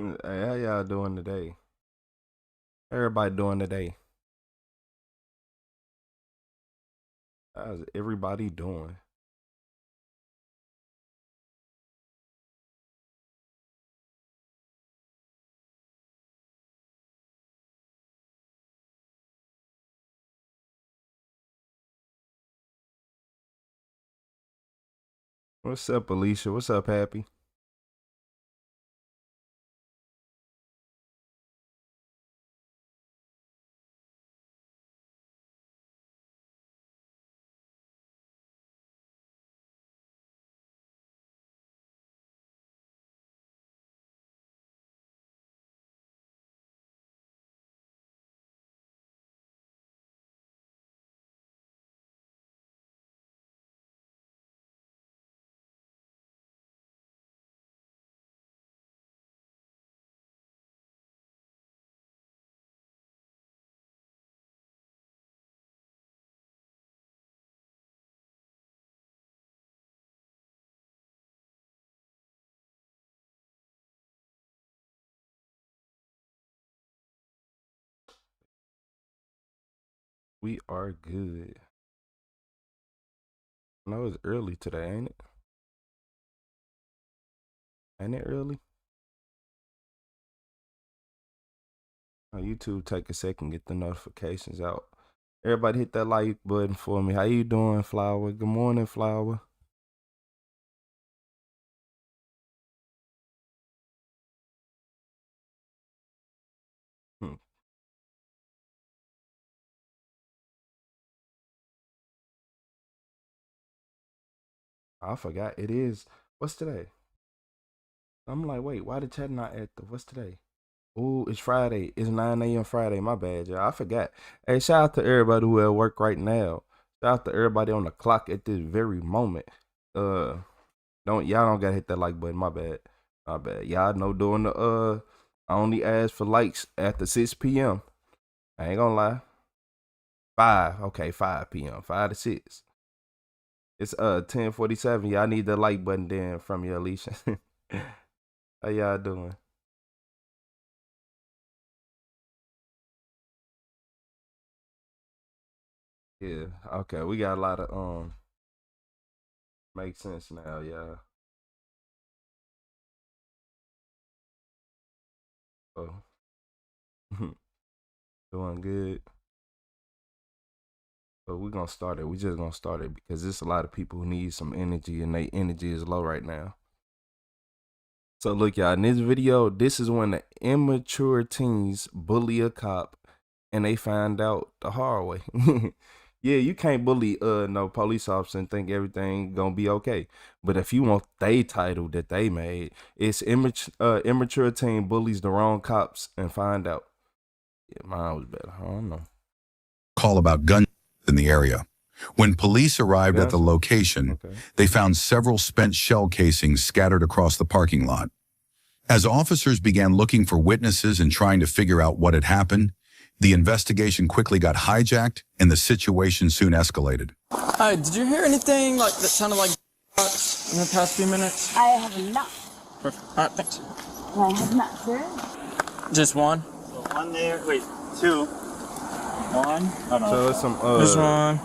Hey, how y'all doing today? Everybody doing today? How's everybody doing? What's up, Alicia? What's up, Happy? We are good. I know it's early today, ain't it? Ain't it early? Oh, YouTube, take a second, get the notifications out. Everybody hit that like button for me. How you doing, Flower? Good morning, Flower. Hmm. I forgot. It is. What's today? I'm like, wait, why the chat not at the? What's today? Ooh, it's Friday. It's 9 a.m. Friday. My bad, y'all. I forgot. Hey, shout out to everybody who at work right now. Shout out to everybody on the clock at this very moment. Uh, y'all don't gotta hit that like button. My bad. My bad. Y'all know doing the I only ask for likes after 6 p.m. I ain't gonna lie. 5. Okay, 5 p.m. 5 to 6. It's 10:47. Y'all need the like button then from you, Alicia. How y'all doing? Yeah. Okay, we got a lot of make sense now, y'all. Oh. Doing good. But we're gonna start it. We just gonna start it because there's a lot of people who need some energy and their energy is low right now. So look, y'all, in this video, this is when the immature teens bully a cop and they find out the hard way. Yeah, you can't bully no police officer and think everything gonna be okay. But if you want they title that they made, it's immature teen bullies the wrong cops and find out. Yeah, mine was better. I don't know. Call about guns in the area. When police arrived at the Guns? location, Okay. they found several spent shell casings scattered across the parking lot. As officers began looking for witnesses and trying to figure out what had happened, the investigation quickly got hijacked and the situation soon escalated. Hi, did you hear anything like that sounded like shots in the past few minutes? I have not. Perfect. All right, thanks. I have not, sir. Just one? One there. Wait, two. One. Oh, no. So it's some Just one.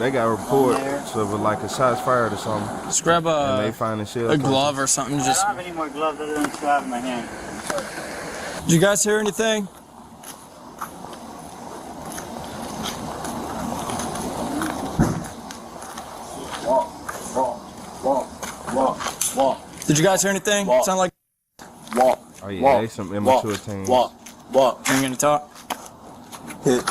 they got reports of like a shots fired or something. Just grab And they find a shell. a glove or something. I Just. don't have any more gloves other than what I have in my hand. Did you guys hear anything? Walk. Did you guys hear anything? Walk. Sound like. Walk. Oh yeah, they some immature teens. Walk. Are you gonna talk? Hit.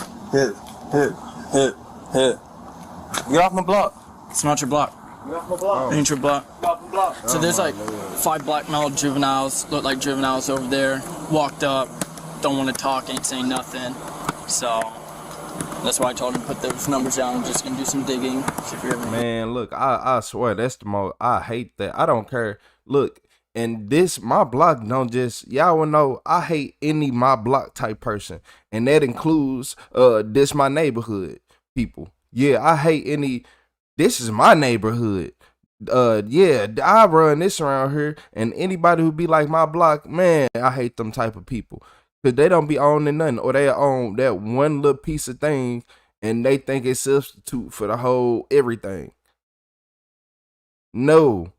Get off my block. It's not your block. Get off my block. It ain't your block. Get off my block. So there's my like Lord. 5 black-malled juveniles, look like juveniles over there, walked up, don't want to talk, ain't saying nothing. So that's why I told him to put those numbers down and just gonna do some digging. See if you're ever. Man, look, I swear that's the most. I hate that. I don't care. Look, and this my block don't just y'all will know. I hate any my block type person, and that includes this my neighborhood people. Yeah, I hate any. This is my neighborhood. Yeah, I run this around here, and anybody who be like my block, man, I hate them type of people. Cause they don't be owning nothing, or they own that one little piece of thing, and they think it's substitute for the whole everything. No,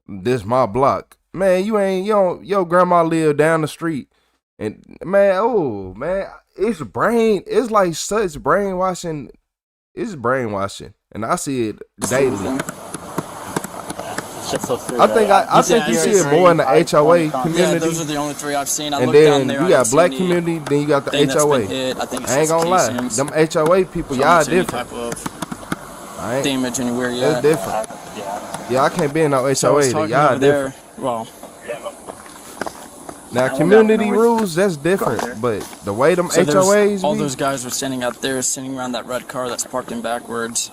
this my block. Man, you don't, your grandma live down the street. And man, oh man, it's like such brainwashing. It's brainwashing. And I see it daily. It's just so silly. I think you see it more in the HOA community. Yeah, those are the only three I've seen. I And looked down then there. you I got didn't see black any community, then you got the thing that's HOA. been hit. I think it's I ain't just gonna lie. casings. Them HOA people, Don't y'all see any different. type of I ain't, damage anywhere that's yet. different. Yeah, I can't be in no So I HOA. was That talking y'all over different. there. Well, Now community rules, that's different. But the way them so HOAs all be, those guys were standing out there, sitting around that red car that's parked in backwards.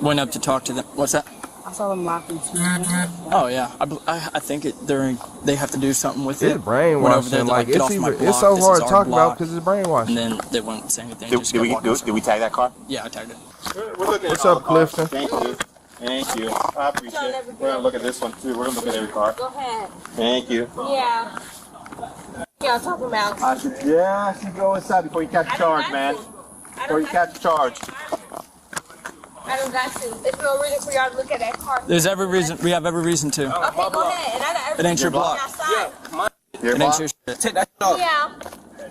Went up to talk to them. What's that? I saw them laughing. Oh yeah, I think they have to do something with it. it's Went over there, brainwashing. they're Like "Get it's off my even, block, it's so this hard is to our talk about block." because it's And brainwashing. then they wouldn't say anything. Did, just did, kept we, walking. did we tag that car? Yeah, I tagged it. What's up, Clifton? Thank you. Thank you. I appreciate it. We're going to look at this one too. We're going to look at every car. Go ahead. Thank you. Yeah. Yeah, I'm talking about. I should go inside before you catch a charge, man. Before you catch a charge. I don't got to. There's no reason for y'all to look at that car. There's every reason. We have every reason to. Okay, go ahead. And I got everything. It ain't your block. Outside. Your It ain't block? your shit. Take that shit off. Yeah.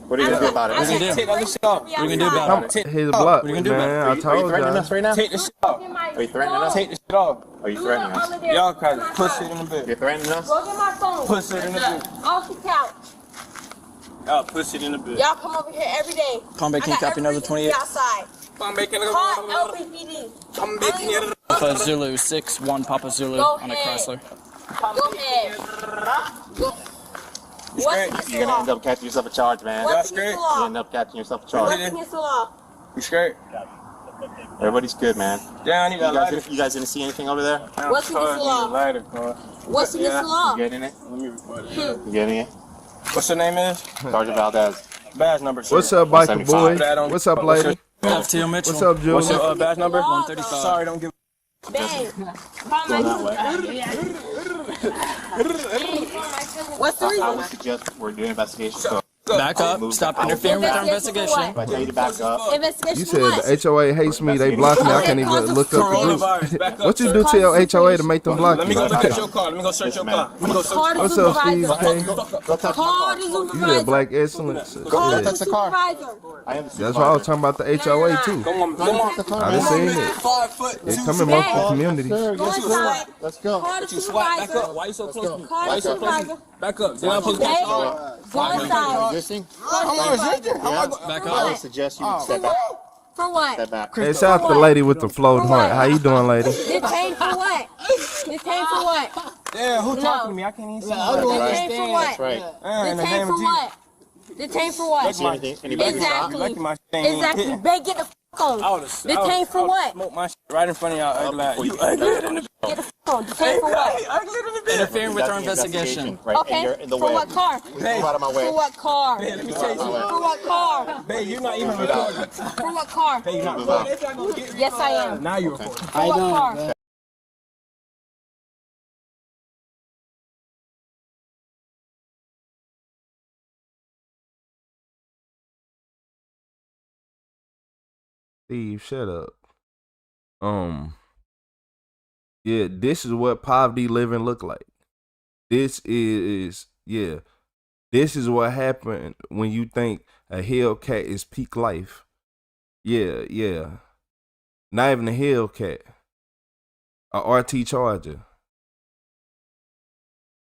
What are you going to do about it? What are you gonna do? Take that little shit off. What are you gonna do about it? His block, What are you gonna do about man. it? I Are you told threatening y'all. us right now? Take this shit off. Are you threatening us? Take this shit off. Are you threatening us? Y'all crazy. Push it in the You're bed. threatening us? Go get my phone. Push it in the bed. Off the couch. Y'all push it in the bed. Y'all come over here every day. Palm Bay I King got copy number every reason to 28. be outside. I'm making Call a LPPD. I'm making it. Papa Zulu 6-1 Papa Zulu Go on a ahead. Chrysler. Go ahead. Go. What's against the You're going to law? end up catching yourself a charge, man. What's Y'all against the You law? end up catching yourself a What's charge. against the law? You straight? Everybody's good, man. Down, you got lighter. You guys didn't see anything over there? What's against the law? Lighter, car. What's against the law? You getting it? Let me record it. You getting it? What's your name is? Sergeant Valdez. Badge number. sir. What's up, biker 175. boy? What's up, lady? FTO Mitchell. What's up, Jules? What's your badge number? 135. Sorry, don't give. Bang. Going that What's the I reason? would suggest we're doing investigations. So Back up. Stop interfering with our investigation. if I tell you to back up, Investigation You said what? the HOA hates me. They block me. I can't even look up the Coronavirus. group. Back up. What you sir. do to your HOA to make them block Let me you? go look at your car. Let me go search your car. Let me go search. Call the What's up, Steve? supervisor. Hey, go touch Call my the car. you supervisor. did black excellence. Call Yeah. the supervisor. I am the That's why I was supervisor. talking about the HOA too. Come on, come on. I done seen it. 5 foot. It come in multiple communities. Sir, Go yes, inside. sir. Let's go. Call the You swat. Back supervisor. up. Why you so close to me? Call Why the you so close to me? supervisor. Back up. Did I put Hey, my go inside. Resisting? I'm not resisting. Yeah. Back I would up. suggest you step back. For what? Step back. Hey, shout out to the lady with the floating heart. How you doing, lady? Detained for what? Detained for what? Yeah, who No. talking to me? I can't even see. Detained for what? That's right. In the Detained name for of Jesus. what? Detained for what? See anything? Anybody stop? You lucky Exactly. my shit ain't Exactly. hitting. Babe, get the fuck on. Detained for what? Smoke my shit right in front of y'all ugly ass. You ugly in the Get the fuck on. Detained for what? ugly in the bitch. Interfering with our That's the investigation. Right, and Okay. you're in the For way. what car? Move out of my way. For what car? Let me tell you For something. what car? Babe, you're not even recording. For what car? Hey, you're not Move out. recording. Yes, I am. Now you're recording. For what car? Steve, shut up. Yeah, this is what poverty living look like. This is what happened when you think a Hellcat is peak life. Yeah. Not even a Hellcat. A RT Charger.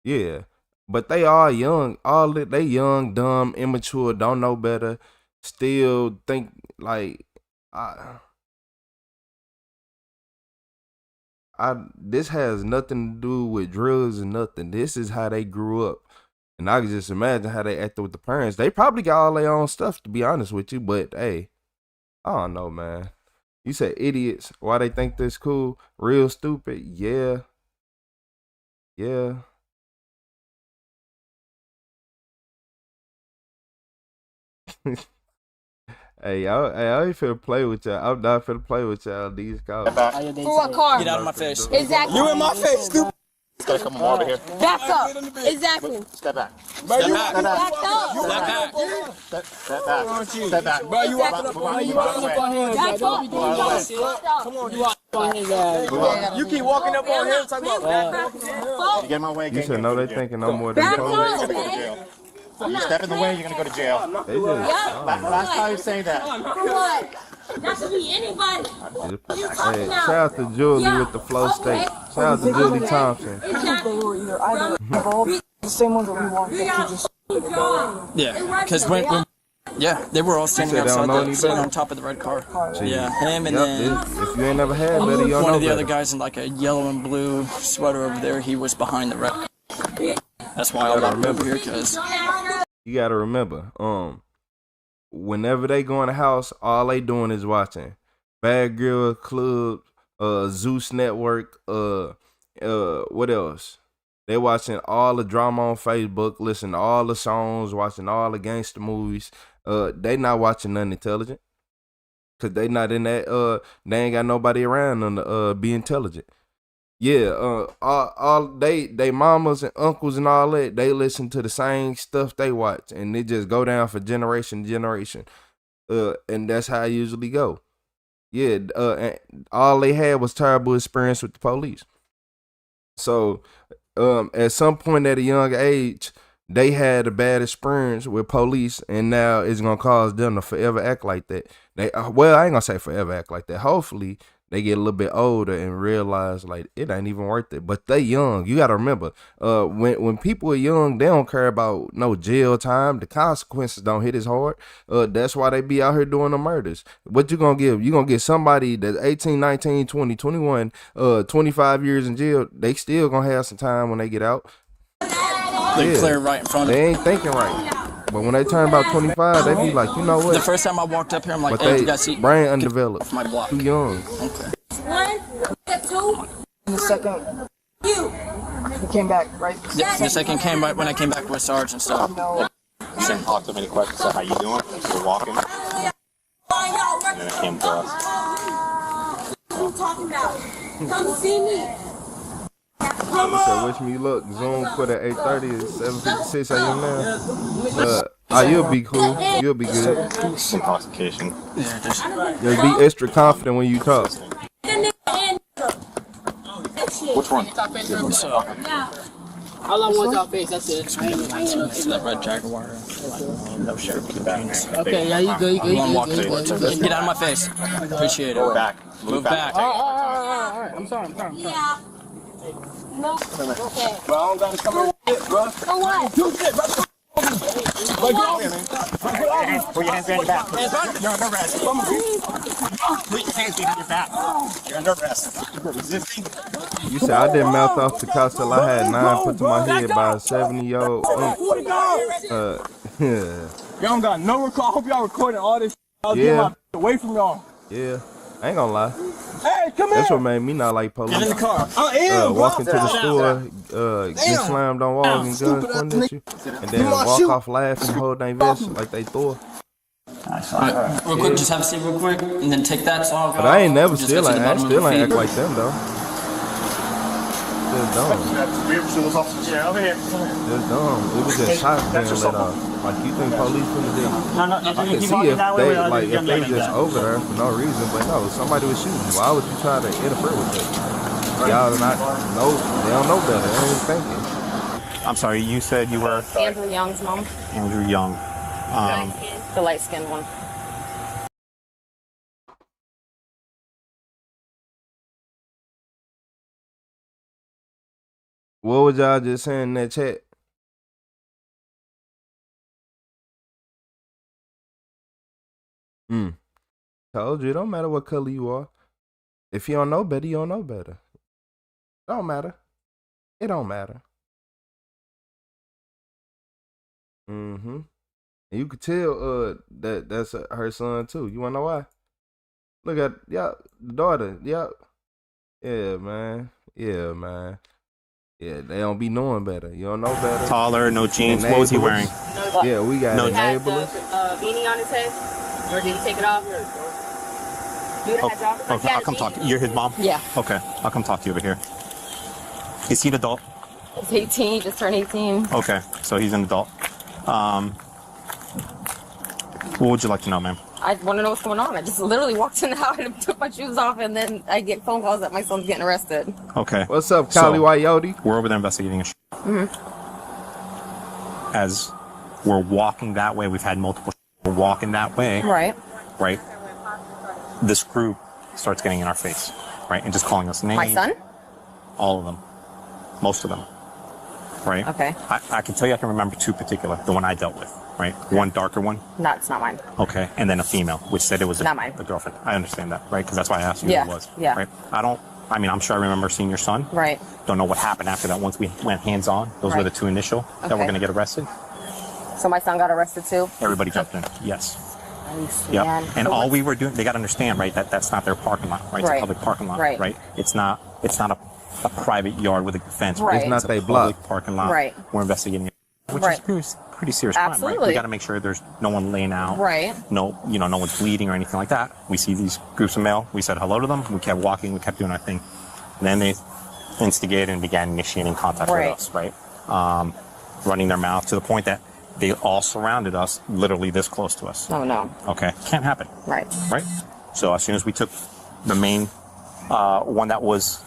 Yeah. But they are young. They young, dumb, immature, don't know better. Still think like this has nothing to do with drugs and nothing. This is how they grew up. And I can just imagine how they acted with the parents. They probably got all their own stuff, to be honest with you. But hey, I don't know, man. You said idiots. Why they think this cool? Real stupid. Yeah. Hey, I ain't finna play with y'all. I'm not finna play with y'all. These calls. For what car? Get out of my face. Exactly. You in my face, stupid. Gotta come over here. Back up. Exactly. Step back. Bro, you back. Back up. Step back. Step back. Bro, you walking up on him. Back up. Come on, you keep walking up on him. Talking about You get in my way. You should know they thinking no more than Back police. up, man. You step in the way, you're gonna go to jail. They just, Last time you say that. For what? That could be anybody. hey, shout out to Julie with the flow state. Shout out to Julie Thompson. Exactly. The same ones that we want. Yeah, because when they were all standing said they don't outside, know any sitting better? on top of the red car. See, Yeah, him and yep, then if you ain't never had better, you don't one know of the other better. guys in like a yellow and blue sweater over there. He was behind the red car. That's why I walked over here, because You gotta remember, whenever they go in the house, all they doing is watching Bad Girl Club, Zeus Network, what else? They watching all the drama on Facebook, listening to all the songs, watching all the gangster movies. They not watching nothing intelligent, cause they not in that. They ain't got nobody around them to be intelligent. Yeah, all they mamas and uncles and all that, they listen to the same stuff they watch, and it just go down for generation to generation. And that's how it usually go. Yeah, and all they had was terrible experience with the police. So, at some point at a young age, they had a bad experience with police, and now it's gonna cause them to forever act like that. Well, I ain't gonna say forever act like that. Hopefully, they get a little bit older and realize like it ain't even worth it. But they young. You gotta remember, when people are young, they don't care about no jail time. The consequences don't hit as hard. That's why they be out here doing the murders. What you gonna give? You gonna get somebody that's 18, 19, 20, 21, 25 years in jail. They still gonna have some time when they get out. they clear right in front of They me. ain't thinking right. But when they turn about 25, they be like, you know The what? first time I walked up here, I'm like, But hey, they you guys see brain undeveloped, my block. too young. Okay. One, two, In the second, you. he came back, right? The second came right when I came back with Sarge and stuff. No. Didn't talk to many questions. So how you doing? We're walking. And then it came to us. What are you talking about? Come see me. So wish me luck. Zoom put at 8:30 at 7:56 a.m. now. You'll be cool. You'll be good. Intoxication. Yeah, just You'll be extra confident when you talk. Which one? so. How long was y'all face? That's it. See that red Jaguar? No sheriff in the back. Okay, yeah, you good, you good, One walk you good, you good. Get out of my face. Appreciate it. Move back. Move back. Alright. I'm sorry. Yeah. No. Okay. Bro, I don't gotta come in with it, bro. For what? Do shit, bro. Put your hands behind your back. You're under arrest. Put your hands behind your back. You're under arrest. You're resisting. You said I didn't mouth off the couch till I had 9 put to my head by a 70-year-old. Yeah. Y'all don't got no record. I hope y'all recording all this shit. I'll get Yeah. my away from y'all. Yeah. I ain't gonna lie. Hey, come That's here. what made me not like police. Get in the car. I am, bro. Walk into the store, get slammed on walls and guns pointed at you, and then walk off laughing, hold their vest like they Thor. Alright, real quick, just have a seat real quick, and then take that song. But I ain't never Just still get to ain't, the I bottom of still my ain't act feet. like them though. Just dumb. We have shoes off the chair over here. Just dumb. It was just shots being let off. Like you think police finna do? No, I can see if they just over there for no reason, but no, somebody was shooting. Why would you try to interfere with that? Y'all not know, they don't know better. They ain't thinking. I'm sorry, you said you were Andrew Young's mom, Andrew Young. the light-skinned one. What was y'all just saying in that chat? Told you, it don't matter what color you are. If you don't know better, you don't know better. Don't matter. It don't matter. And you could tell that that's her son too. You wanna know why? Look at the daughter. Yeah, man. Yeah, man. Yeah, they don't be knowing better. You don't know better. Taller, no jeans. What was he wearing? Yeah, we got No enablers. beanie on his head. Or did you take it off? You would have had it off? Okay, I'll come talk. You're his mom? Yeah. Okay, I'll come talk to you over here. Is he an adult? He's 18, just turned 18. Okay, so he's an adult. What would you like to know, ma'am? I want to know what's going on. I just literally walked in the house and took my shoes off, and then I get phone calls that my son's getting arrested. Okay. What's up, Kylie Wyote? We're over there investigating a As we're walking that way, we've had multiple we're walking that way. Right. Right. This group starts getting in our face, right? And just calling us names. My son? All of them. Most of them. Right? Okay. I can tell you I can remember two particular, the one I dealt with, right? One darker one. No, it's not mine. Okay. And then a female, which said it was Not mine. a girlfriend. I understand that, right? Because that's why I asked you Yeah. who it was. Yeah. Right? I'm sure I remember seeing your son. Right. Don't know what happened after that. Once we went hands on, those were the two initial that were Okay. going to get arrested. So my son got arrested too? Everybody jumped in. Yes. Nice, Yep. man. And So all what's- we were doing, they got to understand, right? That's not their parking lot, right? It's Right. a public parking lot, Right. It's not a private yard with a fence. Right. It's not It's a they public block. parking lot. Right. We're investigating it, which Right. is pretty serious crime, right? Absolutely. We got to make sure there's no one laying out. Right. No, no one's bleeding or anything like that. We see these groups of male. We said hello to them. We kept walking. We kept doing our thing. And then they instigated and began initiating contact Right. with us, right? Running their mouth to the point that they all surrounded us, literally this close to us. Oh, no. Okay, can't happen. Right. Right? So as soon as we took the main one that was,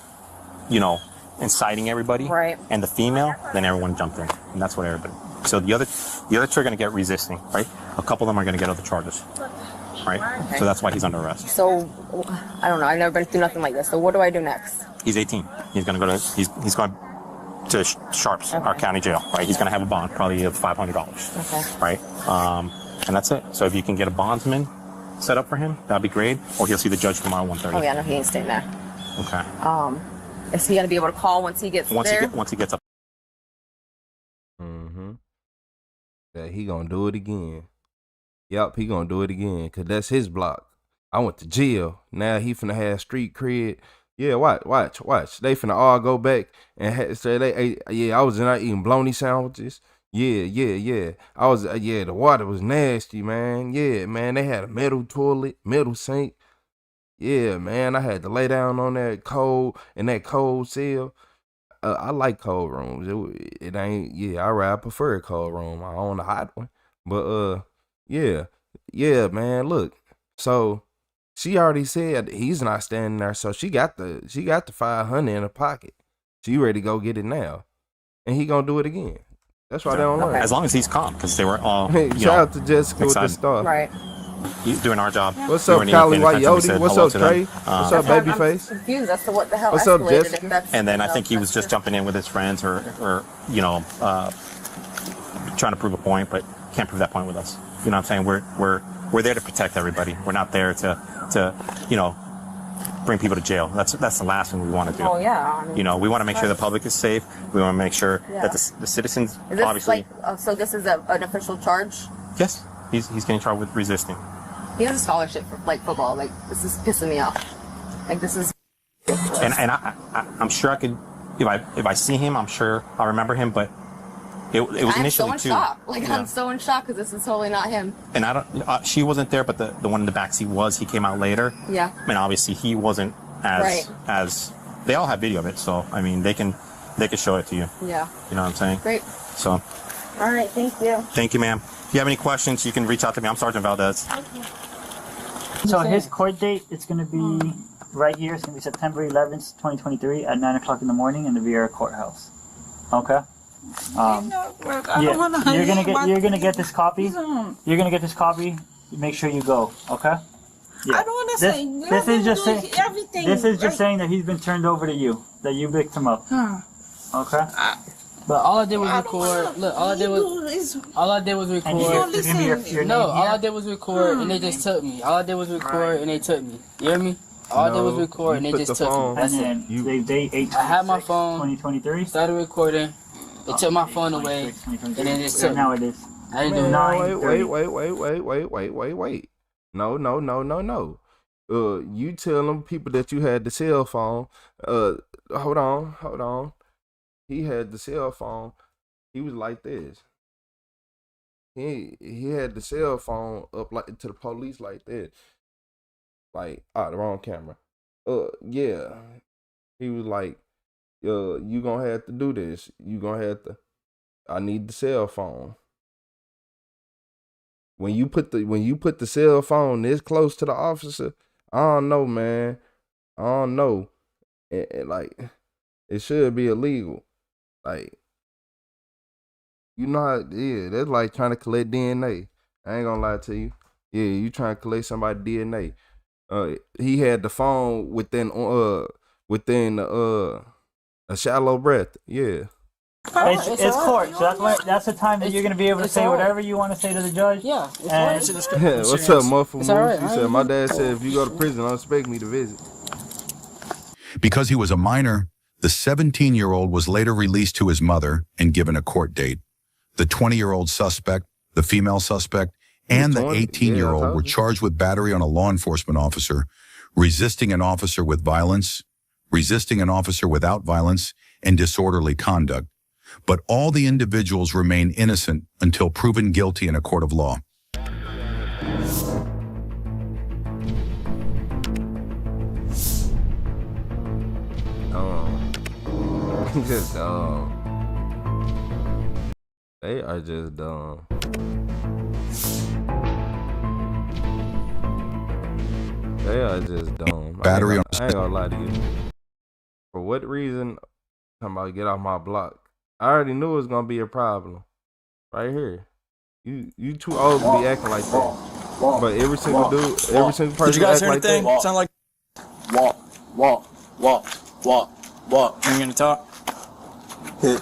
inciting everybody, Right. and the female, then everyone jumped in, and that's what everybody. So the other two are going to get resisting, right? A couple of them are going to get other charges, right? Okay. So that's why he's under arrest. So, I don't know. I've never been through nothing like this. So what do I do next? He's 18. He's going to go to he's going to Sharps, our county jail, right? He's going to have a bond, probably of $500, Okay. right? And that's it. So if you can get a bondsman set up for him, that'd be great. Or he'll see the judge tomorrow, 1:30. Oh, yeah, no, he ain't staying there. Okay. Is he going to be able to call once he gets Once there? he gets up. That he gonna do it again. Yup, he gonna do it again. Cause that's his block. I went to jail. Now he finna have street cred. Yeah, watch. They finna all go back and say they ate. Yeah, I was in there eating bologna sandwiches. Yeah. I was. The water was nasty, man. Yeah, man. They had a metal toilet, metal sink. Yeah, man. I had to lay down on that cold cell. I like cold rooms. It ain't. Yeah, I prefer a cold room. I own a hot one, but yeah, man. Look, so she already said he's not standing there, so she got the 500 in her pocket. She ready to go get it now, and he gonna do it again. That's why they don't learn. As long as he's calm, because they were all. Shout out to Jessica with the star. Right. He's doing our job. What's We up, weren't even Kylie paying attention. We Wyote? said What's hello up, to them. Trey? What's up, I'm babyface? confused as to what the hell What's up, escalated, Jessica? if that's, And then I think he was just jumping in with his friends or trying to prove a point, but can't prove that point with us. You know what I'm saying? We're there to protect everybody. We're not there to bring people to jail. That's the last thing we want to do. Oh, yeah. I mean, We want to make sure the public is safe. We want to make sure that the citizens is this obviously. so this is an official charge? Yes, he's getting charged with resisting. He has a scholarship for football. This is pissing me off. This is. And I'm sure I could, if I see him, I'm sure I'll remember him. But it was I'm so initially in too. shock. Yeah. I'm so in shock because this is totally not him. And I don't. She wasn't there, but the one in the backseat was. He came out later. Yeah. And obviously he wasn't as. They all have video of it, so I mean they can show it to you. Yeah. You know what I'm saying? Great. So All right. Thank you. thank you, ma'am. If you have any questions, you can reach out to me. I'm Sergeant Valdez. So his court date, it's going to be right here. It's going to be September 11th, 2023 at 9 o'clock in the morning in the Vieira Courthouse. Okay? You're gonna get this copy. You're gonna get this copy. Make sure you go. Okay? Yeah. I don't want to say. This is just saying. Everything. This is just saying that he's been turned over to you. That you picked him up. Okay? But all I did was record. Look, all I did was And record. you give me your No, name all I here. did was record, and they just took me. All I did was record, and they took me. You hear me? All I did was No, record, and you they put just the took phone- me. That's And it. then they date 8 I had my phone. 2023. Started recording. They took my phone away, and then just took me. Now it is. I didn't do it. Nine. Wait. No. You tell them people that you had the cell phone. Hold on. He had the cell phone. He was like this. he had the cell phone up like to the police like that. Like, the wrong camera. Yeah. He was like, you gonna have to do this. You gonna have to. I need the cell phone. When you put the cell phone this close to the officer, I don't know, man. I don't know. And like, it should be illegal. Like, you know how? Yeah, that's like trying to collect DNA. I ain't gonna lie to you. Yeah, you trying to collect somebody's DNA. He had the phone within a shallow breath. Yeah. It's court, so that's the time that you're gonna be able to say whatever you want to say to the judge. Yeah, it's and What's up, Muffle Moose? alright. He said, my dad said if you go to prison, don't expect me to visit. Because he was a minor, the 17-year-old was later released to his mother and given a court date. The 20-year-old suspect, the female suspect, and the 18-year-old were charged with battery on a law enforcement officer, resisting an officer with violence, resisting an officer without violence, and disorderly conduct. But all the individuals remain innocent until proven guilty in a court of law. Just dumb. They are just dumb. They are just dumb. Battery I ain't gonna lie to you. For what reason? Talking about get off my block. I already knew it was gonna be a problem. Right here. You too old to be acting like that. But every single dude, every single person. Did you guys hear like anything? that. Sound like Walk. you gonna talk? Hit.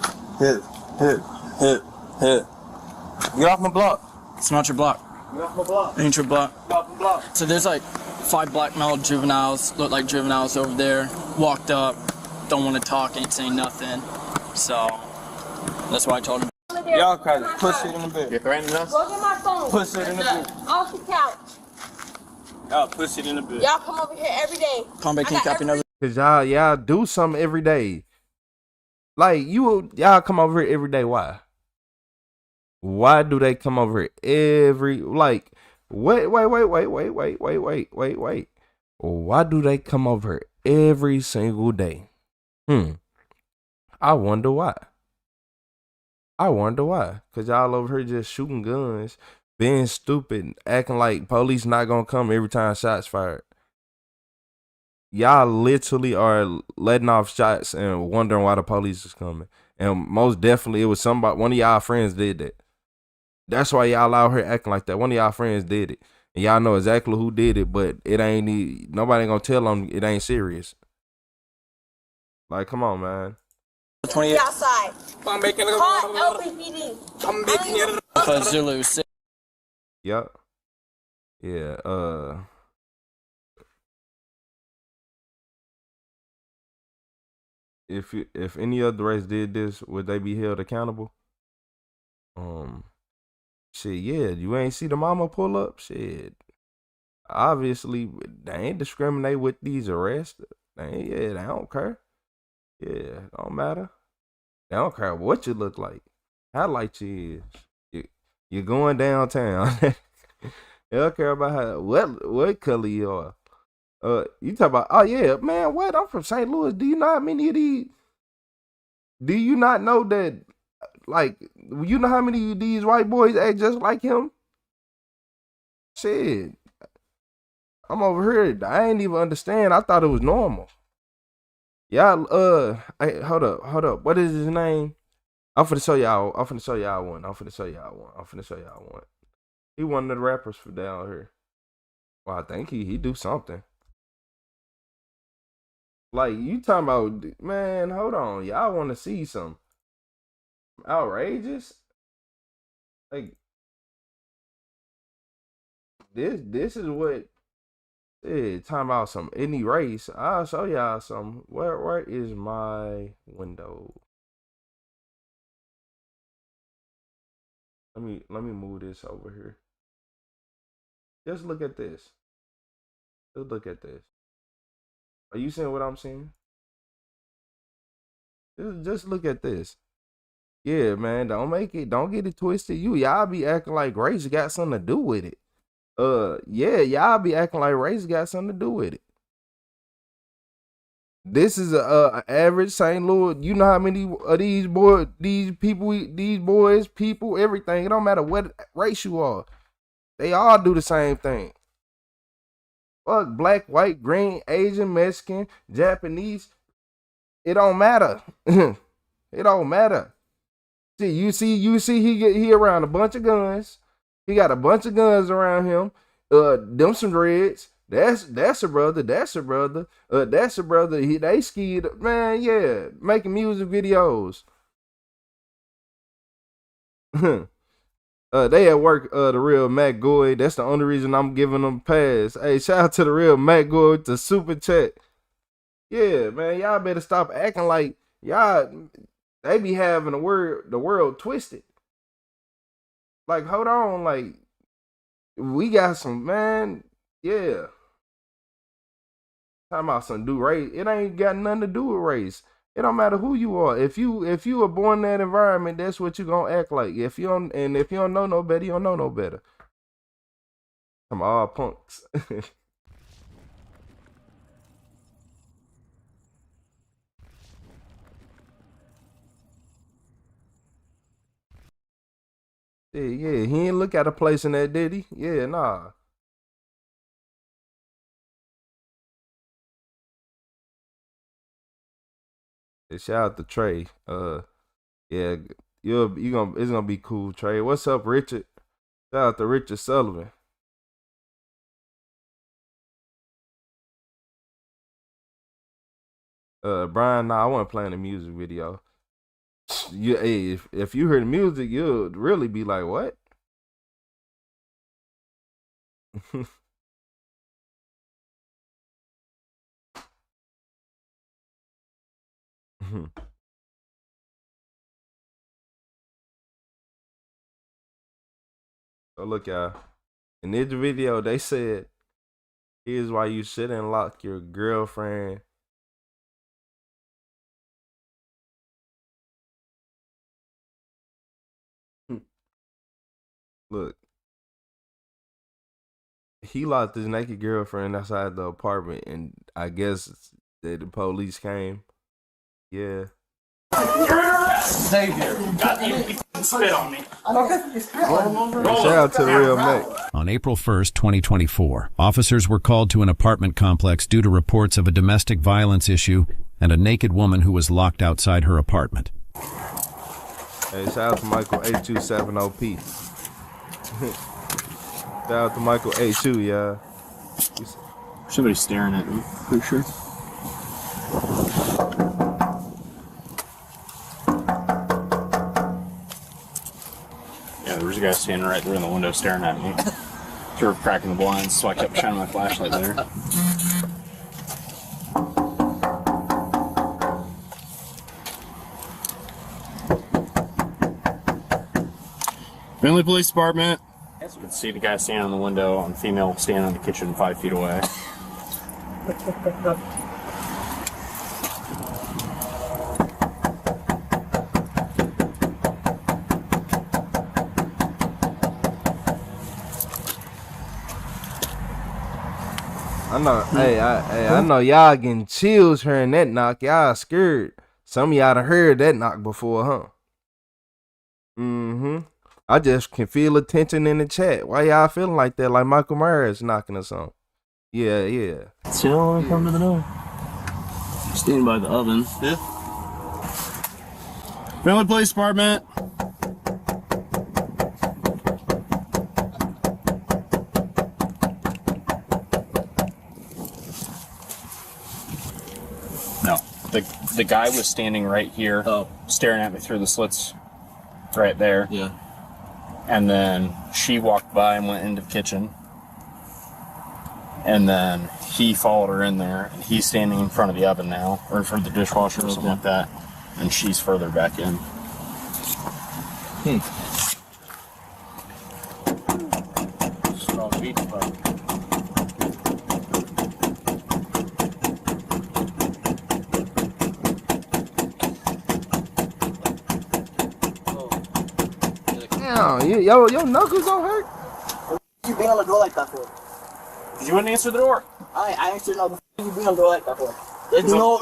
Get off my block. It's not your block. Get off my block. Ain't your block. Get off my block. So there's like 5 black male juveniles, look like juveniles over there. Walked up, don't want to talk, ain't saying nothing. So that's why I told him. Y'all crazy. Push it in the bed. You're threatening us? Go get my phone. Push it in the bed. Off the couch. Y'all push it in the bed. Y'all come over here every day. Come back, can't copy another. Cause y'all do something every day. Like y'all come over here every day. Why? Why do they come over here every like? Wait. Why do they come over every single day? I wonder why. Cause y'all over here just shooting guns, being stupid, acting like police not gonna come every time shots fired. Y'all literally are letting off shots and wondering why the police is coming. And most definitely it was one of y'all friends did that. That's why y'all out here acting like that. One of y'all friends did it. And y'all know exactly who did it, but nobody ain't gonna tell them it ain't serious. Like, come on, man. 28. Outside. I'm making it. Call LBPD. I'm making it. Zulu. Yup. Yeah, if any other race did this, would they be held accountable? Shit, yeah. You ain't see the mama pull up? Shit. Obviously, they ain't discriminate with these arrests. They don't care. Yeah, don't matter. They don't care what you look like. How light you is. You're going downtown. They don't care about what color you are. You talk about, oh yeah, man, what? I'm from St. Louis. Do you know how many of these? Do you not know that, like, you know how many of these white boys act just like him? Shit. I'm over here. I ain't even understand. I thought it was normal. Y'all, hey, hold up. What is his name? I'm finna show y'all one. He one of the rappers from down here. Well, I think he do something. Like, you talking about, man, hold on. Y'all want to see some outrageous? Like, this is what, talking about some any race. I'll show y'all some. Where is my window? Let me move this over here. Just look at this. Just look at this. Are you seeing what I'm seeing? Just look at this. Yeah, man, don't get it twisted. Y'all be acting like race got something to do with it. Yeah, y'all be acting like race got something to do with it. This is a average St. Louis. You know how many of these boys, people, everything. It don't matter what race you are. They all do the same thing. Fuck black, white, green, Asian, Mexican, Japanese. It don't matter. It don't matter. See, he around a bunch of guns. He got a bunch of guns around him. Them some dreads. That's a brother. That's a brother. That's a brother. They skied, man. Yeah, making music videos. They at work. The real Matt Goy. That's the only reason I'm giving them pass. Hey, shout out to the real Matt Goy with the super chat. Yeah, man, y'all better stop acting like y'all. They be having the world twisted. Like, hold on, like we got some, man. Yeah. Talking about some do race. It ain't got nothing to do with race. It don't matter who you are. If you were born in that environment, that's what you gonna act like. If you don't know no better, you don't know no better. I'm all punks. Yeah, he ain't look at a place in that, did he? Yeah, nah. Yeah, shout out to Trey. Yeah, it's gonna be cool, Trey. What's up, Richard? Shout out to Richard Sullivan. Brian, nah, I wasn't playing a music video. Hey, if you heard the music, you'll really be like, what? So look, y'all. In this video, they said, here's why you shouldn't lock your girlfriend. Look. He locked his naked girlfriend outside the apartment, and I guess the police came. Yeah. Xavier, spit on me. Shout out to the real Mac. On April 1st, 2024, officers were called to an apartment complex due to reports of a domestic violence issue and a naked woman who was locked outside her apartment. Hey, shout out to Michael 8270P. Shout out to Michael A2, y'all. Somebody's staring at me, for sure. Yeah, there was a guy standing right there in the window staring at me. Sort of cracking the blinds, so I kept shining my flashlight there. Family Police Department. You can see the guy standing in the window and the female standing in the kitchen 5 feet away. I know, I know y'all getting chills hearing that knock. Y'all scared. Some of y'all done heard that knock before, huh? Mm-hmm. I just can feel the tension in the chat. Why y'all feeling like that? Like Michael Myers knocking us on? Yeah. Still come to the door. Standing by the oven. Yeah. Family Police Department. No, the guy was standing right here, staring at me through the slits, right there. Yeah. And then she walked by and went into the kitchen. And then he followed her in there, and he's standing in front of the oven now, or in front of the dishwasher or something like that. And she's further back in. Damn, your knuckles don't hurt. You bang on the door like that for? Did you want to answer the door? I answered no. You bang on the door like that for? There's no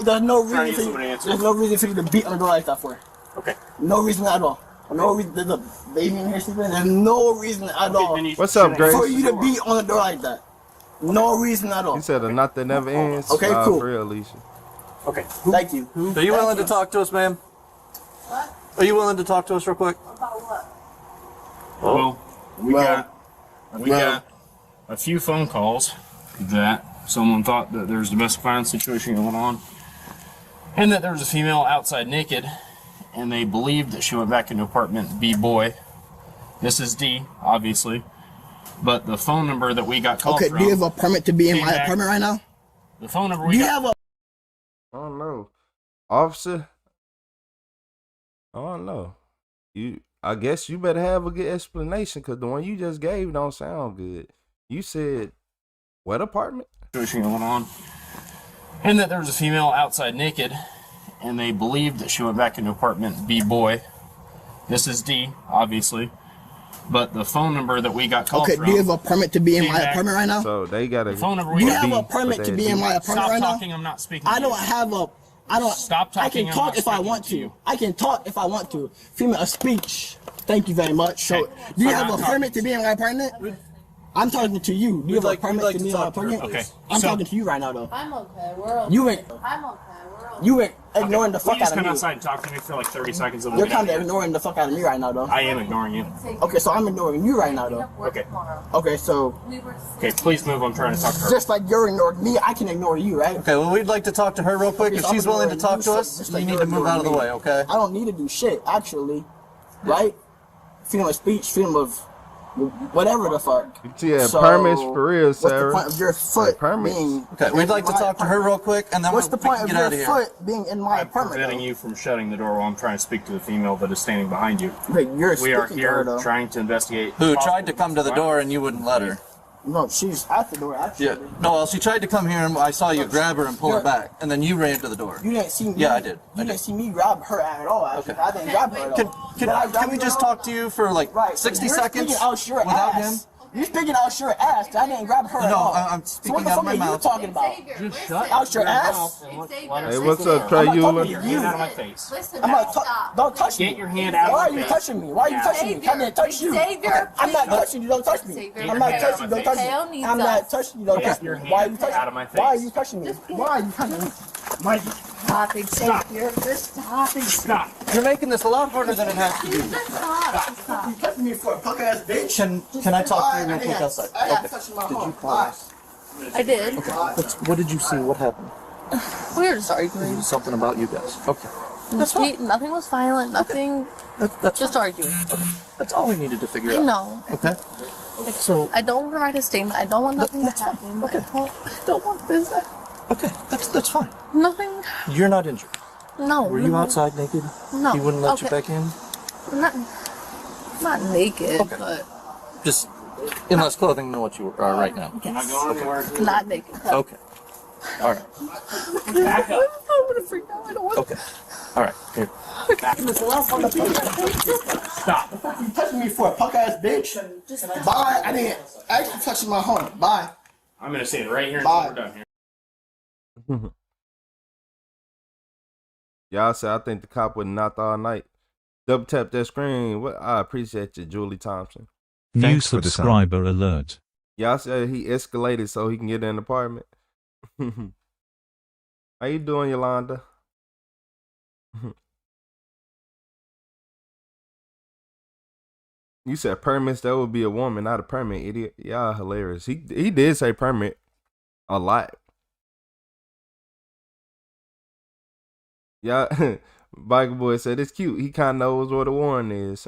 reason for you to beat on the door like that for. Okay. No reason at all. No reason. There's a baby in here sleeping. There's no reason at all. What's up, Grace? For you to beat on the door like that. No reason at all. You said a knot that never ends. Okay, cool. For real, Alicia. Okay. Thank you. Are you willing to talk to us, ma'am? What? Are you willing to talk to us real quick? About what? Well, we got a few phone calls that someone thought that there's a domestic violence situation going on, and that there was a female outside naked, and they believed that she went back into apartment B boy. This is D, obviously, but the phone number that we got called from. Okay, do you have a permit to be in my apartment right now? The phone number we got. I don't know, officer. I don't know. I guess you better have a good explanation, because the one you just gave don't sound good. You said what apartment? Situation going on, and that there was a female outside naked, and they believed that she went back into apartment B boy. This is D, obviously, but the phone number that we got called from. Okay, do you have a permit to be in my apartment right now? So they got a phone number. Do you have a permit to be in my apartment right now? Stop talking. I'm not speaking. I don't have a. I don't. Stop talking. I can talk if I want to. I can talk if I want to. Freedom of speech. Thank you very much. So, do you have a permit to be in my apartment? I'm talking to you. Do you have a permit to be in my apartment? Okay. I'm talking to you right now, though. I'm okay. We're okay. You ain't. I'm okay. We're okay. You ain't ignoring the Will fuck you just out of come me. outside and talk to me for like 30 seconds? You're kind of ignoring the fuck out of me right now, though. I am ignoring you. Okay, so I'm ignoring you right now, though. Okay. Okay, so Okay, please move. I'm trying to talk to her. just like you're ignoring me, I can ignore you, right? Okay, well, we'd like to talk to her real quick. If she's willing to talk to us, you need to move out of the way, okay? I don't need to do shit, actually. Right? Freedom of speech, freedom of whatever the fuck. Yeah, permits for real, Sarah. What's the point of your foot being... Okay, we'd like to talk to her real quick, and then what's the point of get out your of here. foot being in my apartment, Preventing though? you from shutting the door while I'm trying to speak to the female that is standing behind you. Wait, you're We are speaking to her, here though. trying to investigate. Who tried to come to the door and you wouldn't let her. No, she's at the door, actually. Yeah. No, well, she tried to come here and I saw you grab her and pull her back, and then you ran to the door. You didn't see me. Yeah, I did. You didn't see me grab her at all, actually. I didn't grab her at all. Can we just talk to you for like 60 seconds You're speaking out your without ass. You're speaking out your ass. I didn't grab her at all. No, I'm So speaking what the out fuck my are you mouth. talking about? Just shut Out your ass? Hey, what's up, Trey Euler? Get your hand out of my face. Listen, I'm not stop. don't touch me. Get your hand out of Why my are you face. touching me? Why are you touching me? I didn't touch you. Xavier, I'm not please. touching you. Don't touch me. Xavier, I'm not okay. touching you. Don't touch Tail me. needs I'm not us. touching you. Don't Get touch me. your Why are you hand touching out of my me? Why are face. you touching me? Why are you touching me? Mike, Stop, Xavier. Just stop. stop. You're making this a lot harder than it has to be. Just stop. You touching me for a punk ass bitch? Can I talk to you real quick outside? I ain't touching my home. Why? I did. What did you see? What happened? We were just arguing. Something about you guys. Okay. Nothing was violent. Nothing. That's Just arguing. That's all we needed to figure I out. know. Okay. So I don't want to write a statement. I don't want nothing to happen. Okay. I don't want this. okay, that's fine. Nothing. You're not injured. No. Were you outside naked? No. He wouldn't let you Okay. back in? Not naked, Okay. but Just in less clothing than what you are right now. yes. Not naked. Okay. All right. Back up. I'm gonna freak out. I don't want. Okay. All right. Here. Stop. You touching me for a punk ass bitch? Bye. I didn't actually touch my home. Bye. I'm going to sit right here until we're done here. Y'all said I think the cop would knocked all night. Double tap that screen. What? I appreciate you, Julie Thompson. New subscriber alert. Y'all said he escalated so he can get an apartment. How you doing, Yolanda? You said permits. That would be a woman, not a permit, idiot. Y'all hilarious. He did say permit a lot. Yeah, Biker Boy said it's cute. He kind of knows what a warrant is.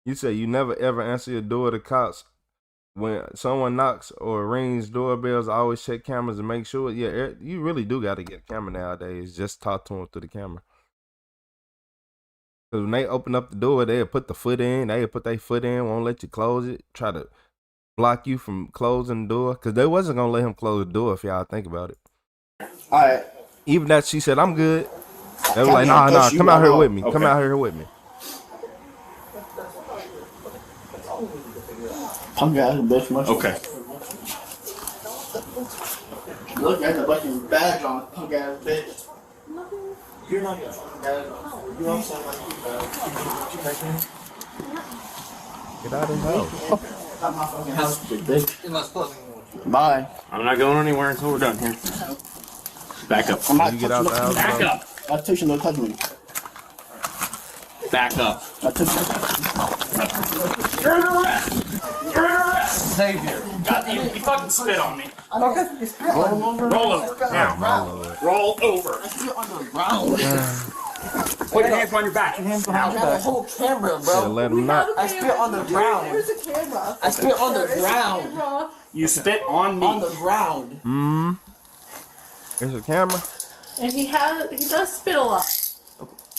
You say you never ever answer your door to cops. When someone knocks or rings doorbells, always check cameras and make sure. Yeah, you really do got to get a camera nowadays. Just talk to them through the camera. Because when they open up the door, they'll put the foot in. They'll put their foot in, won't let you close it. Try to block you from closing the door. Because they wasn't going to let him close the door if y'all think about it. Alright. Even that she said, I'm good. They were like, nah, come out here with me. Come out here with me. Punk ass bitch, much. Okay. Look at the fucking badge on, punk ass bitch. You're not gonna fucking badge on. You also like Get out of his house. Not my fucking house, big bitch. Bye. I'm not going anywhere until we're done here. Back up. I'm not You get out the house, Back bro. up. I took you, no touch me. Back up. I took you. You're under arrest. You're under arrest. Xavier. God, you fucking spit on me. Okay. Roll over. Now. Roll over. I spit on the ground. Put your hands on your back. I have a whole camera, bro. Let him not. I spit on the ground. Where's the camera? I spit on the ground. You spit on me. On the ground. There's a camera. And he does spit a lot.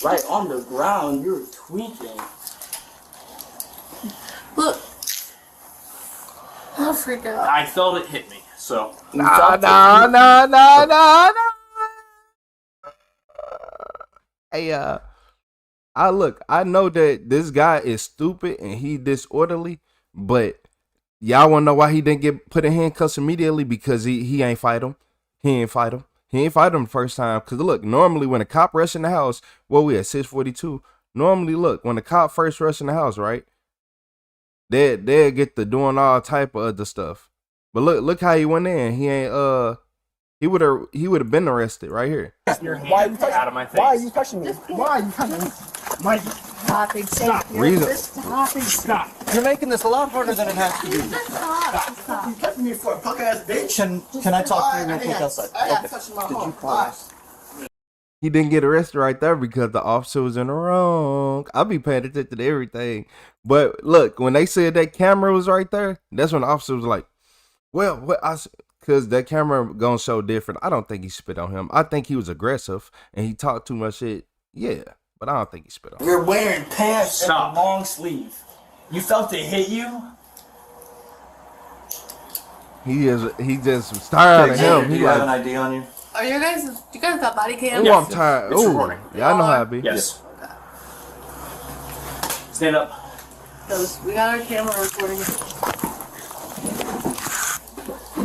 Right on the ground. You're tweaking. Look. I'll freak out. I felt it hit me, so. Nah. Hey, I know that this guy is stupid and he disorderly, but y'all wanna know why he didn't get put in handcuffs immediately? Because he ain't fight him. He ain't fight him the first time. Cause look, normally when a cop rush in the house, well, we at 642. Normally, look, when the cop first rush in the house, right? They'll get to doing all type of other stuff. But look how he went in. He ain't he would have been arrested right here. Why are you touching out of my face. Why are you touching me? Why are you touching me? Mike, Stop it. Stop. Reason. Stop. You're making this a lot harder than it has to be. You touching me for a punk ass bitch? Can I talk to you real quick outside? I got touching my Did you phone. pause? He didn't get arrested right there because the officer was in the wrong. I'll be paying attention to everything. But look, when they said that camera was right there, that's when the officer was like, well, what because that camera gonna show different. I don't think he spit on him. I think he was aggressive and he talked too much shit. Yeah, but I don't think he spit on him. You're wearing pants and a long sleeve. You felt it hit you? He just was tired of him. Do He you have an like, ID on you? Are you guys got body cam? oh, I'm tired. It's Ooh, recording. yeah, I know how it be. Yes. Stand up. Because we got our camera recording.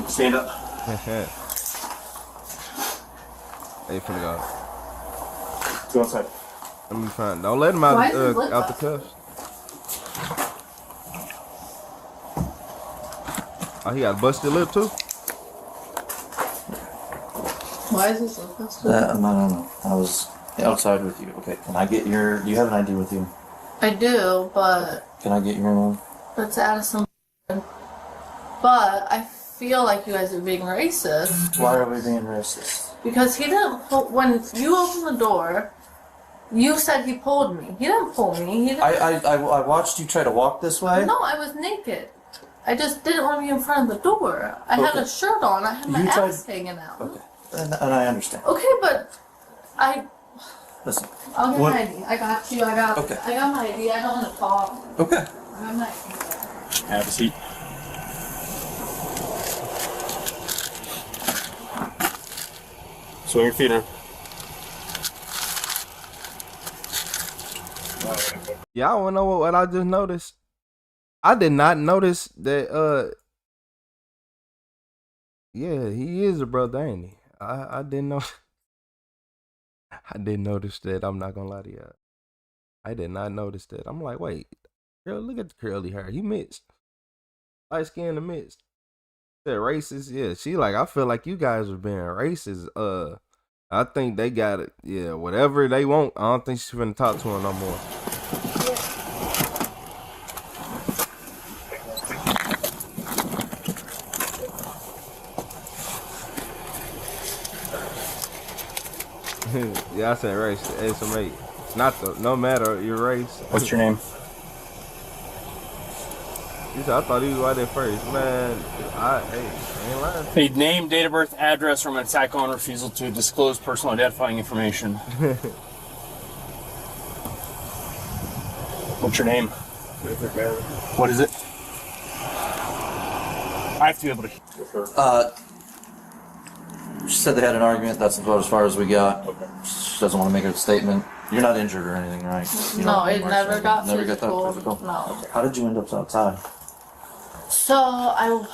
Stand up. Hey, finna go. Go outside. Let me find. Don't let him out out the cuffs. Oh, he got a busted lip too. Why is this lip busted? I don't know. I was outside with you. Okay, can I get your... Do you have an ID with you? I do, but Can I get your name? that's Addison. But I feel like you guys are being racist. Why are we being racist? Because he didn't pull, when you opened the door, you said he pulled me. He didn't pull me. He didn't. I watched you try to walk this way. No, I was naked. I just didn't want to be in front of the door. I had a shirt on. I had my You tried- ass hanging out. Okay, and I understand. Okay, but Listen. I'll get What- my ID. I got you. I got my ID. I don't want to talk. Okay. I'm not. Have a seat. Swing your feet in. Y'all wanna know what I just noticed? I did not notice that yeah, he is a brother, ain't he? I didn't know. I didn't notice that. I'm not gonna lie to you. I did not notice that. I'm like, wait, girl, look at the curly hair. He mixed. Light skin to mixed. Said racist. Yeah, she like, I feel like you guys are being racist. I think they got it. Yeah, whatever they want. I don't think she's finna talk to him no more. Yeah, I said race. Hey, so mate, no matter your race. What's your name? He said, I thought he was right at first. Man, I ain't lying. A name, date of birth, address from an attack on refusal to disclose personal identifying information. What's your name? What is it? I have to be able to. She said they had an argument. That's about as far as we got. Okay. doesn't want to make a statement. You're not injured or anything, right? You No, don't it have never marks or got anything? Never got physical. that physical? No. How did you end up outside? So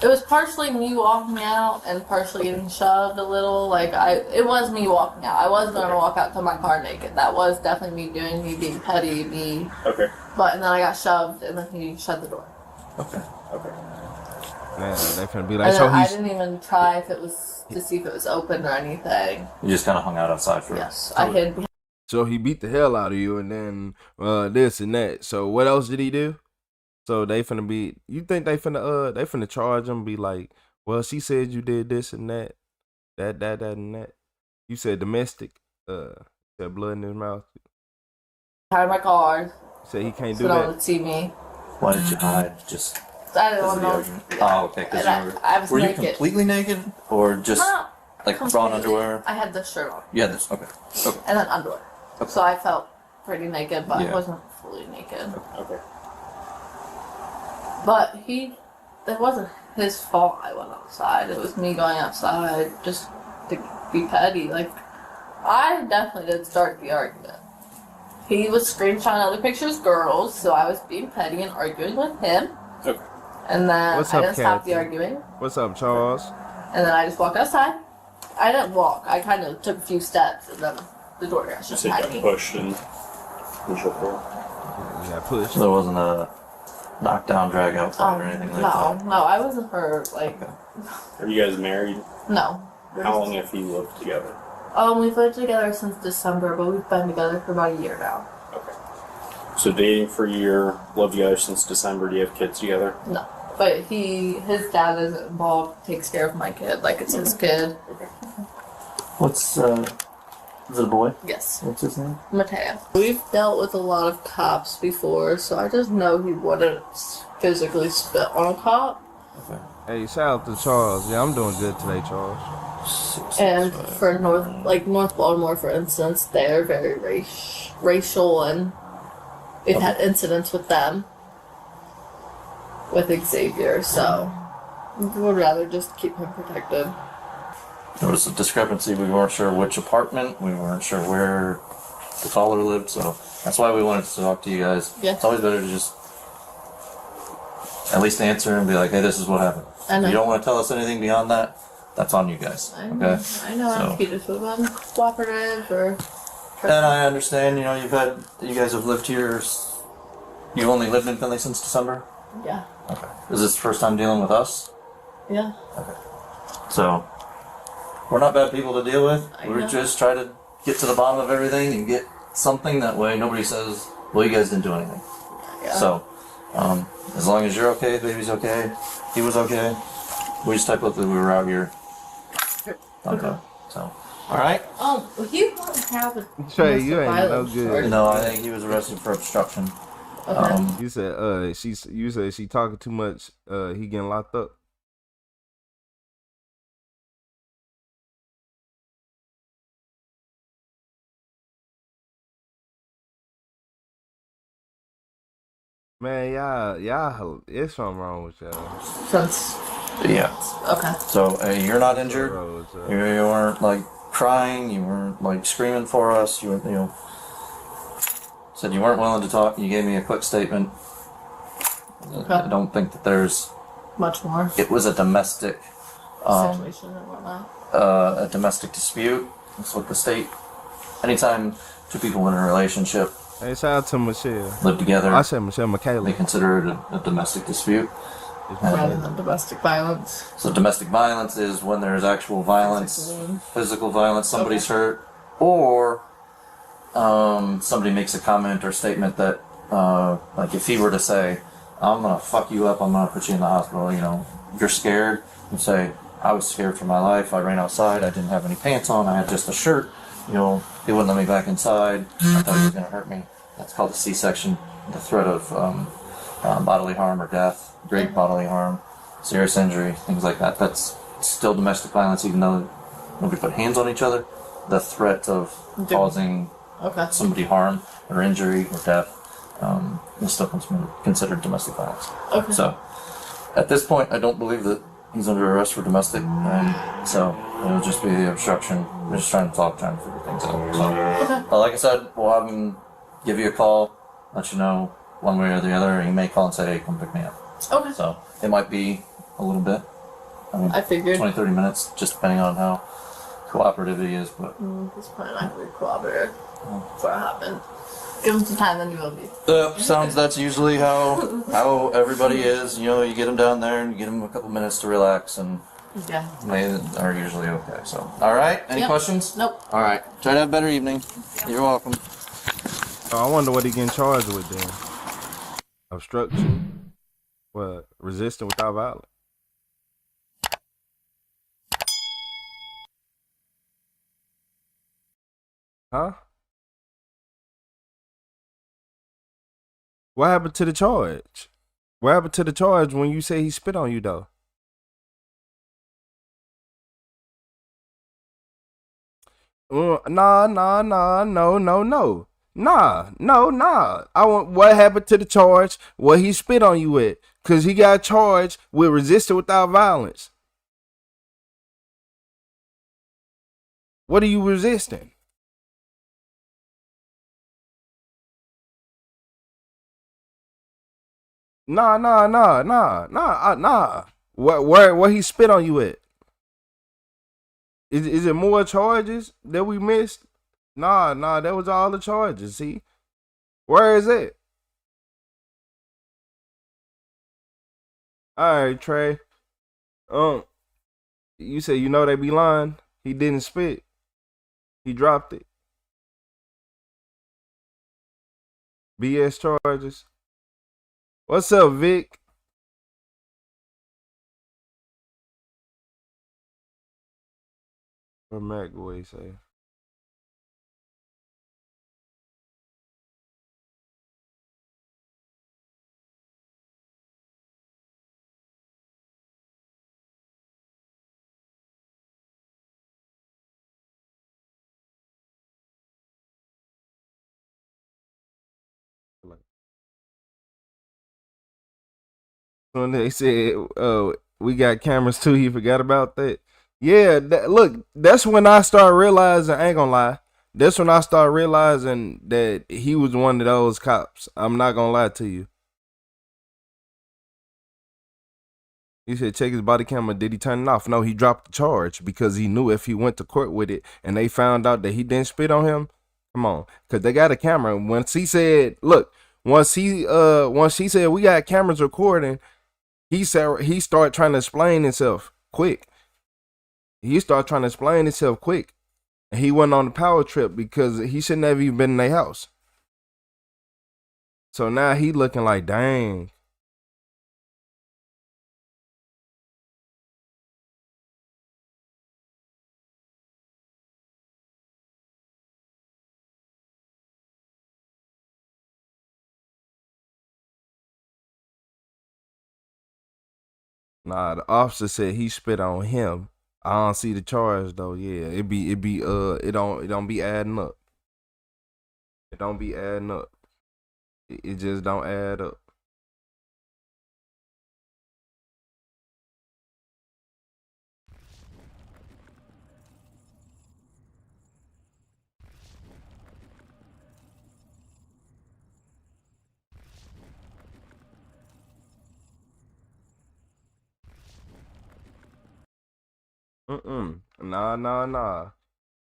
it was partially me walking out and partially getting shoved a little. Like it was me walking out. I wasn't gonna walk out to my car naked. That was definitely me being petty, me. Okay. But and then I got shoved and then he shut the door. Okay. Man, they finna be like, And so then I he's. didn't even try if it was to see if it was open or anything. You just kind of hung out outside for Yes, I hid. So he beat the hell out of you, and then this and that. So what else did he do? So they finna be. You think they finna charge him? Be like, well, she said you did this and that, that and that. You said domestic. Said blood in his mouth. Hide my car. Said he can't So do no one that. would see me. Why did you hide? Just I didn't because of want the to. argument? Oh, okay. Because I was were you naked. completely naked or just No, like bra and completely. underwear? I had this shirt on. You had this. Okay. Okay. And then underwear. Okay. So I felt pretty naked, but Yeah. I wasn't fully naked. Okay. But it wasn't his fault I went outside. It was me going outside just to be petty. Like, I definitely did start the argument. He was screenshotting other pictures of girls, so I was being petty and arguing with him. Okay. And then What's I up, didn't stop Kathy? the arguing. What's up, Charles? And then I just walked outside. I didn't walk. I kind of took a few steps, and then the door got shut So you behind got me. pushed and pushed up there. Yeah, push. So there wasn't a knockdown, drag out fight or anything like that? No, I wasn't hurt. Like, Are you guys married? no. How long have you lived together? We've lived together since December, but we've been together for about a year now. So dating for a year, lived together since December. Do you have kids together? No. But his dad isn't involved, takes care of my kid, like it's his kid. What's is it a boy? Yes. What's his name? Mateo. We've dealt with a lot of cops before, so I just know he wouldn't physically spit on a cop. Hey, shout out to Charles. Yeah, I'm doing good today, Charles. And for North Baltimore, for instance, they're very racial, and we've had incidents with them, with Xavier, so we would rather just keep him protected. There was a discrepancy. We weren't sure which apartment. We weren't sure where the caller lived, so that's why we wanted to talk to you guys. Yeah. It's always better to just at least answer and be like, hey, this is what happened. I know. If you don't want to tell us anything beyond that, that's on you guys. I know. Okay? I know. So- If you just would have been cooperative or. And I understand, you guys have lived here. You've only lived in Finley since December? Yeah. Okay. Is this the first time dealing with us? Yeah. So, we're not bad people to deal with. I We're know. just trying to get to the bottom of everything and get something. That way nobody says, well, you guys didn't do anything. Yeah. So, as long as you're okay, baby's okay, he was okay, we just typed up that we were out here. Okay. So, alright. You don't have a Trey, you domestic ain't no violence good. charge. No, I think he was arrested for obstruction. Okay. You said you said she talking too much. He getting locked up. Man, y'all, it's something wrong with y'all. Since. Yeah. Okay. So, you're not injured. Roads, You weren't like crying. You weren't like screaming for us. You were, said you weren't willing to talk. You gave me a quick statement. I don't think that there's much more. It was a domestic Situation and whatnot. a domestic dispute. That's what the state. Anytime two people in a relationship Hey, shout out to Michelle. live together, I said Michelle they McKayla. consider it a domestic dispute. Rather than domestic violence. So domestic violence is when there's actual violence, physical violence, somebody's hurt, or somebody makes a comment or statement that, like if he were to say, I'm gonna fuck you up, I'm gonna put you in the hospital, you're scared, you say, I was scared for my life, I ran outside, I didn't have any pants on, I had just a shirt, he wouldn't let me back inside, I thought he was gonna hurt me. That's called a C-section, the threat of bodily harm or death, great bodily harm, serious injury, things like that. That's still domestic violence, even though nobody put hands on each other. The threat of causing somebody harm or injury or death is still considered domestic violence. Okay. So, at this point, I don't believe that he's under arrest for domestic, and so it'll just be the obstruction. We're just trying to figure things out. So, like I said, we'll have him give you a call, let you know one way or the other, and he may call and say, hey, come pick me up. Okay. So it might be a little bit. I figured 20-30 minutes, just depending on how cooperative he is. But he's probably not going to be cooperative before it happened. Give him some time, then he will be. That's usually how everybody is. You know, you get them down there and you get them a couple minutes to relax, and they are usually okay. So, all right. Any questions? Nope. All right. Try to have a better evening. You're welcome. I wonder what he getting charged with then. Obstruction. What? Resisting without violence. Huh? What happened to the charge? What happened to the charge when you say he spit on you, though? Nah. I want what happened to the charge? What he spit on you with? Cause he got charged with resisting without violence. What are you resisting? Nah. What he spit on you at? Is it more charges that we missed? Nah, that was all the charges. See, where is it? All right, Trey. You say you know they be lying. He didn't spit. He dropped it. BS charges. What's up, Vic? What McAway say? When they said, we got cameras too, he forgot about that. Yeah, look, that's when I started realizing, I ain't gonna lie, that's when I started realizing that he was one of those cops. I'm not gonna lie to you. He said, check his body camera. Did he turn it off? No, he dropped the charge because he knew if he went to court with it and they found out that he didn't spit on him, come on, because they got a camera. Once he said, look, once she said we got cameras recording, he started trying to explain himself quick. And he went on the power trip because he shouldn't have even been in their house. So now he looking like, dang. Nah, the officer said he spit on him. I don't see the charge though. Yeah, it don't be adding up. It don't be adding up. It just don't add up. Nah.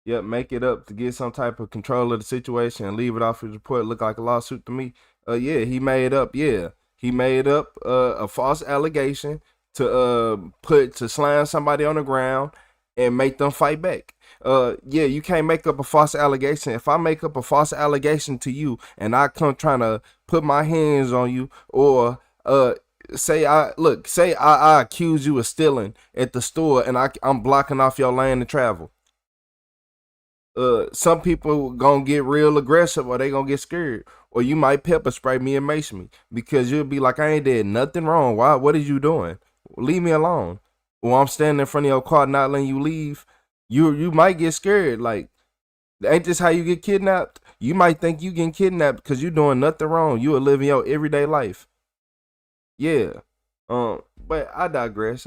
Yep, make it up to get some type of control of the situation and leave it off his report. Look like a lawsuit to me. Yeah, he made up. Yeah, he made up a false allegation to slam somebody on the ground and make them fight back. Yeah, you can't make up a false allegation. If I make up a false allegation to you and I come trying to put my hands on you or say I accuse you of stealing at the store and I'm blocking off your lane to travel. Some people gonna get real aggressive or they gonna get scared. Or you might pepper spray me and mace me because you'll be like, I ain't did nothing wrong. Why? What are you doing? Leave me alone. Or I'm standing in front of your car not letting you leave. You might get scared. Like, ain't this how you get kidnapped? You might think you getting kidnapped because you doing nothing wrong. You are living your everyday life. Yeah. But But I digress.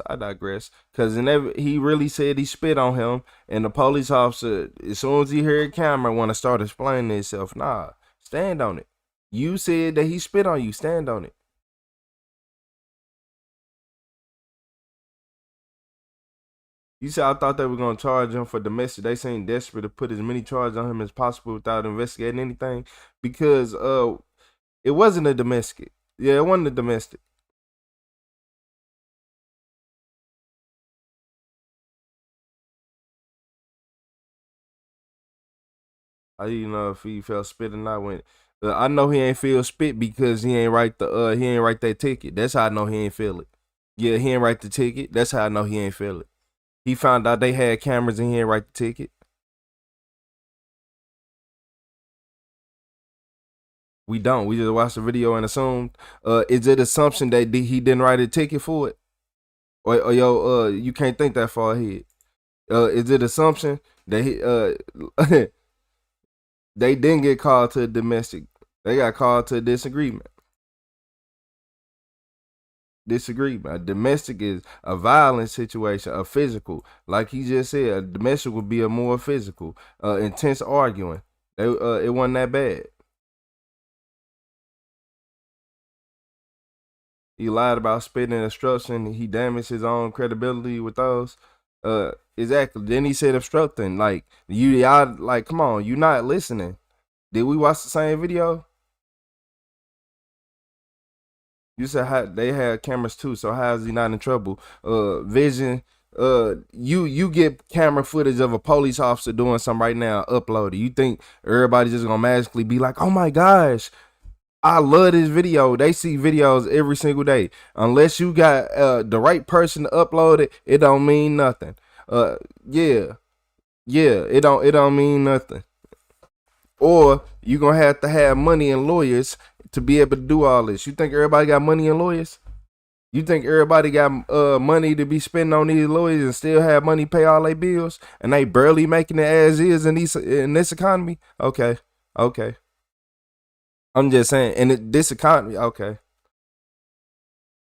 Because he really said he spit on him, and the police officer, as soon as he heard camera, want to start explaining himself. Nah, stand on it. You said that he spit on you. Stand on it. You said I thought they were gonna charge him for domestic. They seem desperate to put as many charges on him as possible without investigating anything, because it wasn't a domestic. Yeah, it wasn't a domestic. I didn't know if he felt spit or not. When I know he ain't feel spit because he ain't write that ticket. That's how I know he ain't feel it. Yeah, he ain't write the ticket. That's how I know he ain't feel it. He found out they had cameras and he ain't write the ticket. We don't. We just watched the video and assumed. Is it assumption that he didn't write a ticket for it? Or you can't think that far ahead. Is it assumption that he they didn't get called to a domestic? They got called to a disagreement. A domestic is a violent situation, a physical. Like he just said, a domestic would be a more physical, intense arguing. It wasn't that bad. He lied about spitting obstruction. He damaged his own credibility with those. Exactly. Then he said obstructing. Like y'all, like, come on, you not listening. Did we watch the same video? You said they had cameras too, so how is he not in trouble? Vision. You get camera footage of a police officer doing something right now, upload it. You think everybody just gonna magically be like, oh my gosh, I love this video. They see videos every single day. Unless you got the right person to upload it, it don't mean nothing. Yeah, it don't mean nothing. Or you gonna have to have money and lawyers to be able to do all this. You think everybody got money and lawyers? You think everybody got money to be spending on these lawyers and still have money to pay all their bills, and they barely making it as is in this economy? Okay. I'm just saying, in this economy, okay.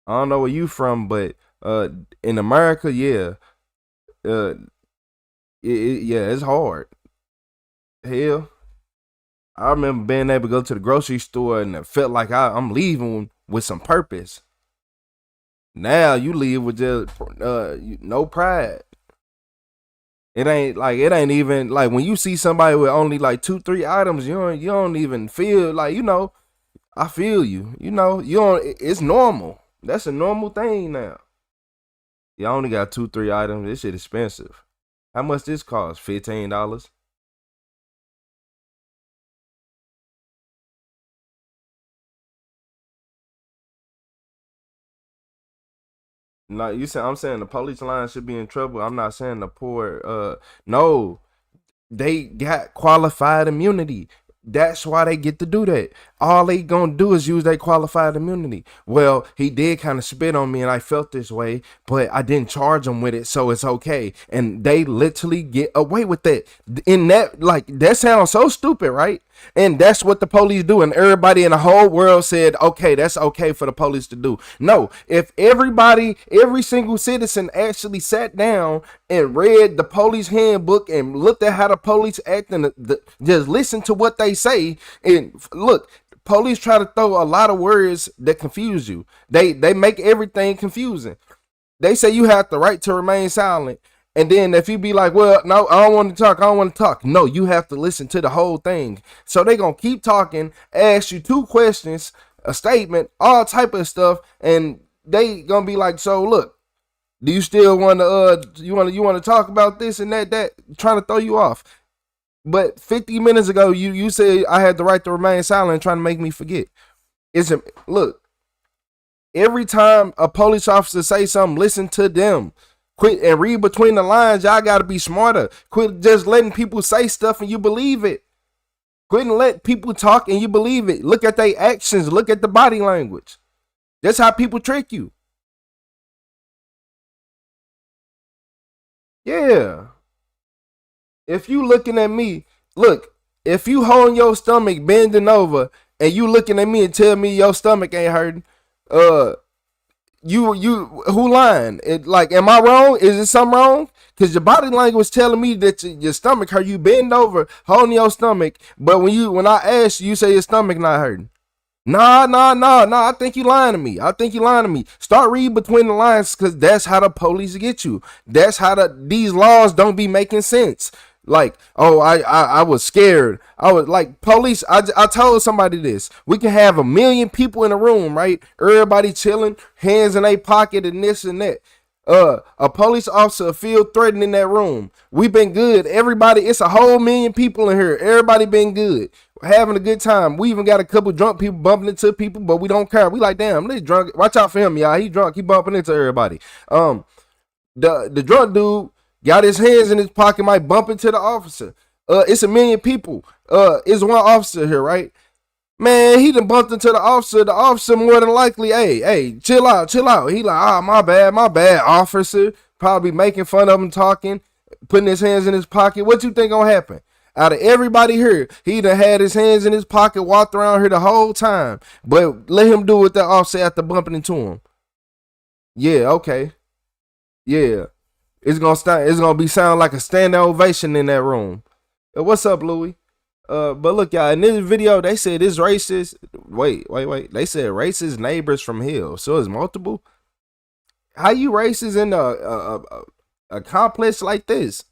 I don't know where you from, but in America, yeah, it's hard. Hell, I remember being able to go to the grocery store and it felt like I'm leaving with some purpose. Now you leave with just no pride. It ain't even like when you see somebody with only like 2-3 items, you don't even feel like, I feel you. You don't, it's normal. That's a normal thing now. You only got 2-3 items. This shit expensive. How much this cost? $15? No, I'm saying the police line should be in trouble. I'm not saying the poor. No, they got qualified immunity. That's why they get to do that. All they gonna do is use their qualified immunity. Well, he did kind of spit on me and I felt this way, but I didn't charge him with it, so it's okay. And they literally get away with that. In that, like, that sounds so stupid, right? And that's what the police do. And everybody in the whole world said, okay, that's okay for the police to do. No, if every single citizen actually sat down and read the police handbook and looked at how the police act and just listen to what they say, and look, police try to throw a lot of words that confuse you. They make everything confusing. They say you have the right to remain silent. And then if you be like, well, no, I don't want to talk. No, you have to listen to the whole thing. So they going to keep talking, ask you 2 questions, a statement, all type of stuff. And they going to be like, so look, do you still want to, you want to talk about this and that, trying to throw you off. But 50 minutes ago, you said I had the right to remain silent, trying to make me forget. Look, every time a police officer say something, listen to them. Quit and read between the lines. Y'all got to be smarter. Quit just letting people say stuff and you believe it. Quit and let people talk and you believe it. Look at their actions. Look at the body language. That's how people trick you. Yeah. If you looking at me, look, if you holding your stomach bending over and you looking at me and tell me your stomach ain't hurting, who lying? It like, am I wrong? Is it something wrong? Because your body language was telling me that your stomach hurt. You bend over, holding your stomach, but when I ask you, you say your stomach not hurting. Nah. I think you lying to me. Start reading between the lines, because that's how the police get you. That's how these laws don't be making sense. Like, oh, I was scared. I was like, police. I told somebody this. We can have 1 million people in a room, right? Everybody chilling, hands in their pocket and this and that. A police officer feel threatened in that room. We been good. Everybody, it's a whole 1 million people in here. Everybody been good. Having a good time. We even got a couple drunk people bumping into people, but we don't care. We like, damn, this drunk. Watch out for him, y'all. He drunk. He bumping into everybody. The drunk dude got his hands in his pocket, might bump into the officer. It's 1 million people. It's one officer here, right? Man, he done bumped into the officer. The officer more than likely, hey, chill out. He like, my bad, officer. Probably making fun of him, talking, putting his hands in his pocket. What you think gonna happen? Out of everybody here, he done had his hands in his pocket, walked around here the whole time. But let him do what the officer after bumping into him. Yeah, okay. Yeah. It's gonna be sound like a standing ovation in that room. What's up, Louis? But look, y'all, in this video, they said it's racist. Wait. They said racist neighbors from hell. So it's multiple. How you racist in a complex like this?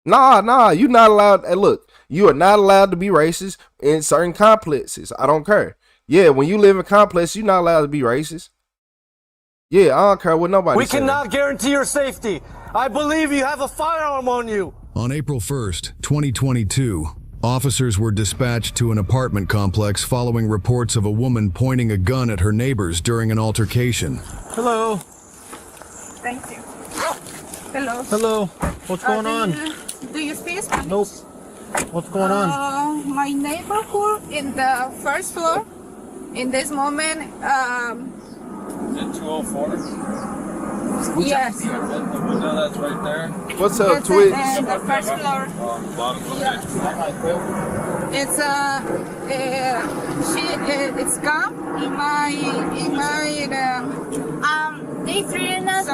Nah, you not allowed. Hey, look, you are not allowed to be racist in certain complexes. I don't care. Yeah, when you live in complexes, you're not allowed to be racist. Yeah, I don't care what nobody says. We cannot guarantee your safety. I believe you have a firearm on you. On April 1st, 2022, officers were dispatched to an apartment complex following reports of a woman pointing a gun at her neighbors during an altercation. Hello. Thank you. Hello. Hello. What's going on? Do you speak Spanish? Nope. What's going on? My neighborhood in the first floor. In this moment, Is it 204? yes. The window that's right there. What's up, It's Twitch? in the first floor. Bottom of Yeah. It's it's gone in my They threatened us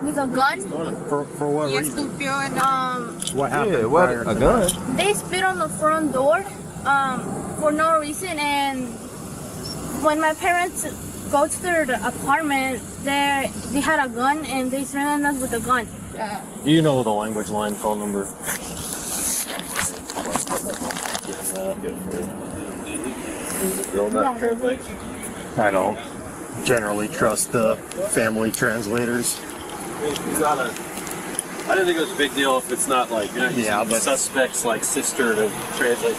with a gun. For what yes, reason? stupid, and What happened? Yeah, what, a gun? They spit on the front door for no reason, and when my parents go to their apartment, they had a gun and they threatened us with a gun. You know the language line phone number. I don't generally trust the family translators. I didn't think it was a big deal if it's not like you're not using the suspect's like sister to translate.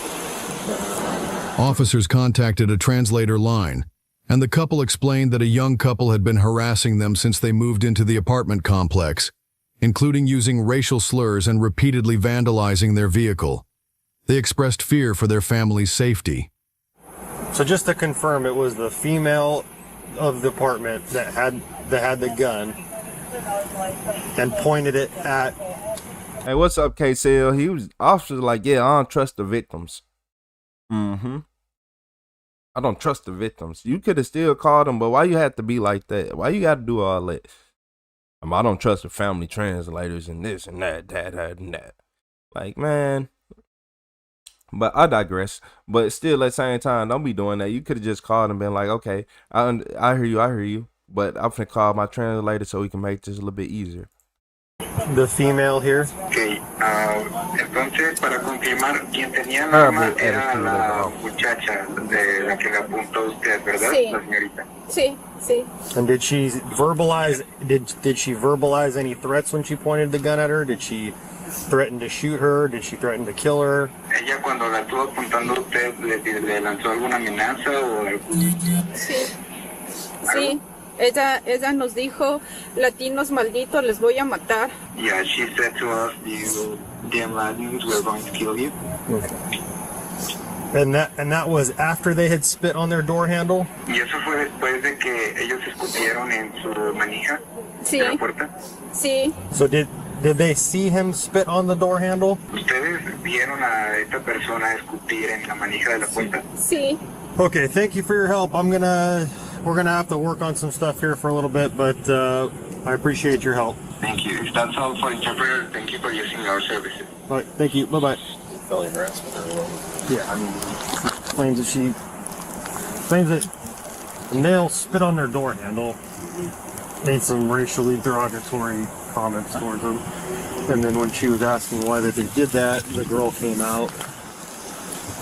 Officers contacted a translator line, and the couple explained that a young couple had been harassing them since they moved into the apartment complex, including using racial slurs and repeatedly vandalizing their vehicle. They expressed fear for their family's safety. So just to confirm, it was the female of the apartment that had the gun and pointed it at. Hey, what's up, KCL? He was officers like, yeah, I don't trust the victims. I don't trust the victims. You could have still called them, but why you have to be like that? Why you got to do all that? I don't trust the family translators and this and that, and that. Like, man. But I digress. But still, at the same time, don't be doing that. You could have just called and been like, okay, I hear you. But I'm finna call my translator so we can make this a little bit easier. The female here. Okay, entonces para confirmar, quien tenía la arma era la muchacha de la que le apuntó usted, ¿verdad? Sí. La señorita. Sí. And did she verbalize? Did she verbalize any threats when she pointed the gun at her? Did she threaten to shoot her? Did she threaten to kill her? Ella cuando la estuvo apuntando a usted le lanzó alguna amenaza o algún... Sí. Ella nos dijo, latinos malditos, les voy a matar. Yeah, she said to us, you damn Latins, we're going to kill you. And that was after they had spit on their door handle? Y eso fue después de que ellos escupieron en su manija de la puerta. Sí. So did they see him spit on the door handle? ¿Ustedes vieron a esta persona escupir en la manija de la puerta? Sí. Okay, thank you for your help. We're gonna have to work on some stuff here for a little bit, but I appreciate your help. Thank you. If that's all for interpreter, thank you for using our services. All right, thank you. Bye-bye. Felony harassment. Yeah, I mean, claims that the male spit on their door handle, made some racially derogatory comments towards them, and then when she was asking why they did that, the girl came out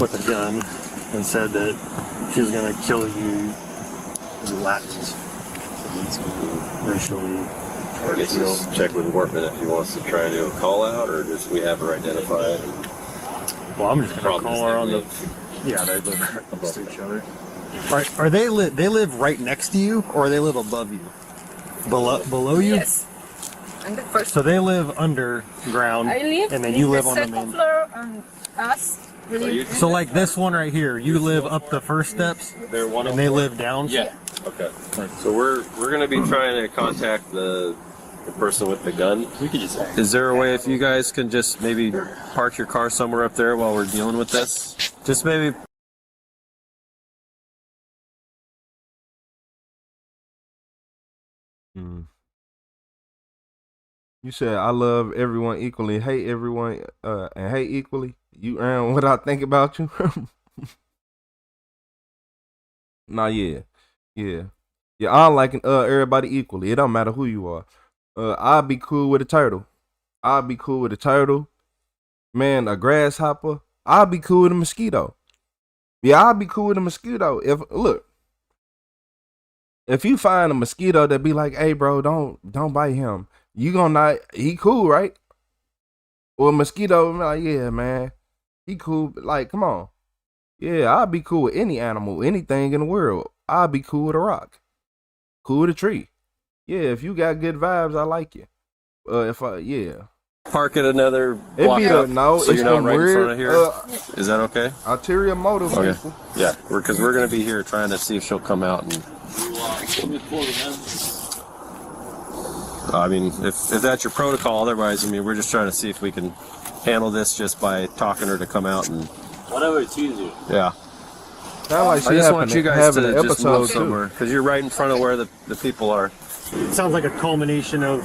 with a gun and said that she was gonna kill you in Latins. Racially. I guess just check with Workman if he wants to try and do a call out, or just we have her identified. Well, I'm just gonna call her on the. Yeah, they live right next to each other. Are they live right next to you, or they live above you? Below you? Yes. And the first. So they live underground, I live and then in you live the on the second main. floor, and us. So like this one right here, you live up the first steps, They're one and they live down. Yeah. Okay. So we're gonna be trying to contact the person with the gun. We could just. Is there a way if you guys can just maybe park your car somewhere up there while we're dealing with this? Just maybe. You said I love everyone equally, hate everyone, and hate equally. You earn what I think about you. Nah, yeah. I like everybody equally. It don't matter who you are. I'll be cool with a turtle. Man, a grasshopper. I'll be cool with a mosquito. Yeah, I'll be cool with a mosquito. If you find a mosquito that be like, hey bro, don't bite him. You gonna not, he cool, right? Or a mosquito, like, yeah, man, he cool. Like, come on. Yeah, I'll be cool with any animal, anything in the world. I'll be cool with a rock. Cool with a tree. Yeah, if you got good vibes, I like you. Park at another block up, so you're not right in front of here. Is that okay? Ulterior motive, okay. People. Yeah, because we're going to be here trying to see if she'll come out and. I mean, if that's your protocol, otherwise, I mean, we're just trying to see if we can handle this just by talking her to come out and. Whatever it's easier. Yeah. Like I just want you guys to just move somewhere because you're right in front of where the people are. It sounds like a culmination of,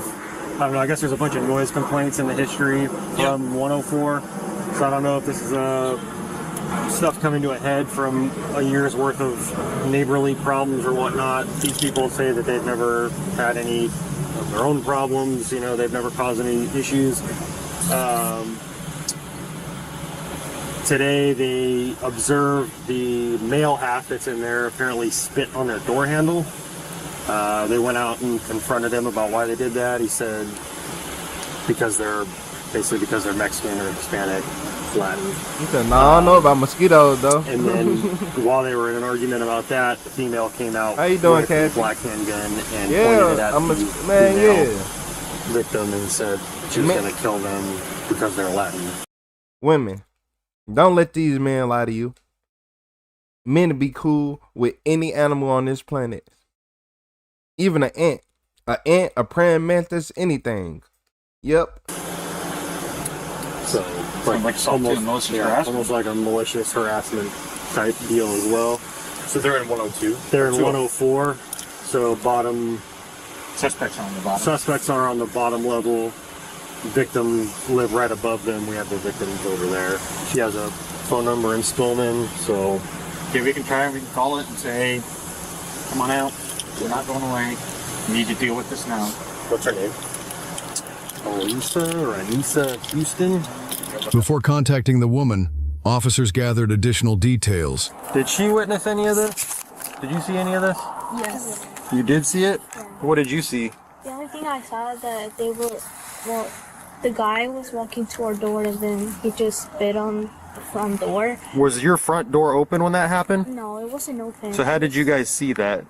I don't know, I guess there's a bunch of noise complaints in the history from 104. So I don't know if this is stuff coming to a head from a year's worth of neighborly problems or whatnot. These people say that they've never had any of their own problems, you know, they've never caused any issues. Today they observed the male half that's in there apparently spit on their door handle. They went out and confronted him about why they did that. He said because they're Mexican or Hispanic, Latin. He said, "No, I don't know about mosquitoes though." And then while they were in an argument about that, the female came out. How you doing, with Kathy? a black handgun and pointed it at the female victim and said she was going to kill them because they're Latin. Women, don't let these men lie to you. Men be cool with any animal on this planet. Even an ant, a praying mantis, anything. Yep. So, almost like a malicious harassment type deal as well. So they're in 102? They're in 104. So Suspects are on the bottom. Suspects are on the bottom level. Victim live right above them. We have the victims over there. She has a phone number in Spillman, so... Okay, we can call it and say, hey, come on out. We're not going away. We need to deal with this now. What's her name? Anissa Houston. Before contacting the woman, officers gathered additional details. Did she witness any of this? Did you see any of this? Yes. You did see it? Yeah. What did you see? The only thing I saw is that they were, well, the guy was walking to our door and then he just spit on the front door. Was your front door open when that happened? No, it wasn't open. So how did you guys see that?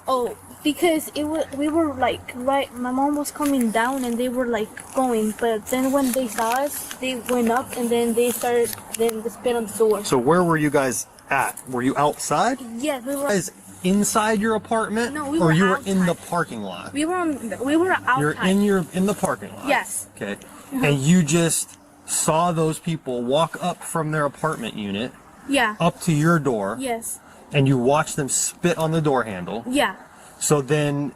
Oh, because we were like, right, my mom was coming down and they were like going, but then when they saw us, they went up and then they spit on the door. So where were you guys at? Were you outside? Yes, we were. Guys inside your apartment? No, we or were you were outside. in the parking lot? We were outside. You're in the parking lot? Yes. Okay. And you just saw those people walk up from their apartment unit Yeah. up to your door. Yes. and you watched them spit on the door handle. Yeah. So then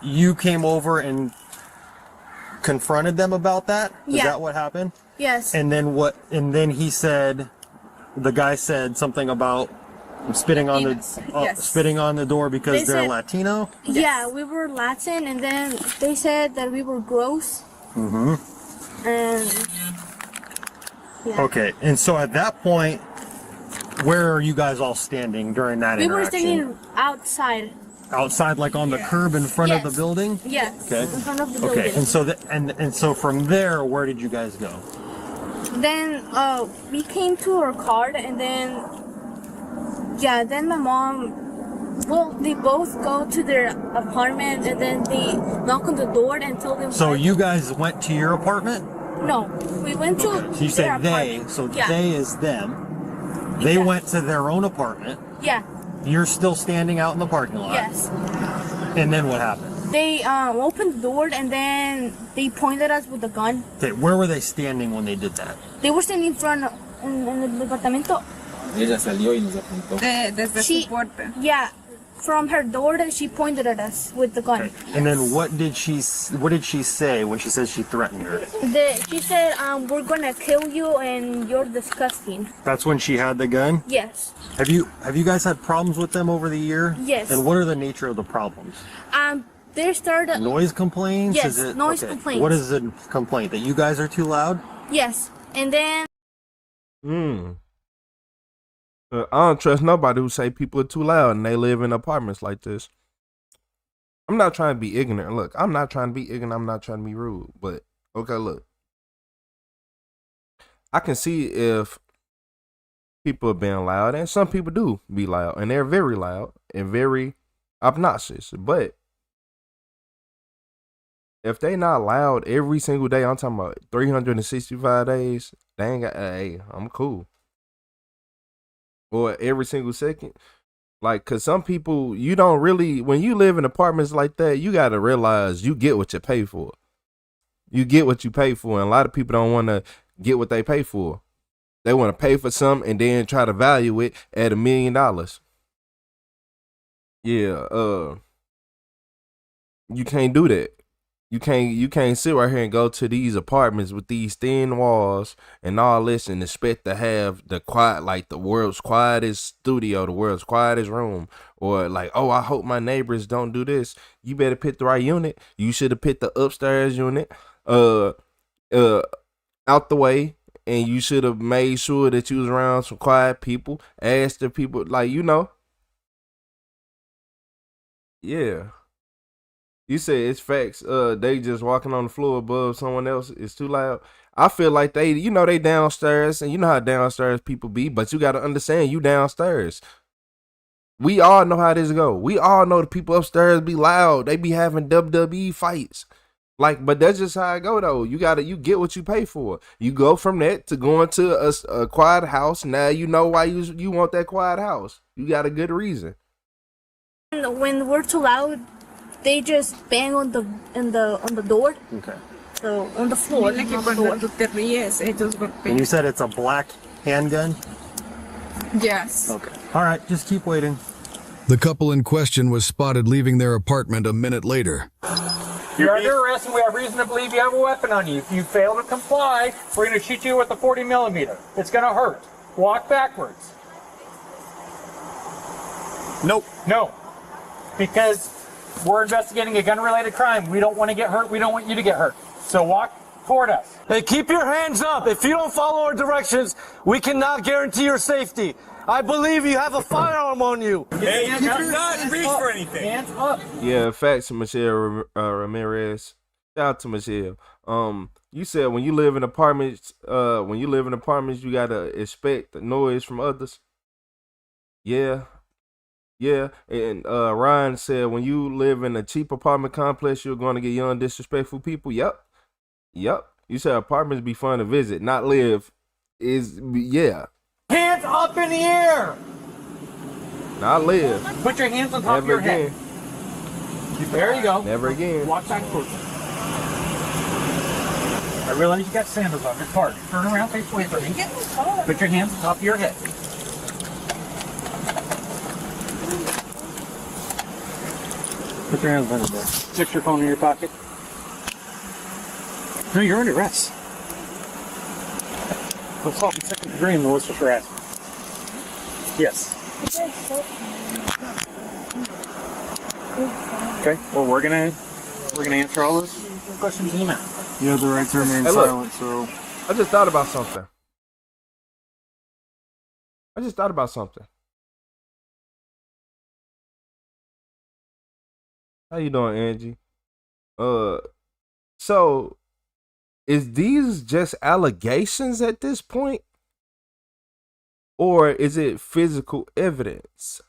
you came over and confronted them about that? Is Yeah. that what happened? Yes. And then what? And then he said, the guy said something about spitting on the Yes. spitting on the door because They they're said- Latino. Yeah, we were Latin, and then they said that we were gross, Mm-hmm. and yeah. Okay, and so at that point, where are you guys all standing during that We were interaction? standing outside. Outside, like on the curb in front of Yes. the building. Yes. Okay. In front of the building. Okay, and so and so from there, where did you guys go? Then we came to our car, and then yeah, then my mom. Well, they both go to their apartment, and then they knock on the door and tell them. So you guys went to your apartment? No, we went to. So you their said they, apartment. so Yeah. they is them. They Yeah. went to their own apartment. Yeah. You're still standing out in the parking lot. Yes. And then what happened? They opened the door, and then they pointed at us with a gun. Okay, where were they standing when they did that? They were standing in front in el departamento. Ella salió y nos apuntó. Desde su puerta. Yeah, from her door, that she pointed at us with the gun. And then what did she say when she said she threatened her? She said, "We're gonna kill you, and you're disgusting." That's when she had the gun? Yes. Have you guys had problems with them over the year? Yes. And what are the nature of the problems? They started. Noise complaints? Yes, Is it, noise okay. complaints. What is the complaint? That you guys are too loud? Yes, and then. I don't trust nobody who say people are too loud and they live in apartments like this. I'm not trying to be ignorant. Look, I'm not trying to be ignorant. I'm not trying to be rude. But, okay, look. I can see if people are being loud, and some people do be loud, and they're very loud and very obnoxious. But if they not loud every single day, I'm talking about 365 days, they ain't got, hey, I'm cool. Or every single second. Like, cause some people, you don't really, when you live in apartments like that, you gotta realize you get what you pay for. You get what you pay for, and a lot of people don't want to get what they pay for. They want to pay for something and then try to value it at $1 million. Yeah, you can't do that. You can't sit right here and go to these apartments with these thin walls and all this and expect to have the quiet, like the world's quietest studio, the world's quietest room, or like, oh, I hope my neighbors don't do this. You better pick the right unit. You should have picked the upstairs unit, out the way, and you should have made sure that you was around some quiet people. Ask the people, like, you know. Yeah. You said it's facts. They just walking on the floor above someone else. It's too loud. I feel like they downstairs, and you know how downstairs people be, but you got to understand you downstairs. We all know how this go. We all know the people upstairs be loud. They be having WWE fights. Like, but that's just how I go though. You get what you pay for. You go from that to going to a quiet house. Now you know why you want that quiet house. You got a good reason. When we're too loud, they just bang on the door. Okay. So on the floor. Dile que cuando tú te ríes, ellos And golpean. you said it's a black handgun? Yes. Okay. All right, just keep waiting. The couple in question was spotted leaving their apartment a minute later. You're under arrest and we have reason to believe you have a weapon on you. If you fail to comply, we're going to shoot you with a 40 millimeter. It's going to hurt. Walk backwards. Nope. No. Because we're investigating a gun-related crime. We don't want to get hurt. We don't want you to get hurt. So walk toward us. Hey, keep your hands up. If you don't follow our directions, we cannot guarantee your safety. I believe you have a firearm on you. Hey, do not reach for anything. Hands up. Yeah, facts, Michelle Ramirez. Shout out to Michelle. You said when you live in apartments, you gotta expect the noise from others. Yeah. Yeah, and Ryan said when you live in a cheap apartment complex, you're going to get young, disrespectful people. Yep. You said apartments be fun to visit, not live. Yeah. Hands up in the air. Not live. Put your hands on top of your head. There you go. Never again. Walk back towards me. I realize you got sandals on. It's hard. Turn around, face away from me. Put your hands on top of your head. Put your hands behind the back. Stick your phone in your pocket. No, you're under arrest. Assault and second degree in malicious harassment. Yes. Okay. Well, we're gonna answer all those questions in a minute. You have the right to remain silent. So I just thought about something. How you doing, Angie? So is these just allegations at this point? Or is it physical evidence?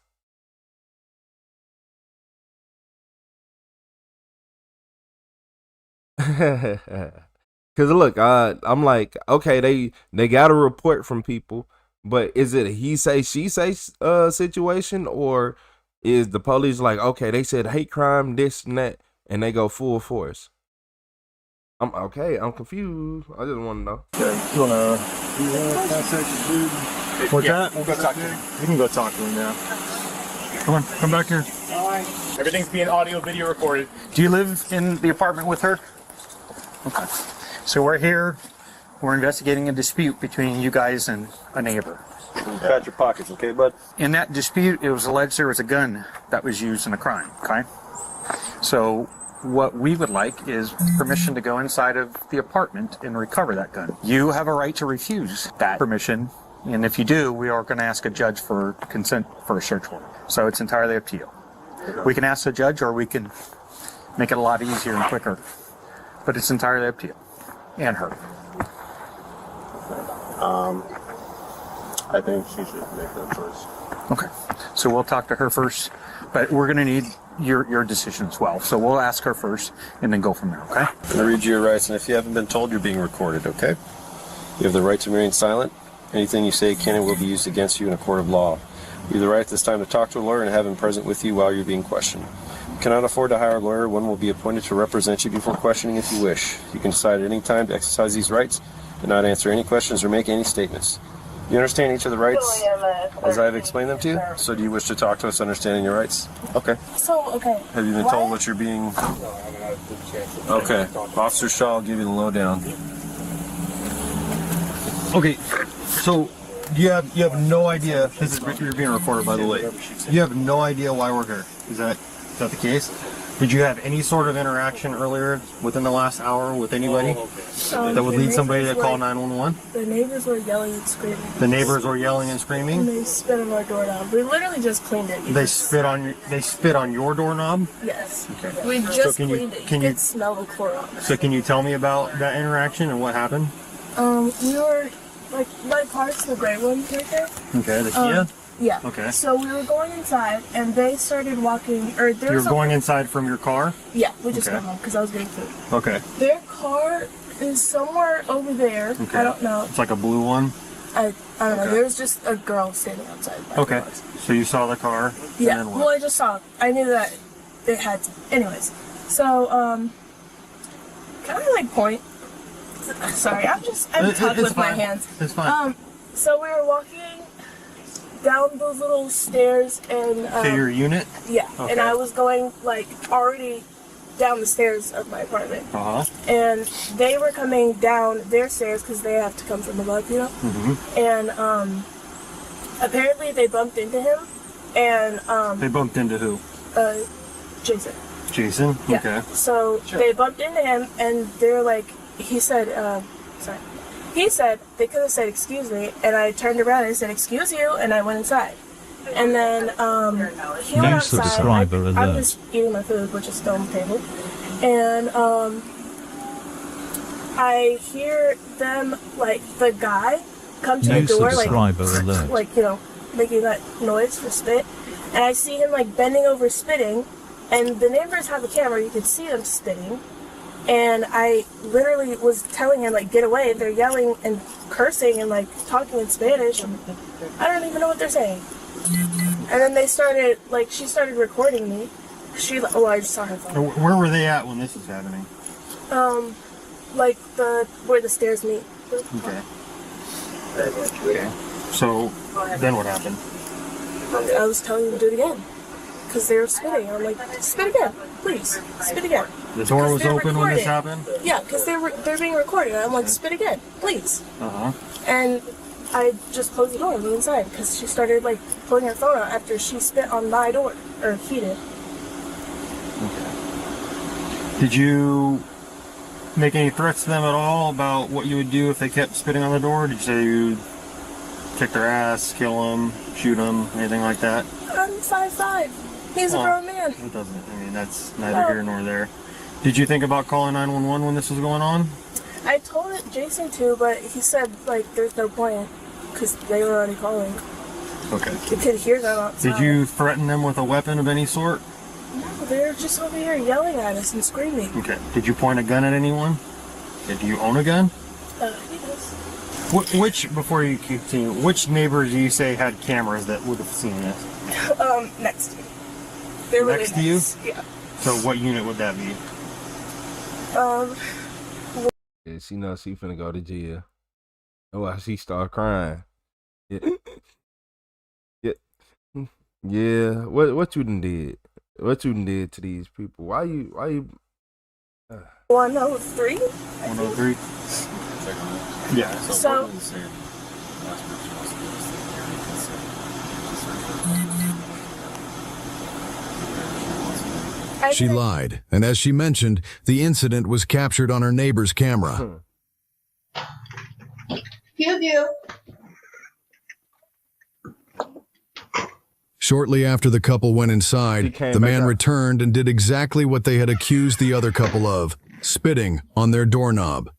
Cause look, I'm like, okay, they got a report from people, but is it a he say she say situation, or is the police like, okay, they said hate crime, this and that, and they go full force? I'm confused. I just want to know. Okay, you wanna? What's that? We'll go talk to him. You can go talk to him now. Come on, come back here. Everything's being audio, video recorded. Do you live in the apartment with her? Okay. So we're here. We're investigating a dispute between you guys and a neighbor. Pat your pockets, okay, bud? In that dispute, it was alleged there was a gun that was used in a crime, okay? So what we would like is permission to go inside of the apartment and recover that gun. You have a right to refuse that permission, and if you do, we are going to ask a judge for consent for a search warrant. So it's entirely up to you. We can ask the judge, or we can make it a lot easier and quicker, but it's entirely up to you and her. I think she should make that choice. Okay, so we'll talk to her first, but we're going to need your decision as well. So we'll ask her first and then go from there, okay? I'm going to read you your rights, and if you haven't been told, you're being recorded, okay? You have the right to remain silent. Anything you say can and will be used against you in a court of law. You have the right at this time to talk to a lawyer and have him present with you while you're being questioned. You cannot afford to hire a lawyer. One will be appointed to represent you before questioning if you wish. You can decide at any time to exercise these rights and not answer any questions or make any statements. You understand each of the rights as I've explained them to you? So do you wish to talk to us understanding your rights? Okay. So, okay. Have you been told what you're being... Okay. Officer Shaw will give you the lowdown. Okay, so you have no idea. You're being recorded, by the way. You have no idea why we're here. Is that the case? Did you have any sort of interaction earlier within the last hour with anybody that would lead somebody to call 911? The neighbors were yelling and screaming. The neighbors were yelling and screaming? And they spit on our doorknob. We literally just cleaned it. They spit on your doorknob? Yes. Okay. We just cleaned it. You could smell the Clorox. So can you tell me about that interaction and what happened? We were, like, my car's the gray one right there. Okay, the Kia? Yeah. Okay. So we were going inside, and they started walking, or there You were going inside from your car? Yeah, we just Okay. went home because I was getting food. Okay. Their car is somewhere over there. Okay. I don't know. It's like a blue one? I don't know. Okay. There was just a girl standing outside. Okay. So you saw the car? Yeah. And then what? Well, I just saw. I knew that they had to. Anyways, so can I like point? Sorry, I'm talking with my hands. It's fine. So we were walking down those little stairs and to your unit? Yeah. Okay. And I was going like already down the stairs of my apartment. Uh-huh. And they were coming down their stairs because they have to come from above, you know? Mm-hmm. And apparently they bumped into him and They bumped into who? Jason. Jason? Yeah. Okay. So they bumped into him and they're like, he said they could have said excuse me, and I turned around and I said excuse you, and I went inside. And then he went outside. Subscriber I'm alert. just eating my food, which is still on the table. And I hear them, like, the guy come to New the door, subscriber alert. like, you know, making that noise for spit. And I see him, like, bending over spitting, and the neighbors have a camera, you can see them spitting. And I literally was telling him, like, get away. They're yelling and cursing and, like, talking in Spanish. I don't even know what they're saying. And then they started, like, she started recording me. I just saw her phone. Where were they at when this was happening? Like, where the stairs meet. Okay. Okay. So, then what happened? I was telling him to do it again. because they were spitting. I'm like, spit again, please, spit again. The door was open when this recorded. happened? Yeah, because they're being recorded. I'm like, spit again, please. Uh-huh. And I just closed the door and went inside because she started like pulling her phone out after she spit on my door, or he did. Did you make any threats to them at all about what you would do if they kept spitting on the door? Did you say you'd kick their ass, kill them, shoot them, anything like that? I'm 5'5". He's a grown man. It doesn't. I mean, that's neither here nor there. Did you think about calling 911 when this was going on? I told Jason to, but he said like there's no point because they were already calling. Okay. You could hear them outside. Did you threaten them with a weapon of any sort? No, they were just over here yelling at us and screaming. Okay. Did you point a gun at anyone? Do you own a gun? He does. Which, before you continue, which neighbors do you say had cameras that would have seen this? Next to me. They're really Next to you? nice. Yeah. So what unit would that be? Yeah, she knows she finna go to jail. Oh, why she start crying. Yeah. Yeah. What you done did? What you done did to these people? Why you 103? 103? Yeah. So She lied, and as she mentioned, the incident was captured on her neighbor's camera. you. Shortly after the couple went inside, the man returned and did exactly what they had accused the other couple of, spitting on their doorknob.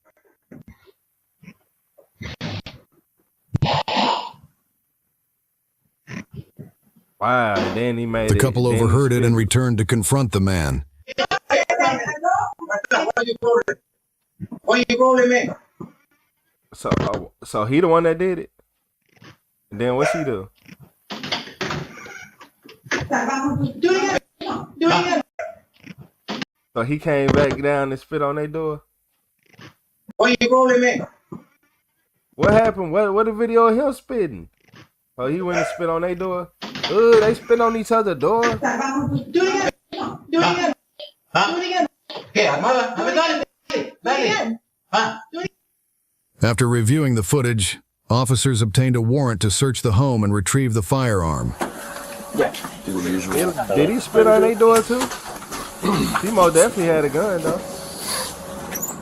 Wow, then he made The couple overheard it and returned to confront the man. Why you rolling me? So he the one that did it? And then what she do? Do it again. So he came back down and spit on their door? Why you rolling me? What happened? What the video of him spitting? Oh, he went and spit on their door? Ugh, they spit on each other's door? Do it again. Do it again. Do it again. Okay, After reviewing the footage, officers obtained a warrant to search the home and retrieve the firearm. Yeah. Did he spit on their door too? He most definitely had a gun though.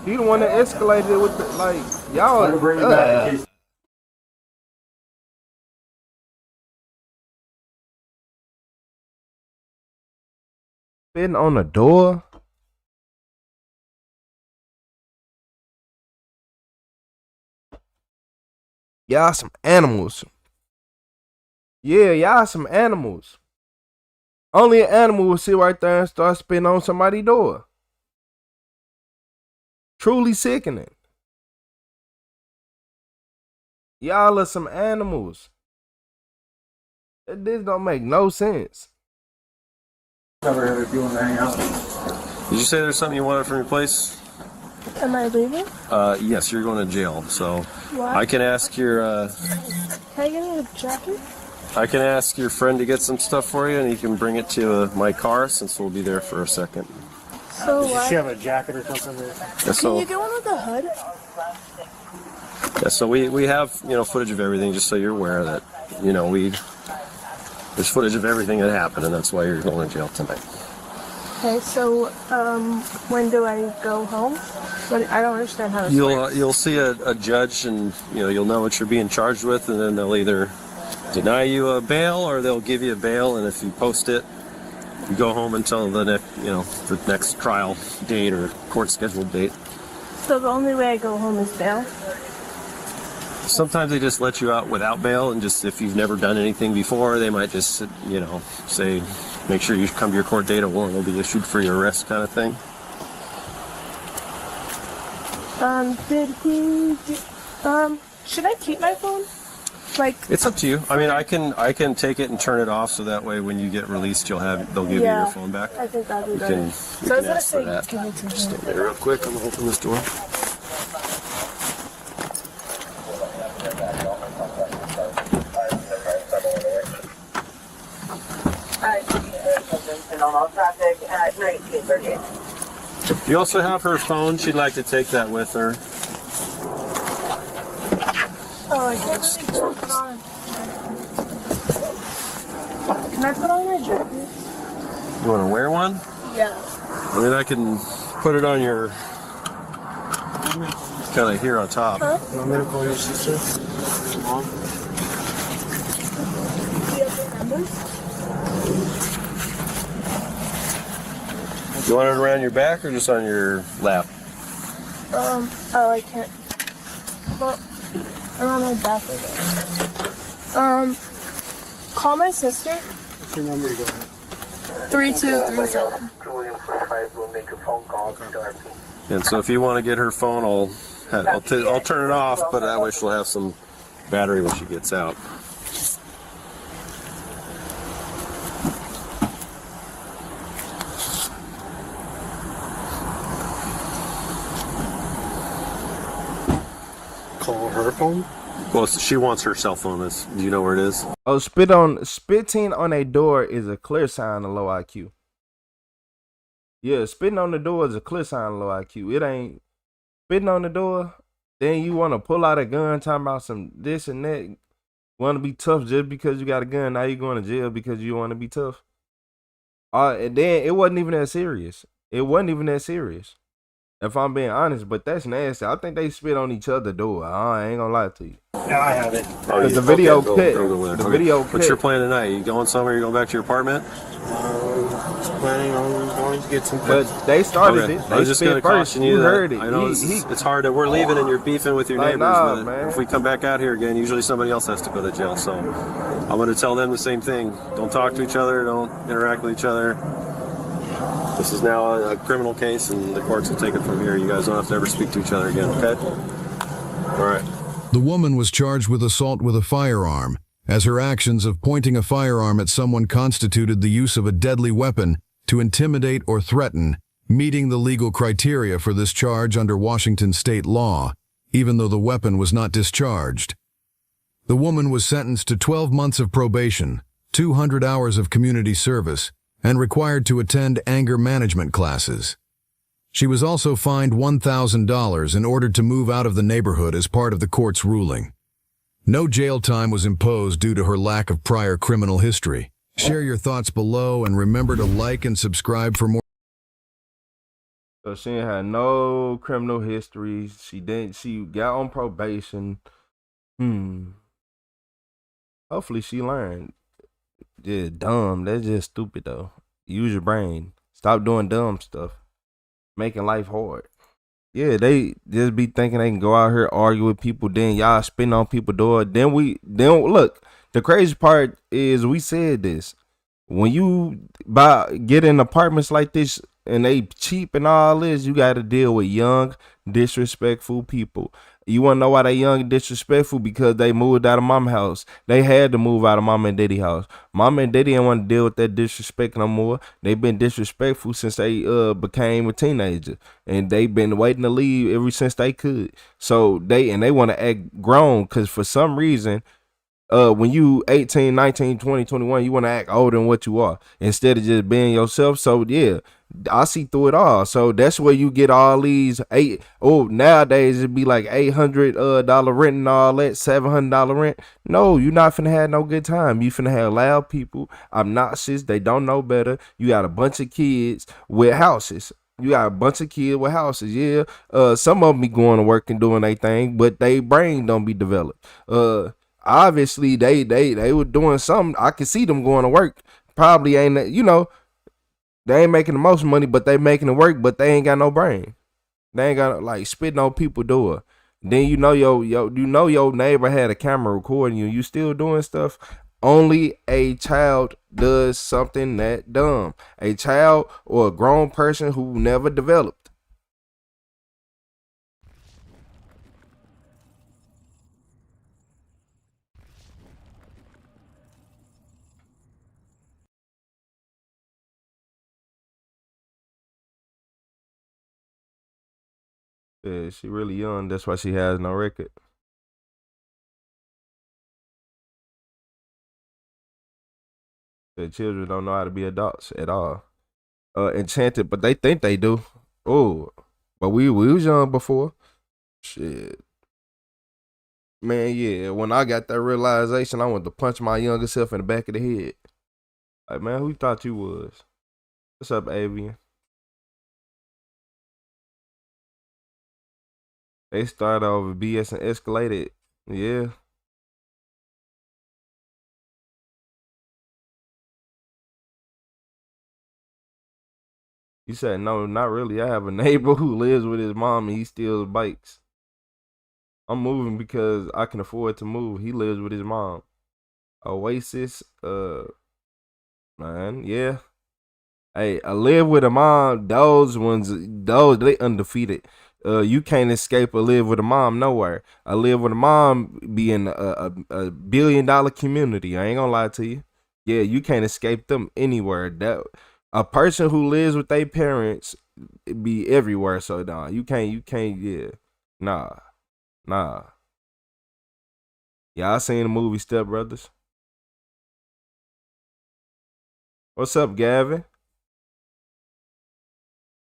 He the one that escalated it with the, like, y'all. Spitting on the door? Y'all some animals. Yeah, y'all some animals. Only an animal will sit right there and start spitting on somebody's door. Truly sickening. Y'all are some animals. This don't make no sense. Did you say there's something you wanted from your place? Am I leaving? Yes, you're going to jail. So Why? I can ask your Can I get a jacket? I can ask your friend to get some stuff for you, and he can bring it to my car since we'll be there for a second. So Does why? she have a jacket or something? Yeah, so, Can you get one with a hood? yeah, so we have footage of everything, just so you're aware that there's footage of everything that happened, and that's why you're going to jail tonight. Okay, so when do I go home? But I don't understand how this works. You'll see a judge, and you'll know what you're being charged with, and then they'll either deny you a bail or they'll give you a bail, and if you post it, you go home until the next trial date or court scheduled date. So the only way I go home is bail? Sometimes they just let you out without bail, and just if you've never done anything before, they might just say, make sure you come to your court date, a warrant will be issued for your arrest, kind of thing. Should I keep my phone? It's up to you. I mean, I can take it and turn it off, so that way when you get released, they'll give you your phone back. I think that'd be You better. can So I was gonna ask for say, that. give me to Just stay there real quick. I'm gonna open this door. Alright. traffic at 1938. You also have her phone. She'd like to take that with her. Oh, I can't really put it on. Can I put on my jacket? You want to wear one? Yeah. I mean, I can put it on your kind of here on top. Huh? You want me to call your sister? Mom? Do you have their numbers? You want it around your back or just on your lap? Oh, I can't. Well, around my back, I guess. Call my sister. What's your number again? 3237. And so if you want to get her phone, I'll turn it off, but that way she'll have some battery when she gets out. Call her phone? Well, she wants her cell phone. Do you know where it is? Oh, spitting on a door is a clear sign of low IQ. Yeah, spitting on the door is a clear sign of low IQ. It ain't spitting on the door. Then you want to pull out a gun, talking about some this and that. Want to be tough just because you got a gun. Now you're going to jail because you want to be tough. And then it wasn't even that serious. It wasn't even that serious. If I'm being honest, but that's nasty. I think they spit on each other's door. I ain't gonna lie to you. Yeah, I have it. Cause the video cut. The video What's your plan tonight? You going somewhere? You going back to your apartment? Just planning on going to get some But they started it. They I was just going to caution you. You that heard it. I know it's hard that we're leaving and you're beefing with your neighbors, but man. if we come back out here again, usually somebody else has to go to jail. So I'm going to tell them the same thing. Don't talk to each other. Don't interact with each other. This is now a criminal case, and the courts will take it from here. You guys don't have to ever speak to each other again, okay? All right. The woman was charged with assault with a firearm, as her actions of pointing a firearm at someone constituted the use of a deadly weapon to intimidate or threaten, meeting the legal criteria for this charge under Washington state law, even though the weapon was not discharged. The woman was sentenced to 12 months of probation, 200 hours of community service, and required to attend anger management classes. She was also fined $1,000 and ordered to move out of the neighborhood as part of the court's ruling. No jail time was imposed due to her lack of prior criminal history. Share your thoughts below and remember to like and subscribe for more. So she had no criminal history. She got on probation. Hopefully she learned. Yeah, dumb. That's just stupid though. Use your brain. Stop doing dumb stuff. Making life hard. Yeah, they just be thinking they can go out here argue with people. Then y'all spitting on people's door. Then look. The crazy part is we said this. When you get in apartments like this and they cheap and all this, you got to deal with young, disrespectful people. You want to know why they young and disrespectful? Because they moved out of mama's house. They had to move out of mama and daddy house. Mama and daddy didn't want to deal with that disrespect no more. They've been disrespectful since they became a teenager. And they've been waiting to leave ever since they could. So they want to act grown because for some reason, when you 18, 19, 20, 21, you want to act older than what you are instead of just being yourself. So yeah, I see through it all. So that's where you get all these nowadays it'd be like $800 rent and all that, $700 rent. No, you're not finna have no good time. You finna have loud people, obnoxious, they don't know better. You got a bunch of kids with houses. Yeah. Some of them be going to work and doing their thing, but they brain don't be developed. Obviously they were doing something. I can see them going to work. Probably ain't, they ain't making the most money, but they making it work, but they ain't got no brain. They ain't got like spitting on people's door. Then your neighbor had a camera recording you. You still doing stuff. Only a child does something that dumb. A child or a grown person who never developed. Yeah, she really young. That's why she has no record. The children don't know how to be adults at all. Enchanted, but they think they do. Oh, but we was young before. Shit. Man, yeah. When I got that realization, I wanted to punch my younger self in the back of the head. Like, man, who you thought you was? What's up, Avian? They started over BS and escalated. Yeah. He said, no, not really. I have a neighbor who lives with his mom and he steals bikes. I'm moving because I can afford to move. He lives with his mom. Oasis, man, yeah. Hey, I live with a mom. Those they undefeated. You can't escape a live with a mom nowhere. I live with a mom be in a $1 billion community. I ain't gonna lie to you. Yeah, you can't escape them anywhere. That a person who lives with their parents be everywhere. So nah, you can't. Yeah, nah. Yeah, I seen the movie Step Brothers. What's up, Gavin?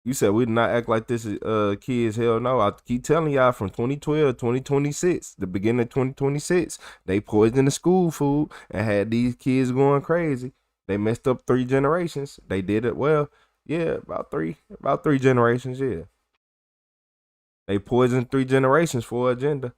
You said we did not act like this is kids. Hell no. I keep telling y'all from 2012, 2026, the beginning of 2026, they poisoned the school food and had these kids going crazy. They messed up 3 generations. They did it well. Yeah, about three generations, yeah. They poisoned 3 generations for agenda.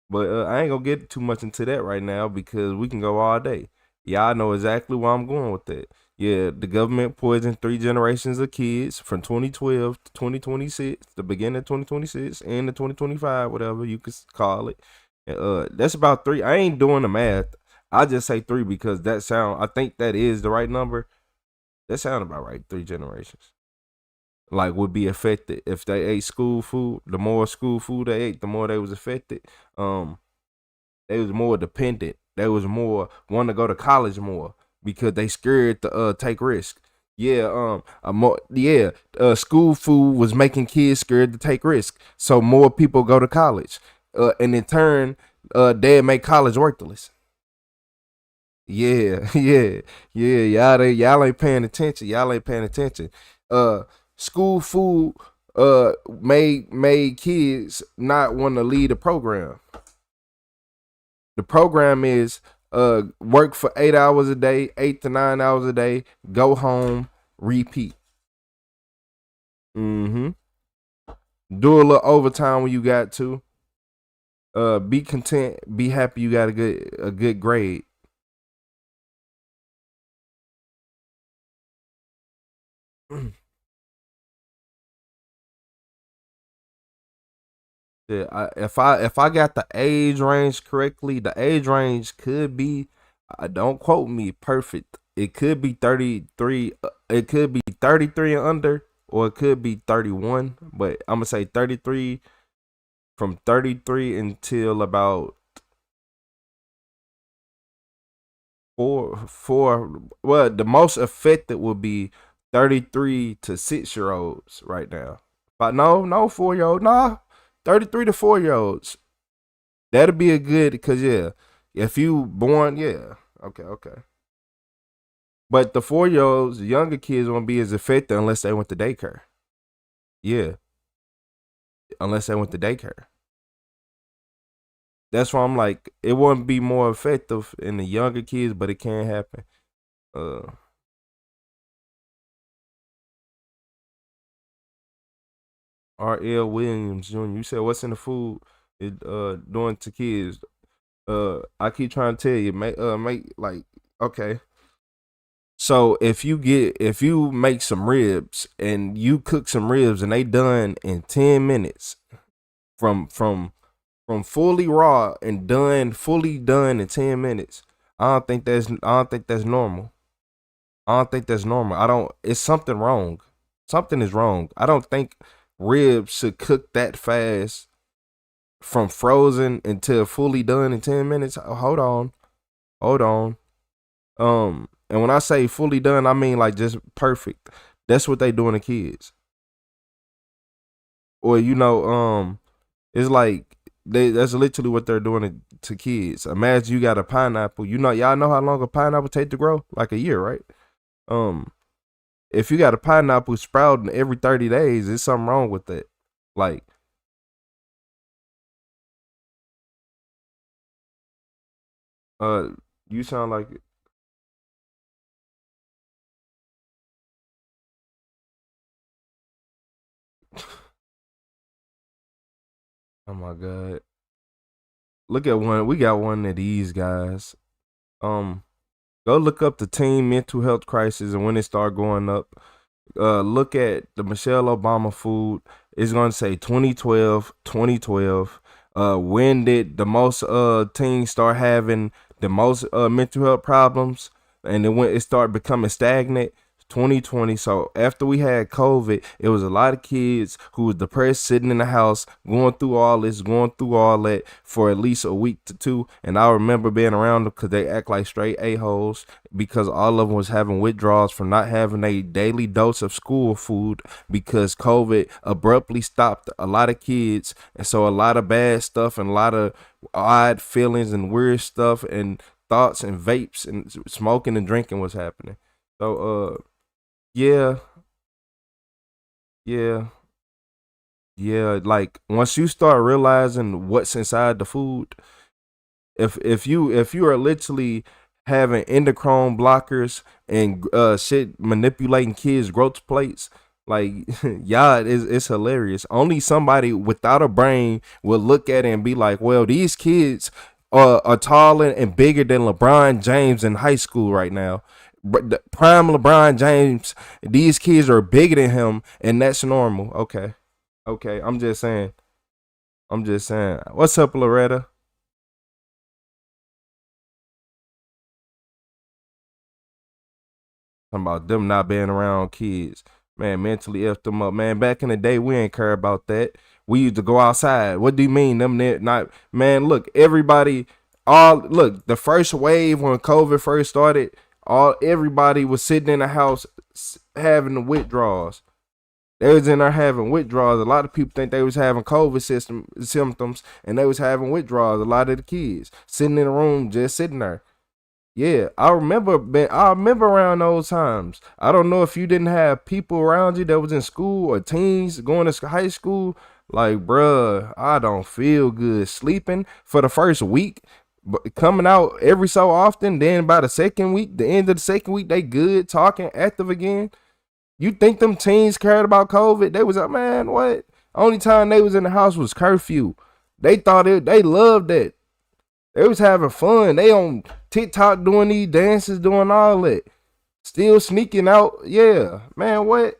But I ain't gonna get too much into that right now because we can go all day. Y'all know exactly where I'm going with that. Yeah, the government poisoned 3 generations of kids from 2012 to 2026, the beginning of 2026 and the 2025, whatever you could call it. That's about 3. I ain't doing the math. I just say 3 because I think that is the right number. That sound about right. 3 generations. Like would be affected if they ate school food. The more school food they ate, the more they was affected. They was more dependent. They was more want to go to college more because they scared to take risk. Yeah, school food was making kids scared to take risk. So more people go to college. And in turn, they make college worthless. Yeah, y'all ain't paying attention. School food made kids not want to leave the program. The program is work for 8 hours a day, 8 to 9 hours a day, go home, repeat. Do a little overtime when you got to. Be content, be happy you got a good grade. Yeah, if I got the age range correctly, the age range could be, don't quote me, perfect. It could be 33. It could be 33 and under, or it could be 31. But I'm gonna say 33, from 33 until about four. Well, the most affected would be 33 to 6-year-olds right now. But no 4-year-old, nah. 33 to 4-year-olds. That'll be a good, because yeah, if you born, yeah, okay. But the 4-year-olds, the younger kids won't be as affected unless they went to daycare. Yeah, unless they went to daycare. That's why I'm like, it wouldn't be more effective in the younger kids, but it can happen. R.L. Williams Jr. You said what's in the food it doing to kids? I keep trying to tell you, make like, okay. So if you make some ribs and you cook some ribs and they done in 10 minutes from fully raw and fully done in 10 minutes, I don't think that's normal. It's something wrong. Something is wrong. I don't think ribs should cook that fast from frozen until fully done in 10 minutes. Hold on. And when I say fully done, I mean like just perfect. That's what they doing to kids. Or it's like that's literally what they're doing to kids. Imagine you got a pineapple. Y'all know how long a pineapple take to grow? Like a year, right? If you got a pineapple sprouting every 30 days, there's something wrong with that. Like, you sound like it. Oh my God. Look at one. We got one of these guys. Go look up the teen mental health crisis and when it start going up. Look at the Michelle Obama food. It's gonna say 2012, 2012. When did the most teens start having the most mental health problems? And then when it started becoming stagnant, 2020. So after we had COVID, it was a lot of kids who was depressed, sitting in the house, going through all this, going through all that for at least a week to two. And I remember being around them because they act like straight a-holes because all of them was having withdrawals from not having a daily dose of school food because COVID abruptly stopped a lot of kids. And so a lot of bad stuff and a lot of odd feelings and weird stuff and thoughts and vapes and smoking and drinking was happening. So, yeah, yeah, yeah. Like once you start realizing what's inside the food, if you are literally having endocrine blockers and shit manipulating kids' growth plates, like yeah, it's hilarious. Only somebody without a brain will look at it and be like, well, these kids are taller and bigger than LeBron James in high school right now. The prime LeBron James, these kids are bigger than him, and that's normal. Okay, okay. I'm just saying. I'm just saying. What's up, Loretta? Talking about them not being around kids. Man, mentally effed them up. Man, back in the day, we ain't care about that. We used to go outside. What do you mean them not? Man, look, everybody, look, the first wave when COVID first started, everybody was sitting in the house having the withdrawals. They was in there having withdrawals. A lot of people think they was having COVID symptoms and they was having withdrawals. A lot of the kids sitting in the room, just sitting there. Yeah, I remember around those times. I don't know if you didn't have people around you that was in school or teens going to high school. Like, bruh, I don't feel good sleeping for the first week, but coming out every so often. Then by the second week, the end of the second week, they good, talking, active again. You think them teens cared about COVID? They was like, man, what? Only time they was in the house was curfew. They they loved it. They was having fun. They on TikTok doing these dances, doing all that. Still sneaking out. Yeah, man, what?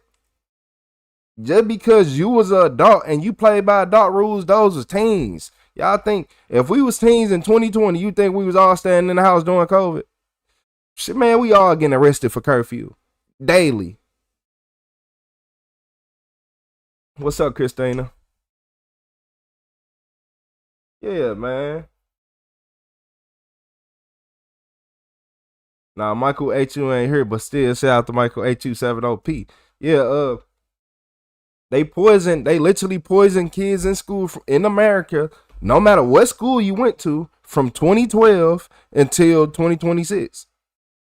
Just because you was an adult and you played by adult rules, those was teens. Y'all think if we was teens in 2020, you think we was all standing in the house doing COVID? Shit, man, we all getting arrested for curfew. Daily. What's up, Christina? Yeah, man. Now, Michael H2 ain't here, but still shout out to Michael H270P. Yeah, they literally poison kids in school in America, no matter what school you went to, from 2012 until 2026.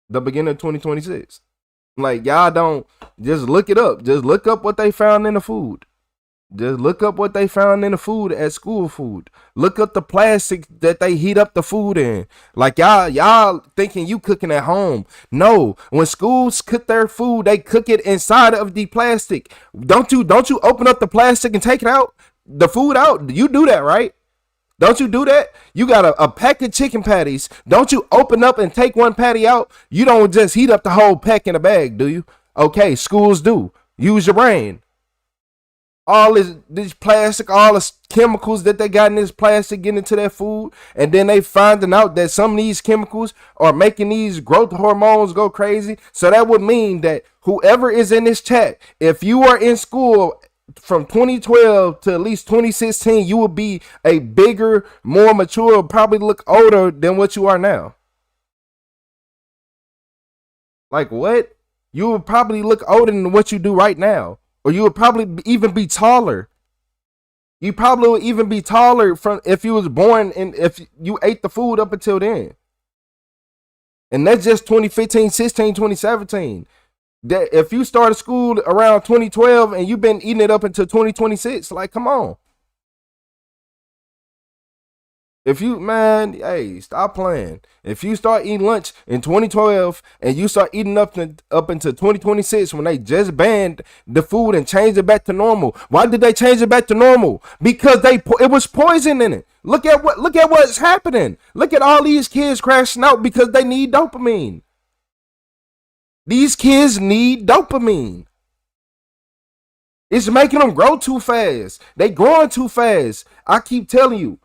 The beginning of 2026. Like, y'all don't just look it up. Just look up what they found in the food. Just look up what they found in the food at school food. Look up the plastic that they heat up the food in. Like y'all thinking you cooking at home. No, when schools cook their food, they cook it inside of the plastic. Don't you open up the plastic and take it out? The food out? You do that, right? Don't you do that? You got a pack of chicken patties. Don't you open up and take one patty out? You don't just heat up the whole pack in a bag, do you? Okay, schools do. Use your brain. All this plastic, all the chemicals that they got in this plastic getting into their food, and then they finding out that some of these chemicals are making these growth hormones go crazy. So that would mean that whoever is in this chat, if you are in school from 2012 to at least 2016, you will be a bigger, more mature, probably look older than what you are now. Like what? You would probably look older than what you do right now. Or you would probably even be taller. You probably would even be taller from if you was born and if you ate the food up until then. And that's just 2015, 16, 2017. That if you started school around 2012 and you've been eating it up until 2026, like, come on. If you, man, hey, stop playing. If you start eating lunch in 2012 and you start eating up until 2026 when they just banned the food and changed it back to normal. Why did they change it back to normal? Because it was poison in it. Look at what's happening. Look at all these kids crashing out because they need dopamine. These kids need dopamine. It's making them grow too fast. They growing too fast. I keep telling you.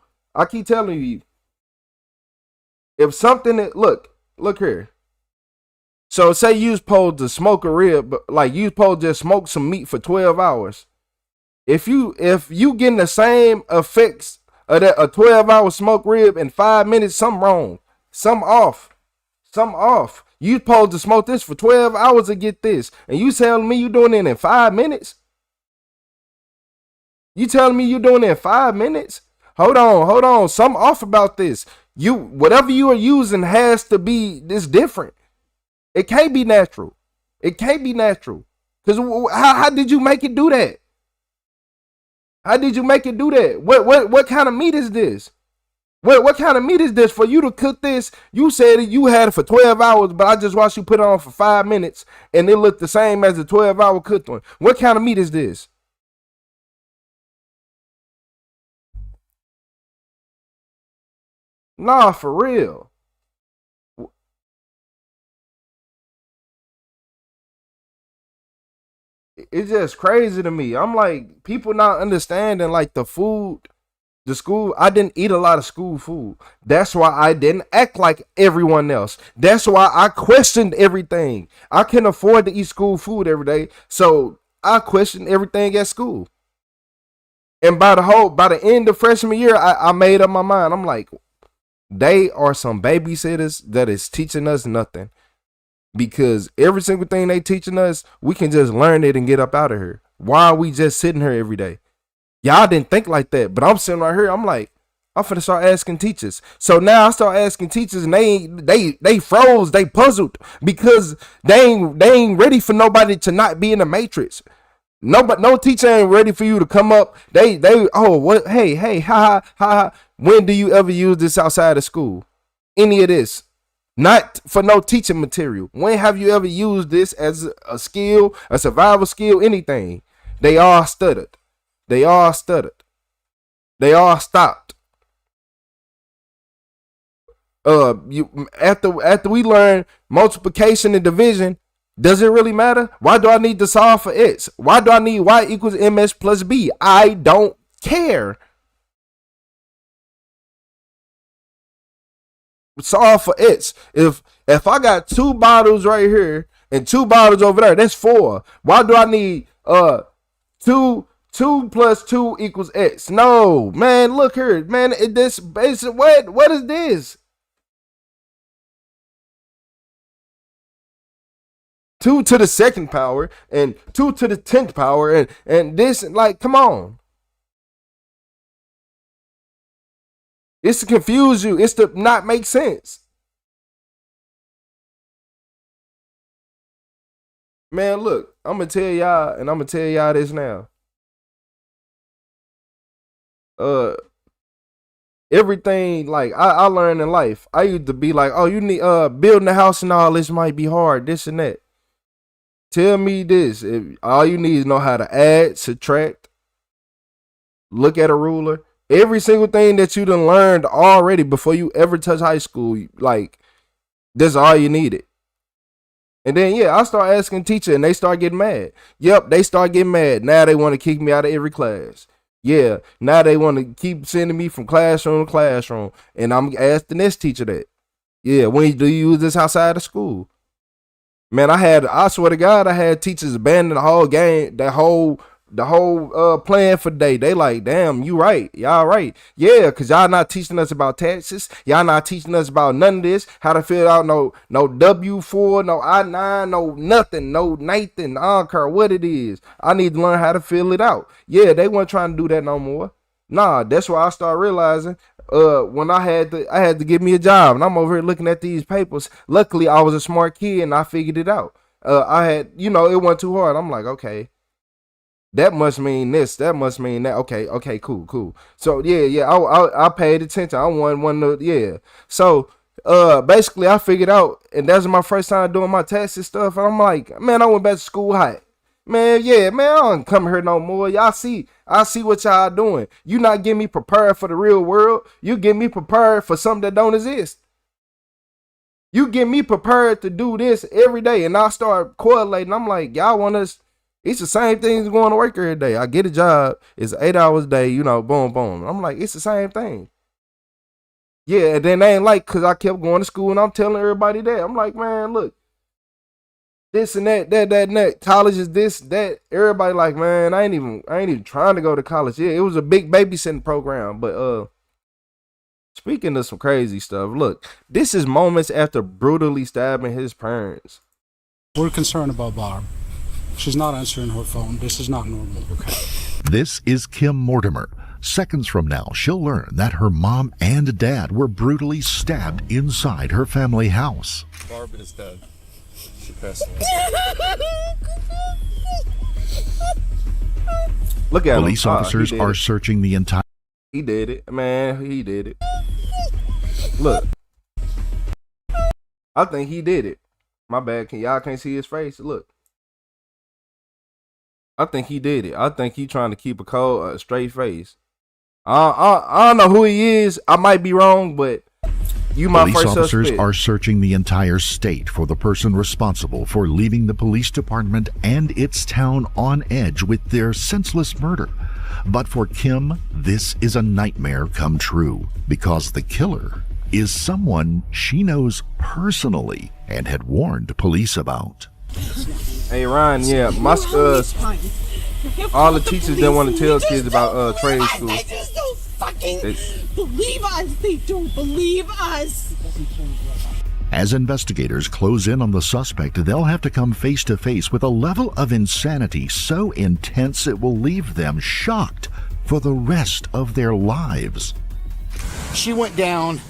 If something that look here. So say you supposed to smoke a rib, like you supposed to just smoke some meat for 12 hours. If you getting the same effects of that a 12-hour smoke rib in 5 minutes, something wrong. Something off. You supposed to smoke this for 12 hours to get this. And you telling me you doing it in 5 minutes? You telling me you doing it in 5 minutes? Hold on. Something off about this. Whatever you are using has to be this different. It can't be natural. Because how did you make it do that? What kind of meat is this? What kind of meat is this for you to cook this? You said you had it for 12 hours, but I just watched you put it on for 5 minutes and it looked the same as the 12-hour cooked one. What kind of meat is this? Nah, for real. It's just crazy to me. I'm like, people not understanding like the food, the school. I didn't eat a lot of school food. That's why I didn't act like everyone else. That's why I questioned everything. I can afford to eat school food every day. So I questioned everything at school. And by the end of freshman year, I made up my mind. I'm like, they are some babysitters that is teaching us nothing. Because every single thing they teaching us, we can just learn it and get up out of here. Why are we just sitting here every day? Y'all didn't think like that, but I'm sitting right here. I'm like, I'm finna start asking teachers. So now I start asking teachers, and they froze, they puzzled because they ain't ready for nobody to not be in the matrix. No teacher ain't ready for you to come up. Hey, ha. When do you ever use this outside of school? Any of this? Not for no teaching material. When have you ever used this as a skill, a survival skill, anything? They all stuttered. They all stopped. After we learn multiplication and division, does it really matter? Why do I need to solve for x? Why do I need y equals ms plus b? I don't care. Solve for x. If I got 2 bottles right here and 2 bottles over there, that's 4. Why do I need 2 plus 2 equals x? No, man, look here, man. What is this? 2 to the 2nd power and 2 to the 10th power and this, like, come on. It's to confuse you. It's to not make sense. Man, look, I'm going to tell y'all, and I'm going to tell y'all this now. Everything, like, I learned in life. I used to be like, oh, you need, building a house and all this might be hard, this and that. Tell me this. If all you need is know how to add, subtract, look at a ruler. Every single thing that you done learned already before you ever touch high school, like, that's all you needed. And then, yeah, I start asking teacher and they start getting mad. Yep, they start getting mad. Now they want to kick me out of every class. Yeah, now they want to keep sending me from classroom to classroom. And I'm asking this teacher that. Yeah, when do you use this outside of school? Man, I swear to God, I had teachers abandon the whole game, the whole plan for the day. They like, damn, you right. Y'all right. Yeah, because y'all not teaching us about taxes. Y'all not teaching us about none of this. How to fill out no W-4, no I-9, no nothing, no Nathan. I don't care what it is. I need to learn how to fill it out. Yeah, they weren't trying to do that no more. Nah, that's why I started realizing when I had to get me a job, and I'm over here looking at these papers. Luckily, I was a smart kid and I figured it out. I had, you know, it wasn't too hard. I'm like, okay, that must mean this. That must mean that. Okay, cool. So yeah, I paid attention. I one of yeah. So basically I figured out, and that's my first time doing my tests and stuff. And I'm like, man, I went back to school hot. Man, yeah, man, I don't come here no more. I see what y'all doing. You not getting me prepared for the real world. You get me prepared for something that don't exist. You get me prepared to do this every day, and I start correlating. I'm like, y'all want us? It's the same thing as going to work every day. I get a job. It's 8 hours a day. You know, boom, boom. I'm like, it's the same thing. Yeah, and then they ain't like, because I kept going to school, and I'm telling everybody that. I'm like, man, look. This and that, college is this, that. Everybody like, man, I ain't even trying to go to college. Yeah, it was a big babysitting program. But speaking of some crazy stuff, look, this is moments after brutally stabbing his parents. We're concerned about Barb. She's not answering her phone. This is not normal. Okay. This is Kim Mortimer. Seconds from now, she'll learn that her mom and dad were brutally stabbed inside her family house. Barb is dead. She passed away. Look at Police him. officers are searching the entire... He did it. Man, he did it. Look. I think he did it. My bad. Y'all can't see his face? Look. I think he did it. I think he trying to keep a straight face. I don't know who he is. I might be wrong, but you my Police first officers suspect. are searching the entire state for the person responsible for leaving the police department and its town on edge with their senseless murder. But for Kim, this is a nightmare come true because the killer is someone she knows personally and had warned police about. Hey Ryan, yeah, my all the teachers didn't want to tell kids about trade school. They just don't fucking believe us. They don't believe us. As investigators close in on the suspect, they'll have to come face to face with a level of insanity so intense it will leave them shocked for the rest of their lives. She went down,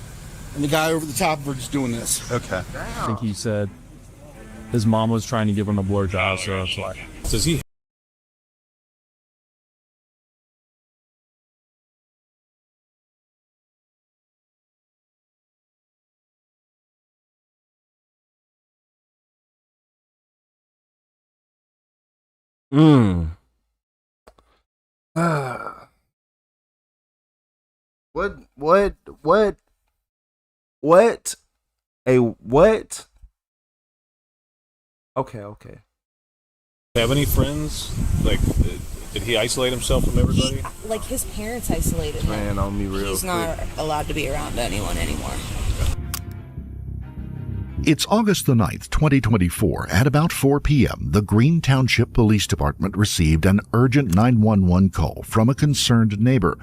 and the guy over the top of her just doing this. Okay. I think he said his mom was trying to give him a blowjob, so it's like. Does he? What? Okay. Have any friends? Like, did he isolate himself from everybody? Like his parents isolated him. Man, on me real He's quick. not allowed to be around anyone anymore. It's August the 9th, 2024. At about 4 p.m., the Green Township Police Department received an urgent 911 call from a concerned neighbor.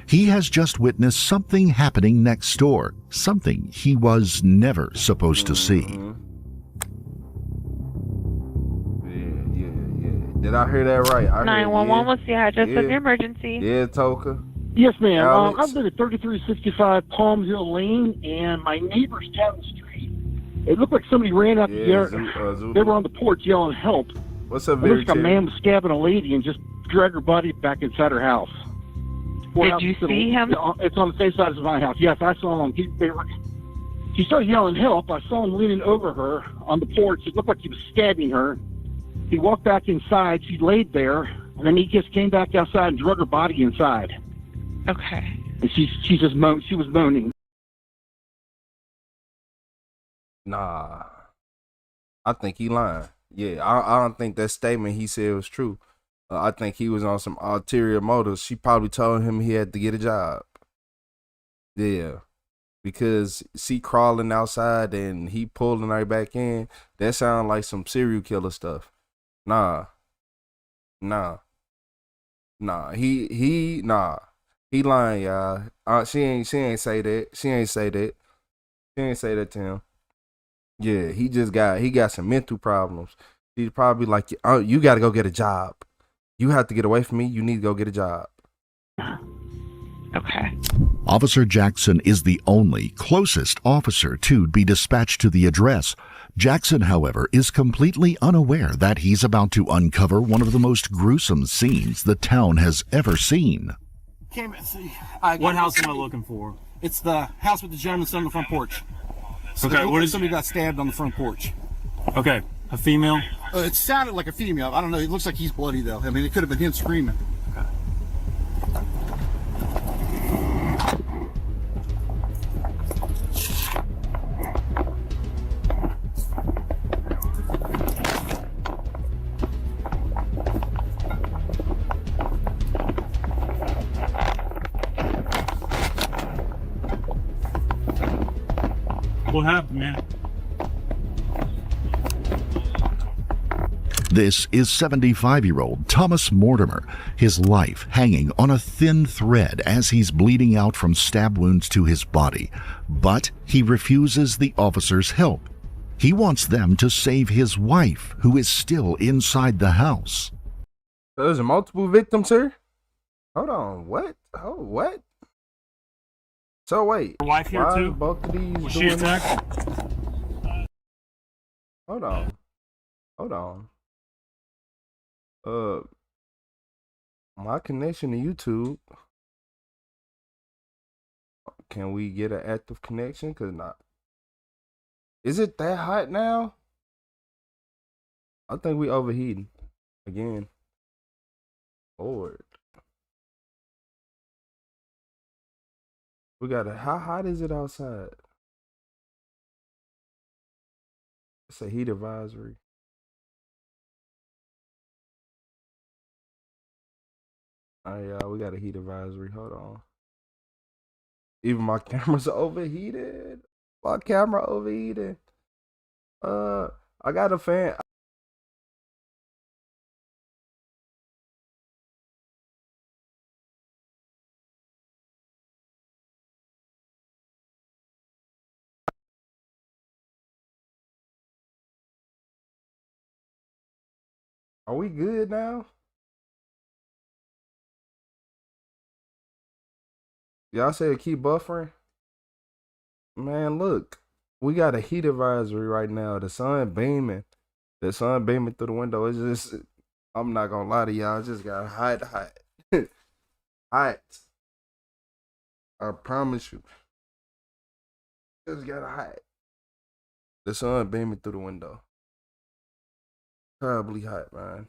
He has just witnessed something happening next door, something he was never supposed to see. Did I hear that right? 911, what's the address of your emergency? Yeah, Toka. Yes, ma'am. Alex? I've been at 3365 Palm Hill Lane, and my neighbor's down the street. It looked like somebody ran out the yard. They were on the porch yelling help. What's up, It looks like a Terry? man was stabbing a lady and just dragged her body back inside her house. Did you see him? It's on the same side as my house. Yes, I saw him. He started yelling help. I saw him leaning over her on the porch. It looked like he was stabbing her. He walked back inside. She laid there, and then he just came back outside and drug her body inside. Okay. And she was moaning. Nah, I think he lying. Yeah, I don't think that statement he said was true. I think he was on some ulterior motives. She probably told him he had to get a job. Yeah, because she crawling outside and he pulling her back in. That sounds like some serial killer stuff. Nah. He lying, y'all. She ain't say that. She ain't say that to him. Yeah, he got some mental problems. He's probably like, oh, you got to go get a job. You have to get away from me. You need to go get a job. Okay. Officer Jackson is the only closest officer to be dispatched to the address. Jackson, however, is completely unaware that he's about to uncover one of the most gruesome scenes the town has ever seen. Can't see. What house am I looking for? It's the house with the gentleman sitting on the front porch. So Okay, what is somebody got stabbed on the front porch? Okay, a female? It sounded like a female. I don't know. It looks like he's bloody though. I mean, it could have been him screaming. What happened, man? This is 75-year-old Thomas Mortimer, his life hanging on a thin thread as he's bleeding out from stab wounds to his body. But he refuses the officers' help. He wants them to save his wife, who is still inside the house. There's multiple victims here? Hold on, what? Oh, what? So wait, Your wife here why too? both of these Was she doing attacked? Hold on. Hold on. My connection to YouTube. Can we get an active connection? Cause not. Is it that hot now? I think we overheating again. Lord. We got how hot is it outside? It's a heat advisory. Oh yeah, we got a heat advisory. Hold on. Even my camera's overheated. My camera overheated. I got a fan. Are we good now? Y'all said keep buffering? Man, look. We got a heat advisory right now. The sun beaming. The sun beaming through the window. It's just, I'm not gonna lie to y'all. It just got hot. Hot. I promise you. It just got hot. The sun beaming through the window. Terribly hot, man.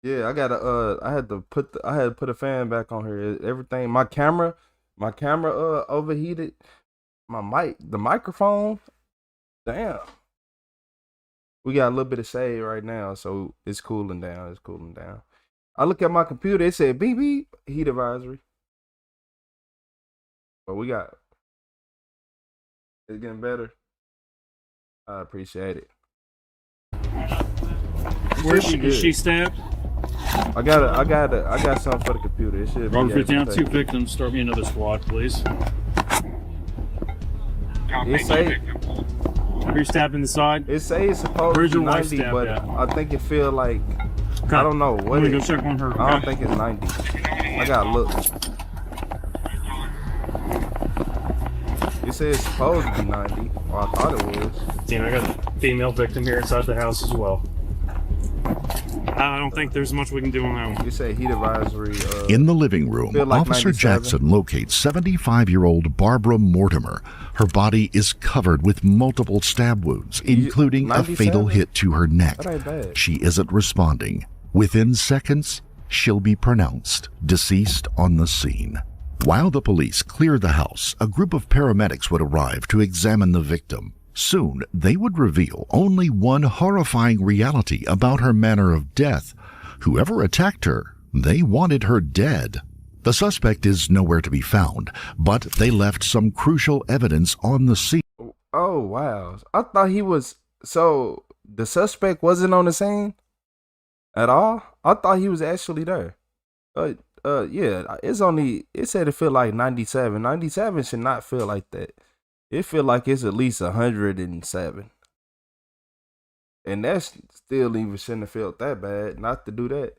Yeah, I had to put a fan back on here. Everything, my camera overheated. The microphone. Damn. We got a little bit of shade right now, so it's cooling down. It's cooling down. I look at my computer, it said beep beep, heat advisory. But it's getting better. I appreciate it. Where is she stabbed? I got something for the computer. It should Robert be 50 down, 2 victims. Start me another squad, please. It say You're stabbed in the side? It say it's supposed Where's to be your wife 90, stabbed but at? I think it feel like I don't know what. Let me go check on her. I don't think it's 90. I gotta look. It says it's supposed to be 90. Or I thought it was. Damn, I got a female victim here inside the house as well. I don't think there's much we can do on that one. You say heat advisory. In the living room, like Officer 97. Jackson locates 75-year-old Barbara Mortimer. Her body is covered with multiple stab wounds, including a 97? fatal hit to her neck. That ain't bad. She isn't responding. Within seconds, she'll be pronounced deceased on the scene. While the police clear the house, a group of paramedics would arrive to examine the victim. Soon, they would reveal only one horrifying reality about her manner of death. Whoever attacked her, they wanted her dead. The suspect is nowhere to be found, but they left some crucial evidence on the scene. Oh, wow. I thought he was... So, the suspect wasn't on the scene at all? I thought he was actually there. Yeah, it said it feel like 97. 97 should not feel like that. It feel like it's at least 107. And that's still even shouldn't have felt that bad not to do that.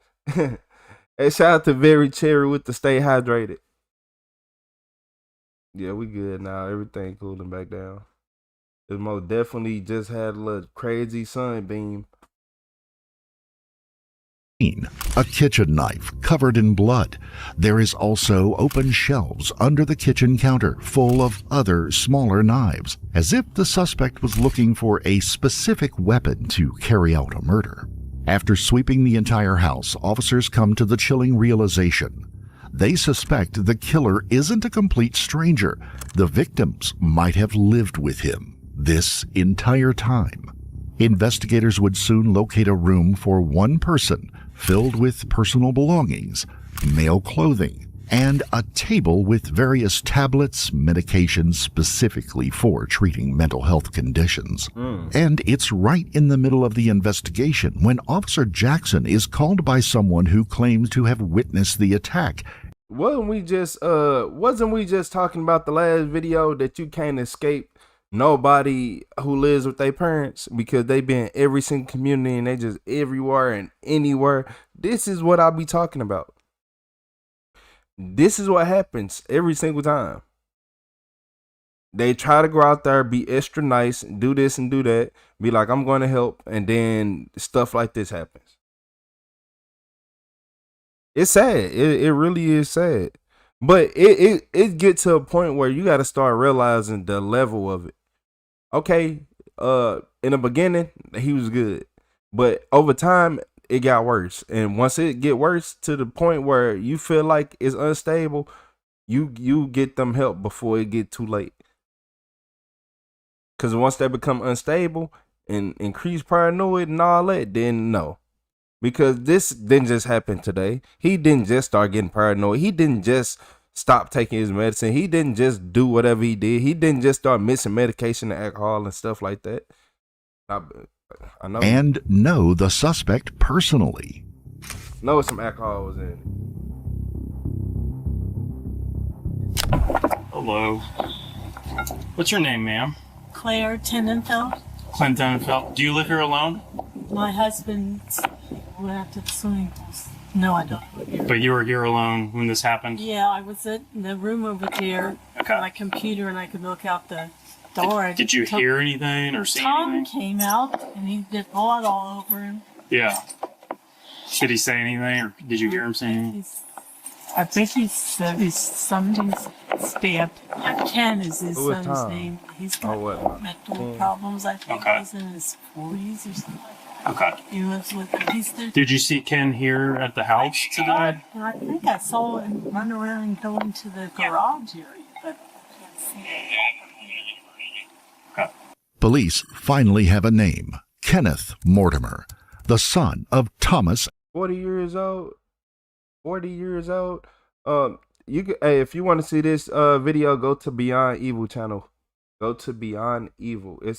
Hey, shout out to Very Cherry with the stay hydrated. Yeah, we good now. Everything cooling back down. It most definitely just had a little crazy sunbeam. A kitchen knife covered in blood. There is also open shelves under the kitchen counter full of other smaller knives, as if the suspect was looking for a specific weapon to carry out a murder. After sweeping the entire house, officers come to the chilling realization. They suspect the killer isn't a complete stranger. The victims might have lived with him this entire time. Investigators would soon locate a room for one person filled with personal belongings, male clothing, and a table with various tablets, medications specifically for treating mental health conditions. And it's right in the middle of the investigation when Officer Jackson is called by someone who claims to have witnessed the attack. Wasn't we just talking about the last video that you can't escape nobody who lives with their parents because they been in every single community and they just everywhere and anywhere? This is what I be talking about. This is what happens every single time. They try to go out there, be extra nice, do this and do that, be like, I'm going to help, and then stuff like this happens. It's sad. It really is sad. But it gets to a point where you got to start realizing the level of it. Okay, in the beginning, he was good. But over time, it got worse. And once it get worse to the point where you feel like it's unstable, you get them help before it get too late. Because once they become unstable and increase paranoid and all that, then no. Because this didn't just happen today. He didn't just start getting paranoid. He didn't just stop taking his medicine. He didn't just do whatever he did. He didn't just start missing medication and alcohol and stuff like that. I know. And know the suspect personally. Know some alcohol was in it. Hello. What's your name, ma'am? Claire Tenenfeld. Clint Tenenfeld. Do you live here alone? My husband went out to the swimming pool. No, I don't. But you were here alone when this happened? Yeah, I was in the room over there Okay. on my computer and I could look out the door. Did you hear anything or see Tom anything? came out and he did blood all over him. Yeah. Did he say anything or did you hear him say anything? I think he said somebody's stabbed. Ken is his Who is son's Tom? name. He's got what? mental problems. I think Okay. he's in his 40s or something like that. Okay. He lives with him. He's there. Did you see Ken here at the house today? And I think I saw him run around and go into the garage area, but I can't see it. Police finally have a name. Kenneth Mortimer, the son of Thomas. 40 years old. 40 years old. You can, hey, if you want to see this video, go to Beyond Evil channel. Go to Beyond Evil. You'll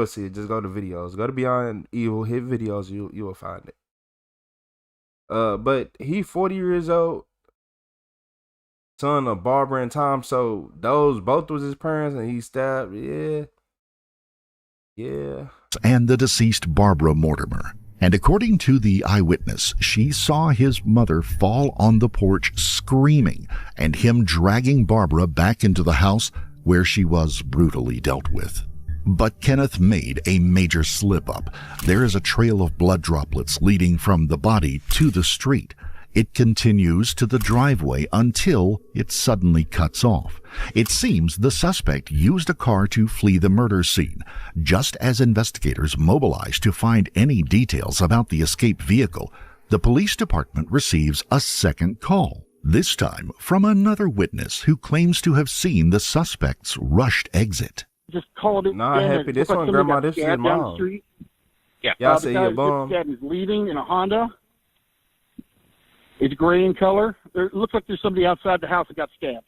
see it. Just go to videos. Go to Beyond Evil. Hit videos. You will find it. But he 40 years old. Son of Barbara and Tom. So those both was his parents, and he stabbed. Yeah. And the deceased Barbara Mortimer. And according to the eyewitness, she saw his mother fall on the porch screaming and him dragging Barbara back into the house where she was brutally dealt with. But Kenneth made a major slip-up. There is a trail of blood droplets leading from the body to the street. It continues to the driveway until it suddenly cuts off. It seems the suspect used a car to flee the murder scene. Just as investigators mobilize to find any details about the escape vehicle, the police department receives a second call, this time from another witness who claims to have seen the suspect's rushed exit. Just called it. Nah, Happy, this one, Grandma, this is your mom. Yeah. Y'all The say guy your that bum. gets stabbed is leaving in a Honda. It's gray in color. It looks like there's somebody outside the house that got stabbed.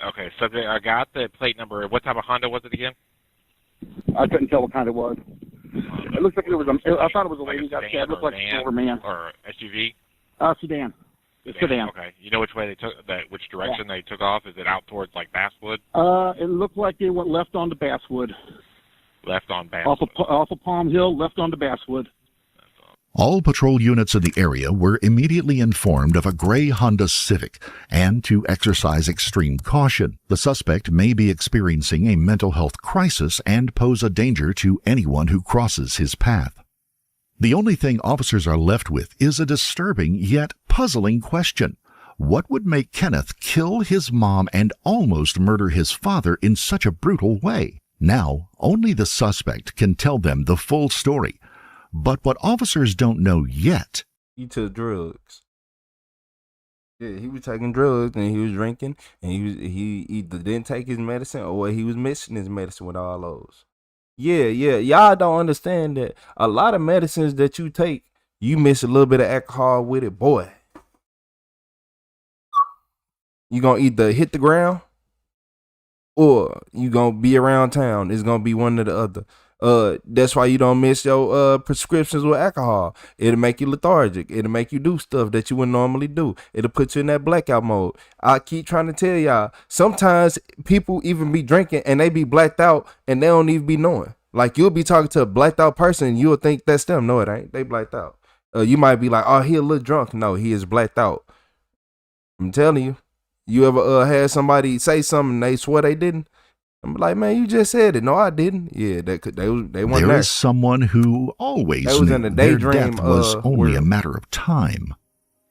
Okay, subject, I got the plate number. What type of Honda was it again? I couldn't tell what kind it was. It looks like it was I thought it was a lady got stabbed. It looked like a older man. Or SUV? Sedan. It's sedan. Okay. You know which way they took which direction they took off? Is it out towards like Basswood? It looked like they went left onto Basswood. Left on Basswood. Off of Palm Hill, left onto Basswood. All patrol units in the area were immediately informed of a gray Honda Civic, and to exercise extreme caution. The suspect may be experiencing a mental health crisis and pose a danger to anyone who crosses his path. The only thing officers are left with is a disturbing yet puzzling question. What would make Kenneth kill his mom and almost murder his father in such a brutal way? Now, only the suspect can tell them the full story. But what officers don't know yet... He took drugs. Yeah, he was taking drugs and he was drinking, and he either didn't take his medicine or he was missing his medicine with all those. Yeah, y'all don't understand that a lot of medicines that you take, you miss a little bit of alcohol with it, boy. You gonna either hit the ground or you gonna be around town. It's gonna be one or the other. That's why you don't miss your prescriptions with alcohol. It'll make you lethargic. It'll make you do stuff that you wouldn't normally do. It'll put you in that blackout mode. I keep trying to tell y'all, sometimes people even be drinking and they be blacked out and they don't even be knowing. Like, you'll be talking to a blacked out person and you'll think that's them. No, it ain't. They blacked out. You might be like, oh, he a little drunk. No, he is blacked out. I'm telling you. You ever had somebody say something and they swear they didn't? I'm like, man, you just said it. No, I didn't. Yeah, they weren't there. There is someone who always knew their death was only a matter of time.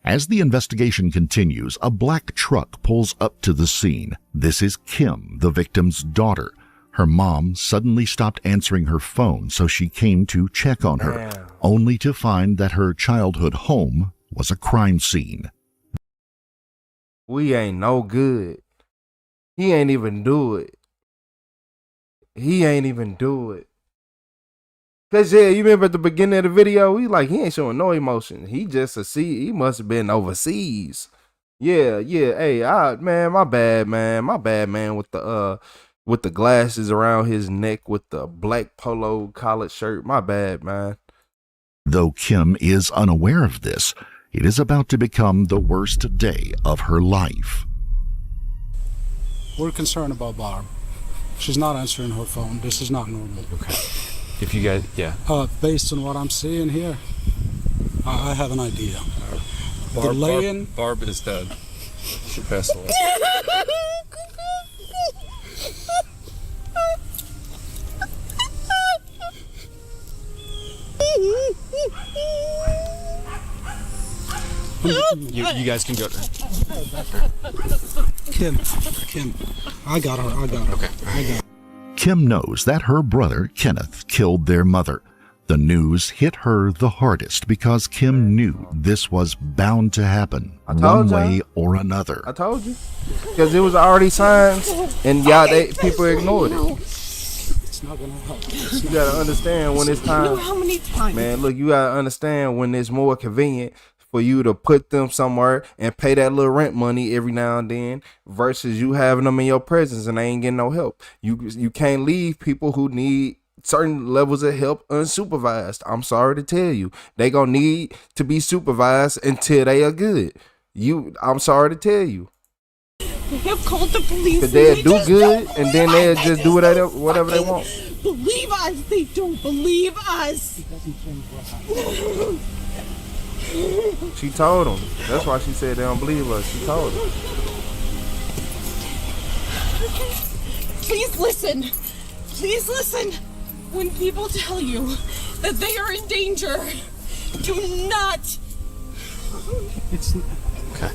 As the investigation continues, a black truck pulls up to the scene. This is Kim, the victim's daughter. Her mom suddenly stopped answering her phone, so she came to check on her, only to find that her childhood home was a crime scene. We ain't no good. He ain't even do it. He ain't even do it. Cause yeah, you remember at the beginning of the video, he ain't showing no emotion. He just he must have been overseas. Yeah. Hey, man, my bad, man, with the glasses around his neck with the black polo collared shirt. My bad, man. Though Kim is unaware of this, it is about to become the worst day of her life. We're concerned about Barb. She's not answering her phone. This is not normal. Okay. If you guys, yeah. Based on what I'm seeing here, I have an idea. Barb is dead. She passed away. You guys can go. Kim, I got her. Okay. I got her. Kim knows that her brother, Kenneth, killed their mother. The news hit her the hardest because Kim knew this was bound to happen one way or another. I told you. Because it was already signs, and people ignored it. It's not gonna help. You gotta understand when it's time. You know how many times? Man, look, you gotta understand when it's more convenient for you to put them somewhere and pay that little rent money every now and then versus you having them in your presence and they ain't getting no help. You can't leave people who need certain levels of help unsupervised. I'm sorry to tell you. They gonna need to be supervised until they are good. I'm sorry to tell you. We have called the police. Cause they'll do good and then they'll just do whatever they want. Believe us. They don't believe us. She told them. That's why she said they don't believe us. She told them. Please listen. Please listen. When people tell you that they are in danger, do not. It's okay.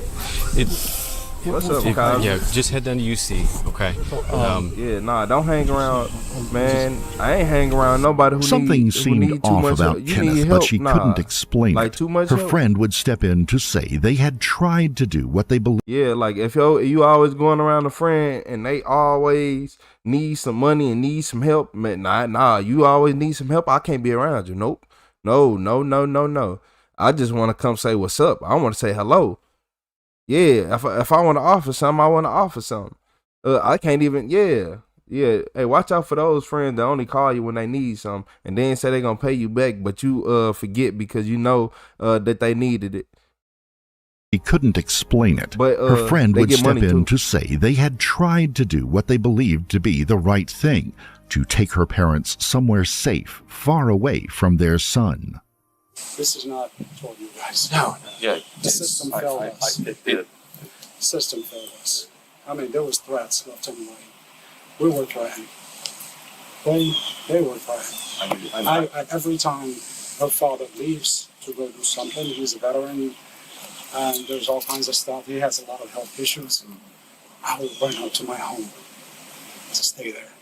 What's up, Kyle? Yeah, just head down to UC, okay? Don't hang around, man. I ain't hang around nobody who Something seemed off about Kenneth, but she couldn't explain it. Too much Her help. friend would step in to say they had tried to do what they believed. Yeah, like if you always going around a friend and they always need some money and need some help, man, you always need some help. I can't be around you. Nope. No. I just want to come say what's up. I want to say hello. Yeah, if I want to offer something, I want to offer something. I can't even, yeah. Hey, watch out for those friends that only call you when they need something and then say they're going to pay you back, but you forget because you know that they needed it. He couldn't explain it. But, her friend would step in too. to say they had tried to do what they believed to be the right thing, to take her parents somewhere safe, far away from their son. This is not toward you guys. No, yeah. The system failed us. The system failed us. I mean, there was threats left and right. We were threatened. They were threatened. Every time her father leaves to go do something, he's a veteran, and there's all kinds of stuff. He has a lot of health issues. I would run out to my home to stay there.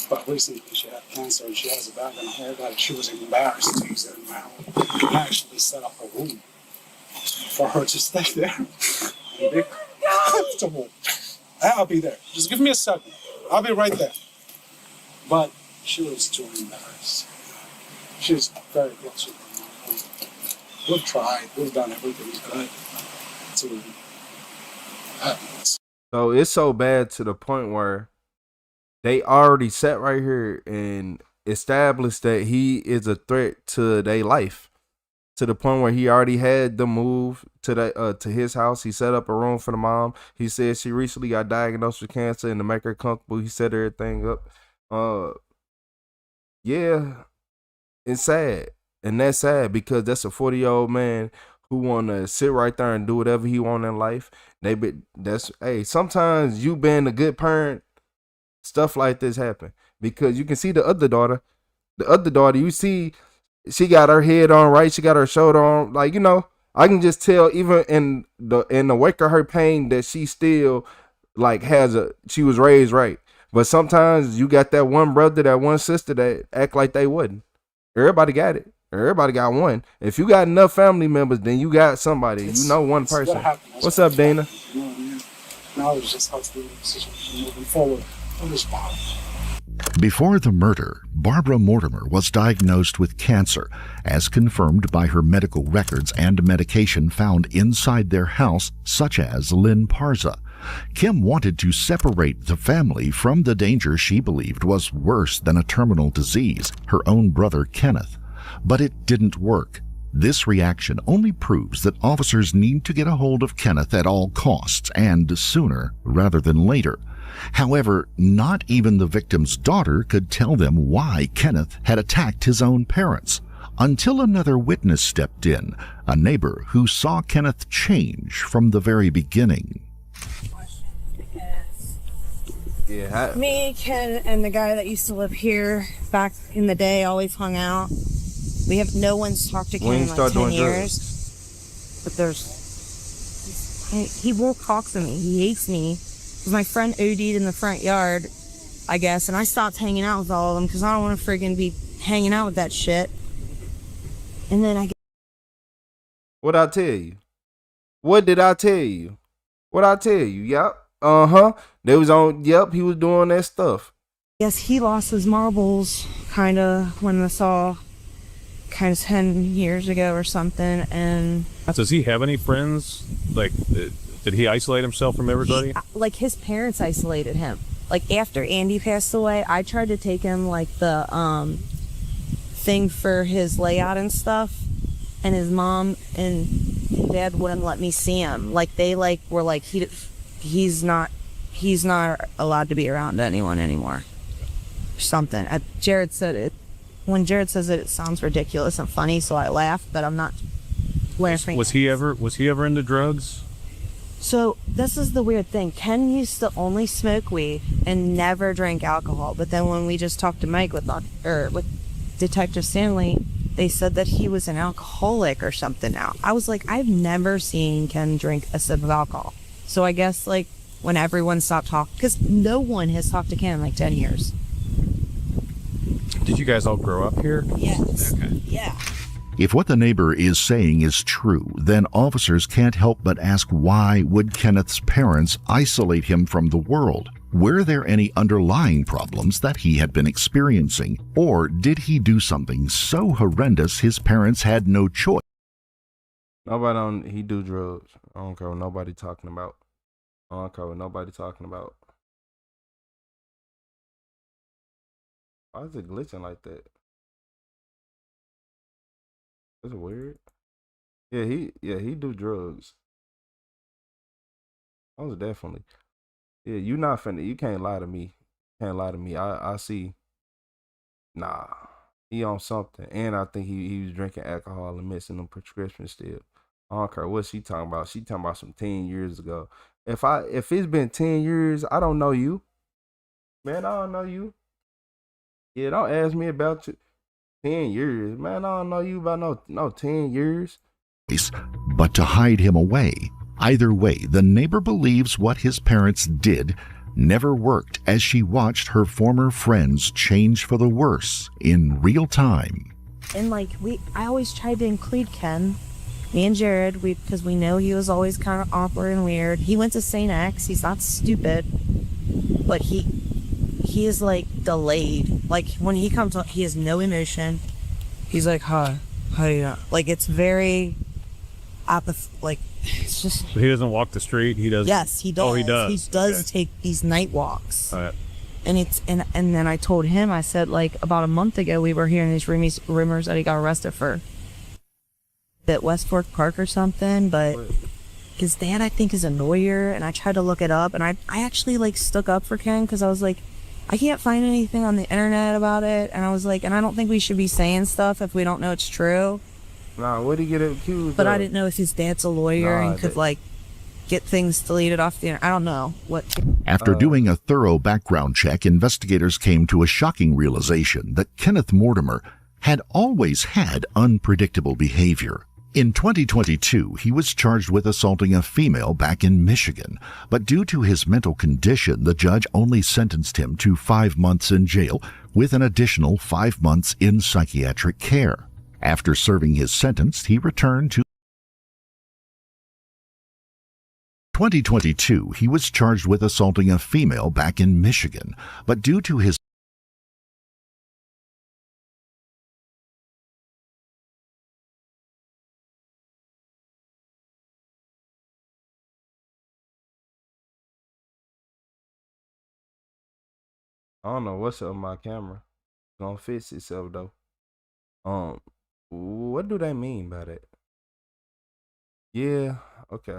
But recently she had cancer and she has a bag in her hair that she was embarrassed to use it in my home. I actually set up a room for her to stay there and be comfortable. I'll be there. Just give me a second. I'll be right there. But she was too embarrassed. She's very close with my mom. We've tried. We've done everything we could to So it's so bad to the point where they already sat right here and established that he is a threat to their life. To the point where he already had them move to his house. He set up a room for the mom. He said she recently got diagnosed with cancer, and to make her comfortable, he set everything up. Yeah, it's sad. And that's sad because that's a 40-year-old man who wanna sit right there and do whatever he want in life. Sometimes you being a good parent, stuff like this happen. Because you can see the other daughter, you see she got her head on right, she got her shoulder on, like, you know, I can just tell even in the wake of her pain that she still like she was raised right. But sometimes you got that one brother, that one sister that act like they wouldn't. Everybody got it. Everybody got one. If you got enough family members, then you got somebody. You know one person. What's up, Dana? Now it's just how to do the decision moving forward. Before the murder, Barbara Mortimer was diagnosed with cancer, as confirmed by her medical records and medication found inside their house, such as Lynparza. Kim wanted to separate the family from the danger she believed was worse than a terminal disease, her own brother Kenneth. But it didn't work. This reaction only proves that officers need to get a hold of Kenneth at all costs, and sooner rather than later. However, not even the victim's daughter could tell them why Kenneth had attacked his own parents, until another witness stepped in, a neighbor who saw Kenneth change from the very beginning. Yeah, me, Ken, and the guy that used to live here back in the day always hung out. No one's talked to Ken in like 10 years. But he won't talk to me. He hates me. My friend OD'd in the front yard, I guess, and I stopped hanging out with all of them because I don't want to friggin' be hanging out with that shit. And then What'd I tell you? What did I tell you? What'd I tell you? Yep. They was on, yep, he was doing that stuff. Yes, he lost his marbles kind of when I saw kind of 10 years ago or something. And does he have any friends? Like, did he isolate himself from everybody? Like, his parents isolated him. Like, after Andy passed away, I tried to take him, like, the thing for his layout and stuff, and his mom and dad wouldn't let me see him. Like, they, like, were like, he's not allowed to be around anyone anymore. Something. Jared said it. When Jared says it, it sounds ridiculous and funny, so I laugh, but I'm not laughing. Was he ever into drugs? So this is the weird thing. Ken used to only smoke weed and never drink alcohol. But then when we just talked to Mike with Detective Stanley, they said that he was an alcoholic or something now. I was like, I've never seen Ken drink a sip of alcohol. So I guess like when everyone stopped talking, because no one has talked to Ken in like 10 years. Did you guys all grow up here? Yes. Okay. Yeah. If what the neighbor is saying is true, then officers can't help but ask, why would Kenneth's parents isolate him from the world? Were there any underlying problems that he had been experiencing? Or did he do something so horrendous his parents had no choice? He do drugs. I don't care what nobody talking about. Why is it glitching like that? Is it weird? Yeah, he do drugs. I was definitely. Yeah, you can't lie to me. I see. Nah. He on something, and I think he was drinking alcohol and missing them prescriptions still. I don't care what she talking about. She talking about some 10 years ago. If it's been 10 years, I don't know you. Man, I don't know you. Yeah, don't ask me about you. 10 years. Man, I don't know you about no 10 years. But to hide him away. Either way, the neighbor believes what his parents did never worked as she watched her former friends change for the worse in real time. And like I always tried to include Ken, me and Jared, because we know he was always kind of awkward and weird. He went to St. X. He's not stupid, but he is like delayed. Like when he comes up, he has no emotion. He's like, hi, how like it's very like it's just. So he doesn't walk the street. He does. Yes, he does. Oh, he does. He does take these night walks. All right. And and then I told him, I said, like, about a month ago we were hearing these rumors that he got arrested for at West Fork Park or something, but his dad I think is a lawyer, and I tried to look it up, and I actually like stuck up for Ken because I was like, I can't find anything on the internet about it, and I was like, and I don't think we should be saying stuff if we don't know it's true. Nah, what did he get accused But of? I didn't know if his dad's a lawyer and could like get things deleted off the internet. I don't know what. After doing a thorough background check, investigators came to a shocking realization that Kenneth Mortimer had always had unpredictable behavior. In 2022, he was charged with assaulting a female back in Michigan, but due to his mental condition, the judge only sentenced him to 5 months in jail with an additional 5 months in psychiatric care. After serving his sentence, he returned to 2022, he was charged with assaulting a female back in Michigan, but due to his I don't know what's up with my camera. It's gonna fix itself though. What do they mean by that? Yeah, okay.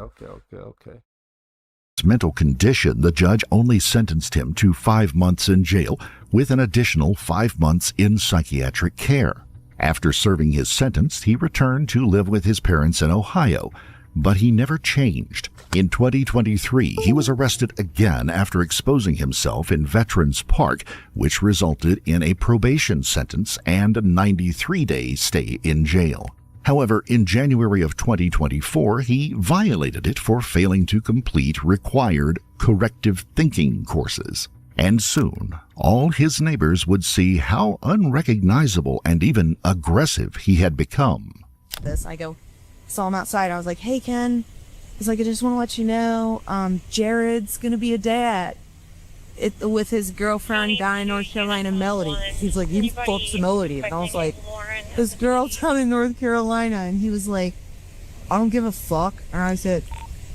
mental condition, the judge only sentenced him to 5 months in jail with an additional 5 months in psychiatric care. After serving his sentence, he returned to live with his parents in Ohio, but he never changed. In 2023, he was arrested again after exposing himself in Veterans Park, which resulted in a probation sentence and a 93-day stay in jail. However, in January of 2024, he violated it for failing to complete required corrective thinking courses. And soon, all his neighbors would see how unrecognizable and even aggressive he had become. I saw him outside. I was like, hey, Ken. He's like, I just want to let you know, Jared's going to be a dad with his girlfriend down in North Carolina, Melody. He's like, you fucked Melody. And I was like, this girl down in North Carolina. And he was like, I don't give a fuck. And I said,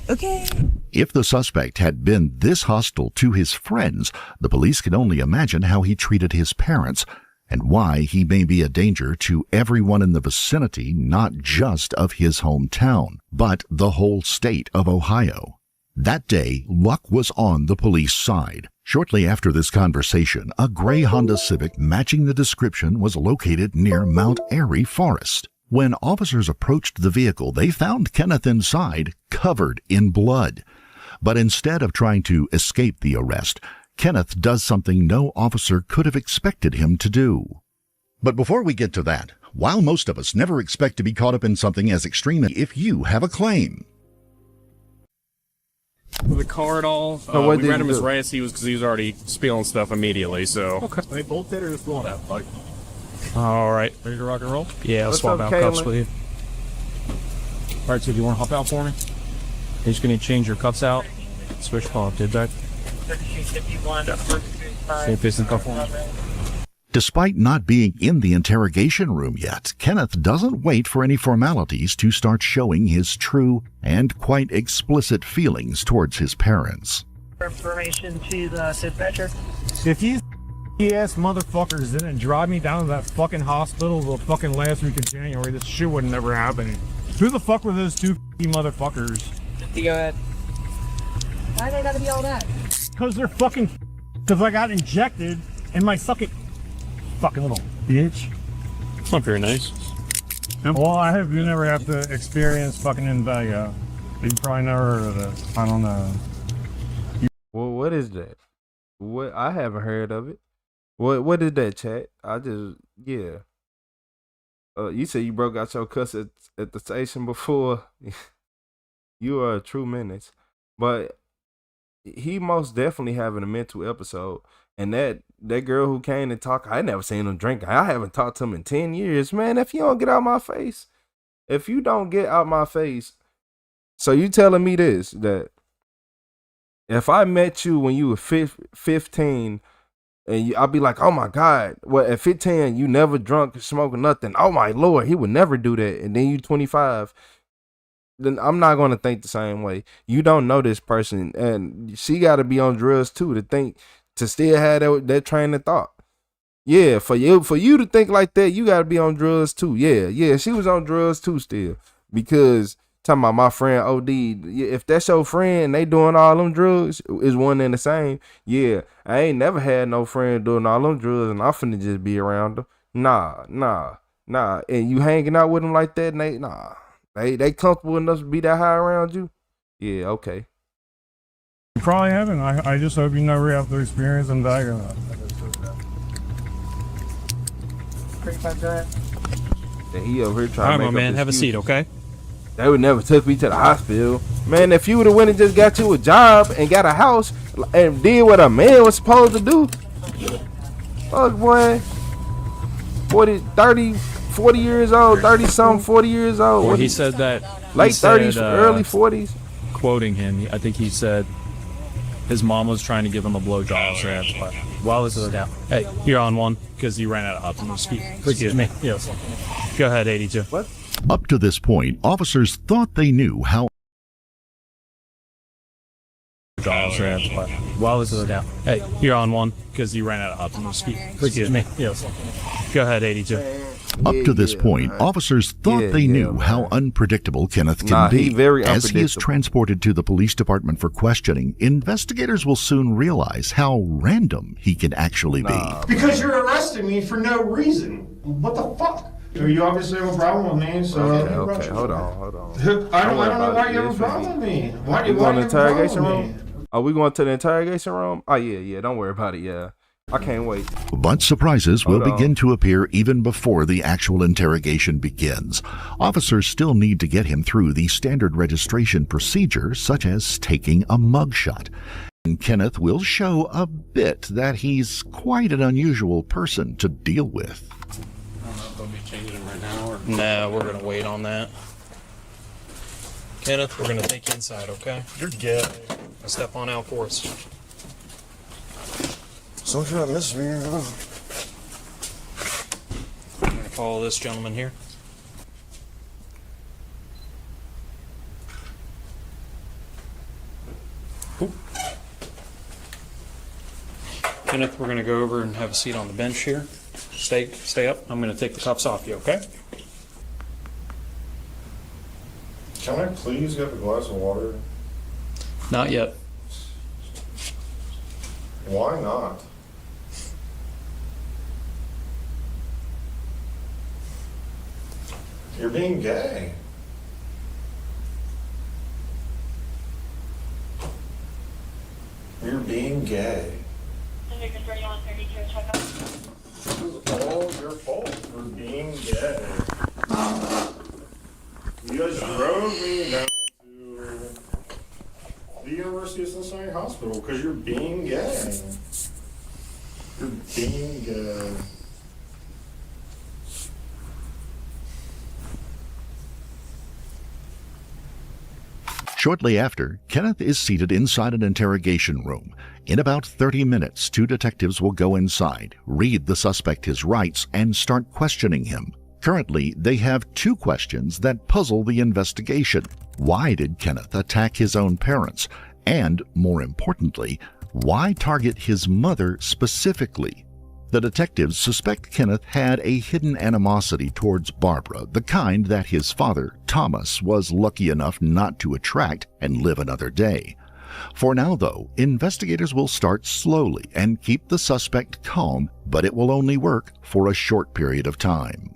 okay. If the suspect had been this hostile to his friends, the police can only imagine how he treated his parents and why he may be a danger to everyone in the vicinity, not just of his hometown, but the whole state of Ohio. That day, luck was on the police side. Shortly after this conversation, a gray Honda Civic matching the description was located near Mount Airy Forest. When officers approached the vehicle, they found Kenneth inside, covered in blood. But instead of trying to escape the arrest, Kenneth does something no officer could have expected him to do. But before we get to that, while most of us never expect to be caught up in something as extreme as if you have a claim. The car at all? So what we did read you him as do? rants. He was already spilling stuff immediately. So Okay. They both did or just one out, like. all right, Ready to rock and roll? yeah, I'll What's swap up, out cuffs Kaylin? with you. All right, so do you want to hop out for me? You're just gonna change your cuffs out. Switch off, did that? Same piston cuff for me. Despite not being in the interrogation room yet, Kenneth doesn't wait for any formalities to start showing his true and quite explicit feelings towards his parents. Information to the dispatcher. If you ass motherfuckers didn't drive me down to that fucking hospital the fucking last week of January, this shit would never happen. Who the fuck were those two motherfuckers? You go ahead. Why they gotta be all that? Because they're fucking. Because I got injected in my fucking little bitch. Not very nice. Well, I hope you never have to experience fucking in Vega. You probably never heard of it. I don't know. Well, what is that? What, I haven't heard of it. What is that, chat? Yeah. You said you broke out your cuss at the station before. You are a true menace. But he most definitely having a mental episode. And that girl who came to talk, I never seen him drink. I haven't talked to him in 10 years. Man, if you don't get out my face, so you telling me this, that if I met you when you were 15, and I'll be like, oh my God, well, at 15, you never drunk, smoking nothing. Oh my Lord, he would never do that. And then you 25, then I'm not going to think the same way. You don't know this person, and she got to be on drugs too to still have that train of thought. Yeah, for you to think like that, you got to be on drugs too. Yeah, she was on drugs too still, because talking about my friend OD, if that's your friend, they doing all them drugs, is one and the same. Yeah, I ain't never had no friend doing all them drugs, and I'm finna just be around them. Nah. And you hanging out with them like that, and they comfortable enough to be that high around you? Yeah, okay. You probably haven't. I just hope you never have to experience in Vega. And he over here trying to make All right, my up man, have a excuses. seat, okay? They would never took me to the hospital. Man, if you would have went and just got you a job and got a house and did what a man was supposed to do. Fuck, boy. 40 years old, 30-something, 40 years old. Well, he said that... Late 30s, early 40s. Quoting him, I think he said his mom was trying to give him a blowjob. So that's why. Well, this is down. Hey, you're on one because you ran out of options. Excuse me. Yes. Go ahead, 82. What? Up to this point, officers thought they knew how. Well, this is down. Hey, you're on one because you ran out of options. Excuse me. Yes. Go ahead, 82. Up to this point, officers thought they knew how unpredictable Kenneth can he be. very As he is unpredictable. transported to the police department for questioning, investigators will soon realize how random he can actually be. Because you're arresting me for no reason. What the fuck? You obviously have a problem with me, so... Okay, hold on. I don't know why you have a problem with me. Why do you going to have the a problem interrogation with room? me? Are we going to the interrogation room? Oh, yeah, don't worry about it, yeah. I can't wait. But surprises will Hold on. begin to appear even before the actual interrogation begins. Officers still need to get him through the standard registration procedure, such as taking a mugshot. And Kenneth will show a bit that he's quite an unusual person to deal with. I don't know if they'll be changing him right now or... Nah, we're going to wait on that. Kenneth, we're going to take you inside, okay? You're good. Now step on out for us. So if you don't miss me, I'm going to follow this gentleman here. Oop. Kenneth, we're going to go over and have a seat on the bench here. Stay up. I'm going to take the cuffs off you, okay? can I please get a glass of water? Not yet. Why not? You're being gay. You're being gay. This is all your fault for being gay. You guys drove me down to the University of Cincinnati Hospital because you're being gay. You're being gay. Shortly after, Kenneth is seated inside an interrogation room. In about 30 minutes, two detectives will go inside, read the suspect his rights, and start questioning him. Currently, they have two questions that puzzle the investigation. Why did Kenneth attack his own parents? And, more importantly, why target his mother specifically? The detectives suspect Kenneth had a hidden animosity towards Barbara, the kind that his father, Thomas, was lucky enough not to attract and live another day. For now, though, investigators will start slowly and keep the suspect calm, but it will only work for a short period of time.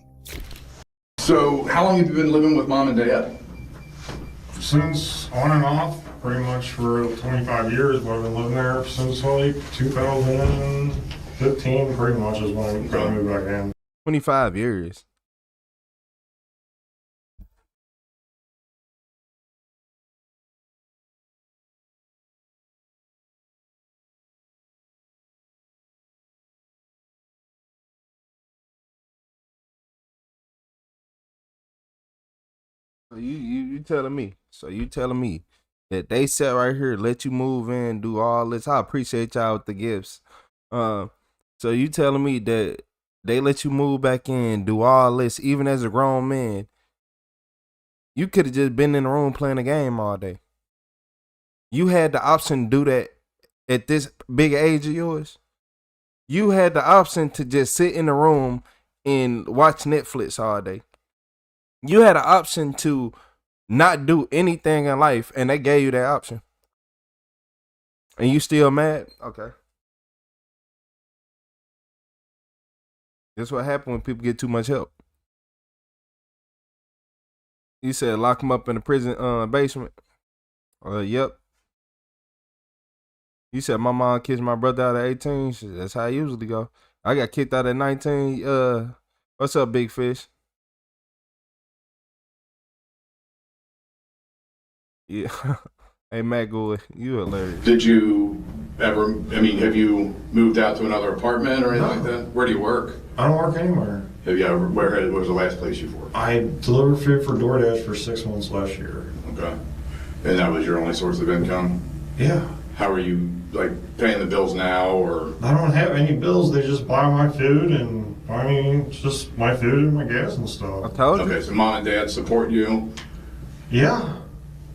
So, how long have you been living with mom and dad? Since on and off, pretty much for 25 years, but I've been living there since like 2015, pretty much is when I moved back in. 25 years. So you telling me? So you telling me that they sat right here, let you move in, do all this? I appreciate y'all with the gifts. So you telling me that they let you move back in, do all this, even as a grown man? You could have just been in the room playing a game all day. You had the option to do that at this big age of yours. You had the option to just sit in the room and watch Netflix all day. You had an option to not do anything in life, and they gave you that option. And you still mad? Okay. That's what happened when people get too much help. You said lock them up in the prison basement. Yep. You said my mom kissed my brother out at 18. Shit, that's how it usually go. I got kicked out at 19. What's up, big fish? Yeah. Hey, Matt Gould, you hilarious. Did you ever, have you moved out to another apartment or anything like that? Where do you work? I don't work anywhere. Have you ever, where was the last place you've worked? I delivered food for DoorDash for 6 months last year. Okay. And that was your only source of income? Yeah. How are you, like, paying the bills now, or? I don't have any bills. They just buy my food and buy me just my food and my gas and stuff. I told you. Okay, so mom and dad support you? Yeah.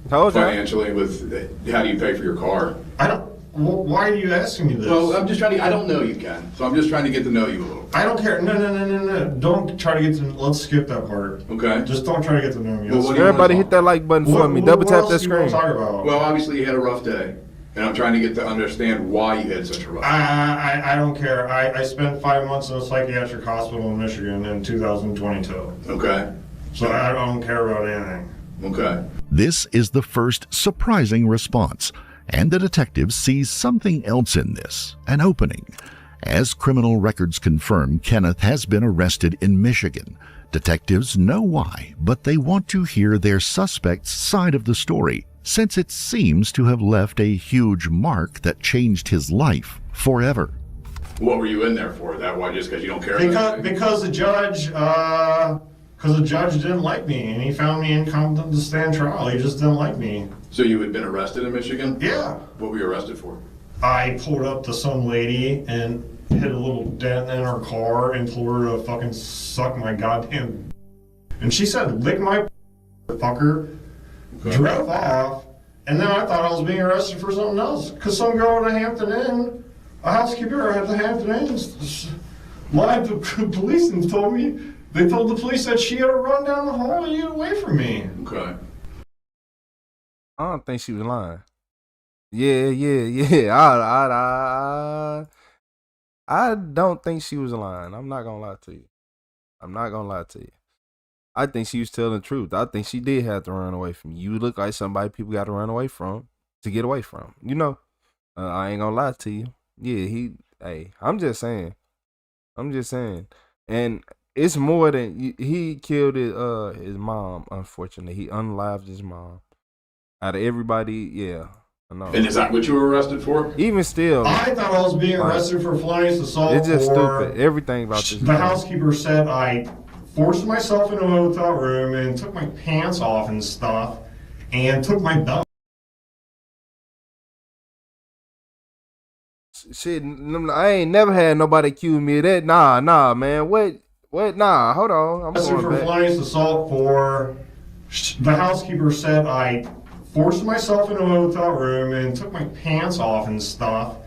Told you. Financially, with, how do you pay for your car? I don't, well, why are you asking me this? Well, I'm just trying to, I don't know you, Ken, so I'm just trying to get to know you a little. I don't care. No. Don't try to get to, let's skip that part. Okay. Just don't try to get to know me. Well, everybody hit that like button for me. Double tap that screen. Well, obviously you had a rough day, and I'm trying to get to understand why you had such a rough day. I don't care. I spent 5 months in a psychiatric hospital in Michigan in 2022. Okay. So I don't care about anything. Okay. This is the first surprising response, and the detective sees something else in this, an opening. As criminal records confirm, Kenneth has been arrested in Michigan. Detectives know why, but they want to hear their suspect's side of the story, since it seems to have left a huge mark that changed his life forever. What were you in there for? That why? Just because you don't care? Because the judge, didn't like me, and he found me incompetent to stand trial. He just didn't like me. So you had been arrested in Michigan? Yeah. What were you arrested for? I pulled up to some lady and hit a little dent in her car and told her to fucking suck my goddamn. And she said, "Lick my fucker." Okay. Drove off, and then I thought I was being arrested for something else. Because some girl at the Hampton Inn, a housekeeper at the Hampton Inn, lied to police and told me, they told the police that she had to run down the hall and get away from me. Okay. I don't think she was lying. Yeah. I don't think she was lying. I'm not gonna lie to you. I think she was telling the truth. I think she did have to run away from you. You look like somebody people got to run away from to get away from. You know, I ain't gonna lie to you. Yeah, I'm just saying. And it's more than, he killed his mom, unfortunately. He unalived his mom. Out of everybody, yeah. I know. And is that what you were arrested for? Even still. I thought I was being arrested for felonious assault. It's just stupid. Everything about this. The housekeeper said I forced myself into a hotel room and took my pants off and stuff and took my belt. Shit, I ain't never had nobody accuse me of that. Nah, man. What? Nah, hold on. I'm arrested for felonious assault for, the housekeeper said I forced myself into a hotel room and took my pants off and stuff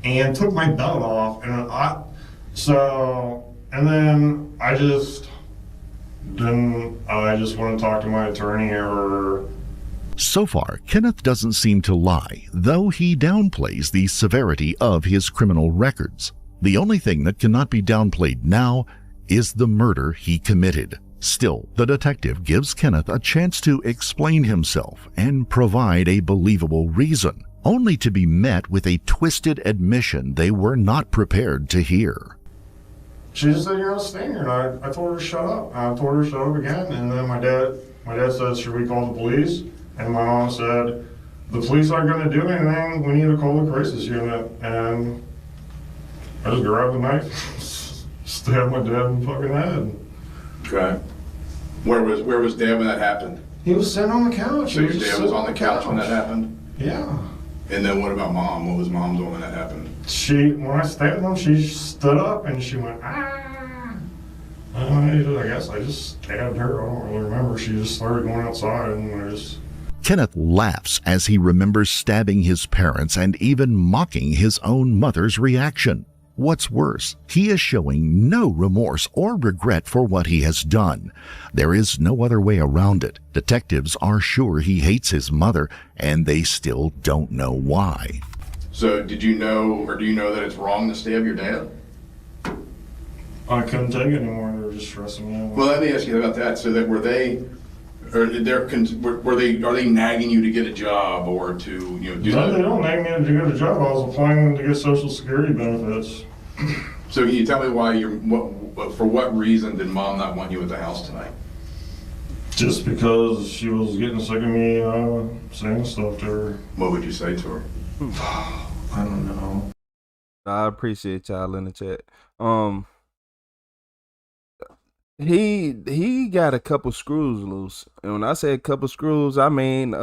and took my belt off, and then I just want to talk to my attorney or. So far, Kenneth doesn't seem to lie, though he downplays the severity of his criminal records. The only thing that cannot be downplayed now is the murder he committed. Still, the detective gives Kenneth a chance to explain himself and provide a believable reason, only to be met with a twisted admission they were not prepared to hear. She just said, you're not staying here. And I told her to shut up. I told her to shut up again. And then my dad said, should we call the police? And my mom said, the police aren't going to do anything. We need to call the crisis unit. And I just grabbed the knife, stabbed my dad in the fucking head. Okay. Where was Dad when that happened? He was sitting on the couch. So your dad was on the couch when that happened? Yeah. And then what about Mom? What was Mom doing when that happened? When I stabbed him, she stood up and she went, ah. I guess I just stabbed her. I don't really remember. She just started going outside and I just... Kenneth laughs as he remembers stabbing his parents and even mocking his own mother's reaction. What's worse, he is showing no remorse or regret for what he has done. There is no other way around it. Detectives are sure he hates his mother, and they still don't know why. So did you know, or do you know that it's wrong to stab your dad? I couldn't take it anymore. They were just stressing me out. Well, let me ask you about that. So that are they nagging you to get a job or to do No, that? they don't nag me to get a job. I was applying to get Social Security benefits. So can you tell me why for what reason did Mom not want you at the house tonight? Just because she was getting sick of me saying stuff to her. What would you say to her? I don't know. I appreciate y'all in the chat. He got a couple screws loose. And when I say a couple screws, I mean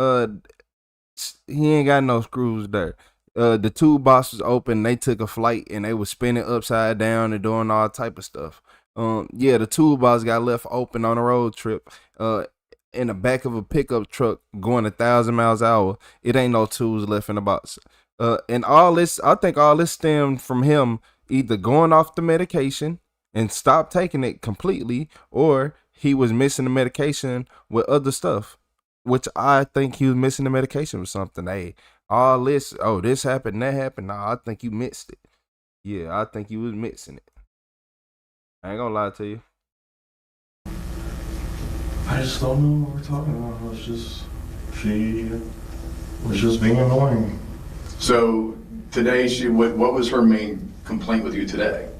he ain't got no screws there. The toolbox was open, they took a flight and they was spinning upside down and doing all type of stuff. Yeah, the toolbox got left open on a road trip. In the back of a pickup truck going 1,000 miles an hour. It ain't no tools left in the box. And all this, I think all this stemmed from him either going off the medication and stopped taking it completely, or he was missing the medication with other stuff, which I think he was missing the medication with something. Hey, all this, oh, this happened, that happened. Nah, I think you missed it. Yeah, I think you was missing it. I ain't gonna lie to you. I just don't know what we're talking about. She was just being annoying. So today, what was her main complaint with you today?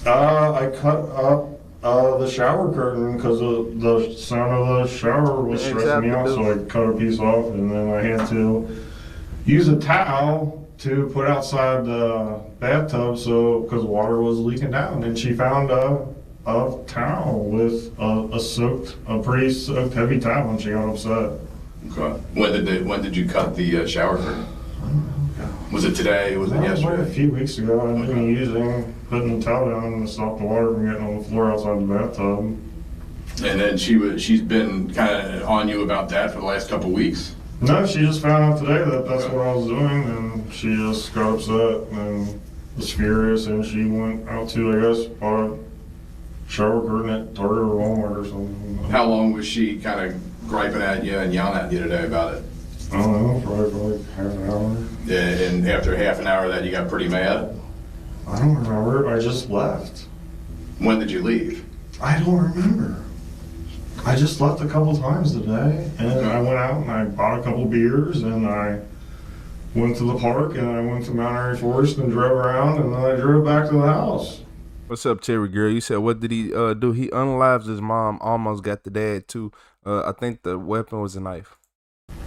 I cut up the shower curtain because the sound of the shower was stressing me out, so I cut a piece off, and then I had to use a towel to put outside the bathtub because water was leaking down, and she found a towel with a pretty soaked heavy towel, and she got upset. Okay. When did you cut the shower curtain? Was it today? Was it yesterday? A few weeks ago. I've been putting the towel down to stop the water from getting on the floor outside the bathtub. And then she's been kind of on you about that for the last couple weeks? No, she just found out today that that's what I was doing, and she just got upset and was furious, and she went out to, I guess, buy a shower curtain at Target or Walmart or something. How long was she kind of griping at you and yelling at you today about it? I don't know, probably for like half an hour. Yeah, and after half an hour of that, you got pretty mad? I don't remember. I just left. When did you leave? I don't remember. I just left a couple times today, and I went out and I bought a couple beers, and I went to the park, and I went to Mount Airy Forest and drove around, and then I drove back to the house. What's up, Terry girl? You said, what did he do? He unalives his mom, almost got the dad too. I think the weapon was a knife.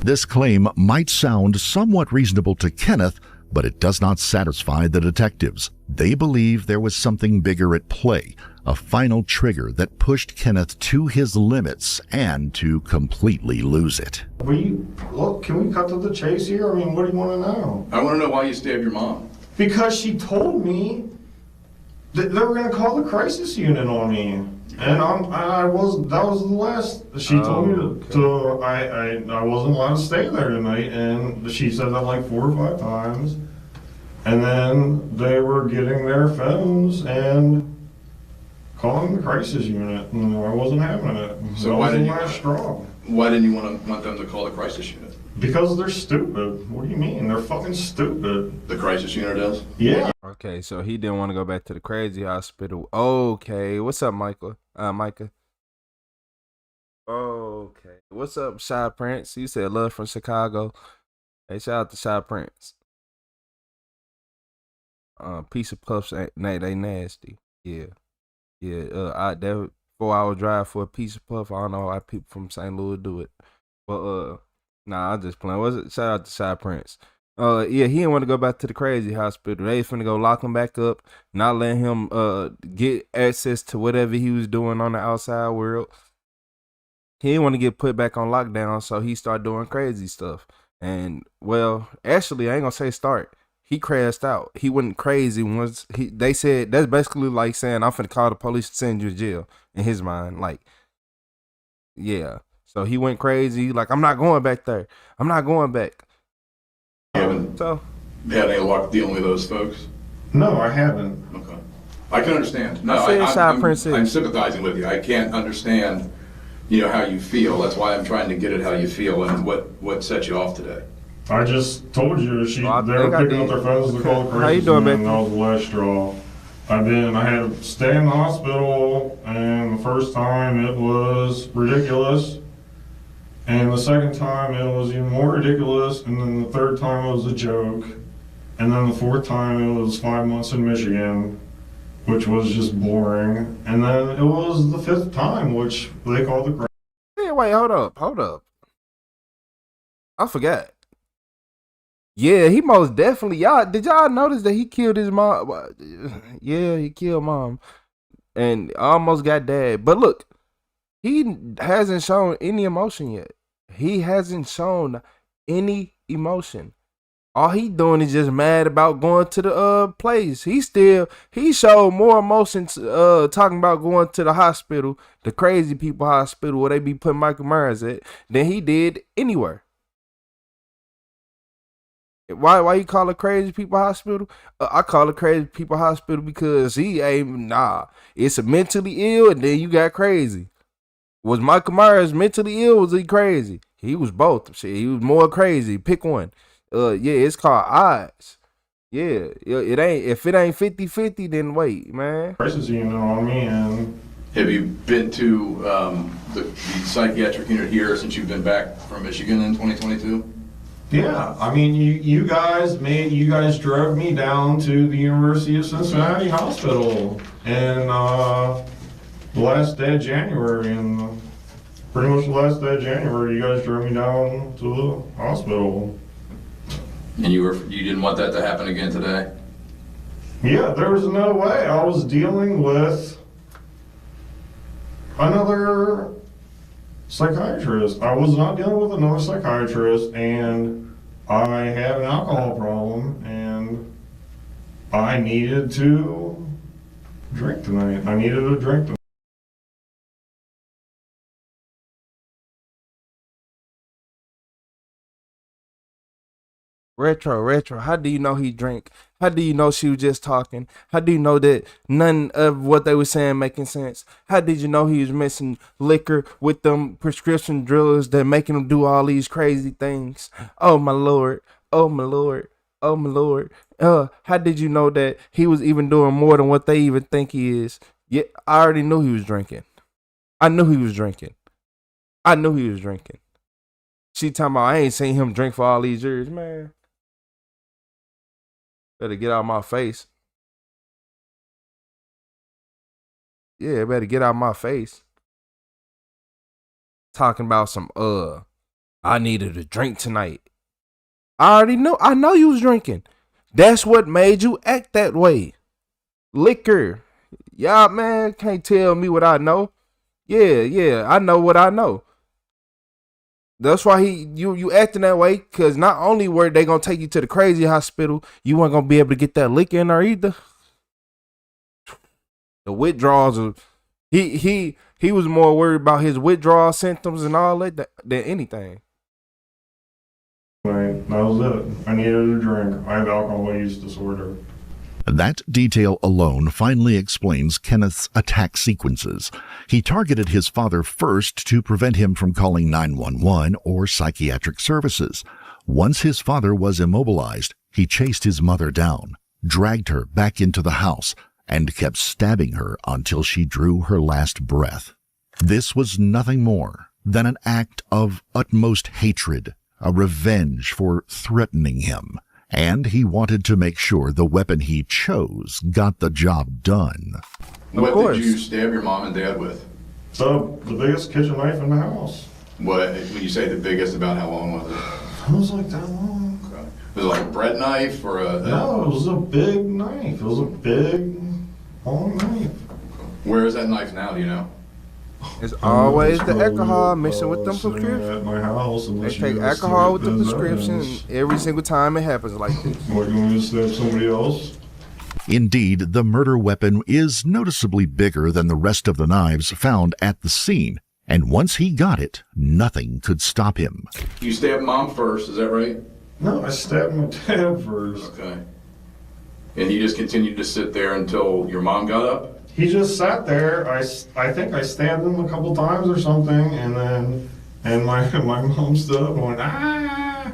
This claim might sound somewhat reasonable to Kenneth, but it does not satisfy the detectives. They believe there was something bigger at play, a final trigger that pushed Kenneth to his limits and to completely lose it. Can we cut to the chase here? I mean, what do you want to know? I want to know why you stabbed your mom. Because she told me that they were going to call the crisis unit on me. And that was the last. She told me I wasn't allowed to stay there tonight, and she said that like 4 or 5 times. And then they were getting their phones and calling the crisis unit, and I wasn't having it. So why didn't you want them to call the crisis unit? Because they're stupid. What do you mean? They're fucking stupid. The crisis unit is? Yeah. Okay, so he didn't want to go back to the crazy hospital. Okay, what's up, Michael? Micah. Okay. What's up, Shy Prince? You said love from Chicago. Hey, shout out to Shy Prince. Piece of puffs ain't they nasty. Yeah. Yeah. That 4-hour drive for a piece of puff. I don't know why people from St. Louis do it. But nah, I'm just playing. What's it? Shout out to Shy Prince. Yeah, he didn't want to go back to the crazy hospital. They finna go lock him back up, not let him get access to whatever he was doing on the outside world. He didn't want to get put back on lockdown, so he started doing crazy stuff. And well, actually, I ain't gonna say start. He crashed out. He went crazy once they said that's basically like saying I'm finna call the police to send you to jail in his mind. Like, yeah. So he went crazy, like, I'm not going back there. I'm not going back. You haven't had any luck dealing with those folks? No, I haven't. Okay. I can understand. No, I'm sympathizing with you. I can't understand, how you feel. That's why I'm trying to get at how you feel and what set you off today. I just told you they were picking up their phones to call the How you crazy doing, man, man? and that was the last straw. I had to stay in the hospital, and the first time it was ridiculous. And the second time it was even more ridiculous, and then the third time it was a joke. And then the fourth time it was 5 months in Michigan, which was just boring. And then it was the fifth time, which they called the crazy. Hey, wait, hold up. I forgot. Yeah, he most definitely. Did y'all notice that he killed his mom? Yeah, he killed mom, and almost got dad. But look, he hasn't shown any emotion yet. He hasn't shown any emotion. All he doing is just mad about going to the place. He showed more emotion talking about going to the hospital, the crazy people hospital where they be putting Michael Myers at, than he did anywhere. Why you call it crazy people hospital? I call it crazy people hospital because it's a mentally ill and then you got crazy. Was Michael Myers mentally ill? Was he crazy? He was both. Shit, he was more crazy. Pick one. Yeah, it's called odds. Yeah, it ain't. If it ain't 50-50, then wait, man. Crazy, and Have you been to the psychiatric unit here since you've been back from Michigan in 2022? Yeah, you guys drove me down to the University of Cincinnati Hospital and the last day of January, and pretty much the last day of January, you guys drove me down to the hospital. And you didn't want that to happen again today? Yeah, there was no way. I was dealing with another psychiatrist. I was not dealing with another psychiatrist, and I had an alcohol problem, and I needed to drink tonight. I needed a drink tonight. Retro, how do you know he drank? How do you know she was just talking? How do you know that none of what they were saying making sense? How did you know he was mixing liquor with them prescription drugs that making him do all these crazy things? Oh my lord, oh my lord, oh my lord. How did you know that he was even doing more than what they even think he is? Yeah, I already knew he was drinking. I knew he was drinking. She talking about I ain't seen him drink for all these years, man. Better get out of my face. Yeah, better get out of my face. Talking about some I needed a drink tonight. I already know. I know you was drinking. That's what made you act that way. Liquor. Y'all, man, can't tell me what I know. Yeah, I know what I know. That's why you acting that way, because not only were they gonna take you to the crazy hospital, you weren't gonna be able to get that liquor in there either. The withdrawals of he was more worried about his withdrawal symptoms and all that than anything. Right, that was it. I needed a drink. I have alcohol use disorder. That detail alone finally explains Kenneth's attack sequences. He targeted his father first to prevent him from calling 911 or psychiatric services. Once his father was immobilized, he chased his mother down, dragged her back into the house, and kept stabbing her until she drew her last breath. This was nothing more than an act of utmost hatred, a revenge for threatening him. And he wanted to make sure the weapon he chose got the job done. What did you stab your mom and dad with? So, the biggest kitchen knife in the house. What, when you say the biggest, about how long was it? It was like that long. Okay. Was it like a bread knife or a... No, it was a big knife. It was a big, long knife. Where is that knife now, do you know? It's always the alcohol mixing with them prescriptions. At my house. They take alcohol with the prescription every single time it happens like this. What, you want me to stab somebody else? Indeed, the murder weapon is noticeably bigger than the rest of the knives found at the scene, and once he got it, nothing could stop him. You stabbed mom first, is that right? No, I stabbed my dad first. Okay. And he just continued to sit there until your mom got up? He just sat there. I think I stabbed him a couple times or something, and my mom stood up and went, ah!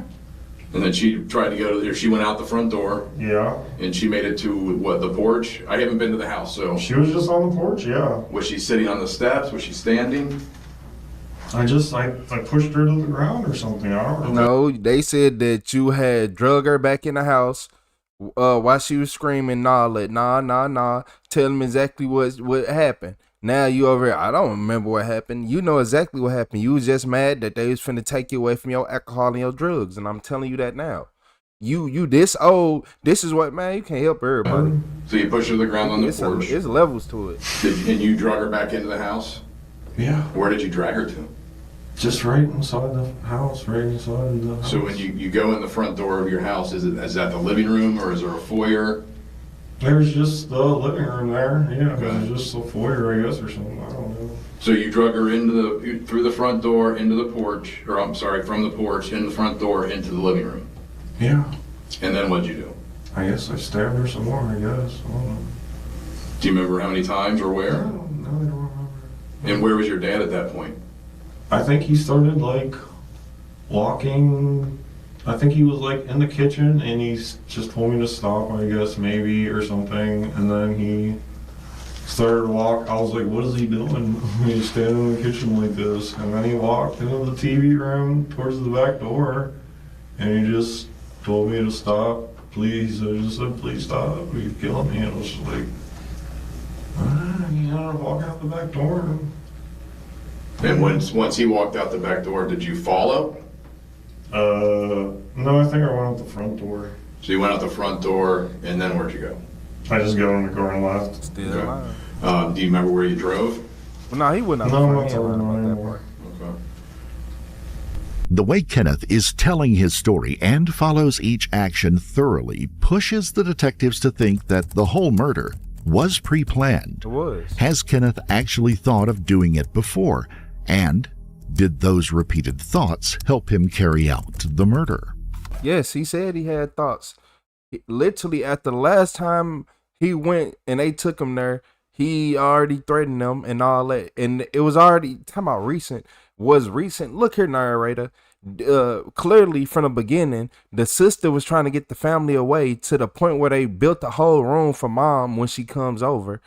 And then she tried to go to, she went out the front door. Yeah. And she made it to, what, the porch? I haven't been to the house, so. She was just on the porch, yeah. Was she sitting on the steps? Was she standing? I pushed her to the ground or something. I don't know. No, they said that you had drug her back in the house while she was screaming, nah. Tell them exactly what happened. Now you over here, I don't remember what happened. You know exactly what happened. You was just mad that they was finna take you away from your alcohol and your drugs, and I'm telling you that now. You this old, this is what, man, you can't help everybody. So you pushed her to the ground on the porch. There's levels to it. And you drug her back into the house? Yeah. Where did you drag her to? Just right inside the house, right inside the house. So when you go in the front door of your house, is that the living room or is there a foyer? There's just the living room there, yeah. Okay. There's just a foyer, I guess, or something. I don't know. So you drug her through the front door into the porch, or I'm sorry, from the porch in the front door into the living room. Yeah. And then what'd you do? I guess I stabbed her some more, I guess. I don't know. Do you remember how many times or where? No, I don't remember. And where was your dad at that point? I think he started like walking. I think he was like in the kitchen and he just told me to stop, I guess, maybe, or something. And then he started to walk. I was like, what is he doing? He's standing in the kitchen like this. And then he walked into the TV room towards the back door and he just told me to stop, please. I just said, please stop, you're killing me. And I was just like, he had to walk out the back door. And once he walked out the back door, did you follow? No, I think I went out the front door. So you went out the front door, and then where'd you go? I just got in the car and left. Still alive. Do you remember where you drove? Well, no, he wouldn't have. No, I'm not talking about that part. Okay. The way Kenneth is telling his story and follows each action thoroughly pushes the detectives to think that the whole murder was pre-planned. It was. Has Kenneth actually thought of doing it before? And did those repeated thoughts help him carry out the murder? Yes, he said he had thoughts. Literally, at the last time he went and they took him there, he already threatened them and all that. And it was already, talking about recent, was recent. Look here, narrator. Clearly from the beginning, the sister was trying to get the family away to the point where they built a whole room for mom when she comes over.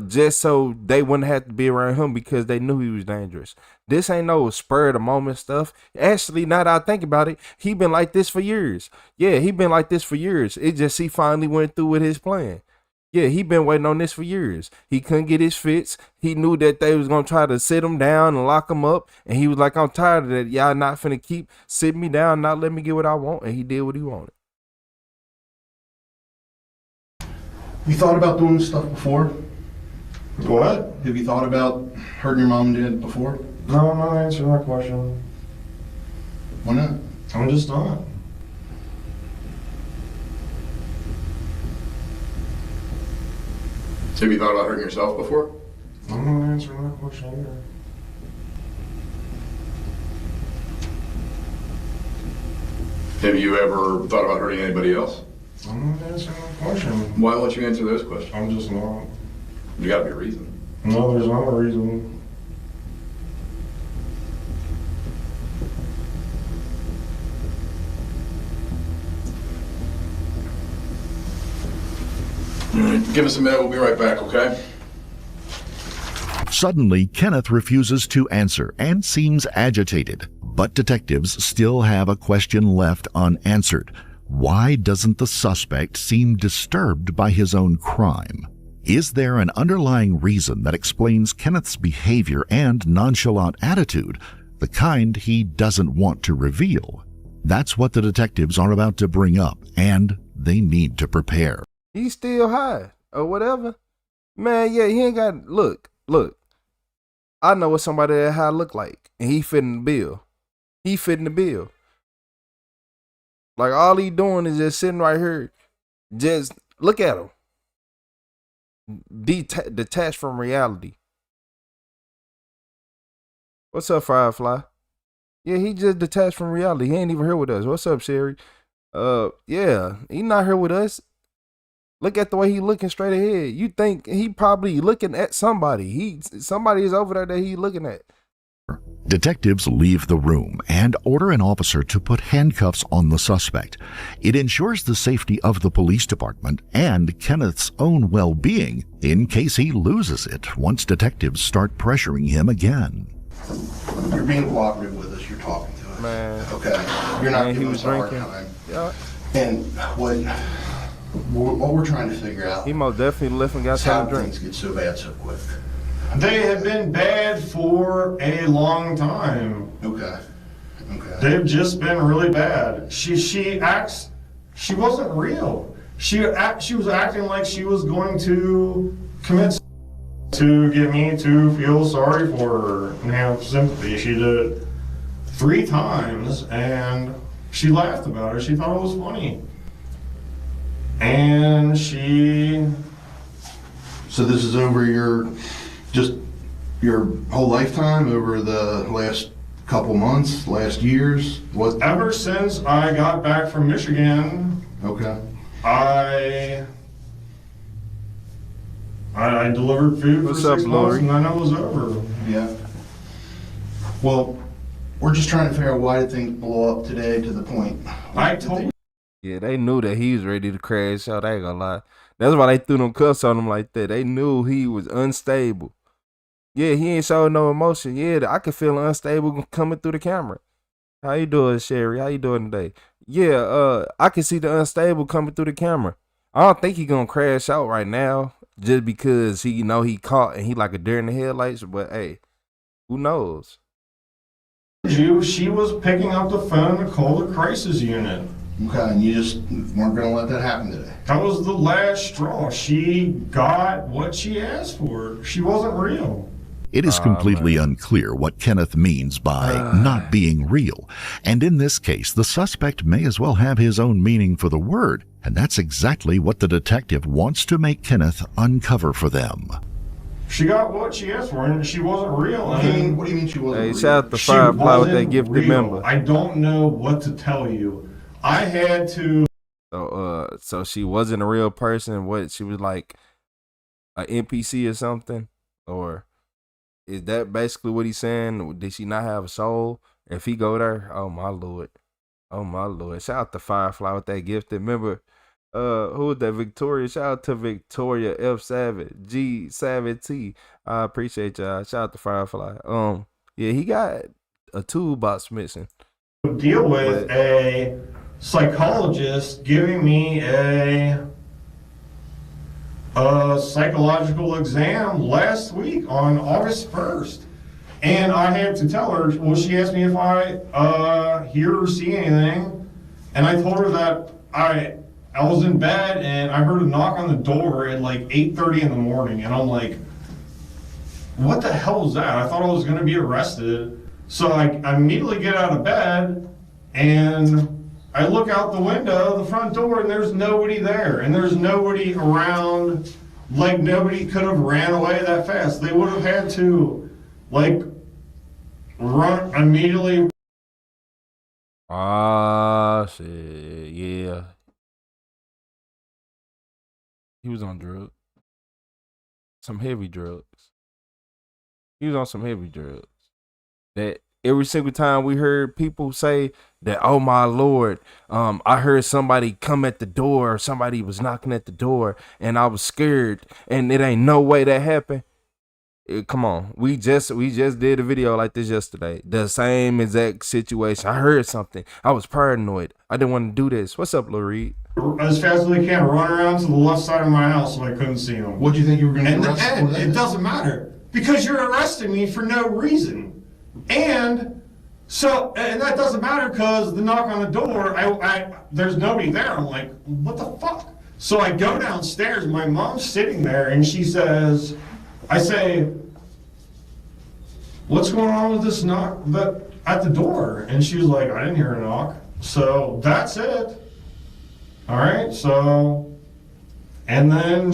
Just so they wouldn't have to be around him because they knew he was dangerous. This ain't no spur of the moment stuff. Actually, now that I think about it, he been like this for years. Yeah, he been like this for years. It just he finally went through with his plan. Yeah, he been waiting on this for years. He couldn't get his fix. He knew that they was gonna try to sit him down and lock him up, and he was like, "I'm tired of that. Y'all not finna keep sitting me down, not let me get what I want." And he did what he wanted. You thought about doing this stuff before? What? Have you thought about hurting your mom and dad before? No, I'm not answering that question. Why not? I'm just not. Have you thought about hurting yourself before? I'm not answering that question either. Have you ever thought about hurting anybody else? I'm not answering that question. Why won't you answer those questions? I'm just not. There's gotta be a reason. No, there's not a reason. All right, give us a minute, we'll be right back, okay? Suddenly, Kenneth refuses to answer and seems agitated, but detectives still have a question left unanswered. Why doesn't the suspect seem disturbed by his own crime? Is there an underlying reason that explains Kenneth's behavior and nonchalant attitude, the kind he doesn't want to reveal? That's what the detectives are about to bring up, and they need to prepare. He's still high or whatever. Man, yeah, he ain't got, look. I know what somebody that high look like, and he fitting the bill. He fitting the bill. Like, all he doing is just sitting right here. Just look at him. Detached from reality. What's up, Firefly? Yeah, he just detached from reality. He ain't even here with us. What's up, Sherry? Yeah, he not here with us. Look at the way he looking straight ahead. You think he probably looking at somebody. Somebody is over there that he looking at. Detectives leave the room and order an officer to put handcuffs on the suspect. It ensures the safety of the police department and Kenneth's own well-being in case he loses it once detectives start pressuring him again. You're being cooperative with us. You're talking to us. Man. Okay. You're not giving he was us a hard drinking. time. Yeah. And what we're trying to figure out. He most definitely left and got how something to drink. things get so bad so quick. They have been bad for a long time. Okay. They've just been really bad. She wasn't real. She was acting like she was going to commit to get me to feel sorry for her and have sympathy. She did it 3 times and she laughed about it. She thought it was funny. And So this is over your whole lifetime, over the last couple months, last years? What? Ever since I got back from Michigan. Okay. I delivered food for 6 months and then it was over. Yeah. Well, we're just trying to figure out why did things blow up today to the point. Yeah, they knew that he was ready to crash out. I ain't gonna lie. That's why they threw them cuffs on him like that. They knew he was unstable. Yeah, he ain't showing no emotion. Yeah, I could feel unstable coming through the camera. How you doing, Sherry? How you doing today? Yeah, I can see the unstable coming through the camera. I don't think he gonna crash out right now just because he he caught and he like a deer in the headlights. But hey, who knows? She was picking up the phone to call the crisis unit. Okay, and you just weren't going to let that happen today. That was the last straw. She got what she asked for. She wasn't real. It is completely unclear what Kenneth means by not being real. And in this case, the suspect may as well have his own meaning for the word. And that's exactly what the detective wants to make Kenneth uncover for them. She got what she asked for, and she wasn't real. What do you mean she wasn't real? Hey, shout out to Firefly with that gifted member. I don't know what to tell you. I had to. So she wasn't a real person. What, she was like an NPC or something? Or is that basically what he's saying? Did she not have a soul? If he go there, oh my lord. Shout out to Firefly with that gifted member. Who was that? Victoria. Shout out to Victoria F Savage, G Savage T. I appreciate y'all. Shout out to Firefly. Yeah, he got a toolbox missing. Deal with a psychologist giving me a psychological exam last week on August 1st. And I had to tell her, well, she asked me if I hear or see anything. And I told her that I was in bed and I heard a knock on the door at like 8:30 in the morning. And I'm like, what the hell was that? I thought I was going to be arrested. So I immediately get out of bed and I look out the window, the front door, and there's nobody there. And there's nobody around. Like, nobody could have ran away that fast. They would have had to, like, run immediately. Ah, shit. Yeah. He was on drugs. Some heavy drugs. He was on some heavy drugs. That every single time we heard people say that, oh my Lord, I heard somebody come at the door, or somebody was knocking at the door, and I was scared, and it ain't no way that happened. Come on, we just did a video like this yesterday. The same exact situation. I heard something. I was paranoid. I didn't want to do this. What's up, Lil Reed? As fast as they can, run around to the left side of my house so I couldn't see them. What do you think you were going to And arrest for then? it doesn't matter because you're arresting me for no reason, and that doesn't matter because the knock on the door, there's nobody there. I'm like, what the fuck? So I go downstairs. My mom's sitting there, and she says, I say, what's going on with this knock at the door? And she was like, I didn't hear a knock. So that's it. All right, so, and then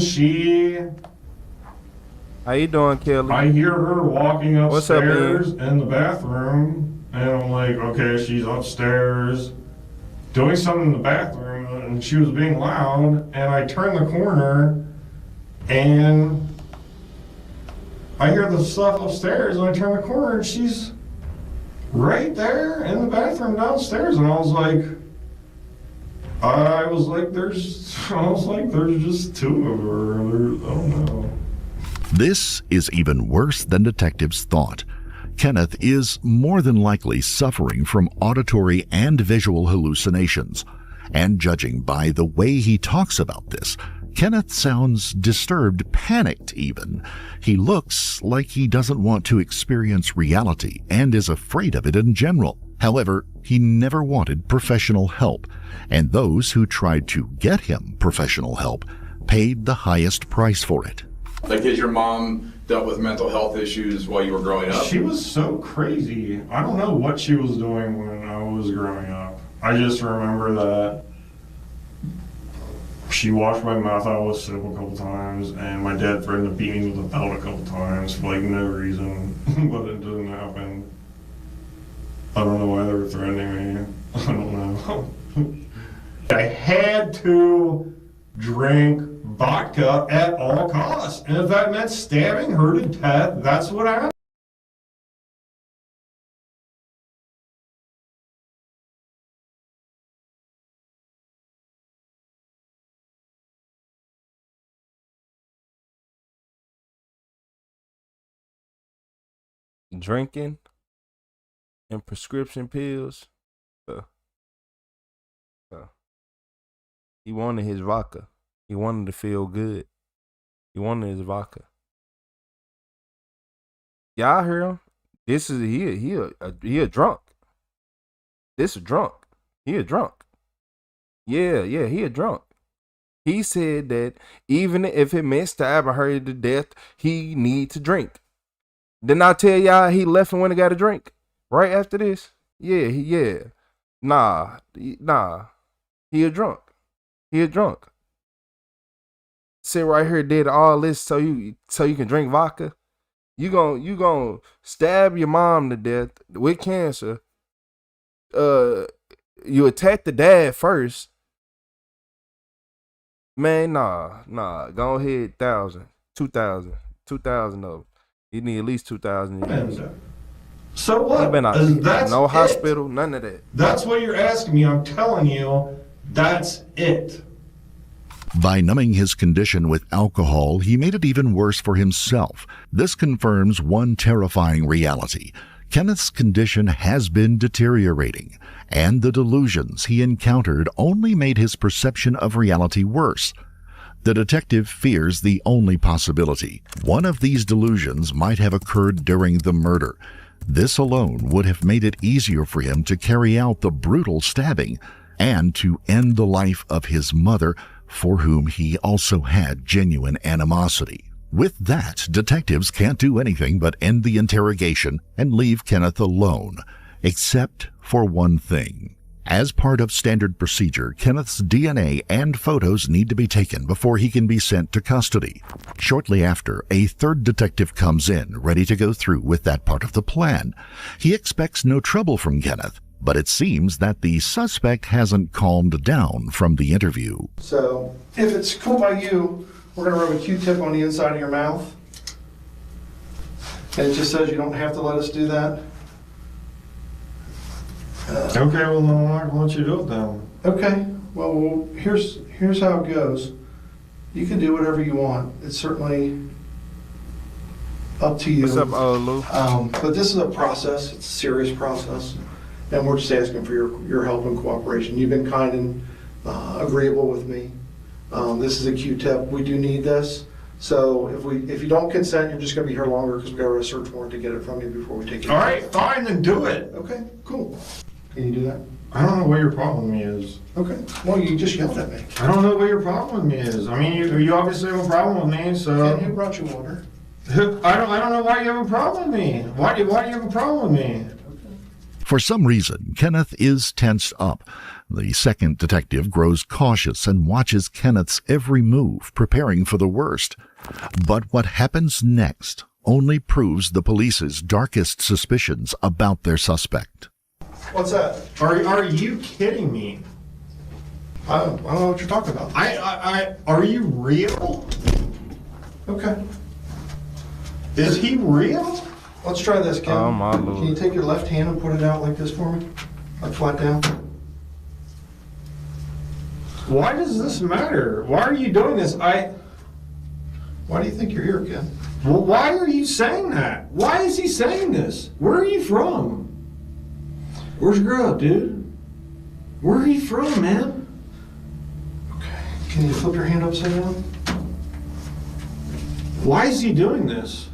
how you doing, Kelly? I hear her walking upstairs What's up, in the bathroom, and I'm like, okay, she's upstairs doing something in the bathroom, and she was being loud, and I turn the corner, and I hear the stuff upstairs, and I turn the corner, and she's right there in the bathroom downstairs, and I was like, there's just two of her. I don't know. This is even worse than detectives thought. Kenneth is more than likely suffering from auditory and visual hallucinations. And judging by the way he talks about this, Kenneth sounds disturbed, panicked even. He looks like he doesn't want to experience reality and is afraid of it in general. However, he never wanted professional help, and those who tried to get him professional help paid the highest price for it. Like, has your mom dealt with mental health issues while you were growing up? She was so crazy. I don't know what she was doing when I was growing up. I just remember that she washed my mouth out with soap a couple times, and my dad threatened to beat me with a belt a couple times for like no reason, but it didn't happen. I don't know why they were threatening me. I don't know. I had to drink vodka at all costs, and if that meant stabbing her to death, that's what I. Drinking and prescription pills. He wanted his vodka. He wanted to feel good. He wanted his vodka. Y'all hear him? This is he a drunk. This a drunk. He a drunk. Yeah, he a drunk. He said that even if it meant stabbing her to death, he need to drink. Didn't I tell y'all he left and went and got a drink right after this? Yeah. Nah. He a drunk. He a drunk. Sit right here, did all this so you can drink vodka. You gon' stab your mom to death with cancer. You attack the dad first. Man, nah. Go ahead, 1,000, 2,000 of them. You need at least 2,000. So what? That's no hospital, none of that. That's what you're asking me. I'm telling you, that's it. By numbing his condition with alcohol, he made it even worse for himself. This confirms one terrifying reality. Kenneth's condition has been deteriorating, and the delusions he encountered only made his perception of reality worse. The detective fears the only possibility. One of these delusions might have occurred during the murder. This alone would have made it easier for him to carry out the brutal stabbing and to end the life of his mother, for whom he also had genuine animosity. With that, detectives can't do anything but end the interrogation and leave Kenneth alone, except for one thing. As part of standard procedure, Kenneth's DNA and photos need to be taken before he can be sent to custody. Shortly after, a third detective comes in, ready to go through with that part of the plan. He expects no trouble from Kenneth, but it seems that the suspect hasn't calmed down from the interview. So, if it's cool by you, we're going to rub a Q-tip on the inside of your mouth. And it just says you don't have to let us do that. Okay, well then I'm not going to let you do it then. Okay, well here's how it goes. You can do whatever you want. It's certainly Up to you. What's up, old Lou? But this is a process. It's a serious process. And we're just asking for your help and cooperation. You've been kind and agreeable with me. This is a Q-tip. We do need this. So if you don't consent, you're just going to be here longer because we got a search warrant to get it from you before we take it. All right, fine, then do it. Okay, cool. Can you do that? I don't know what your problem with me is. Okay. Well, you just yelled at me. I don't know what your problem with me is. I mean, you obviously have a problem with me, so. Ken, who brought you water? I don't know why you have a problem with me. Why do you have a problem with me? For some reason, Kenneth is tensed up. The second detective grows cautious and watches Kenneth's every move, preparing for the worst. But what happens next only proves the police's darkest suspicions about their suspect. What's that? Are you kidding me? I don't know what you're talking about. Are you real? Okay. Is he real? Let's try this, Ken. Oh, my Lord. Can you take your left hand and put it out like this for me? Like flat down? Why does this matter? Why are you doing this? Why do you think you're here, Ken? Well, why are you saying that? Why is he saying this? Where are you from? Where's your girl, dude? Where are you from, man? Okay. Can you flip your hand upside down? Why is he doing this?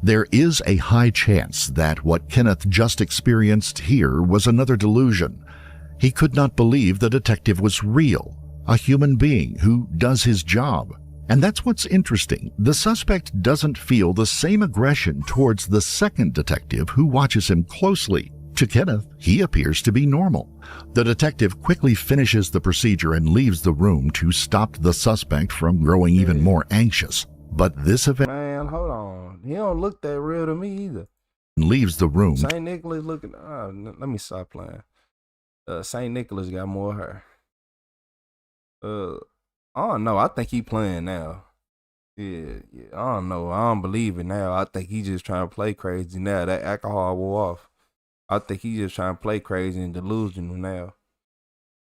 There is a high chance that what Kenneth just experienced here was another delusion. He could not believe the detective was real, a human being who does his job. And that's what's interesting. The suspect doesn't feel the same aggression towards the second detective who watches him closely. To Kenneth, he appears to be normal. The detective quickly finishes the procedure and leaves the room to stop the suspect from growing even more anxious. But this event... Man, hold on. He don't look that real to me either. Leaves the room. St. Nicholas looking... let me stop playing. St. Nicholas got more hair. I don't know. I think he playing now. Yeah. I don't know. I don't believe it now. I think he just trying to play crazy now. That alcohol wore off. I think he just trying to play crazy and delusional now.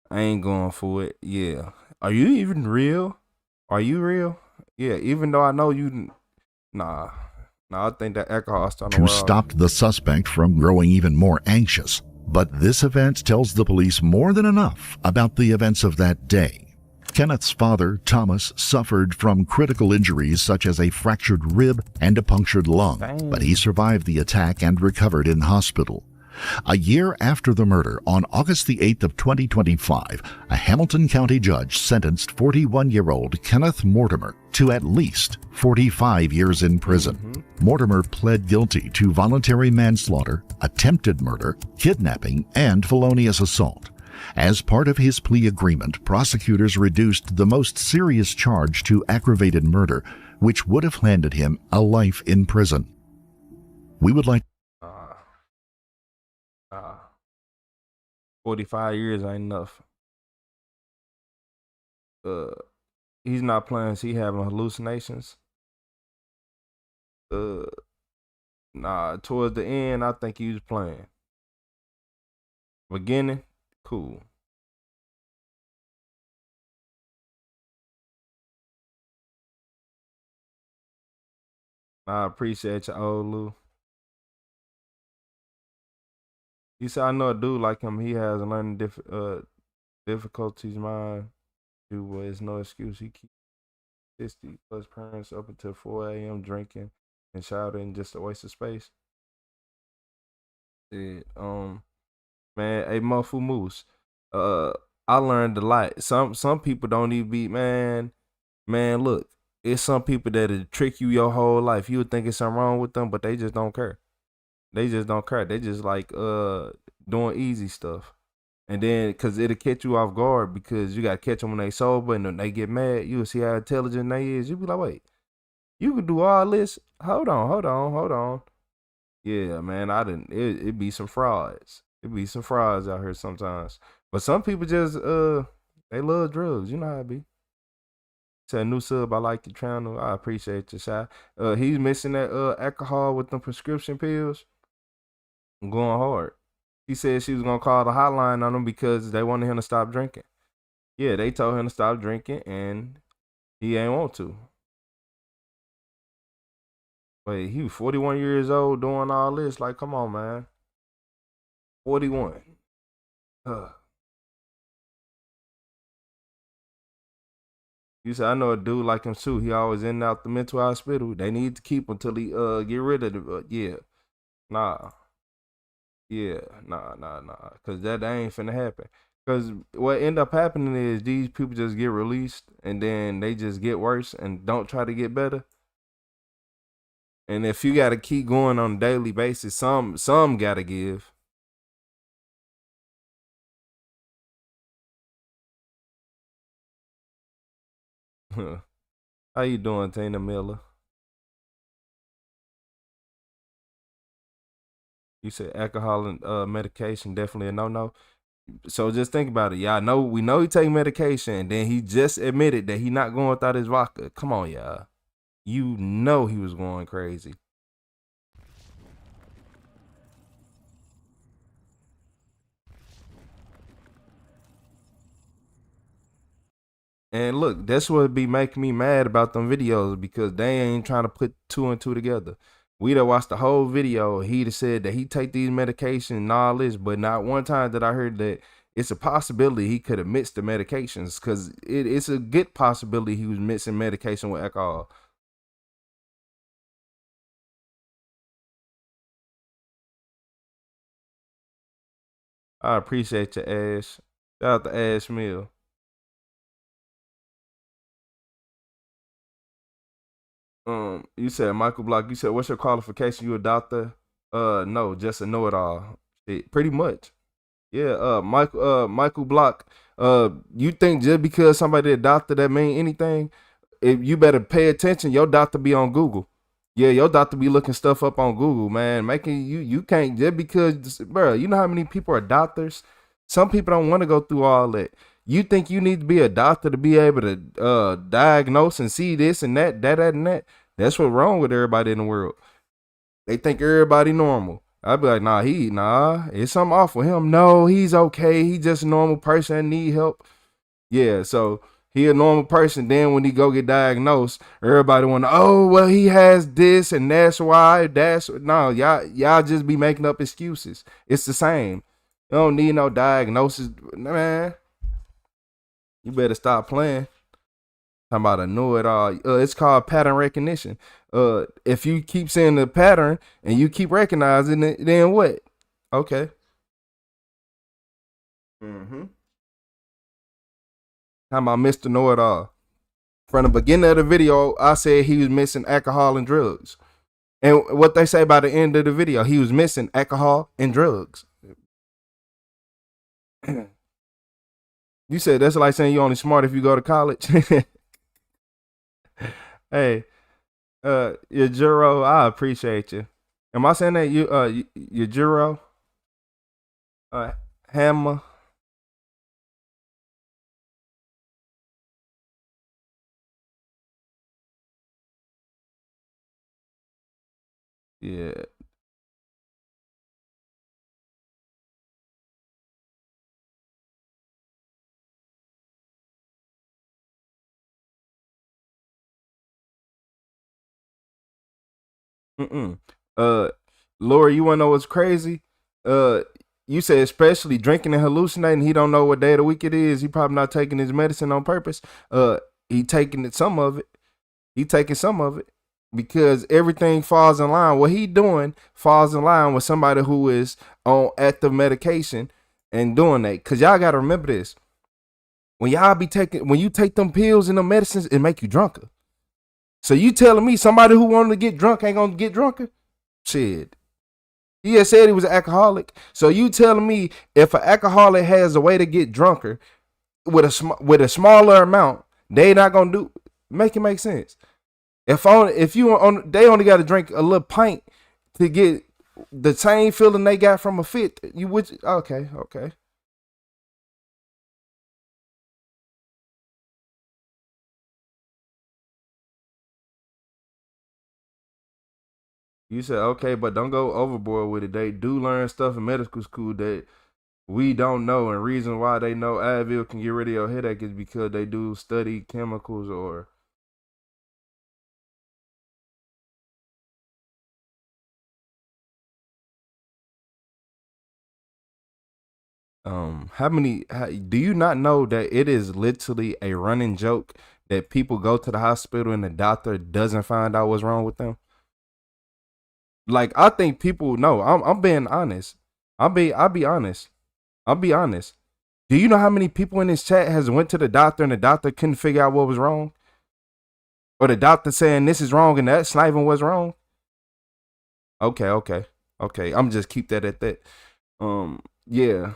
I ain't going for it. Yeah. Are you even real? Are you real? Yeah. Even though I know you. Nah. I think that alcohol starting to stop the suspect from growing even more anxious. But this event tells the police more than enough about the events of that day. Kenneth's father, Thomas, suffered from critical injuries such as a fractured rib and a punctured lung, but he survived the attack and recovered in hospital. A year after the murder, on August the 8th of 2025, a Hamilton County judge sentenced 41-year-old Kenneth Mortimer to at least 45 years in prison. Mortimer pled guilty to voluntary manslaughter, attempted murder, kidnapping, and felonious assault. As part of his plea agreement, prosecutors reduced the most serious charge to aggravated murder, which would have landed him a life in prison. We would like 45 years ain't enough. He's not playing. Is he having hallucinations? Nah, towards the end, I think he was playing. Beginning, cool. I appreciate you, old Lou. You said I know a dude like him. He has learning difficulties. Mine, dude, it's no excuse. He keeps 60 plus parents up until 4 a.m. drinking and shouting, just a waste of space. Yeah, man, hey, Mofu Moose. I learned a lot. Some people don't even be man. Look, it's some people that'll trick you your whole life. You would think it's something wrong with them, but they just don't care. They just don't care. They just like doing easy stuff. And then, because it'll catch you off guard because you got to catch them when they sober and when they get mad, you'll see how intelligent they is. You'll be like, wait, you can do all this? Hold on. Yeah, man, it be some frauds. It be some frauds out here sometimes. But some people just, they love drugs. You know how it be. Said new sub, I like your channel. I appreciate your shot. He's missing that alcohol with them prescription pills. I'm going hard. He said she was gonna call the hotline on him because they wanted him to stop drinking. Yeah, they told him to stop drinking and he ain't want to. Wait, he was 41 years old doing all this. Like, come on, man. 41. You said I know a dude like him too. He always in and out the mental hospital. They need to keep him till he get rid of the yeah. Nah. Yeah, nah. Cause that ain't finna happen. Cause what end up happening is these people just get released and then they just get worse and don't try to get better. And if you gotta keep going on a daily basis, some gotta give. How you doing, Tina Miller? You said alcohol and medication definitely a no. So just think about it. Y'all we know he take medication, and then he just admitted that he not going without his vodka. Come on, y'all. You know he was going crazy. And look, that's what be making me mad about them videos because they ain't trying to put two and two together. We done watched the whole video. He'd have said that he take these medications and all this, but not one time that I heard that it's a possibility he could have mixed the medications because it's a good possibility he was mixing medication with alcohol. I appreciate you, Ash. Shout out to Ash Mill. You said Michael Block. You said, what's your qualification? You a doctor? No, just a know-it-all. Pretty much. Yeah. Michael Block. You think just because somebody a doctor that mean anything? If you better pay attention, your doctor be on Google. Yeah, your doctor be looking stuff up on Google, man. Making you can't just because, bro. You know how many people are doctors? Some people don't want to go through all that. You think you need to be a doctor to be able to diagnose and see this and that and that. That's what's wrong with everybody in the world. They think everybody normal. I'd be like, nah, it's something off with him. No, he's okay. He just a normal person and need help. Yeah, so he a normal person. Then when he go get diagnosed, everybody want to, oh, well, he has this and that's why. No, y'all just be making up excuses. It's the same. You don't need no diagnosis, man. You better stop playing. Talking about a know-it-all. It's called pattern recognition. If you keep seeing the pattern and you keep recognizing it, then what? Okay. Talking about Mr. Know-it-all. From the beginning of the video, I said he was missing alcohol and drugs. And what they say by the end of the video, he was missing alcohol and drugs. You said that's like saying you're only smart if you go to college. Hey, Yajuro, I appreciate you. Am I saying that Yajuro? Hammer. Yeah. Laura, you wanna know what's crazy? You said especially drinking and hallucinating. He don't know what day of the week it is. He probably not taking his medicine on purpose. He taking some of it. He taking some of it because everything falls in line. What he doing falls in line with somebody who is on active medication and doing that. Cause y'all gotta remember this. When you take them pills and them medicines, it make you drunker. So you telling me somebody who wanted to get drunk ain't gonna get drunker? Shit. He had said he was an alcoholic. So you telling me if an alcoholic has a way to get drunker with a smaller amount, they not gonna make it make sense. If you on, they only got to drink a little pint to get the same feeling they got from a fit. You would okay. You said okay, but don't go overboard with it. They do learn stuff in medical school that we don't know, and reason why they know Advil can get rid of your headache is because they do study chemicals or do you not know that it is literally a running joke that people go to the hospital and the doctor doesn't find out what's wrong with them? Like, I think people know. I'm being honest. I'll be honest. I'll be honest. Do you know how many people in this chat has went to the doctor and the doctor couldn't figure out what was wrong? Or the doctor saying this is wrong and that's not even what's wrong? Okay. I'm just keep that at that. Yeah.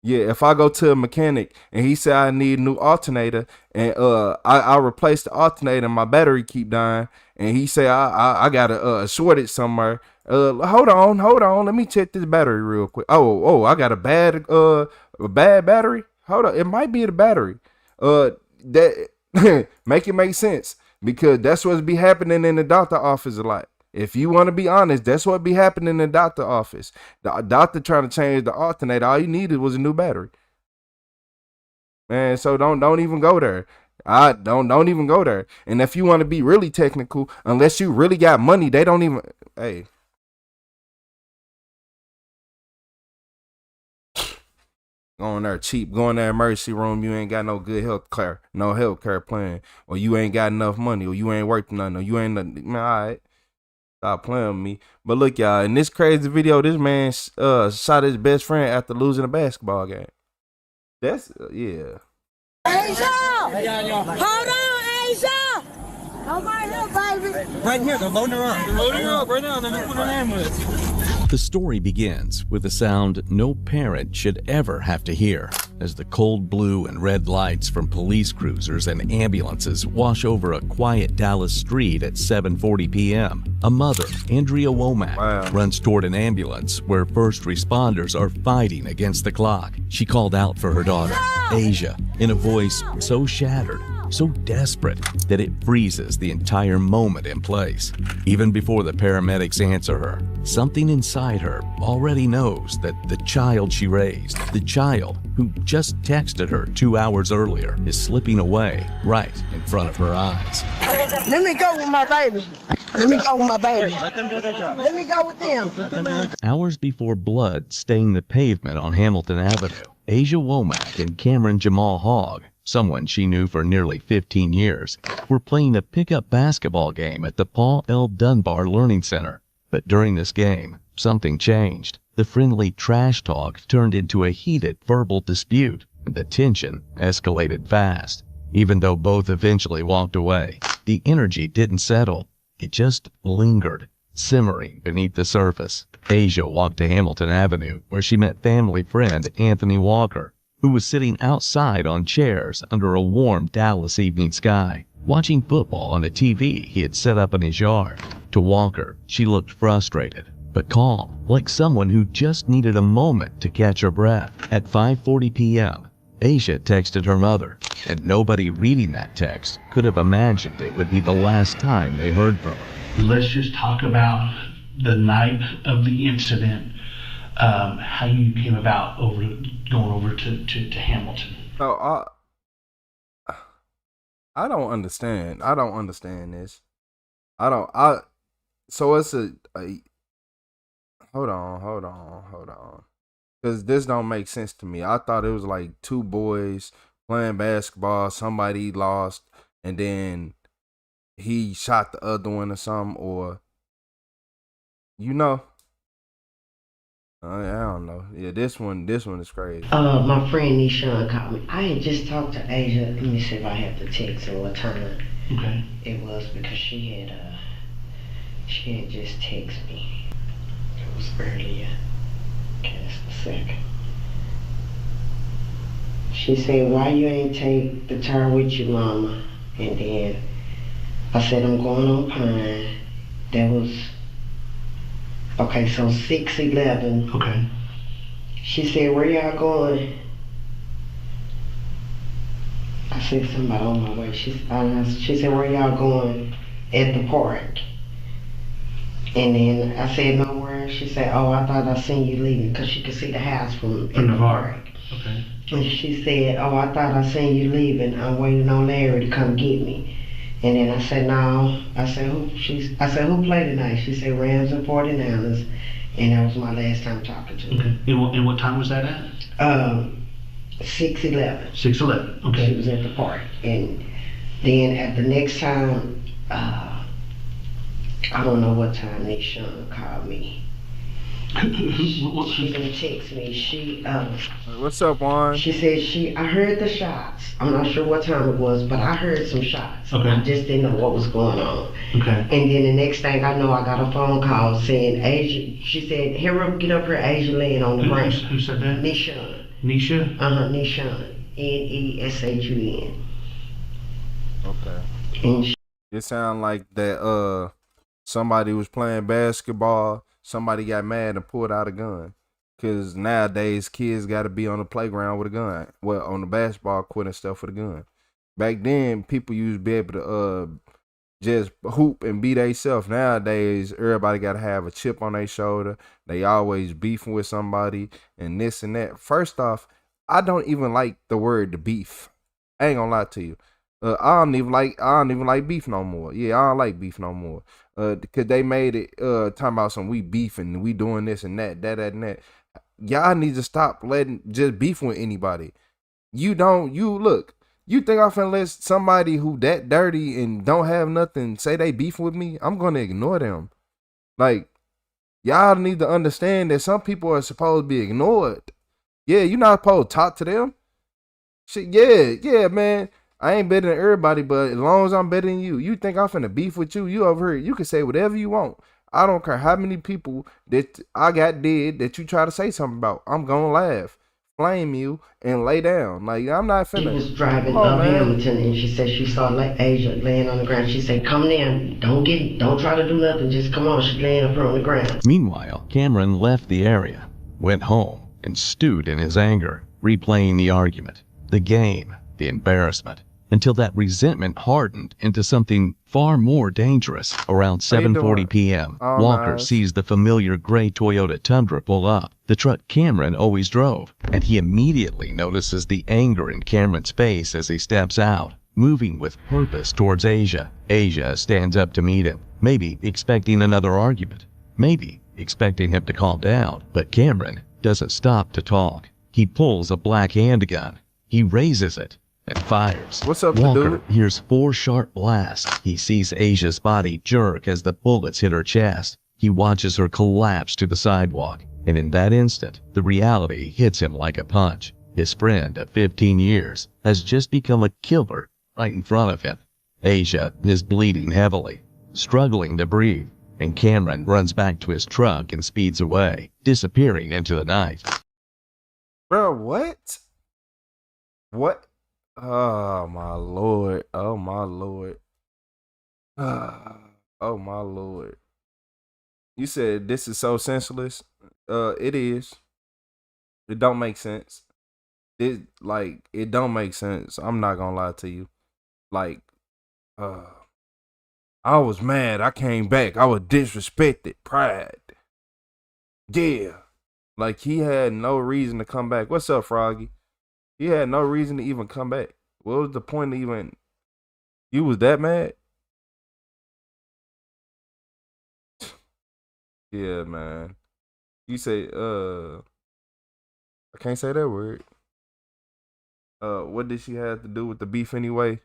If I go to a mechanic and he said I need a new alternator and I replace the alternator and my battery keep dying and he say I got a shortage somewhere. Hold on. Let me check this battery real quick. Oh, I got a bad battery. Hold on, it might be the battery. That make it make sense because that's what's be happening in the doctor office a lot. If you want to be honest, that's what be happening in the doctor office. The doctor trying to change the alternator. All you needed was a new battery. Man, so don't even go there. I don't even go there. And if you want to be really technical, unless you really got money, they don't even. Hey. Going there cheap, going there emergency room, you ain't got no good health care plan, or you ain't got enough money, or you ain't worth nothing, or you ain't nothing. Man, all right. Stop playing with me. But look, y'all, in this crazy video, this man shot his best friend after losing a basketball game. That's, yeah. Asia! Hold on, Asia! Come right here, baby. Right here, they're loading her up. They're loading her up right now. They're going to put her in an ambulance. The story begins with a sound no parent should ever have to hear as the cold blue and red lights from police cruisers and ambulances wash over a quiet Dallas street at 7:40 p.m. A mother, Andrea Womack, runs toward an ambulance where first responders are fighting against the clock. She called out for her daughter, Asia, in a voice so shattered, so desperate that it freezes the entire moment in place. Even before the paramedics answer her, something inside her already knows that the child she raised, the child who just texted her 2 hours earlier, is slipping away right in front of her eyes. Let me go with my baby. Let me go with my baby. Let me go with them. Hours before blood stained the pavement on Hamilton Avenue, Asia Womack and Cameron Jamal Hogg, someone she knew for nearly 15 years, were playing a pickup basketball game at the Paul L. Dunbar Learning Center. But during this game, something changed. The friendly trash talk turned into a heated verbal dispute, and the tension escalated fast. Even though both eventually walked away, the energy didn't settle. It just lingered, simmering beneath the surface. Asia walked to Hamilton Avenue, where she met family friend Anthony Walker, who was sitting outside on chairs under a warm Dallas evening sky, watching football on a TV he had set up in his yard. To Walker, she looked frustrated, but calm, like someone who just needed a moment to catch her breath. At 5:40 p.m., Asia texted her mother, and nobody reading that text could have imagined it would be the last time they heard from her. Let's just talk about the night of the incident, how you came about going over to Hamilton. So I don't understand. I don't understand this. So it's a hold on. Because this don't make sense to me. I thought it was like two boys playing basketball, somebody lost, and then he shot the other one or something, or you know. I don't know. Yeah, this one is crazy. My friend Nishan called me. I had just talked to Asia. Let me see if I have the text and what time it was, because she had just texted me. It was earlier. Okay, just a second. She said, "Why you ain't take the tire with you, Mama?" And then I said, "I'm going on Pine." That was okay. So 6:11. Okay. She said, "Where y'all going?" I said something about on my way. She said, "Where y'all going?" "At the park." And then I said, "Nowhere." She said, "Oh, I thought I seen you leaving," because she could see the house from the park. Okay. And she said, "Oh, I thought I seen you leaving. I'm waiting on Larry to come get me." And then I said, "No." I said, "Who?" I said, "Who played tonight?" She said, "Rams and 49ers." And that was my last time talking to her. Okay. And what time was that at? 6:11. 6:11. Okay. She was at the park. And then at the next time, I don't know what time Nishan called me. She gonna text me. What's up, Juan? She said I heard the shots. I'm not sure what time it was, but I heard some shots. Okay. I just didn't know what was going on. Okay. And then the next thing I know, I got a phone call saying Asia. She said, "Hurry up, get up here, Asia laying on the ground." Who said that? Nishan. Nisha? Nishan. Neshun. Okay. And It sound like that somebody was playing basketball, somebody got mad and pulled out a gun. Cause nowadays kids gotta be on the playground with a gun. Well, on the basketball court and stuff with a gun. Back then people used to be able to just hoop and be themselves. Nowadays everybody gotta have a chip on their shoulder. They always beefing with somebody and this and that. First off, I don't even like the word the beef. I ain't gonna lie to you. I don't even like beef no more. Yeah, I don't like beef no more. Because they made it talking about some we beefing, we doing this and that and that. Y'all need to stop just beefing with anybody. You think I'm finna let somebody who that dirty and don't have nothing say they beefing with me? I'm gonna ignore them. Like, y'all need to understand that some people are supposed to be ignored. Yeah, you're not supposed to talk to them. Shit, yeah, man. I ain't better than everybody, but as long as I'm better than you, you think I'm finna beef with you? You over here, you can say whatever you want. I don't care how many people that I got dead that you try to say something about. I'm gonna laugh, flame you, and lay down. Like, I'm not finna. she was driving up Hamilton, and she said she saw Asia laying on the ground. She said, "Come in, don't try to do nothing. Just come on." She's laying up here on the ground. Meanwhile, Cameron left the area, went home, and stewed in his anger, replaying the argument, the game, the embarrassment, until that resentment hardened into something far more dangerous. Around 7:40 p.m., Walker sees the familiar gray Toyota Tundra pull up, the truck Cameron always drove, and he immediately notices the anger in Cameron's face as he steps out, moving with purpose towards Asia. Asia stands up to meet him, maybe expecting another argument, maybe expecting him to calm down, but Cameron doesn't stop to talk. He pulls a black handgun. He raises it and fires. What's up, Walker dude? hears 4 sharp blasts. He sees Asia's body jerk as the bullets hit her chest. He watches her collapse to the sidewalk, and in that instant, the reality hits him like a punch. His friend of 15 years has just become a killer right in front of him. Asia is bleeding heavily, struggling to breathe, and Cameron runs back to his truck and speeds away, disappearing into the night. Bro, what? What? Oh my lord. Oh my lord. Oh my lord. You said this is so senseless. It is. It don't make sense. It don't make sense. I'm not gonna lie to you. Like, I was mad. I came back. I was disrespected. Pride. Yeah. Like, he had no reason to come back. What's up, Froggy? He had no reason to even come back. What was the point of even... You was that mad? Yeah, man. You say, I can't say that word. What did she have to do with the beef anyway?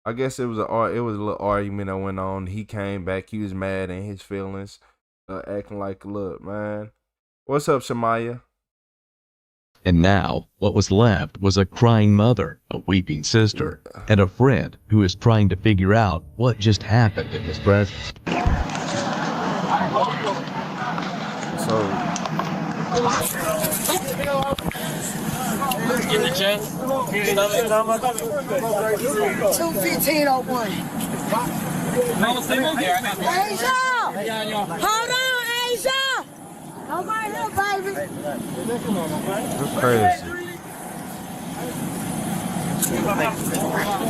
I guess it was a little argument that went on. He came back. He was mad in his feelings, acting like, look, man. What's up, Shamaya? And now, what was left was a crying mother, a weeping sister, and a friend who is trying to figure out what just happened in his presence. So, in the chest. 21501. No, stay right there. Asia! Hold on, Asia! I'm right here, baby. That's crazy.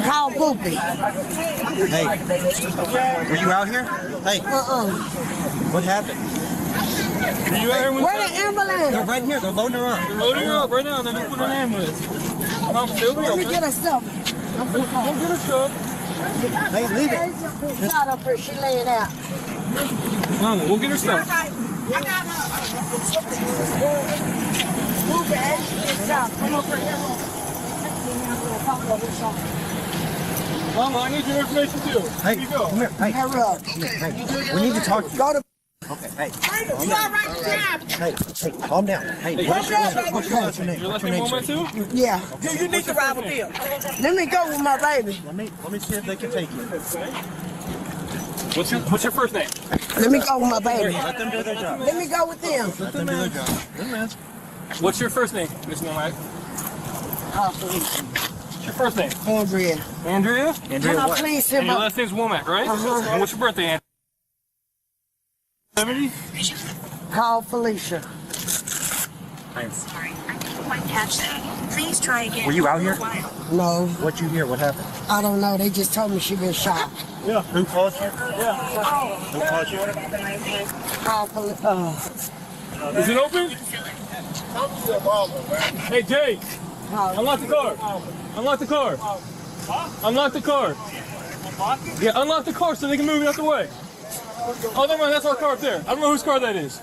Call Poopy. Hey, were you out here? Hey. What happened? Are you out here? Where the ambulance? They're right here. They're loading her up. They're loading her up right now. They're going to put her in an ambulance. Let me get her stuff. Don't get her stuff. Hey, leave it. Shot up her. She laying out. We'll get her stuff. Come over here. Mama, I need your information too. Hey, here you go. Come here. Hey, hurry up. Hey, we need to talk to you. Go to. Okay, hey. You all right, Jab? Hey, calm down. Hey, what's your last name? Your last name Womack too? Yeah. You need to ride with them. Let me go with my baby. Let me see if they can take you. What's your first name? Let me go with my baby. Let them do their job. Let me go with them. Let them do their job. Good man. What's your first name, Miss Womack? What's your first name? Andrea. Andrea? Can I please sit And your last name's Womack, right? And what's your birthday, Andrea? 70? Call Felicia. I'm sorry, I didn't quite catch that. Please try again. Were you out here? No. What'd you hear? What happened? I don't know. They just told me she been shot. Yeah. Who called you? Yeah. Who called you? Call Felicia. Is it open? Hey, Jay. Unlock the car. Unlock the car. Unlock the car. Yeah, unlock the car so they can move it out the way. Oh, never mind. That's our car up there. I don't know whose car that is.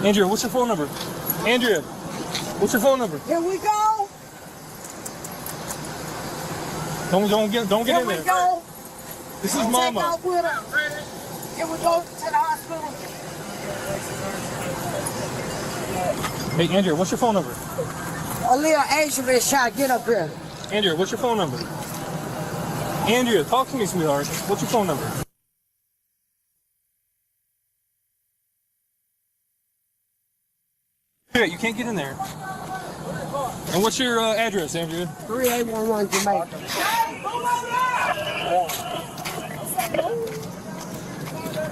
Andrea, what's your phone number? Andrea, what's your phone number? Here we go. Don't get in there. Here we go. This is Take Mama. off with her. Here we go to the hospital. Hey, Andrea, what's your phone number? A little Asia been shot. Get up here. Andrea, what's your phone number? Andrea, talk to me, sweetheart. What's your phone number? You can't get in there. And what's your address, Andrea? 3811 Jamaica.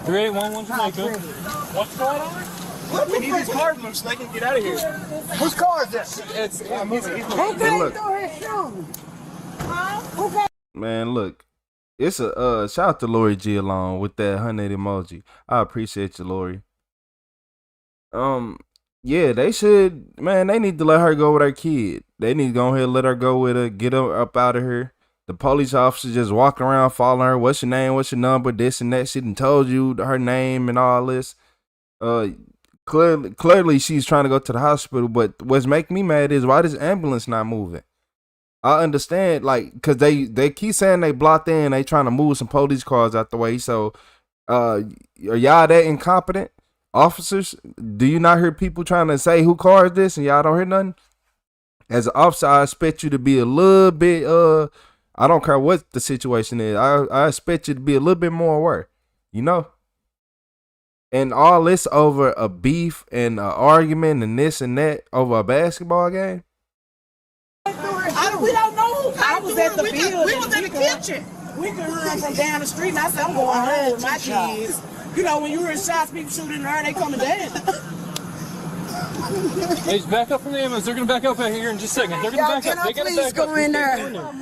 3811 Jamaica. What's going on? We need these cars moved so they can get out of here. Whose car is this? It's Who came through his shoes? Who came? Man, look, it's a shout out to Lori G along with that 100 emoji. I appreciate you, Lori. Yeah, they should, man, they need to let her go with her kid. They need to go ahead and let her go with her, get her up out of here. The police officer just walking around following her. What's your name? What's your number? This and that. She done told you her name and all this. Clearly she's trying to go to the hospital, but what's making me mad is why this ambulance not moving? I understand, like, because they keep saying they blocked in, they trying to move some police cars out the way. So, are y'all that incompetent? Officers, do you not hear people trying to say who car is this and y'all don't hear nothing? As an officer, I expect you to be a little bit, I don't care what the situation is. I expect you to be a little bit more aware, you know? And all this over a beef and an argument and this and that over a basketball game? We don't know. I was at the building. We was in the kitchen. We could run from down the street, and I said, I'm going home with my kids. You know, when you hear shots, people shooting in the air, they coming down. Hey, just back up from the ambulance. They're going to back up out here in just a second. They're going to back up. They got to back go up. in there.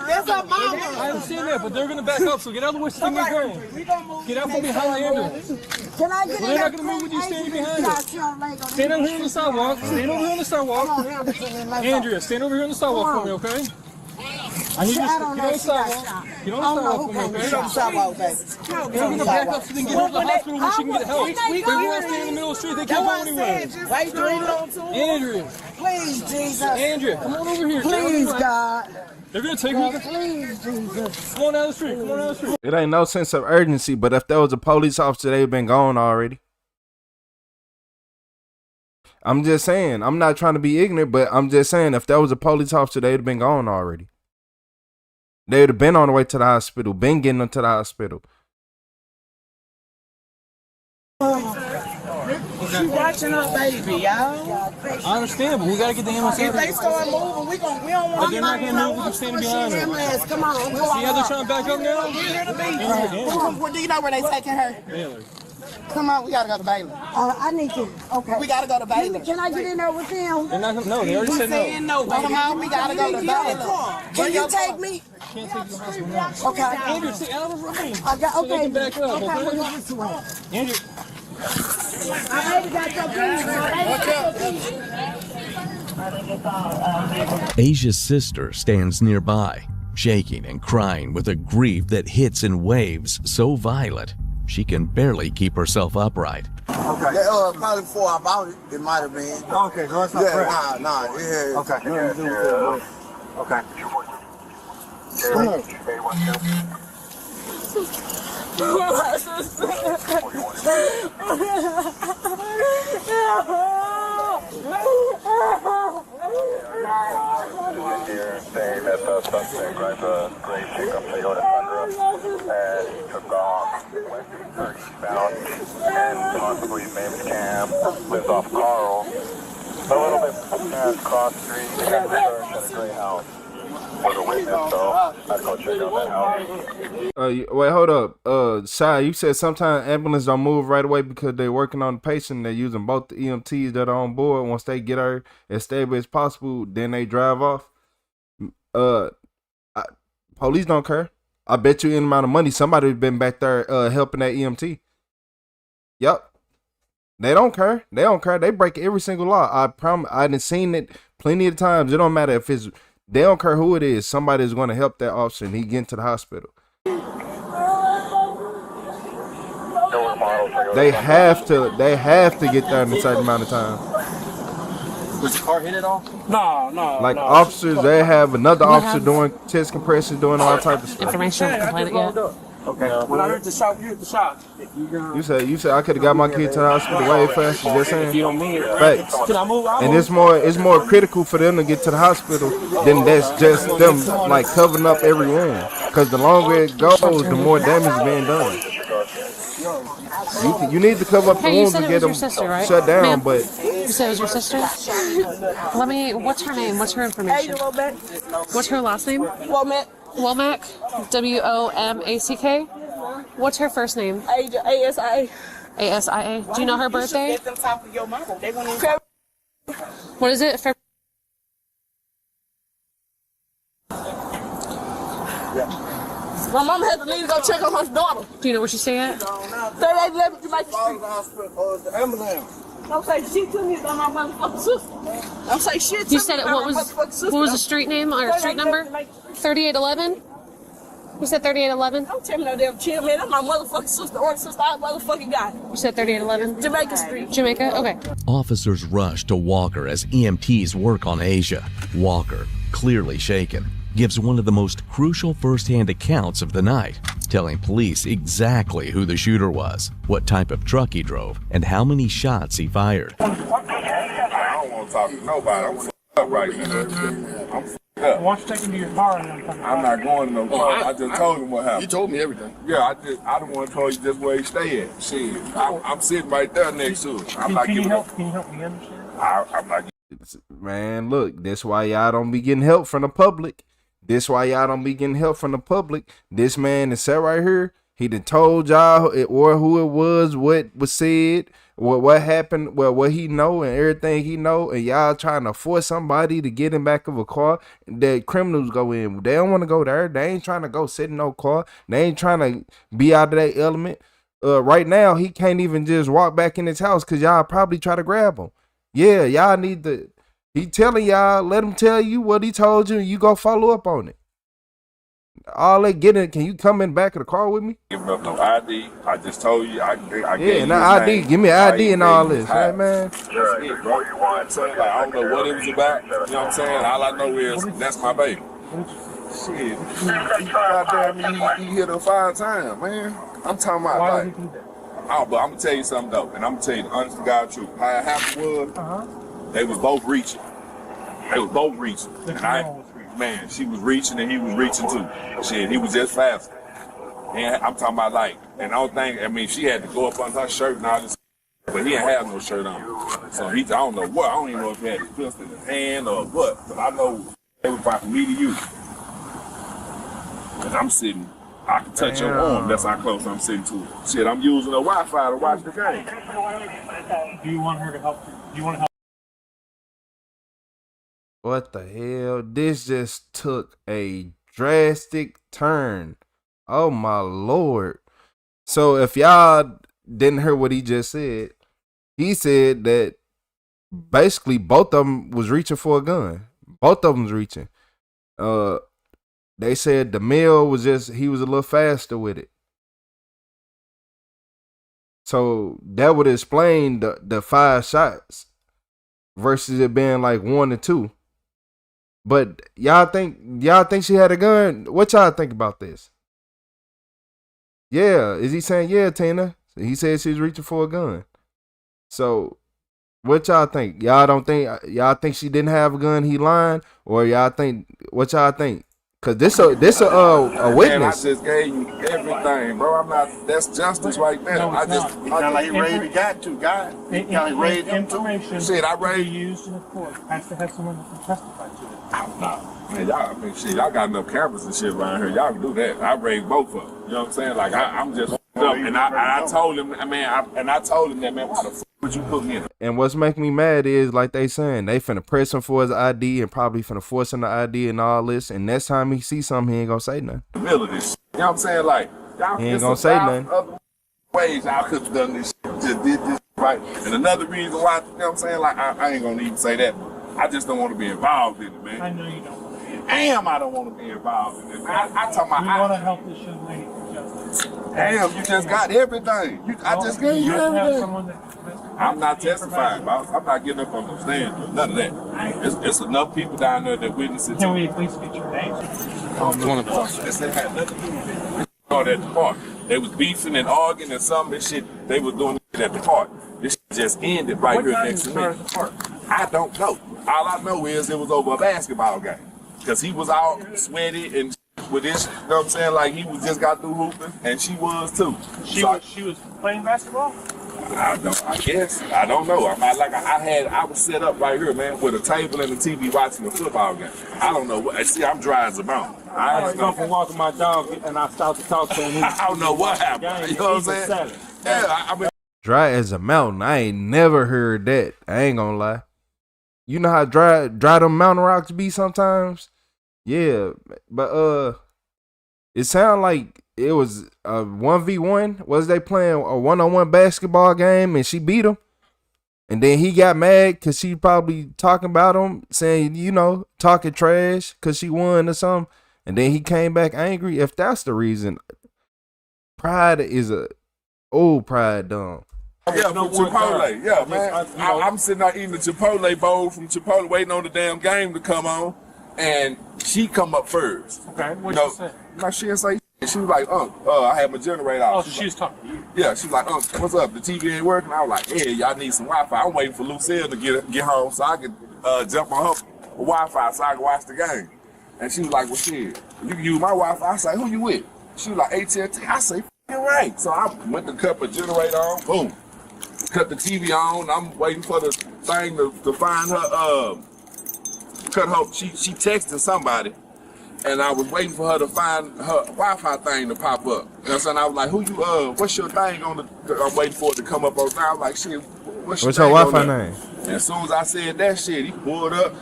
That's our mama. I understand that, but they're going to back up, so get out of the way so they can get going. Get out from behind the ambulance. Can I get Well, they're not going to move with you standing behind us. Stand over here on the sidewalk. Stand over here on the sidewalk. Andrea, stand over here on the sidewalk for me, okay? I need you to get on the sidewalk. Get on the sidewalk for me, okay? Get on the sidewalk, baby. They're going to back up so they can get her to the hospital where she can get help. They won't stay in the middle of the street. They can't go anywhere. Why you doing it? Andrea. Please, Jesus. Andrea, come on over here. Please, God. They're going to take me. Please, Jesus. Come on down the street. Come on down the street. It ain't no sense of urgency, but if there was a police officer, they'd been gone already. I'm just saying, I'm not trying to be ignorant, but I'm just saying if there was a police officer, they'd have been gone already. They would have been on the way to the hospital, been getting them to the hospital. She watching her baby, y'all. I understand, but we got to get the ambulance out If of they here. start moving, we don't want But they're not going to move. We're standing behind her. Come on. See how they're trying to back up now? Do you know where they taking her? Baylor. Come on, we gotta go to Baylor. I need to. Okay. We gotta go to Baylor. Can I get in there with them? They're not, no, they already said no. Come on, we gotta go to Baylor. Can you take me? Can't take you to the hospital now. Okay. Andrew, see, out of the room. I got, So they okay. can back up, Okay, okay? we're going this way. Andrew. I already got your Asia's sister stands nearby, shaking and crying with a grief that hits in waves so violent she can barely keep herself upright. Okay. Probably before I bought it, it might have been. Okay, so that's not fresh. Nah, it had Okay. nothing to do with it. Okay. Come on. Here saying that the suspect drives a gray pickup Toyota Tundra and took off west eastbound and possibly maybe Cam lives off Carl. A little bit past Cross Street, they got the search at a gray house. For the witness, so I'd go check out that house. Wait, hold up. Shy, you said sometimes ambulance don't move right away because they're working on the patient. They're using both the EMTs that are on board. Once they get her as stable as possible, then they drive off. Police don't care. I bet you any amount of money somebody been back there helping that EMT. Yep. They don't care. They don't care. They break every single law. I promise. I done seen it plenty of times. It don't matter if it's. They don't care who it is. Somebody is going to help that officer and he get into the hospital. They have to get there in a certain amount of time. Was the car hit at all? No. Like officers, they have another officer doing chest compressions, doing all types of stuff. Information on complaint yet? Okay. When I heard the shot, you heard the shot. You said I could have got my kid to the hospital way faster. Just saying. If you don't mean it. Facts. Can I move? And it's more critical for them to get to the hospital than that's just them like covering up every wound. Because the longer it goes, the more damage is being done. You need to cover up the wounds and get them shut down, Ma'am, but you said it was your sister? What's her name? What's her information? What's her last name? Womack. Womack? WOMACK? What's her first name? ASIA. ASIA. Do you know her birthday? Let them talk to your mama. They want What is it? My mama had to leave to go check on her daughter. Do you know where she's staying at? 3811 Jamaica Street. The ambulance. Don't say shit to me about my motherfucking sister. Don't say shit to You me said it. about What my was motherfucking sister. the street name or street number? 3811. You said 3811. Don't tell me no damn chill, man. That's my motherfucking sister or sister I motherfucking got. You said 3811. Jamaica Street. Jamaica. Okay. Officers rush to Walker as EMTs work on Asia. Walker, clearly shaken, gives one of the most crucial first-hand accounts of the night, telling police exactly who the shooter was, what type of truck he drove, and how many shots he fired. I don't want to talk to nobody. I'm f***ed up right now. I'm f***ed up. Why don't you take him to your car and then come I'm not going to no car. I just told him what happened. You told me everything. Yeah, I don't want to tell you just where he stay at. Shit, I'm sitting right there next to him. I'm not Can you giving help? Can you help me understand? I'm not. man, look, that's why y'all don't be getting help from the public. This why y'all don't be getting help from the public. This man is sat right here. He done told y'all or who it was, what was said, what happened, well, what he know and everything he know, and y'all trying to force somebody to get in back of a car that criminals go in. They don't want to go there. They ain't trying to go sit in no car. They ain't trying to be out of that element. Right now, he can't even just walk back in his house because y'all probably try to grab him. Yeah, y'all need to. He telling y'all, let him tell you what he told you, and you go follow up on it. All they getting, can you come in back of the car with me? Giving up no ID. I just told you. I gave Yeah, you now his ID. name. Give me ID and all this, Hi. right, man? That's it, bro. Like, I don't know what it was about. You know what I'm saying? All I know is that's my baby. Shit. Goddamn, he hit her 5 times, man. I'm talking about Why like. would he do that? Oh, but I'm gonna tell you something though, and I'm gonna tell you the honest to God truth. How it happened was, they was both reaching. They was both reaching. And man, she was reaching and he was reaching too. Shit, he was just faster. And I'm talking about like, and I don't think, I mean, she had to go up on her shirt and all this, but he didn't have no shirt on. So I don't know what, I don't even know if he had his pistol in his hand or what, but I know they were from me to you. And I'm sitting, I can touch your arm, that's how close I'm sitting to it. Shit, I'm using a Wi-Fi to watch the game. Do you want her to help you? Do you want to help? What the hell? This just took a drastic turn. Oh my Lord. So if y'all didn't hear what he just said, he said that basically both of them was reaching for a gun. Both of them was reaching. They said the male was just, he was a little faster with it. So that would explain the 5 shots versus it being like 1 or 2. But y'all think she had a gun? What y'all think about this? Yeah, is he saying yeah, Tina? He said she was reaching for a gun. So what y'all think? Y'all think she didn't have a gun? He lying, or y'all think what y'all think? Cause this a witness. Man, I just gave you everything, bro. I'm not. That's justice right there. No, I just. He got like raised. He got to. God. He got like raised him too. Shit, I raised. Used in the court has to have someone that can testify to it. Man, y'all, shit, y'all got enough cameras and shit around here. Y'all can do that. I raised both of them. You know what I'm saying? Like I'm just up, and I told him, I told him that, man, why the fuck would you put me in? And what's making me mad is like they saying they finna press him for his ID and probably finna force him the ID and all this. And next time he see something, he ain't gonna say nothing. The middle of this shit. You know what I'm saying? Like y'all, he ain't gonna say nothing. Other ways y'all could have done this shit. Just did this right. And another reason why, you know what I'm saying? Like I ain't gonna even say that. I just don't want to be involved in it, man. I know you don't. Damn, I don't want to be involved in it. I talk about. We want to help this young lady for justice. Damn, you just got everything. I just gave you everything. I'm not testifying, boss. I'm not getting up on the stand. None of that. It's enough people down there that witness it. Can we at least get your name? One of us. They had nothing to do with it. At the park. They was beefing and arguing and some of this shit. They was doing it at the park. This shit just ended right here next to me. I don't know. All I know is it was over a basketball game. Because he was all sweaty and with this, you know what I'm saying? Like he was just got through hooping, and she was too. She was playing basketball? I guess. I don't know. I was set up right here, man, with a table and a TV watching a football game. I don't know what. See, I'm dry as a mountain. I was going for walking my dog, and I started to talk to him. I don't know what happened. You know what I'm saying? Yeah, I mean. Dry as a mountain. I ain't never heard that. I ain't gonna lie. You know how dry them mountain rocks be sometimes? Yeah, but it sounded like it was a 1v1. Was they playing a 1-on-1 basketball game and she beat him? And then he got mad because she probably talking about him, saying, you know, talking trash because she won or something. And then he came back angry. If that's the reason, pride is a old pride dumb. Yeah, from Chipotle. Yeah, man. I'm sitting there eating the Chipotle bowl from Chipotle, waiting on the damn game to come on. And she come up first. Okay, what you say? No, she didn't say. She was like, I had my generator out. Oh, she was talking to you. Yeah, she was like, what's up? The TV ain't working. I was like, yeah, y'all need some Wi-Fi. I'm waiting for Lucille to get home so I can jump on her Wi-Fi so I can watch the game. And she was like, well, shit, you can use my Wi-Fi. I say, who you with? She was like, AT&T. I say, you're right. So I went to cut the generator on. Boom. Cut the TV on. I'm waiting for the thing to find her. Cut her. She texted somebody, and I was waiting for her to find her Wi-Fi thing to pop up. You know what I'm saying? I was like, "Who you? What's your thing on the?" I'm waiting for it to come up on there. I was like, "Shit, what's your Wi-Fi name?" And as soon as I said that shit, he pulled up,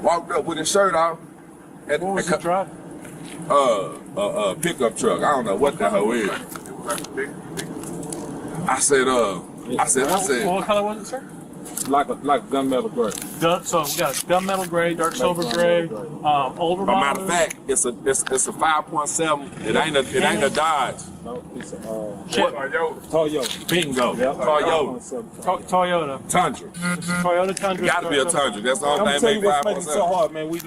walked up with his shirt off, and what was he driving? Pickup truck. I don't know what the hell it is. I said. What color was it, sir? Like gunmetal gray. So we got gunmetal gray, dark silver gray, older model. Matter of fact, it's a 5.7. It ain't a Dodge. No, it's a Toyota. Bingo. Yep. Toyota. Tundra. Toyota Tundra. Gotta be a Tundra. That's the only thing. thing What's making it so hard, man. We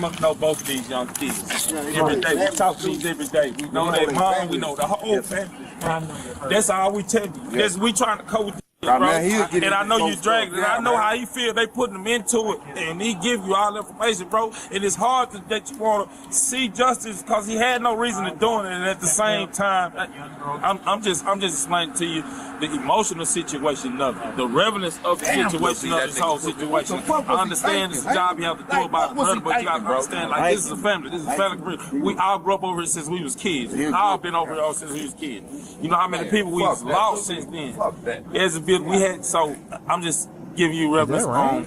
must know both of these young kids every day. We talk to these every day. We know their mom. We know the whole family. That's all we tell you. That's we trying to cope with. Bro. And I know you dragged it. I know how he feel. They putting him into it, and he give you all the information, bro. And it's hard that you want to see justice because he had no reason to doing it. And at the same time, I'm just explaining to you the emotional situation of it, the relevance of the situation of this whole situation. I understand it's a job you have to do about it, but you got to understand, like, this is a family. This is a family. We all grew up over here since we was kids. We all been over here since we was kids. You know how many people we've lost since then? As a bit we had, so I'm just giving you reference on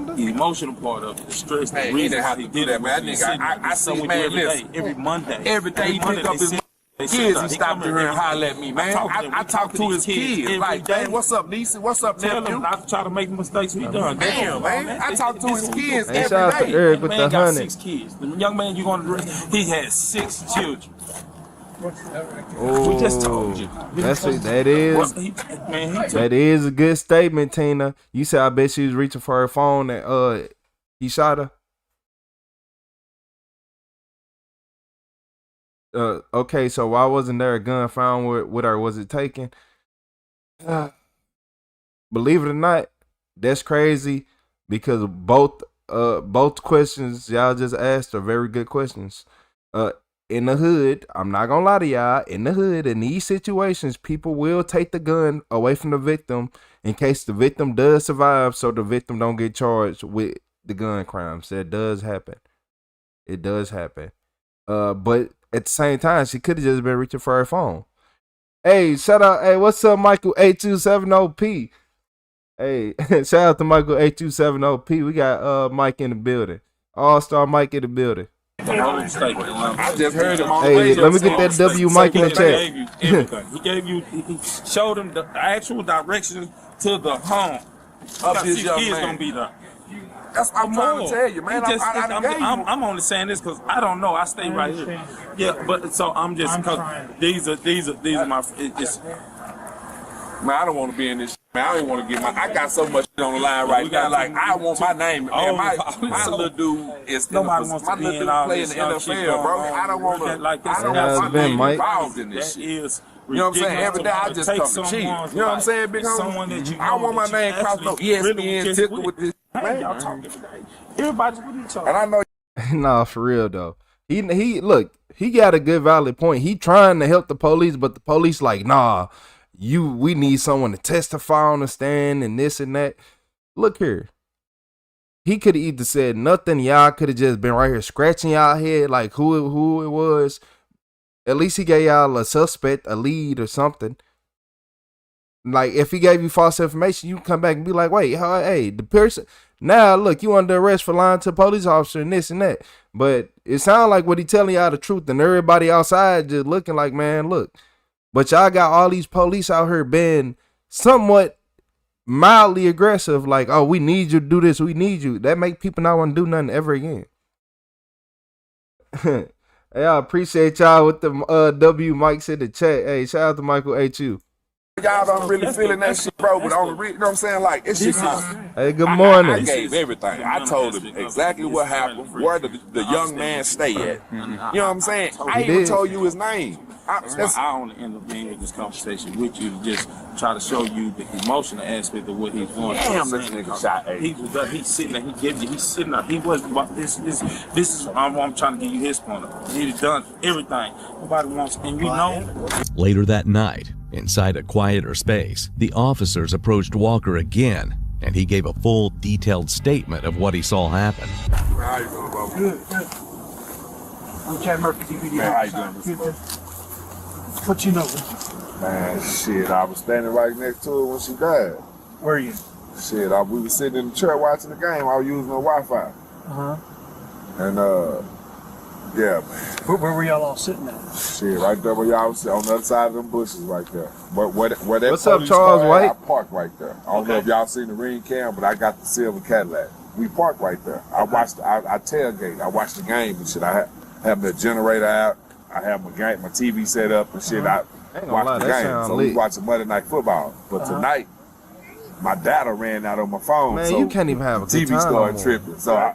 the emotional part of it, the stress, the reason how he did it. I see, man, listen, every Monday. Every day he pick up his kids, he stopped here and holler at me, man. I talk to his kids. Like, man, what's up, niece? What's up, nephew? nephew? I try to make mistakes we done. Damn, man. I talk to his kids every day. The man got 6 kids. The young man you going to he had 6 children. Oh, We just told you. that is that is a good statement, Tina. You said I bet she was reaching for her phone and he shot her. Okay, so why wasn't there a gun found with her? Was it taken? Believe it or not, that's crazy because both questions y'all just asked are very good questions. In the hood, I'm not gonna lie to y'all, in the hood, in these situations, people will take the gun away from the victim in case the victim does survive, so the victim don't get charged with the gun crimes. That does happen. It does happen. But at the same time, she could have just been reaching for her phone. Hey, shout out. Hey, what's up, Michael 8270P? Hey, shout out to Michael 8270P. We got Mike in the building. All-star Mike in the building. I just heard him on the Hey, radio. let me get that W Mike in the chat. He gave you, he showed him the actual directions to the home. Of this young He is man. gonna be there. That's what I'm trying to tell you, man. I'm only saying this because I don't know. I stay right here. Yeah, but so I'm just because these are my. It's, Man, I don't want to be in this shit, man. I don't want to get I got so much shit on the line right now. Like, I want my name. Man, my little dude is nobody wants to be in all play in this the NFL, bro. I don't want to. Like this. I don't want my name Mike. involved in this That shit. is. You know what I'm saying? Every day I just come to cheat. You know what I'm saying, big homie? I don't want my name crossed no ESPN ticket with this. Man, y'all talking today. Everybody's with each other. And I know. Nah, for real though. He look, he got a good valid point. He trying to help the police, but the police like, nah, we need someone to testify on the stand and this and that. Look here. He could have either said nothing. Y'all could have just been right here scratching y'all head like who it was. At least he gave y'all a suspect, a lead or something. Like, if he gave you false information, you can come back and be like, wait, hey, the person, now look, you under arrest for lying to a police officer and this and that. But it sounds like what he telling y'all the truth, and everybody outside just looking like, man, look. But y'all got all these police out here being somewhat mildly aggressive, like, oh, we need you to do this, we need you. That make people not want to do nothing ever again. Hey, I appreciate y'all with the W Mike's in the chat. Hey, shout out to Michael H.U. Y'all don't really feeling that shit, bro. But on the you know what I'm saying? Like, it's shit. Hey, good morning. I gave everything. I told him exactly what happened, where the young man stay at. You know what I'm saying? I even told you his name. I only end up being in this conversation with you to just try to show you the emotional aspect of what he's going through. Damn, this nigga shot A. He's sitting there, he's sitting there. He wasn't about this is I'm trying to give you his point of view. He's done everything. Nobody wants, and you know. Later that night, inside a quieter space, the officers approached Walker again, and he gave a full, detailed statement of what he saw happen. How you doing, bro? Good. I'm Chad Murphy, DPD. Man, how you doing, Good. What you know? Man, shit, I was standing right next to her when she died. Where are you? Shit, we was sitting in the chair watching the game. I was using the Wi-Fi. And, yeah, man. Where were y'all all sitting at? Shit, right there where y'all was on the other side of them bushes right there. Where that What's up, police Charles car White? I parked right there. I don't know if y'all seen the ring cam, but I got the silver Cadillac. We parked right there. I tailgate. I watched the game and shit. I have the generator out. I have my TV set up and shit. I watched the game. So we watching Monday Night Football. But tonight, my data ran out on my phone. Man, so you can't even have a good TV time started no more. tripping. So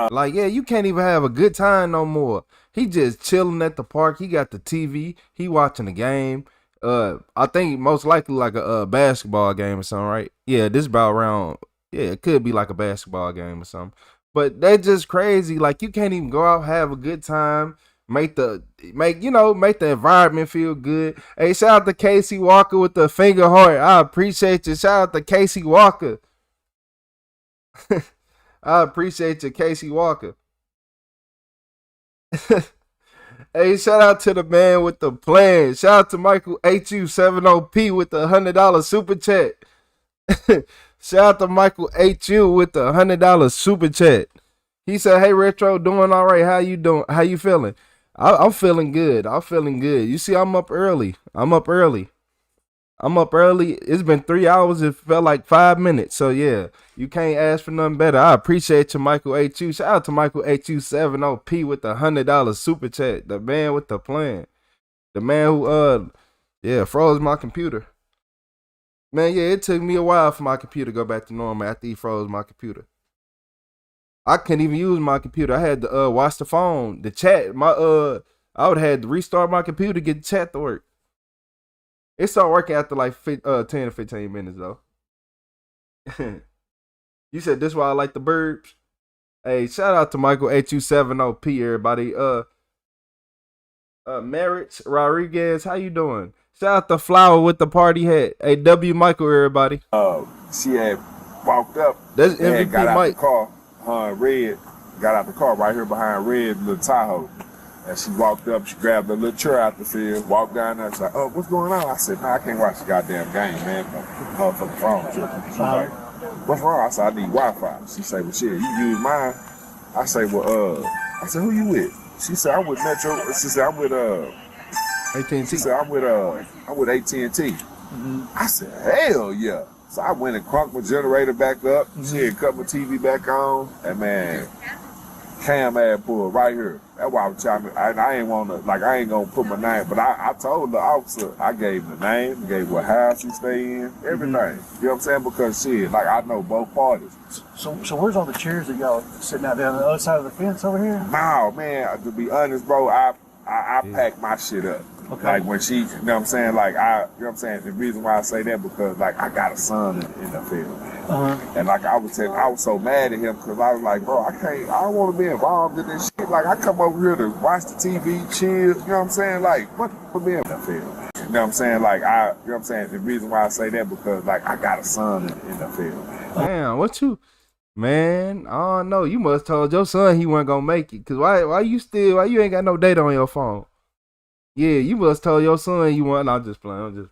like, yeah, you can't even have a good time no more. He just chilling at the park. He got the TV. He watching the game. I think most likely like a basketball game or something, right? Yeah, this about around. Yeah, it could be like a basketball game or something. But that's just crazy. Like, you can't even go out, have a good time, make the environment feel good. Hey, shout out to Casey Walker with the finger heart. I appreciate you. Shout out to Casey Walker. I appreciate you, Casey Walker. Hey, shout out to the man with the plan. Shout out to Michael HU70P with the $100 super chat. Shout out to Michael HU with the $100 super chat. He said, "Hey, Retro, doing all right? How you doing? How you feeling?" I'm feeling good. I'm feeling good. You see, I'm up early. It's been 3 hours. It felt like 5 minutes. So yeah, you can't ask for nothing better. I appreciate you, Michael HU. Shout out to Michael HU70P with the $100 super chat. The man with the plan. The man who froze my computer. Man, yeah, it took me a while for my computer to go back to normal after he froze my computer. I couldn't even use my computer. I had to watch the phone, the chat. I would have had to restart my computer to get the chat to work. It started working after like 10 to 15 minutes though. You said this is why I like the Burbs. Hey, shout out to Michael H270P, everybody. Merritt Rodriguez, how you doing? Shout out to Flower with the party hat. Hey, W Michael, everybody. She had walked up. That's and MVP got out Mike. the car. Red got out the car right here behind Red, little Tahoe. And she walked up, she grabbed a little chair out the field, walked down there, she's like, oh, what's going on? I said, nah, I can't watch the goddamn game, man. Motherfucking phone tripping. She's like, what's wrong? I said, I need Wi-Fi. She said, well, shit, you use mine. I say, well, I said, who you with? She said, I'm with Metro. She said, I'm with AT&T. She said, I'm with AT&T. I said, hell yeah. So I went and cranked my generator back up. She had cut my TV back on. And man, Cam had pulled right here. That's why I was trying to, I ain't want to, like, I ain't going to put my name, but I told the officer, I gave him the name, gave what house he stay in, everything. You know what I'm saying? Because shit, like, I know both parties. So where's all the chairs that y'all sitting out there on the other side of the fence over here? No, man, to be honest, bro, I pack my shit up. Okay. Like when she, you know what I'm saying? Like you know what I'm saying? The reason why I say that because like I got a son in the field. And like I was so mad at him because I was like, bro, I don't want to be involved in this shit. Like I come over here to watch the TV, chill, you know what I'm saying? Like, what for me in the field? You know what I'm saying? Like you know what I'm saying? The reason why I say that because like I got a son in the field. Damn, what you, man, I don't know. You must told your son he wasn't gonna make it. Cause why you ain't got no data on your phone? Yeah, you must told your son you want. I'm just playing.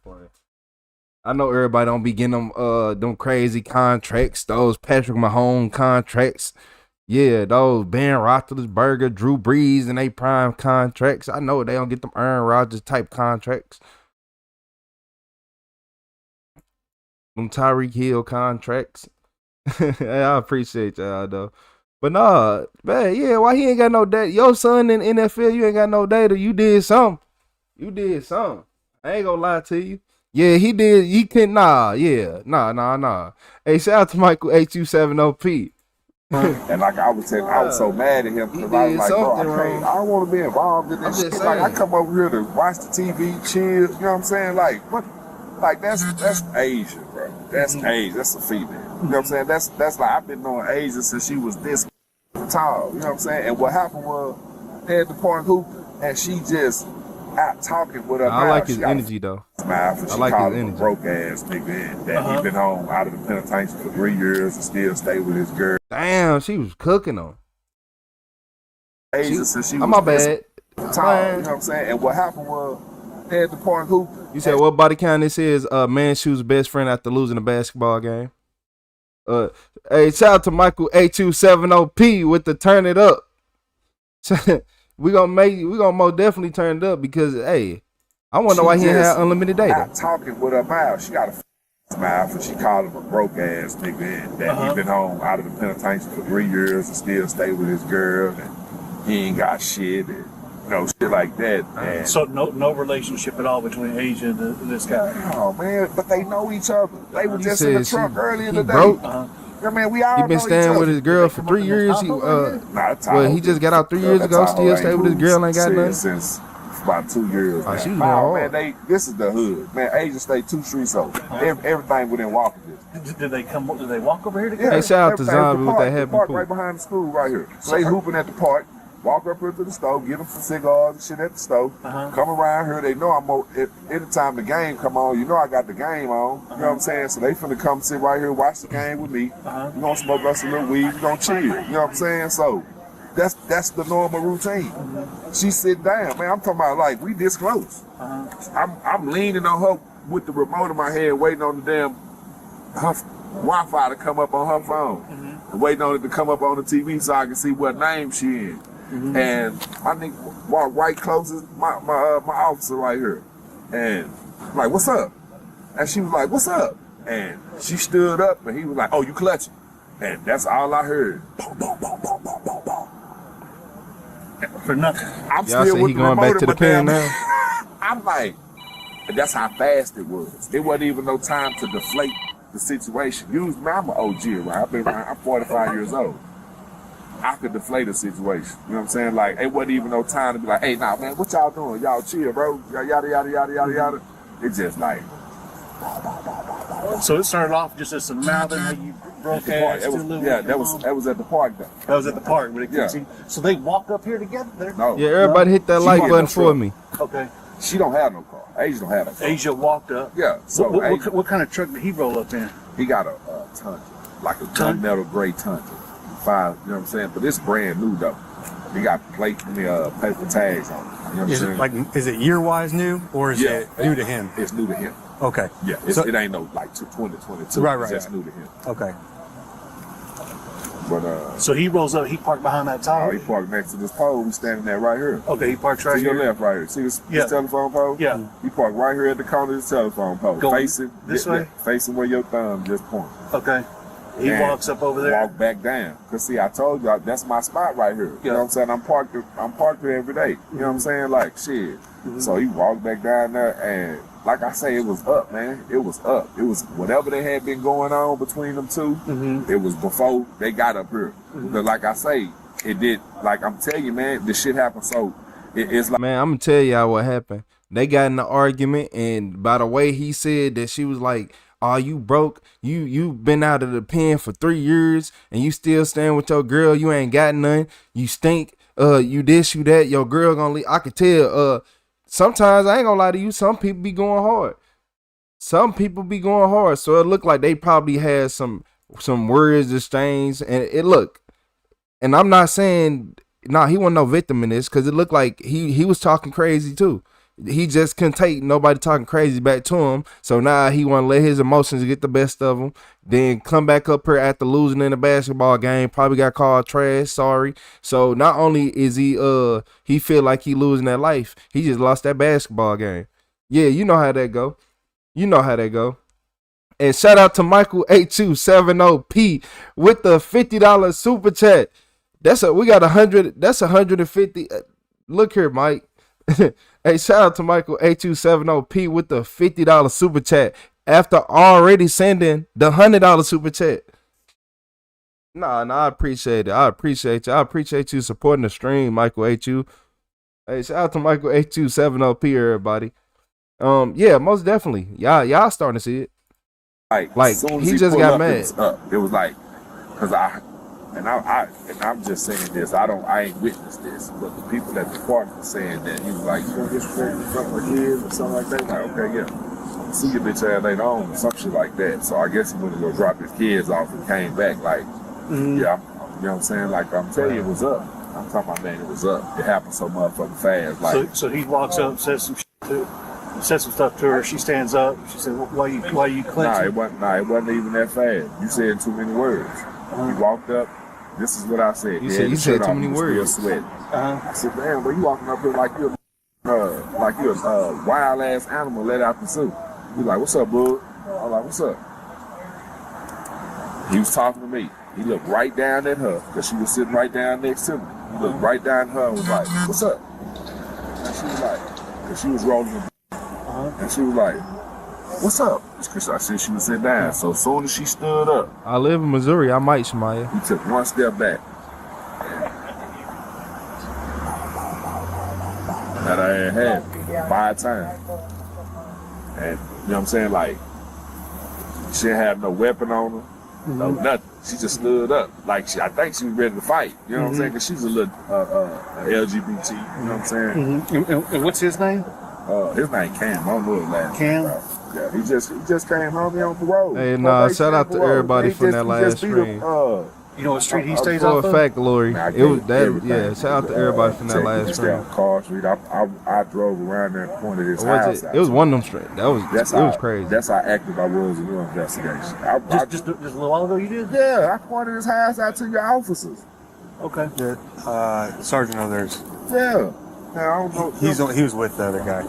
I know everybody don't be getting them crazy contracts, those Patrick Mahomes contracts. Yeah, those Ben Roethlisberger, Drew Brees, and they prime contracts. I know they don't get them Aaron Rodgers type contracts. Them Tyreek Hill contracts. I appreciate y'all though. But nah, man, yeah, why he ain't got no data? Your son in NFL, you ain't got no data. You did something. I ain't gonna lie to you. Yeah, he did. He couldn't. Nah. Hey, shout out to Michael H270P. And like I was so mad at him because I was like, bro, I don't want to be involved in this shit. Like I come over here to watch the TV, chill. You know what I'm saying? Like what? Like that's Asia, bro. That's Asia. That's a female. You know what I'm saying? That's like I've been knowing Asia since she was this tall. You know what I'm saying? And what happened was they had the point hoop, and she just out talking with her. I like his energy though. I like his energy. Broke ass nigga that he been home out of the penitentiary for 3 years and still stay with his girl. Damn, she was cooking on. Asia since she was my bad. Tall, you know what I'm saying? And what happened was they had the point hoop. You said what body count this is? Man shoots best friend after losing a basketball game. Hey, shout out to Michael A270P with the turn it up. we gonna most definitely turn it up because hey, I wanna know why he ain't have unlimited data. Talking with her mouth, she got a mouth, and she called him a broke ass nigga that he been home out of the penitentiary for 3 years and still stay with his girl and he ain't got shit and shit like that. And so no relationship at all between Asia and this guy. Oh man, but they know each other. They were just in the truck earlier today. Broke. I mean, we all he been staying with his girl for 3 years. He he just got out 3 years ago. Still stay with his girl. Ain't got nothing since about 2 years. Oh, she was going man, this is the hood. Man, Asia stay 2 streets over. Everything within walking distance. Did they walk over here together? Hey, shout out to Zombie with that happy park right behind the school right here. So they hooping at the park. Walk up here to the stove, get them some cigars and shit at the stove. Come around here, they know anytime the game come on, you know I got the game on. You know what I'm saying? So they finna come sit right here, watch the game with me. We gonna smoke us a little weed, we gonna chill. You know what I'm saying? So that's the normal routine. She sit down, man. I'm talking about like we this close. I'm leaning on her with the remote in my hand, waiting on the damn Wi-Fi to come up on her phone, and waiting on it to come up on the TV so I can see what name she in. And my nigga walked right close to my officer right here, and I'm like, what's up? And she was like, what's up? And she stood up, and he was like, oh, you clutching? And that's all I heard. Boom, boom, boom, boom, boom, boom, boom. For nothing. I'm still with the remote in my damn. I'm like, that's how fast it was. It wasn't even no time to deflate the situation. Usually, I'm an OG around. I'm 45 years old. I could deflate a situation. You know what I'm saying? Like, it wasn't even no time to be like, hey, nah, man, what y'all doing? Y'all chill, bro. Yada, yada, yada, yada, yada. It's just like. So it started off just as some mouthing that you broke ass. That was at the park, though. That was at the park. But Yeah. So they walked up here together there? No. Yeah, everybody hit that like button for me. Okay. She don't have no car. Asia don't have no car. Asia walked up. Yeah. So what kind of truck did he roll up in? He got a Tundra, like a gunmetal gray Tundra. 5, you know what I'm saying? But it's brand new though. He got paper tags on it. You know what I'm saying? Is it year-wise new, or is it new to him? It's new to him. Okay. Yeah, it ain't no like 2022. Right. It's just new to him. Okay. But So he rolls up. He parked behind that tower. he parked next to this pole. We standing there right here. Okay, he parks right to here. your left, right here. See this telephone pole? Yeah. He parked right here at the corner of this telephone pole, Going facing this way? facing where your thumb just pointed. Okay. He And walks up over there. Walk back down. Cause see, I told y'all that's my spot right here. You know what I'm saying? I'm parked there every day. You know what I'm saying? Like shit. So he walked back down there, and like I say, it was up, man. It was up. It was whatever they had been going on between them two. It was before they got up here. But like I say, it did. Like I'm telling you, man, this shit happened. So it's like, man, I'm gonna tell y'all what happened. They got in the argument, and by the way he said that, she was like, "Oh, you broke. You been out of the pen for 3 years, and you still staying with your girl. You ain't got none. You stink. You this, you that. Your girl gonna leave." I could tell. Sometimes I ain't gonna lie to you. Some people be going hard. So it looked like they probably had some words exchanged, and it looked. And I'm not saying he wasn't no victim in this, because it looked like he was talking crazy too. He just couldn't take nobody talking crazy back to him. So now he want to let his emotions get the best of him. Then come back up here after losing in a basketball game. Probably got called trash. Sorry. So not only is he feel like he losing that life, he just lost that basketball game. Yeah, you know how that go. And shout out to Michael 8270P with the $50 super chat. We got 100. That's 150. Look here, Mike. Hey, shout out to Michael 8270P with the $50 super chat after already sending the $100 super chat. Nah, I appreciate it. I appreciate you. I appreciate you supporting the stream, Michael 82. Hey, shout out to Michael 8270P, everybody. Yeah, most definitely. Y'all starting to see it. Like he just got mad. It was like, cause I'm just saying this. I ain't witnessed this, but the people at the park were saying that he was like, "You gonna get straight in front of my kids or something like that." Like, okay, yeah. See your bitch ass later on, or some shit like that. So I guess he went to go drop his kids off and came back. Like, yeah, you know what I'm saying? Like I'm telling you, it was up. I'm talking about, man, it was up. It happened so motherfucking fast. Like, so he walks up, says some stuff to her. She stands up. She said, "Why you clenching?" It wasn't even that fast. You said too many words. He walked up. This is what I said. You said too many words. I said, "Damn, bro, you walking up here like you're a wild ass animal let out the suit." He was like, "What's up, bud?" I was like, "What's up?" He was talking to me. He looked right down at her, because she was sitting right down next to me. He looked right down at her and was like, "What's up?" And she was like, because she was rolling the and she was like, "What's up?" Because I said she was sitting down. So as soon as she stood up, I live in Missouri. I might, Shemaya. He took one step back. That I ain't had 5 times. And you know what I'm saying? Like, she didn't have no weapon on her, no nothing. She just stood up. Like, I think she was ready to fight. You know what I'm saying? Because she's a little LGBT. You know what I'm saying? And what's his name? His name Cam. I don't know his last name. Cam? Yeah, he just came home. He on parole. Hey, shout out to everybody from that last stream. You know what street he stays off off of? of? Fact, Glory. It was that. Yeah, shout out to everybody from that last stream. Carl Street. I drove around there and pointed his house out. It was one of them straight. It was crazy. That's how active I was in your investigation. Just a little while ago you did? Yeah, I pointed his house out to your officers. Okay. Yeah, sergeant of theirs. Yeah. I don't know. He was with the other guy.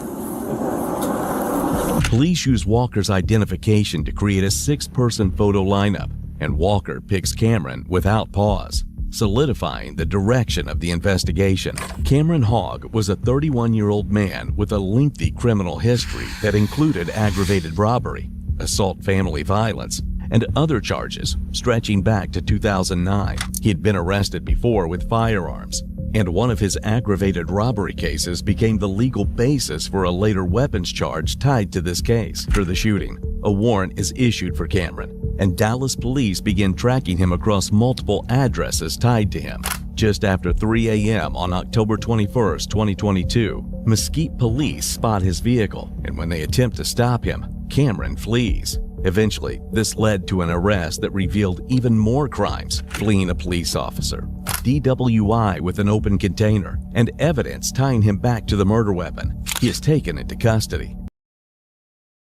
Police use Walker's identification to create a 6-person photo lineup, and Walker picks Cameron without pause. solidifying the direction of the investigation. Cameron Hogg was a 31-year-old man with a lengthy criminal history that included aggravated robbery, assault, family violence, and other charges stretching back to 2009. He'd been arrested before with firearms, and one of his aggravated robbery cases became the legal basis for a later weapons charge tied to this case. After the shooting, a warrant is issued for Cameron, and Dallas police begin tracking him across multiple addresses tied to him. Just after 3 a.m. on October 21st, 2022, Mesquite police spot his vehicle, and when they attempt to stop him, Cameron flees. Eventually, this led to an arrest that revealed even more crimes: fleeing a police officer, DWI with an open container, and evidence tying him back to the murder weapon. He is taken into custody.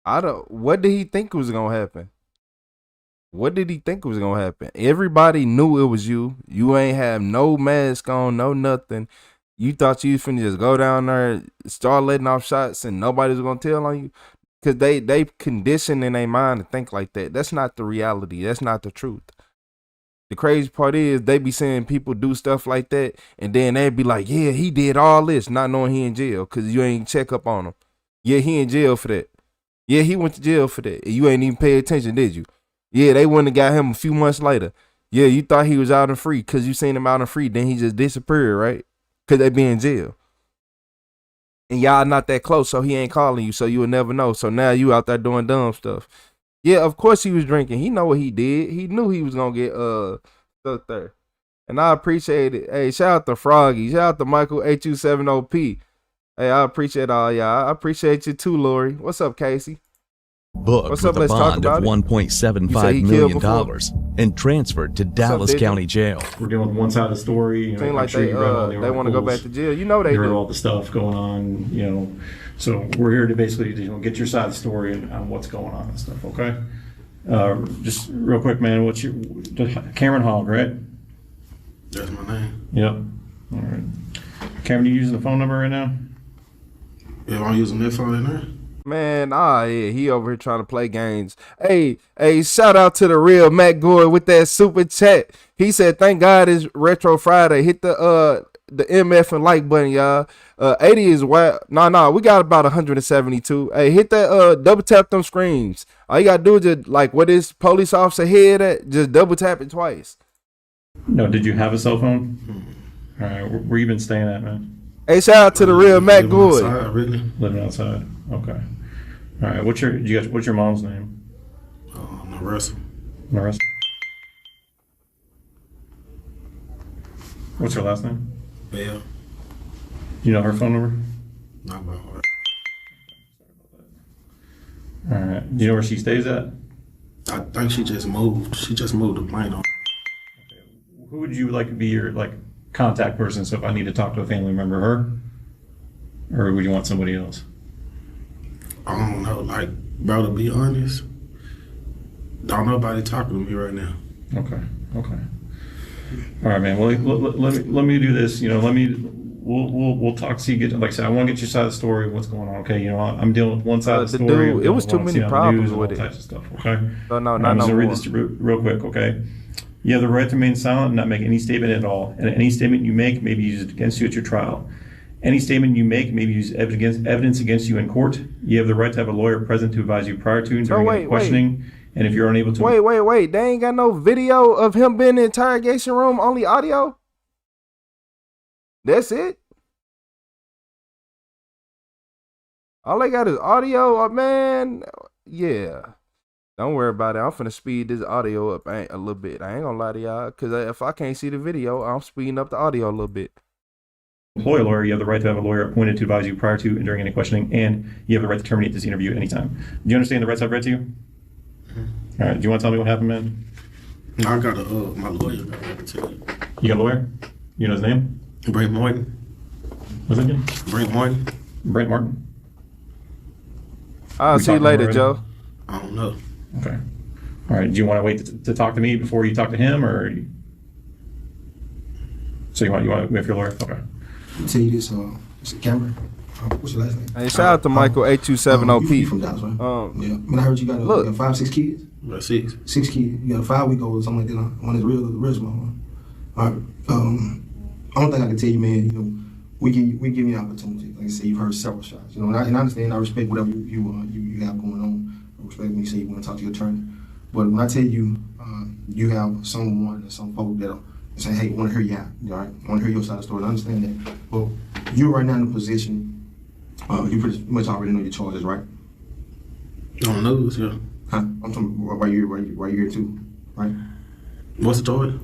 What did he think was gonna happen? What did he think was gonna happen? Everybody knew it was you. You ain't have no mask on, no nothing. You thought you was finna just go down there, start letting off shots, and nobody was gonna tell on you. Cause they condition in their mind to think like that. That's not the reality. That's not the truth. The crazy part is they be seeing people do stuff like that, and then they be like, yeah, he did all this, not knowing he in jail, cause you ain't check up on him. Yeah, he in jail for that. Yeah, he went to jail for that. You ain't even pay attention, did you? Yeah, they wouldn't have got him a few months later. Yeah, you thought he was out and free, cause you seen him out and free, then he just disappeared, right? Cause they be in jail. And y'all not that close, so he ain't calling you, so you would never know. So now you out there doing dumb stuff. Yeah, of course he was drinking. He know what he did. He knew he was gonna get stuck there. And I appreciate it. Hey, shout out to Froggy. Shout out to Michael 827OP. Hey, I appreciate all y'all. I appreciate you too, Lori. What's up, Casey? Booked What's with up? a bond of $1.75 million and transferred to Dallas County Jail. We're dealing with one side of the story. You know, Seem like they want to go back to jail. You know they heard do. all the stuff going on. You know, so we're here to basically get your side of the story and on what's going on and stuff. Okay. Just real quick, man. What's your Cameron Hogg, right? That's my name. Yep. All right. Cameron, you using the phone number right now? Yeah, I'm using that phone in there. Man, yeah, he over here trying to play games. Hey, shout out to the real Matt Gore with that super chat. He said, "Thank God it's Retro Friday." Hit the MF and like button, y'all. 80 is what? No, we got about 172. Hey, hit that double tap them screens. All you gotta do is just like what this police officer head at, just double tap it twice. No, did you have a cell phone? All right, where you been staying at, man? Hey, shout out to the real Matt Gore. Living outside. Okay. All right. What's your mom's name? Narissa. Narissa. What's her last name? Bell. You know her phone number? Not about her. All right. Do you know where she stays at? I think she just moved. She just moved to Plano. Who would you like to be your contact person? So if I need to talk to a family member, her, or would you want somebody else? I don't know. Bro, to be honest, don't nobody talking to me right now. Okay. All right, man. Well, let me do this. You know, we'll talk. See, like I said, I want to get your side of the story. What's going on? Okay. You know, I'm dealing with one side of the story. Dude, it was too many problems with it. Types of stuff. Okay. No, I'm just gonna read this real quick. Okay. You have the right to remain silent and not make any statement at all. And any statement you make may be used against you at your trial. Any statement you make may be used evidence against you in court. You have the right to have a lawyer present to advise you prior to and during any questioning. And if you're unable to... Wait. They ain't got no video of him being in the interrogation room, only audio? That's it? All they got is audio, man. Yeah. Don't worry about it. I'm finna speed this audio up a little bit. I ain't gonna lie to y'all, because if I can't see the video, I'm speeding up the audio a little bit. Employ a lawyer. You have the right to have a lawyer appointed to advise you prior to and during any questioning, and you have the right to terminate this interview at any time. Do you understand the rights I've read to you? Mm-hmm. All right. Do you want to tell me what happened, man? No, I got my lawyer got to tell you. You got a lawyer? You know his name? Brent Martin. What's that again? Brent Martin. Brent Martin. I'll see you later, Joe. I don't know. Okay. All right. Do you want to wait to talk to me before you talk to him, or? So you want to wait for your lawyer? Okay. I'll tell you this, Mr. Cameron. What's your last name? Hey, shout out to Michael 827OP. You from Dallas, right? Yeah. I heard you got 5, 6 kids. About 6. 6 kids. You got a 5-week-old or something like that. One is real small. All right. Only thing I can tell you, man, you know, we give you an opportunity. Like I said, you've heard several shots, you know, and I understand, I respect whatever you have going on. I respect when you say you want to talk to your attorney. But when I tell you, you have someone and some folk that are saying, hey, I want to hear you out, all right? I want to hear your side of the story. I understand that. Well, you're right now in a position, you pretty much already know your charges, right? On the news, yeah. Huh? I'm talking right here too, right? What's the charge?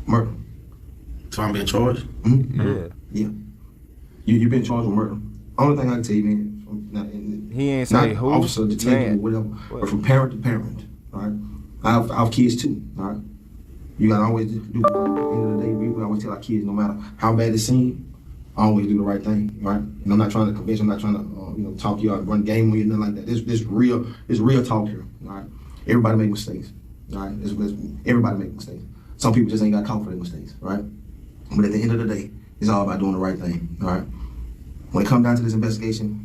Murder. So I'm being charged? Mm-hmm. Yeah. You've been charged with murder. Only thing I can tell you, man, he ain't say who, officer, detective, or whatever, but from parent to parent, all right? I have kids too, all right? You gotta always do, at the end of the day, we always tell our kids, no matter how bad it seems, always do the right thing, right? And I'm not trying to convince, I'm not trying to, talk you out, run game with you, nothing like that. This real talk here, all right? Everybody make mistakes, all right? Everybody make mistakes. Some people just ain't got caught for their mistakes, right? But at the end of the day, it's all about doing the right thing, all right? When it comes down to this investigation,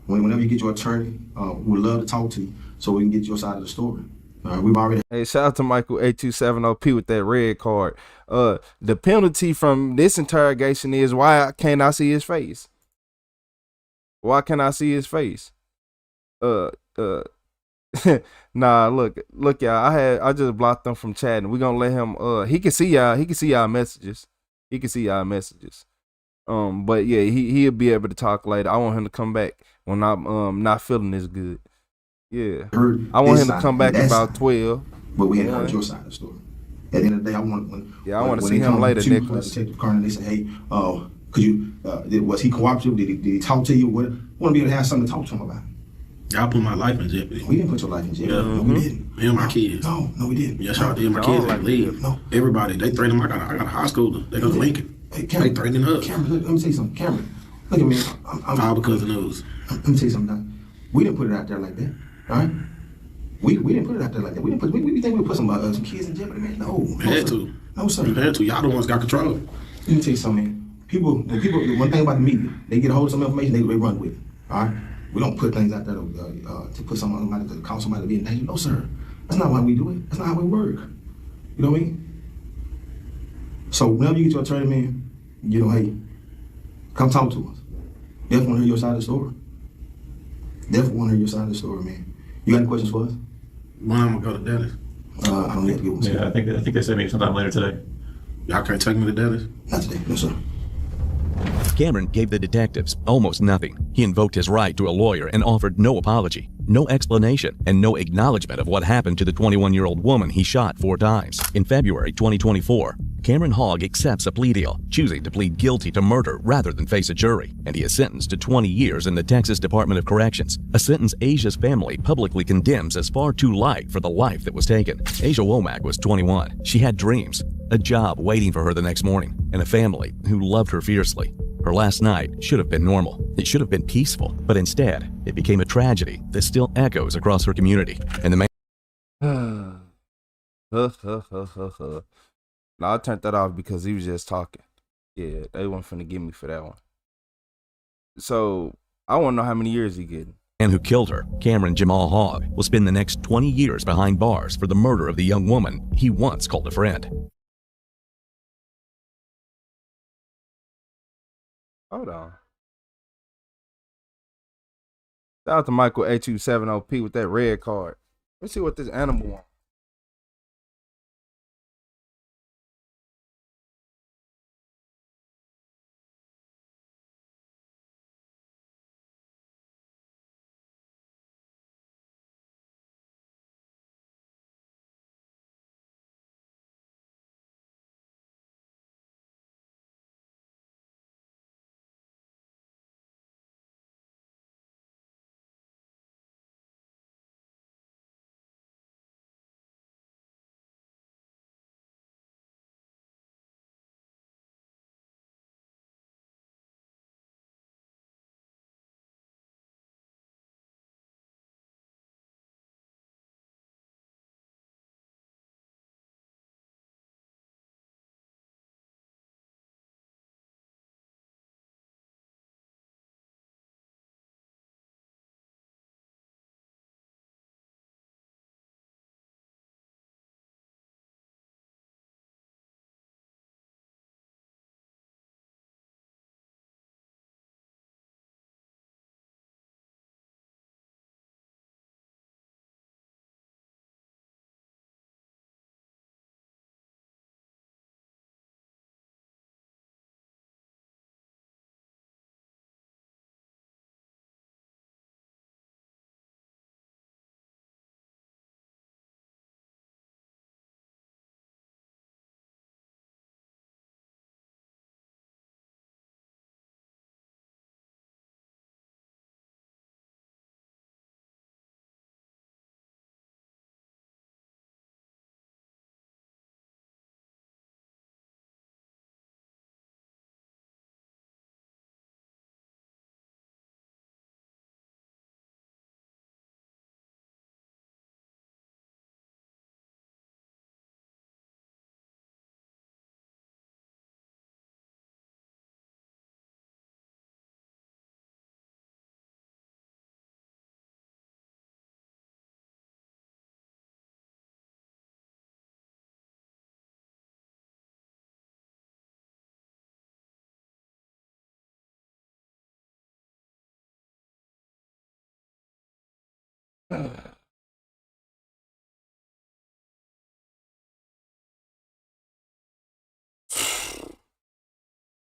whenever you get your attorney, we'd love to talk to you so we can get your side of the story. We've already. Hey, shout out to Michael 8270P with that red card. The penalty from this interrogation is why can't I see his face? Why can't I see his face? Nah, look, y'all. I just blocked him from chatting. We gonna let him. He can see y'all. He can see y'all messages. He can see y'all messages. But yeah, he'll be able to talk later. I want him to come back when I'm not feeling this good. Yeah, I want him to come back about 12. But we hadn't heard your side of the story. At the end of the day, I want to see him later, Nicholas. Detective Carter, they say, hey, could you? Was he cooperative? Did he talk to you? What? Want to be able to have something to talk to him about? Y'all put my life in jeopardy. We didn't put your life in jeopardy. Yeah. No, we didn't. Me and my kids. No, we didn't. Yes, y'all did. My kids had to leave. No. Everybody, they threatened them. I got a high schooler. They go to Lincoln. Hey, Cameron, they threatening us. Cameron, let me tell you something. Cameron, look at me. All because of news. Let me tell you something. Now. We didn't put it out there like that. All right? We didn't put it out there like that. We think we put some kids in jeopardy, man. No. We had to. No, sir. We had to. Y'all the ones got control. Let me tell you something, man. People, one thing about the media, they get a hold of some information, they run with it. All right? We don't put things out there to put somebody to cause somebody to be in danger. No, sir. That's not why we do it. That's not how we work. You know what I mean? So whenever you get your attorney, man, hey, come talk to us. Definitely want to hear your side of the story. Definitely want to hear your side of the story, man. You got any questions for us? When I'm gonna go to Dallas? I don't have to get one. Yeah, I think they said maybe sometime later today. Y'all can't take me to Dallas? Not today, no, sir. Cameron gave the detectives almost nothing. He invoked his right to a lawyer and offered no apology, no explanation, and no acknowledgement of what happened to the 21-year-old woman he shot 4 times. In February 2024, Cameron Hogg accepts a plea deal, choosing to plead guilty to murder rather than face a jury, and he is sentenced to 20 years in the Texas Department of Corrections, a sentence Asia's family publicly condemns as far too light for the life that was taken. Asia Womack was 21. She had dreams, a job waiting for her the next morning, and a family who loved her fiercely. Her last night should have been normal. It should have been peaceful, but instead, it became a tragedy that still echoes across her community. And the man. No, I turned that off because he was just talking. Yeah, they weren't finna get me for that one. So I want to know how many years he getting. Man who killed her, Cameron Jamal Hogg, will spend the next 20 years behind bars for the murder of the young woman he once called a friend. Hold on. Shout out to Michael 8270P with that red card. Let's see what this animal wants.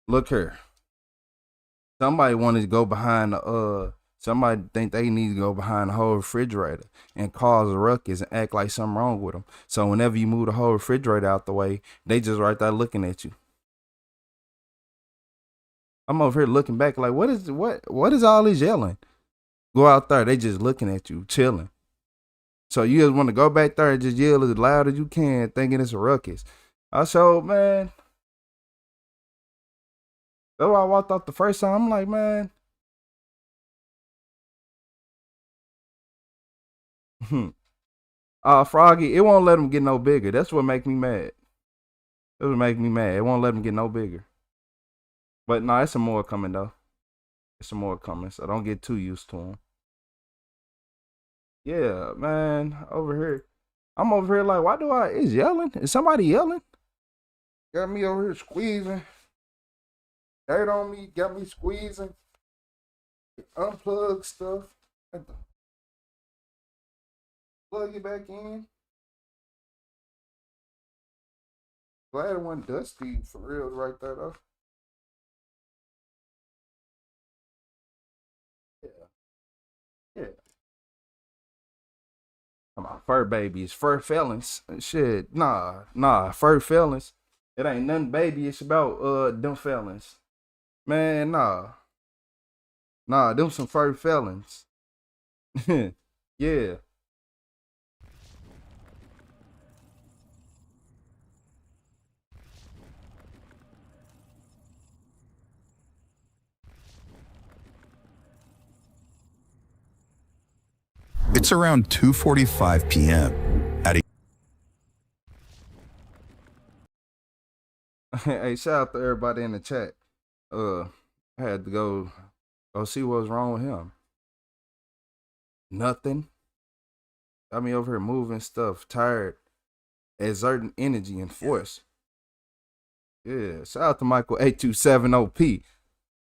Look here. Somebody wanted to go behind the somebody think they need to go behind the whole refrigerator and cause a ruckus and act like something wrong with them. So whenever you move the whole refrigerator out the way, they just right there looking at you. I'm over here looking back like, what is all this yelling? Go out there, they just looking at you, chilling. So you just want to go back there and just yell as loud as you can, thinking it's a ruckus. I showed, man. That's why I walked off the first time. I'm like, man. Froggy, it won't let them get no bigger. That's what make me mad. That's what make me mad. It won't let them get no bigger. But no, it's some more coming though. It's some more coming, so don't get too used to them. Yeah, man, over here. I'm over here like, why do it's yelling? Is somebody yelling? Got me over here squeezing. Dirt on me, got me squeezing. Unplug stuff. Plug it back in. Glad it wasn't dusty for real right there though. Yeah. Come on, fur babies, fur felons. Shit, nah, fur felons. It ain't nothing baby, it's about them felons. Man, nah, them some fur felons. Yeah. It's around 2:45 p.m. at a Hey, shout out to everybody in the chat. I had to go see what was wrong with him. Nothing. Got me over here moving stuff, tired, exerting energy and force. Yeah, shout out to Michael 827OP.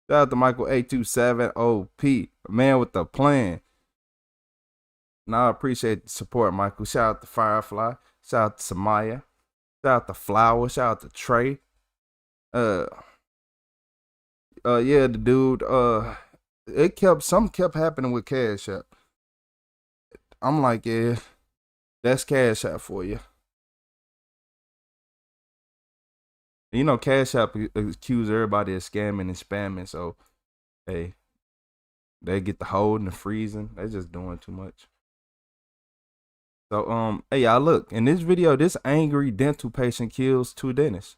Shout out to Michael 827OP, man with the plan. Now I appreciate the support, Michael. Shout out to Firefly. Shout out to Samaya. Shout out to Flower. Shout out to Trey. Yeah, the dude. Something kept happening with Cash App. I'm like, yeah, that's Cash App for you. You know, Cash App accuse everybody of scamming and spamming. So, hey, they get the holding, the freezing. They're just doing too much. So, hey, y'all, look, in this video, this angry dental patient kills 2 dentists.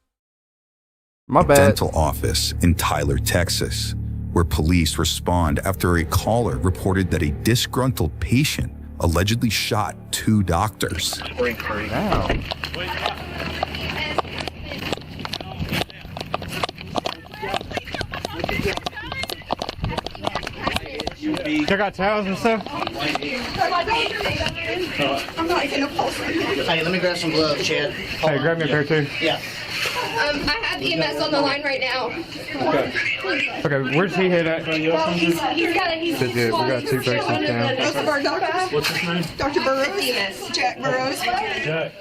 My bad. dental office in Tyler, Texas, where police respond after a caller reported that a disgruntled patient allegedly shot 2 doctors. Wow. Check out towels and stuff. I'm not even a pulse right now. Hey, let me grab some gloves, Chad. Hey, grab me a pair too. Yeah. I have EMS on the line right now. Okay, where's he hit at? Well, he's We got 2 patients down. What's his name? Dr. Burrows. Jack Burrows.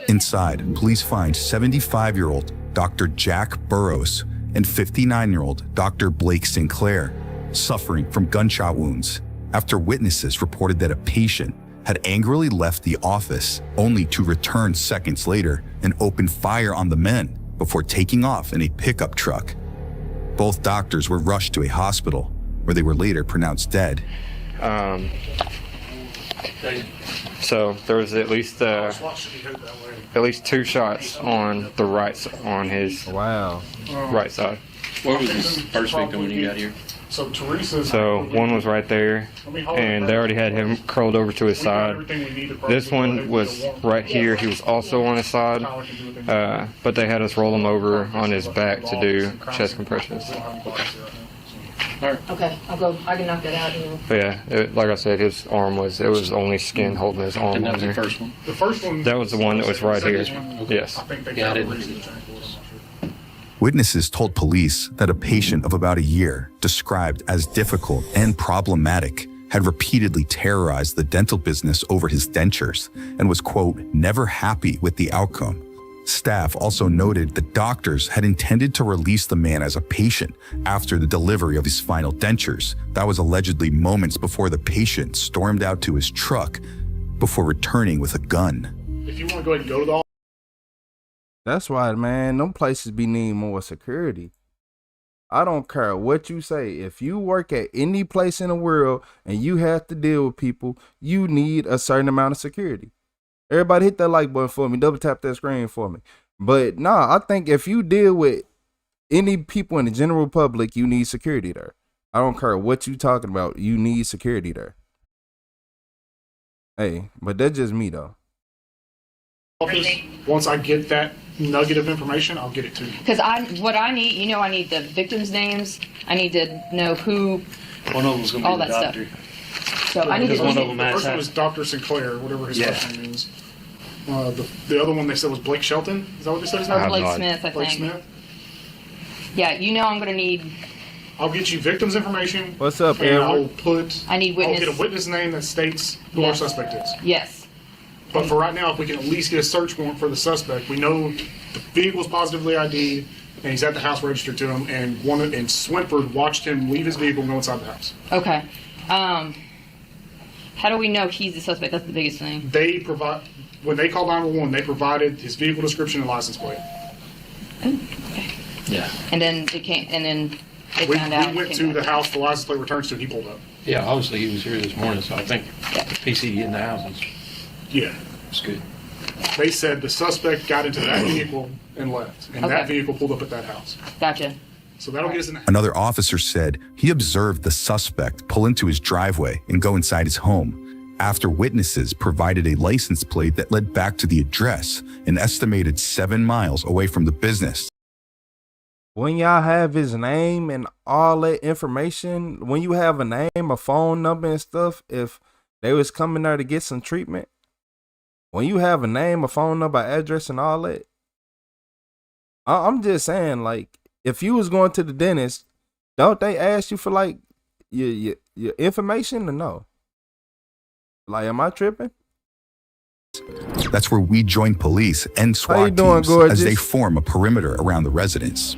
Inside, police find 75-year-old Dr. Jack Burrows and 59-year-old Dr. Blake Sinclair suffering from gunshot wounds after witnesses reported that a patient had angrily left the office only to return seconds later and open fire on the men before taking off in a pickup truck. Both doctors were rushed to a hospital where they were later pronounced dead. So there was at least 2 shots on the right, on his right side. What was his first victim when you got here? So one was right there, and they already had him curled over to his side. This one was right here. He was also on his side, but they had us roll him over on his back to do chest compressions. Okay, I'll go. I can knock that out. But yeah, like I said, his arm was only skin holding his arm. And that was on the there. first one? The first one. That was the one that was right here. Yes. Yeah, I didn't see it. Witnesses told police that a patient of about a year, described as difficult and problematic, had repeatedly terrorized the dental business over his dentures and was, quote, never happy with the outcome. Staff also noted that doctors had intended to release the man as a patient after the delivery of his final dentures. That was allegedly moments before the patient stormed out to his truck before returning with a gun. If you want to go ahead and go to the office. That's why, man, them places be needing more security. I don't care what you say. If you work at any place in the world and you have to deal with people, you need a certain amount of security. Everybody hit that like button for me. Double tap that screen for me. But nah, I think if you deal with any people in the general public, you need security there. I don't care what you talking about. You need security there. Hey, but that's just me though. Once I get that nugget of information, I'll get it to you. Because what I need, you know, I need the victims' names. I need to know who. One of them's going to all be the that doctor. stuff. So I need to. One of them the person was Dr. Sinclair, whatever his first name is. The other one they said was Blake Shelton. Is that what they said his name was? Blake Smith, I Blake think. Smith. Yeah, you know I'm going to need. I'll get you victims' information. What's up, and Edward? I need witness. I'll get a witness name that states who our suspect is. Yes. But for right now, if we can at least get a search warrant for the suspect, we know the vehicle's positively ID'd, and he's at the house registered to him, and Swinford watched him leave his vehicle and go inside the house. Okay. How do we know he's the suspect? That's the biggest thing. They provide, when they called 911, they provided his vehicle description and license plate. Okay. Yeah. And then they came, and then they We found out. went to the house the license plate returns to, and he pulled up. Yeah, obviously he was here this morning, so I think PC in the house is it's good. They said the suspect got into that vehicle and left, and that Okay. vehicle pulled up at that house. Gotcha. So that'll get us in. Another officer said he observed the suspect pull into his driveway and go inside his home after witnesses provided a license plate that led back to the address, an estimated 7 miles away from the business. When y'all have his name and all that information, when you have a name, a phone number and stuff, if they was coming there to get some treatment, when you have a name, a phone number, address and all that, I'm just saying, like, if you was going to the dentist, don't they ask you for like your information or no? Like, am I tripping? That's where we join police and How you SWAT doing, teams gorgeous? as they form a perimeter around the residence.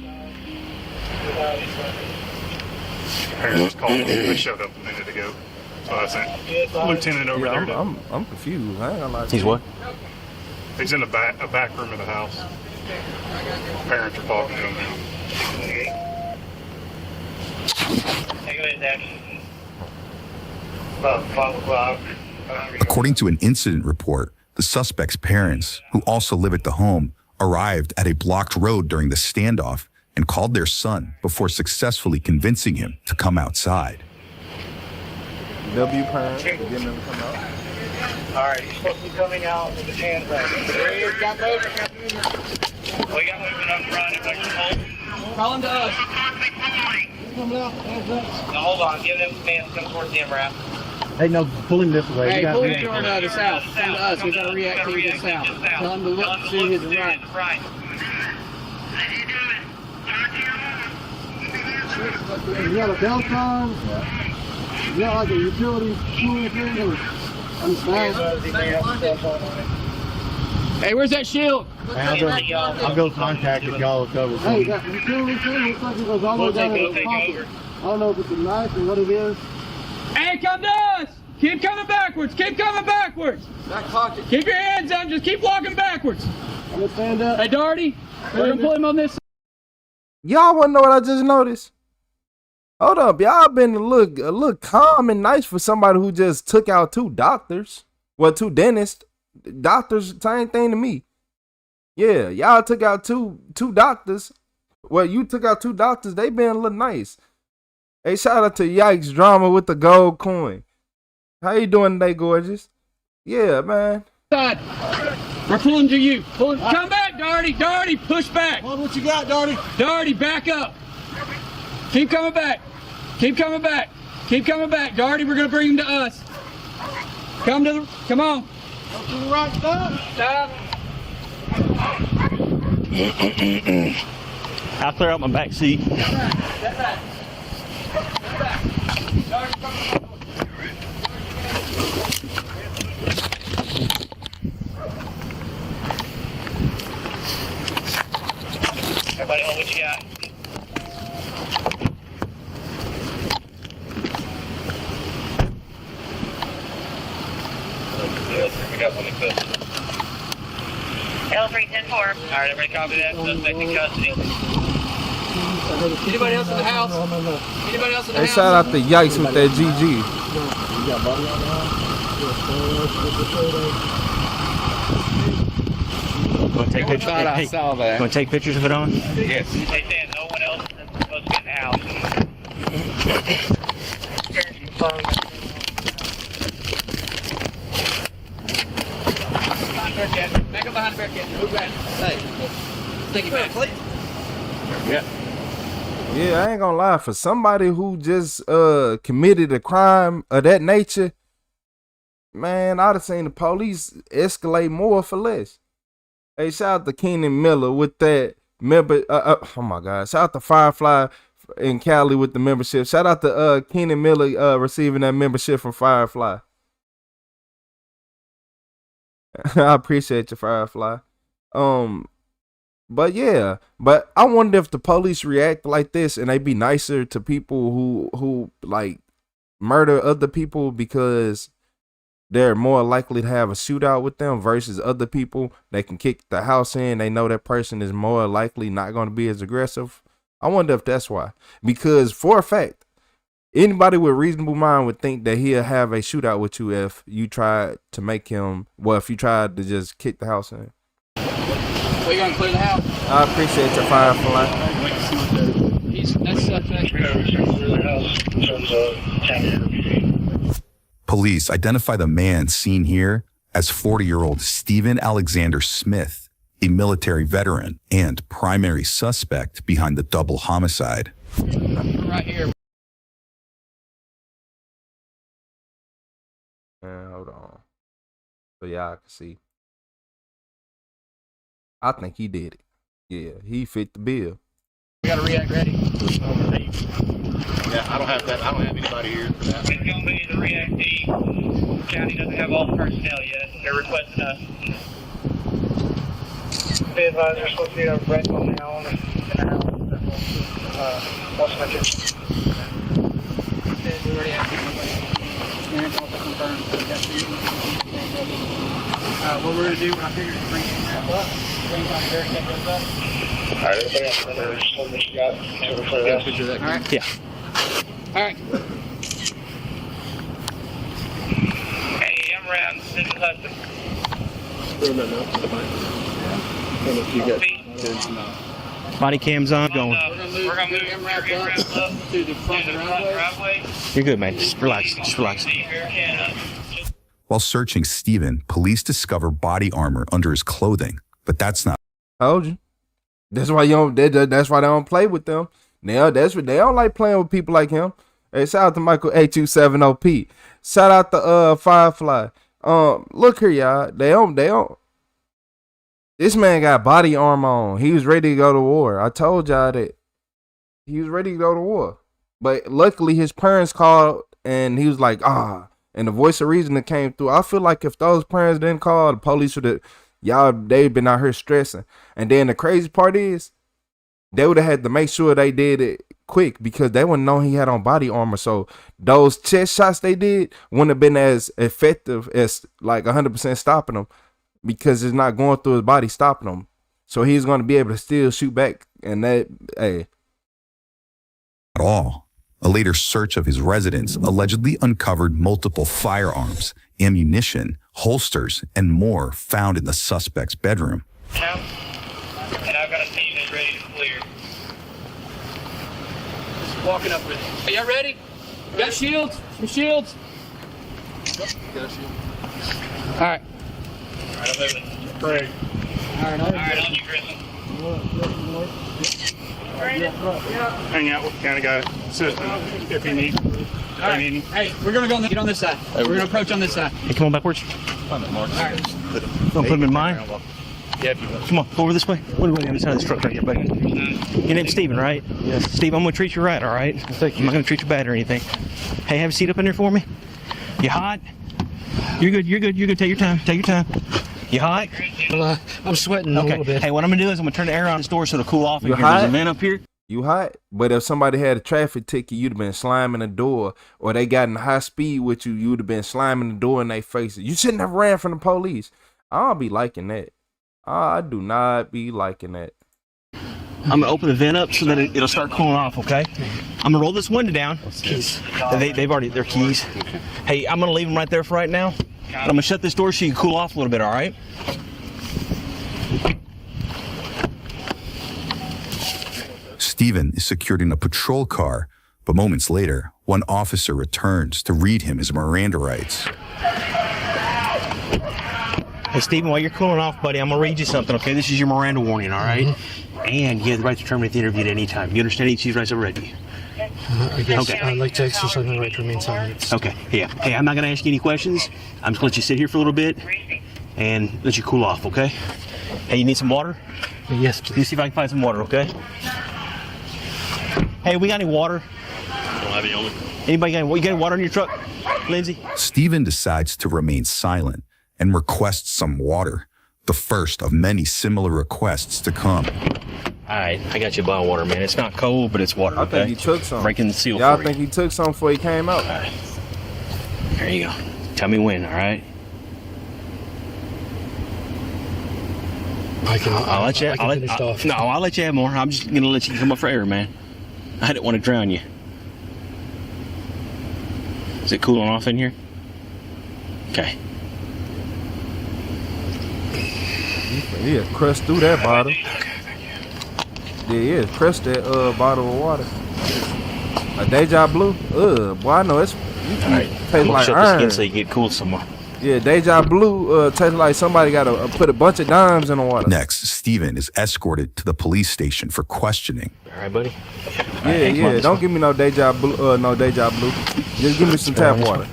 Parents called me. They showed up a minute ago. So I sent Lieutenant over there. I'm confused. I ain't gonna lie to He's you. what? He's in a back room of the house. Parents are talking to him now. About 5 o'clock. According to an incident report, the suspect's parents, who also live at the home, arrived at a blocked road during the standoff and called their son before successfully convincing him to come outside. W parents getting them to come out. Alright, you're supposed to be coming out with the hands up. We got moving up front. If I can hold. Call him to us. Now hold on. Give them hands. Come towards the MRAP. Hey, no, pull him this way. Hey, pull him toward the south. Come to us. We got to react to the south. Tell him to look, see his right. You got a belt on? You got like a utility tool thing? Or Hey, where's that shield? I'll go contact if y'all will cover. Hey, that utility thing looks like it goes all the way down to the pocket. I don't know if it's a knife or what it is. Hey, come to us! Keep coming backwards! Keep coming backwards! Keep your hands down, just keep walking backwards! I'm gonna stand up. Hey, Darty, we're gonna pull him on this side. Y'all wanna know what I just noticed? Hold up, y'all been a little calm and nice for somebody who just took out 2 doctors. Well, 2 dentists. Doctors, same thing to me. Yeah, y'all took out two doctors. Well, you took out 2 doctors. They been a little nice. Hey, shout out to Yikes Drama with the gold coin. How you doing today, gorgeous? Yeah, man. Side. We're pulling to you. Come back, Darty. Darty, push back. What you got, Darty? Darty, back up. Keep coming back. Keep coming back. Keep coming back. Darty, we're going to bring him to us. Come on. Up to the right, stop. I'll clear out my back seat. Everybody hold what you got. We got one in custody. L310-4. All right, everybody copy that. Suspect in custody. Anybody else in the house? Anybody else in the Hey, house? shout out to Yikes with that GG. Want to take pictures? I saw that. Want to take pictures of it on? Yes. They said no one else is supposed to get in the house. Back up behind the Bearcat. Move back. Hey. Take it back. Yeah. Yeah, I ain't gonna lie. For somebody who just committed a crime of that nature, man, I'd have seen the police escalate more for less. Hey, shout out to Keenan Miller with that member. Oh my God! Shout out to Firefly in Cali with the membership. Shout out to Keenan Miller receiving that membership from Firefly. I appreciate you, Firefly. But yeah, but I wonder if the police react like this and they be nicer to people who like murder other people because they're more likely to have a shootout with them versus other people they can kick the house in. They know that person is more likely not going to be as aggressive. I wonder if that's why. Because for a fact, anybody with reasonable mind would think that he'll have a shootout with you if you tried to make him, well, if you tried to just kick the house in. We gonna clear the house. I appreciate your Firefly. Police identify the man seen here as 40-year-old Stephen Alexander Smith, a military veteran and primary suspect behind the double homicide. Right here. Hold on. So y'all can see. I think he did it. Yeah, he fit the bill. We got a react ready. Yeah, I don't have that. I don't have anybody here for that. It's going to be the react D. County doesn't have all the personnel yet. They're requesting us. Be advised, they're supposed to be a red phone now in the house. What's my tip? We already have people. Also confirmed. What we're going to do when I figure the bring up, bring on the Bearcat goes up. All right, everybody else, there's one that you got. All right. Yeah. All right. Hey, I'm around. This is Hudson. Body cam's on, going. We're going to move your camera up To the front of the driveway. You're good, man. Just relax. Just relax. While searching Stephen, police discover body armor under his clothing, but that's not. I told you. That's why you don't. That's why they don't play with them. Now that's what they don't like playing with people like him. Hey, shout out to Michael 8270P. Shout out to Firefly. Look here, y'all. They don't. This man got body armor on. He was ready to go to war. I told y'all that he was ready to go to war. But luckily his parents called and he was like, and the voice of reason that came through. I feel like if those parents didn't call, the police would have, they've been out here stressing. And then the crazy part is, they would have had to make sure they did it quick because they wouldn't know he had on body armor. So those chest shots they did wouldn't have been as effective as like 100% stopping him because it's not going through his body stopping him. So he's going to be able to still shoot back. And that, hey. At all. A later search of his residence allegedly uncovered multiple firearms, ammunition, holsters, and more found in the suspect's bedroom. And I've got a team that's ready to clear. Just walking up with it. Are y'all ready? You got shields? Some shields? Got a shield. All right. All right, I'm moving. Great. All right, on you, Grissom. Hang out with the county guy, assistant, if you need. All right. Hey, we're going to get on this side. We're going to approach on this side. Hey, come on backwards. All right. Don't put him in mine. Yeah, come on, go over this way. What are we on the other side of this truck right here, buddy? Your name's Steven, right? Yes. Steve, I'm going to treat you right, all right? I'm not going to treat you bad or anything. Hey, have a seat up in there for me. You hot? You're good. You're good. You're good. Take your time. Take your time. You hot? I'm sweating a little bit. Hey, what I'm gonna do is I'm gonna turn the air on this door so it'll cool off. You in here. There's a hot? vent up here. You hot? But if somebody had a traffic ticket, you'd have been sliming the door, or they got in high speed with you, you'd have been sliming the door in their faces. You shouldn't have ran from the police. I don't be liking that. I do not be liking that. I'm gonna open the vent up so that it'll start cooling off. Okay. I'm gonna roll this window down. Keys. They've already their keys. Hey, I'm gonna leave them right there for right now. And I'm gonna shut this door so you can cool off a little bit. All right. Stephen is secured in a patrol car, but moments later, one officer returns to read him his Miranda rights. Hey, Stephen, while you're cooling off, buddy, I'm gonna read you something. Okay, this is your Miranda warning. All right. And you have the right to terminate the interview at any time. You understand each of these rights I've read you? I guess Okay. I'd like to exercise my right to remain silent. Okay, yeah. Hey, I'm not gonna ask you any questions. I'm just gonna let you sit here for a little bit and let you cool off, okay? Hey, you need some water? Yes, please. Let me see if I can find some water, okay? Hey, we got any water? Anybody got any water in your truck, Lindsay? Stephen decides to remain silent and requests some water, the first of many similar requests to come. All right, I got you a bottle of water, man. It's not cold, but it's water, I okay? think he took some. Breaking the seal Y'all for think you. he took some before he came out? All right. There you go. Tell me when, all right? I'll let you. I'll let you have more. I'm just gonna let you come up for air, man. I didn't want to drown you. Is it cooling off in here? Okay. Yeah, crushed through that bottle. Yeah, crushed that bottle of water. A Deja Blue? Boy, I know it's All right. tastes I'm gonna like shut this iron. again so you get cool somewhere. Yeah, Deja Blue tastes like somebody got to put a bunch of dimes in the water. Next, Stephen is escorted to the police station for questioning. All right, buddy. Yeah. Don't give me no Deja Blue. No Deja Blue. Just give me some tap water.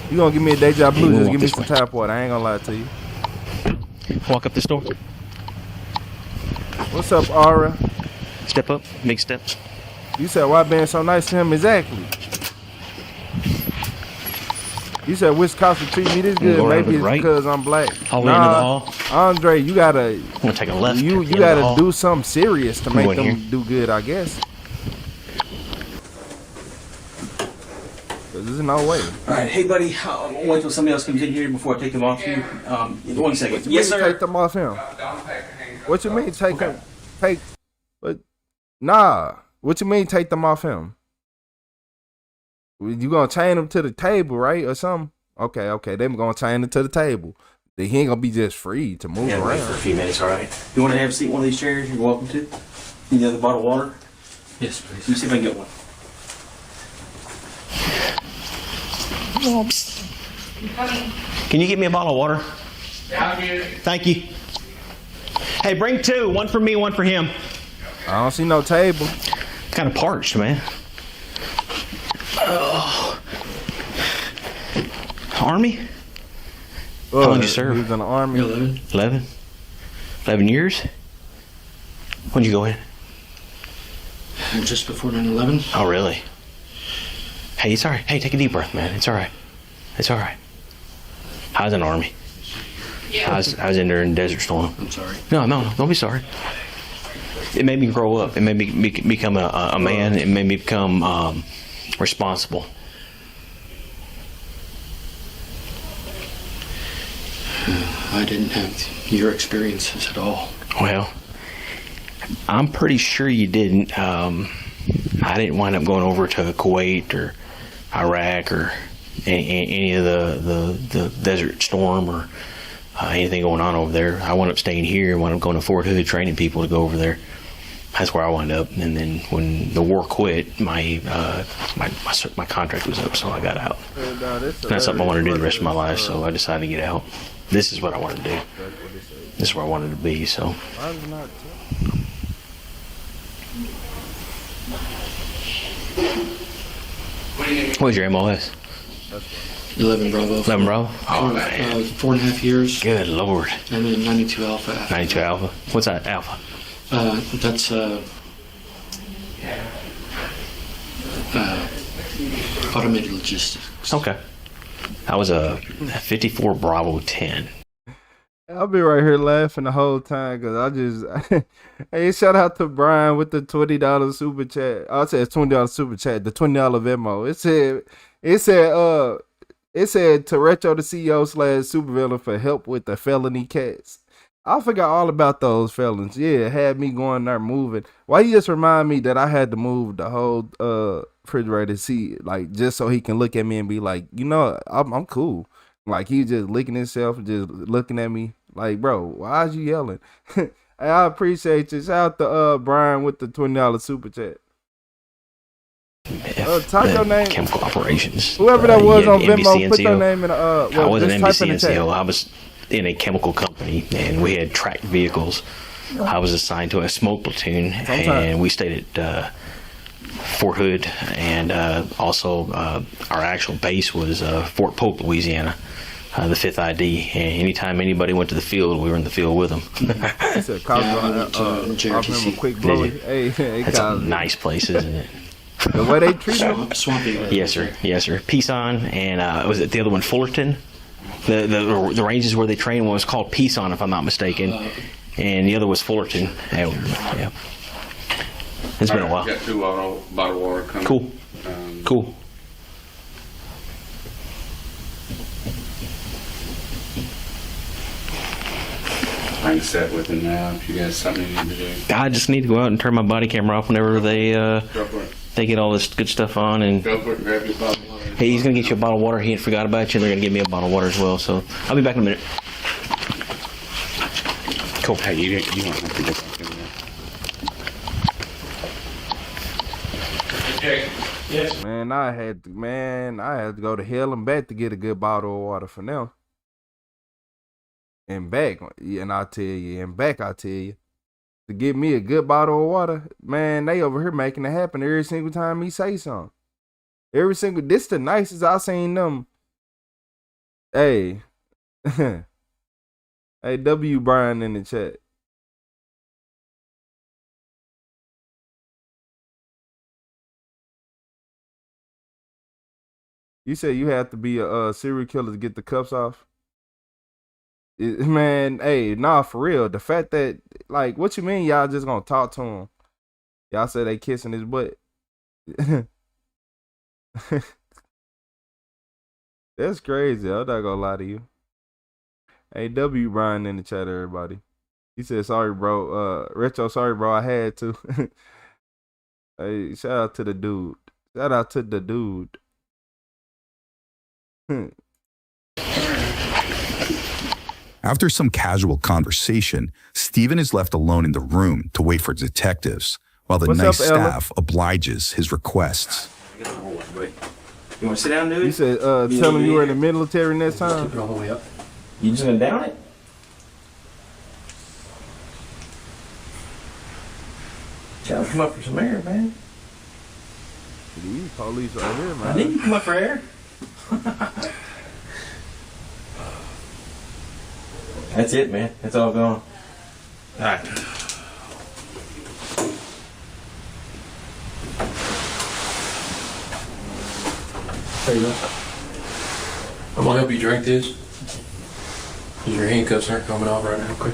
You gonna give me a Deja Blue? Just give me some tap water. I ain't gonna lie to you. Walk up this door. What's up, Aura? Step up. Big steps. You said why being so nice to him exactly? You said which cops would treat me this good? Go Maybe right, it's right. because I'm black. All the way into the hall. Andre, you gotta. I'm gonna take a left. You into the gotta hall. do something serious to Go make in them here. do good, I guess. 'Cause there's no way. All right, hey buddy, I'll wait till somebody else comes in here before I take them off you. 1 second. What you Yes, mean sir. take them off him? What you mean take him? Take? But nah. What you mean take them off him? You gonna chain him to the table, right, or something? Okay. They gonna chain him to the table. He ain't gonna be just free to move Yeah, wait for a around. few minutes, all right? You want to have a seat in one of these chairs? You're welcome to. Need another bottle of water? Yes, please. Let me see if I can get one. Can you get me a bottle of water? Thank you. Hey, bring two. One for me, one for him. I don't see no table. Kind of parched, man. Oh. Army? How long did you serve? He was in the army. 11? 11 years? When'd you go in? Just before 9/11. Oh, really? Hey, it's all right. Hey, take a deep breath, man. It's all right. It's all right. I was in the Army. I was in there in Desert Storm. I'm sorry. No, don't be sorry. It made me grow up. It made me become a man. It made me become responsible. I didn't have your experiences at all. Well, I'm pretty sure you didn't. I didn't wind up going over to Kuwait or Iraq or any of the Desert Storm or anything going on over there. I wound up staying here. Wound up going to Fort Hood, training people to go over there. That's where I wound up. And then when the war quit, my contract was up, so I got out. That's something I wanted to do the rest of my life, so I decided to get out. This is what I wanted to do. This is where I wanted to be. So. What was your MOS? 11 Bravo. 11 Bravo? Oh, man. 4.5 years. Good Lord. And then 92 Alpha. 92 Alpha? What's that, Alpha? That's automated logistics. Okay. I was a 54 Bravo 10. I'll be right here laughing the whole time because I just hey, shout out to Brian with the $20 super chat. I said $20 super chat, the $20 Venmo. It said to Retro the CEO / supervillain for help with the felony cats. I forgot all about those felons. Yeah, it had me going there moving. Why you just remind me that I had to move the whole refrigerator seat, like just so he can look at me and be like, you know, I'm cool. Like he just licking himself, just looking at me. Like, bro, why is you yelling? Hey, I appreciate you. Shout out to Brian with the $20 super chat. Type your name. Chemical operations. Whoever that was on Venmo, NBC put your NCO. name in I wasn't just type in NBC the chat. NCO. I was in a chemical company, and we had tracked vehicles. I was assigned to a smoke platoon, and we stayed at Fort Hood, and also our actual base was Fort Polk, Louisiana, the 5th ID. And anytime anybody went to the field, we were in the field with them. It's a quick blow. Hey, That's a nice place, isn't it? The way they treat them. Yes, sir. Yes, sir. Pison, and was it the other one, Fullerton? The ranges where they train was called Pison, if I'm not mistaken, and the other was Fullerton. Yeah. It's been a while. Got 2 bottle water coming. Cool. Cool. I can set with him now if you got something you need to do. I just need to go out and turn my body camera off whenever they Go for it. they get all this good stuff on. And Go for it. Grab your bottle. hey, he's gonna get you a bottle of water. He ain't forgot about you. And they're gonna give me a bottle of water as well. So I'll be back in a minute. Cool. Hey, you don't have to go back in there. Yes. Man, I had to go to hell and back to get a good bottle of water for now. And back, and I tell you, to get me a good bottle of water, man, they over here making it happen every single time he say something. This the nicest I seen them. Hey, hey, W Brian in the chat. You said you have to be a serial killer to get the cuffs off? Man, hey, nah, for real. The fact that, like, what you mean y'all just gonna talk to him? Y'all say they kissing his butt. That's crazy. I'm not gonna lie to you. Hey, W Brian in the chat, everybody. He said, sorry, bro. Retro, sorry, bro. I had to. Hey, shout out to the dude. After some casual conversation, Steven is left alone in the room to wait for detectives, while the What's nice up, Ella? staff obliges his requests. You want to sit down, dude? You said, tell him you were in the military next time? All the way up. You just gonna down it? Tell him come up for some air, man. These police right here, man. I need you to come up for air. That's it, man. That's all gone. All right. There you go. I'm gonna help you drink this. Your handcuffs aren't coming off right now. Okay.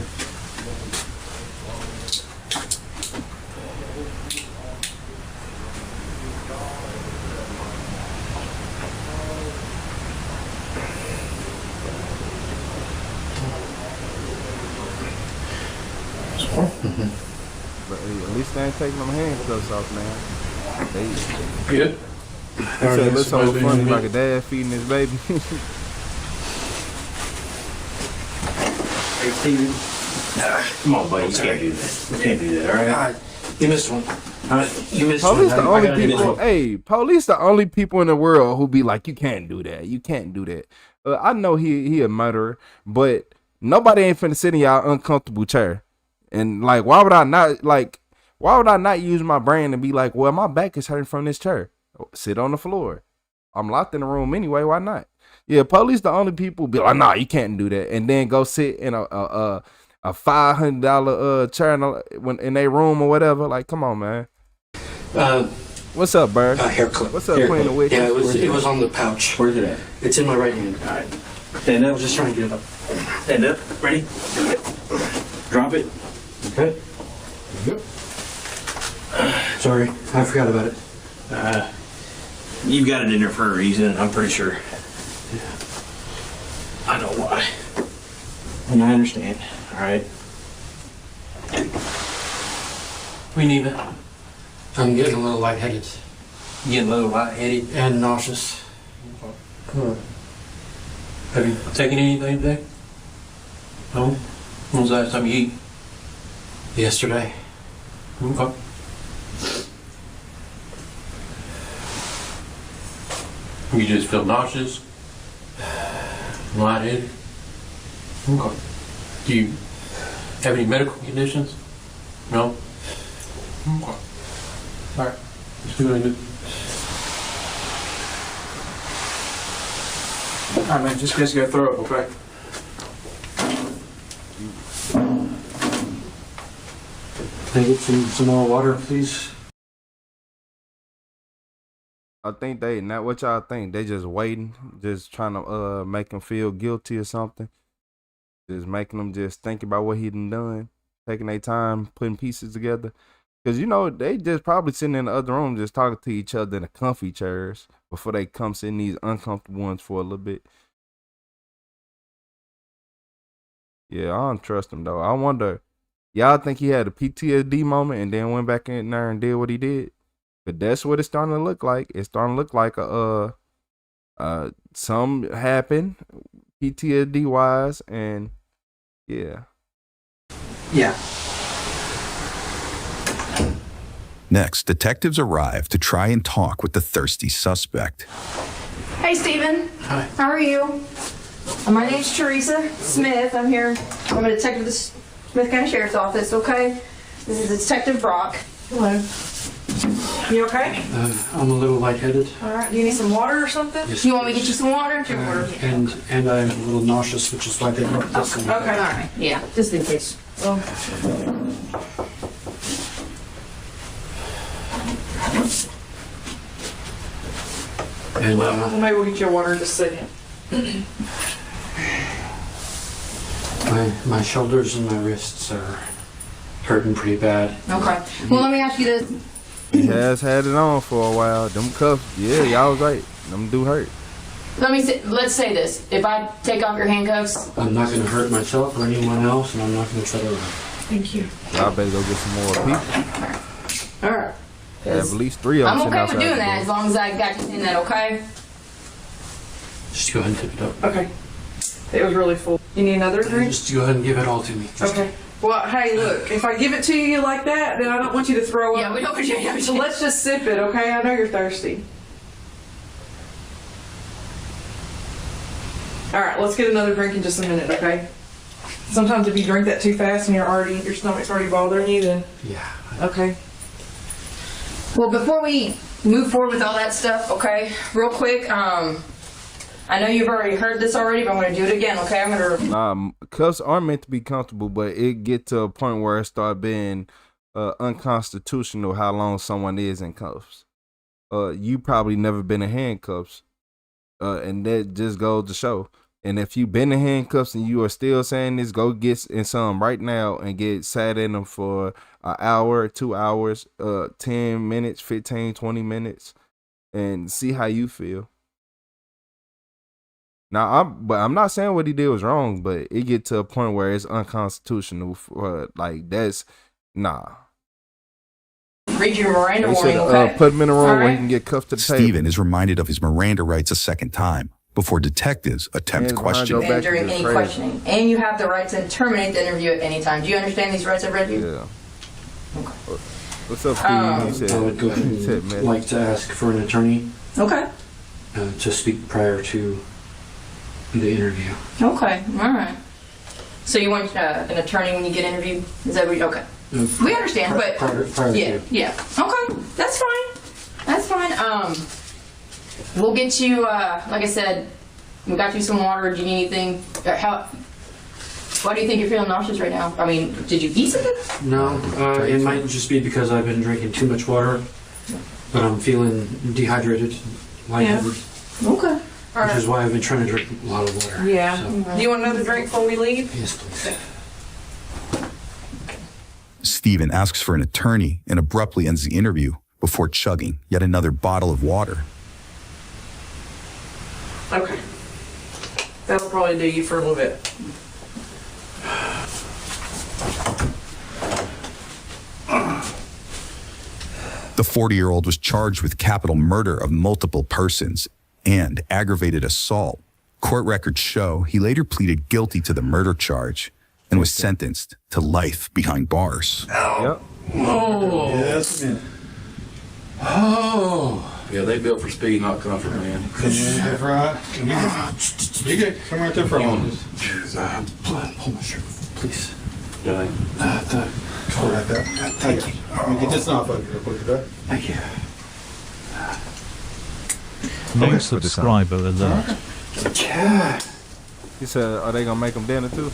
But hey, at least they ain't taking them handcuffs off, man. They Good. He said it looks so funny, like a dad feeding his baby. Hey, Steven. Come on, buddy. You can't do that. You can't do that, all right? You missed one. All right? You missed Police one. the only people. Hey, police the only people in the world who be like, you can't do that. You can't do that. I know he a murderer, but nobody ain't finna sit in y'all uncomfortable chair. And like, why would I not use my brain and be like, well, my back is hurting from this chair. Sit on the floor. I'm locked in the room anyway. Why not? Yeah, police the only people be like, nah, you can't do that, and then go sit in a $500 chair in their room or whatever. Like, come on, man. What's up, Bird? Hair clip. What's up, Hair Queen clip. of Witches? Yeah, it was on the pouch. Where's it at? It's in my right hand. All right. Stand up. Just trying to get it up. Stand up. Ready? Drop it. Okay. Yep. Sorry, I forgot about it. You've got it in there for a reason, I'm pretty sure. Yeah. I know why. And I understand. All right. We need it. I'm getting a little lightheaded. Getting a little lightheaded? And nauseous. Huh. Have you taken anything today? No? When was the last time you eat? Yesterday. Okay. You just feel nauseous? Lightheaded? Okay. Do you have any medical conditions? No? Okay. Alright. Let's do what I do. Alright, man, just in case you gotta throw up, okay? Can I get some more water, please? I think they, not what y'all think, they just waiting, just trying to make him feel guilty or something. Just making them just think about what he done, taking their time, putting pieces together. Because, you know, they just probably sitting in the other room just talking to each other in the comfy chairs before they come sit in these uncomfortable ones for a little bit. Yeah, I don't trust him, though. I wonder, y'all think he had a PTSD moment and then went back in there and did what he did? But that's what it's starting to look like. It's starting to look like some happened PTSD wise, and yeah. Yeah. Next, detectives arrive to try and talk with the thirsty suspect. Hey, Steven. Hi. How are you? My name's Teresa Smith. I'm here. I'm a detective at the Smith County Sheriff's Office, okay? This is Detective Brock. Hello. You okay? I'm a little lightheaded. All right. Do you need some water or something? Yes, you want me to get you some water? And I'm a little nauseous, which is why they brought this in. Okay. All right. Yeah, just in case. Well. And Maybe we'll get your water in just a second. my shoulders and my wrists are hurting pretty bad. Okay. Well, let me ask you this. He has had it on for a while. Them cuffs, yeah, y'all was right. Them do hurt. Let's say this. If I take off your handcuffs. I'm not going to hurt myself or anyone else, and I'm not going to try to run. Thank you. Y'all better go get some more people. All right. Have at least 3 of them. I'm okay with doing that as long as I got you in that, okay? Just go ahead and tip it up. Okay. It was really full. You need another drink? Just go ahead and give it all to me. Okay. Well, hey, look, if I give it to you like that, then I don't want you to throw up. Yeah, we don't want you to. So let's just sip it, okay? I know you're thirsty. All right, let's get another drink in just a minute, okay? Sometimes if you drink that too fast and your stomach's already bothering you, then... Yeah. Okay. Well, before we move forward with all that stuff, okay, real quick, I know you've already heard this already, but I'm going to do it again, okay? I'm going to... cuffs are meant to be comfortable, but it get to a point where it start being unconstitutional how long someone is in cuffs. You probably never been in handcuffs, and that just goes to show. And if you've been in handcuffs and you are still saying this, go get in some right now and get sat in them for an hour, 2 hours, 10 minutes, 15, 20 minutes, and see how you feel. Now, I'm not saying what he did was wrong, but it get to a point where it's unconstitutional for, like, that's, nah. Read your Miranda warning, okay? Put him in a room where he can get cuffed to the table. Stephen is reminded of his Miranda rights a second time before detectives attempt questioning. And during any questioning. And you have the right to terminate the interview at any time. Do you understand these rights I've read you? Yeah. Okay. What's up, Steve? I would go ahead and like to ask for an attorney. Okay. To speak prior to the interview. Okay, all right. So you want an attorney when you get interviewed? Is that what you, okay. We understand, but prior yeah, to. yeah. Okay, that's fine. That's fine. We'll get you, like I said, we got you some water. Do you need anything? Why do you think you're feeling nauseous right now? I mean, did you eat something? No, it might just be because I've been drinking too much water. but I'm feeling dehydrated, lightheaded. Okay. Which is why I've been trying to drink a lot of water. Yeah. So. Do you want another drink before we leave? Yes, please. Stephen asks for an attorney and abruptly ends the interview before chugging yet another bottle of water. Okay. That'll probably do you for a little bit. The 40-year-old was charged with capital murder of multiple persons and aggravated assault. Court records show he later pleaded guilty to the murder charge and was sentenced to life behind bars. Yep. Oh. Yes. Oh. Yeah, they built for speed, not comfort, man. That's right. You get come right there for a moment. Hold my shirt, please. Right there. Thank you. Let me get this off of you real quick, okay? Thank you. No subscriber alert. He said, are they gonna make them dinner too?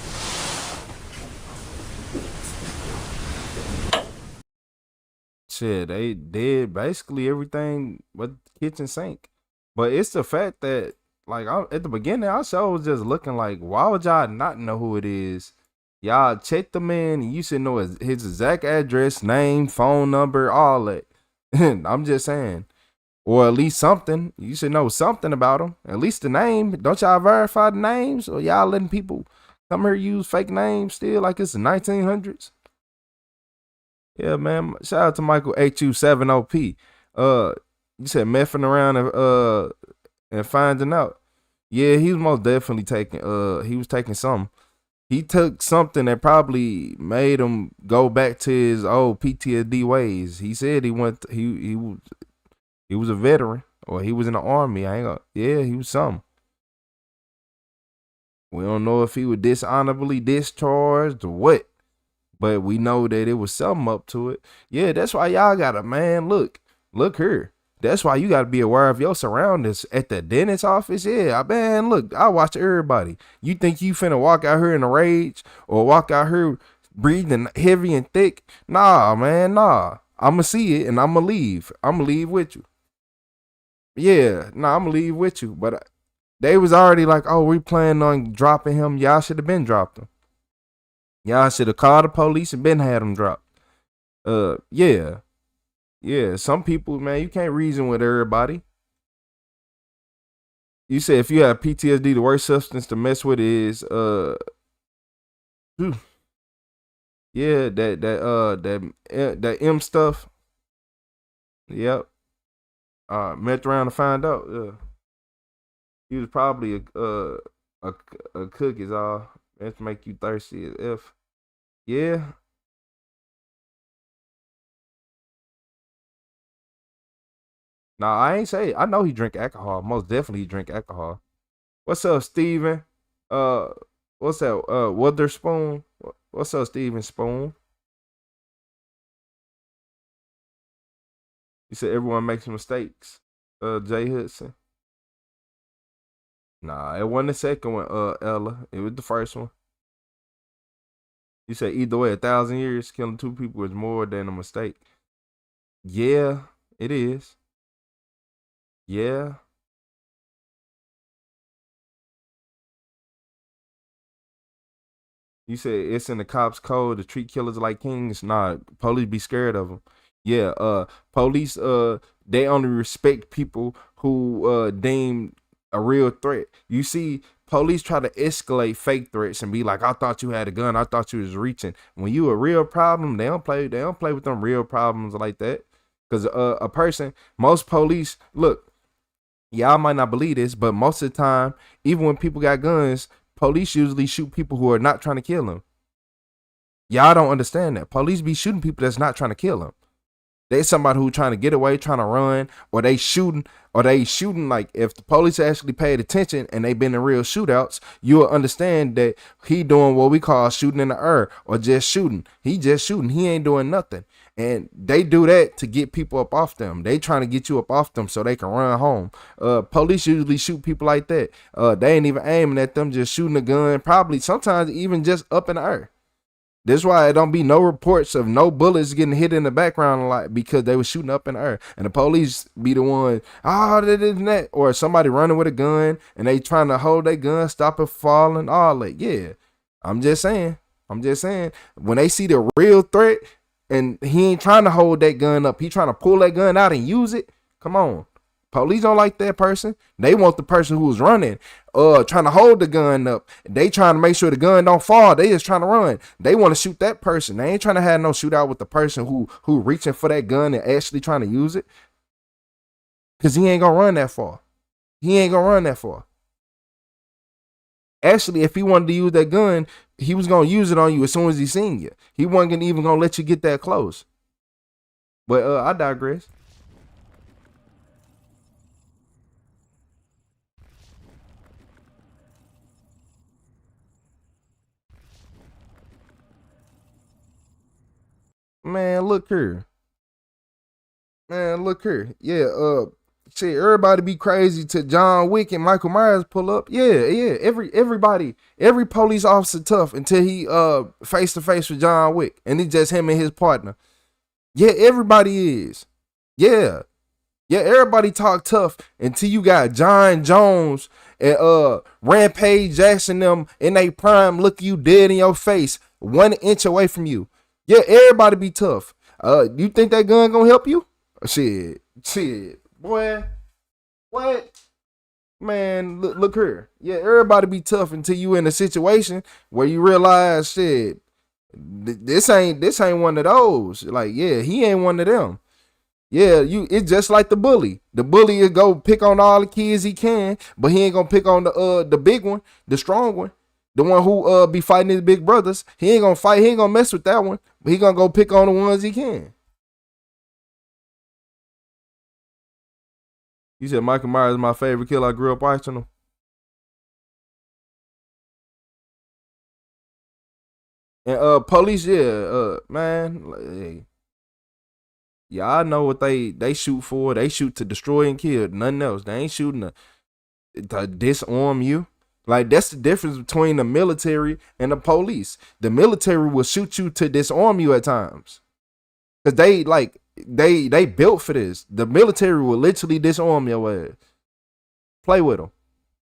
Shit, they did basically everything but the kitchen sink. But it's the fact that, like, at the beginning, our show was just looking like, why would y'all not know who it is? Y'all check the man, and you should know his exact address, name, phone number, all that. I'm just saying. Or at least something. You should know something about him. At least the name. Don't y'all verify the names? Or y'all letting people come here use fake names still like it's the 1900s? Yeah, man. Shout out to Michael HU7OP. You said messing around and finding out. Yeah, he was most definitely taking he was taking something. He took something that probably made him go back to his old PTSD ways. He said he was a veteran or he was in the army. He was something. We don't know if he was dishonorably discharged or what. But we know that it was something up to it. Yeah, that's why y'all gotta, man, look here. That's why you gotta be aware of your surroundings. At the dentist office, yeah, man, look, I watch everybody. You think you finna walk out here in a rage or walk out here breathing heavy and thick? Nah, man, nah. I'ma see it and I'ma leave. I'ma leave with you. Yeah, nah, I'ma leave with you. But they was already like, oh, we planning on dropping him. Y'all should have been dropped him. Y'all should have called the police and been had them dropped. Yeah. Some people, man, you can't reason with everybody. You said if you have PTSD, the worst substance to mess with is that M stuff. Yep. Met around to find out. He was probably a cook is all. That's to make you thirsty as if. Yeah. Nah, I ain't say. I know he drink alcohol. Most definitely he drink alcohol. What's up, Steven? What's that? Witherspoon? What's up, Steven Spoon? You said everyone makes mistakes. Jay Hudson. Nah, it wasn't the second one, Ella. It was the first one. You said either way, 1,000 years killing 2 people is more than a mistake. Yeah, it is. Yeah. You said it's in the cops' code to treat killers like kings. Nah, police be scared of them. Yeah, police, they only respect people who deem a real threat. You see, police try to escalate fake threats and be like, I thought you had a gun. I thought you was reaching. When you a real problem, they don't play with them real problems like that. Because a person, most police, look, y'all might not believe this, but most of the time, even when people got guns, police usually shoot people who are not trying to kill them. Y'all don't understand that. Police be shooting people that's not trying to kill them. They somebody who trying to get away, trying to run, or they shooting like if the police actually paid attention and they been in real shootouts, you'll understand that he doing what we call shooting in the air or just shooting. He just shooting. He ain't doing nothing. And they do that to get people up off them. They trying to get you up off them so they can run home. Police usually shoot people like that. They ain't even aiming at them, just shooting a gun, probably sometimes even just up in the air. That's why it don't be no reports of no bullets getting hit in the background a lot, because they was shooting up in the air. And the police be the one, that. Or somebody running with a gun and they trying to hold their gun, stop it falling, all that. Yeah, I'm just saying. When they see the real threat and he ain't trying to hold that gun up, he trying to pull that gun out and use it. Come on. Police don't like that person. They want the person who's running, trying to hold the gun up. They trying to make sure the gun don't fall. They just trying to run. They want to shoot that person. They ain't trying to have no shootout with the person who reaching for that gun and actually trying to use it. Because he ain't gonna run that far. Actually, if he wanted to use that gun, he was gonna use it on you as soon as he seen you. He wasn't even gonna let you get that close. But I digress. Man, look here. Yeah, shit, everybody be crazy to John Wick and Michael Myers pull up. Yeah. Every police officer tough until he face to face with John Wick. And it's just him and his partner. Yeah, everybody is. Yeah, everybody talk tough until you got John Jones and Rampage Jackson them in they prime, look you dead in your face, 1 inch away from you. Yeah, everybody be tough. You think that gun gonna help you? Shit, boy. What? Man, look here. Yeah, everybody be tough until you in a situation where you realize, shit, this ain't one of those. Like, yeah, he ain't one of them. Yeah, it's just like the bully. The bully will go pick on all the kids he can, but he ain't gonna pick on the big one, the strong one. The one who be fighting his big brothers. He ain't gonna fight, he ain't gonna mess with that one. But he gonna go pick on the ones he can. You said Michael Myers is my favorite killer. I grew up watching him. And police, man, hey. Yeah, I know what they shoot for. They shoot to destroy and kill, nothing else. They ain't shooting to disarm you. Like, that's the difference between the military and the police. The military will shoot you to disarm you at times. Cause they built for this. The military will literally disarm your ass. Play with them.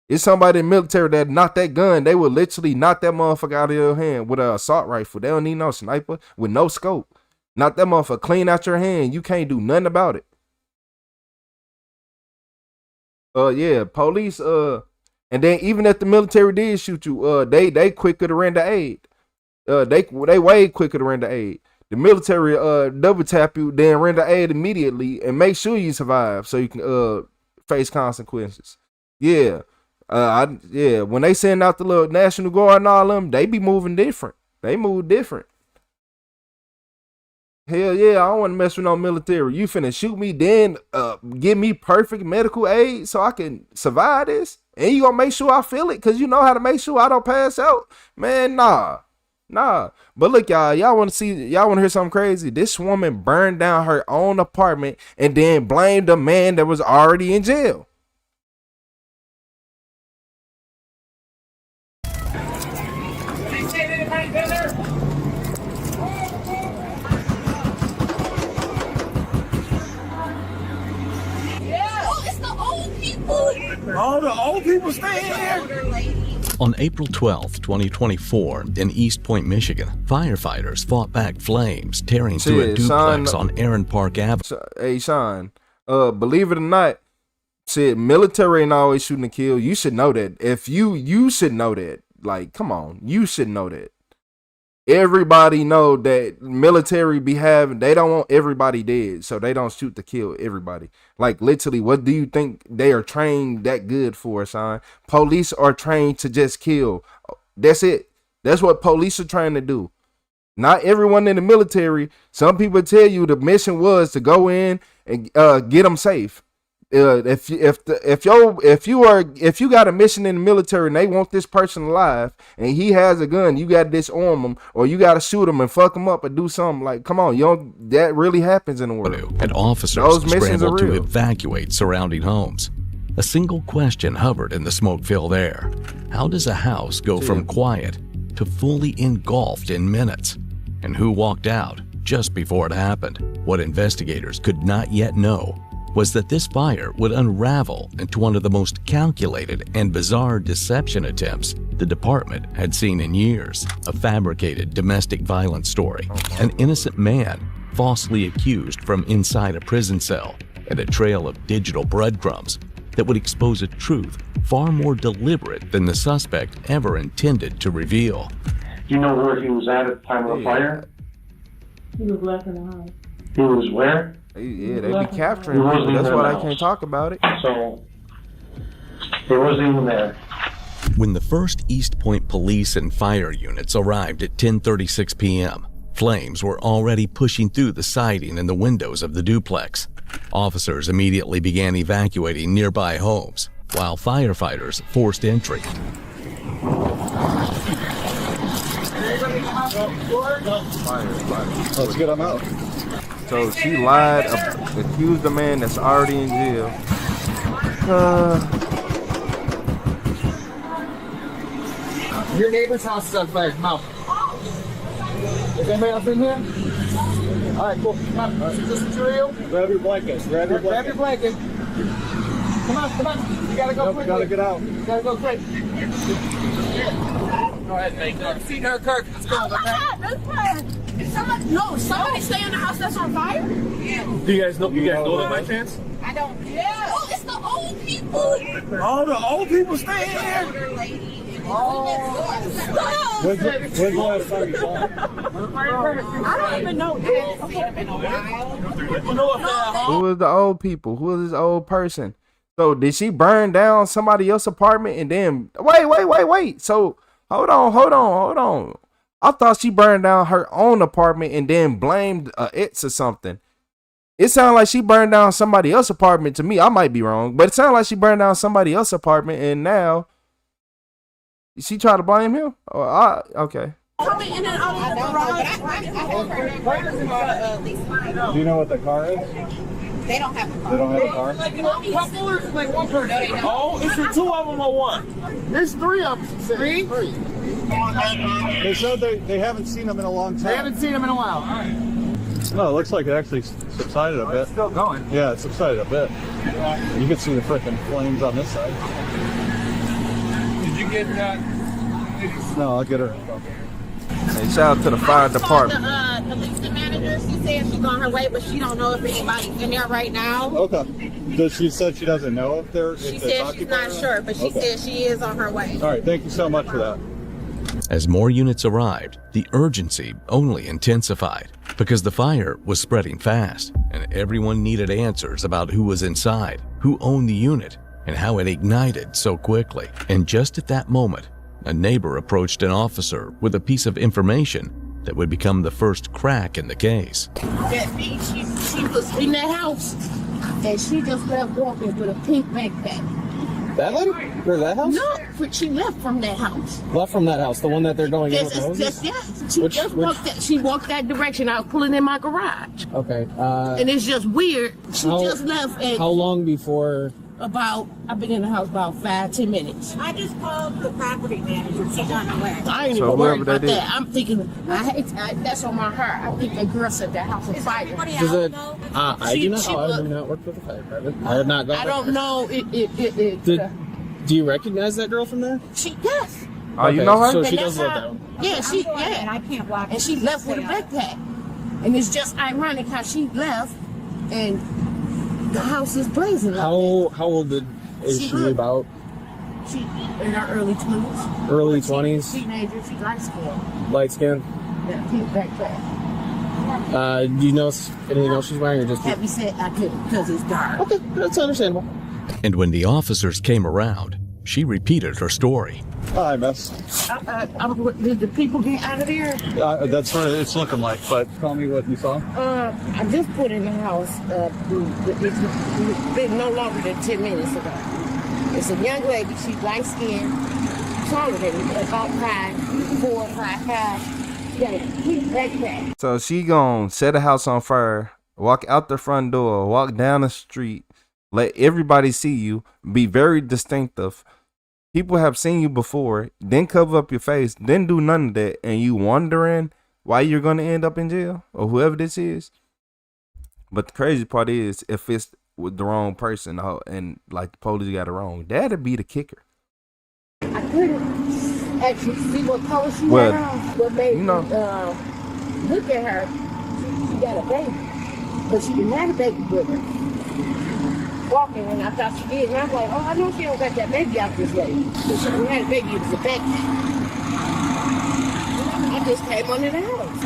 It's somebody in the military that knock that gun, they will literally knock that motherfucker out of your hand with an assault rifle. They don't need no sniper with no scope. Knock that motherfucker clean out your hand. You can't do nothing about it. Yeah, police, and then even if the military did shoot you, they quicker to render aid. They way quicker to render aid. The military double tap you, then render aid immediately and make sure you survive so you can face consequences. Yeah. When they send out the little National Guard and all them, they be moving different. They move different. Hell yeah, I don't want to mess with no military. You finna shoot me, then give me perfect medical aid so I can survive this? And you gonna make sure I feel it because you know how to make sure I don't pass out? Man, nah. But look, y'all want to hear something crazy? This woman burned down her own apartment and then blamed a man that was already in jail. All the old people stay here. On April 12, 2024, in East Point, Michigan, firefighters fought back flames tearing through a duplex on Aaron Park Avenue. Hey, Sean, believe it or not, military ain't always shooting to kill. You should know that. If you should know that. Like, come on, you should know that. Everybody know that military be having, they don't want everybody dead, so they don't shoot to kill everybody. Like, literally, what do you think they are trained that good for, son? Police are trained to just kill. That's it. That's what police are trying to do. Not everyone in the military. Some people tell you the mission was to go in and get them safe. If you got a mission in the military and they want this person alive and he has a gun, you gotta disarm him or you gotta shoot him and fuck him up and do something. Like, come on, that really happens in the world. And officers scrambled to evacuate surrounding homes. A single question hovered in the smoke-filled air: how does a house go from quiet to fully engulfed in minutes. And who walked out just before it happened? What investigators could not yet know was that this fire would unravel into one of the most calculated and bizarre deception attempts the department had seen in years. A fabricated domestic violence story, an innocent man falsely accused from inside a prison cell, and a trail of digital breadcrumbs that would expose a truth far more deliberate than the suspect ever intended to reveal. Do you know where he was at the time of the fire? He was left in the house. He was where? Yeah, they be capturing people. That's why they can't talk about it. So, he wasn't even there. When the first East Point police and fire units arrived at 10:36 p.m., flames were already pushing through the siding and the windows of the duplex. Officers immediately began evacuating nearby homes, while firefighters forced entry. Let's get them out. So she lied, accused the man that's already in jail. Your neighbor's house is on fire. Come out. Is anybody else in here? All right, cool. Come on. Is this material? Grab your blanket. Grab your blanket. Grab your blanket. Come on, come on. You gotta go quick. Gotta get out. You gotta go quick. Go ahead, mate. See her, Kirk. Let's go. That's fine. Somebody stay in the house that's on fire? Yeah. Do you guys know that by chance? I don't. Yeah. Oh, it's the old people. All the old people stay in here. When's the last time you saw him? I don't even know. Who was the old people? Who was this old person? So did she burn down somebody else's apartment and then wait? So hold on. I thought she burned down her own apartment and then blamed ex or something. It sounded like she burned down somebody else's apartment to me. I might be wrong, but it sounded like she burned down somebody else's apartment and now she tried to blame him. Okay. Coming in and out of the garage. Do you know what the car is? They don't have a car. They don't have a car? Like couple or like one person? Oh, is it two of them or one? There's three of them. Three? They said they haven't seen him in a long time. They haven't seen him in a while. No, it looks like it actually subsided a bit. It's still going. Yeah, it subsided a bit. You can see the frickin' flames on this side. Did you get that? No, I'll get her. Hey, shout out to the fire department. The police manager, she said she's on her way, but she don't know if anybody's in there right now. Okay. She said she doesn't know if they're. She said she's not sure, but she said she is on her way. All right, thank you so much for that. As more units arrived, the urgency only intensified because the fire was spreading fast and everyone needed answers about who was inside, who owned the unit, and how it ignited so quickly. And just at that moment, a neighbor approached an officer with a piece of information that would become the first crack in the case. That means she was in that house, and she just left walking with a pink backpack. That one? Or that house? No, but she left from that house. Left from that house, the one that they're going in with the hoses? Yes. She walked that direction. I was pulling in my garage. Okay. And it's just weird. She just left. And how long before? I've been in the house about 5-10 minutes. I just called the property manager. She's on her way. I ain't even worried about that. I'm thinking, that's on my heart. I think the girl said that house was fire. Does it? I do not work with the fire department. I have not gone. I don't know. Do you recognize that girl from there? Yes. Oh, you know her? So she does live there. Yeah, and I can't walk. And she left with a backpack. And it's just ironic how she left and the house is blazing. How old is she about? She in her early 20s. Early 20s? Teenager, she's light skinned. Light skin? Yeah, pink backpack. Do you know anything else she's wearing or just? Happy said I couldn't because it's dark. Okay, that's understandable. And when the officers came around, she repeated her story. Hi, miss. Did the people get out of there? That's what it's looking like, but tell me what you saw. I just put in the house. It's been no longer than 10 minutes ago. It's a young lady. She's light skinned, taller than me, about 5'4", 5'5". She got a pink backpack. So she gonna set a house on fire, walk out the front door, walk down the street, let everybody see you, be very distinctive. people have seen you before, then cover up your face, then do none of that, and you wondering why you're gonna end up in jail or whoever this is. But the crazy part is, if it's with the wrong person and like the police got it wrong, that'd be the kicker. I couldn't actually see what color she Well, had on. What made you know, me look at her. She got a baby, but she didn't have a baby with her. Walking, and I thought she did, and I'm like, oh, I know she don't got that baby out this way. But she didn't have a baby, it was a baby. I just came under the house.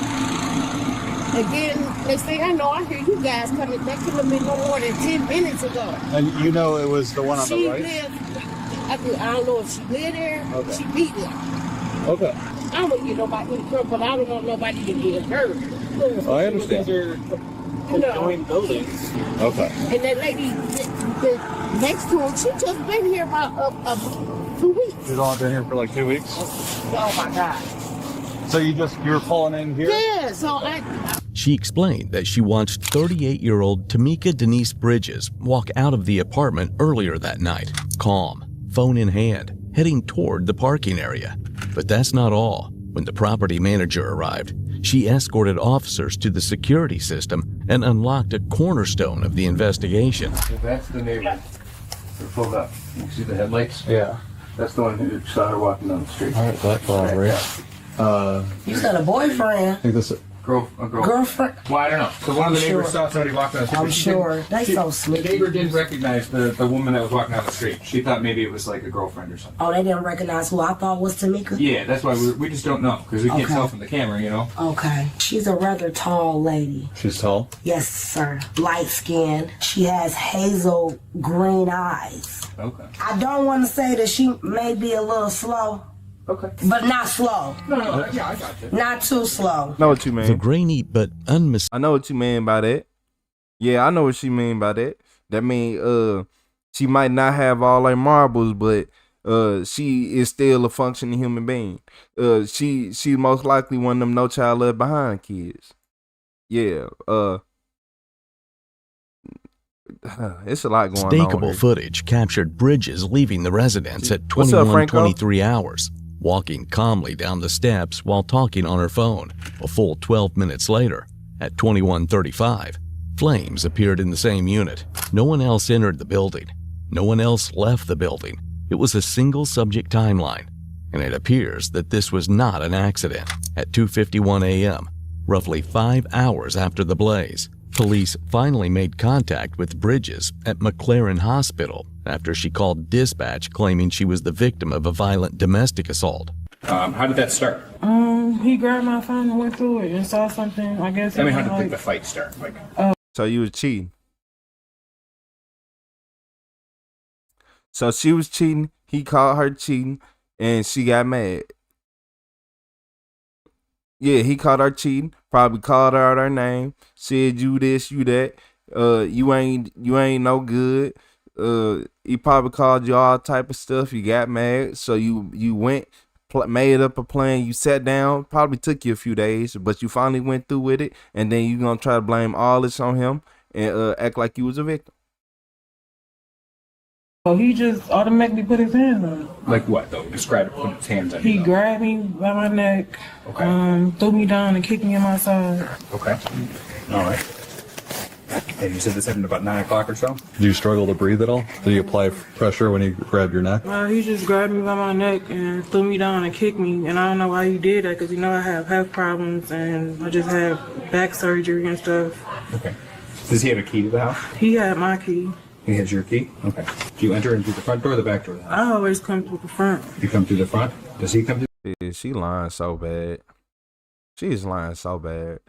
Again, next thing I know, I hear you guys coming. That could have been no more than 10 minutes ago. And you know it was the one on She the right? lived, I don't know if she lived there. Okay. She beat it. Okay. I don't want to get nobody in trouble, but I don't want nobody to get hurt. I understand. These are joint buildings. Okay. And that lady that next to him, she just been here about 2 weeks. She's only been here for like 2 weeks? Oh my God. So you were pulling in here? Yeah, so She explained that she watched 38-year-old Tamika Denise Bridges walk out of the apartment earlier that night, calm, phone in hand, heading toward the parking area. But that's not all. When the property manager arrived, she escorted officers to the security system and unlocked a cornerstone of the investigation. If that's the neighbor who pulled up, you see the headlights? Yeah. That's the one who saw her walking down the street. All right, black car, right? You got a boyfriend. I think this is Girlfriend? Well, I don't know. So one of the I'm neighbors sure. saw somebody walking down the street. I'm but she sure. didn't- They so slick. The neighbor didn't recognize the woman that was walking down the street. She thought maybe it was like a girlfriend or something. Oh, they didn't recognize who I thought was Tamika? Yeah, that's why we just don't know because we can't Okay. tell from the camera, you know. Okay. She's a rather tall lady. She's tall? Yes, sir. Light skin. She has hazel green eyes. Okay. I don't want to say that she may be a little slow. Okay. But not slow. No, yeah, I got you. Not too slow. Know what you mean. The grainy but I know what you mean by that. Yeah, I know what she mean by that. That mean she might not have all her marbles, but she is still a functioning human being. She most likely one of them No Child Left Behind kids. Yeah. It's a lot going on. Stakeable here. footage captured Bridges leaving the residence at What's up, Franco? 21:23 hours, walking calmly down the steps while talking on her phone. A full 12 minutes later, at 21:35, flames appeared in the same unit. No one else entered the building. No one else left the building. It was a single subject timeline, and it appears that this was not an accident. At 2:51 a.m., roughly 5 hours after the blaze, police finally made contact with Bridges at McLaren Hospital after she called dispatch claiming she was the victim of a violent domestic assault. How did that start? He grabbed my phone and went through it and saw something. I guess. I mean, how did like the fight start? Like, So you was cheating. So she was cheating. He caught her cheating, and she got mad. Yeah, he caught her cheating. Probably called her out her name. Said you this, you that. You ain't no good. He probably called you all type of stuff. You got mad, so you went, made up a plan. You sat down. Probably took you a few days, but you finally went through with it. And then you gonna try to blame all this on him and act like you was a victim. So he just automatically put his hands on me. like what though? Describe it. Put his hands on He you. grabbed me by my neck, threw me down and kicked me in my side. Okay. All right. And you said this happened about 9 o'clock or so? Do you struggle to breathe at all? Did you apply pressure when he grabbed your neck? He just grabbed me by my neck and threw me down and kicked me. And I don't know why he did that because, I have health problems and I just had back surgery and stuff. Okay. Does he have a key to the house? He had my key. He has your key? Okay. Do you enter in through the front door or the back door of the house? I always come through the front. You come through the front? Does he come through? Yeah, she lying so bad. She's lying so bad.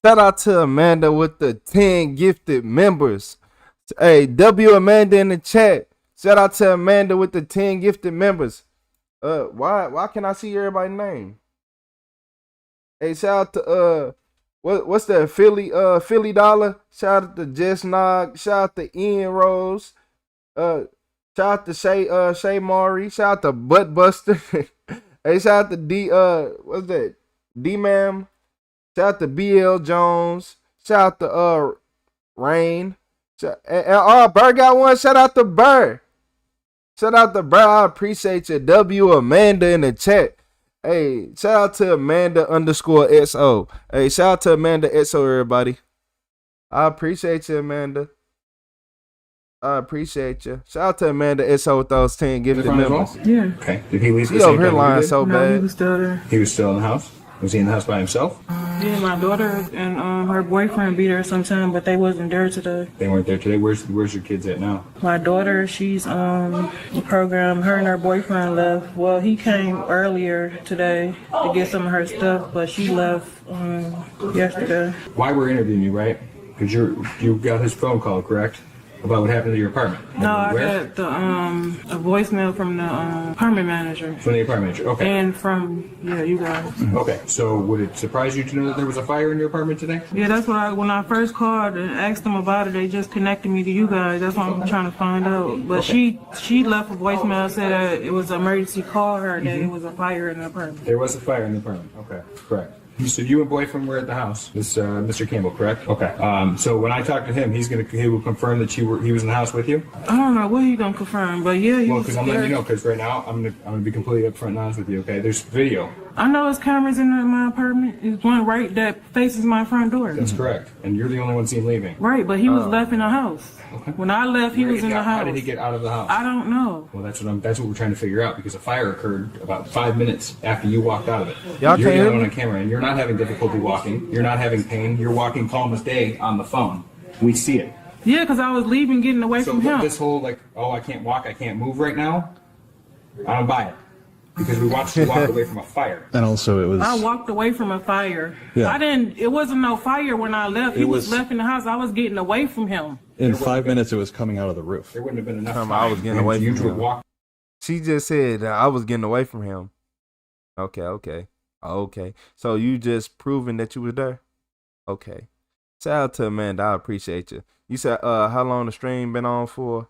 Shout out to Amanda with the 10 gifted members. Hey, W Amanda in the chat. Shout out to Amanda with the 10 gifted members. Why can't I see everybody's name? Hey, shout out to what's that? Philly Dollar. Shout out to Jess Nog. Shout out to Ian Rose. Shout out to Shay Maury. Shout out to Butt Buster. Hey, shout out to what's that? D-Mam. Shout out to BL Jones. Shout out to Rain. And Burr got one. Shout out to Burr. Shout out to bro. I appreciate you. W Amanda in the chat. Hey, shout out to Amanda _XO. Hey, shout out to Amanda XO, everybody. I appreciate you, Amanda. I appreciate you. Shout out to Amanda XO with those 10 gifted members. Yeah. Okay. Did he leave? She over here lying so No, he bad. was still there. He was still in the house. Was he in the house by himself? Yeah, my daughter and her boyfriend be there sometime, but they wasn't there today. They weren't there today. Where's your kids at now? My daughter, she's the program. Her and her boyfriend left. Well, he came earlier today to get some of her stuff, but she left yesterday. Why we're interviewing you, right? Because you got his phone call, correct? About what happened to your apartment. No, I got the a voicemail from the apartment manager. From the apartment manager, okay. And from you guys. Okay, so would it surprise you to know that there was a fire in your apartment today? Yeah, that's what when I first called and asked them about it, they just connected me to you guys. That's what I'm trying to find out. But she left a voicemail, said that it was an emergency call her that it was a fire in the apartment. There was a fire in the apartment. Okay, correct. So you and boyfriend were at the house. This Mr. Campbell, correct? Okay. So when I talk to him, he will confirm that he was in the house with you. I don't know what he gonna confirm, but yeah, he Well, was because I'm there. letting you know. Because right now I'm gonna be completely upfront and honest with you. Okay, there's video. I know there's cameras in my apartment. There's one right that faces my front door. That's correct. And you're the only one seen leaving. Right, but he was left in the house. Okay. When I left, he was in the house. How did he get out of the house? I don't know. Well, that's what we're trying to figure out, because a fire occurred about 5 minutes after you walked out of it. Y'all You're can't the hear only one me? on camera, and you're not having difficulty walking. You're not having pain. You're walking calm as day on the phone. We see it. Yeah, because I was leaving, getting away So from him. this whole I can't walk, I can't move right now, I don't buy it. Because we watched you walk away from a fire. And also it was... I walked away from a fire. Yeah. It wasn't no fire when I left. He was left in the house. I was getting away from him. In 5 minutes, it was coming out of the roof. There wouldn't have been enough time. I was getting away from him. Walk. She just said that I was getting away from him. Okay. So you just proving that you were there? Okay. Shout out to Amanda. I appreciate you. You said how long the stream been on for?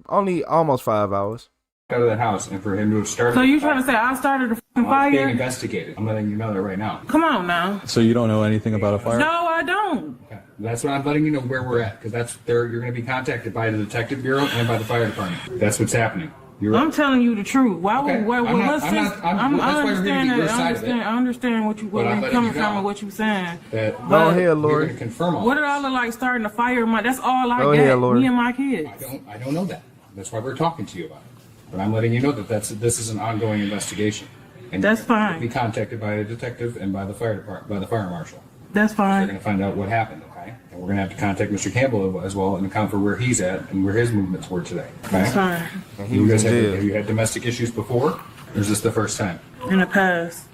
Only almost 5 hours. Out of that house, and for him to have started. So you trying to say I started the fucking It's being fire? investigated. I'm letting you know that right now. Come on now. So you don't know anything about a fire? No, I don't. Okay. That's what I'm letting you know where we're at, because you're going to be contacted by the detective bureau and by the fire department. That's what's happening. I'm telling you the truth. Why would Okay. what I'm not- what's I'm this? not- I'm- that's why we're here to understand get your that. side of it. I understand what But I'm you're letting coming you know from and what you're saying. That Go But ahead, you're Lori. going to confirm all what this. did I look like starting a fire? That's all I Go got. ahead, Lori. Me and my kids. I don't know that. That's why we're talking to you about it. But I'm letting you know that this is an ongoing investigation. And That's you're fine. going to be contacted by a detective and by the fire department, by the fire marshal. That's They're fine. going to find out what happened, okay? And we're going to have to contact Mr. Campbell as well and account for where he's at and where his movements were today. Okay? That's fine. You guys in jail. have you had domestic issues before? Or is this the first time? In the past,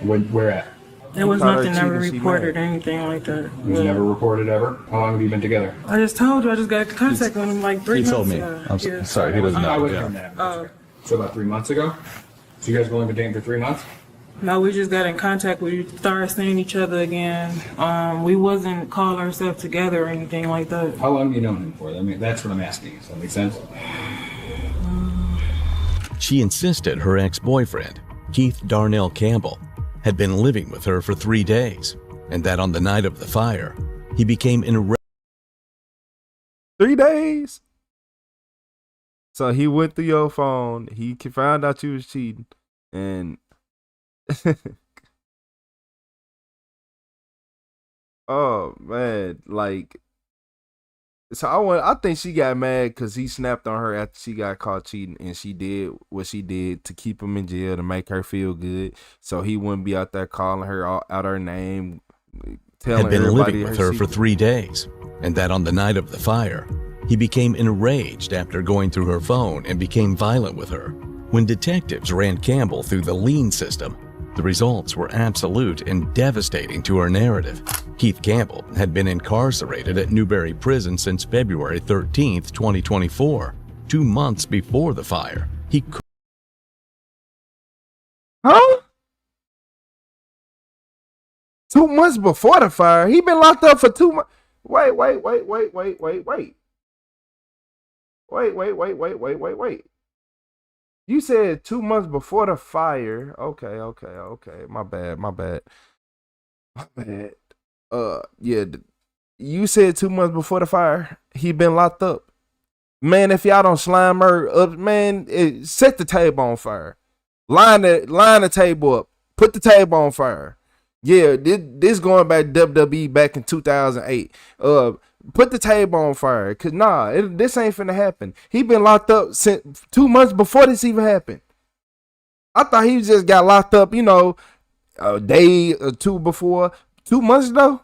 Where at? there was Caught her nothing ever cheating, she reported mad. or anything like that. It was Yeah. never reported ever? How long have you been together? I just told you I just got in contact with him like 3 He months told me. ago. I'm Yeah. sorry, he doesn't I know. wasn't Yeah. on that. That's okay. So about 3 months ago? So you guys have only been dating for 3 months? No, we just got in contact. We started seeing each other again. We wasn't calling ourselves together or anything like that. How long have you known him for? I mean, that's what I'm asking. Does that make sense? She insisted her ex-boyfriend, Keith Darnell Campbell, had been living with her for 3 days, and that on the night of the fire, he became enraged. 3 days. So he went through your phone. He found out you was cheating, and oh man, like, so I think she got mad because he snapped on her after she got caught cheating, and she did what she did to keep him in jail to make her feel good, so he wouldn't be out there calling her out her name, telling Had been everybody living with her for secret. 3 days, and that on the night of the fire, he became enraged after going through her phone and became violent with her. When detectives ran Campbell through the lean system, the results were absolute and devastating to her narrative. Keith Campbell had been incarcerated at Newberry Prison since February 13th, 2024, 2 months before the fire. He could Huh? 2 months before the fire. He been locked up for 2 months. Wait. You said 2 months before the fire. Okay. My bad. Yeah. You said 2 months before the fire. He been locked up. Man, if y'all don't slime her up, man, set the table on fire. Line the table up. Put the table on fire. Yeah, this going back to WWE back in 2008. Put the table on fire. Cause this ain't finna happen. He been locked up since 2 months before this even happened. I thought he just got locked up, a day or two before. 2 months ago?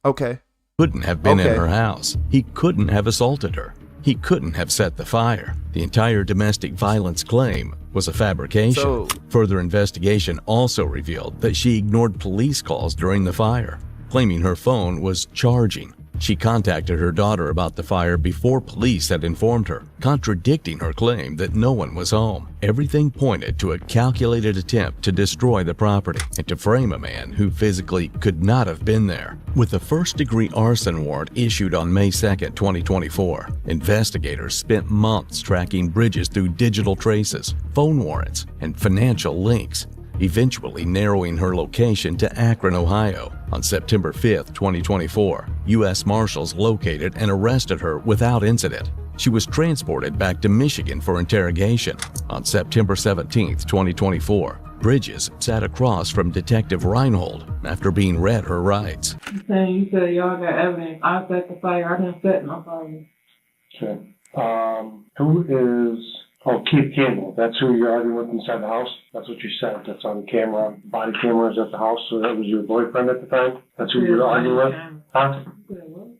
Okay. Couldn't have been in her house. He couldn't have assaulted her. He couldn't have set the fire. The entire domestic violence claim was a fabrication. Further investigation also revealed that she ignored police calls during the fire, claiming her phone was charging. She contacted her daughter about the fire before police had informed her, contradicting her claim that no one was home. Everything pointed to a calculated attempt to destroy the property and to frame a man who physically could not have been there. With a first-degree arson warrant issued on May 2, 2024, investigators spent months tracking Bridges through digital traces, phone warrants, and financial links, eventually narrowing her location to Akron, Ohio. On September 5, 2024, U.S. Marshals located and arrested her without incident. She was transported back to Michigan for interrogation. On September 17, 2024, Bridges sat across from Detective Reinhold after being read her rights. You said y'all got evidence. I set the fire. I didn't set no fire. Okay. Who is... Oh, Keith Campbell. That's who you're arguing with inside the house? That's what you said. That's on camera. Body cameras at the house. So that was your boyfriend at the time? That's who you're arguing with? Huh?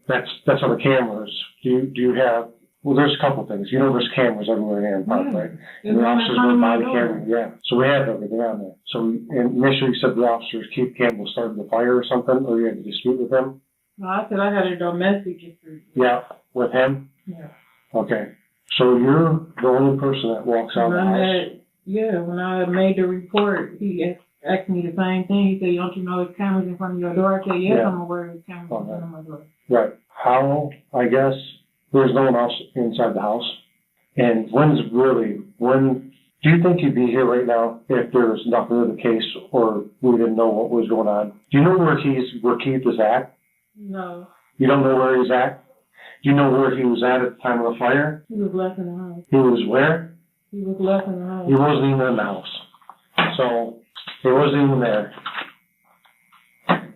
That's on the cameras. Do you have... Well, there's a couple things. There's cameras everywhere here in Park, right? And the officers with body cameras, yeah. So we have everything on there. So initially you said the officers, Keith Campbell, started the fire or something, or you had a dispute with him? No, I said I had a domestic dispute. Yeah, with him? Yeah. Okay. So you're the only person that walks out of the house? When I made the report, he asked me the same thing. He said, don't you know there's cameras in front of your door? I said, yes, I'm aware there's cameras in front of my door. Right. How, I guess, there's no one else inside the house. And when do you think you'd be here right now if there was nothing to the case or we didn't know what was going on? Do you know where Keith is at? No. You don't know where he's at? Do you know where he was at the time of the fire? He was left in the house. He was where? He was left in the house. He wasn't even in the house. So, he wasn't even there.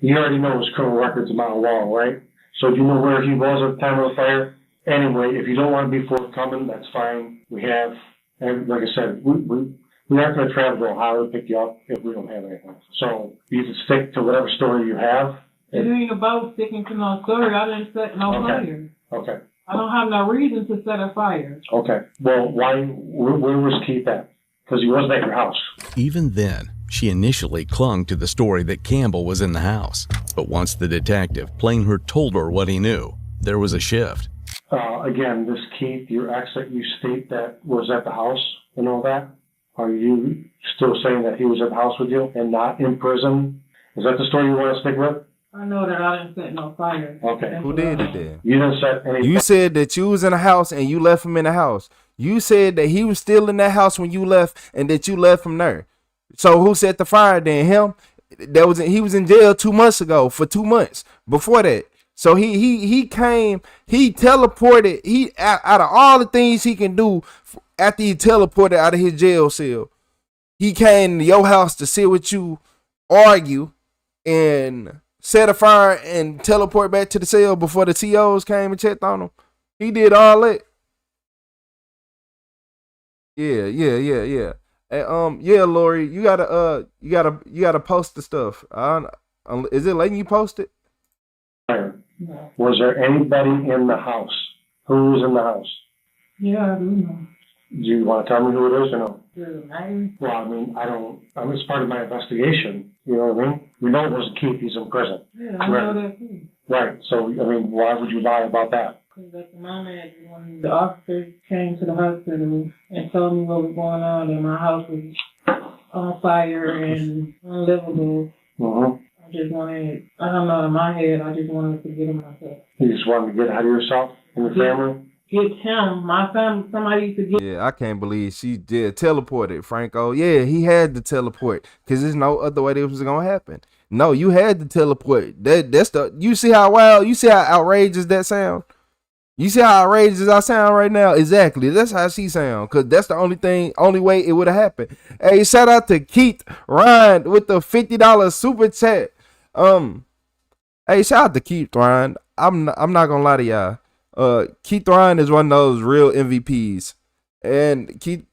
You already know his criminal record's a mile long, right? So do you know where he was at the time of the fire? Anyway, if you don't want to be forthcoming, that's fine. We have, and like I said, we're not going to travel to Ohio to pick you up if we don't have anything. So, you can stick to whatever story you have. It ain't about sticking to no story. I didn't set no fire. Okay. I don't have no reason to set a fire. Okay. Well, where was Keith at? Because he wasn't at your house. Even then, she initially clung to the story that Campbell was in the house. But once the detective playing her told her what he knew, there was a shift. Again, this Keith, your ex that you state that was at the house and all that, are you still saying that he was at the house with you and not in prison? Is that the story you want to stick with? I know that I didn't set no fire. Okay. Who did it then? You didn't set any. You said that you was in a house and you left him in the house. You said that he was still in that house when you left and that you left him there. So who set the fire then? Him? He was in jail 2 months ago for 2 months before that. So he came, he teleported. He out of all the things he can do after he teleported out of his jail cell, he came to your house to sit with you, argue, and set a fire and teleport back to the cell before the TOs came and checked on him. He did all that. Yeah. Hey, Lori, you gotta post the stuff. Is it letting you post it? Was there anybody in the house? Who was in the house? Yeah, I do know. Do you want to tell me who it is or no? Yeah, well, I don't. It's part of my investigation. You know what I mean? We know it wasn't Keith. He's in prison. Yeah, I know that too. Right. So, why would you lie about that? Because at the moment, when the officers came to the hospital and told me what was going on, and my house was on fire and unlivable, I just wanted, I don't know, in my head, I just wanted to get him myself. You just wanted to get out of yourself and your family? Get him, my family, somebody to get. Yeah, I can't believe she did teleported, Franco. Yeah, he had to teleport because there's no other way this was gonna happen. No, you had to teleport. You see how wild, you see how outrageous that sound? You see how outrageous I sound right now? Exactly. That's how she sound. Cause that's the only way it would have happened. Hey, shout out to Keith Ryan with the $50 super chat. Hey, shout out to Keith Ryan. I'm not gonna lie to y'all. Keith Ryan is one of those real MVPs. And Keith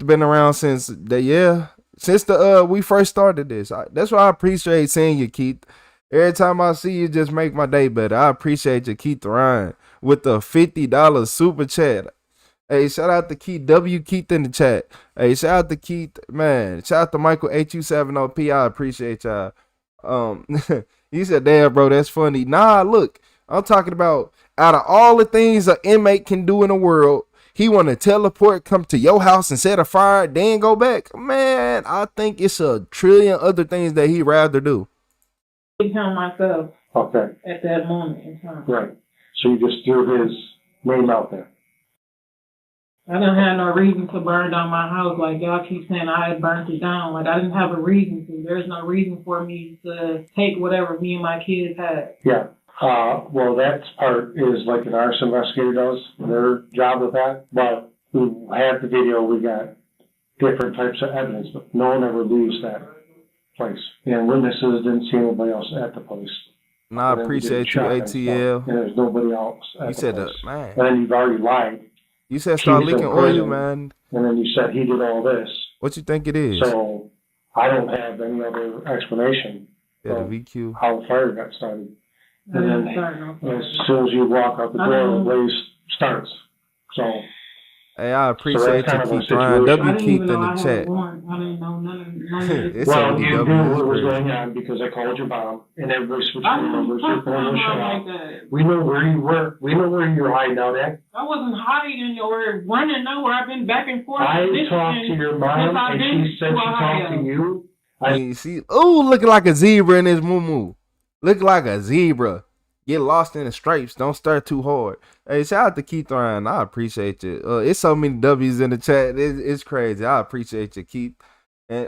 been around since we first started this. That's why I appreciate seeing you, Keith. Every time I see you, just make my day better. I appreciate you, Keith Ryan, with the $50 super chat. Hey, shout out to Keith Keith in the chat. Hey, shout out to Keith, man. Shout out to Michael H270P. I appreciate y'all. He said, "Damn, bro, that's funny." Nah, look, I'm talking about out of all the things an inmate can do in the world, he want to teleport, come to your house and set a fire, then go back. Man, I think it's a trillion other things that he'd rather do. Him myself. Okay. At that moment in time. Right. So you just threw his name out there. I didn't have no reason to burn down my house like y'all keep saying I had burnt it down. Like I didn't have a reason to. There's no reason for me to take whatever me and my kids had. Yeah. Well, that part is like an arson investigator does, their job with that. But we had the video, we got different types of evidence, but no one ever leaves that place. And witnesses didn't see anybody else at the place. And I appreciate you, ATL. And there's nobody else at You the said place. man. And then you've already lied. You said start leaking oil, man. And then you said he did all this. What you think it is? So I don't have any other explanation Yeah, the of VQ. how the fire got started. And then as I soon as you walk out the door, the blaze starts. So Hey, I appreciate kind you, of a Keith Ryan. situation. W Keith in the chat. I didn't know none of this. It's well, you ODW, knew it's what was crazy. going on because I called your mom and everybody switched I phone numbers. Your phone was shut off. like that. We know where you were. We know where you were hiding out at. I wasn't hiding or running nowhere. I've been back and forth. I This talked to your mom and she said she talked to you. You see, looking like a zebra in his moo. Look like a zebra. Get lost in the stripes. Don't start too hard. Hey, shout out to Keith Ryan. I appreciate you. It's so many W's in the chat. It's crazy. I appreciate you, Keith. And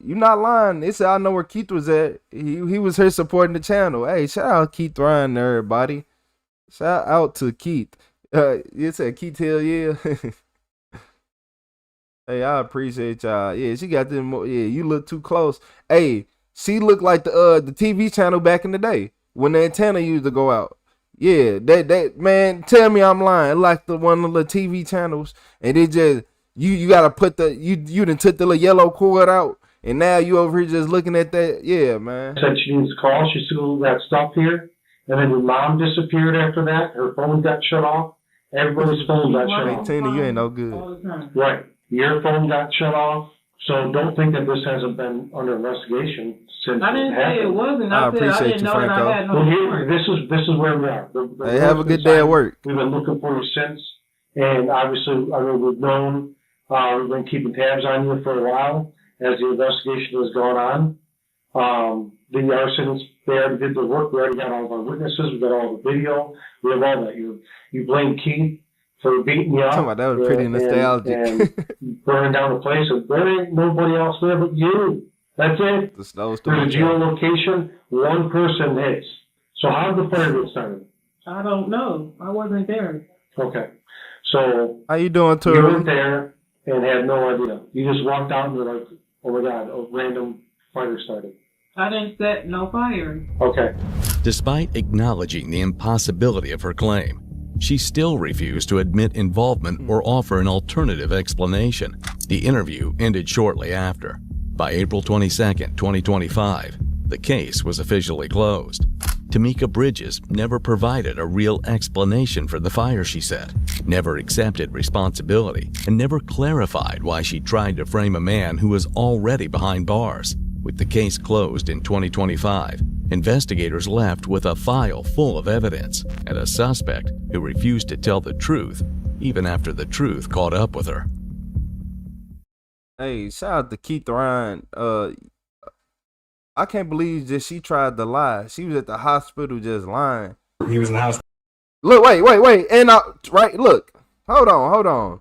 you're not lying. It's I know where Keith was at. He was here supporting the channel. Hey, shout out Keith Ryan, everybody. Shout out to Keith. You said Keith Hill, yeah. Hey, I appreciate y'all. Yeah, she got them. Yeah, you look too close. Hey, she looked like the TV channel back in the day when the antenna used to go out. Yeah, that man, tell me I'm lying. Like the one of the TV channels, and it just you gotta put you done took the little yellow cord out, and now you over here just looking at that. Yeah, man. Said she needs to call. She still got stuff here, and then your mom disappeared after that. Her phone got shut off. Everybody's phone got shut off. Tina, you ain't no good. Right. Your phone got shut off. So don't think that this hasn't been under investigation since I didn't it say happened. it wasn't. I I said I appreciate didn't you, know that Franco. I had no Well, warrant. this is where we are. The Hey, have a good day at work. We've been looking for you since, and obviously, I mean, we've known, we've been keeping tabs on you for a while as the investigation has gone on. The arsonists, they already did the work. We already got all of our witnesses. We got all the video. We have all that. You blame Keith for beating you up. Talking about that was pretty nostalgic. And burning down the place. And there ain't nobody else there but you. That's it. The snow's There's a geolocation. One person hits. So how did the fire get started? I don't know. I wasn't there. Okay. So how you doing, you Tori? went there and had no idea. You just walked out and were like, oh my God, a random fire started. I didn't set no fire. Okay. Despite acknowledging the impossibility of her claim, she still refused to admit involvement or offer an alternative explanation. The interview ended shortly after. By April 22, 2025, the case was officially closed. Tamika Bridges never provided a real explanation for the fire, she said, never accepted responsibility, and never clarified why she tried to frame a man who was already behind bars. With the case closed in 2025, investigators left with a file full of evidence and a suspect who refused to tell the truth, even after the truth caught up with her. Hey, shout out to Keith Ryan. I can't believe that she tried to lie. She was at the hospital just lying. He was in the house. Look, wait. And look. Hold on.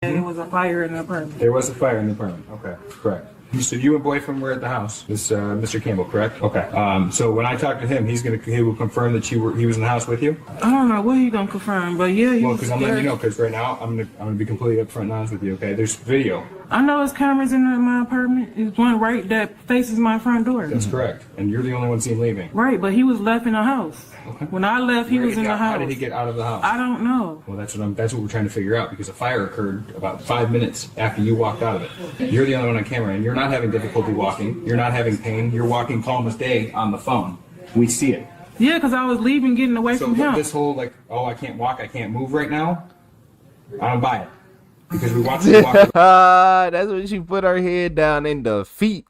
There was a fire in the apartment. There was a fire in the apartment. Okay, correct. You said you and boyfriend were at the house. This Mr. Campbell, correct? Okay. So when I talk to him, he will confirm that he was in the house with you. I don't know what he gonna confirm, but yeah, he Well, was because I'm letting there. you know. Because right now I'm gonna be completely upfront and honest with you. Okay. There's video. I know his cameras in my apartment. There's one right that faces my front door. That's correct. And you're the only one seen leaving. Right, but he was left in the house. When I left, he was in the house. How did he get out of the house? I don't know. Well, that's what we're trying to figure out, because a fire occurred about 5 minutes after you walked out of it. You're the only one on camera, and you're not having difficulty walking. You're not having pain. You're walking calm as day on the phone. We see it. Yeah, because I was leaving, getting away So from him. this whole I can't walk, I can't move right now. I don't buy it, because we watched you walk. That's when she put her head down in defeat.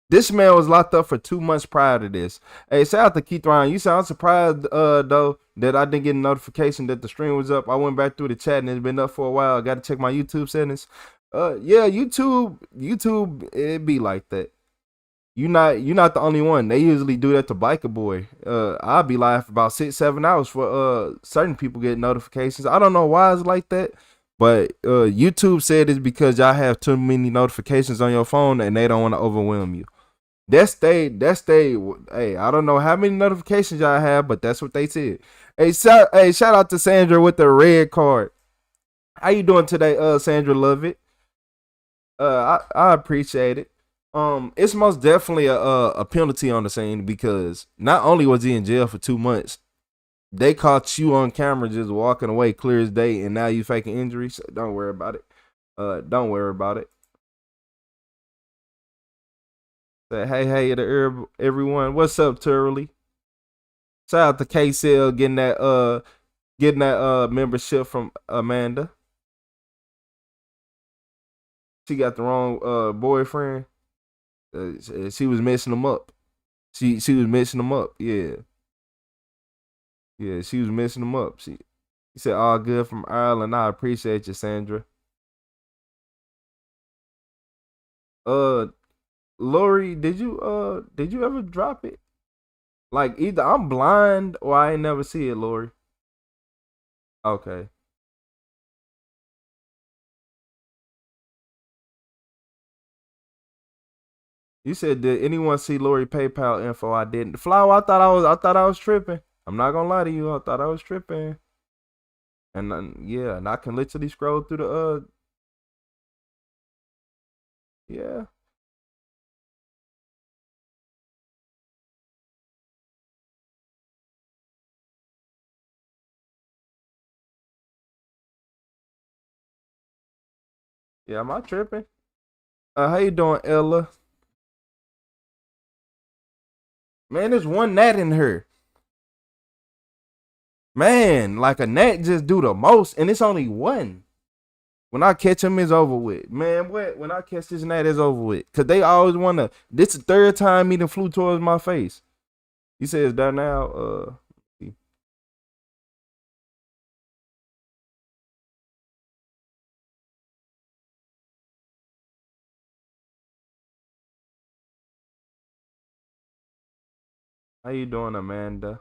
This man was locked up for 2 months prior to this. Hey, shout out to Keith Ryan. You sound surprised, though, that I didn't get a notification that the stream was up. I went back through the chat and it's been up for a while. I got to check my YouTube settings. Yeah, YouTube, it be like that. You're not the only one. They usually do that to Biker Boy. I'll be live for about 6-7 hours for certain people get notifications. I don't know why it's like that. But YouTube said it's because y'all have too many notifications on your phone and they don't want to overwhelm you. That's they. Hey, I don't know how many notifications y'all have, but that's what they said. Hey, shout out to Sandra with the red card. How you doing today, Sandra? Love it. I appreciate it. It's most definitely a penalty on the scene, because not only was he in jail for 2 months, they caught you on camera just walking away clear as day, and now you faking injuries. So don't worry about it. Don't worry about it. Say hey to everyone. What's up, Turley? Shout out to K-Cell getting that membership from Amanda. She got the wrong boyfriend. She was messing him up. She was messing him up. Yeah. Yeah, she was messing him up. She said all good from Ireland. I appreciate you, Sandra. Lori, did you ever drop it? Like, either I'm blind or I ain't never see it, Lori. Okay. You said, did anyone see Lori PayPal info? I didn't. Flower, I thought I was tripping. I'm not gonna lie to you. I thought I was tripping. And yeah, and I can literally scroll through the yeah. Yeah, am I tripping? How you doing, Ella? Man, there's one gnat in her. Man, like a gnat just do the most, and it's only one. When I catch him, it's over with. Man, what? When I catch this gnat, it's over with. Cause they always wanna. This the third time he done flew towards my face. He says that now. How you doing, Amanda?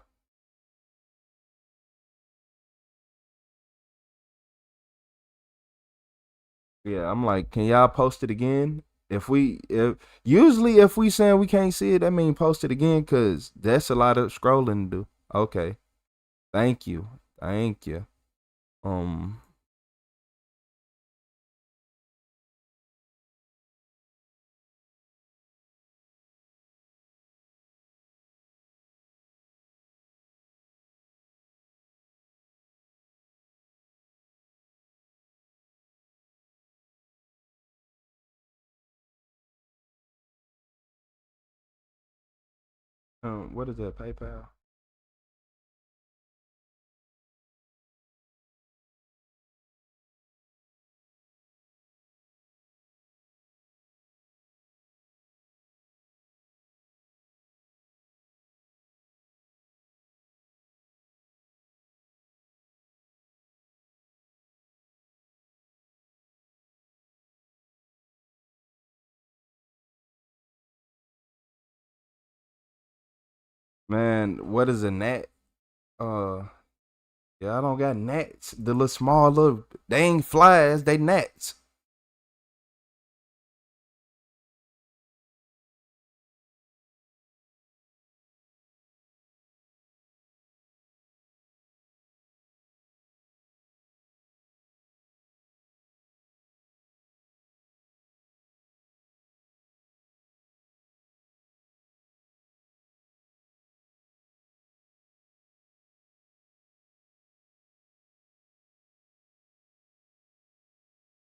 Yeah, I'm like, can y'all post it again? If usually if we saying we can't see it, that mean post it again, cause that's a lot of scrolling to do. Okay, thank you. Um, what is that, PayPal? Man, what is a gnat? Uh, yeah, I don't got gnats. The little small little, they ain't flies, they gnats.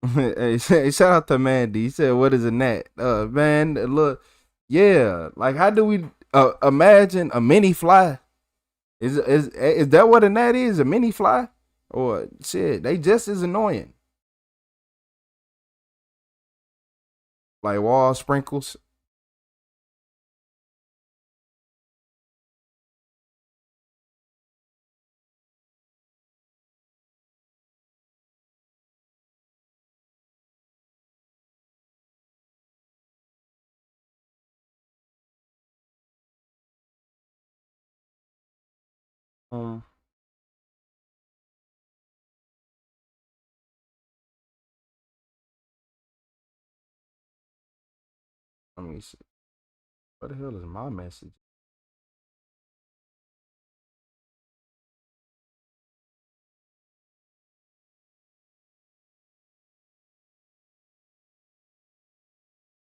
Hey, shout out to Mandy. He said, "What is a gnat?" Man, look, yeah. Like, how do we imagine a mini fly? Is that what a gnat is? A mini fly? Or shit? They just as annoying. Like wall sprinkles. Um, Let me see. What the hell is my message?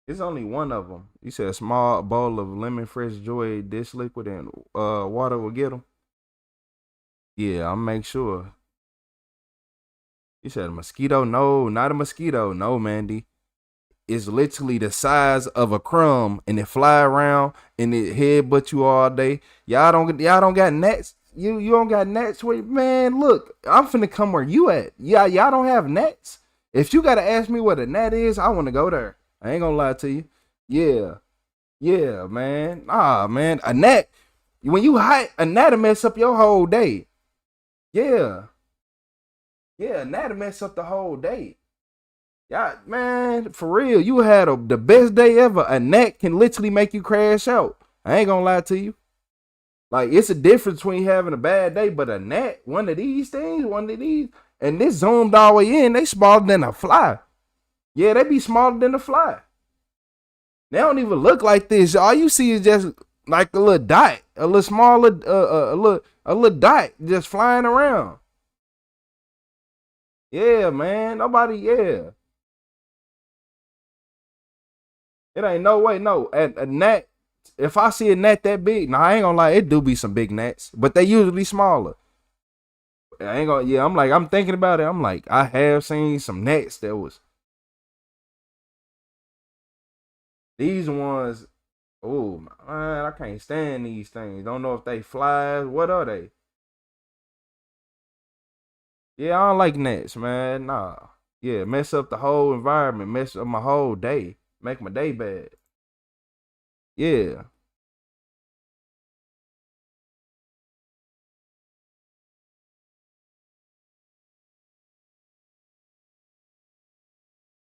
It's only one of them. You said a small bowl of lemon fresh joy dish liquid and water will get them. Yeah, I'll make sure. You said a mosquito? No, not a mosquito. No, Mandy. It's literally the size of a crumb and it fly around and it headbutt you all day. Y'all don't got gnats. You don't got gnats where, man, look, I'm finna come where you at. Yeah, y'all don't have gnats. If you gotta ask me what a gnat is, I wanna go there. I ain't gonna lie to you. Yeah. Yeah, man. Ah, man. A gnat. When you hot, a gnat'll mess up your whole day. Yeah. Yeah, a gnat'll mess up the whole day. Yeah, man, for real, you had the best day ever. A gnat can literally make you crash out. I ain't gonna lie to you. Like, it's a difference between having a bad day, but a gnat, one of these things, and this zoomed all the way in, they smaller than a fly. Yeah, they be smaller than a fly. They don't even look like this. All you see is just like a little dot, a little small, a little dot just flying around. Yeah, man, nobody, yeah. It ain't no way, no. A gnat, if I see a gnat that big, nah, I ain't gonna lie, it do be some big gnats, but they usually smaller. I ain't gonna, yeah, I'm thinking about it. I'm like, I have seen some gnats that was, these ones, oh, man, I can't stand these things. Don't know if they flies. What are they? Yeah, I don't like gnats, man. Nah. Yeah, mess up the whole environment, mess up my whole day, make my day bad. Yeah.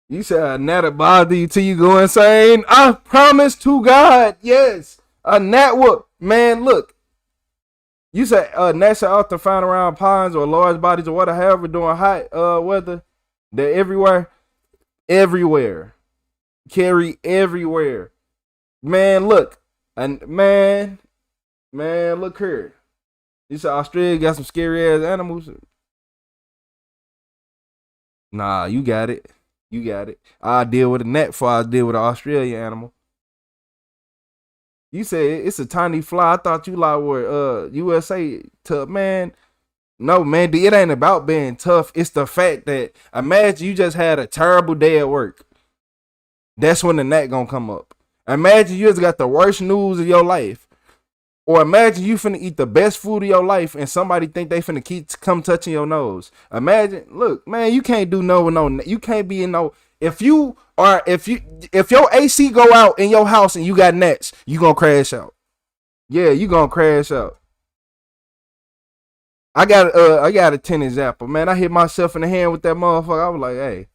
You said a gnat will bother you till you go insane. I promise to God, yes. A gnat will, man, look. You said gnats are often found around ponds or large bodies of water. However, during hot weather, they're everywhere. Everywhere. Carry everywhere. Man, look. And man, look here. You said Australia got some scary ass animals. Nah, you got it. You got it. I deal with a gnat before I deal with an Australian animal. You said it's a tiny fly. I thought you like were USA tough, man. No, man, it ain't about being tough. It's the fact that imagine you just had a terrible day at work. That's when the gnat gonna come up. Imagine you just got the worst news of your life. Or imagine you finna eat the best food of your life and somebody think they finna come touching your nose. Imagine, look, man, you can't do no with no. You can't be in no. If your AC go out in your house and you got gnats, you gonna crash out. Yeah, you gonna crash out. I got a 10 example, man. I hit myself in the hand with that motherfucker. I was like, hey,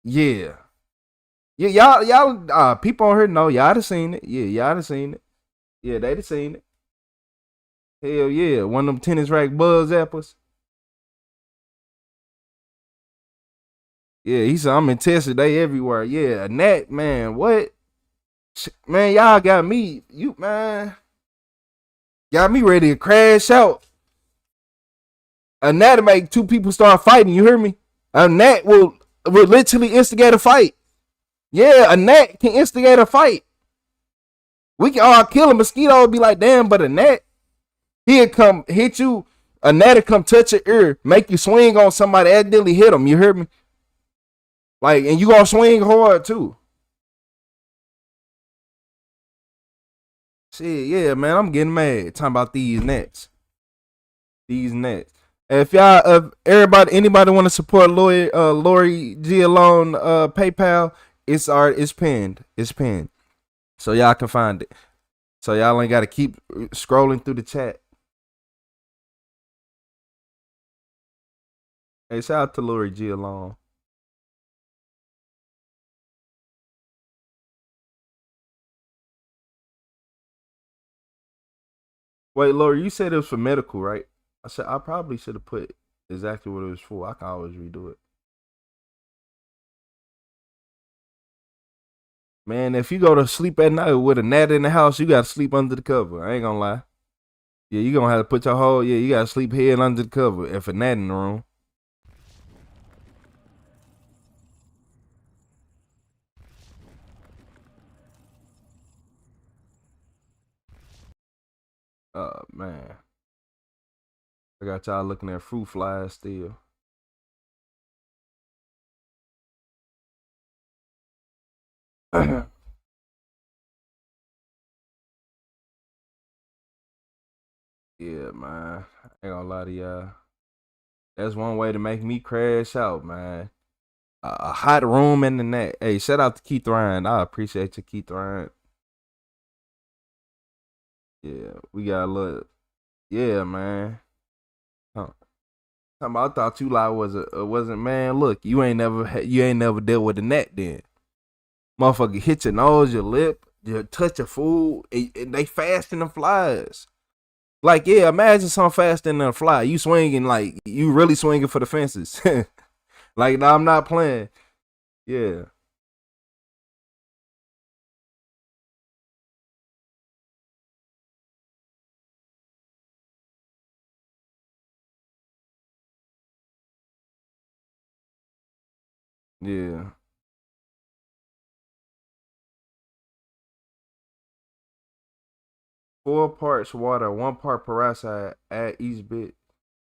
yeah, yeah, y'all, people on here know y'all done seen it. Yeah, y'all done seen it. Yeah, they done seen it. Hell yeah, one of them tennis rack buzz apples. Yeah, he said I'm in Texas. They everywhere. Yeah, a gnat, man. What? Man, y'all got me. You man, got me ready to crash out. A gnat make two people start fighting. You hear me? A gnat will literally instigate a fight. Yeah, a gnat can instigate a fight. We can all kill a mosquito and be like, damn, but a gnat, he'll come hit you. A gnat will come touch your ear, make you swing on somebody, accidentally hit him. You hear me? Like, and you gonna swing hard too. Shit, yeah, man, I'm getting mad talking about these nets. These nets. If anybody want to support Lori G Alone PayPal, it's pinned. It's pinned. So y'all can find it. So y'all ain't gotta keep scrolling through the chat. Hey, shout out to Lori G Alone. Wait, Lori, you said it was for medical, right? I probably should have put exactly what it was for. I can always redo it. Man, if you go to sleep at night with a gnat in the house, you gotta sleep under the cover. I ain't gonna lie. Yeah, you gonna have to put your whole you gotta sleep head under the cover if a gnat in the room. Oh man. I got y'all looking at fruit flies still. Yeah, man. I ain't gonna lie to y'all. That's one way to make me crash out, man. A hot room in the net. Hey, shout out to Keith Ryan. I appreciate you, Keith Ryan. Yeah, we got a little. Yeah, man. Huh. I thought you like wasn't man. Look, you ain't never dealt with a net then. Motherfucker hit your nose, your lip, you touch your food, and they faster than flies. Like, yeah, imagine something faster than a fly. You swinging like you really swinging for the fences. Like, no, I'm not playing. Yeah. Yeah. Four parts water, 1 part peroxide. Add each bit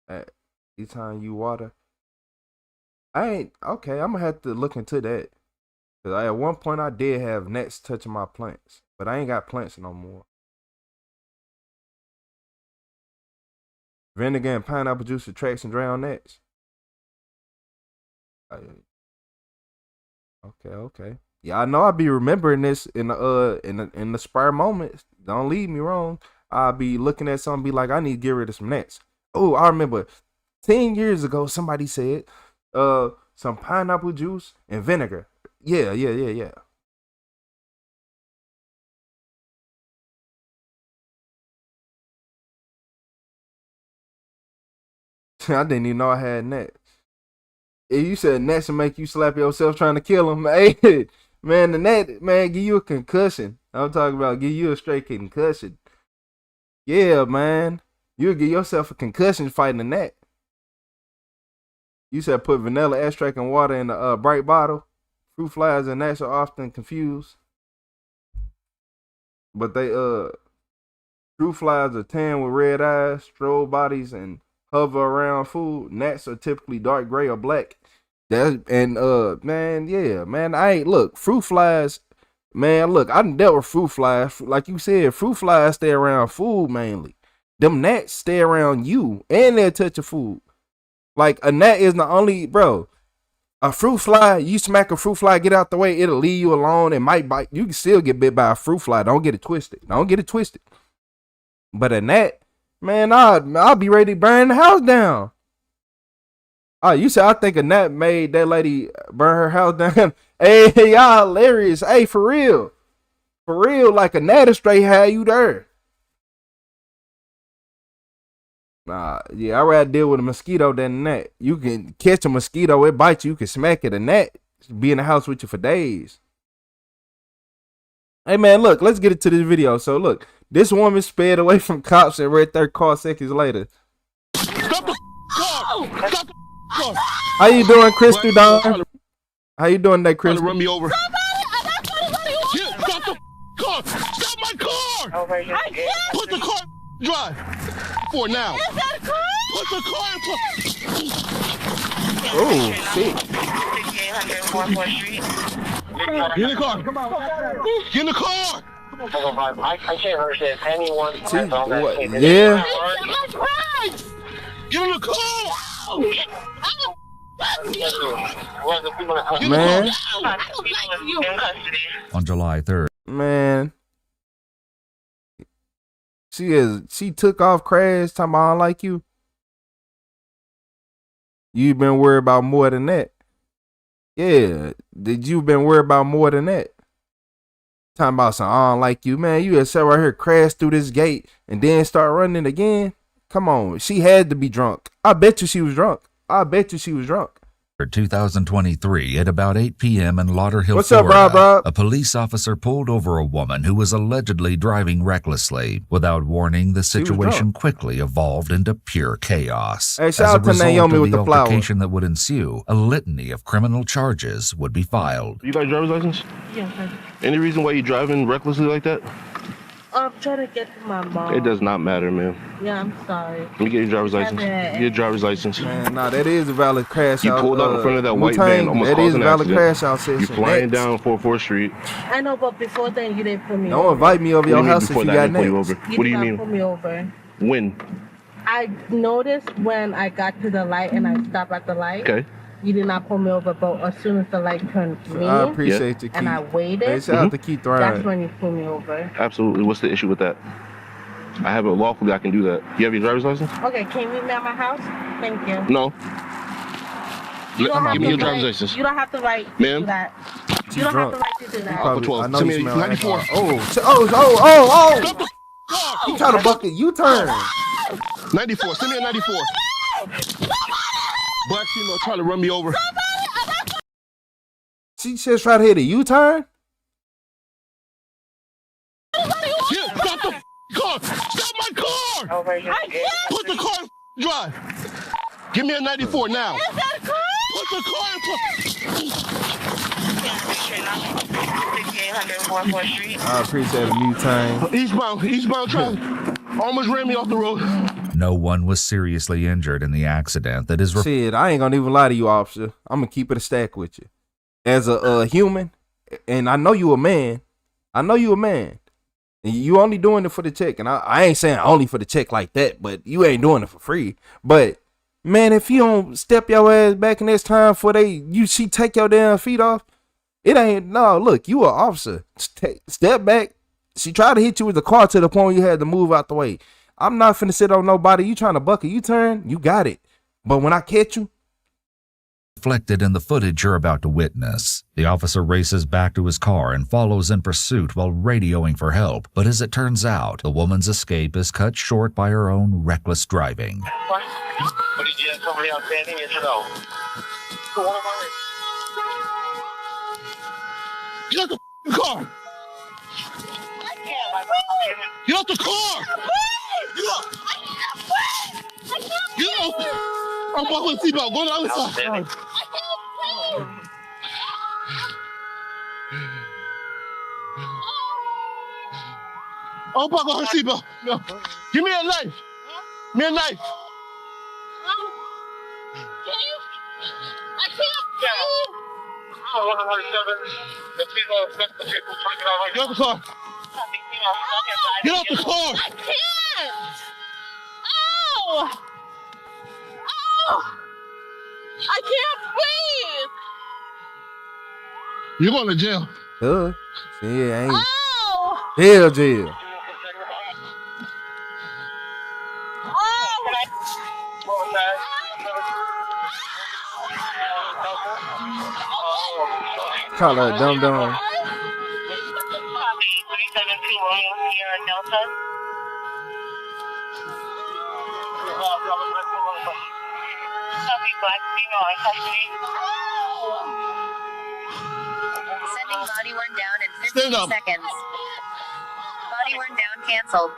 at each time you water. I ain't okay. I'm gonna have to look into that. Cause at one point I did have gnats touching my plants, but I ain't got plants no more. Vinegar and pineapple juice attracts and drown gnats. Okay. Yeah, I know I'll be remembering this in the spare moments. Don't lead me wrong. I'll be looking at something, be like, I need to get rid of some gnats. Oh, I remember 10 years ago somebody said some pineapple juice and vinegar. Yeah. I didn't even know I had gnats. You said gnats will make you slap yourself trying to kill them. Hey, man, the gnat, man, give you a concussion. I'm talking about give you a straight concussion. Yeah, man. You'll give yourself a concussion fighting a gnat. You said put vanilla extract and water in a bright bottle. Fruit flies and gnats are often confused. But fruit flies are tan with red eyes, stroll bodies, and hover around food. Gnats are typically dark gray or black. Man, I ain't look fruit flies. Man, look, I done dealt with fruit flies. Like you said, fruit flies stay around food mainly. Them gnats stay around you, and they'll touch your food. Like a gnat is the only A fruit fly, you smack a fruit fly, get out the way, it'll leave you alone. It might bite. You can still get bit by a fruit fly. Don't get it twisted. But a gnat, man, I'll be ready to burn the house down. Oh, you said I think a gnat made that lady burn her house down. Hey, y'all hilarious. Hey, for real, like a gnat straight had you there. Nah, yeah, I'd rather deal with a mosquito than a gnat. You can catch a mosquito, it bites you, you can smack it. A gnat be in the house with you for days. Hey man, look, let's get into this video. So look, this woman sped away from cops and right there caught seconds later. Stop the car! Stop the car! How you doing, Crystal Dawn? How you doing today, Crystal? Run me over. Stop the car! Stop my car! I can't. Put the car in drive. For now. Is that a car? Put the car in. Oh, shit. Get in the car. Get in the car. I can't understand anyone. What? Yeah. Get in the car. Man. On July 3rd. Man. She took off, crashed, talking about I don't like you. You been worried about more than that. Yeah. Did you been worried about more than that? Talking about some I don't like you. Man, you had sat right here, crash through this gate, and then start running again? Come on. She had to be drunk. I bet you she was drunk. 2023 at about 8 p.m. in Lauderhill, What's up, Florida, Rob? a police officer pulled over a woman who was allegedly driving recklessly. Without warning, the situation quickly evolved into pure chaos. Hey, As shout a out to result Naomi of with the the flower. altercation that would ensue, a litany of criminal charges would be filed. You got a driver's license? Yeah. Any reason why you driving recklessly like that? I'm trying to get to my mom. It does not matter, man. Yeah, I'm sorry. Let me get your driver's license. Get your driver's license. Man, nah, that is a valid crash You out. pulled out in front of that white Wu-Tang, van, almost that caused is a an valid accident. crash out session. You flying Next. down 44th Street. I know, but before then, you didn't pull me Don't over. invite me over your house if before you that, I got didn't pull you next. over. You What do did you not mean? pull me over. When? I noticed when I got to the light and I stopped at the light. Okay. You did not pull me over, but as soon as the light turned green, I appreciate you, Keith. and I waited, Hey, shout out to Keith Ryan. that's when you pulled me over. Absolutely. What's the issue with that? I have it lawfully. I can do that. You have your driver's license? Okay, can you meet me at my house? Thank you. No. You don't have Give me to your driver's write- license. You don't have to write to Ma'am? do that. You don't have to write to do that. Alpha 12. I know Send you me smell 94. Oh. You trying to bucket U-turn. 94. Send me a 94. Black female trying to run me over. She just tried to hit a U-turn? Here, stop the car. Stop my car. Put the car in drive. Give me a 94 now. Put the car in I appreciate a U-turn. Eastbound traffic. Almost ran me off the road. No one was seriously injured in the accident that is Shit, I ain't gonna even lie to you, officer. I'm gonna keep it a stack with you. As a human, and I know you a man. And you only doing it for the check. And I ain't saying only for the check like that, but you ain't doing it for free. But man, if you don't step your ass back in this time for she take your damn feet off, it ain't, no, look, you an officer. Step back. She tried to hit you with the car to the point you had to move out the way. I'm not finna sit on nobody. You trying to buck a U-turn, you got it. But when I catch you, reflected in the footage you're about to witness. The officer races back to his car and follows in pursuit while radioing for help. But as it turns out, the woman's escape is cut short by her own reckless driving. What did you have somebody outstanding? Yes or no? Get out the car. Get out the car. Get up. Get up. I'm buckling the seatbelt. Go to the other side. Oh, buckle her seatbelt. No. Give me a knife. Give me a knife. Get out the car. Get out the car. I can't. Oh. I can't breathe. You're going to jail. Yeah, ain't. Oh. Jail. Call her dumb. Sending body worn down in 15 Stand up. seconds. Body worn down canceled.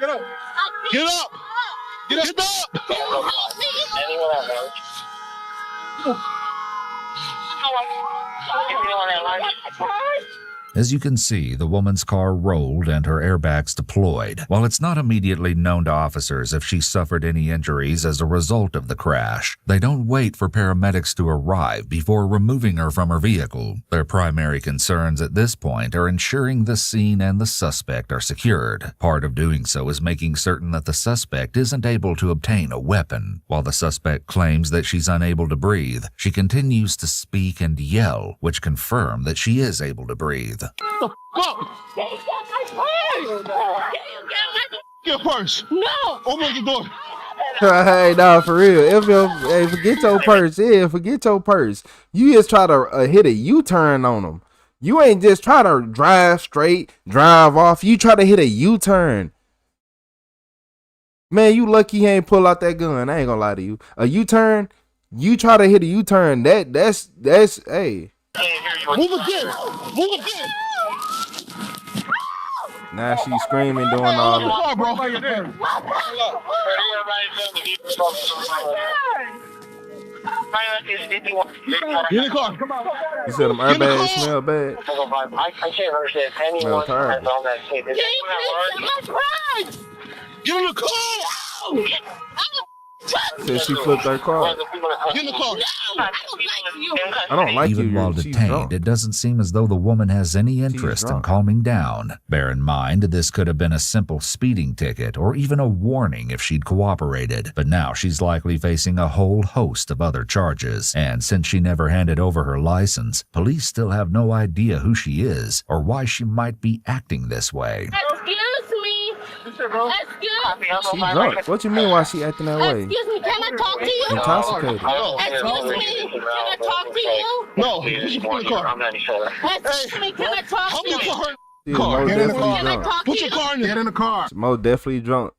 Get up. Get up. Get up. Anyone out there? As you can see, the woman's car rolled and her airbags deployed. While it's not immediately known to officers if she suffered any injuries as a result of the crash, they don't wait for paramedics to arrive before removing her from her vehicle. Their primary concerns at this point are ensuring the scene and the suspect are secured. Part of doing so is making certain that the suspect isn't able to obtain a weapon. While the suspect claims that she's unable to breathe, she continues to speak and yell, which confirm that she is able to breathe. Go! Get a purse! No! Open the door! Hey, nah, for real. Hey, forget your purse. Yeah, forget your purse. You just try to hit a U-turn on them. You ain't just try to drive straight, drive off. You try to hit a U-turn. Man, you lucky he ain't pull out that gun. I ain't gonna lie to you. A U-turn, you try to hit a U-turn. That's hey. Move again! Move again! Now she's screaming, doing all that. Car, bro. Get in the car. You said them airbags smell bad. I can't understand anyone Smell who terrible. has on that tape. Get in the car! Said she flipped her car. Get in the car! I don't like Even you. while She's detained, drunk. it doesn't seem as though the woman has any interest in calming down. Bear in mind, this could have been a simple speeding ticket or even a warning if she'd cooperated, but now she's likely facing a whole host of other charges. And since she never handed over her license, police still have no idea who she is or why she might be acting this way. Excuse me. She drunk. What you mean why she acting that way? Excuse me, can I talk to you? Intoxicated. Excuse me, can I talk to you? No, get in the car. Excuse me, can I talk to you? She's most Get in the definitely car. drunk. Put your car in there. Get in the car. She's most definitely drunk.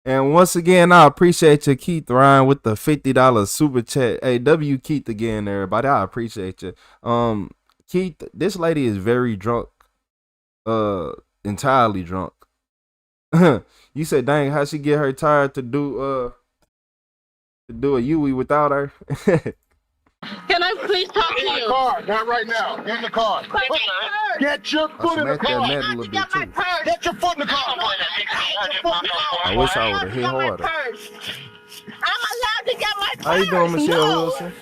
And once again, I appreciate you, Keith Ryan, with the $50 super chat. Hey, W Keith again, everybody. I appreciate you. Keith, this lady is very drunk. Entirely drunk. You said, dang, how she get her tired to do a Yui without her? Can I please talk to Get in the you? car. Not right now. Get in the car. Get your foot in the smacked that car. net a little bit too. Get your foot in the car. I wish I would have hit harder. I'm allowed to get my purse. How you doing, Michelle No. Wilson?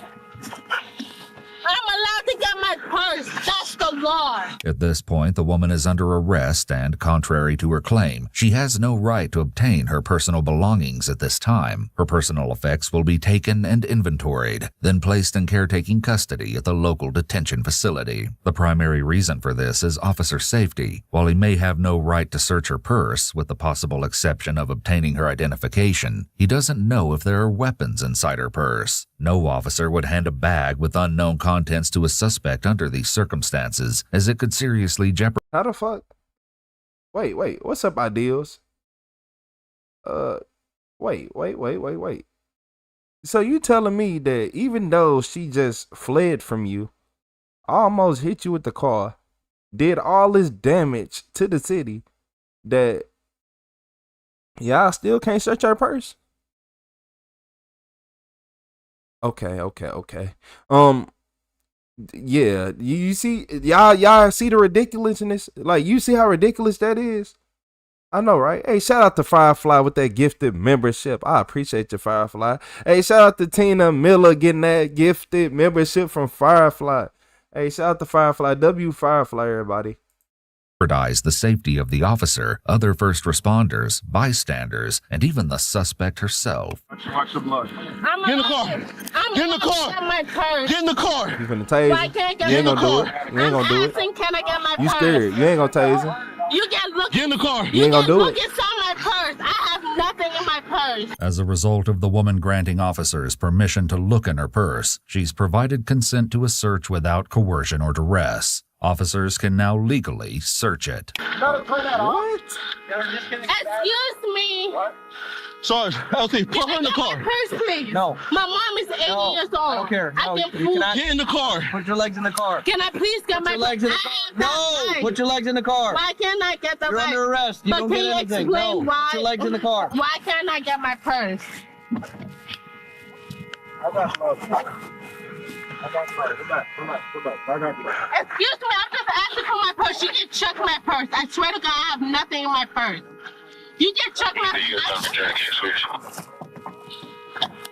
I'm allowed to get my purse. That's the law. At this point, the woman is under arrest and, contrary to her claim, she has no right to obtain her personal belongings at this time. Her personal effects will be taken and inventoried, then placed in caretaking custody at the local detention facility. The primary reason for this is officer safety. While he may have no right to search her purse, with the possible exception of obtaining her identification, he doesn't know if there are weapons inside her purse. No officer would hand a bag with unknown contents to a suspect under these circumstances, as it could seriously jeopardize. How the fuck? Wait. What's up, Ideals? Wait. So you telling me that even though she just fled from you, almost hit you with the car, did all this damage to the city, that y'all still can't search her purse? Okay. Yeah, you see, y'all see the ridiculousness? Like, you see how ridiculous that is? I know, right? Hey, shout out to Firefly with that gifted membership. I appreciate you, Firefly. Hey, shout out to Tina Miller getting that gifted membership from Firefly. Hey, shout out to Firefly. W Firefly, everybody. The safety of the officer, other first responders, bystanders, and even the suspect herself. Watch the blood. Get in the car. Get in the car. Get my purse. Get in the car. You finna tase Why him? can't I get You ain't in the gonna do car? it. You ain't gonna do it. Asking, can I get my You purse? scared. You ain't gonna tase him. You can look. Get in the car. You ain't gonna do it. Look inside my purse. I have nothing in my purse. As a result of the woman granting officers permission to look in her purse, she's provided consent to a search without coercion or duress. Officers can now legally search it. What? Excuse me. Sarge, LT, put her in the car. My purse, please. No. My mom is 80 years old. I don't care. I No, can you prove. cannot. Get in the car. Put your legs in the car. Can I please get Put my your legs in the car. No, put your legs in the car. Why can't I get the You're right? under arrest. You But don't can get you anything. explain No, why? put your legs in the car. Why can't I get my purse? I got you. I got you. Come back. I got you. Excuse me, I'm just asking for my purse. You can check my purse. I swear to God, I have nothing in my purse. You can check my purse.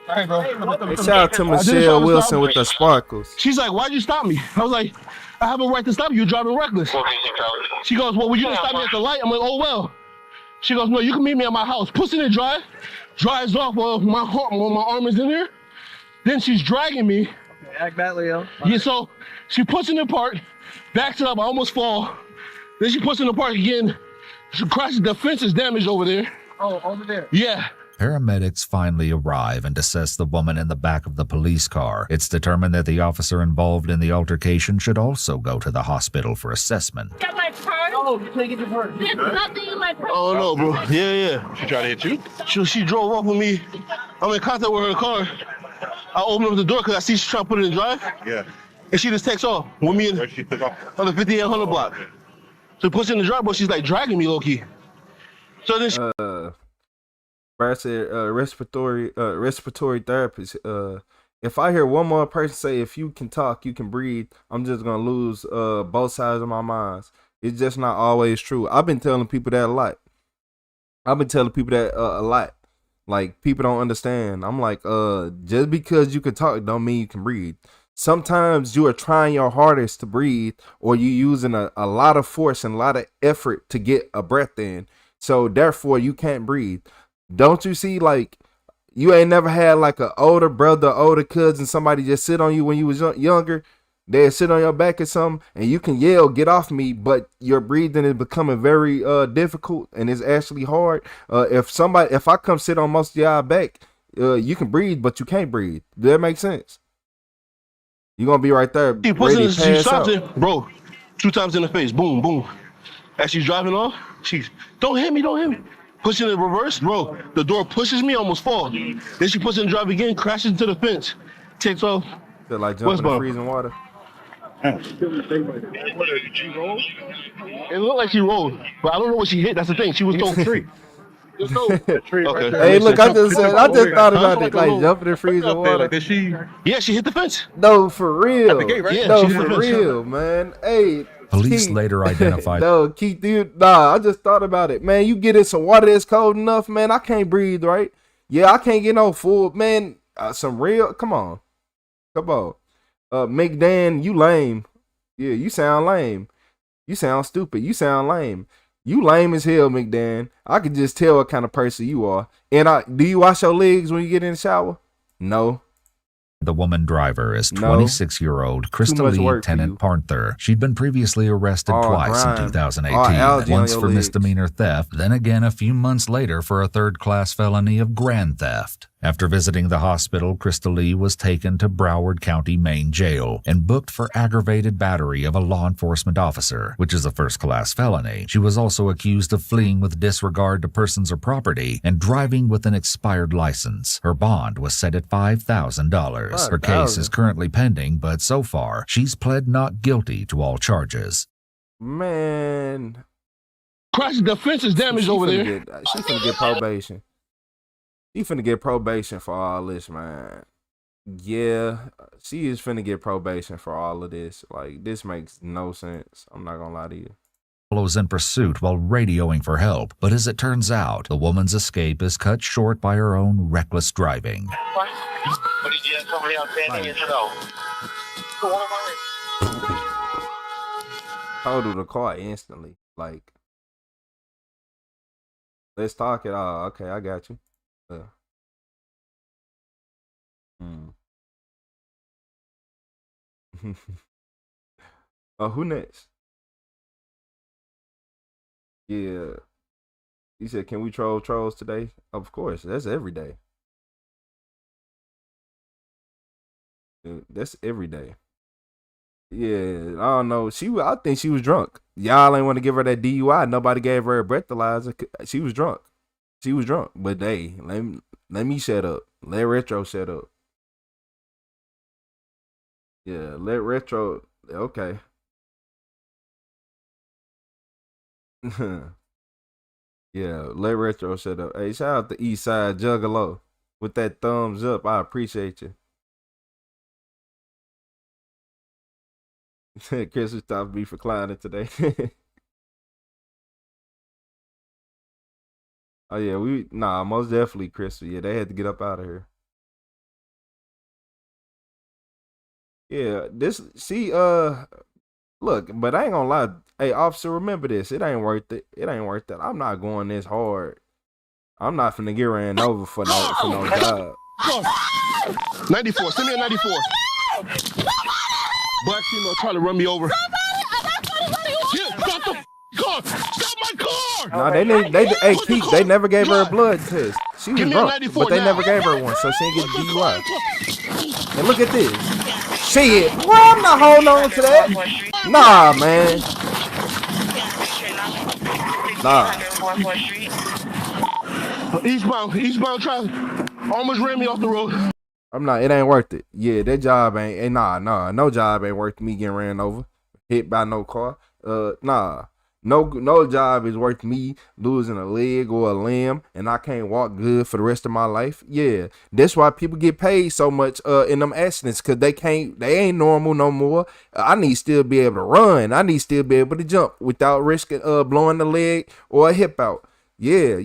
All right, bro. Hey, shout out to Michelle Wilson with the sparkles. She's like, why'd you stop me? I was like, I have a right to stop you. You're driving reckless. She goes, well, you didn't stop me at the light. I'm like, oh, well. She goes, no, you can meet me at my house. Puts in the drive, drives off while my arm is in there. Then she's dragging me. Okay, act back, Leo. Yeah, so she puts in the park, backs it up, I almost fall. Then she puts in the park again. She crashes, the fence is damaged over there. Oh, over there. Yeah. Paramedics finally arrive and assess the woman in the back of the police car. It's determined that the officer involved in the altercation should also go to the hospital for assessment. Got my purse. Oh, you can't get your purse. There's nothing in my purse. Oh, no, bro. Yeah. She tried to hit you? She drove off with me. I'm in contact with her car. I open up the door because I see she's trying to put it in drive. Yeah. And she just takes off with me on the 5800 block. So she puts it in the drive, but she's like dragging me low-key. So then she... I said respiratory therapist. If I hear one more person say, if you can talk, you can breathe, I'm just gonna lose both sides of my minds. It's just not always true. I've been telling people that a lot. Like, people don't understand. I'm like, just because you can talk don't mean you can breathe. Sometimes you are trying your hardest to breathe, or you using a lot of force and a lot of effort to get a breath in. So therefore you can't breathe. Don't you see, like, you ain't never had like a older brother, older cousin, somebody just sit on you when you was younger. They'd sit on your back or something, and you can yell, get off me, but your breathing is becoming very difficult, and it's actually hard. If I come sit on most of y'all back, you can breathe, but you can't breathe. Does that make sense? You're gonna be right there. She stops it, bro, 2 times in the face, boom, boom. As she's driving off, she's, don't hit me. Pushing it in reverse, bro. The door pushes me, almost fall. Then she puts it in drive again, crashes into the fence, takes off. Feel like jumping in freezing water. It looked like she rolled, but I don't know what she hit. That's the thing. She was told tree. Okay. Hey, look, I just thought about it, like jumping in freezing water. Did she? Yeah, she hit the fence. No, for real. At the gate, right? Yeah, no, she hit for the fence. real, man. Hey. Police Keith, later identified. No, Keith, dude, nah, I just thought about it. Man, you get in some water that's cold enough, man, I can't breathe, right? Yeah, I can't get no full, man, some real, come on. McDan, you lame. Yeah, you sound lame. You sound stupid. You sound lame. You lame as hell, McDan. I can just tell what kind of person you are. And do you wash your legs when you get in the shower? No. The woman driver is 26-year-old Crystal Tennant Parther. She'd been previously arrested twice in 2018, once for misdemeanor theft, then again a few months later for a third-class felony of grand theft. After visiting the hospital, Crystal Lee was taken to Broward County Main Jail and booked for aggravated battery of a law enforcement officer, which is a first-class felony. She was also accused of fleeing with disregard to persons or property and driving with an expired license. Her bond was set at $5,000. Her case is currently pending, but so far, she's pled not guilty to all charges. Man. Crashing the fence is damaged over there. She's gonna get probation. She finna get probation for all this, man. Yeah, she is finna get probation for all of this. Like, this makes no sense. I'm not gonna lie to you. Was in pursuit while radioing for help, but as it turns out, the woman's escape is cut short by her own reckless driving. What did you have somebody outstanding in your Totaled the car instantly. Like, let's talk it all. Okay, I got you. Who next? Yeah. He said, can we troll trolls today? Of course. That's every day. Dude, that's every day. Yeah, I don't know. I think she was drunk. Y'all ain't want to give her that DUI. Nobody gave her a breathalyzer. She was drunk. But hey, let me shut up. Let Retro shut up. Yeah, let Retro. Okay. Yeah, let Retro shut up. Hey, shout out to Eastside Juggalo with that thumbs up. I appreciate you. Chris was stopped me for climbing today. Oh yeah, most definitely Chris. Yeah, they had to get up out of here. Yeah, this see look, but I ain't gonna lie. Hey, officer, remember this. It ain't worth it. It ain't worth it. I'm not going this hard. I'm not finna get ran over for no job. 94. Send me a 94. Black female trying to run me over. Yeah, stop the car. Stop my car. No, hey Keith, they never gave her a blood test. She was drunk, but they never gave her one, so she didn't get a DUI. And look at this. Shit, well, I'm not holding on to that. Nah, man. Nah. Eastbound traffic. Almost ran me off the road. I'm not. It ain't worth it. Yeah, that job ain't. No job ain't worth me getting ran over, hit by no car. Nah. No job is worth me losing a leg or a limb and I can't walk good for the rest of my life. Yeah, that's why people get paid so much in them accidents, because they ain't normal no more. I need to still be able to run. I need to still be able to jump without risking blowing the leg or a hip out. Yeah,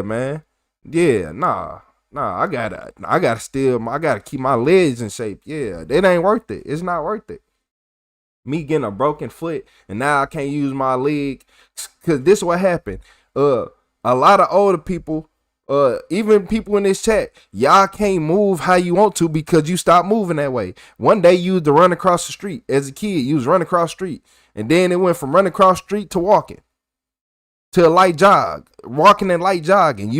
man. Yeah, nah. I gotta keep my legs in shape. Yeah, it ain't worth it. It's not worth it. Me getting a broken foot and now I can't use my leg, because this is what happened. A lot of older people, even people in this chat, y'all can't move how you want to because you stop moving that way. One day you used to run across the street. As a kid, you was running across the street, and then it went from running across the street to walking to a light jog, walking and light jogging.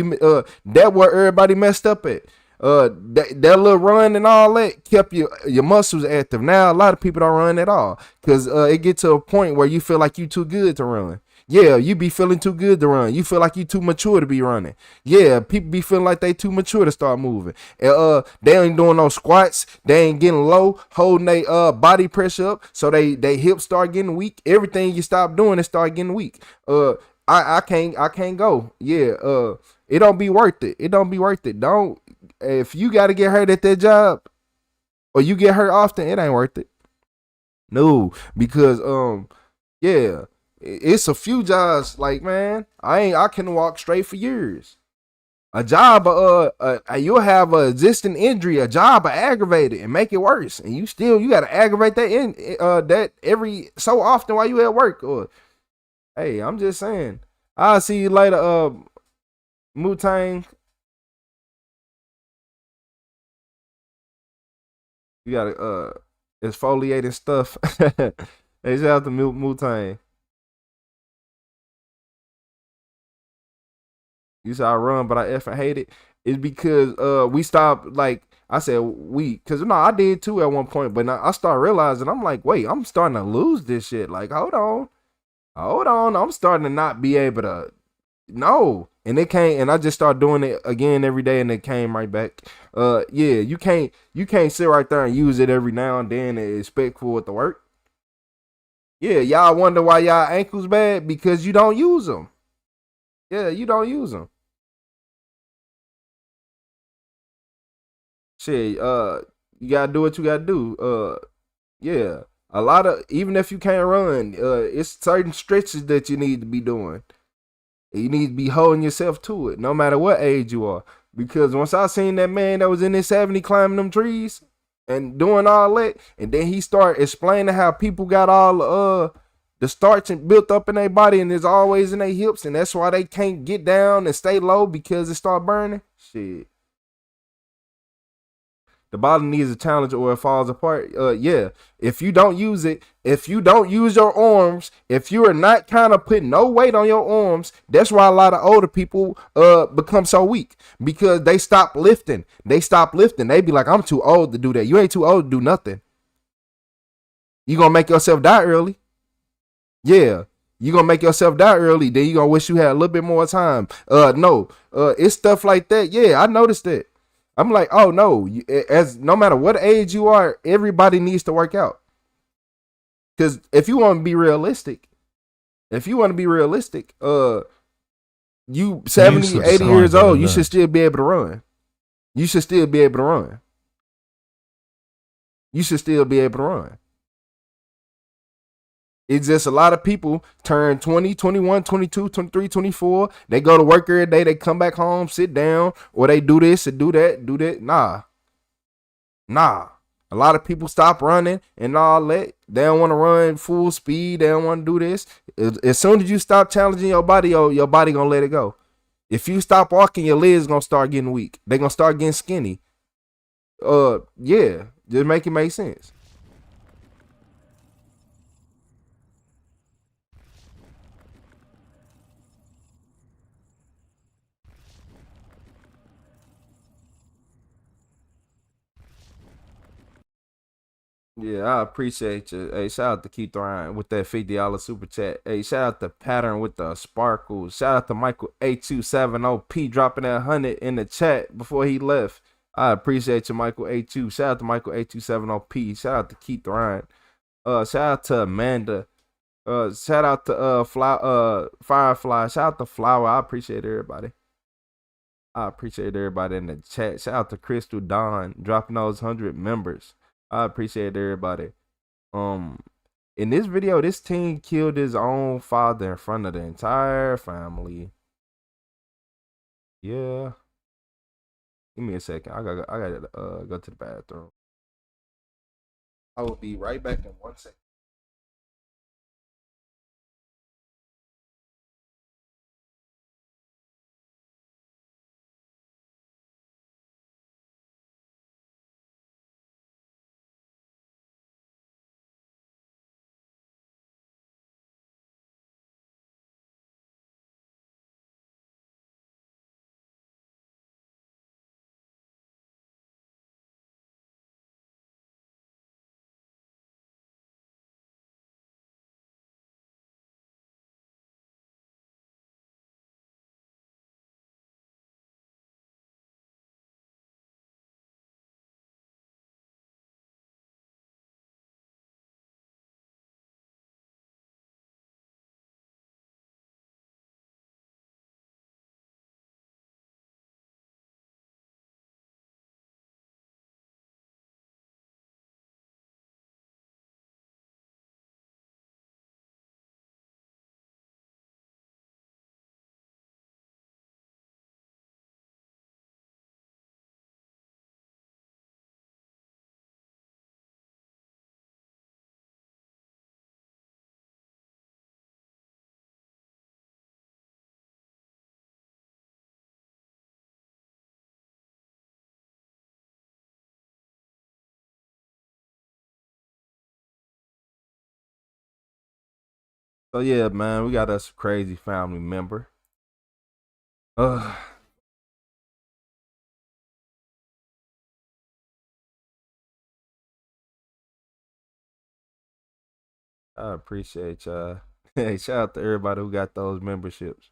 That where everybody messed up at. That little run and all that kept your muscles active. Now a lot of people don't run at all because it get to a point where you feel like you too good to run. Yeah, you be feeling too good to run. You feel like you too mature to be running. Yeah, people be feeling like they too mature to start moving. They ain't doing no squats. They ain't getting low, holding their body pressure up, so they hips start getting weak. Everything you stop doing, it start getting weak. I can't go. Yeah, it don't be worth it. It don't be worth it. Don't. If you got to get hurt at that job or you get hurt often, it ain't worth it. No, because yeah, it's a few jobs like, man, I can walk straight for years. A job you'll have a existing injury, a job aggravate it and make it worse, and you got to aggravate that every so often while you at work. Or hey, I'm just saying, I'll see you later, Wu-Tang. You gotta exfoliating stuff. Hey, shout out to Wu-Tang. You said I run, but I effing hate it. It's because we stopped, like I said, because I did too at one point, but I started realizing, I'm like, wait, I'm starting to lose this shit. Like, hold on, I'm starting to not be able to. No, and it came, and I just started doing it again every day, and it came right back. Yeah, you can't sit right there and use it every now and then and expect for it to work. Yeah, y'all wonder why y'all ankles bad because you don't use them. Yeah, you don't use them. Shit, you gotta do what you gotta do. Yeah, a lot of, even if you can't run, it's certain stretches that you need to be doing. You need to be holding yourself to it, no matter what age you are. Because once I seen that man that was in his 70 climbing them trees and doing all that, and then he started explaining how people got all the starch and built up in their body and it's always in their hips, and that's why they can't get down and stay low because it start burning. Shit. The body needs a challenge or it falls apart. Yeah. If you don't use it, if you don't use your arms, if you are not kind of putting no weight on your arms, that's why a lot of older people become so weak, because they stop lifting. They be like, I'm too old to do that. You ain't too old to do nothing. You gonna make yourself die early. Yeah. You gonna make yourself die early. Then you gonna wish you had a little bit more time. No. It's stuff like that. Yeah, I noticed that. I'm like, oh no, as no matter what age you are, everybody needs to work out. Because if you want to be realistic, you 70, 80 years old, you should still be able to run. You should still be able to run. It's just a lot of people turn 20, 21, 22, 23, 24. They go to work every day. They come back home, sit down, or they do this and do that. Nah. A lot of people stop running and all that. They don't want to run full speed. They don't want to do this. As soon as you stop challenging your body gonna let it go. If you stop walking, your legs gonna start getting weak. They gonna start getting skinny. Yeah, just make it make sense. Yeah, I appreciate you. Hey, shout out to Keith Ryan with that $50 super chat. Hey, shout out to Pattern with the sparkles. Shout out to Michael 8270P dropping that 100 in the chat before he left. I appreciate you, Michael 82. Shout out to Michael 8270P. Shout out to Keith Ryan. Shout out to Amanda. Shout out to Firefly. Shout out to Flower. I appreciate everybody. I appreciate everybody in the chat. Shout out to Crystal Dawn dropping those 100 members. I appreciate everybody. In this video, this teen killed his own father in front of the entire family. Yeah. Give me a second. I gotta go to the bathroom. I will be right back in 1 second. So yeah, man, we got us a crazy family member. I appreciate y'all. Hey, shout out to everybody who got those memberships.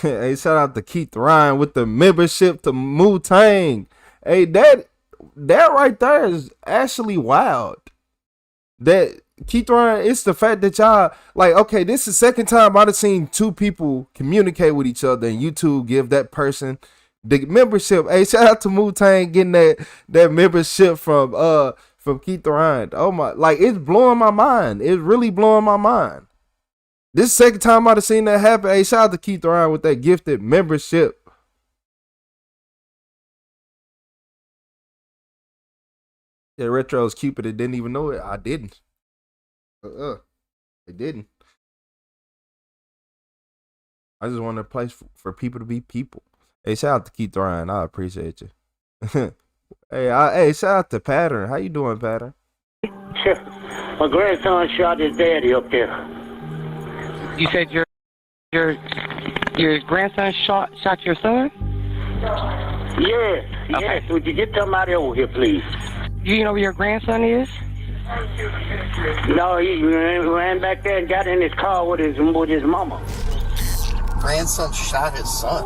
Hey, shout out to Keith Ryan with the membership to Wu Tang. Hey, that right there is actually wild. That Keith Ryan, it's the fact that y'all like, okay, this is the second time I've seen two people communicate with each other and you two give that person the membership. Hey, shout out to Wu Tang getting that membership from Keith Ryan. Oh my, like it's blowing my mind. It's really blowing my mind. This second time I'd have seen that happen. Hey, shout out to Keith Ryan with that gifted membership. Yeah, Retro's Cupid. It didn't even know it. I didn't. It didn't. I just want a place for people to be people. Hey, shout out to Keith Ryan. I appreciate you. Hey, shout out to Pattern. How you doing, Pattern? My grandson shot his daddy up there. You said your grandson shot your son? Yes, Okay. yes. Would you get somebody over here, please? Do you know where your grandson is? No, he ran back there and got in his car with his mama. Grandson shot his son.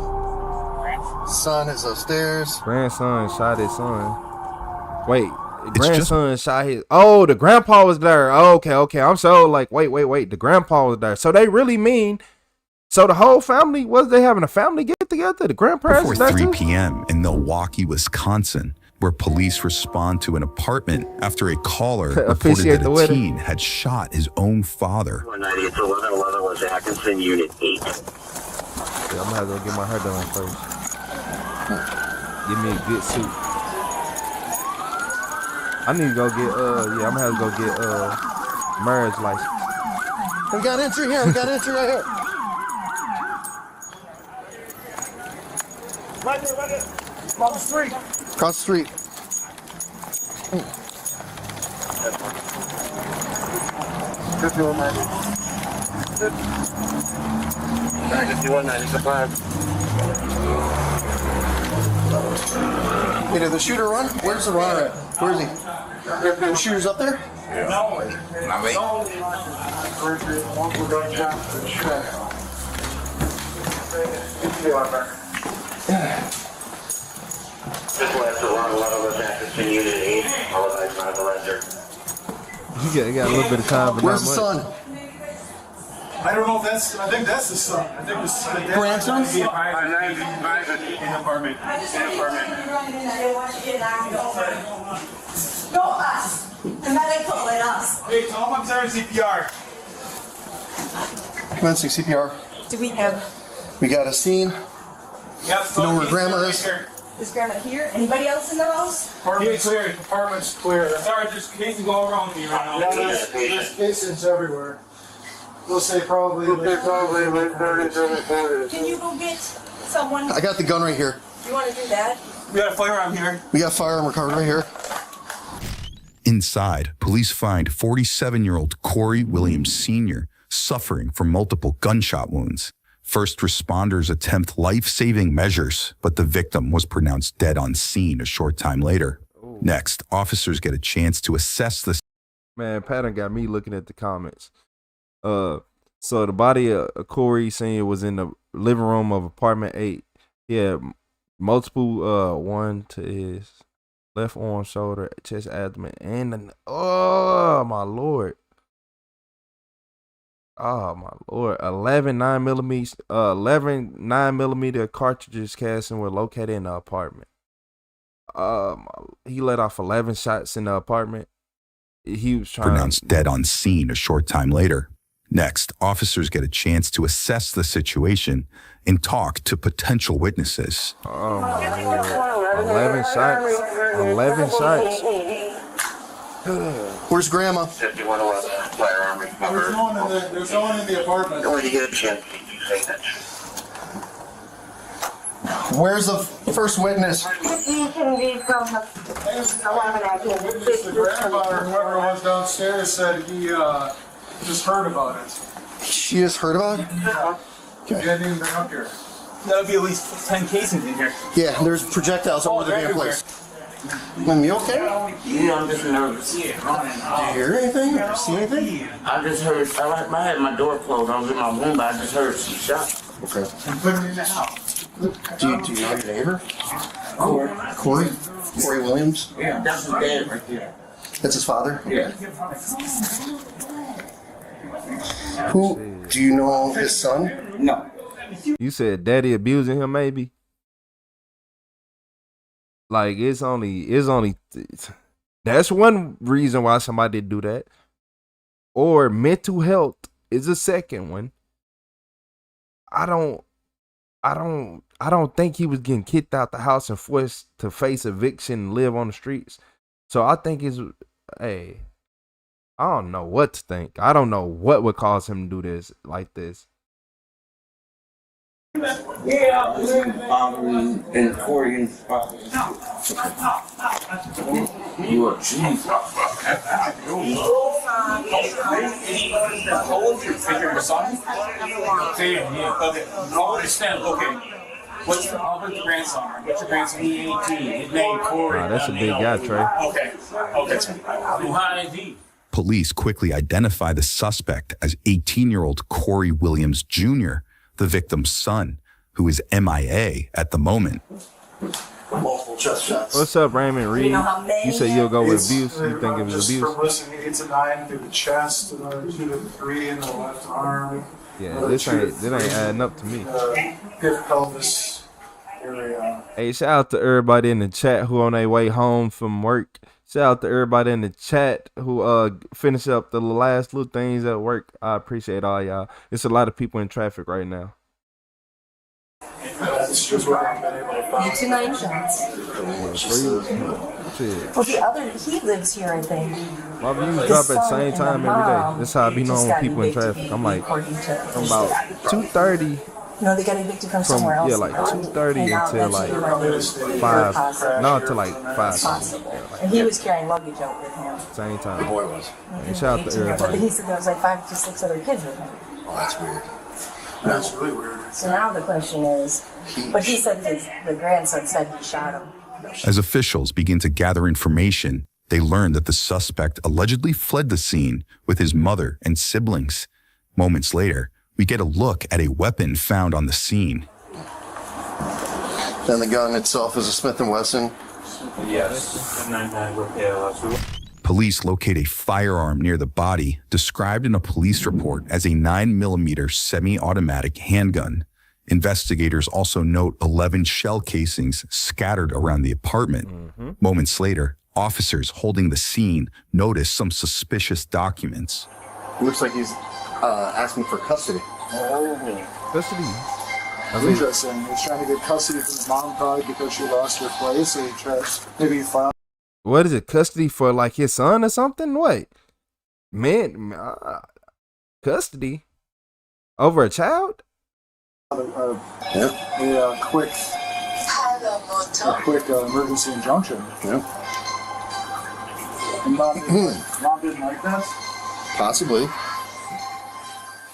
Son is upstairs. Grandson shot his son. Wait, grandson shot his. Oh, the grandpa was there. Oh, okay. I'm so like, wait. The grandpa was there. So they really mean. So the whole family, was they having a family get together? The grandparents? Before 3 p.m. in Milwaukee, Wisconsin, where police respond to an apartment after a caller reported that a teen had shot his own father. 190, it's 1111 was Atkinson, Unit 8. Yeah, I'm gonna have to go get my hair done first. Give me a good suit. I need to go get, yeah, I'm gonna have to go get, marriage license. We got entry here, we got entry right here. Right there, right there. Across the street. Across the street. 5190, supplies. Hey, did the shooter run? Where's the runner at? Where is he? The shooter's up there? Yeah. Not me. This last alarm, 11 was Atkinson, Unit 8. All of us not surrender. You got a little bit of time, but where's not the much. son? I don't know if that's, I think that's the son. I think it's grandson? In the apartment. No, us. And now they calling us. Hey, Tom, I'm starting CPR. Commencing CPR. Do we have... We got a scene. Yep, You know where grandma is? Is Grandma here? Anybody else in the house? Apartment's clear. Apartment's clear. Sorry, there's cases all around me right now. Yeah, there's cases everywhere. We'll say probably. Can you go get someone? I got the gun right here. You want to do that? We got a firearm here. We got firearm recovered right here. Inside, police find 47-year-old Corey Williams Sr. suffering from multiple gunshot wounds. First responders attempt life-saving measures, but the victim was pronounced dead on scene a short time later. Ooh. Next, officers get a chance to assess the... Man, Patton got me looking at the comments. So the body of Corey Sr. was in the living room of apartment 8. He had multiple, one to his left arm, shoulder, chest, abdomen, and oh my lord. Oh my lord. 11 9mm cartridges casing were located in the apartment. He let off 11 shots in the apartment. He was pronounced dead on scene a short time later. Next, officers get a chance to assess the situation and talk to potential witnesses. Oh my lord. 11 shots. 11 shots. Where's grandma? 5111, firearm recovered. There's no one in the apartment. When you get a chance, you say that. Where's the first witness? Witness, the grandfather, whoever was downstairs, said he just heard about it. She just heard about it? Okay. He hadn't even been up here. That'll be at least 10 casings in here. Yeah, there's projectiles all over the damn place. You okay? Yeah, I'm just nervous. Did you hear anything? See anything? I just heard, I had my door closed. I was in my room, but I just heard some shots. Okay. And put him in the house. Do you know your neighbor? Corey? Corey Williams? Yeah, that's his dad right there. That's his father? Yeah. Who, do you know his son? No. You said daddy abusing him, maybe? Like, it's only, that's one reason why somebody did do that. Or mental health is a second one. I don't think he was getting kicked out the house and forced to face eviction and live on the streets. So I think I don't know what to think. I don't know what would cause him to do this like this. Yeah, and Corey and you are Jesus. How old is your son? Yeah. Okay. How old is Stan? Okay. What's your grandson? What's your grandson? He's 18. His name Corey. Wow, that's a big guy, Trey. Okay. How high is he? Police quickly identify the suspect as 18-year-old Corey Williams Jr., the victim's son, who is MIA at the moment. Multiple chest shots. What's up, Raymond Reed? You said you'll go with abuse. You think it was just abuse? from listening, it's a 9 through the chest, another 2 to 3 in the left arm. Yeah, this ain't adding up to me. Hip pelvis area. Hey, shout out to everybody in the chat who on their way home from work. Shout out to everybody in the chat who finish up the last little things at work. I appreciate all y'all. It's a lot of people in traffic right now. That's just what I've been able to find. 2 shots. Well, the other, he lives here, I think. My views drop at the same time every day. That's how I be knowing when people in traffic. I'm like, from about 2:30. No, they got evicted from somewhere else. Yeah, like 2:30 until like 5. No, until like 5. And he was carrying luggage out with him. Same time. The boy was. And shout out to everybody. But he said there was like 5 to 6 other kids with him. Oh, that's weird. That's really weird. So now the question is, but he said the grandson said he shot him. As officials begin to gather information, they learn that the suspect allegedly fled the scene with his mother and siblings. Moments later, we get a look at a weapon found on the scene. Then the gun itself is a Smith & Wesson? Yes. Police locate a firearm near the body, described in a police report as a 9mm semi-automatic handgun. Investigators also note 11 shell casings scattered around the apartment. Moments later, officers holding the scene notice some suspicious documents. It looks like he's asking for custody. Oh. Custody? Interesting. He's trying to get custody from his mom probably because she lost her place, so he tries maybe file. What is it? Custody for like his son or something? What? Man, custody? Over a child? Yeah. A quick emergency injunction. Yeah. And mom didn't like that? Possibly.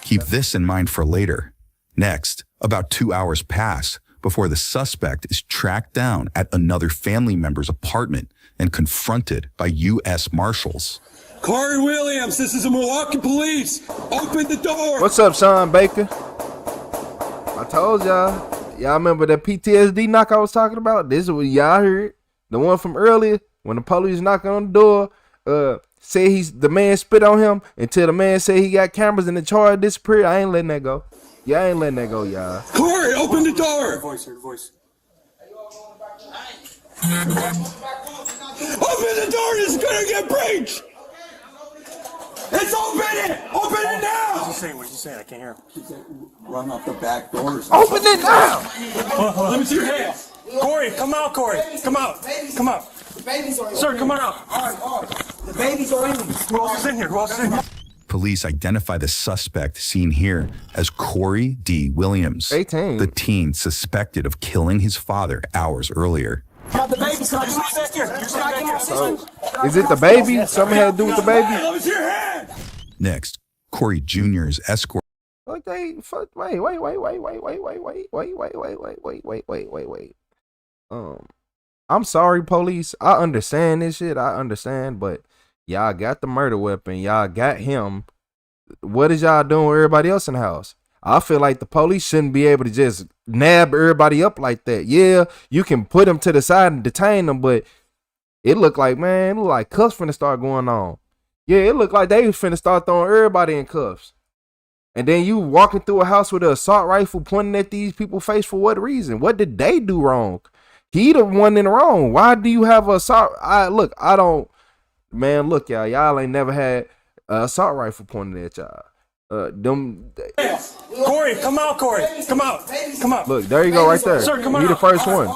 Keep this in mind for later. Next, about 2 hours pass before the suspect is tracked down at another family member's apartment and confronted by U.S. Marshals. Corey Williams, this is the Milwaukee Police. Open the door. What's up, Sean Baker? I told y'all. Y'all remember that PTSD knock I was talking about? This is what y'all heard. The one from earlier when the police knocking on the door. Say the man spit on him until the man said he got cameras and the charge disappeared. I ain't letting that go. Y'all ain't letting that go, y'all. Corey, open the door. Voice, hear the voice. Open the door. This is gonna get breached. It's open it. Open it now. What's he saying? What's he saying? I can't hear him. Run off the back doors. Open it now. Let me see your hands. Corey, come out, Corey. Come out. Come out. The babies are in. Sir, come on out. All right. The babies are in. Who else is in here? Who else is in here? Police identify the suspect seen here as Corey D. Williams, 18. the teen suspected of killing his father hours earlier. The babies are back here. Is it the baby? Something had to do with the baby? Let me see your hand. Next, Corey Jr.'s escort. Like wait. I'm sorry, police. I understand this shit. I understand, but y'all got the murder weapon. Y'all got him. What is y'all doing with everybody else in the house? I feel like the police shouldn't be able to just nab everybody up like that. Yeah, you can put them to the side and detain them, but it looked like, man, it looked like cuffs finna start going on. Yeah, it looked like they was finna start throwing everybody in cuffs. And then you walking through a house with an assault rifle pointing at these people's face for what reason? What did they do wrong? He the one in the wrong. Why do you have a assault? Look, y'all ain't never had an assault rifle pointed at y'all. Corey, come out, Corey. Come out. Come out. Look, there you go right there. Sir, come on You the out. first one.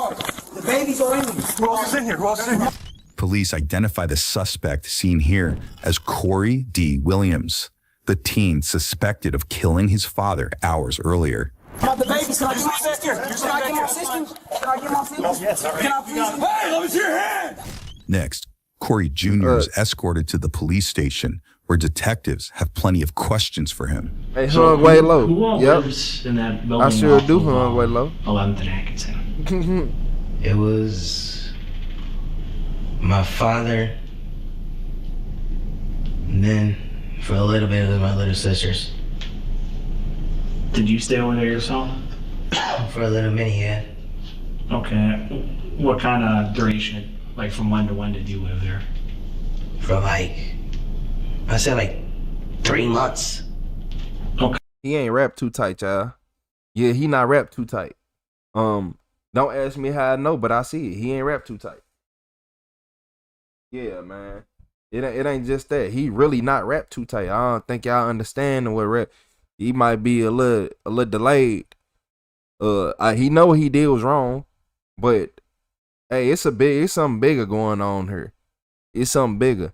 The babies are in. Who else is in here? Who else is in here? Police identify the suspect seen here as Corey D. Williams, the teen suspected of killing his father hours earlier. The babies, can I get my sister? Can I get my sister? Can I get my sister? Yes, all right. Can I please? Hey, let me see your hand. Next, Corey Jr. is escorted to the police station where detectives have plenty of questions for him. Hey, hung way low. Who all Yep. lives in that building? I sure off do of, hung way low. 11th and Atkinson. It was my father, and then for a little bit it was my little sisters. Did you stay over there yourself? For a little minute, yeah. Okay. What kind of duration, like from when to when did you live there? For I said 3 months. Okay. He ain't wrapped too tight, y'all. Yeah, he not wrapped too tight. Don't ask me how I know, but I see it. He ain't wrapped too tight. Yeah, man. It ain't just that. He really not wrapped too tight. I don't think y'all understand what wrap. He might be a little delayed. He know what he did was wrong, but hey, it's something bigger going on here. It's something bigger.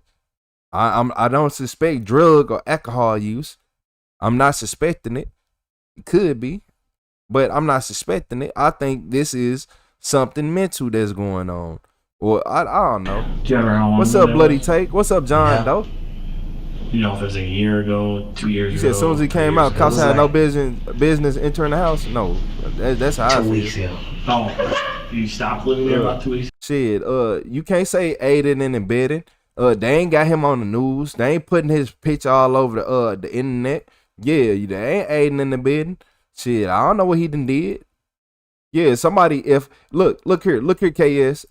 I don't suspect drug or alcohol use. I'm not suspecting it. It could be, but I'm not suspecting it. I think this is something mental that's going on. Or I don't know. Do you ever know how long What's ago up, that Bloody was? Take? What's up, John Doe? You know if it was a year ago, 2 years You ago. said as soon as he came out, cops had no business entering the house. No, that's how I feel. 2 weeks ago. Oh, you stopped living there about 2 weeks? Shit, you can't say aiding and abetting. They ain't got him on the news. They ain't putting his picture all over the internet. Yeah, they ain't aiding and abetting. Shit, I don't know what he done did. Yeah, somebody. If look here, KS.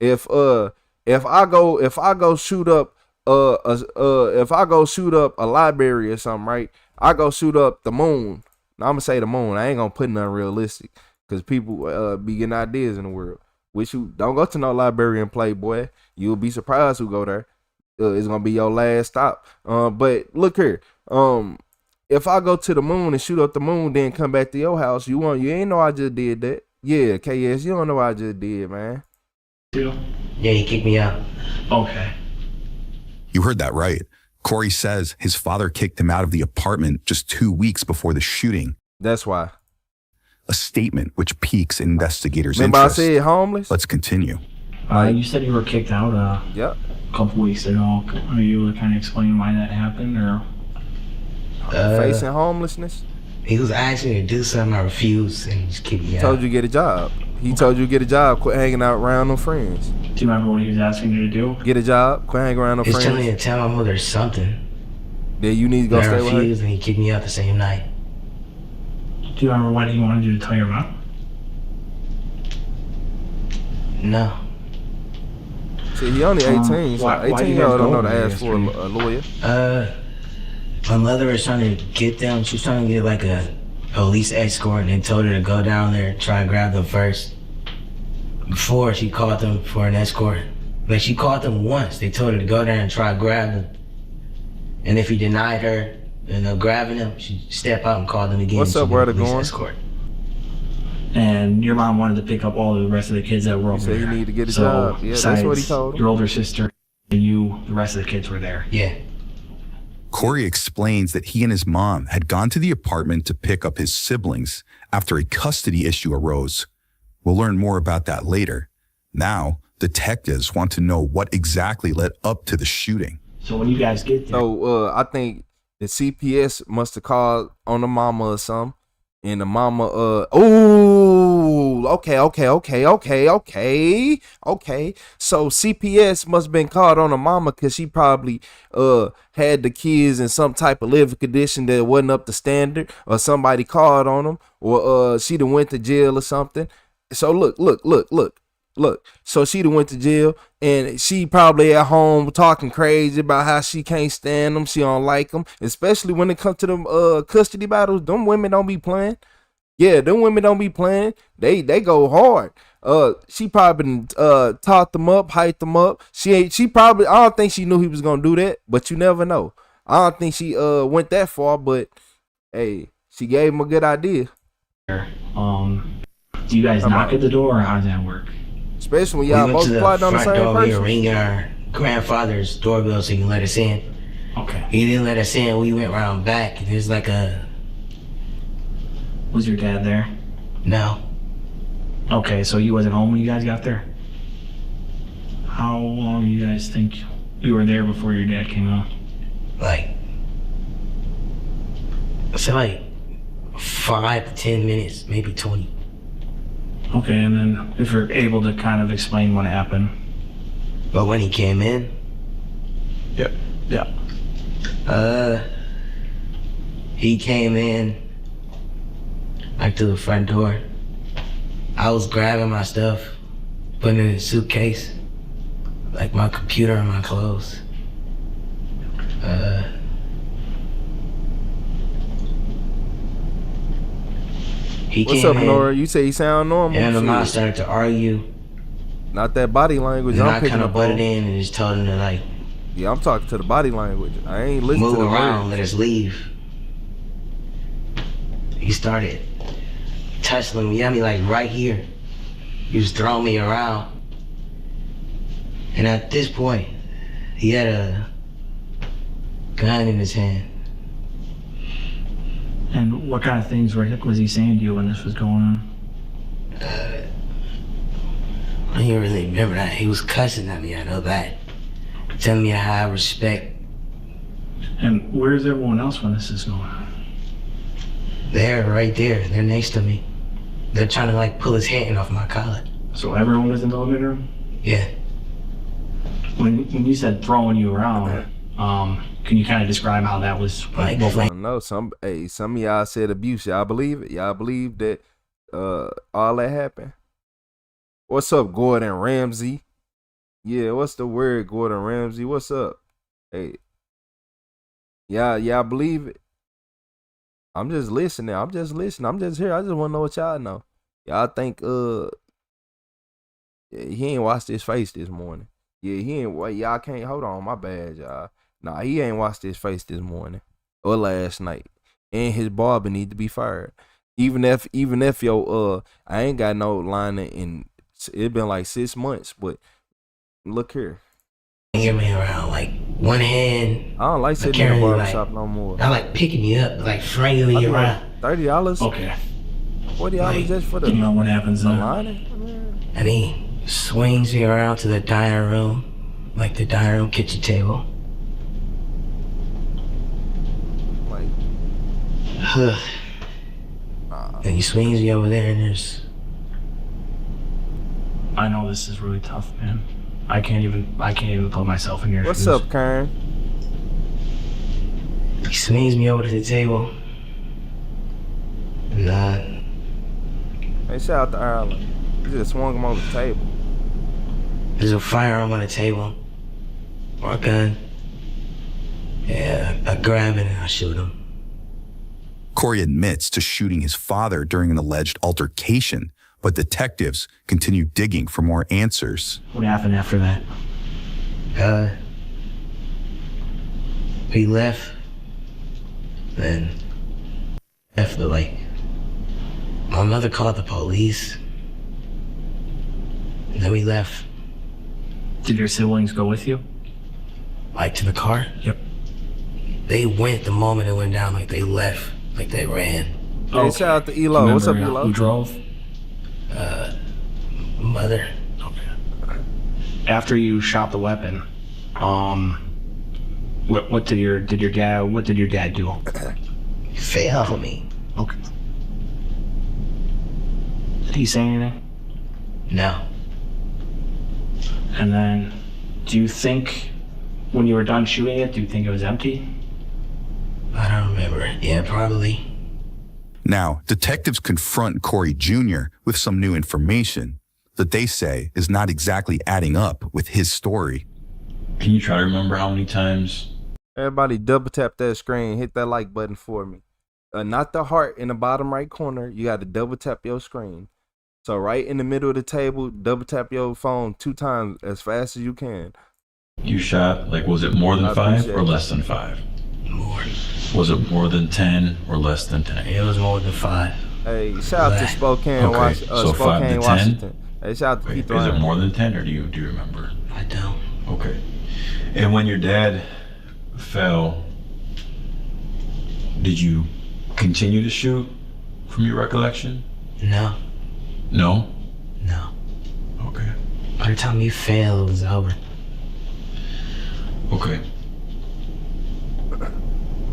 If I go shoot up if I go shoot up a library or something, right? I go shoot up the moon. Now, I'm gonna say the moon. I ain't gonna put nothing realistic because people be getting ideas in the world. Which you don't go to no library and play, boy. You'll be surprised who go there. It's gonna be your last stop. But look here. If I go to the moon and shoot up the moon, then come back to your house, you ain't know I just did that. Yeah, KS, you don't know what I just did, man. Yeah, he kicked me out. Okay. You heard that right. Corey says his father kicked him out of the apartment just 2 weeks before the shooting. That's why. A statement which piques investigators' Remember interest. I said homeless? Let's continue. You said you were kicked out yep. A couple weeks ago. Are you able to kind of explain why that happened, or? Facing homelessness? He was asking me to do something, I refused, and he just kicked me out. Told you to get a job. He told you to get a job, quit hanging out around them friends. Do you remember what he was asking you to do? Get a job, quit hanging around them He's friends. telling me to tell my mother something. Then you need to go And I stay with her. refused, and he kicked me out the same night. Do you remember what he wanted you to tell your mom? No. See, he only 18, so why 18-year-old don't know to ask for yesterday? a lawyer. My mother was trying to get them. She was trying to get like a police escort, and they told her to go down there and try and grab them first. Before she called them for an escort. Like, she called them once. They told her to go there and try and grab them. And if he denied her, grabbing them, she'd step out and call them again. What's up, brother? Going? Escort. And your mom wanted to pick up all the rest of the kids that were over said there. you need to get a So, job. Yeah, that's what he told him. Your older sister and you, the rest of the kids were there. Yeah. Corey explains that he and his mom had gone to the apartment to pick up his siblings after a custody issue arose. We'll learn more about that later. Now, detectives want to know what exactly led up to the shooting. So when you guys get there... So, I think the CPS must have called on the mama or something. And the mama, okay. So CPS must have been called on the mama because she probably had the kids in some type of living condition that wasn't up to standard, or somebody called on them, or she done went to jail or something. So look. So she done went to jail, and she probably at home talking crazy about how she can't stand them, she don't like them, especially when it comes to them custody battles. Them women don't be playing. Yeah, them women don't be playing. They go hard. She probably taught them up, hyped them up. She probably, I don't think she knew he was gonna do that, but you never know. I don't think she went that far, but hey, she gave him a good idea. Do you guys knock at the door, or how does that work? Especially when y'all both plotting on the same person. We were ringing our grandfather's doorbell so he can let us in. Okay. He didn't let us in. We went around back. There's like a... Was your dad there? No. Okay, so he wasn't home when you guys got there? How long do you guys think you were there before your dad came out? Like... I feel like 5 to 10 minutes, maybe 20. Okay, and then if you're able to kind of explain what happened. But when he came in? Yep. Yeah. He came in like to the front door. I was grabbing my stuff, putting it in a suitcase, like my computer and my What's came up, in, Nora? You say he sound normal? and the mom Shit. started to argue. Not that body language. And I'm I picking kind of up butted on. in and just told him to like Yeah, I'm talking to the body language. I ain't listening move to the around, words. let us leave. He started tussling me at me like right here. He was throwing me around. And at this point, he had a gun in his hand. And what kind of things was he saying to you when this was going on? I don't really remember that. He was cussing at me, I know that. Telling me how I respect. And where's everyone else when this is going on? They're right there. They're next to me. They're trying to like pull his hand off my collar. So everyone was in the living room? Yeah. When you said throwing you around, can you kind of describe how that was like? No, some of y'all said abuse. Y'all believe it? Y'all believe that all that happened? What's up, Gordon Ramsay? Yeah, what's the word, Gordon Ramsay? What's up? Hey, y'all believe it? I'm just listening. I'm just here. I just want to know what y'all know. Y'all think he ain't washed his face this morning. Yeah, he ain't. Well, y'all can't. Hold on, my bad, y'all. Nah, he ain't washed his face this morning or last night. And his barber need to be fired. Even if yo I ain't got no line in. It been like 6 months, but look here. Get me around like one hand. I don't like sitting in the barbershop no more. I like picking me up, like flinging me around. $30. Okay. $40 just for the. You know what happens then? Lining? And he swings me around to the dining room, like the dining room kitchen table. Like. And he swings me over there, and there's. I know this is really tough, man. I can't even put myself in your shoes. What's up, Karen? He swings me over to the table. And Hey, shout out to Ireland. He just swung him over the table. there's a firearm on the table. Or a gun. Yeah, I grab it and I shoot him. Corey admits to shooting his father during an alleged altercation, but detectives continue digging for more answers. What happened after that? He left. Then, after like, my mother called the police. And then we left. Did your siblings go with you? Like to the car? Yep. They went the moment it went down, like they left, like they ran. Hey, shout out to Elo. What's up, Elo? Who drove? Mother. Okay. After you shot the weapon, what did your dad do? He fell for me. Okay. Did he say anything? No. And then, do you think when you were done shooting it, do you think it was empty? I don't remember. Yeah, probably. Now, detectives confront Corey Jr. with some new information that they say is not exactly adding up with his story. Can you try to remember how many times? Everybody double tap that screen. Hit that like button for me. Not the heart in the bottom right corner. You got to double tap your screen. So right in the middle of the table, double tap your phone 2 times as fast as you can. You shot, like, was it more than 5 or less than 5? More. Was it more than 10 or less than 10? It was more than 5. Hey, shout out to Spokane, Okay, so 5 Spokane, to 10? Washington. Hey, shout out to Wait, Keith is it Ryan. more than 10 or do you remember? I don't. Okay. And when your dad fell, did you continue to shoot from your recollection? No. No? No. Okay. By the time he fell, it was over. Okay.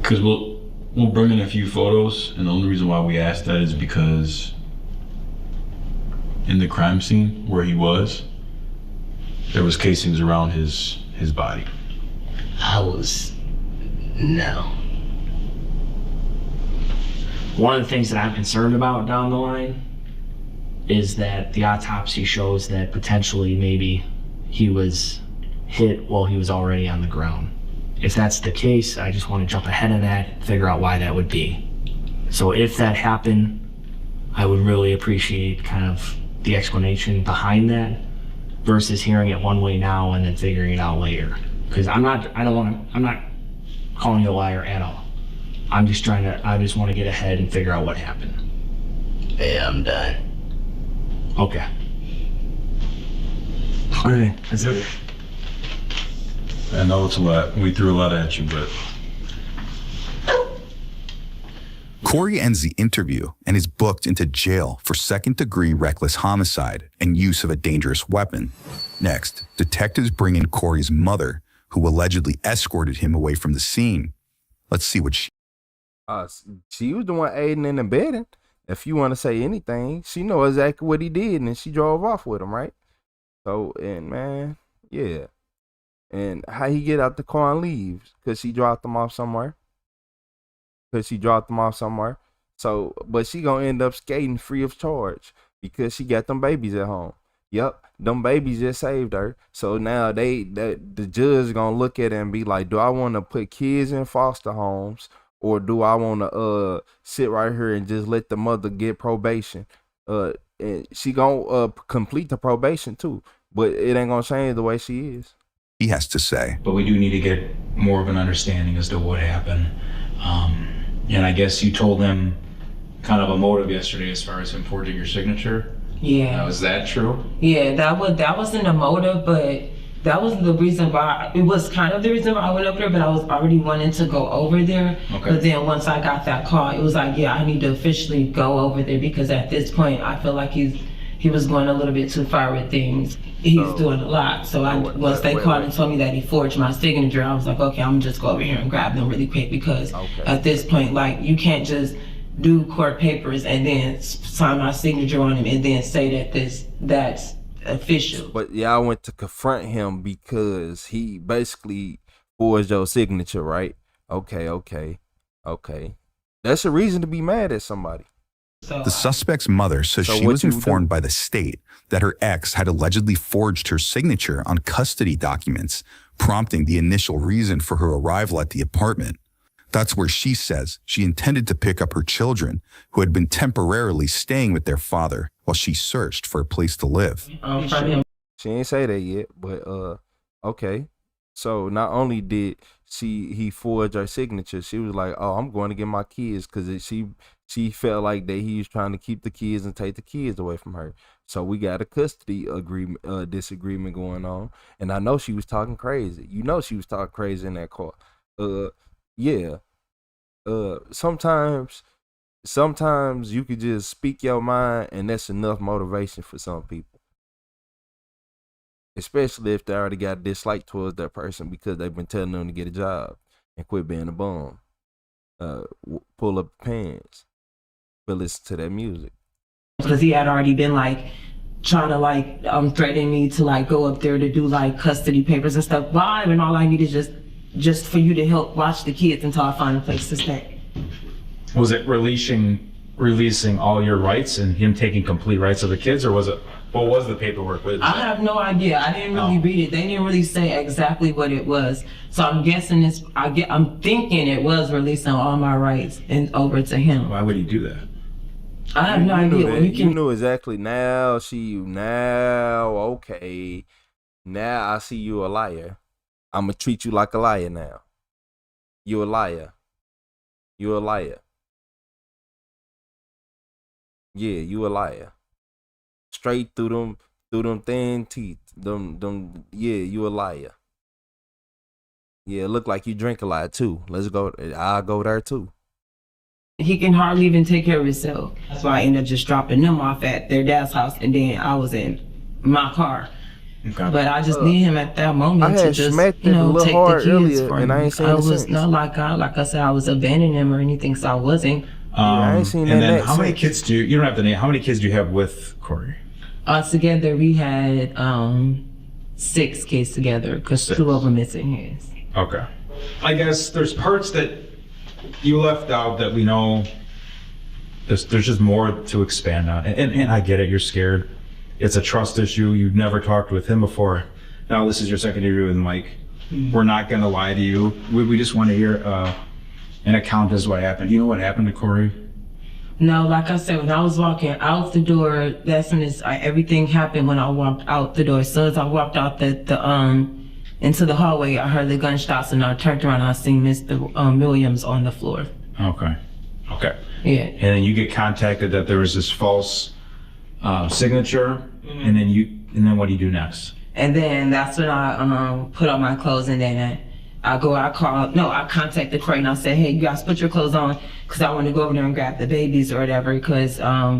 Because we'll bring in a few photos, and the only reason why we asked that is because in the crime scene where he was, there was casings around his body. No. One of the things that I'm concerned about down the line is that the autopsy shows that potentially maybe he was hit while he was already on the ground. If that's the case, I just want to jump ahead of that, figure out why that would be. So if that happened, I would really appreciate kind of the explanation behind that versus hearing it one way now and then figuring it out later. Because I'm not calling you a liar at all. I just want to get ahead and figure out what happened. Yeah, I'm done. Okay. Okay, that's it. I know it's a lot. We threw a lot at you, but... Corey ends the interview and is booked into jail for second-degree reckless homicide and use of a dangerous weapon. Next, detectives bring in Corey's mother, who allegedly escorted him away from the scene. Let's see what she was the one aiding and abetting. If you want to say anything, she knows exactly what he did, and she drove off with him, right? So, and man, yeah. And how he get out the car and leaves? Because she dropped him off somewhere. So, but she gonna end up skating free of charge because she got them babies at home. Yep, them babies just saved her. So now the judge gonna look at it and be like, do I want to put kids in foster homes, or do I want to sit right here and just let the mother get probation? And she gonna complete the probation too, but it ain't gonna change the way she is. He has to say. But we do need to get more of an understanding as to what happened. And I guess you told them kind of a motive yesterday as far as him forging your signature. Yeah. Now, is that true? Yeah, that wasn't a motive, but that was the reason why. It was kind of the reason why I went up there, but I was already wanting to go over there. Okay. But then once I got that call, it was like, yeah, I need to officially go over there, because at this point I feel like he was going a little bit too far with things. He's doing a lot. So once they called and told me that he forged my signature, I was like, okay, I'm gonna just go over here and grab them really quick, because at this point, like, you can't just do court papers and then sign my signature on them and then say that that's official. But yeah, I went to confront him because he basically forged your signature, right? Okay. That's a reason to be mad at somebody. The suspect's mother says she was informed by the state that her ex had allegedly forged her signature on custody documents, prompting the initial reason for her arrival at the apartment. That's where she says she intended to pick up her children, who had been temporarily staying with their father while she searched for a place to live. She ain't say that yet, but okay. So not only did he forge her signature, she was like, "Oh, I'm going to get my kids," because she felt like that he was trying to keep the kids and take the kids away from her. So we got a custody disagreement going on, and I know she was talking crazy. You know she was talking crazy in that car. Yeah. Sometimes you could just speak your mind, and that's enough motivation for some people. Especially if they already got dislike towards that person because they've been telling them to get a job and quit being a bum. Pull up the pants, but listen to that music. Because he had already been like trying to threaten me to like go up there to do like custody papers and stuff. Why? And all I need is just for you to help watch the kids until I find a place to stay. Was it releasing all your rights and him taking complete rights of the kids, or was it? What was the paperwork with? I have no idea. I didn't really read it. They didn't really say exactly what it was. So I'm guessing I'm thinking it was releasing all my rights and over to him. Why would he do that? I have no idea. You knew exactly. Now okay. Now I see you a liar. I'm gonna treat you like a liar now. You a liar. You a liar. Yeah, you a liar. Straight through them thin teeth. Yeah, you a liar. Yeah, it look like you drink a lot too. Let's go. I'll go there too. He can hardly even take care of himself. That's why I ended up just dropping them off at their dad's house, and then I was in my car. Okay. But I just need him at that moment to just, take the kids for me. I was not like I said, I was abandoning him or anything, so I wasn't. I ain't seen and that. Then how many kids do you don't have the name? How many kids do you have with Corey? Together we had 6 kids together, because 2 of them missing his. Okay. I guess there's parts that you left out that we know there's just more to expand on. And I get it, you're scared. It's a trust issue. You've never talked with him before. Now this is your second interview with Mike. We're not gonna lie to you. We just want to hear an account as what happened. You know what happened to Corey? No, like I said, when I was walking out the door, that's when everything happened when I walked out the door. As soon as I walked out into the hallway, I heard the gunshots and I turned around and I seen Mr. Williams on the floor. Okay. Okay. Yeah. And then you get contacted that there was this false signature, and then what do you do next? And then that's when I put on my clothes, and then I contacted Corey and I said, hey, you guys put your clothes on because I want to go over there and grab the babies or whatever because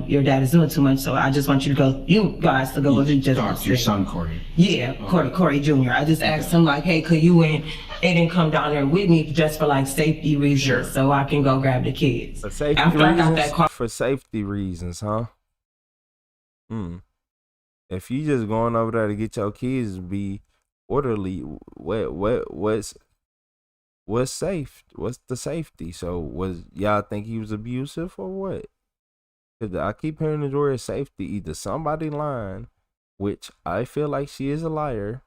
your dad is doing too much. So I just want you guys to go over and just talk to your son, Corey. Yeah, Corey Jr. I just asked him like, hey, could you and Aiden come down there with me just for like safety reasons so I can go grab the kids. For safety After reasons? I got that call. For safety reasons, huh? If you just going over there to get your kids to be orderly, what's safe? What's the safety? So was y'all think he was abusive or what? Cause I keep hearing the word safety. Either somebody lying, which I feel like she is a liar.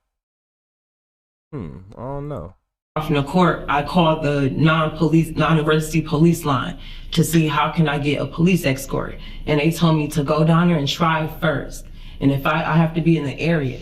I don't know. From the court, I called the non-emergency police line to see how can I get a police escort, and they told me to go down there and try first. And if I have to be in the area,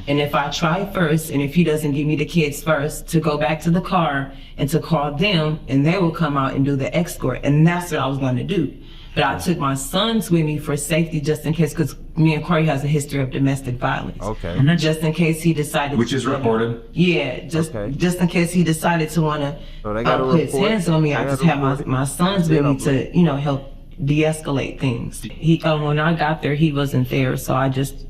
and if I try first, and if he doesn't give me the kids first, to go back to the car and to call them, and they will come out and do the escort, and that's what I was going to do. But I took my sons with me for safety, just in case, because me and Corey has a history of domestic violence. Okay. Just in case he decided. Which is reported. Yeah, just in case he decided to want to put his hands on me, I just had my sons with me to, help de-escalate things. When I got there, he wasn't there, so I just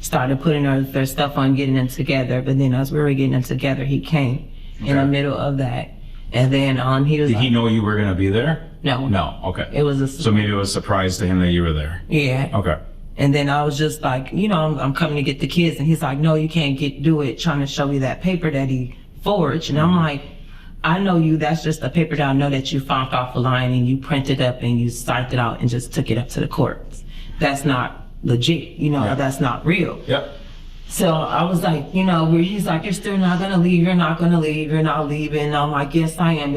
started putting their stuff on, getting them together. But then as we were getting them together, he came in the middle of that. And then he was. Did he know you were gonna be there? No. No. Okay. It was a. So maybe it was a surprise to him that you were there. Yeah. Okay. And then I was just like, I'm coming to get the kids, and he's like, no, you can't do it. Trying to show me that paper that he forged, and I'm like, I know you. That's just a paper that I know that you found off a line and you printed up and you typed it out and just took it up to the courts. That's not legit. That's not real. Yep. So I was like, he's like, you're still not gonna leave, you're not gonna leave, you're not leaving. And I'm like, yes, I am.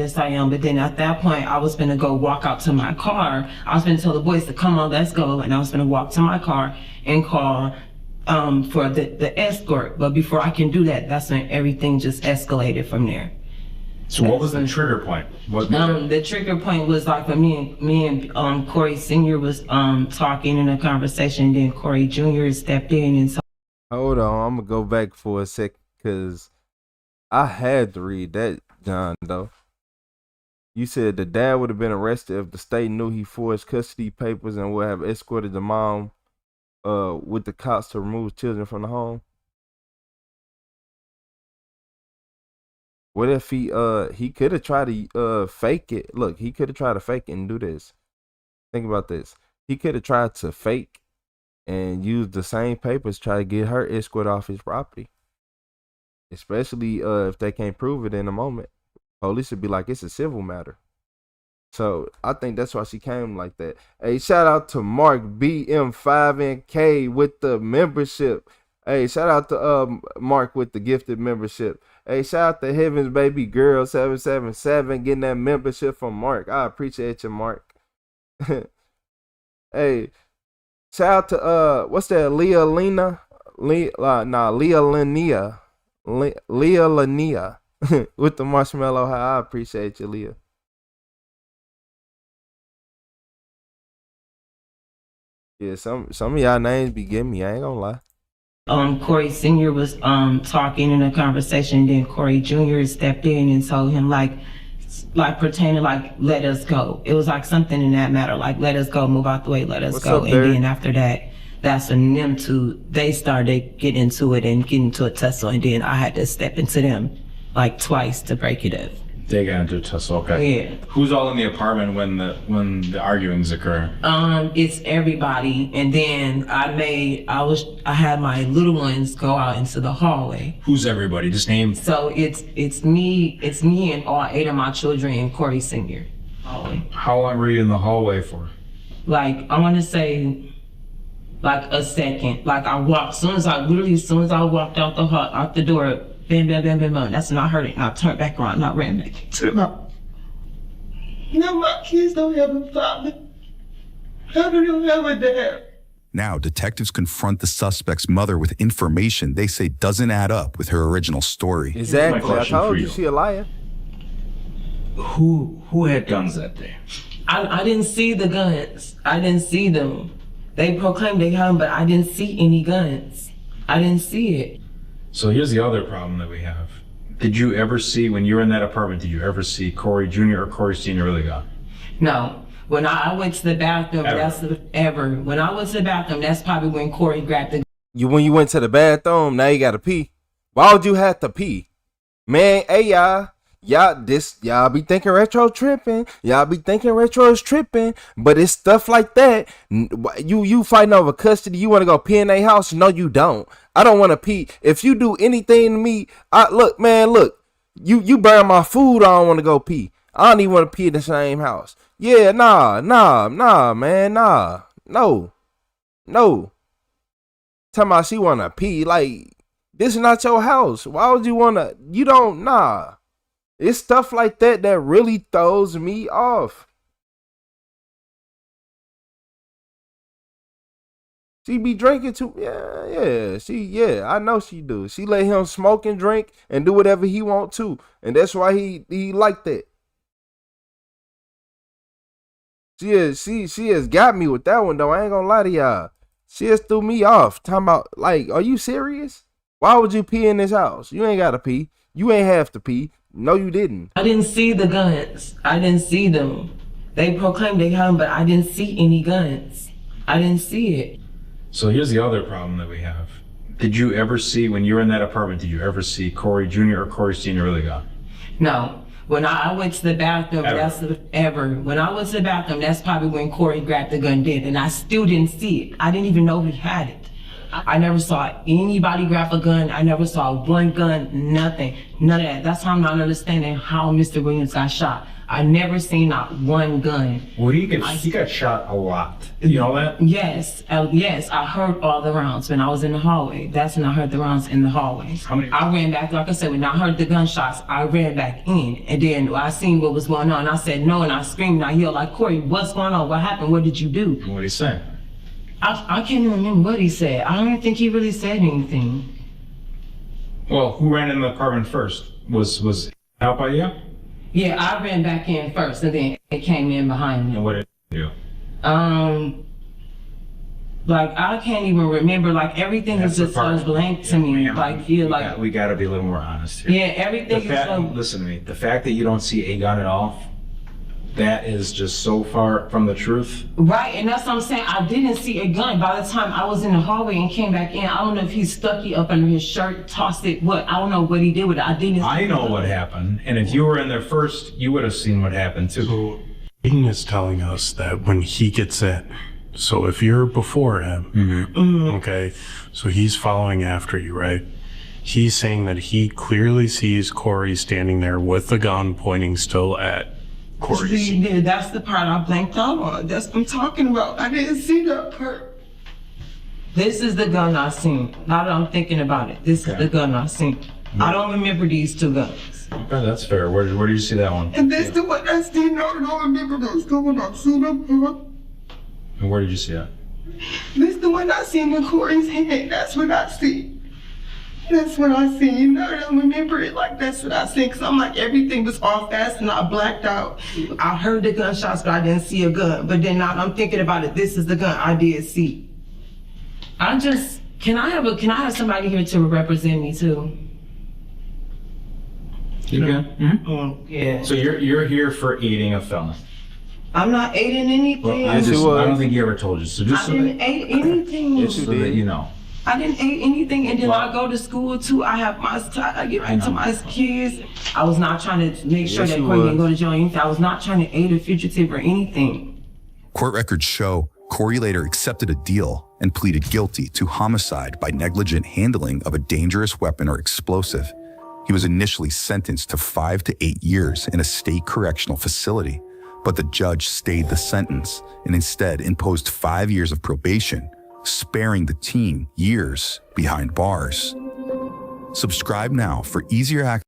But then at that point, I was gonna go walk out to my car. I was gonna tell the boys to come on, let's go. And I was gonna walk to my car and call for the escort. But before I can do that, that's when everything just escalated from there. So what was the trigger point? The trigger point was like when me and Corey Sr. was talking in a conversation, and then Corey Jr. stepped in and Hold on, I'm gonna go back for a sec because I had to read that, John, though. You said the dad would have been arrested if the state knew he forged custody papers and would have escorted the mom with the cops to remove children from the home. What if he could have tried to fake it? Look, he could have tried to fake it and do this. Think about this. He could have tried to fake and use the same papers, try to get her escort off his property. Especially if they can't prove it in a moment. Police would be like, it's a civil matter. So I think that's why she came like that. Hey, shout out to Mark BM5NK with the membership. Hey, shout out to Mark with the gifted membership. Hey, shout out to Heavens Baby Girl 777 getting that membership from Mark. I appreciate you, Mark. Hey, shout out to what's that? Leah Linnea with the marshmallow. I appreciate you, Leah. Yeah, some of y'all names be getting me. I ain't gonna lie. Corey Sr. was talking in a conversation, and then Corey Jr. stepped in and told him like pertaining like let us go. It was like something in that matter, like let us go, move out the way, let us What's go. up, and Derek? then after that, that's when they started getting into it and getting into a tussle, and then I had to step into them like twice to break it up. They got into a tussle. Okay. Yeah. Who's all in the apartment when the arguings occur? It's everybody, and then I had my little ones go out into the hallway. Who's everybody? Just name. So it's me and all 8 of my children and Corey Sr. hallway. How long were you in the hallway for? Like I want to say, like a second. Like I walked, as soon as I walked out the door. Bam, bam, bam, bam, bam. That's when I heard it. And I turned back around and I ran back to my. My kids don't have a father. How do you have a dad? Now, detectives confront the suspect's mother with information they say doesn't add up with her original story. Exactly. I told you she a liar. Who had guns that day? I didn't see the guns. I didn't see them. They proclaimed they had them, but I didn't see any guns. I didn't see it. So here's the other problem that we have. Did you ever see, when you were in that apartment, did you ever see Corey Jr. or Corey Sr. with a gun? No. When I went to the bathroom, When I went to the bathroom, that's probably when Corey grabbed the gun. When you went to the bathroom, now you gotta pee. Why would you have to pee? Man, hey y'all be thinking retro tripping. Y'all be thinking retro is tripping, but it's stuff like that. You fighting over custody. You want to go pee in their house? No, you don't. I don't want to pee. If you do anything to me, look. You burn my food. I don't want to go pee. I don't even want to pee in the same house. Yeah, nah, man, nah, no. Talking about she wanna pee, like this is not your house. Why would you wanna? You don't, nah. It's stuff like that that really throws me off. She be drinking too. Yeah. I know she do. She let him smoke and drink and do whatever he want to, and that's why he like that. She has got me with that one though. I ain't gonna lie to y'all. She has threw me off. Talking about, like, are you serious? Why would you pee in this house? You ain't gotta pee. You ain't have to pee. No, you didn't. I didn't see the guns. I didn't see them. They proclaimed they had them, but I didn't see any guns. I didn't see it. So here's the other problem that we have. Did you ever see, when you were in that apartment, did you ever see Corey Jr. or Corey Sr. with a gun? No. When I went to the bathroom, When I went to the bathroom, that's probably when Corey grabbed the gun did, and I still didn't see it. I didn't even know he had it. I never saw anybody grab a gun. I never saw one gun, nothing. None of that. That's how I'm not understanding how Mr. Williams got shot. I never seen not one gun. Well, he got shot a lot. You know that? Yes, I heard all the rounds when I was in the hallway. That's when I heard the rounds in the hallway. How many? I ran back, like I said, when I heard the gunshots, I ran back in. And then I seen what was going on. I said no, and I screamed and I yelled like, Corey, what's going on? What happened? What did you do? What did he say? I can't even remember what he said. I don't even think he really said anything. Well, who ran in the apartment first? Was out by you? Yeah, I ran back in first, and then it came in behind me. And what did you do? Like, I can't even remember. Like, everything is just so blank to me. We gotta be a little more honest here. Yeah, everything is so... Listen to me. The fact that you don't see a gun at all, that is just so far from the truth. Right, and that's what I'm saying. I didn't see a gun. By the time I was in the hallway and came back in, I don't know if he stuck it up under his shirt, tossed it, what? I don't know what he did with it. I know what happened, and if you were in there first, you would have seen what happened too. So, Aiden is telling us that when he gets in, so if you're before him, okay, so he's following after you, right? He's saying that he clearly sees Corey standing there with the gun pointing still at Corey. That's the part I blanked out on. That's what I'm talking about. I didn't see that part. This is the gun I seen. Now that I'm thinking about it, this is the gun I seen. I don't remember these two guns. Okay, that's fair. Where did you see that one? And this the one I seen. I don't remember those. The one I seen them. And where did you see that? This the one I seen in Corey's head. That's what I see. That's what I seen. I don't remember it like that's what I seen. Cause I'm like, everything was all fast and I blacked out. I heard the gunshots, but I didn't see a gun. But then now I'm thinking about it. This is the gun I did see. Can I have somebody here to represent me too? You can. Yeah. So you're here for aiding a felon. I'm not aiding anything. Well, I don't think he ever told you. So just I didn't aid anything. So that you know. I didn't aid anything, and then I go to school too. I get back to my kids. I was not trying to make sure that Corey didn't go to jail or anything. I was not trying to aid a fugitive or anything. Court records show Corey later accepted a deal and pleaded guilty to homicide by negligent handling of a dangerous weapon or explosive. He was initially sentenced to 5 to 8 years in a state correctional facility, but the judge stayed the sentence and instead imposed 5 years of probation, sparing the teen years behind bars. Subscribe now for easier access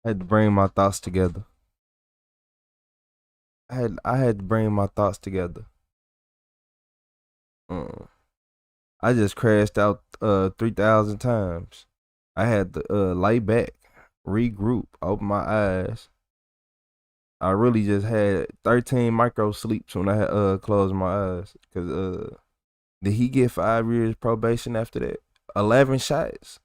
I had to bring my thoughts together. I had to bring my thoughts together. I just crashed out 3,000 times. I had to lay back, regroup, open my eyes. I really just had 13 micro sleeps when I had closed my eyes. Cause did he get 5 years probation after that? 11 shots.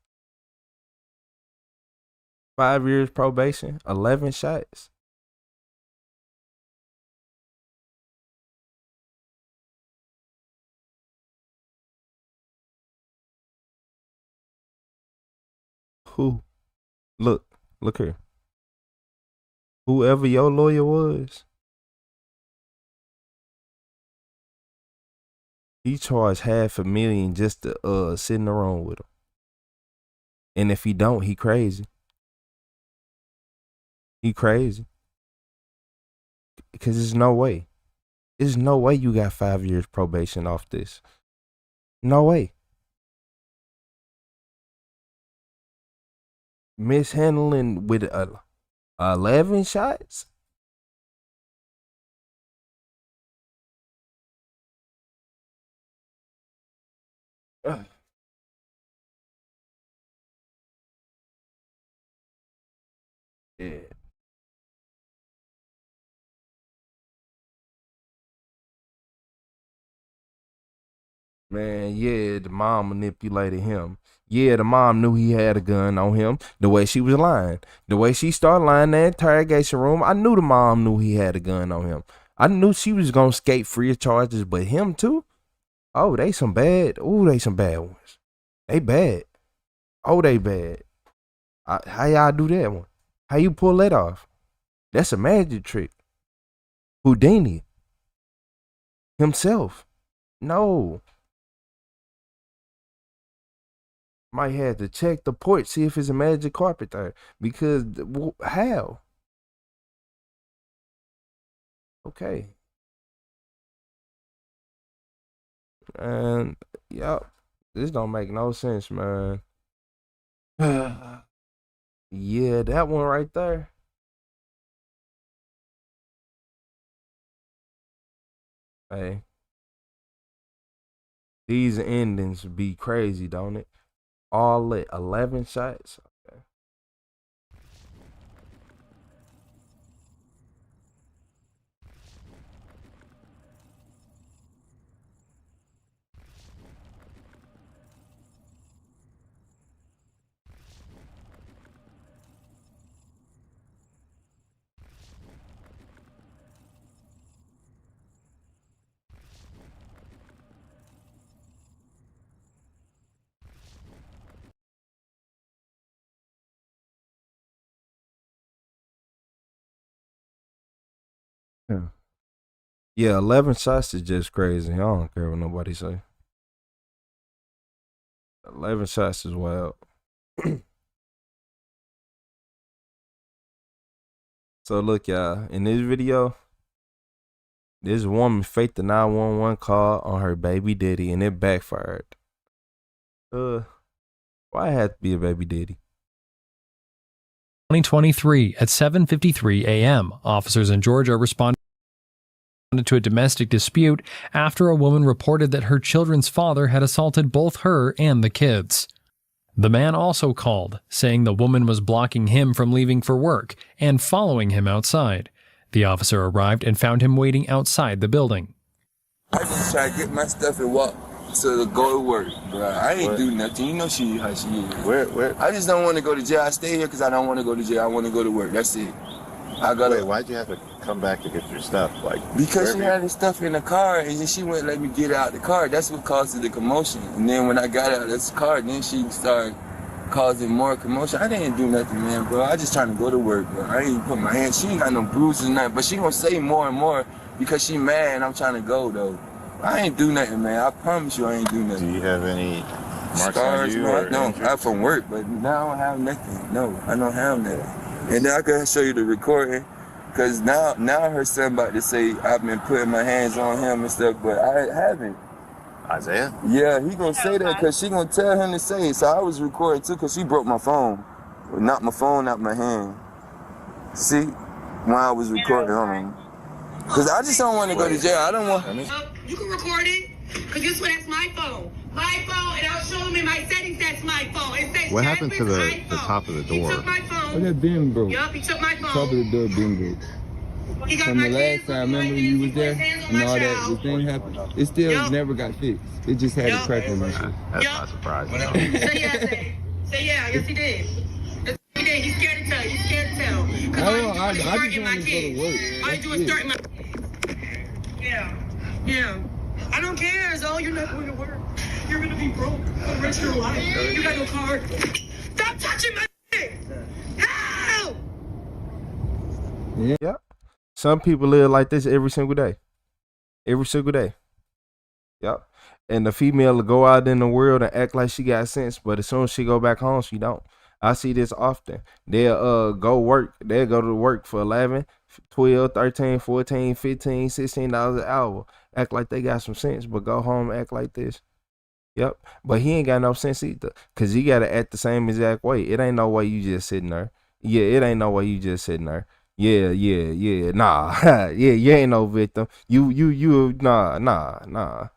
5 years probation, 11 shots. Who? Look here. Whoever your lawyer was, he charged $500,000 just to sit in the room with him. And if he don't, he crazy. He crazy. Because there's no way. There's no way you got 5 years probation off this. No way. Mishandling with 11 shots? Yeah. Man, yeah, the mom manipulated him. Yeah, the mom knew he had a gun on him. The way she was lying. The way she started lying in the interrogation room, I knew the mom knew he had a gun on him. I knew she was going to escape free of charges, but him too? Oh, they some bad. Ooh, they some bad ones. They bad. Oh, they bad. How y'all do that one? How you pull that off? That's a magic trick. Houdini. Himself. No. Might have to check the porch, see if it's a magic carpet there. Because, how? Okay. And, yup. This don't make no sense, man. Yeah, that one right there. Hey. These endings be crazy, don't it? All lit. 11 shots. Okay. Yeah. Yeah, 11 shots is just crazy. I don't care what nobody say. 11 shots is wild. So look, y'all, in this video, this woman faked the 911 call on her baby daddy and it backfired. Why it had to be a baby daddy? 2023 at 7:53 a.m., officers in Georgia responded to a domestic dispute after a woman reported that her children's father had assaulted both her and the kids. The man also called, saying the woman was blocking him from leaving for work and following him outside. The officer arrived and found him waiting outside the building. I just try to get my stuff and walk to go to work, bro. I ain't do nothing. You know how she is. Where? I just don't want to go to jail. I stay here because I don't want to go to jail. I want to go to work. That's it. Wait, why'd you have to come back to get your stuff? Because she had the stuff in the car and then she wouldn't let me get out the car. That's what caused the commotion. And then when I got out of this car, then she started causing more commotion. I didn't do nothing, man, bro. I just trying to go to work, bro. I ain't put my hands. She ain't got no bruises or nothing, but she gonna say more and more because she mad and I'm trying to go, though. I ain't do nothing, man. I promise you I ain't do nothing. Do you have any marks scars, on you? Man? No, I'm from work, but now I don't have nothing. No, I don't have nothing. And then I can show you the recording, because now her son about to say I've been putting my hands on him and stuff, but I haven't. Isaiah? Yeah, he gonna say that because she gonna tell him to say it. So I was recording too because she broke my phone. Knocked my phone out my hand. See, when I was recording, hold on. Because I just don't want to go to jail. I don't want. You can record it, because this one, that's my phone. My phone, and I'll show them in my settings that's my phone. It says What happened to the top of the door? He took my phone. That bin broke. Yup, he took my phone. Top of the door bin broke. He got From my the last kids, time, remember you was there and all that, the thing happened. It still never got fixed. It just had a crack in it. That's not surprising. Say yeah, say yeah, yes he did. Yes, he did. He's scared to tell. He's scared to tell. Because I just want to go my to kids. work. All you do is threaten my. Yeah. I don't care, Zoe. You're not going to work. You're gonna be broke for the rest of your life. You got no car. Stop touching my shit. Help! Yeah. Some people live like this every single day. Every single day. Yep. And the female will go out in the world and act like she got sense, but as soon as she go back home, she don't. I see this often. They'll go work. They'll go to work for 11, 12, 13, 14, 15, $16 an hour. Act like they got some sense, but go home and act like this. Yep. But he ain't got no sense either, because he got to act the same exact way. It ain't no way you just sitting there. Yeah, it ain't no way you just sitting there. Yeah. Nah. Yeah, you ain't no victim. Nah.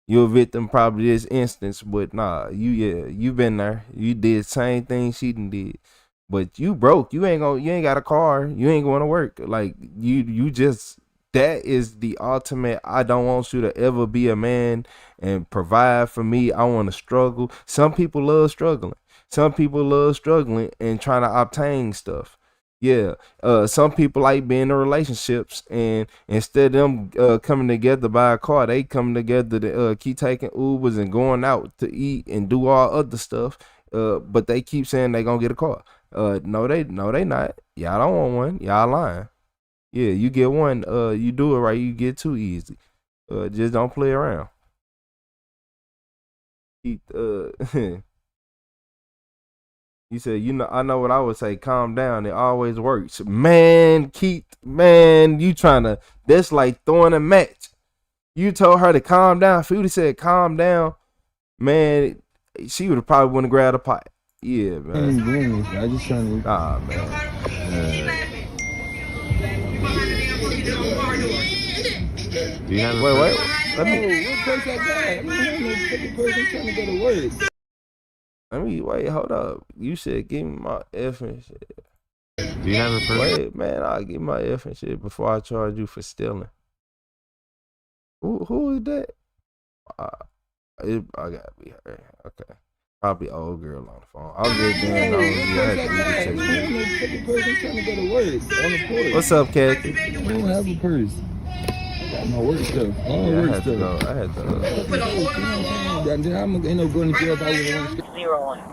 You're a victim probably this instance, but nah, you been there. You did same thing she done did. But you broke. You ain't got a car. You ain't going to work. Like you just, that is the ultimate. I don't want you to ever be a man and provide for me. I want to struggle. Some people love struggling. Some people love struggling and trying to obtain stuff. Yeah. Some people like being in relationships, and instead of them coming together to buy a car, they come together to keep taking Ubers and going out to eat and do all other stuff. But they keep saying they gonna get a car. No, they not. Y'all don't want one. Y'all lying. Yeah, you get one. You do it right. You get two easy. Just don't play around. You said, I know what I would say. Calm down. It always works. Man, Keith, you trying to, that's like throwing a match. You told her to calm down. If you would have said calm down, man, she would have probably wouldn't have grabbed a pot. Yeah, man. I just trying to. Nah, man. You have wait. Let me. What place I got? I don't have no fucking person trying to go to work. Hold up. You said give me my effing shit. Do you have a person? Wait, man, I'll give my effing shit before I charge you for stealing. Who is that? I gotta be her. Okay. Probably old girl on the phone. I'll get down on you. What's up, Kathy? I don't have a purse. I got my work stuff. All work stuff. I had to. I'm gonna end up going to jail if I was on.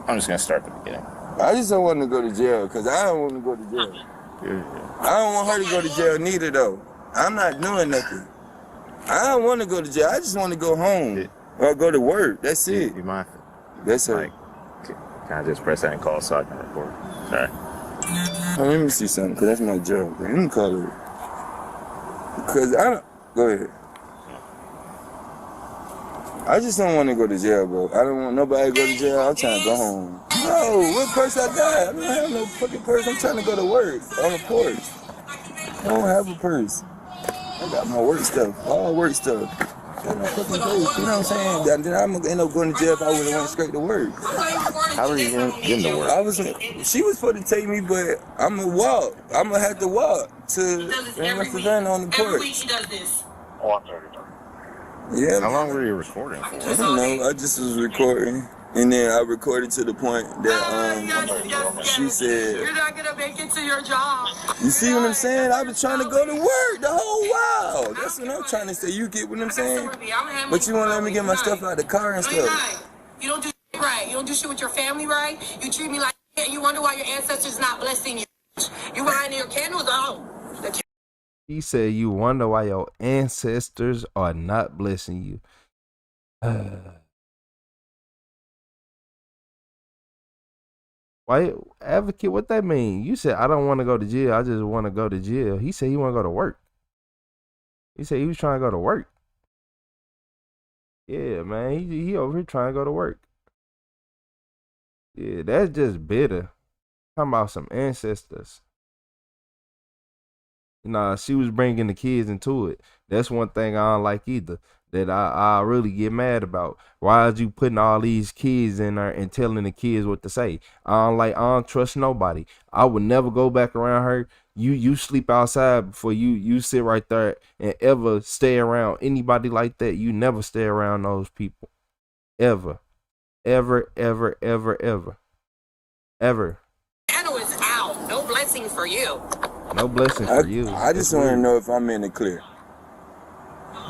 I'm just gonna start the beginning. I just don't want to go to jail because I don't want to go to jail. I don't want her to go to jail neither though. I'm not doing nothing. I don't want to go to jail. I just want to go home or go to work. That's it. You mind? That's like, can I just press that and call so I can report? Sorry. Let me see something, because that's my job. Let me call her. Because I don't. Go ahead. I just don't want to go to jail, bro. I don't want nobody to go to jail. I'm trying to go home. No, what purse I got? I don't have no fucking purse. I'm trying to go to work on the porch. I don't have a purse. I got my work stuff, all work stuff. You know what I'm saying? Then I'm gonna end up going to jail if I would have went straight to work. How are you getting to work? She was supposed to take me, but I'm gonna walk. I'm gonna have to walk to Savannah on the porch. She does this. Yeah. How long were you recording for? I don't know. I just was recording. And then I recorded to the point that she said, "You're not gonna make it to your job." You see what I'm saying? I was trying to go to work the whole while. That's what I'm trying to say. You get what I'm saying? But you won't let me get my stuff out of the car and stuff. You don't do shit right. You don't do shit with your family right. You treat me like shit. You wonder why your ancestors not blessing you. You behind your candles out. He said you wonder why your ancestors are not blessing you. Why, advocate, what that mean? You said, I don't want to go to jail. I just want to go to jail. He said he want to go to work. He said he was trying to go to work. Yeah, man. He over here trying to go to work. Yeah, that's just bitter. Talking about some ancestors. Nah, she was bringing the kids into it. That's one thing I don't like either. That I really get mad about. Why is you putting all these kids in there and telling the kids what to say? I don't trust nobody. I would never go back around her. You sleep outside before you sit right there and ever stay around anybody like that. You never stay around those people. Ever. Ever, ever, ever, ever. Ever. Shadow is out. No blessings for you. No blessings for you. I just want to know if I'm in the clear.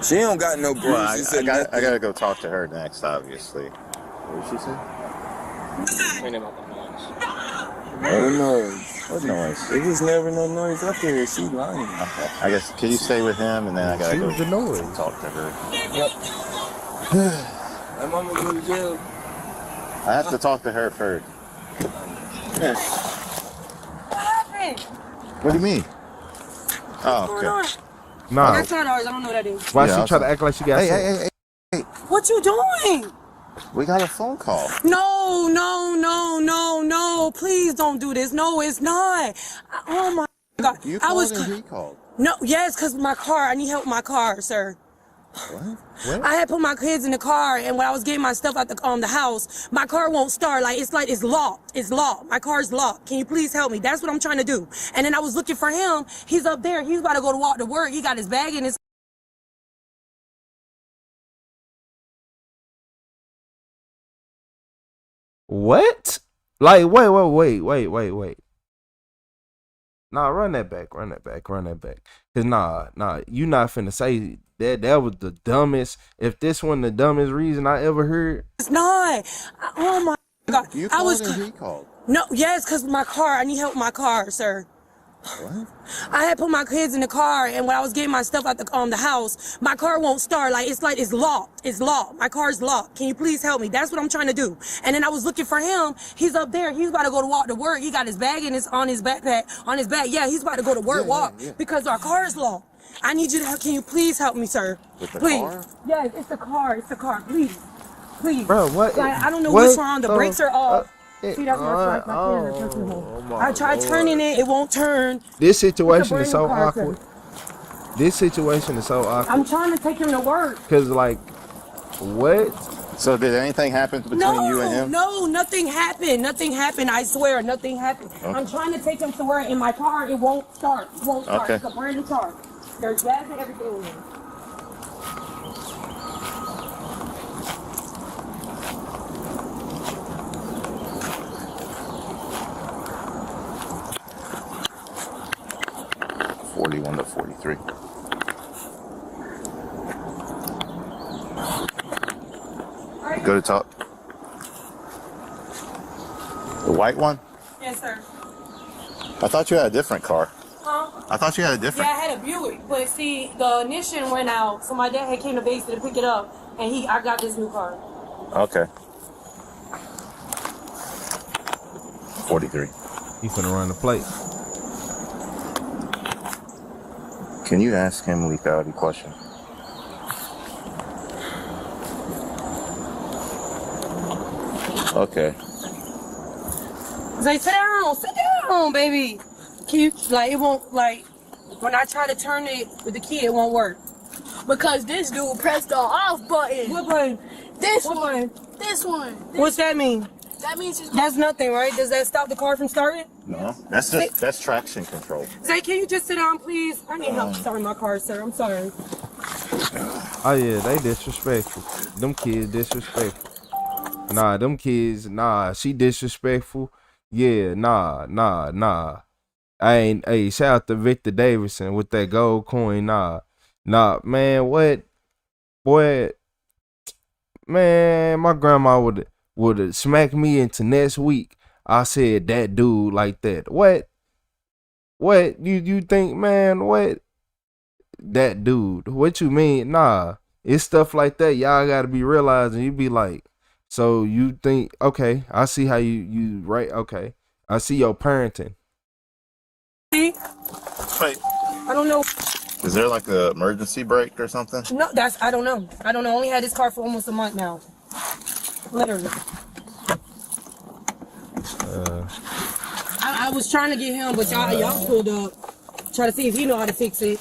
She don't got no bruise. Well, She said I gotta go talk to her next, obviously. What did she say? No noise. What noise? It was never no noise up here. She lying. Okay. I guess, can you stay with him, and then I gotta go the noise. talk to her. Yep. My mama go to jail. I have to talk to her first. What happened? What do you mean? Oh, What's going okay. on? Nah. That's not ours. I don't know what that is. Why Yeah, she try to act like she got Hey. What you doing? We got a phone call. No, no, no, no, no. Please don't do this. No, it's not. Oh my God. You I called was. and he called. No, yes, because my car. I need help with my car, sir. What? I had put my kids in the car, and when I was getting my stuff out the house, my car won't start. It's locked. It's locked. My car's locked. Can you please help me? That's what I'm trying to do. And then I was looking for him. He's up there. He's about to go to walk to work. He got his bag in his. What? Like, wait. Nah, run that back. Cause nah, you not finna say that was the dumbest. If this wasn't the dumbest reason I ever heard. It's not. Oh my God. You I called was. and he called. No, yes, because my car. I need help with my car, sir. What? I had put my kids in the car, and when I was getting my stuff out the house, my car won't start. It's locked. It's locked. My car's locked. Can you please help me? That's what I'm trying to do. And then I was looking for him. He's up there. He's about to go to walk to work. He got his bag on his backpack, on his back. Yeah, he's about to go to work, because our car is locked. I need you to help. Can you please help me, sir? With the Please. car? Yes, it's the car. It's the car. Please. Bro, what? Like, I don't know what? what's wrong. The brakes are off. See, that's my my I tried turning it. It won't turn. This situation is It's a so brand new car, awkward. This situation is so awkward. I'm trying to take him to work. Cause like, what? So did anything happen between you and him? No, nothing happened. Nothing happened. I swear, nothing happened. Okay. I'm trying to take him to work in my car. It won't start. It won't start. Okay. It's a brand new car. There's gas and everything in it. $41 to $43. Go to top. The white one? Yes, sir. I thought you had a different car. Huh? I thought you had a Yeah, different. I had a Buick, but see, the ignition went out, so my dad had came to base to pick it up, and I got this new car. Okay. 43. He's gonna run the plate. Can you ask him a lethality question? Okay. Say, sit down, baby. Can you, it won't, when I try to turn it with the key, it won't work. Because this dude pressed the off button. What button? This What one. button? This one. What's that mean? That means it's That's nothing, right? Does that stop the car from starting? No, that's traction control. Zay, can you just sit down, please? I need help starting my car, sir. I'm sorry. Oh yeah, they disrespectful. Them kids disrespectful. Nah, them kids, she disrespectful. Yeah, nah. Hey, shout out to Victor Davidson with that gold coin. Nah, man, what? Boy, man, my grandma would have smacked me into next week. I said that dude like that. What? You think, man, what? That dude. What you mean? Nah. It's stuff like that. Y'all gotta be realizing. You be like, so you think, okay, I see how you right, okay. I see your parenting. See? Wait. I don't know. Is there like an emergency brake or something? No, I don't know. I only had this car for almost a month now. Literally. I was trying to get him, but y'all pulled up Try to see if he know how to fix it.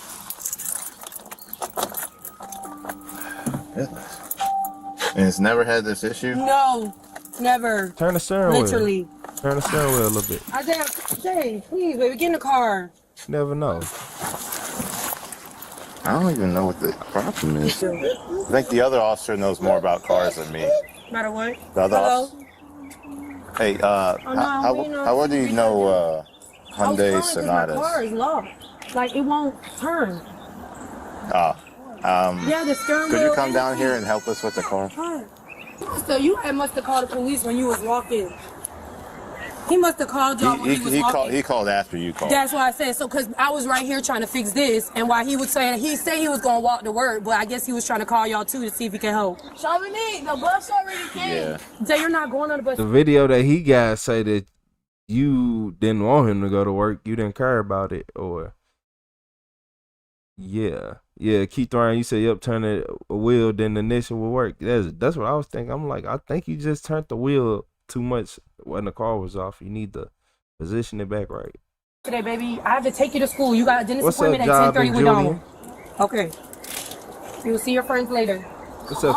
And it's never had this issue? No, never. Turn the steering wheel. Literally. Turn the steering wheel a little bit. Jay, please, baby, get in the car. Never know. I don't even know what the problem is. I think the other officer knows more about cars than me. Matter what? The other Hello? officer. Hey, how well do you know Hyundai Sonatas? My car is locked. Like, it won't turn. Yeah, the steering could you wheel come down is- here and help us with the car? So you must have called the police when you was walking. He must have called y'all when he was walking. He called after you called. That's why I said so, because I was right here trying to fix this, and while he was saying, he said he was going to walk to work, but I guess he was trying to call y'all too to see if he can help. Dominique, the bus already came. Yeah. Jay, you're not going on the bus. The video that he got say that you didn't want him to go to work, you didn't care about it, or yeah, Keith Ryan, you said yep, turn a wheel, then the ignition will work. That's what I was thinking. I'm like, I think you just turned the wheel too much when the car was off. You need to position it back right. Today, baby, I have to take you to school. You got a dentist What's up, appointment at Job 10:30 and with Julian? Dawn. Okay. You will see your friends later. What's up?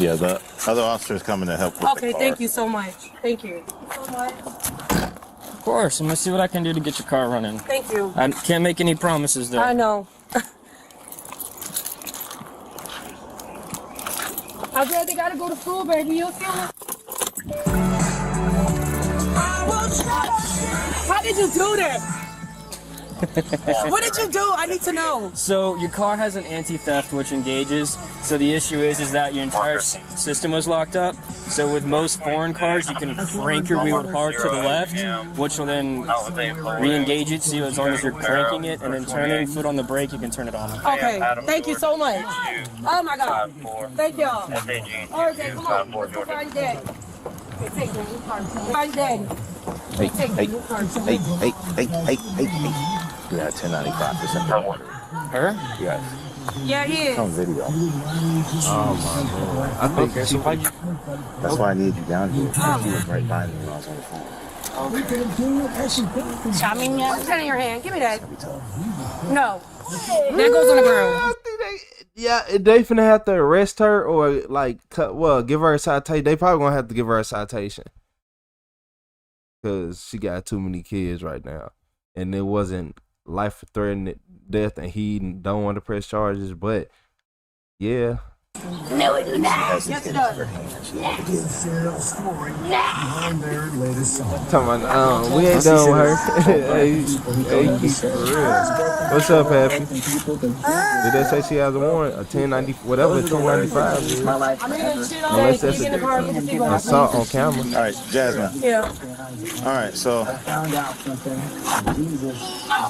Yeah, the other officer's coming to help with the Okay, car. thank you so much. Thank you so much. Of course, I'm gonna see what I can do to get your car running. Thank you. I can't make any promises though. I know. I said they gotta go to school, baby. You'll see them. How did you do that? What did you do? I need to know. So your car has an anti-theft which engages. So the issue is that your entire system was locked up. So with most foreign cars, you can crank your wheel hard to the left, which will then re-engage it. So as long as you're cranking it and then turning foot on the brake, you can turn it on. Okay, thank you so much. Oh my God. Thank y'all. All right, then, come on. Let's go find Daddy. Okay, take the new car. Find Daddy. Hey, Take the hey, new car. hey. You got 1095%. Her? Yeah. Yeah, he is. It's on video. Oh my God. I think so that's why I need you down here. She was right behind me when I was on the phone. Put that in your hand. Give me that. No. That goes on the ground. Yeah, they finna have to arrest her or like give her a citation. They probably gonna have to give her a citation because she got too many kids right now, and it wasn't life-threatening death, and he don't want to press charges. But yeah. No, it does not. Yes, it does. Talking about, we ain't done with her. hey, keep for real. What's up, Happy? Did they say she has a warrant? A 1090, whatever 1095 is. Unless that's an assault on camera. All right, Jasmine. Yeah. All right, so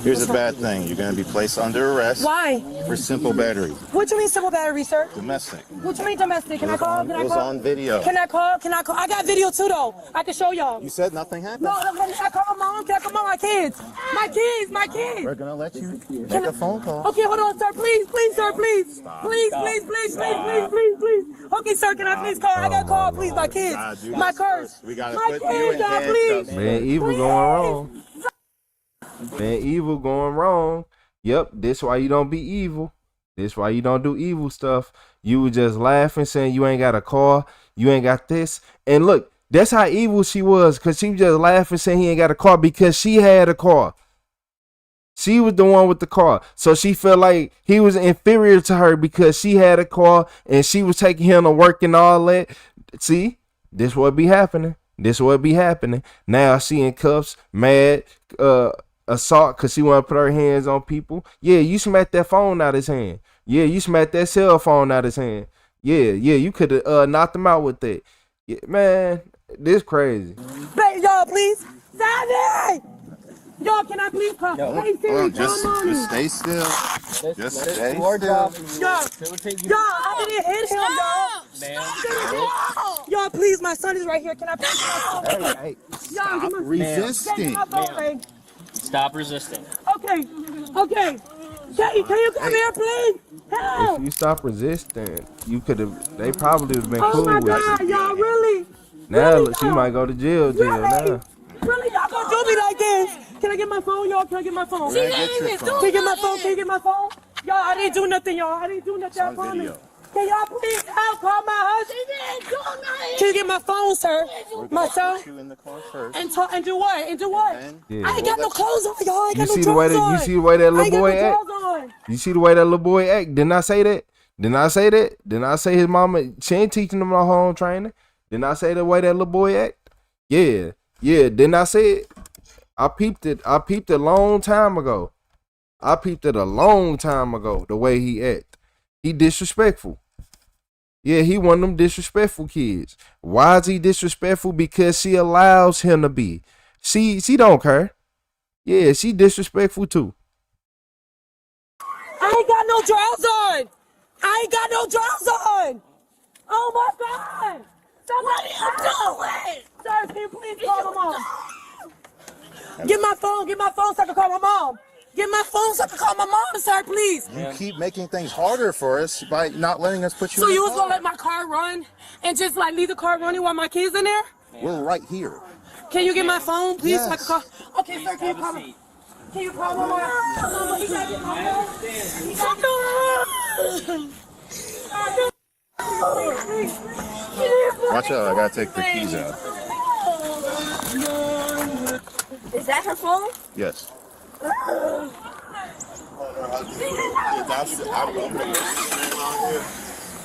here's a bad thing. You're going to be placed under arrest. Why? For simple battery. What you mean simple battery, sir? Domestic. What you mean domestic? Can I call? Can I It was call? on video. Can I call? Can I call? I got video too, though. I can show y'all. You said nothing happened. No, can I call my mom? Can I call my kids? My kids. We're going to let you make a phone call. Okay, hold on, sir. Please, sir, please. Please. Okay, sir, can I please call? I got to call, please, my kids. My curse. We got to My put you in kids, God, handcuffs. please. Man, evil going wrong. Man, evil going wrong. Yep, this why you don't be evil. This why you don't do evil stuff. You were just laughing, saying you ain't got a car, you ain't got this. And look, that's how evil she was, because she was just laughing, saying he ain't got a car because she had a car. She was the one with the car. So she felt like he was inferior to her because she had a car and she was taking him to work and all that. See, this what be happening. Now she in cuffs, mad, assault because she want to put her hands on people. Yeah, you smacked that phone out his hand. Yeah, you smacked that cell phone out his hand. Yeah, you could have knocked him out with that. Yeah, man, this crazy. Please, y'all, please. Sandy! Y'all, can I please call? Hey, Siri, Just stay still. Just stay still. Y'all, I didn't hit him, y'all. Y'all, please, my son is right here. Can I please call? Hey, Y'all, stop resisting. Stop resisting. Okay. Can you come here, please? Help! If you stop resisting, you could have. They probably would have been Oh cool my with God, you. y'all, really? Now Really, she y'all? might go to jail Really? now. Really, y'all gonna do me like this? Can I get my phone, y'all? Can I get my phone? Can I get your phone? Can you get my phone? Can you get my phone? Y'all, I didn't do nothing, y'all. I didn't do nothing. I promise. Can y'all please help call my husband? Can you get my phone, sir? My son? Put you in the car first. And do what? And do what? Yeah. I ain't got no clothes on, y'all. I ain't You got no see the drawers way that on. you see the way that I little ain't got boy no act? drawers on. You see the way that little boy act? Didn't I say that? Didn't I say that? Didn't I say his mama? She ain't teaching him no home training. Didn't I say the way that little boy act? Yeah, yeah. Didn't I say it? I peeped it. I peeped it a long time ago. I peeped it a long time ago. The way he act, he disrespectful. Yeah, he one of them disrespectful kids. Why is he disrespectful? Because she allows him to be. She don't care. Yeah, she disrespectful too. I ain't got no drawers on. I ain't got no drawers on. Oh my God. Somebody help me. Sir, can you please call my mom? Get my phone so I can call my mom. Get my phone so I can call my mom, sir, please. You keep making things harder for us by not letting us put you So in you the was car. gonna let my car run and just like leave the car running while my kids in there? We're right here. Can you get my phone, please? Yes. So I can call. Okay, sir, can you call me? Can you call my mom? He gotta get my phone. Watch out, I gotta take the keys out. Is that her phone? Yes.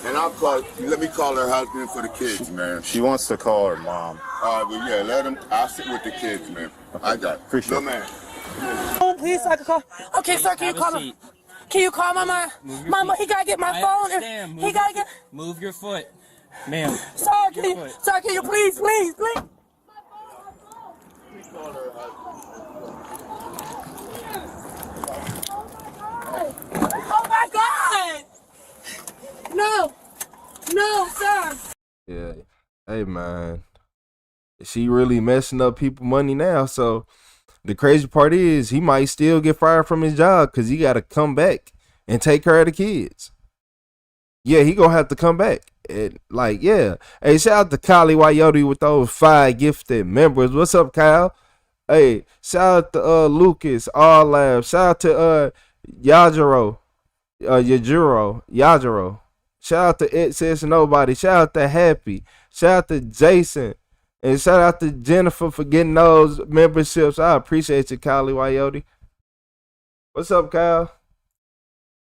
And I'll call. Let me call her husband for the kids, man. She wants to call her mom. All right, well, yeah, let him. I'll sit with the kids, man. I got it. Appreciate No, it. man. Phone, please, so I can call. Okay, sir, can you call me? Can you call my mama? He gotta get my phone. He gotta get. Move your foot, ma'am. Sir, can you please? Oh my God! No, sir. Yeah. Hey man. She really messing up people money now. So the crazy part is he might still get fired from his job because he gotta come back and take care of the kids. Yeah, he gonna have to come back. And like, yeah. Hey, shout out to Kylie Wyote with those 5 gifted members. What's up, Kyle? Hey, shout out to Lucas, All Labs. Shout out to Yajiro. Yajiro. Shout out to It Says Nobody. Shout out to Happy. Shout out to Jason. And shout out to Jennifer for getting those memberships. I appreciate you, Kylie Wyote. What's up, Kyle?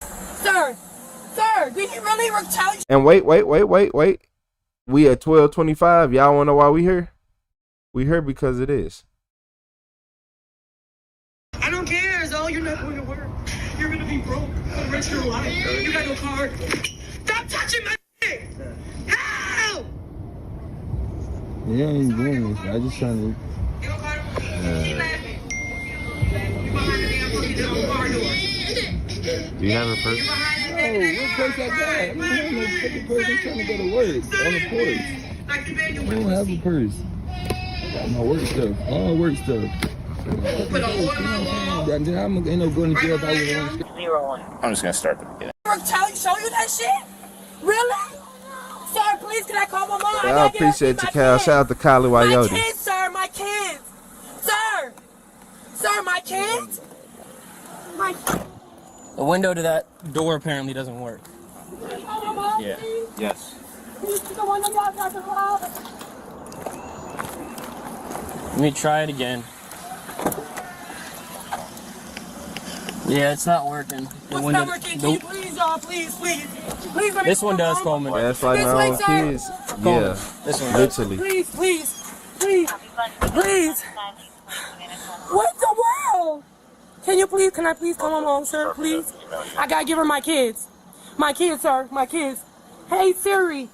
Sir, did you really retaliate? And wait. We at 12:25. Y'all wanna know why we here? We here because it is. I don't care, Zoe. You're not going to work. You're going to be broke for the rest of your life. You got no car. Stop touching my dick! Help! Yeah, I ain't doing this. I just trying to. Keep laughing. You behind the damn fucking car door. Do you have a purse? Oh, what purse I got? I don't have no fucking purse. I'm trying to go to work on the porch. I don't have a purse. I got my work stuff. All work stuff. Then I'm gonna end up going to jail if I was on. I'm just gonna start the beginning. Show you that shit? Really? Sir, please, can I call my mom? I appreciate you, Kyle. Shout out to Kylie Wyote. My kids, sir, my kids. Sir, my kids. The window to that door apparently doesn't work. Yeah. Yes. Let me try it again. Yeah, it's not working. What's not working? Can you please, y'all, please let me This one does, Coleman. That's like my own kids. Yeah. This one does. Literally. Please. What the world? Can I please call my mom, sir, please? I gotta give her my kids. My kids, sir, my kids. Hey, Siri.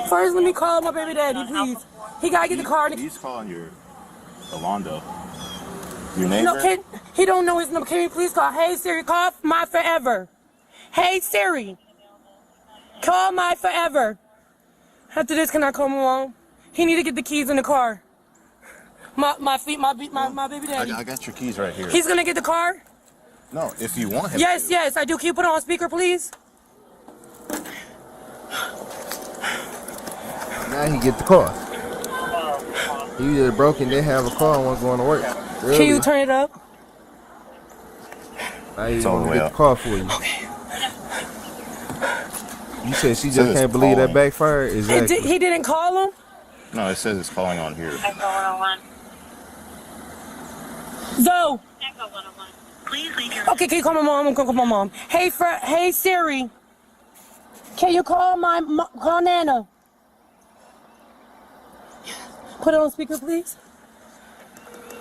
First, let me call my baby daddy, please. He gotta get the car. He's calling your Alonzo. Your neighbor? No, he don't know his number. Can you please call? Hey, Siri, call my forever. Hey, Siri. Call my forever. After this, can I call my mom? He need to get the keys in the car. My baby daddy. I got your keys right here. He's gonna get the car? No, if you want him Yes, to. yes, I do. Can you put it on speaker, please? Now he get the car. You just broke and didn't have a car and wasn't going to work. Early. Can you turn it up? Now you gonna get the car for you. Okay. You said she just can't believe that backfired? Exactly. He didn't call him? No, it says it's calling on here. Echo 101. Zoe. Echo 101. Please leave your... Okay, can you call my mom? I'm gonna call my mom. Hey, hey Siri. Can you call call Nana? Put it on speaker, please.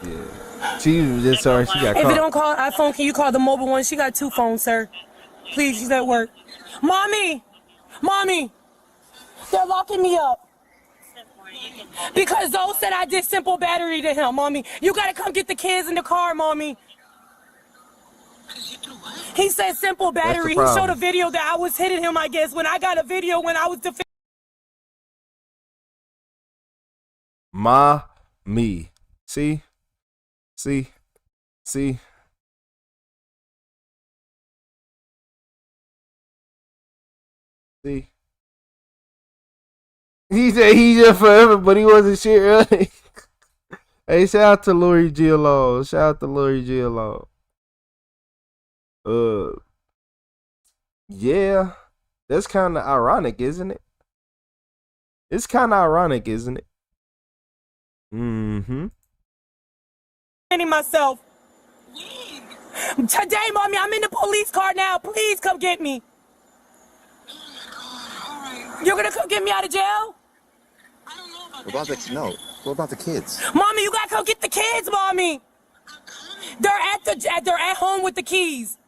Yeah. She was just sorry she got caught. If you don't call iPhone, can you call the mobile one? She got 2 phones, sir. Please, she's at work. Mommy! Mommy! They're locking me up. Because Zoe said I did simple battery to him, Mommy. You gotta come get the kids in the car, Mommy. He said simple battery. He showed a video that I was hitting him, I guess, when I got a video when I was defending. Me. See? See? See? See? He said he's just forever, but he wasn't shit early. Hey, shout out to Lori Giolo. Shout out to Lori Giolo. Yeah. That's kind of ironic, isn't it? It's kind of ironic, isn't it? Mm-hmm. Myself. Today, Mommy, I'm in the police car now. Please come get me. You're gonna come get me out of jail? What about the kids? Mommy, you gotta come get the kids, Mommy. They're at home with the keys.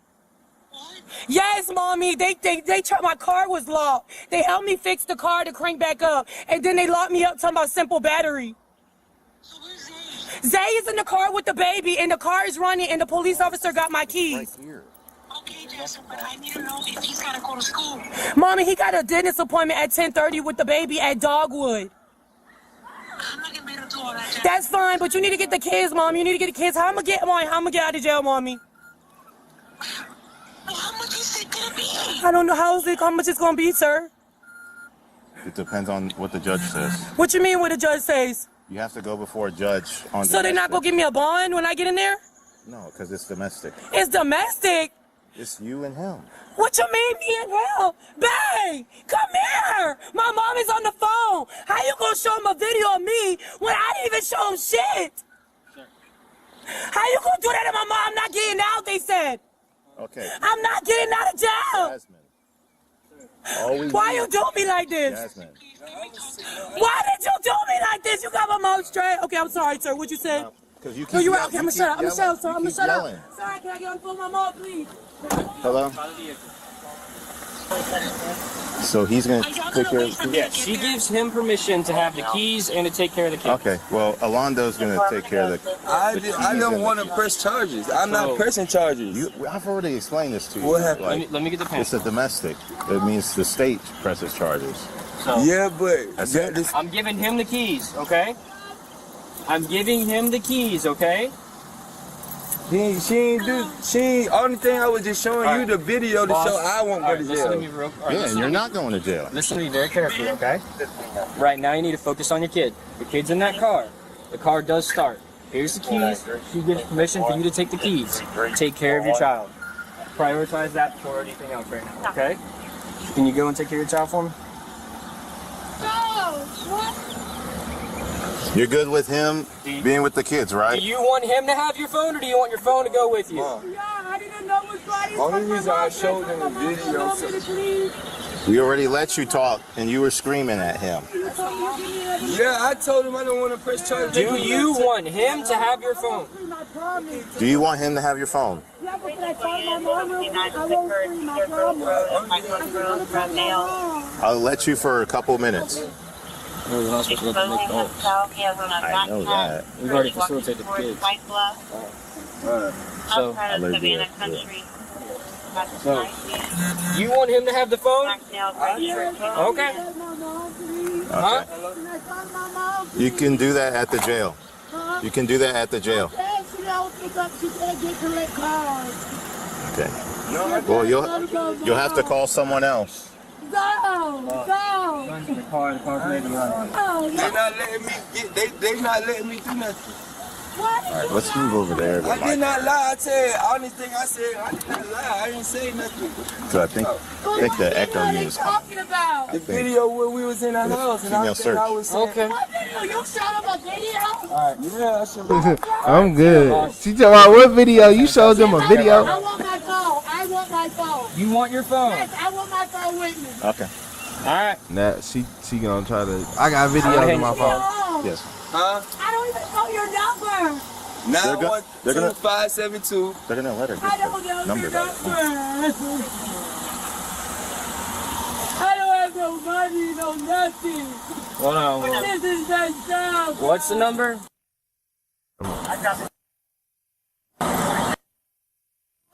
Yes, Mommy. They tried. My car was locked. They helped me fix the car to crank back up, and then they locked me up talking about simple battery. Zay is in the car with the baby, and the car is running, and the police officer got my keys. Right here. Okay, Jessica, but I need to know if he's gotta go to school. Mommy, he got a dentist appointment at 10:30 with the baby at Dogwood. I'm not gonna be able to do all that, Jessica. That's fine, but you need to get the kids, Mommy. You need to get the kids. How I'm gonna get out of jail, Mommy? Well, how much is it gonna be? I don't know how much it's gonna be, sir. It depends on what the judge says. What you mean what the judge says? You have to go before a judge on. So they're not gonna give me a bond when I get in there? No, because it's domestic. It's domestic? It's you and him. What you mean, me and him? Babe, come here. My mom is on the phone. How you gonna show him a video of me when I didn't even show him shit? How you gonna do that to my mom? I'm not getting out, they said. Okay. I'm not getting out of jail. Jasmine. Why you do me like this? Jasmine. Why did you do me like this? You got my mouth straight. Okay, I'm sorry, sir. What you said? Because you keep. No, you're right. yelling. Okay, I'm gonna shut up. I'm gonna shut up, sir. I'm gonna shut yelling. up. Sorry, can I get on the phone with my mom, please? Hello? So he's going to take care of... Yeah, she gives him permission to have the keys and to take care of the kids. Okay, well, Alondo's going to take care of the keys. I don't want to press charges. I'm not pressing charges. I've already explained this to you. What happened? Like, Let me get the pen. it's a domestic. It means the state presses charges. So, yeah, but... I'm giving him the keys, okay? I'm giving him the keys, okay? Only thing I was just showing you the video to show I won't go to jail. Listen to me real Yeah, and you're not going to jail. Listen to me very carefully, okay? Right now you need to focus on your kid. The kid's in that car. The car does start. Here's the keys. She gives permission for you to take the keys. Take care of your child. Prioritize that before anything else right now, okay? Can you go and take care of your child for me? You're good with him being with the kids, right? Do you want him to have your phone, or do you want your phone to go with you? Yeah, I didn't know it was right. Only reason I showed him the video. We already let you talk, and you were screaming at him. Yeah, I told him I don't want to press charges. Do you want him to have your phone? Do you want him to have your phone? Yeah, but can I call my mom real quick? I won't scream, I promise. I'll let you for a couple minutes. We're not supposed to let them make calls. I know that. We've already facilitated the kids. So, you want him to have the phone? Okay. Huh? You can do that at the jail. You can do that at the jail. Okay. Well, you'll have to call someone else. Go into the car. The car's made to run. They not letting me they not letting me do nothing. All right, let's move over there. I did not lie. I said, honest thing I said, I did not lie. I didn't say nothing. So I think the echo unit is talking about? The video where we was in the house and I said I was saying, Okay. What video? You shot him a video? All right, yeah, I should. I'm good. She talking about what video? You showed them a video. I want my phone. I want my phone. You want your phone? Yes, I want my phone with me. Okay. All right. Nah, she gonna try to. I got videos on my phone. Yes. Huh? I don't even know your number. 912-572. They're gonna let her I get don't the know number. your number. I don't have no money, no nothing. Hold on. This is my job. What's the number?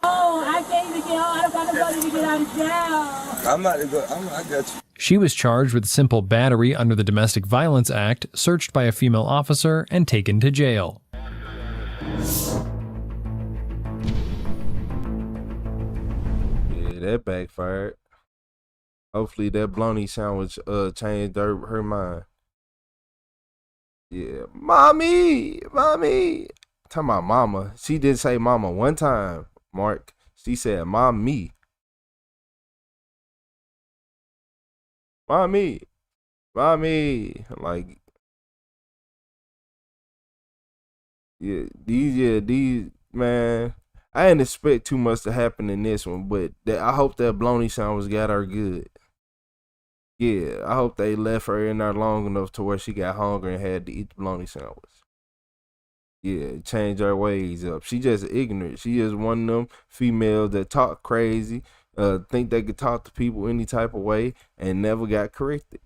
Oh, I can't even get home. I don't got no money to get out of jail. I'm about to go. I got you. She was charged with simple battery under the Domestic Violence Act, searched by a female officer, and taken to jail. Yeah, that backfired. Hopefully that bologna sandwich changed her mind. Yeah, mommy. Talking about mama. She did say mama one time, Mark. She said mommy. Mommy. Like, these, man. I didn't expect too much to happen in this one, but I hope that bologna sandwich got her good. Yeah, I hope they left her in there long enough to where she got hungry and had to eat the bologna sandwich. Yeah, change her ways up. She just ignorant. She is one of them females that talk crazy, think they could talk to people any type of way, and never got corrected.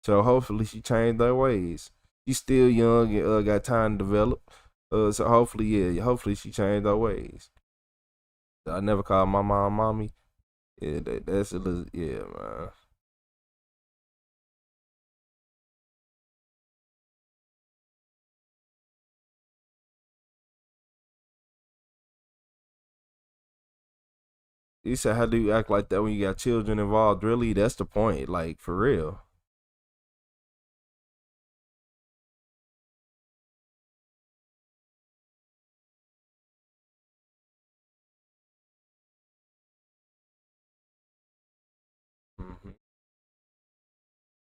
So hopefully she changed her ways. She's still young and got time to develop. So hopefully she changed her ways. I never called my mom mommy. Yeah, that's a little, yeah, man. You said, how do you act like that when you got children involved? Really, that's the point. Like, for real. Mm-hmm.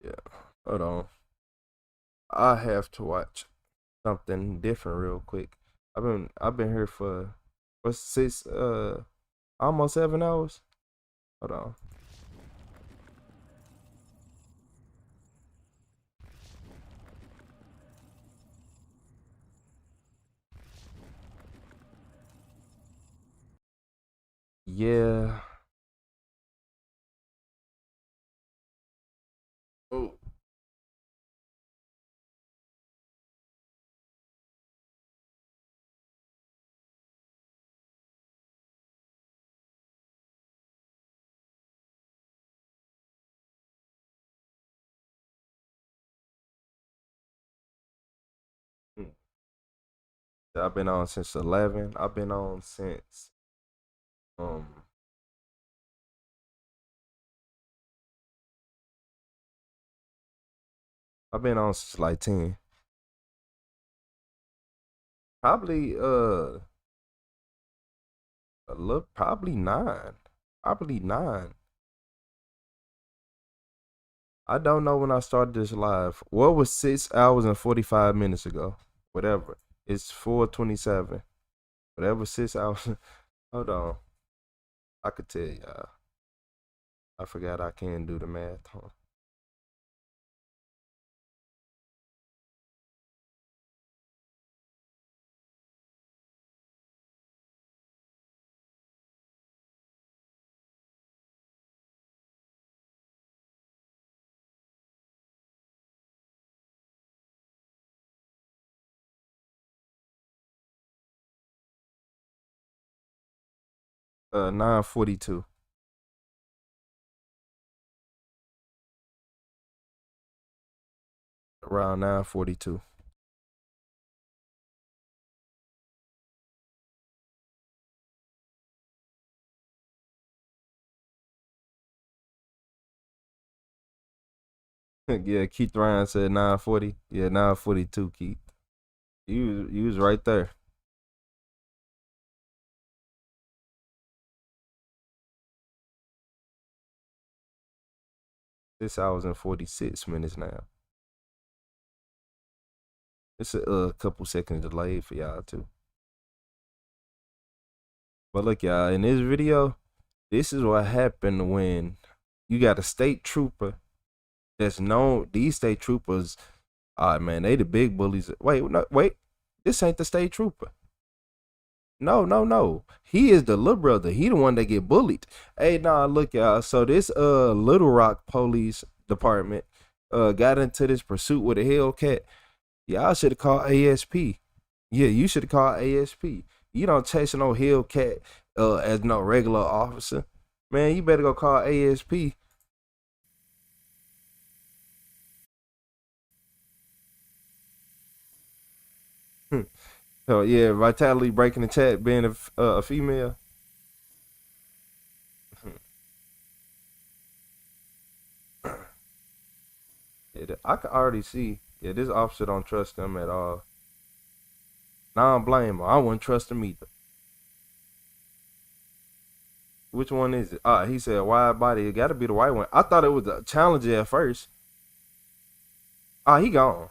Yeah. Hold on. I have to watch something different real quick. I've been here for what's 6 almost 7 hours. Hold on. Yeah. Oh. Hmm. I've been on since 11. I've been on since um I've been on since like 10. Probably probably 9. Probably 9. I don't know when I started this live. What was 6 hours and 45 minutes ago? Whatever. It's 4:27. Whatever 6 hours. Hold on. I could tell y'all. I forgot I can't do the math. Huh? Uh, 9:42. Around 9:42. Yeah, Keith Ryan said 940. Yeah, 942, Keith. You was right there. This hours and 46 minutes now. It's a couple seconds delayed for y'all too. But look, y'all, in this video, this is what happened when you got a state trooper that's known. These state troopers, man, they the big bullies. Wait, no, wait. This ain't the state trooper. No. He is the little brother. He the one that get bullied. Hey, nah, look, y'all. So this Little Rock Police Department got into this pursuit with a Hellcat. Y'all should have called ASP. Yeah, you should have called ASP. You don't chase no Hellcat as no regular officer. Man, you better go call ASP. So yeah, Vitality breaking the chat, being a female. Yeah, I can already see. Yeah, this officer don't trust them at all. Nah, I don't blame him. I wouldn't trust him either. Which one is it? He said wide body. It got to be the white one. I thought it was a Challenger at first. He gone.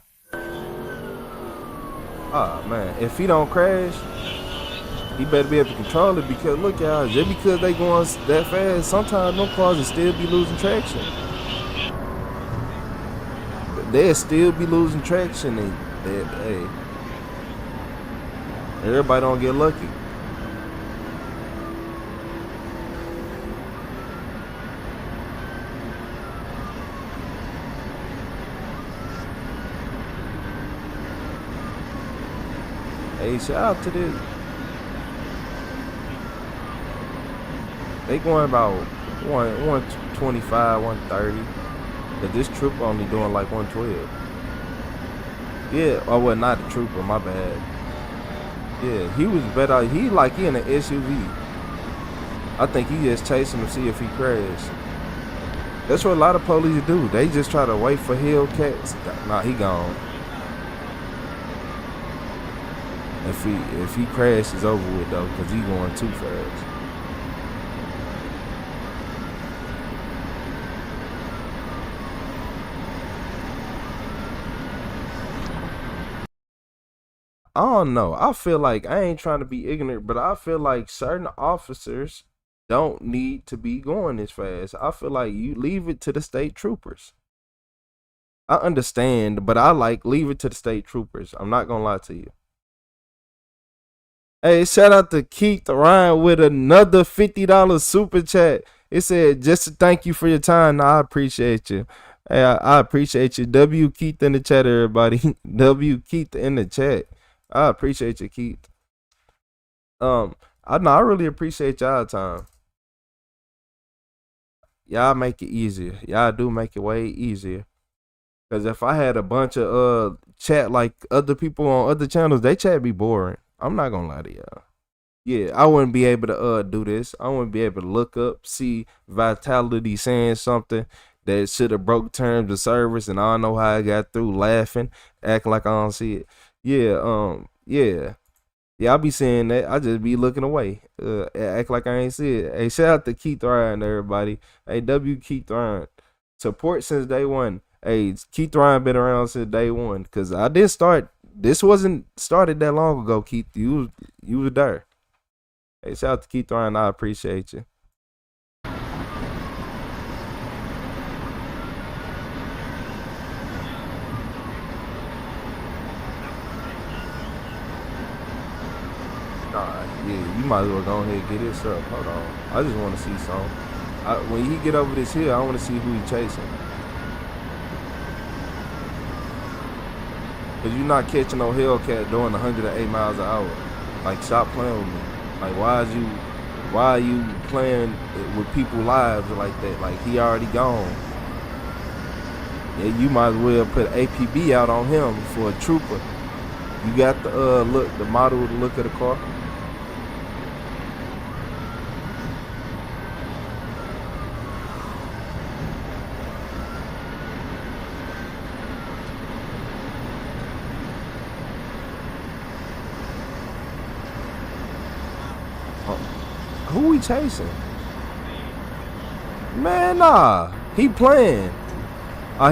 Man, if he don't crash, he better be able to control it, because look, y'all, just because they going that fast, sometimes no cars will still be losing traction. They'll still be losing traction, and hey, everybody don't get lucky. Hey, shout out to this. They going about 125, 130. But this trooper only doing like 112. Yeah, well, not the trooper, my bad. Yeah, he was better. He in an SUV. I think he just chasing to see if he crashed. That's what a lot of police do. They just try to wait for Hellcats. Nah, he gone. If he crashes, it's over with though, because he going too fast. I don't know. I feel like, I ain't trying to be ignorant, but I feel like certain officers don't need to be going this fast. I feel like you leave it to the state troopers. I understand, but I leave it to the state troopers. I'm not gonna lie to you. Hey, shout out to Keith Ryan with another $50 super chat. It said, just to thank you for your time. I appreciate you. Hey, I appreciate you. W Keith in the chat, everybody. W Keith in the chat. I appreciate you, Keith. I really appreciate y'all time. Y'all make it easier. Y'all do make it way easier. Cause if I had a bunch of chat like other people on other channels, they chat be boring. I'm not gonna lie to y'all. Yeah, I wouldn't be able to do this. I wouldn't be able to look up, see Vitality saying something that should have broke terms of service, and I don't know how I got through, laughing, acting like I don't see it. Yeah, yeah, I be saying that. I just be looking away, act like I ain't see it. Hey, shout out to Keith Ryan, everybody. Hey, W Keith Ryan, support since day one. Hey, Keith Ryan been around since day one, cause I did start. This wasn't started that long ago, Keith. You were there. Hey, shout out to Keith Ryan. I appreciate you. Yeah, you might as well go ahead and get this up. Hold on. I just want to see something. When he get over this hill, I want to see who he chasing. Cause you're not catching no Hellcat doing 108 miles an hour. Like, stop playing with me. Like, why are you playing with people's lives like that? Like, he already gone. Yeah, you might as well put APB out on him for a trooper. You got the the model, the look of the car. Who we chasing? Man, nah. He playing.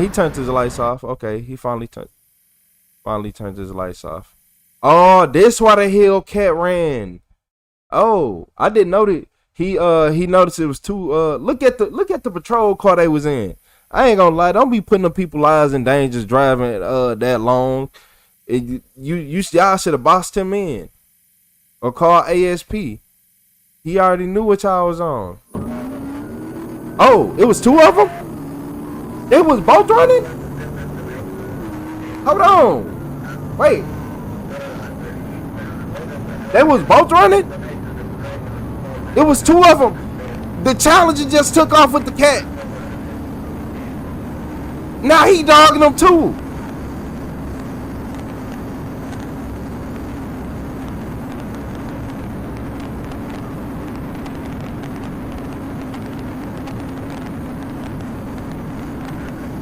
He turned his lights off. Okay, he finally turned his lights off. Oh, this why the Hellcat ran. Oh, I didn't know that. He noticed it was two. Look at the patrol car they was in. I ain't gonna lie. Don't be putting the people's lives in danger driving that long. Y'all should have boxed him in or called ASP. He already knew what y'all was on. Oh, it was two of them? It was both running? Hold on. Wait. They was both running? It was two of them. The Challenger just took off with the cat. Now he dogging them too.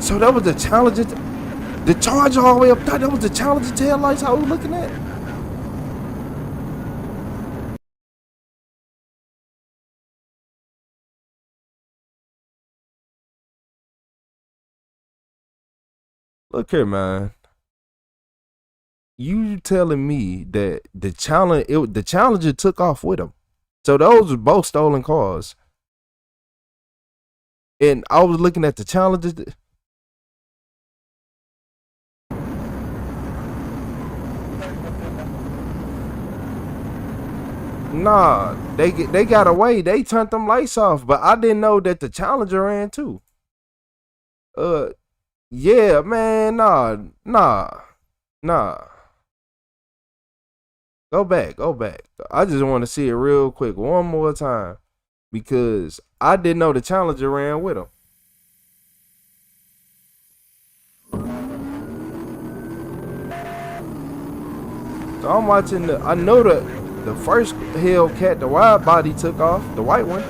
So that was the Challenger, the Charger all the way up there. That was the Challenger tail lights I was looking at. Look here, man. You telling me that the Challenger took off with him? So those were both stolen cars. And I was looking at the Challenger. Nah, they got away. They turned them lights off, but I didn't know that the Challenger ran too. Yeah, man, nah. Go back. I just want to see it real quick one more time because I didn't know the Challenger ran with him. So I'm watching I know the first Hellcat, the wide body took off, the white one.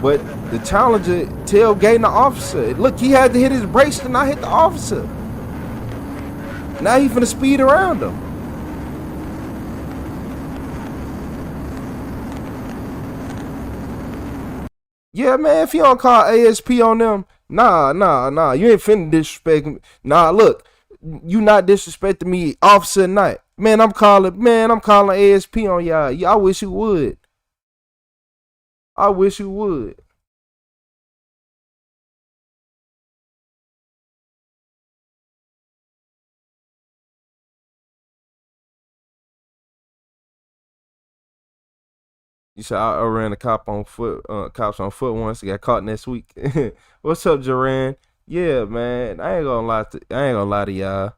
But the Challenger tailgating the officer. Look, he had to hit his brakes and not hit the officer. Now he finna speed around him. Yeah, man, if you don't call ASP on them, nah. You ain't finna disrespect me. Nah, look, you not disrespecting me, officer night. Man, I'm calling ASP on y'all. I wish you would. You said I ran a cops on foot once. Got caught next week. What's up, Joran? Yeah, man. I ain't gonna lie to y'all.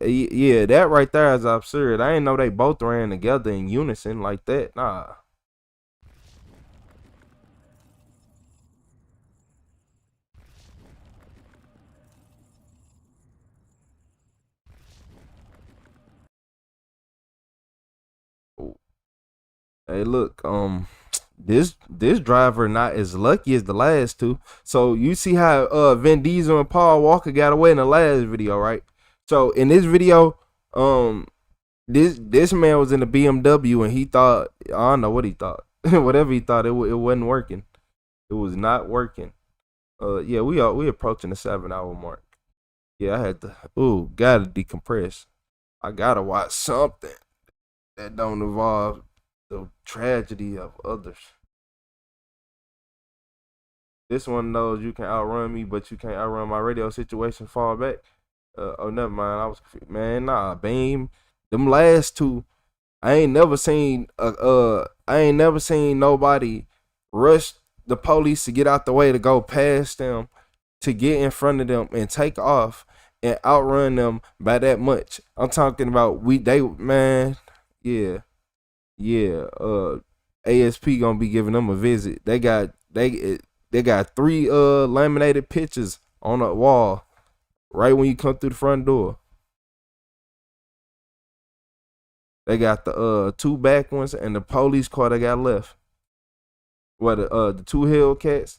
Yeah, that right there is absurd. I ain't know they both ran together in unison like that. Nah. Hey, look, this driver not as lucky as the last two. So you see how Vin Diesel and Paul Walker got away in the last video, right? So in this video, this man was in a BMW and he thought, I don't know what he thought. Whatever he thought, it wasn't working. It was not working. Yeah, we approaching the 7-hour mark. Yeah, I had to gotta decompress. I gotta watch something that don't involve the tragedy of others. This one knows you can outrun me, but you can't outrun my radio situation. Fall back. Oh, never mind. I was confused. Man, nah, Beam. Them last two, I ain't never seen nobody rush the police to get out the way to go past them, to get in front of them and take off and outrun them by that much. I'm talking about ASP gonna be giving them a visit. They got 3 laminated pictures on a wall right when you come through the front door. They got the 2 back ones and the police car they got left. The 2 Hellcats,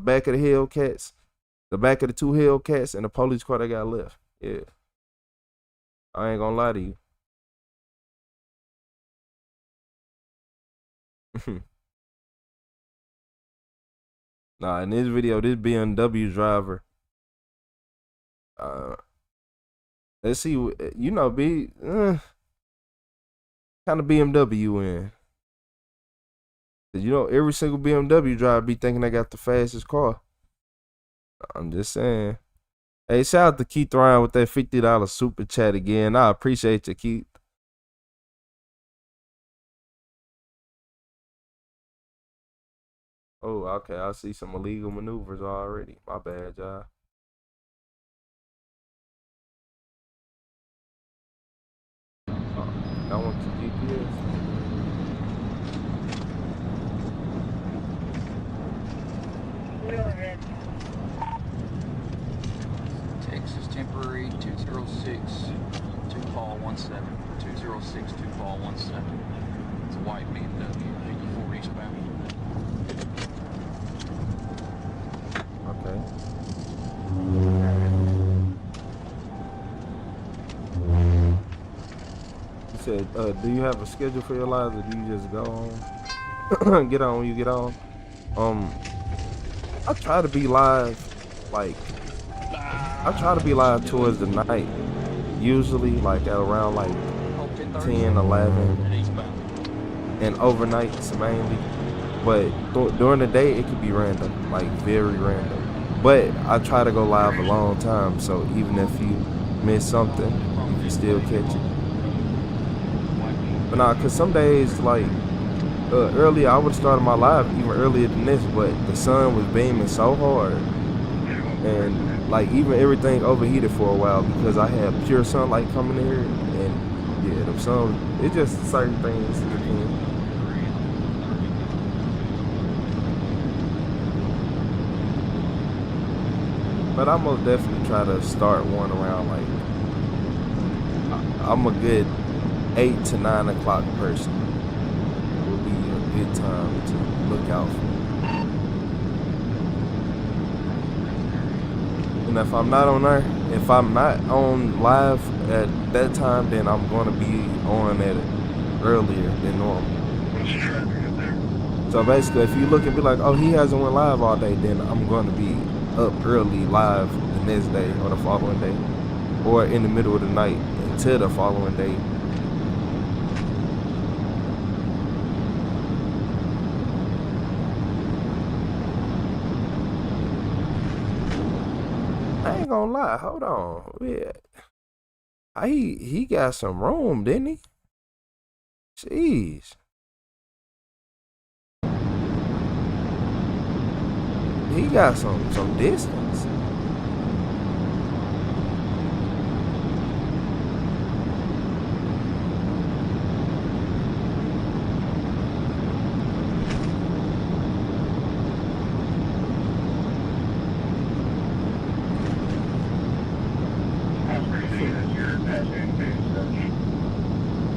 back of the Hellcats, the back of the 2 Hellcats and the police car they got left. Yeah. I ain't gonna lie to you. Nah, in this video, this BMW driver, let's see, you know, kind of BMW in. You know, every single BMW driver be thinking they got the fastest car. I'm just saying. Hey, shout out to Keith Ryan with that $50 super chat again. I appreciate you, Keith. Oh, okay. I see some illegal maneuvers already. My bad, y'all. I want the GPS. Texas temporary 206 2 call 17 206 2 call 17. It's a white BMW 84 eastbound. Okay. You said, do you have a schedule for your lives, or do you just go on? Get on when you get on. I try to be live, like, towards the night. Usually, like, at around, like, 10, 11. And overnights, mainly. But during the day, it could be random, like, very random. But I try to go live a long time, so even if you miss something, you can still catch it. But nah, cause some days, like, earlier I would've started my live even earlier than this, but the sun was beaming so hard, and like even everything overheated for a while because I had pure sunlight coming in here, and yeah, the sun. It's just certain things. But I most definitely try to start one around, like, I'm a good 8 to 9 o'clock person. Will be a good time to look out for. And if I'm not on there, if I'm not on live at that time, then I'm going to be on at it earlier than normal. So basically, if you look and be like, oh, he hasn't went live all day, then I'm going to be up early live the next day or the following day, or in the middle of the night until the following day. I ain't gonna lie, hold on. Yeah. He got some room, didn't he? Jeez. He got some distance.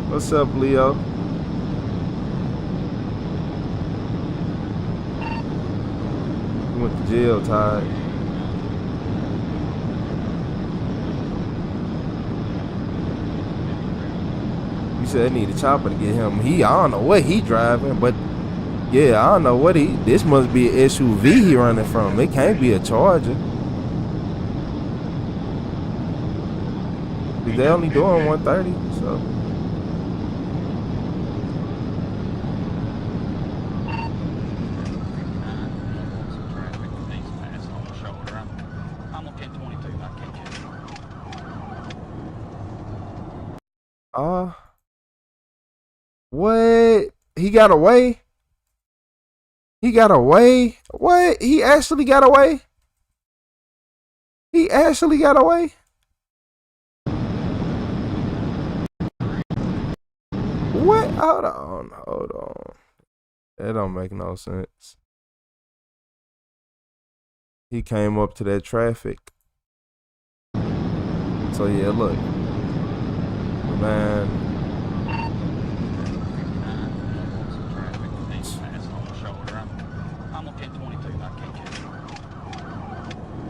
What's up, Leo? He went to jail, Todd. You said they need a chopper to get him. I don't know what he driving, but yeah, I don't know what this must be an SUV he running from. It can't be a Charger. They only doing 130, so. What? He got away? He got away? What? He actually got away? He actually got away? What? Hold on. That don't make no sense. He came up to that traffic. So yeah, look. Man.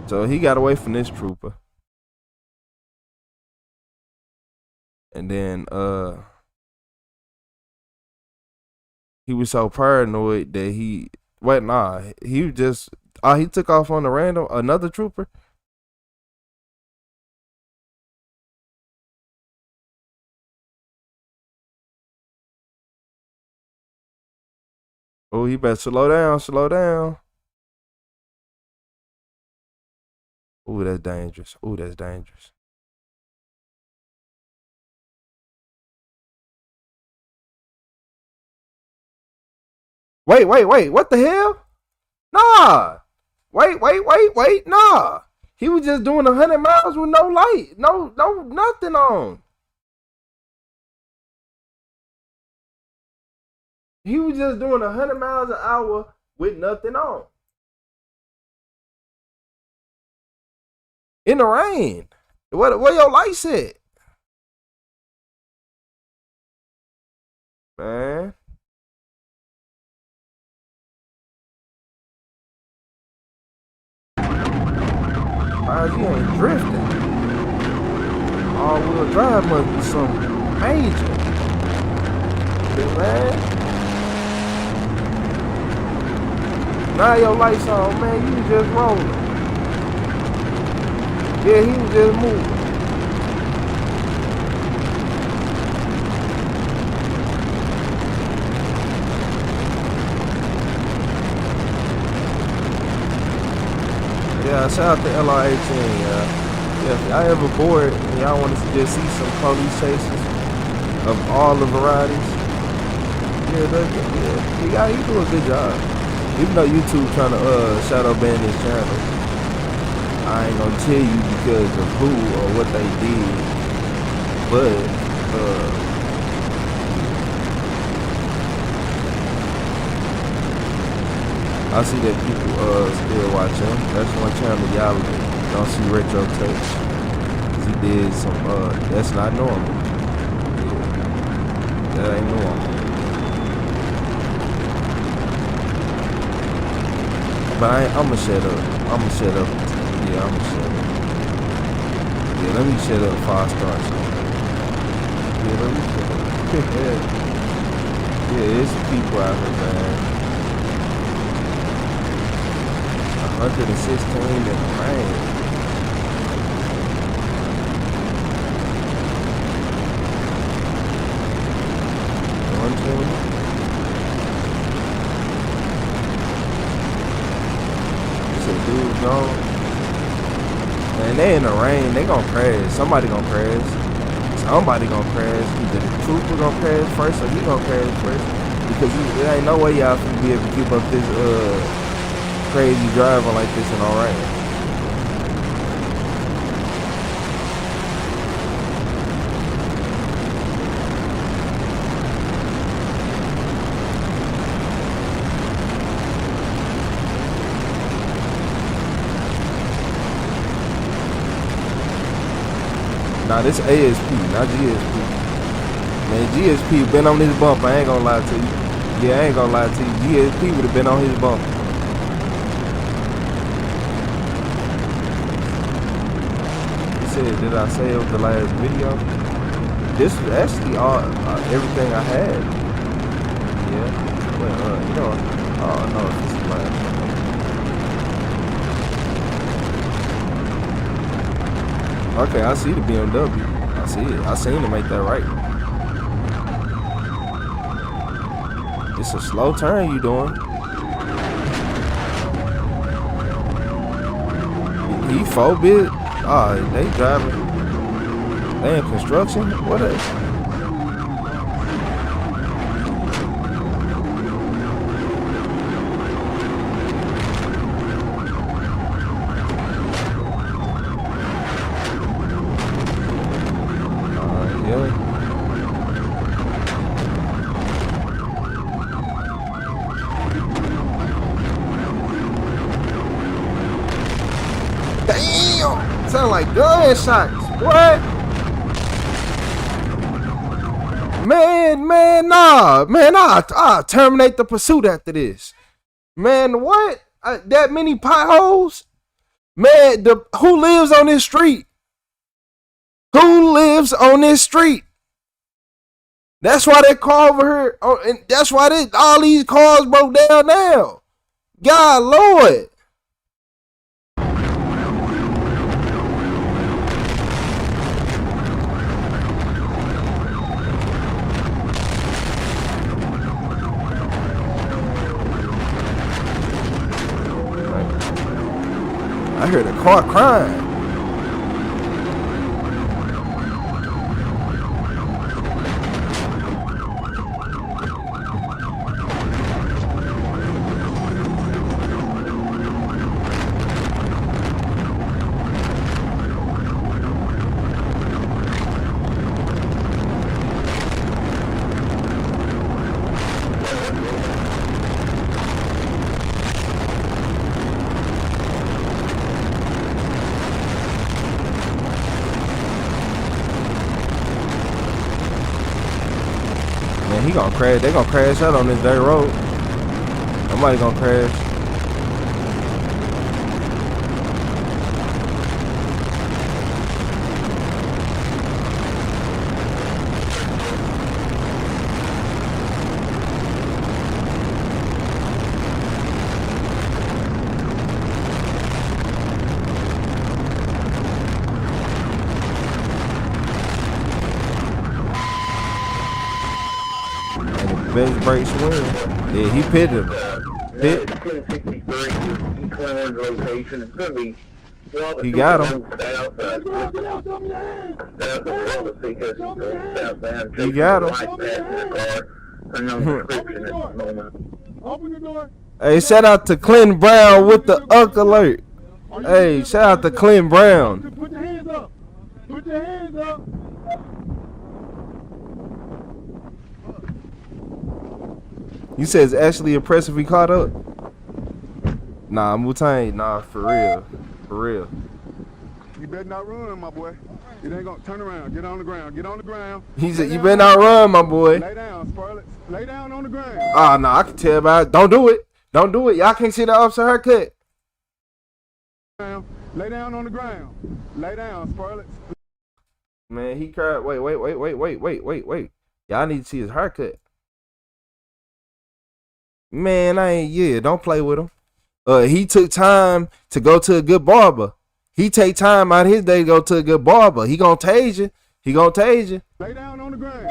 So he got away from this trooper. And then he was so paranoid that he he just he took off on a random another trooper. Oh, he better slow down, slow down. Oh, that's dangerous. Oh, that's dangerous. Wait, what the hell? Nah. Wait, nah. He was just doing 100 miles with no light. No, nothing on. He was just doing 100 miles an hour with nothing on. In the rain. Where your lights at? Man. He ain't drifting. All-wheel drive must be something major. Man. Now your lights on, man. You was just rolling. Yeah, he was just moving. Yeah, shout out to LR18, yeah, if y'all ever bored and y'all want to just see some police chases of all the varieties, he do a good job. Even though YouTube trying to shadow ban his channel, I ain't gonna tell you because of who or what they did, but I see that people still watch him. That's one channel y'all don't see retro takes. He did some that's not normal. Yeah. That ain't normal. But I'ma shut up. Yeah, I'ma shut up. Yeah, let me shut up before I start something. Yeah, let me shut up. Yeah, there's some people out here, man. 116 in the rain. Dude gone. Man, they in the rain. They gonna crash. Somebody gonna crash. Either the trooper gonna crash first or he gonna crash first. Because there ain't no way y'all finna be able to keep up this crazy driving like this and alright. Nah, this ASP, not GSP. Man, GSP been on this bump. I ain't gonna lie to you. Yeah, I ain't gonna lie to you. GSP would have been on his bump. Did I say it was the last video? This was actually all everything I had. Yeah. Well, oh no, this is the last one. Okay, I see the BMW. I see it. I seen to make that right. It's a slow turn you doing. He 4-bit. They driving. They in construction? What is? Yeah. Damn! Sound like gunshots. What? Man, nah. Man, I'll terminate the pursuit after this. Man, what? That many potholes? Man, who lives on this street? Who lives on this street? That's why that car over here, and that's why all these cars broke down now. God Lord. I heard a car crying. He gonna crash. They gonna crash out on this dirt road. Somebody gonna crash. Best brakes win. Yeah, he pitted him. Pit. He got him. He got him. Hey, shout out to Clint Brown with the alert. Hey, shout out to Clint Brown. Put your hands up. Put your hands up. You said it's actually impressive he caught up? Nah, Mutang, nah, for real. For real. You better not run, my boy. It ain't gonna turn around. Get on the ground. Get on the ground. He said, you better not run, my boy. Lay down, Sparlet. Lay down on the ground. Oh, no, I can tell about it. Don't do it. Don't do it. Y'all can't see the officer haircut. Lay down on the ground. Lay down, Sparlet. Man, he cried. Wait. Y'all need to see his haircut. Man, don't play with him. He took time to go to a good barber. He take time out of his day to go to a good barber. He gonna tase you. He gonna tase you. Lay down on the ground.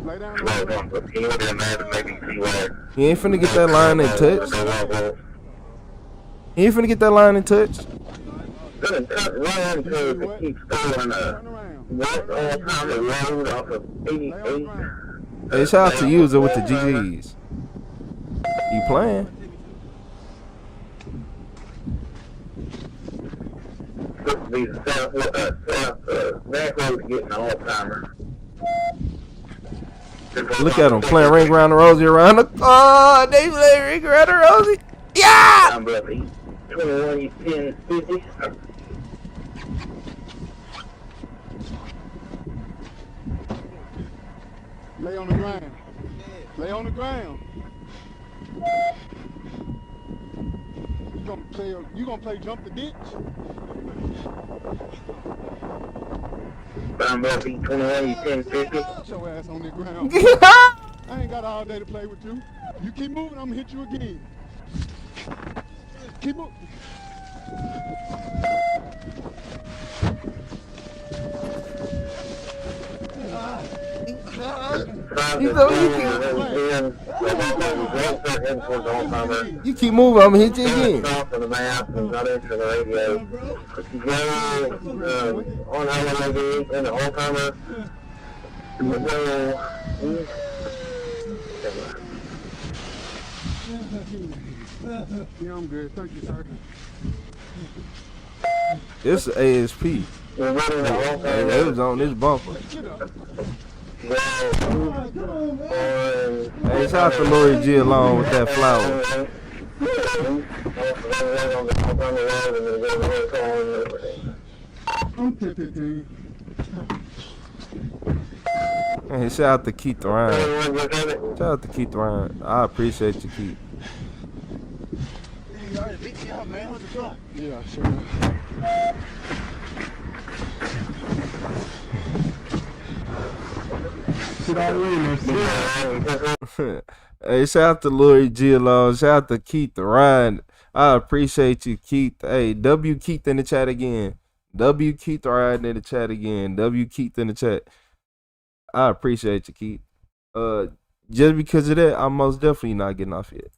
Lay down on the ground. He ain't finna get that line in touch. He ain't finna get that line in touch. Hey, shout out to user with the GGs. You playing? Look at him playing ring around the rosy around the. Oh, they play ring around the rosy. Yeah. 21, 10, 50. Lay on the ground. Lay on the ground. You gonna play jump the ditch? I'm Murphy, 21, 10, 50. Put your ass on the ground. I ain't got all day to play with you. You keep moving, I'm gonna hit you again. Keep moving. You keep moving, I'm gonna hit you again. Yeah, I'm good. Thank you, sir. This is ASP. They was on this bumper. Hey, shout out to Lori G along with that flower. Hey, shout out to Keith Ryan. Shout out to Keith Ryan. I appreciate you, Keith. Yeah, sure. Shit all the way. Hey, shout out to Lori G alone. Shout out to Keith Ryan. I appreciate you, Keith. Hey, W Keith in the chat again. W Keith Ryan in the chat again. W Keith in the chat. I appreciate you, Keith. Just because of that, I'm most definitely not getting off yet.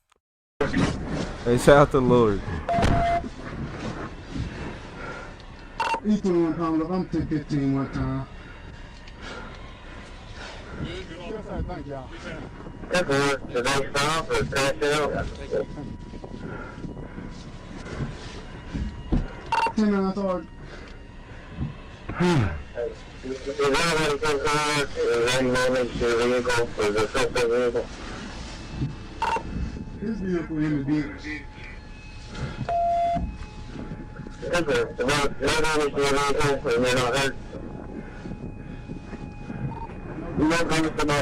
Hey, shout out to Lori. He put one pound up. I'm 10-15 one time. Thank y'all. Should they stop or crash out? 10 minutes hard. Is there any concern? Is there any damage to the vehicle? Is there suspect vehicle? This vehicle in the ditch. No damage to the vehicle, and they're not hurt. No damage to the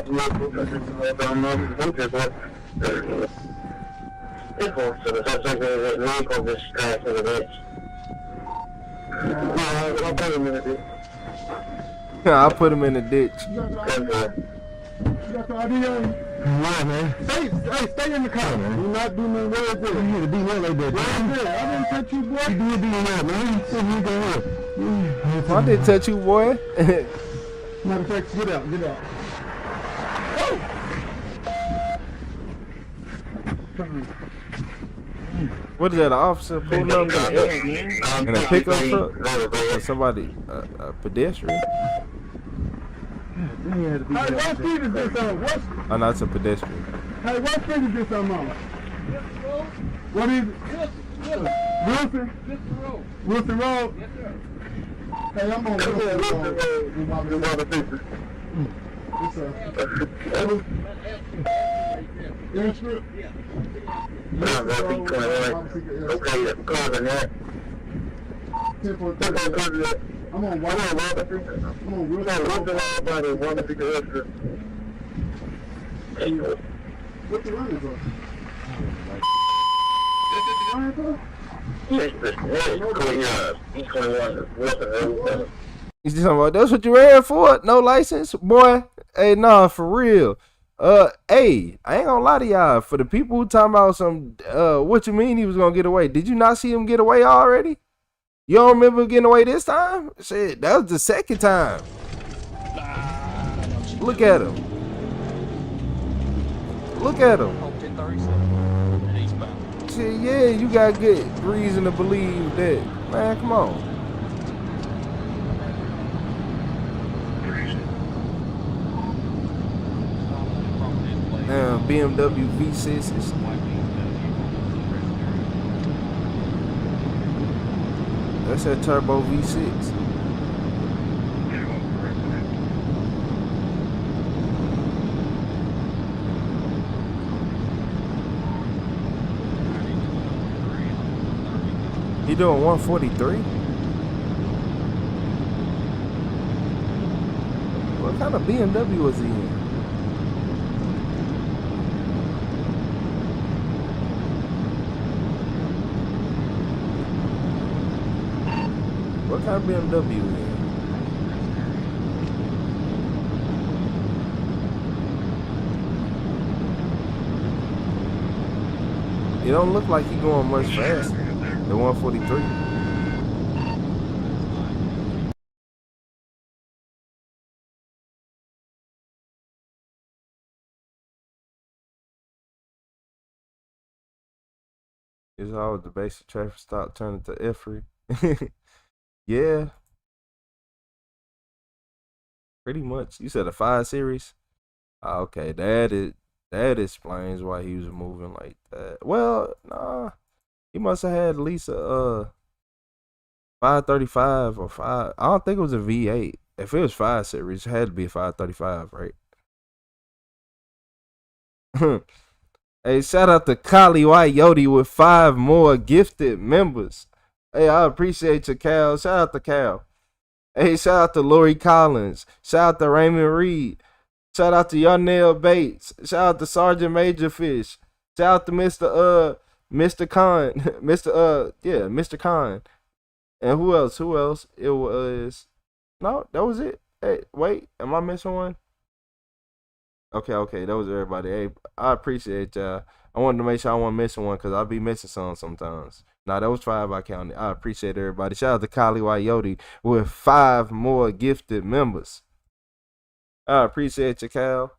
vehicle. So the suspect vehicle just crashed in the ditch. I'll put him in the ditch. I'll put him in the ditch. You got the ID on you? Yeah, man. Stay in the car, man. Do not do no words there. You need to be there like that. I didn't touch you, boy. You did be there, man. See you go ahead. I didn't touch you, boy. Matter of fact, get out, get out. What is that? An officer pulling up in a pickup truck? Or somebody, a pedestrian? Hey, what street is this on? Oh, no, it's a pedestrian. Hey, what street is this on, mama? What is it? Wilson? Wilson Road? Yes, sir. Hey, I'm on Wilson Road. What's up? Airstrip? Okay, the car's in there. I'm on White. I'm on Wilson Road. What's the running for? He's just talking about, that's what you ran for? No license? Boy, hey, nah, for real. Hey, I ain't gonna lie to y'all. For the people who talking about some, what you mean he was gonna get away? Did you not see him get away already? You don't remember getting away this time? Shit, that was the second time. Look at him. Look at him. Shit, yeah, you got good reason to believe that. Man, come on. BMW V6s. That's that turbo V6. You doing 143? What kind of BMW was he in? What kind of BMW is it? It don't look like he going much faster than 143. It's always the basic traffic stop turning to Effery. Yeah, pretty much. You said a 5 Series? Okay, that explains why he was moving like that. Well, nah, he must have had at least a 535 or 5. I don't think it was a V8. If it was 5 Series, it had to be a 535, right? Hey, shout out to Kali White Yodi with 5 more gifted members. Hey, I appreciate you, Cal. Shout out to Cal. Hey, shout out to Lori Collins. Shout out to Raymond Reed. Shout out to Yarnell Bates. Shout out to Sergeant Major Fish. Shout out to Mr. Khan. Mr. Khan. And who else? It was, no, that was it. Hey, wait, am I missing one? Okay, that was everybody. Hey, I appreciate y'all. I wanted to make sure I wasn't missing one because I'll be missing some sometimes. Nah, that was 5 I counted. I appreciate everybody. Shout out to Kali Wayoti with 5 more gifted members. I appreciate you, Cal.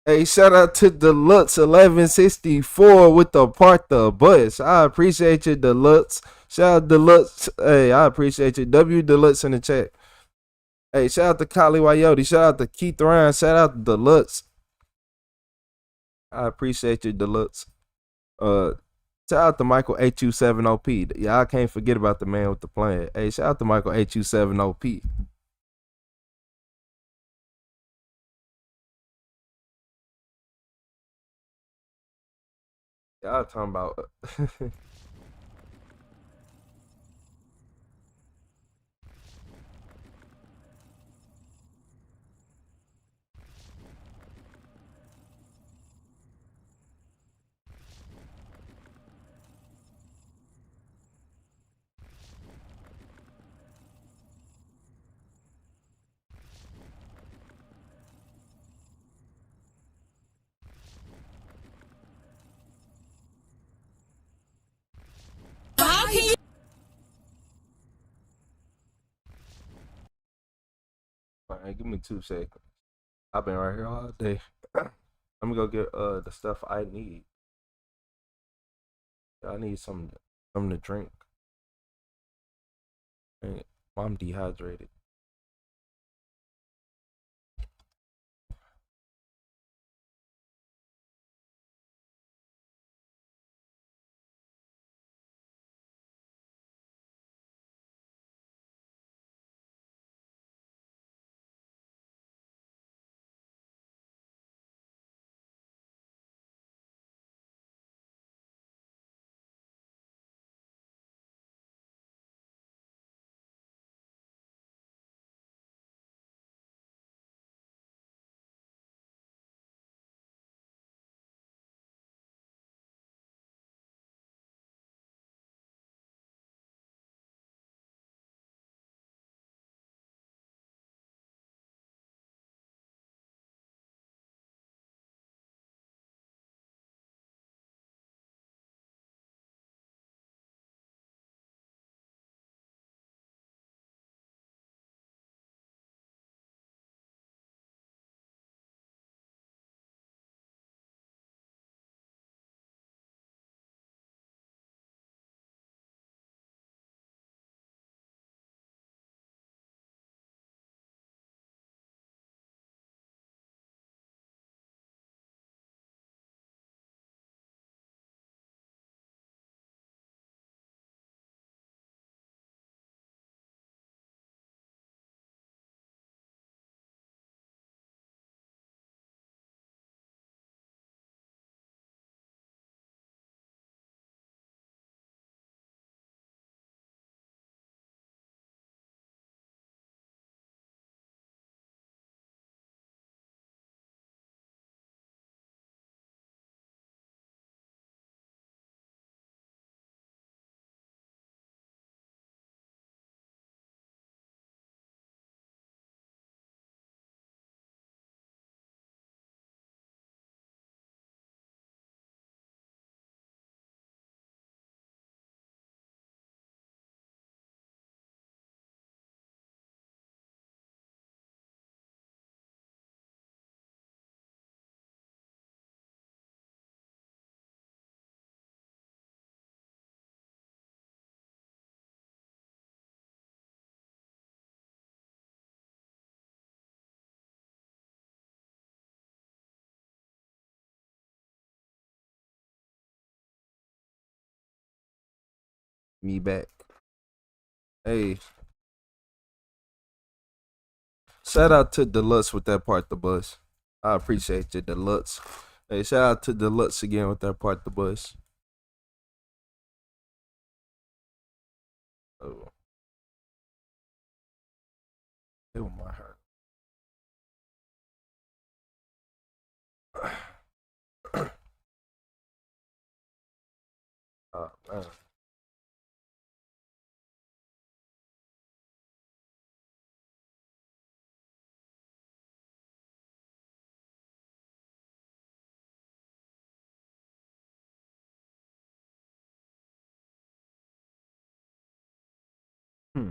Hey, shout out to Deluxe 1164 with the part the bus. I appreciate you, Deluxe. Shout out Deluxe. Hey, I appreciate you. W Deluxe in the chat. Hey, shout out to Kali Wayoti. Shout out to Keith Ryan. Shout out to Deluxe. I appreciate you, Deluxe. Shout out to Michael HU7OP. Yeah, I can't forget about the man with the plan. Hey, shout out to Michael HU7OP. Y'all talking about How can you? all right, give me 2 seconds. I've been right here all day. Let me go get the stuff I need. I need something to drink. Hey, I'm dehydrated. Me back. Hey, shout out to Deluxe with that part the bus. I appreciate you, Deluxe. Hey, shout out to Deluxe again with that part the bus. Oh, it was my heart. Man. Hmm.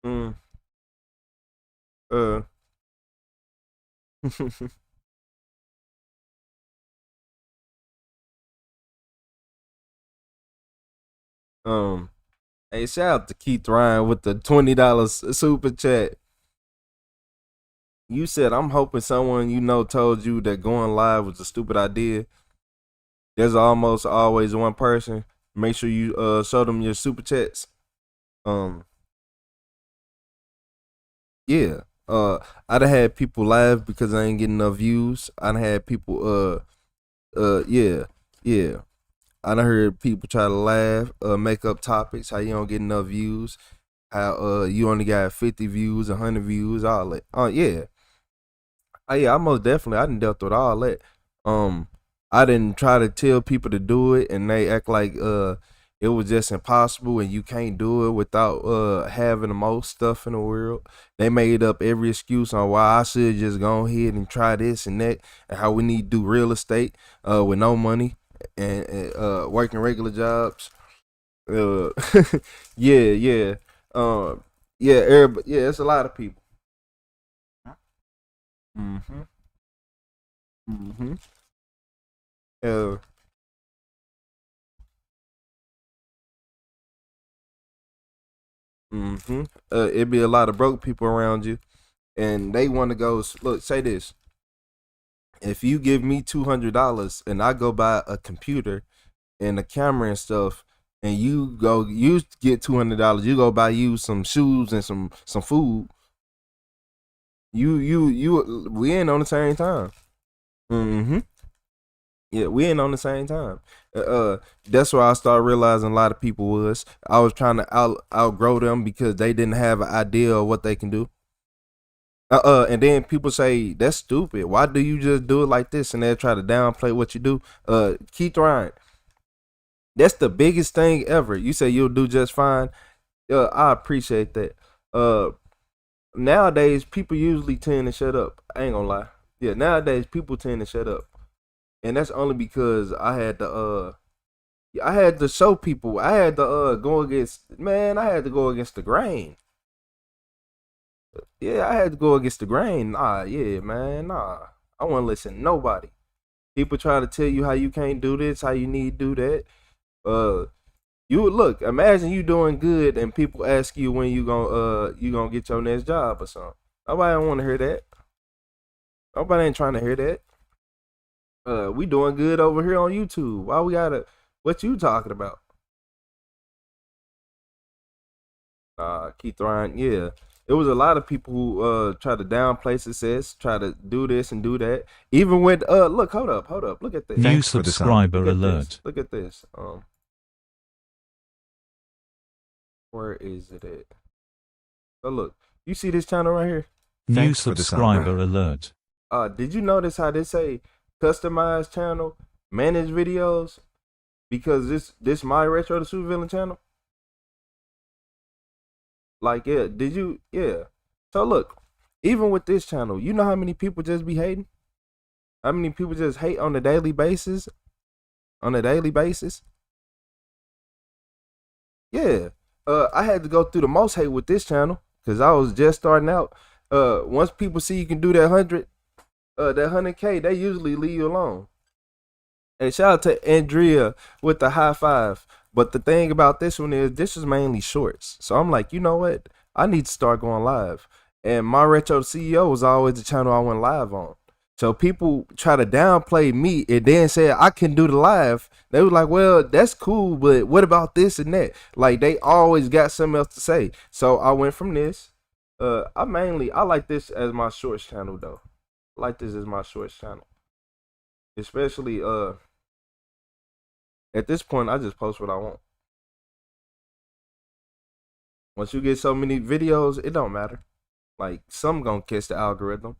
Mm. Uh. um. Hey, shout out to Keith Ryan with the $20 super chat. You said, I'm hoping someone you know told you that going live was a stupid idea. There's almost always one person. Make sure you show them your super chats. Yeah. I'd have had people laugh because I ain't getting enough views. I'd had people yeah, yeah. I done heard people try to laugh, make up topics, how you don't get enough views, how you only got 50 views, 100 views, all that. Yeah. Yeah, I most definitely I done dealt with all that. I didn't try to tell people to do it and they act like it was just impossible and you can't do it without having the most stuff in the world. They made up every excuse on why I should just go ahead and try this and that, and how we need to do real estate with no money and working regular jobs. Uh, yeah, yeah, yeah, everybody, yeah. It's a lot of people. Mm-hmm. Mm-hmm. Uh, mm-hmm. It'd be a lot of broke people around you, and they want to go. Look, say this: if you give me $200 and I go buy a computer and a camera and stuff, and you get $200, you go buy you some shoes and some food. We ain't on the same time. Mm-hmm. Yeah, we ain't on the same time. That's why I started realizing a lot of people was. I was trying to outgrow them because they didn't have an idea of what they can do. And then people say that's stupid. Why do you just do it like this? And they try to downplay what you do. Keith Ryan, that's the biggest thing ever. You say you'll do just fine. I appreciate that. Nowadays people usually tend to shut up. I ain't gonna lie. Yeah, nowadays people tend to shut up, and that's only because I had to show people. I had to go against, man. I had to go against the grain. Yeah, I had to go against the grain. Nah, yeah, man. Nah, I won't listen to nobody. People try to tell you how you can't do this, how you need to do that. You look. Imagine you doing good, and people ask you when you gonna get your next job or something. Nobody don't want to hear that. Nobody ain't trying to hear that. We doing good over here on YouTube. Why we gotta? What you talking about? Keith Ryan, yeah. There was a lot of people who try to downplay success, try to do this and do that. Even when look, hold up, look at this. New subscriber look alert. Look at this. Where is it at? So look, you see this channel right here? New subscriber alert. Did you notice how they say customized channel, manage videos? Because this my retro the supervillain channel. Like, yeah, did you? Yeah. So look, even with this channel, you know how many people just be hating? How many people just hate on a daily basis? On a daily basis? Yeah. I had to go through the most hate with this channel because I was just starting out. Once people see you can do that 100K, they usually leave you alone. Hey, shout out to Andrea with the high five. But the thing about this one is this is mainly shorts. So I'm like, you know what? I need to start going live. And my retro CEO was always the channel I went live on. So people try to downplay me and then say I can do the live. They was like, well, that's cool, but what about this and that? Like they always got something else to say. So I went from this. I like this as my shorts channel though. I like this as my shorts channel. Especially at this point, I just post what I want. Once you get so many videos, it don't matter. Like, some gonna catch the algorithm.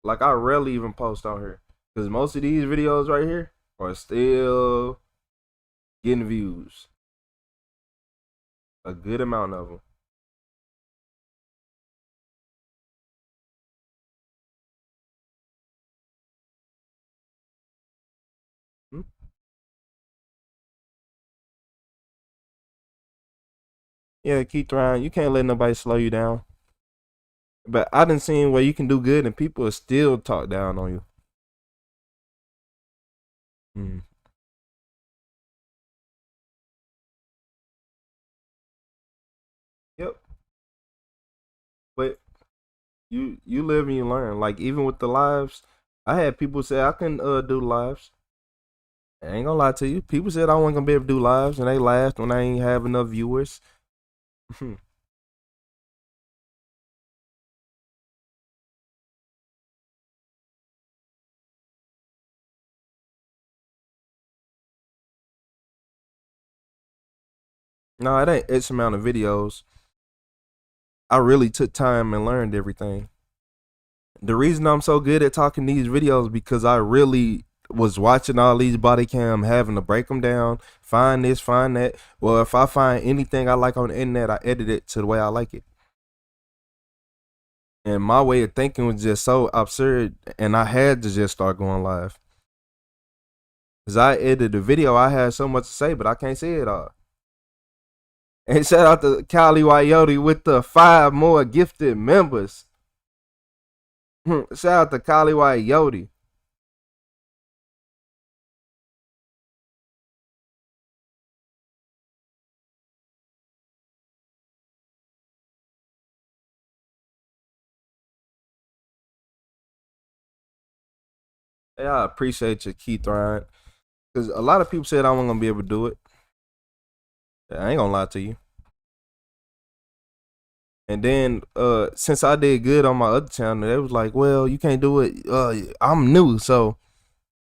Like, I rarely even post on here. Because most of these videos right here are still getting views. A good amount of them. Hmm? Yeah, keep trying. You can't let nobody slow you down. But I done seen where you can do good and people will still talk down on you. Mm. Yep. But you live and you learn. Like, even with the lives, I had people say I couldn't do lives. I ain't gonna lie to you. People said I wasn't gonna be able to do lives, and they laughed when I ain't have enough viewers. No, it ain't X amount of videos. I really took time and learned everything. The reason I'm so good at talking these videos because I really was watching all these body cam, having to break them down, find this, find that. Well, if I find anything I like on the internet, I edit it to the way I like it. And my way of thinking was just so absurd, and I had to just start going live. Cause I edited the video, I had so much to say, but I can't say it all. And shout out to Kali Wyote with the 5 more gifted members. Shout out to Kali Wyote. Hey, I appreciate you, Keith Ryan. Cause a lot of people said I wasn't gonna be able to do it. I ain't gonna lie to you. And then since I did good on my other channel, they was like, well, you can't do it. I'm new, so,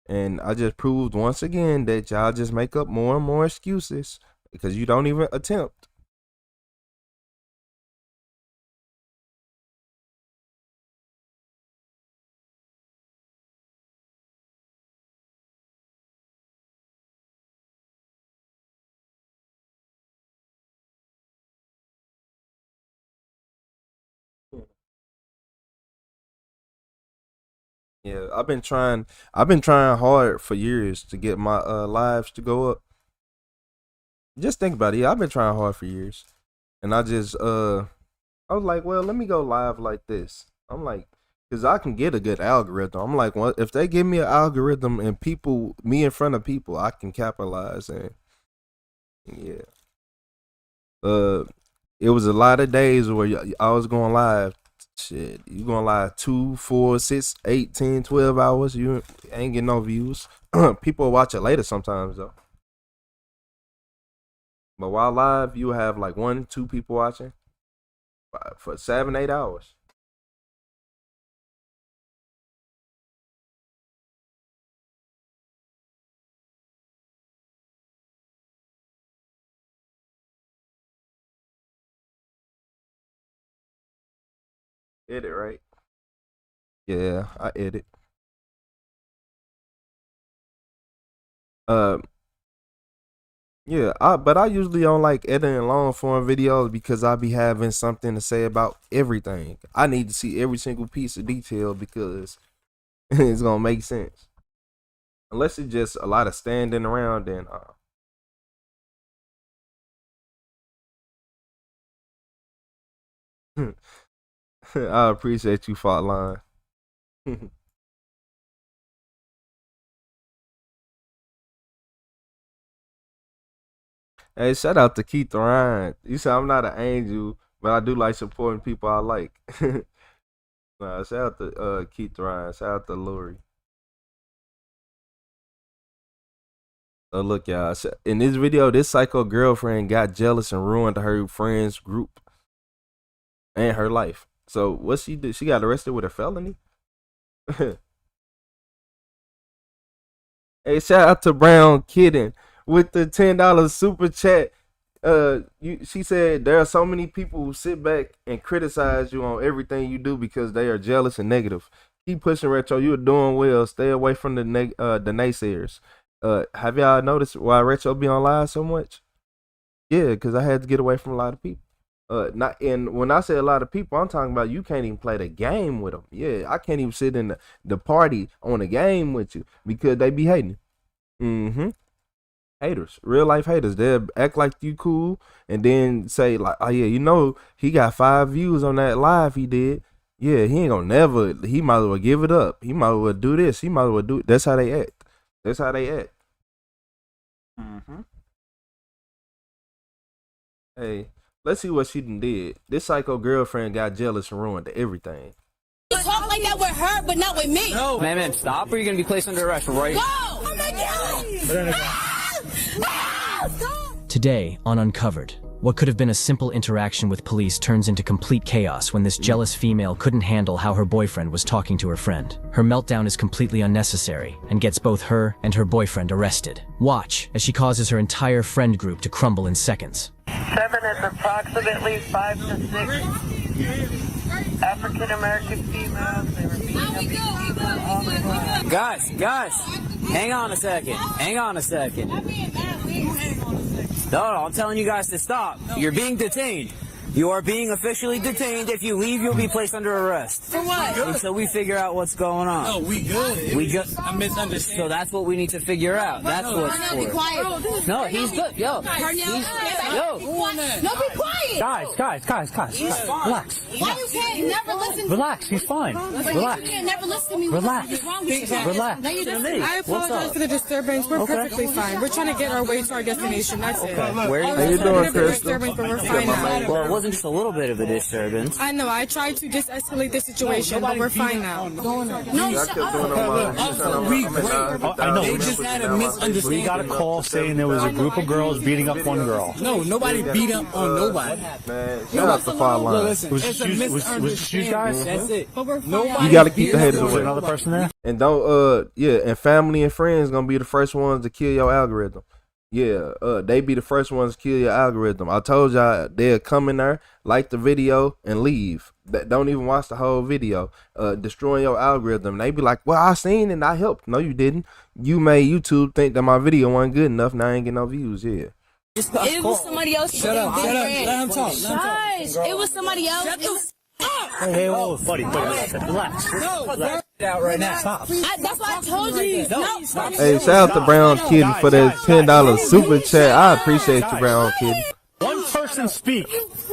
and I just proved once again that y'all just make up more and more excuses because you don't even attempt. Yeah, I've been trying hard for years to get my lives to go up. Just think about it. Yeah, I've been trying hard for years. And I was like, well, let me go live like this. I'm like, because I can get a good algorithm. I'm like, well, if they give me an algorithm and me in front of people, I can capitalize. And yeah, uh, it was a lot of days where I was going live. Shit, you going live 2, 4, 6, 8, 10, 12 hours. You ain't getting no views. People watch it later sometimes though. But while live, you have like 1, 2 people watching for 7, 8 hours. Edit, right? Yeah, I edit. Uh, yeah, but I usually don't like editing long form videos because I be having something to say about everything. I need to see every single piece of detail because it's gonna make sense. Unless it's just a lot of standing around, then I appreciate you, fault line. Hey, shout out to Keith Ryan. You said I'm not an angel, but I do like supporting people I like. Nah, shout out to Keith Ryan. Shout out to Lori. Look, y'all. In this video, this psycho girlfriend got jealous and ruined her friend's group and her life. So what she did? She got arrested with a felony. Hey, shout out to Brown Kitten with the $10 super chat. She said there are so many people who sit back and criticize you on everything you do because they are jealous and negative. Keep pushing, Retro. You are doing well. Stay away from the naysayers. Have y'all noticed why Retro be on live so much? Yeah, because I had to get away from a lot of people. And when I say a lot of people, I'm talking about you can't even play the game with them. Yeah, I can't even sit in the party on the game with you because they be hating. Haters, real life haters. They'll act like you cool and then say like, oh yeah, you know, he got 5 views on that live he did. Yeah, he ain't gonna never, he might as well give it up. He might as well do this. He might as well do it. That's how they act. That's how they act. Hey, let's see what she done did. This psycho girlfriend got jealous and ruined everything. You talk like that with her, but not with me. No. Man, stop or you're going to be placed under arrest right now. Oh my God! Today on Uncovered, what could have been a simple interaction with police turns into complete chaos when this jealous female couldn't handle how her boyfriend was talking to her friend. Her meltdown is completely unnecessary and gets both her and her boyfriend arrested. Watch as she causes her entire friend group to crumble in seconds. 7 is approximately 5 to 6 African American females. They were beating up each other all the time. Guys, hang on a second. No, I'm telling you guys to stop. You're being detained. You are being officially detained. If you leave, you'll be placed under arrest. For what? Until we figure out what's going on. No, we good. I misunderstand. So that's what we need to figure out. That's what's No, be for. quiet. No, he's good. Yo. No, be quiet. Guys. Relax. Why you can't never listen? Relax. He's fine. You can't never listen to me. Relax. What's wrong with you? Relax. No, you just, I apologize for the disturbance. We're perfectly fine. We're trying to get our way to our destination. That's it. Where How you doing, Crystal? Disturbance, but we're fine now. Well, it wasn't just a little bit of a disturbance. I know. I tried to de-escalate the situation, but we're fine now. No, shut up. I know. They just had a misunderstanding. We got a call saying there was a group of girls beating up one girl. No, nobody beat up on nobody. Man, shout out the fire line. Listen, Was it's a you misunderstanding. guys? That's it. But we're fine. You gotta keep the haters Was there away. another person there? And don't and family and friends gonna be the first ones to kill your algorithm. Yeah, they be the first ones to kill your algorithm. I told y'all they'll come in there, like the video, and leave. That don't even watch the whole video. Destroying your algorithm. They be like, well, I seen it and I helped. No, you didn't. You made YouTube think that my video wasn't good enough. Now I ain't getting no views. Yeah. It was somebody else. Shut up. Let him talk. Gosh, it was somebody else. It was. Hey, whoa, buddy, relax. No, Out right now. Stop. That's why I told you. No, stop. Hey, shout out to Brown Kitten for that $10 super chat. I appreciate you, Brown Kitten. One person speak.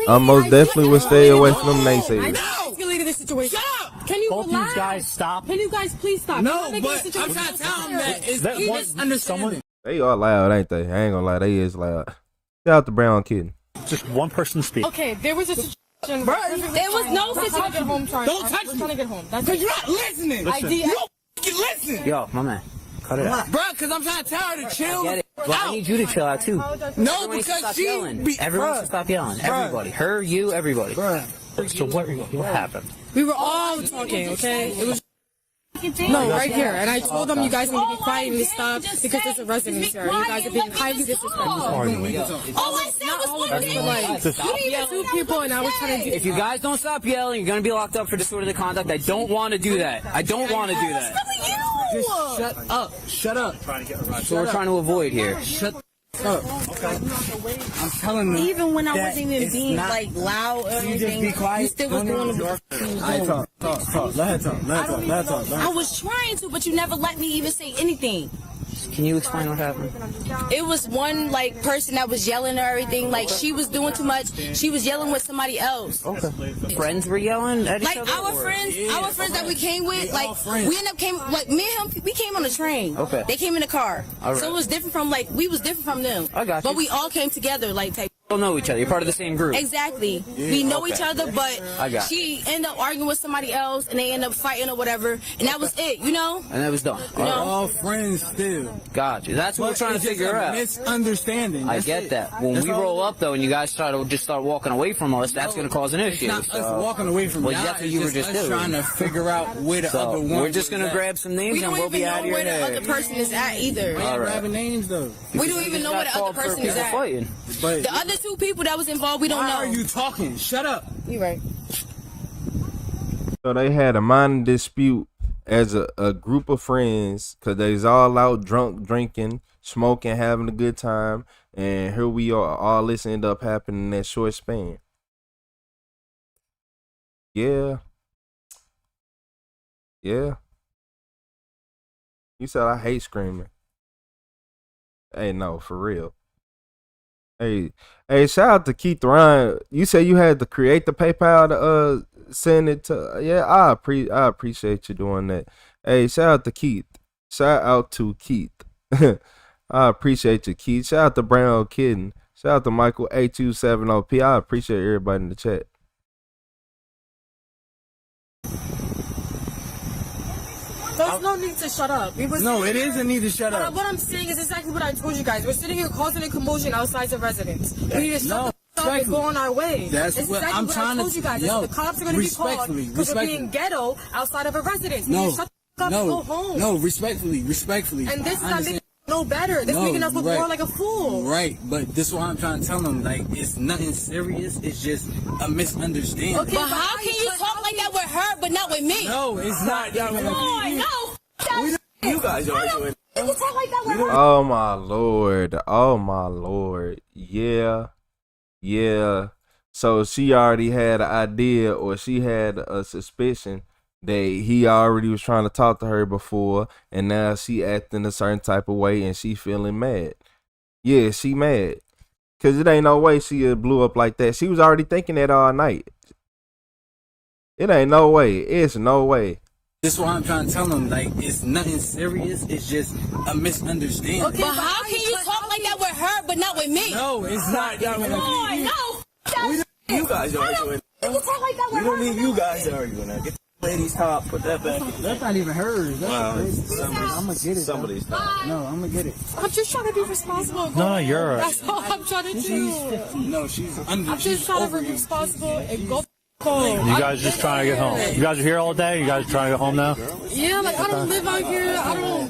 I most definitely will stay away from them naysayers. Escalated the situation. Shut up. Can you Both relax? these guys stop. Can you guys please stop? No, but I'm trying to tell him that it's misunderstanding. They are loud, ain't they? I ain't gonna lie, they is loud. Shout out to Brown Kitten. Just one person speak. Okay, there was a situation. Bro, there was no situation. Home, sorry. Don't touch We're trying to get home. That's Because you're not listening. You don't fucking listen. Yo, my man. Cut it out. Bro, because I'm trying to tell her to chill. Get it. Well, I need you to chill out too. No, because she Everyone should stop yelling. Everybody. Her, you, everybody. So what happened? We were all talking, okay? It was no, right here. And I told them you guys need to be quiet and to stop because it's a residence here. You guys are being highly disrespectful. All I said was one thing. Like, 2 people and I was trying to do. If you guys don't stop yelling, you're going to be locked up for disorderly conduct. I don't want to do that. I don't want to do that. Just shut up. Shut up. So we're trying to avoid here. Shut up. Okay. I'm telling you. Even when I wasn't even being like loud or anything, you still was doing the Talk. Let her talk. I was trying to, but you never let me even say anything. Can you explain what happened? It was one like person that was yelling or everything. Like she was doing too much. She was yelling with somebody else. Okay. Friends were yelling at each like other? our friends that we came with. Like we ended up like me and him. We came on a train. Okay. They came in a car. All right. So it was different from like we was different from them. I got you. But we all came together like type. Don't know each other. You're part of the same group. Exactly. We know each other, but I got she ended up arguing with somebody else, and they ended up fighting or whatever, and that was it. You know. And that was done. You know? All friends still. Got you. That's what we're trying to figure out. Misunderstanding. I get that. When we roll up though, and you guys try to just start walking away from us, that's going to cause an issue. It's not us walking away from well, y'all. that's what you were just doing. Trying to figure out where the other one. We're just going to grab some names and we'll be out of your where the head. other person is at either. We ain't grabbing names though. We don't even know where the other person is at. Fighting. But the other two people that was involved. We don't know. Why are you talking? Shut up. You right. So they had a minor dispute as a group of friends because they's all out drunk, drinking, smoking, having a good time. And here we are. All this ended up happening in that short span. Yeah. Yeah. You said I hate screaming. Hey, no, for real. Hey, shout out to Keith Ryan. You said you had to create the PayPal to send it to. Yeah, I appreciate you doing that. Hey, shout out to Keith. Shout out to Keith. I appreciate you, Keith. Shout out to Brown Kitten. Shout out to Michael 8270P. I appreciate everybody in the chat. There's no need to shut up. No, it is a need to shut up. What I'm saying is exactly what I told you guys. We're sitting here causing a commotion outside the residence. We need to shut the fuck up and go on our way. That's it's what exactly I'm what trying I told to. you guys. Yo, the cops are going to be called because we're being ghetto outside of a residence. We need to shut the fuck up and go home. No, respectfully. And this is not making no better. This is making us look more like a fool. Right, but this is what I'm trying to tell them. Like, it's nothing serious. It's just a misunderstanding. Okay, but how can you talk like that with her, but not with me? No, it's not. Come on, no. You guys are doing. You talk like that with her. Oh my lord. Oh my lord. Yeah. So she already had an idea, or she had a suspicion that he already was trying to talk to her before, and now she acting a certain type of way and she feeling mad. Yeah, she mad. Cause it ain't no way she blew up like that. She was already thinking that all night. It ain't no way. It's no way. This is what I'm trying to tell them. Like, it's nothing serious. It's just a misunderstanding. Okay, but how can you talk like that with her, but not with me? No, it's not. Come on, no. You guys are arguing. You talk like that with We her. don't need you guys arguing. Now, get the lady's top. Put that back. That's not even hers. That's I'm gonna get it. Somebody's top. No, I'm gonna get it. I'm just trying to be responsible. No, you're right. That's all I'm trying to do. No, she's under. I'm just trying to be responsible and go home. You guys just trying to get home. You guys are here all day. You guys trying to get home now? Yeah, like I don't live out here. I don't.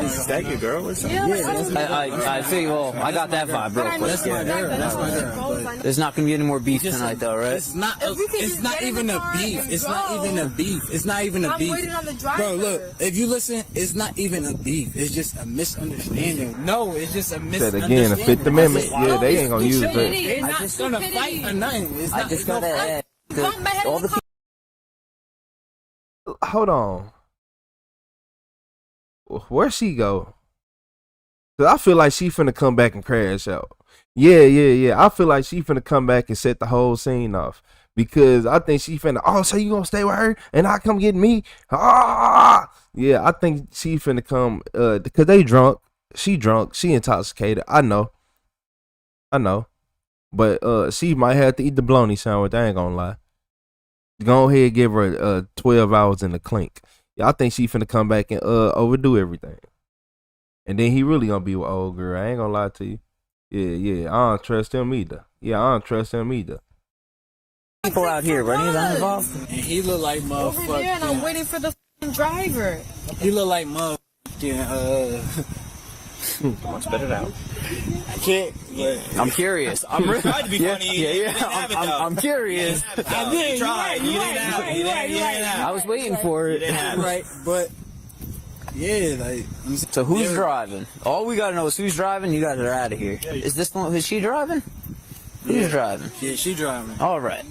Is that your girl or something? Yeah, like, I don't. I feel, well, I got that vibe real quick. That's my girl. That's my girl. There's not gonna be any more beef tonight, though, right? It's not. It's not even a beef. It's not even a beef. It's not even a beef. I'm waiting on the driver. Bro, look. If you listen, it's not even a beef. It's just a misunderstanding. No, it's just a misunderstanding. Said again, the Fifth Amendment. Yeah, they ain't gonna use that. They're not gonna fight or nothing. It's not. I just gotta add. All the Hold on. Where'd she go? Cause I feel like she finna come back and crash out. Yeah. I feel like she finna come back and set the whole scene off. Because I think she finna, oh, so you gonna stay with her and I come get me? Ah! Yeah, I think she finna come, because they drunk. She drunk. She intoxicated. I know. But she might have to eat the bologna sandwich. I ain't gonna lie. Go ahead, give her 12 hours in the clink. Yeah, I think she finna come back and overdo everything. And then he really gonna be with old girl. I ain't gonna lie to you. Yeah. I don't trust him either. people out here, right? He's involved. And he look like motherfucker. Over there, and I'm waiting for the driver. He look like motherfucking Come on, spit it out. I can't. I'm curious. I'm really tried to be funny. I'm curious. I did. You tried. You didn't have it. I was waiting for it. Right, but yeah, like. So who's driving? All we gotta know is who's driving. You guys are out of here. Is this one? Is she driving? Who's driving? Yeah, she driving. All right.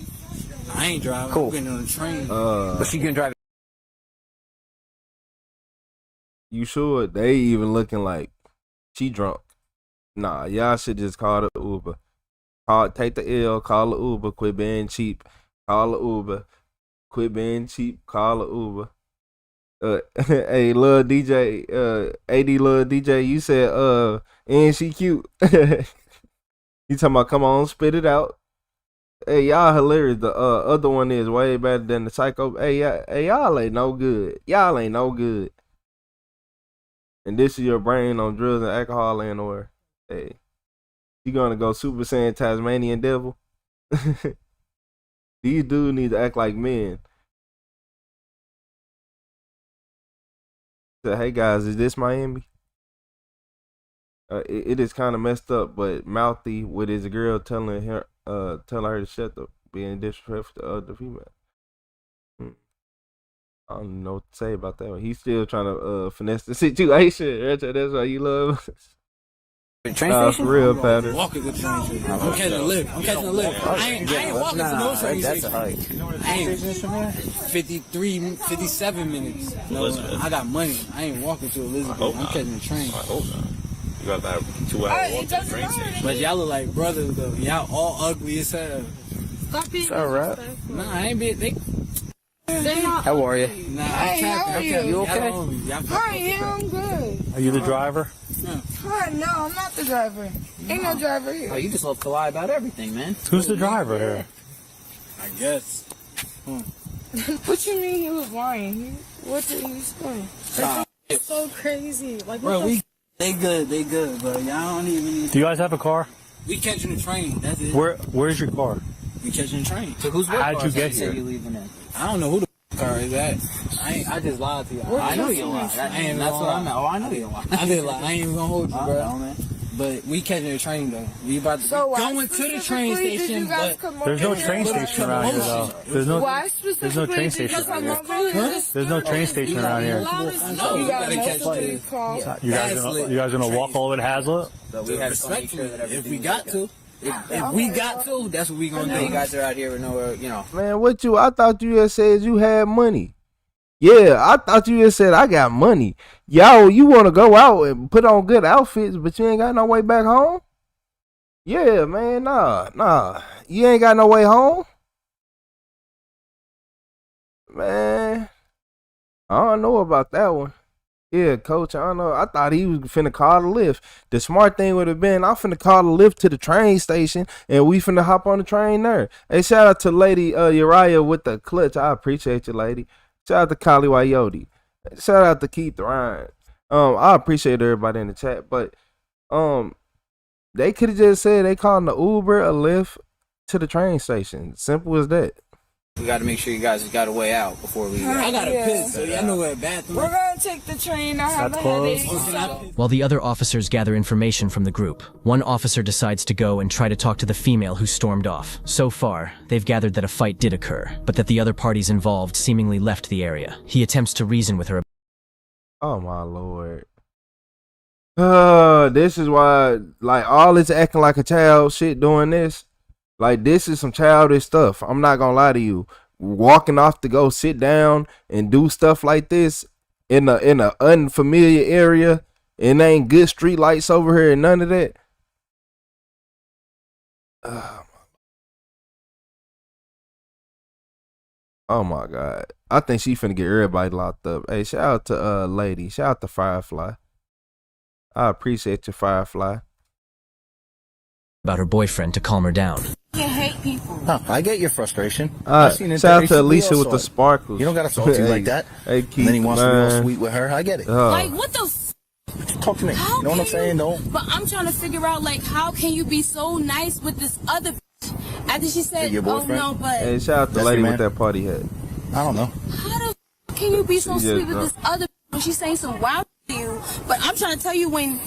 I ain't driving. Cool. I'm getting on the train. But she can drive. You sure? They even looking like she drunk. Nah, y'all should just call the Uber. Take the L, call the Uber, quit being cheap. Call the Uber. Quit being cheap, call the Uber. Hey, little DJ, AD little DJ, you said, ain't she cute? You talking about, come on, spit it out. Hey, y'all hilarious. The other one is way better than the Psycho. Hey, y'all ain't no good. Y'all ain't no good. And this is your brain on drugs and alcohol and or. Hey, you gonna go Super Saiyan Tasmanian Devil? These dudes need to act like men. So, hey guys, is this Miami? It is kind of messed up, but mouthy with his girl telling her to shut up, being disrespectful to other female. I don't know what to say about that one. He's still trying to finesse the situation. That's why you love. Train station? For real, pattern. Walking the train station. I'm catching a lift. I ain't walking to no train That's station. a hike. I ain't 53, 57 minutes. No, I got money. I ain't walking to Elizabeth. I'm catching a train. I hope not. You got about 2 hours walk to the train station. But y'all look like brothers though. Y'all all ugly as hell. Stop being alright. Nah, I ain't been. How are you? Nah, Hey, how are you? You okay? Hi, yeah, I'm good. Are you the driver? Hi, no, I'm not the driver. Ain't no driver here. Oh, you just love to lie about everything, man. Who's the driver here? I guess. What you mean he was lying? What did he explain? It's so crazy. Like, Bro, they good, but y'all don't even need. Do you guys have a car? We catching the train. That's it. Where's your car? We catching the train. So who's what How'd car you is get that you here? say you leaving in? I don't know who the car is at. I just lied to you. I know you lied. That's what I'm at. Oh, I know you lied. I did lie. I ain't even gonna hold you, bro. No, man. But we catching the train though. We about to So why going to the train specifically did station, you guys but come There's no over train here? station around here, though. There's no train station around here. There's no train station around here. no, You we got gotta catch multiple the. calls. You guys gonna walk all the way to Hazlitt? So we have to make sure that If everything we got to. If we got to, that's what we gonna do. You guys are out here with nowhere, you know. Man, I thought you just said you had money. Yeah, I thought you just said I got money. Yo, you want to go out and put on good outfits, but you ain't got no way back home? Yeah, man, nah. You ain't got no way home? Man, I don't know about that one. Yeah, coach, I don't know. I thought he was finna call the lift. The smart thing would have been, I'm finna call the lift to the train station, and we finna hop on the train there. Hey, shout out to Lady Uriah with the clutch. I appreciate you, lady. Shout out to Kali Wayoti. Shout out to Keith Ryan. I appreciate everybody in the chat, but they could have just said they calling the Uber a lift to the train station. Simple as that. We got to make sure you guys got a way out before we. I got a piss, so y'all know where the bathroom. We're gonna take the train. I have a headache. While the other officers gather information from the group, one officer decides to go and try to talk to the female who stormed off. So far, they've gathered that a fight did occur, but that the other parties involved seemingly left the area. He attempts to reason with her. Oh my lord. This is why, like, all this acting like a child shit doing this. Like, this is some childish stuff. I'm not gonna lie to you. Walking off to go sit down and do stuff like this in a unfamiliar area, and ain't good street lights over here and none of that. Oh my god. I think she finna get everybody locked up. Hey, shout out to lady. Shout out to Firefly. I appreciate you, Firefly. About her boyfriend to calm her down. You hate people. Huh, I get your frustration. Shout out to Alicia with the sparkles. You don't gotta talk to you like that. Hey, Keith, and then he wants to be man. all sweet with her. I get it. Like, what the Talk to me. You know what I'm saying? No. But I'm trying to figure out, like, how can you be so nice with this other after she said, your oh boyfriend? no, but Hey, shout out to That's lady your with man? that party hat. I don't know. how the can you be so She sweet just with this other when she's saying some wild to you? But I'm trying to tell you when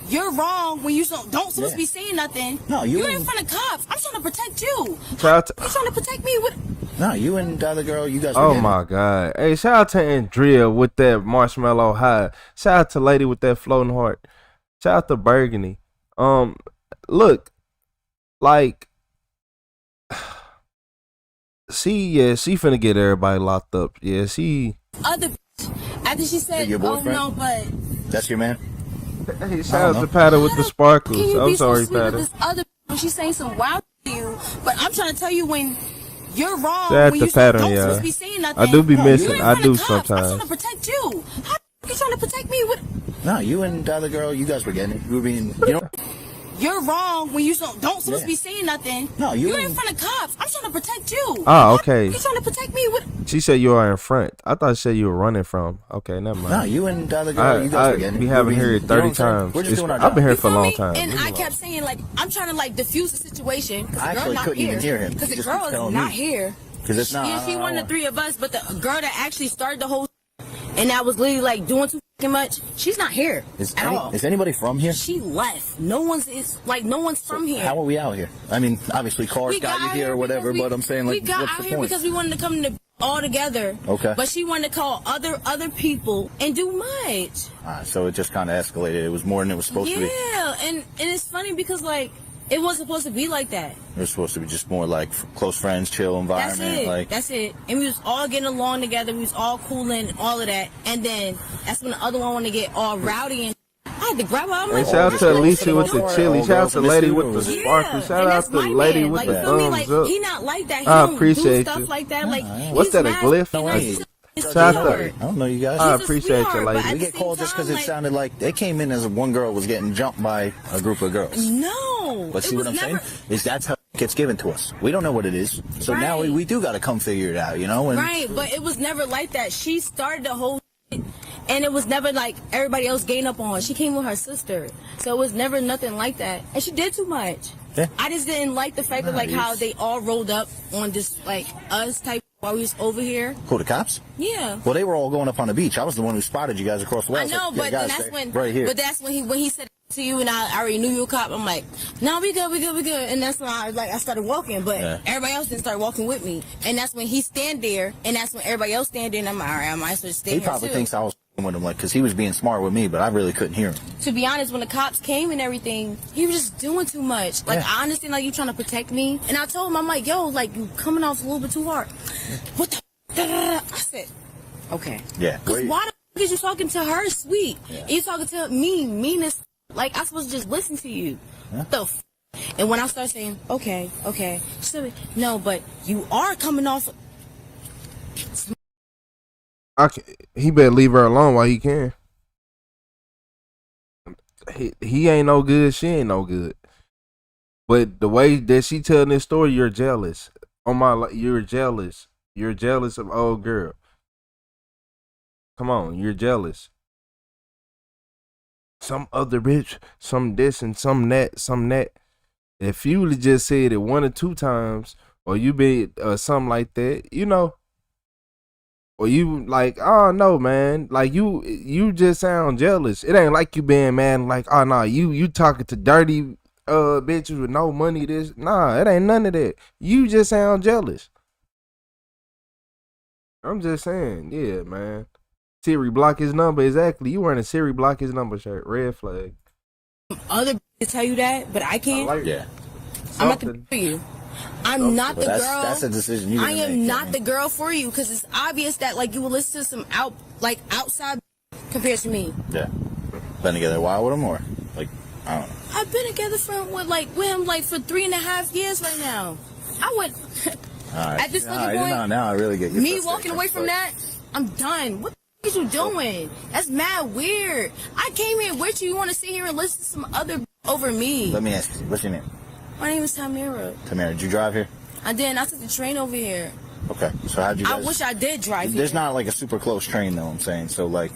you're wrong, when you don't supposed to be saying nothing. No, you're in front of cops. I'm trying to protect you. Shout out to, You're trying to protect me with. No, you and the other girl, you guys. oh my god. Hey, shout out to Andrea with that marshmallow high. Shout out to lady with that floating heart. Shout out to Burgundy. Look, like, she finna get everybody locked up. Yeah, she. Other after she said, your oh boyfriend? no, but That's your man. Hey, shout out to Patta with the sparkles. can you I'm be sorry, so sweet with Patta. this other when she's saying some wild to you? But I'm trying to tell you when you're wrong, Shout out when to you Patta, don't yeah. supposed to be saying nothing. I do be You're missing. in I front do of cops. I'm sometimes. trying to protect you. How you trying to protect me with? No, you and the other girl, you guys were getting it. You were being, you know. You're wrong when you don't supposed to be saying nothing. No, you're in front of cops. I'm trying to protect you. Oh, okay. You trying to protect me with? She said you are in front. I thought she said you were running from. Okay, never mind. No, you and the other girl, you guys were getting it. be You were having being- heard you it know 30 what I'm saying? times. We're just doing our I've been job. here for a long time. And Leave me I alone. kept saying, like, I'm trying to, like, diffuse the situation because the I girl actually not couldn't here. even hear him. Because He the just girl keeps is telling not me. here. Because it's not. Yeah, she one of the three of us, but the girl that actually started the whole and that was literally like doing too much. She's not here at all. Is anybody from here? She left. No one's from here. How are we out here? I mean, obviously cars got you here or whatever, but I'm saying, like, we got what's out the here point? because we wanted to come all together. Okay. But she wanted to call other people and do much. So it just kind of escalated. It was more than it was supposed to be. Yeah, and it's funny because, like, it wasn't supposed to be like that. It was supposed to be just more like close friends, chill environment. That's it. And we was all getting along together. We was all cool and all of that. And then that's when the other one wanted to get all rowdy and I had to grab her. I'm like, shout out to Alicia with the chili. Shout out to the lady with the sparkle. Shout out to the lady with the thumbs up. He not like that. He I don't appreciate do stuff like that. Like, what's that, a glyph? I don't know you guys. I appreciate you, lady. We get called just because it sounded like they came in as one girl was getting jumped by a group of girls. No. But see what I'm saying? Is that's how it gets given to us. We don't know what it is. So now we do got to come figure it out, you know? And right, but it was never like that. She started the whole shit, and it was never like everybody else gained up on her. She came with her sister. So it was never nothing like that. And she did too much. Yeah. I just didn't like the fact of like how they all rolled up on this like us type while we was over here. Who, the cops? Yeah. Well, they were all going up on the beach. I was the one who spotted you guys across the way. I know, but then that's when right here. But that's when he said it to you, and I already knew you were a cop. I'm like, no, we good. And that's when I started walking, but everybody else didn't start walking with me. And that's when he stand there, and that's when everybody else stand there, and I'm like, all right, I might as well stay here He probably too. thinks I was with him, like, because he was being smart with me, but I really couldn't hear him. To be honest, when the cops came and everything, he was just doing too much. Like, I understand, like, you trying to protect me. And I told him, I'm like, yo, like, you coming off a little bit too hard. What the I said, okay. Yeah. Because why the is you talking to her sweet? Yeah. You talking to me meanest. Like, I'm supposed to just listen to you. Yeah. The and when I start saying, okay, she said, no, but you are coming off. He better leave her alone while he can. He ain't no good. She ain't no good. But the way that she telling this story, you're jealous. You're jealous. You're jealous of old girl. Come on, you're jealous. Some other bitch, some this and some that. If you would just said it 1 or 2 times, or you be something like that, you know. Or you like, oh no, man, like you just sound jealous. It ain't like you being mad, like, oh no, you talking to dirty bitches with no money. This, nah, it ain't none of that. You just sound jealous. I'm just saying, yeah, man. Siri block his number, exactly. You wearing a Siri block his number shirt, red flag. Other bitches tell you that, but I can't. I'm not the girl for you. I'm not the girl. That's a decision you. I am not the girl for you because it's obvious that like you will listen to some outside compared to me. Yeah. Been together a while with him, or like I don't know. I've been together with him for 3.5 years right now. I went at this looking point. Now I really get you. Me walking away from that, I'm done. What the f is you doing? That's mad weird. I came here with you. You want to sit here and listen to some other over me? Let me ask you, what's your name? My name is Tamira. Tamira, did you drive here? I didn't. I took the train over here. Okay, so how'd you guys... I wish I did drive here. There's not like a super close train though, I'm saying. So like,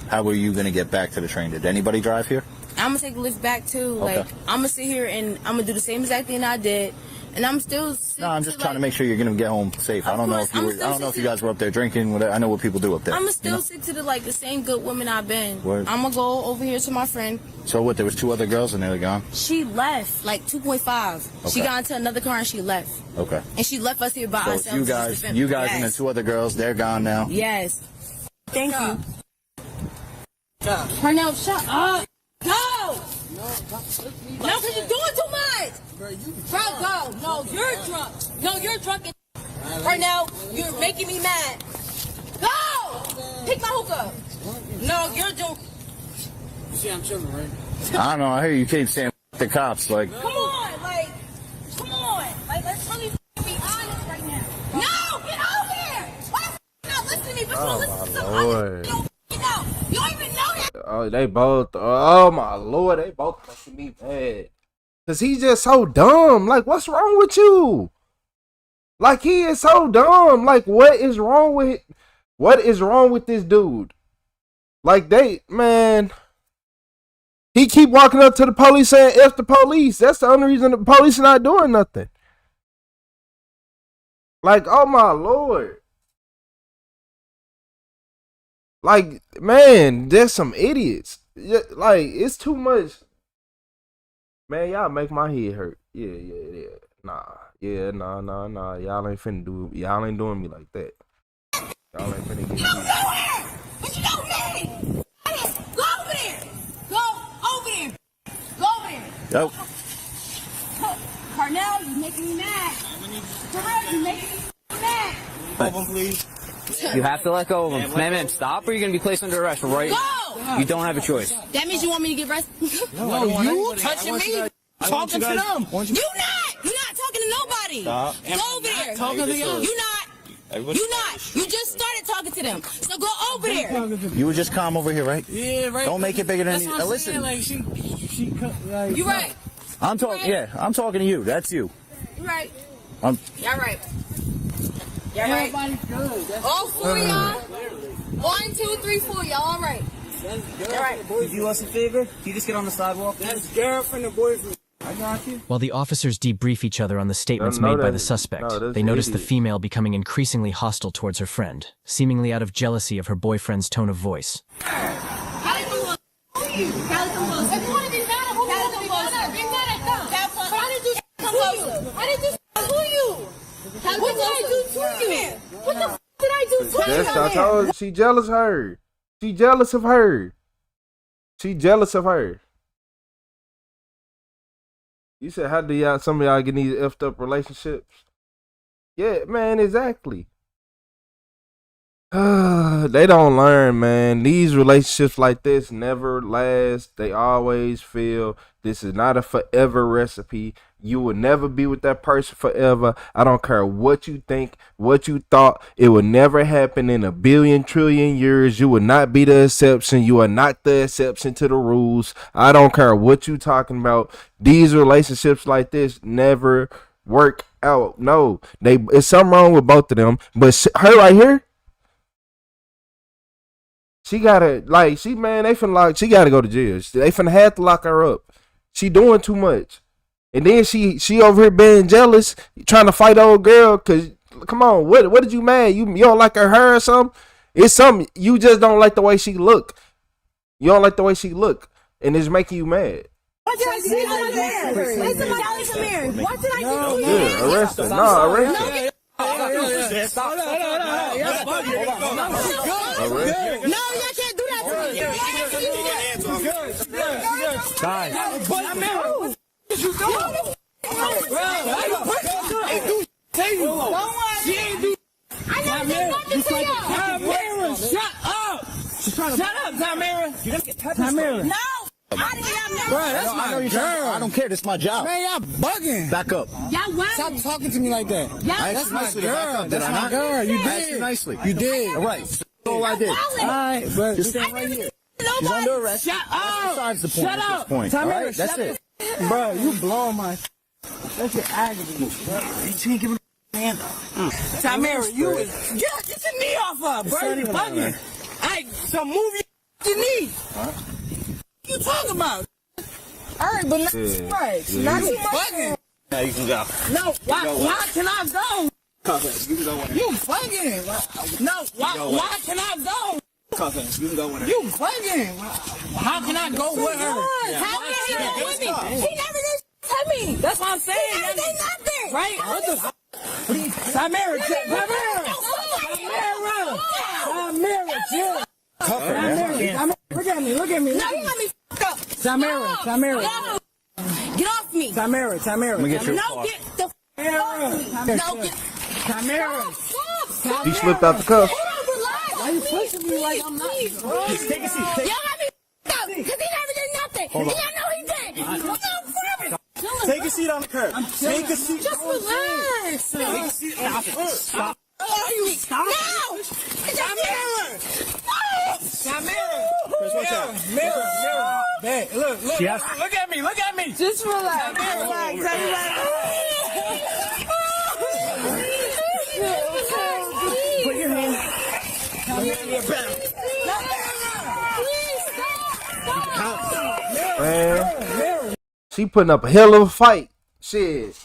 how were you going to get back to the train? Did anybody drive here? I'm going to take the lift back too. Okay. Like, I'm going to sit here and I'm going to do the same exact thing I did. And I'm still... No, I'm just trying to make sure you're going to get home safe. I don't know if I don't know if you guys were up there drinking. Whatever. I know what people do up there. I'm going to still stick to the same good women I've been. Word. I'm going to go over here to my friend. So what, there was 2 other girls and they were gone? She left, like 2.5. Okay. She got into another car and she left. Okay. And she left us here by ourselves. So you guys and the 2 other girls, they're gone now? Yes. Thank you. Cornell, shut up. Go! No, because you're doing too much. Bro, go. No, you're drunk. No, you're drunk. Cornell, you're making me mad. Go! Pick my hookah. No, you're doing... You see I'm chilling, right? I don't know. I hear you keep saying the cops. Like, come on. Like, let's really be honest right now. No, get over here. Why the not listen to me? But you listen to some other people. You don't even know that. Oh, they both. Oh my lord, they both making me mad. Cause he's just so dumb. Like, what's wrong with you? Like, he is so dumb. Like, what is wrong with this dude? Like, man. He keep walking up to the police saying F the police. That's the only reason the police are not doing nothing. Like, oh my lord. Like, man, there's some idiots. Like, it's too much. Man, y'all make my head hurt. Yeah. Nah. Yeah, nah. Y'all ain't doing me like that. Y'all ain't finna get me. What you don't mean? Go over there. Go over there. Go over there. Yo. Carnell, you making me mad. Terrell, you making me mad. Over, please. You have to let go of him. Man, stop or you're going to be placed under arrest, right? Go! You don't have a choice. That means you want me to get arrested? No, you touching me. Talking to them. You're not talking to nobody. Stop. Go over there. Talking to them. You're not. You just started talking to them. So go over there. You were just calm over here, right? Yeah, right. Don't make it bigger than That's what I'm listen. saying, like, she like, You right. I'm talking. Yeah, I'm talking to you. That's you. You right. I'm. Y'all right. Y'all right. Everybody's good. That's All four y'all. 1, 2, 3, 4. Y'all all right. All right. Could you do us a favor? Can you just get on the sidewalk? That's girlfriend and boyfriend. I got you. While the officers debrief each other on the statements No, made by that- the suspect, no, they notice idiot. the female becoming increasingly hostile towards her friend, seemingly out of jealousy of her boyfriend's tone of voice. What the f did I do to you? That's I told you, she jealous of her. She jealous of her. She jealous of her. You said, how do some of y'all get these effed up relationships? Yeah, man, exactly. They don't learn, man. These relationships like this never last. They always fail. This is not a forever recipe. You will never be with that person forever. I don't care what you think, what you thought. It will never happen in a billion trillion years. You will not be the exception. You are not the exception to the rules. I don't care what you talking about. These relationships like this never work out. No, it's something wrong with both of them. But her right here, she gotta they finna she gotta go to jail. They finna have to lock her up. She doing too much. And then she over here being jealous, trying to fight old girl. Cause come on, what did you mad? You don't like her hair or something? It's something you just don't like the way she look. You don't like the way she look, and it's making you mad. What did I do to you? What did I do to you? Yeah, arrest her. No, arrest her. No, you can't do that to me. Guys. You don't. Shut up, Tamara. You're gonna get Tamara. No. I didn't have no. Bro, that's my girl. I don't care. This is my job. Man, y'all bugging. Back up. Y'all what? Stop talking to me like that. That's my girl. That's my girl. You I asked you did. nicely. You did. All right. That's all I did. All right, but Just stand right here. She's under arrest. Shut up. That's besides the point Shut at up. this point. Tamara, All right? That's it. Bro, you blowing my. That's your aggravating. You can't give a hand up. Tamara, you is. Get your knee off her, bro. You bugging. Hey, so move your knee. You talking about? All right, but not too much. Not too bugging. Yeah, you can go. No, why can I go? You can go in. You bugging. No, why can I go? You can go in. You bugging. How can I go with her? How can he go with me? He never did to me. That's what I'm saying. He never did nothing. Right? What the f? Tamara, chill. Look at me. No, you got me f***ed up. Tamara. No. Get off me. Tamara. Let me get your No, car. get the f*** off me. No, get. Tamara. Stop. He slipped out the cuff. Hold on, relax. Why you pushing me like I'm not? Please. Take a seat. Y'all got me f***ed up because he never did nothing. And y'all know he did. What's up forever? Take a seat on the curb. Take a seat. Just relax. Take a seat. Stop. Are you stop? No! Tamara. Tamara. Chris, watch out. Mirror. Hey, look. Yes. Look at me. Just relax. Relax. Put your hand. Man, she putting up a hell of a fight. Shit,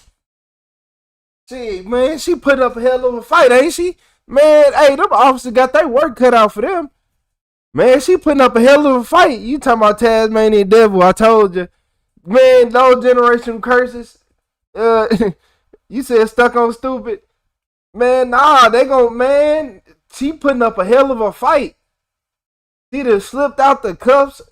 man, she put up a hell of a fight, ain't she? Man, hey, them officers got their work cut out for them. Man, she putting up a hell of a fight. You talking about Tasmanian devil? I told you, man. Those generational curses. You said stuck on stupid. Man, nah, they gon' man. She putting up a hell of a fight. She just slipped out the cuffs.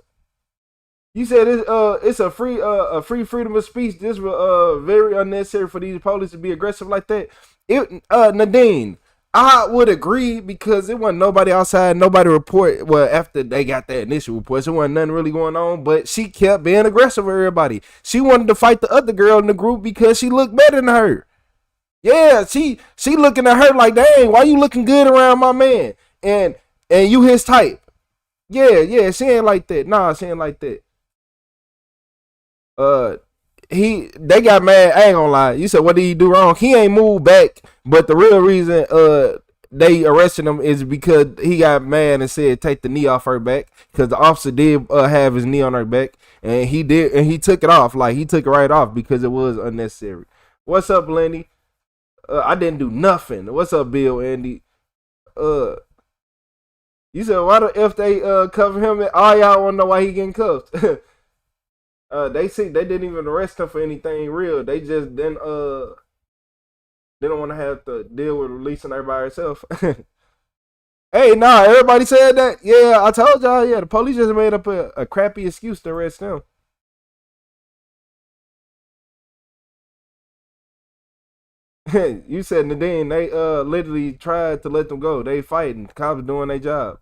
You said it's a free freedom of speech. This was very unnecessary for these police to be aggressive like that. Nadine, I would agree because it wasn't nobody outside, nobody report. Well, after they got that initial report, there wasn't nothing really going on. But she kept being aggressive with everybody. She wanted to fight the other girl in the group because she looked better than her. Yeah, she looking at her like, dang, why you looking good around my man? And you his type. Yeah, she ain't like that. Nah, she ain't like that. They got mad. I ain't gonna lie. You said, what did he do wrong? He ain't moved back, but the real reason they arrested him is because he got mad and said take the knee off her back, because the officer did have his knee on her back, and he took it off. Like, he took it right off because it was unnecessary. What's up, Lenny? I didn't do nothing. What's up, Bill, Andy? You said, why the F they cover him? All y'all want to know why he getting cuffed. They didn't even arrest him for anything real. They just they don't want to have to deal with releasing her by herself. Hey, nah, everybody said that. Yeah, I told y'all. Yeah, the police just made up a crappy excuse to arrest him. You said, Nadine, they literally tried to let them go. They fighting. The cops doing their job.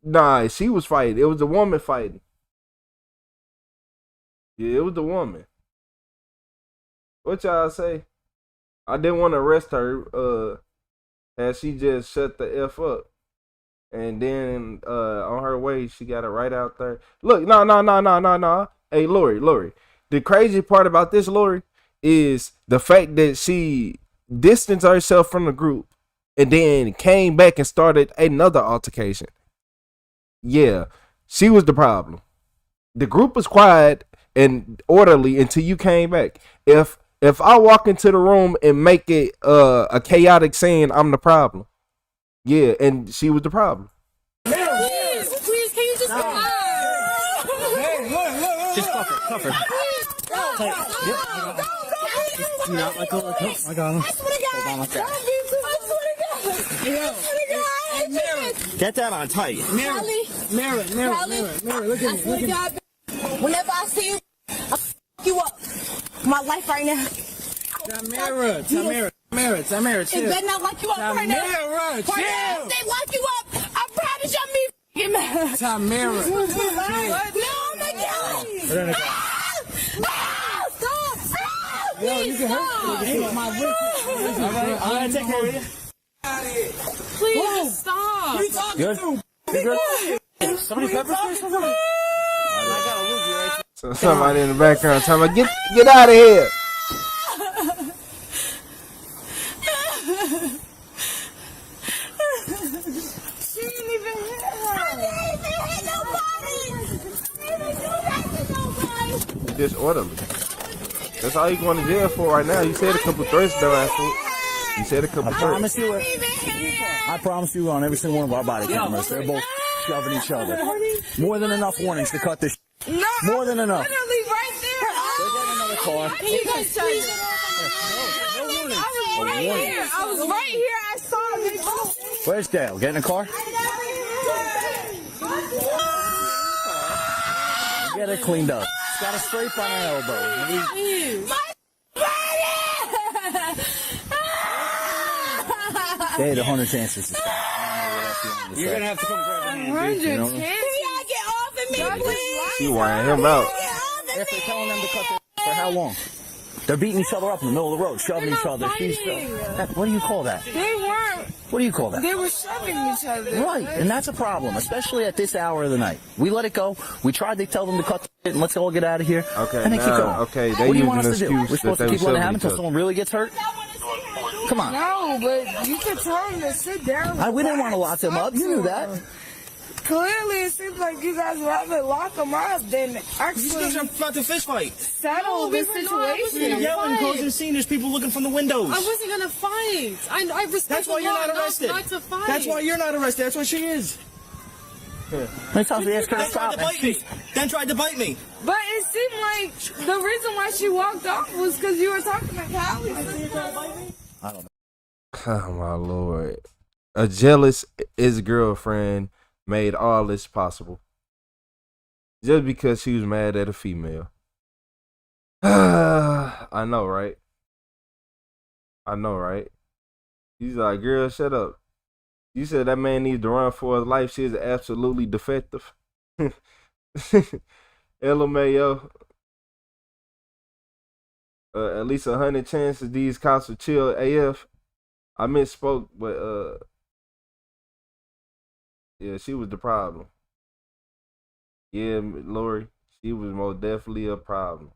Nah, she was fighting. It was a woman fighting. Yeah, it was the woman. What y'all say? I didn't want to arrest her, as she just shut the F up. And then on her way, she got it right out there. Look, no. Hey, Lori. The crazy part about this, Lori, is the fact that she distanced herself from the group and then came back and started another altercation. Yeah, she was the problem. The group was quiet and orderly until you came back. If I walk into the room and make it a chaotic scene, I'm the problem. Yeah, and she was the problem. Please, can you just come on? Just cuff her. I got him. Hold on, I Get that on tight. Mirror, look at me. Whenever I see you, I'll f*** you up. My life right now. Tamara, chill. It better not lock you up right now. Tamara, chill. If they lock you up, I promise you'll be f***ing mad. Tamara. No, my God. Stop. Yo, you can hurt my wrist. I'm gonna take care of you. Please, stop. What are you talking to? You good? Somebody pepper spray something? I got a loogie right there. So somebody in the background talking about, get out of here. She didn't even hit her. I didn't even hit nobody. I didn't even do that to nobody. Disorderly. That's all you going to jail for right now. You said a couple threats though, after. You said a couple threats. I promise you on every single one of our body cameras, they're both shoving each other. More than enough warnings to cut this. No, more than enough. literally right there. They're getting another car. Can you guys please? I was right here. I saw them. Where's Dale? Get in the car? Get it cleaned up. It's got a scrape on her elbow. They had 100 chances to stop. You're gonna have to come grab a hand. 100 chances. Can y'all get off of me, please? She wiring him out. If they're telling them to cut their for how long? They're beating each other up in the middle of the road, shoving each other. What do you call that? They weren't. What do you call that? They were shoving each other. Right, and that's a problem, especially at this hour of the night. We let it go. We tried to tell them to cut it and let's all get out of here. Okay, and they keep going. Okay, what do you want us to do? We're supposed to keep letting it happen until someone really gets hurt? Come on. No, but you can tell them to sit down. We didn't want to lock them up. You knew that. Clearly, it seems like you guys rather lock them up than actually about the fist fight. settle the situation. You're yelling, causing scene. There's people looking from the windows. I wasn't gonna fight. I respect That's why you're not arrested. Not to fight. That's why you're not arrested. That's why she is. Many times we asked her to stop, and she then tried to bite me. But it seemed like the reason why she walked off was because you were talking to Callie. I don't know. Oh my lord. A jealous ex-girlfriend made all this possible. Just because she was mad at a female. I know, right? I know, right? He's like, girl, shut up. You said that man needs to run for his life. She is absolutely defective. LMAO. At least 100 chances these cops will chill AF. I misspoke, but yeah, she was the problem. Yeah, Lori, she was most definitely a problem.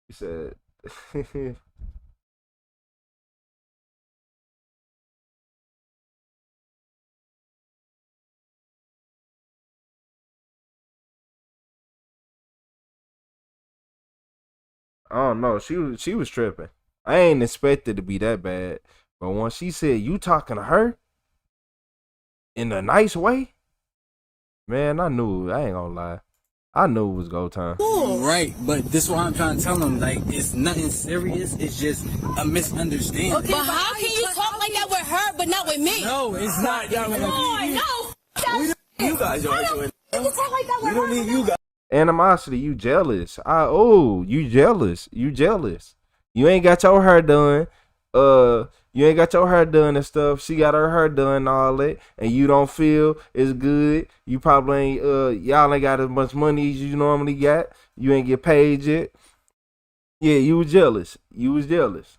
He said, I don't know. She was tripping. I ain't expected to be that bad, but when she said you talking to her in a nice way, man, I knew. I ain't gonna lie. I knew it was go time. Right, but this is what I'm trying to tell them. Like, it's nothing serious. It's just a misunderstanding. Okay, but how can you talk like that with her, but not with me? No, it's not. Come on, no. You guys are doing it. You can talk like that with We don't her. need you guys. Animosity, you jealous. You jealous. You jealous. You ain't got your hair done. You ain't got your hair done and stuff. She got her hair done and all that, and you don't feel it's good. You probably ain't y'all ain't got as much money as you normally got. You ain't get paid yet. Yeah, you was jealous. You was jealous.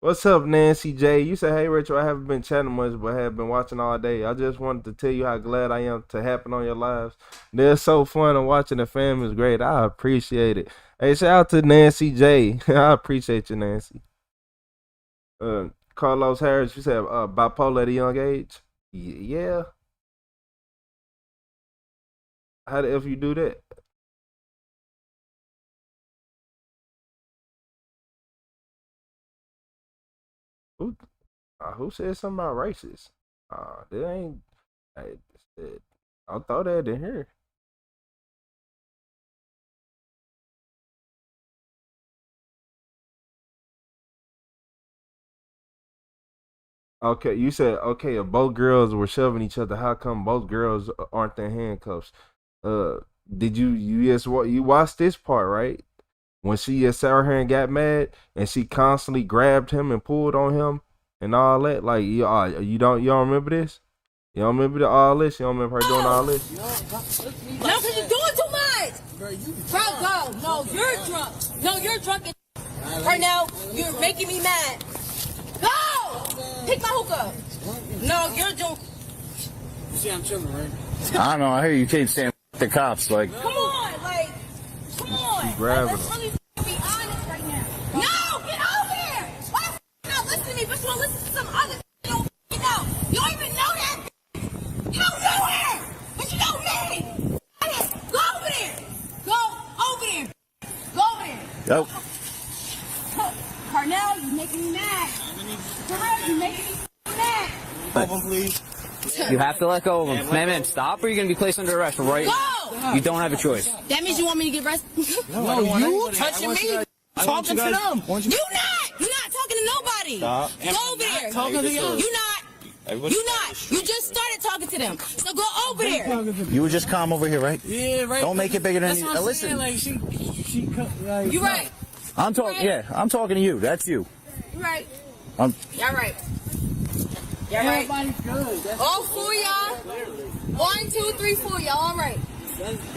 What's up, Nancy J? You say, hey, Rachel, I haven't been chatting much, but have been watching all day. I just wanted to tell you how glad I am to happen on your lives. They're so fun, and watching the family is great. I appreciate it. Hey, shout out to Nancy J. I appreciate you, Nancy. Carlos Harris, you said bipolar at a young age? Yeah. How the F you do that? Who said something about racist? That ain't. I'll throw that in here. Okay, you said okay. If both girls were shoving each other, how come both girls aren't in handcuffs? Did you watched this part, right? When she just sat her and got mad, and she constantly grabbed him and pulled on him and all that. Like you don't remember this? You don't remember all this? You don't remember her doing all this? No, because you're doing too much. Bro, go. No, you're drunk. No, you're drunk. Right now, you're making me mad. Go! Pick my hookah. No, you're drunk. You see, I'm chilling, right? I don't know. I hear you keep saying the cops. Like, come on, come on. She's grabbing Let's really be honest right now. No, get over here. Why the not listen to me, but you want to listen to some other you don't know. You don't even know that. You don't know her, but you know me. Go over there. Go over there. Go over there. Go. Carnell, you're making me mad. Carnell, you're making me mad. Open, please. You have to let go of him. Man, stop or you're going to be placed under arrest, right? Go! You don't have a choice. That means you want me to get arrested? No, you touching me. Talking to them. You're not talking to nobody. Stop. Go over there. Talking to you. You're not. You're not. You just started talking to them. So go over there. You were just calm over here, right? Yeah, right. Don't make it bigger than That's you. what I'm Listen. saying, like, like, you're right. I'm talking. Yeah, I'm talking to you. That's you. You're right. I'm. You're right. You're right. Everybody's good. That's all four y'all. 1, 2, 3, 4 y'all. All right.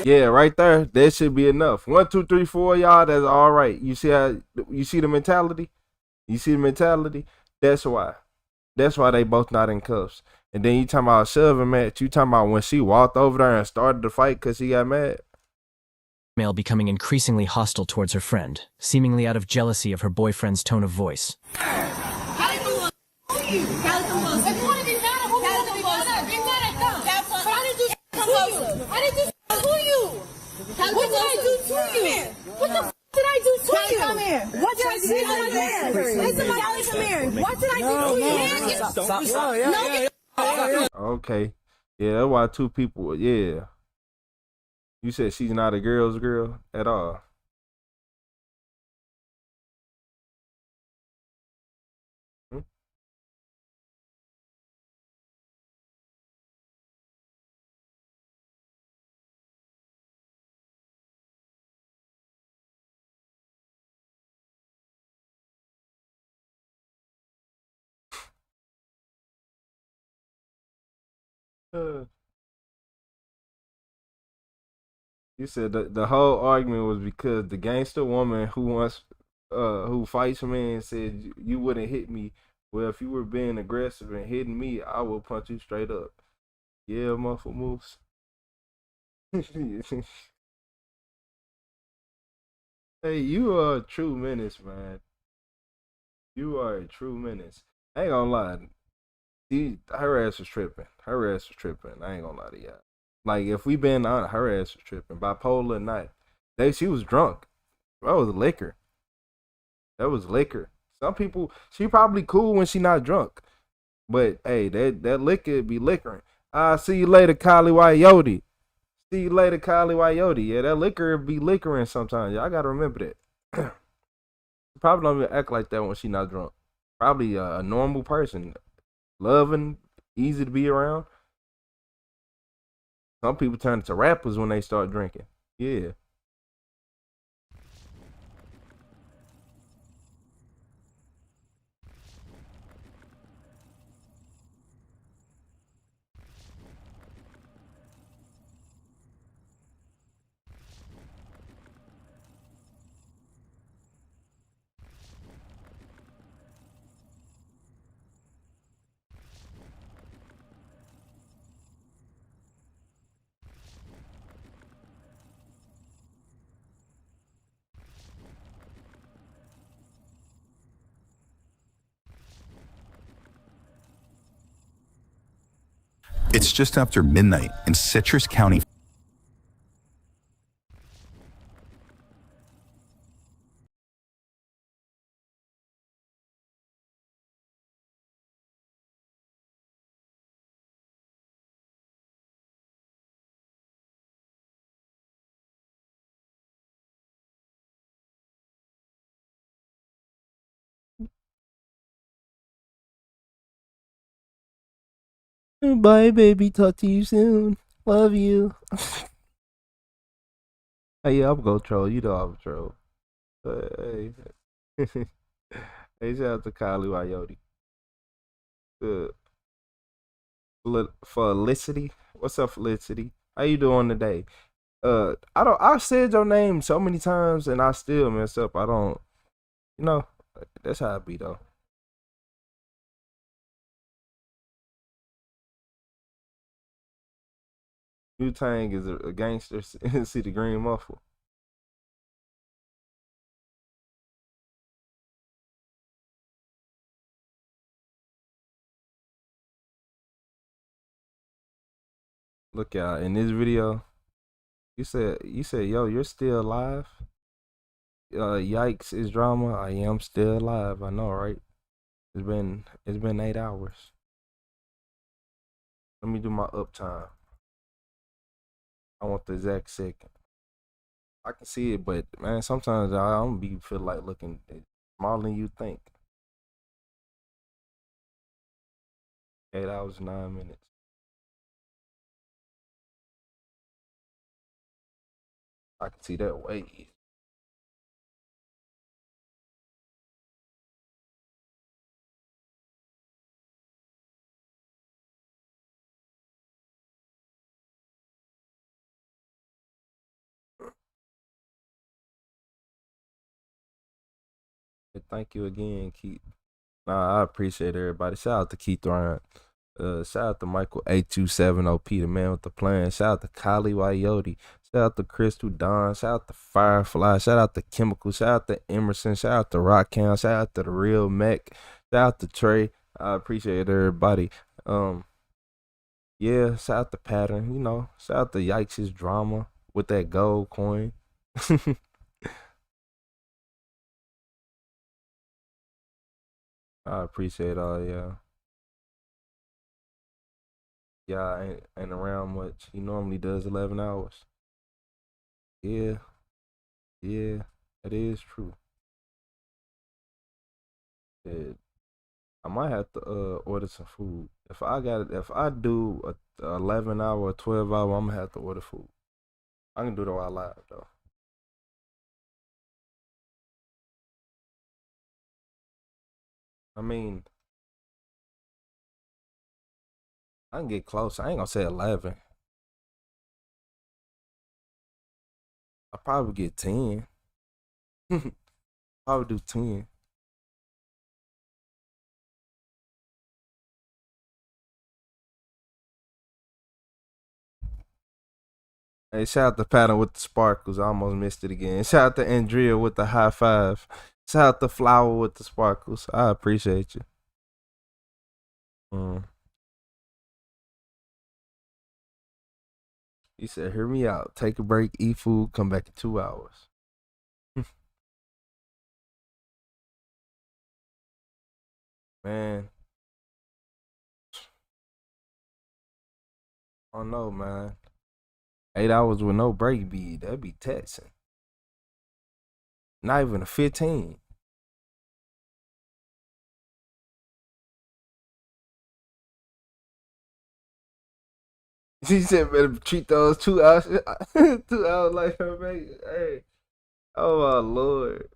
Yeah, right there. That should be enough. 1, 2, 3, 4, y'all. That's all right. You see how? You see the mentality? You see the mentality? That's why. That's why they both not in cuffs. And then you talking about shoving match. You talking about when she walked over there and started the fight because she got mad. Male becoming increasingly hostile towards her friend, seemingly out of jealousy of her boyfriend's tone of voice. What did I do to you? What the f did I do to you? Come here. What did I do to you? Okay. Yeah, that's why two people. Yeah. You said she's not a girl's girl at all. Hmm? Uh, you said the whole argument was because the gangster woman who fights me and said you wouldn't hit me. Well, if you were being aggressive and hitting me, I will punch you straight up. Yeah, muffle moves. Hey, you are a true menace, man. You are a true menace. I ain't gonna lie. Her ass was tripping. Her ass was tripping. I ain't gonna lie to y'all. Like if we been on her ass was tripping. Bipolar or not. She was drunk. That was liquor. That was liquor. Some people she probably cool when she not drunk. But hey, that liquor be liquoring. See you later, Kylie Coyote. See you later, Kylie Coyote. Yeah, that liquor be liquoring sometimes. Y'all gotta remember that. Probably don't even act like that when she not drunk. Probably a normal person. Loving, easy to be around. Some people turn into rappers when they start drinking. Yeah. It's just after midnight in Citrus County. Bye, baby. Talk to you soon. Love you. Hey, yeah, I'm gonna troll. You know I'm a troll. Hey. Hey, shout out to Kylie Coyote. Felicity. What's up, Felicity? How you doing today? I said your name so many times and I still mess up. I don't, you know, that's how it be though. Wu Tang is a gangster. See the green muffle. Look out in this video. You said, yo, you're still alive. Yikes is drama. I am still alive. I know, right? It's been 8 hours. Let me do my uptime. I want the exact second. I can see it, but man, sometimes I don't be feel like looking smaller than you think. 8 hours, 9 minutes. I can see that way. Thank you again, Keith. Nah, I appreciate everybody. Shout out to Keith Ryan. Shout out to Michael 827OP, the man with the plan. Shout out to Kylie Coyote. Shout out to Crystal Dawn. Shout out to Firefly. Shout out to Chemical. Shout out to Emerson. Shout out to Rockhound. Shout out to the Real Mac. Shout out to Trey. I appreciate everybody. Yeah, shout out to Pattern. Shout out to Yikes' drama with that gold coin. I appreciate all y'all. Yeah, ain't around much. He normally does 11 hours. Yeah, that is true. Yeah, I might have to order some food. If I do a 11 hour or 12 hour, I'm gonna have to order food. I can do it while live though. I mean, I can get close. I ain't gonna say 11. I'll probably get 10. Probably do 10. Hey, shout out to Patton with the sparkles. I almost missed it again. Shout out to Andrea with the high five. Shout out to Flower with the sparkles. I appreciate you. He said, hear me out. Take a break, eat food, come back in 2 hours. Man. I don't know, man. 8 hours with no break that'd be taxing. Not even a 15. She said, better treat those 2 hours, 2 hours like her, baby. Hey, oh my Lord.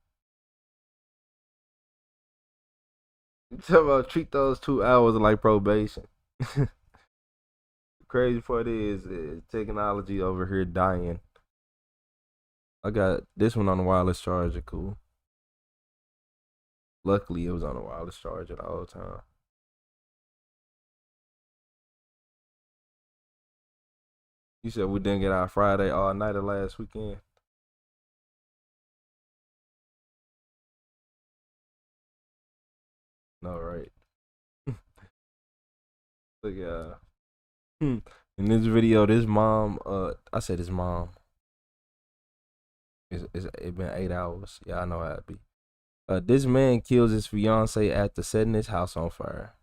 You talking about treat those 2 hours like probation. The crazy part is technology over here dying. I got this one on the wireless charger, cool. Luckily, it was on the wireless charger the whole time. You said we didn't get out Friday all night of last weekend. No, right. Look, in this video, this mom, I said his mom. It been 8 hours. Yeah, I know how it be. This man kills his fiance after setting his house on fire.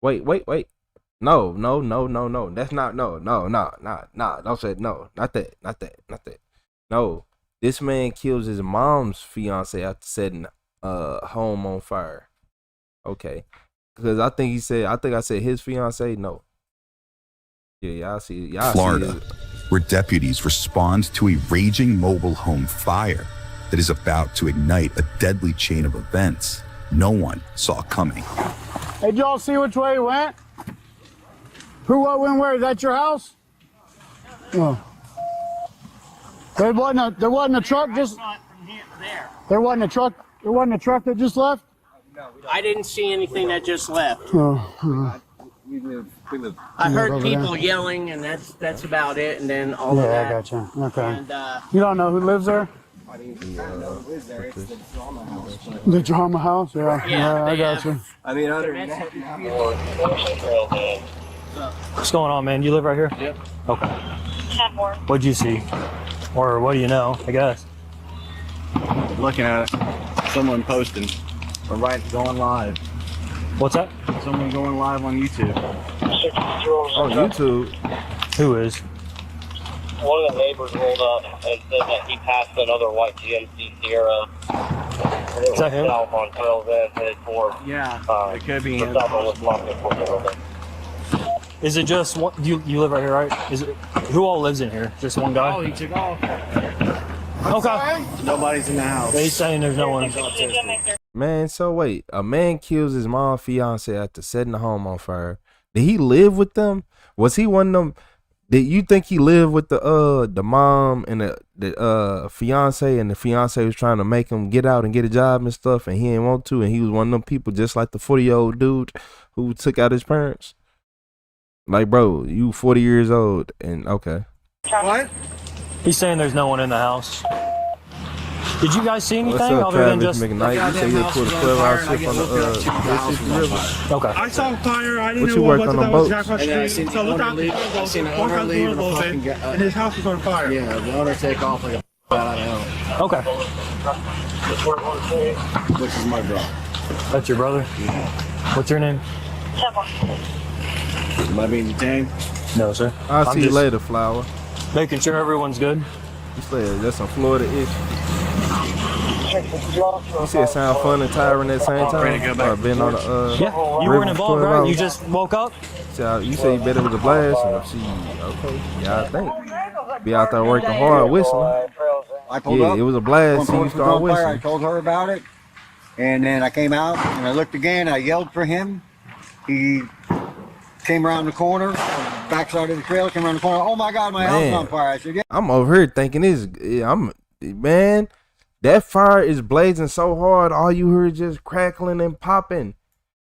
Wait. No. That's not, no. Don't say no. Not that. No. This man kills his mom's fiance after setting home on fire. Okay. Because I think I said his fiance. No. Yeah, y'all see. Florida, where deputies respond to a raging mobile home fire that is about to ignite a deadly chain of events no one saw coming. Hey, did y'all see which way he went? Who, what, when, where? Is that your house? No. There wasn't a truck just... There wasn't a truck that just left? I didn't see anything that just left. Oh, I heard people yelling, and that's about it. And then all of that. Yeah, I gotcha. Okay. And, you don't know who lives there? The drama house? Yeah, I gotcha. I mean, other than that, What's going on, man? You live right here? Yep. Okay. What'd you see? Or what do you know, I guess? Looking at it. Someone posting. Or going live. What's that? Someone going live on YouTube. Oh, YouTube? Who is? One of the neighbors rolled up and said that he passed another white GMC Sierra. And it was south on Trails End headed for. Yeah, it could be him. Is it just one? You live right here, right? Who all lives in here? Just one guy? Oh, he took off. Okay. Nobody's in the house. He's saying there's no one. Man, so wait. A man kills his mom's fiance after setting the home on fire. Did he live with them? Was he one of them? Did you think he lived with the mom and the fiance, and the fiance was trying to make him get out and get a job and stuff, and he didn't want to, and he was one of them people just like the 40-year-old dude who took out his parents? Like, bro, you 40 years old, and okay. What? He's saying there's no one in the house. Did you guys see anything What's up, other than Travis just... McKnight? You say you pulled a 12-hour shift on the river. Okay. I saw fire. I didn't What know you what work was on it the that was boats? across the street. So look out the window, walk out the window a little bit, and his house was on fire. Yeah, the owner take off like a out of hell. Okay. Which is my bro. That's your brother? What's your name? Am I being detained? No, sir. I'll see you later, Flower. Making sure everyone's good. You said that's some Florida issue. You said it sound fun and tiring at the same time? Ready to go back. Been on the, Yeah, you weren't involved, right? You just woke up? So you said you bet it was a blast, and she, okay, yeah, I think. Be out there working hard, whistling. I pulled Yeah, up. it was a blast, so you start I whistling. told her about it, and then I came out, and I looked again, I yelled for him. He came around the corner, backside of the trail, came around the corner, oh my God, my house is on fire. I said, yeah. I'm over here thinking man, that fire is blazing so hard, all you hear is just crackling and popping.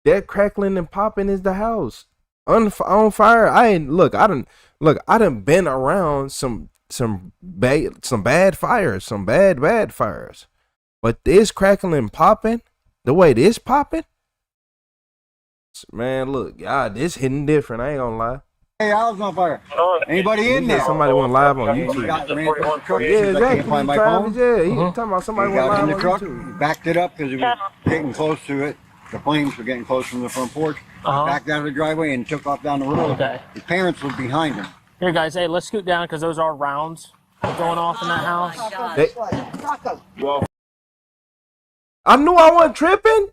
That crackling and popping is the house. On fire. I done been around some bad fires, some bad fires. But this crackling and popping, the way this popping, man, look, God, this hitting different. I ain't gonna lie. Hey, house on fire. Anybody in there? Somebody went live on YouTube. Yeah, exactly. Travis, yeah, he talking about somebody went live on YouTube. Backed it up because it was getting close to it. The flames were getting close from the front porch. Backed out of the driveway and took off down the road. Okay. His parents were behind him. Here, guys, hey, let's scoot down because those are rounds going off in that house. Well, I knew I wasn't tripping.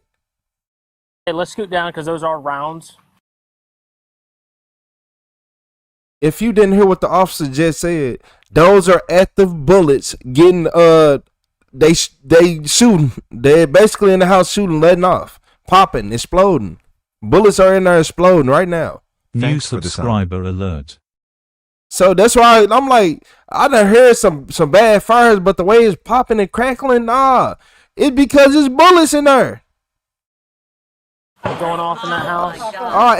Hey, let's scoot down because those are rounds. If you didn't hear what the officer just said, those are active bullets getting they shooting. They're basically in the house shooting, letting off, popping, exploding. Bullets are in there exploding right now. New subscriber alert. So that's why I'm like, I done heard some bad fires, but the way it's popping and crackling, nah, it's because there's bullets in there. Going off in that house.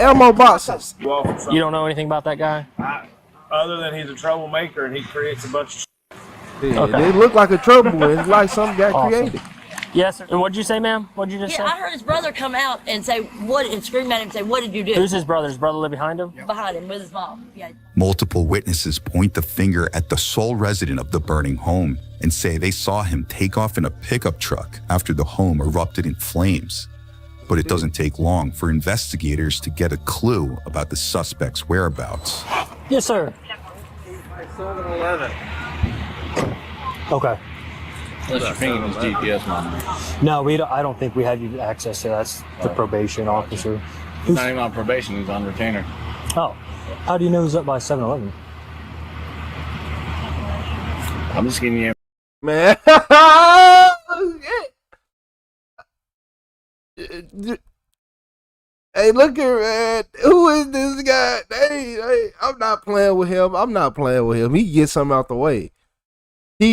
Ammo boxes. You don't know anything about that guy? Other than he's a troublemaker and he creates a bunch of shit. Yeah, They look like a trouble. It's like something got created. Yes, sir. And what'd you say, ma'am? What'd you just say? I heard his brother come out and say, and scream at him and say, what did you do? Who's his brother? His brother live behind him? Behind him with his mom. Yeah. Multiple witnesses point the finger at the sole resident of the burning home and say they saw him take off in a pickup truck after the home erupted in flames. But it doesn't take long for investigators to get a clue about the suspect's whereabouts. Yes, sir. 7-Eleven. Okay. Unless you're pinging his GPS number. No, I don't think we have you access to that. That's the probation officer. He's not even on probation, he's on retainer. Oh. How do you know he's up by 7-Eleven? I'm just giving you... Man. Hey, look here, man. Who is this guy? Hey, I'm not playing with him. He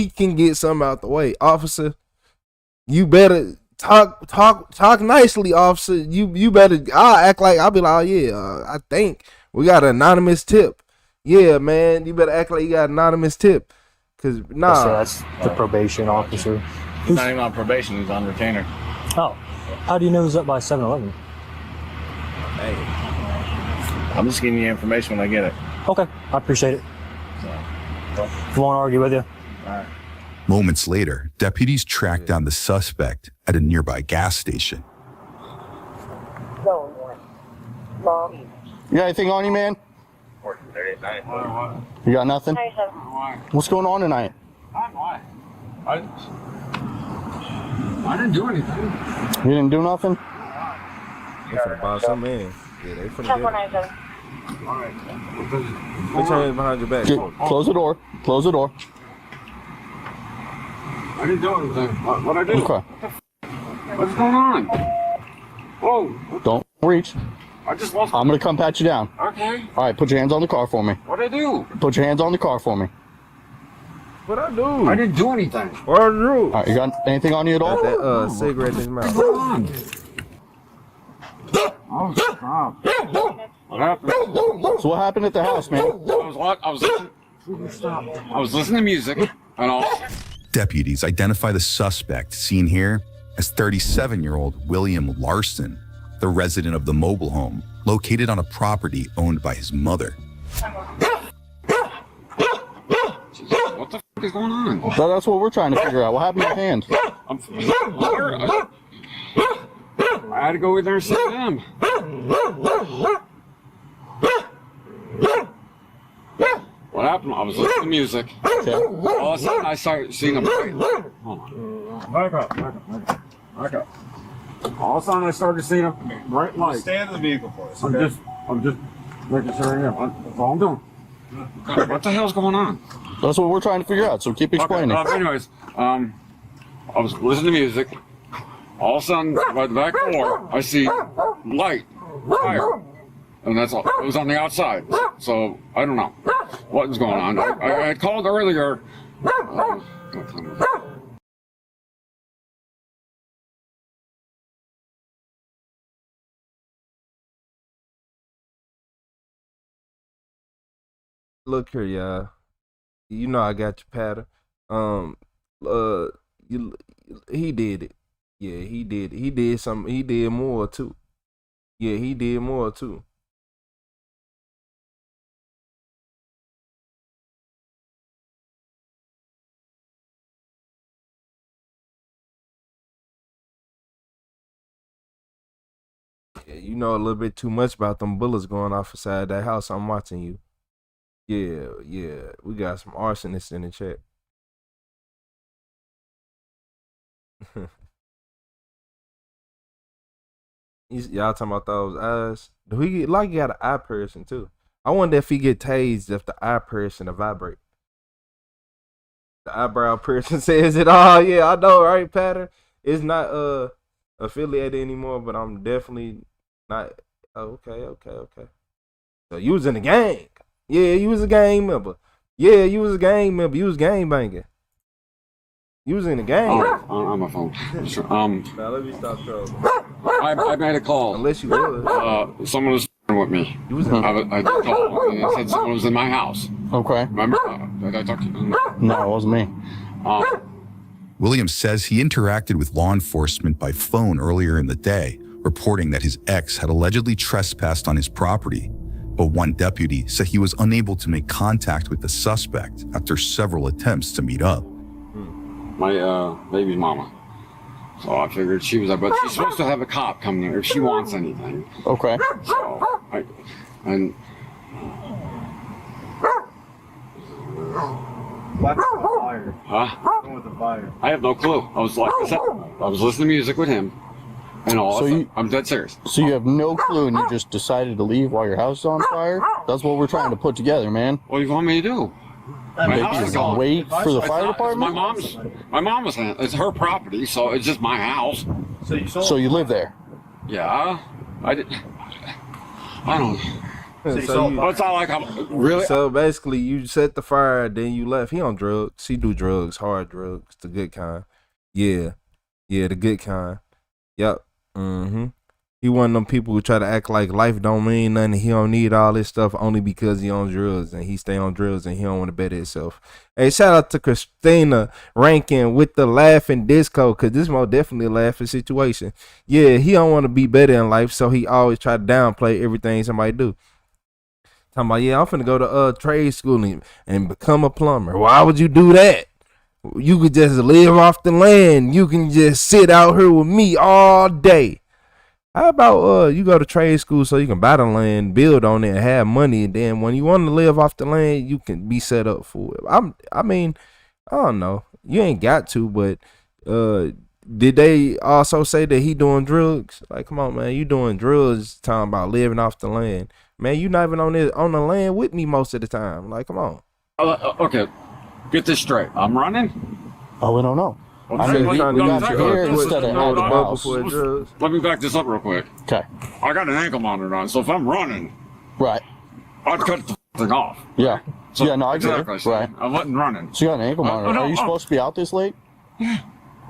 can get something out the way. Officer, you better talk nicely, officer. You better, I'll be like, oh yeah, I think we got an anonymous tip. Yeah, man, you better act like you got an anonymous tip. Cause nah. Yes, sir, that's the probation officer. He's not even on probation, he's on retainer. Oh. How do you know he's up by 7-Eleven? Hey. I'm just giving you information when I get it. Okay, I appreciate it. I won't argue with you. All right. Moments later, deputies track down the suspect at a nearby gas station. Mom. You got anything on you, man? You got nothing? What's going on tonight? I didn't do anything. You didn't do nothing? They finna buy some in. Yeah, they finna get it. Alright. Put your hands behind your back. Close the door. Close the door. I didn't do anything. What'd I do? Okay. What's going on? Whoa. Don't reach. I just lost. I'm gonna come pat you down. Okay. Alright, put your hands on the car for me. What'd I do? Put your hands on the car for me. What I do? I didn't do anything. What I do? Alright, you got anything on you at all? Got that cigarette in his mouth. What's going on? Oh, stop. What happened? So what happened at the house, man? I was listening to music and all. Deputies identify the suspect, seen here, as 37-year-old William Larson, the resident of the mobile home located on a property owned by his mother. What the f is going on? That's what we're trying to figure out. What happened to your hand? I had to go in there and see them. What happened? I was listening to music. Okay. All of a sudden, I started seeing them. Hold on. Back up. All of a sudden, I started seeing a bright light. Stand in the vehicle for us. I'm just making sure I am. That's all I'm doing. What the hell's going on? That's what we're trying to figure out, so keep explaining. Okay, anyways, I was listening to music. All of a sudden, by the back door, I see light, fire. And that's all. It was on the outside. So, I don't know what was going on. I had called earlier. Look here, y'all. You know I got your pattern. He did it. Yeah, he did. He did something. He did more too. Yeah, he did more too. Yeah, you know a little bit too much about them bullets going off inside that house. I'm watching you. Yeah. We got some arsonists in the chat. Y'all talking about those eyes? Do he get like he got an eye piercing too? I wonder if he get tased if the eye piercing to vibrate. The eyebrow piercing says it all. Yeah, I know, right, Pattern? It's not affiliated anymore, but I'm definitely not. Oh, okay. So you was in the gang. Yeah, you was a gang member. Yeah, you was a gang member. You was gang banging. You was in the gang. On my phone. Now let me stop trolling. I made a call. Unless you was. Someone was with me. You was in I did call and it said someone was in my house. Okay. Remember? Did I talk to you? No, it wasn't me. Williams says he interacted with law enforcement by phone earlier in the day, reporting that his ex had allegedly trespassed on his property. But one deputy said he was unable to make contact with the suspect after several attempts to meet up. My baby's mama. So I figured she was there, but she's supposed to have a cop come here if she wants anything. Okay. So What's the fire? Huh? Going with the fire. I have no clue. I was like I said, I was listening to music with him. And all I'm dead serious. So you have no clue and you just decided to leave while your house is on fire? That's what we're trying to put together, man. What do you want me to do? My house is gone. Wait for the fire department? My mom's it's her property, so it's just my house. So you sold? So you live there? Yeah, I did. I don't. So it's not like I'm really. So basically, you set the fire, then you left. He on drugs. He do drugs, hard drugs, the good kind. Yeah, the good kind. Yep. He one of them people who try to act like life don't mean nothing. He don't need all this stuff only because he on drugs and he stay on drugs and he don't want to better himself. Hey, shout out to Christina Rankin with the laughing disco, cause this is most definitely a laughing situation. Yeah, he don't want to be better in life, so he always try to downplay everything somebody do. Talking about, yeah, I'm finna go to trade school and become a plumber. Why would you do that? You could just live off the land. You can just sit out here with me all day. How about you go to trade school so you can buy the land, build on it, and have money, and then when you want to live off the land, you can be set up for it. I mean, I don't know. You ain't got to, but did they also say that he doing drugs? Like, come on, man, you doing drugs? Talking about living off the land, man. You not even on the land with me most of the time. Like, come on. Okay, get this straight. I'm running. Oh, we don't know. I mean, we got you here instead of at the house. Let me back this up real quick. Okay. I got an ankle monitor on, so if I'm running, right, I'd cut the thing off. Yeah. So, yeah, no, I get exactly. it. Right. I wasn't running. So you got an ankle monitor. Are you supposed to be out this late? Yeah.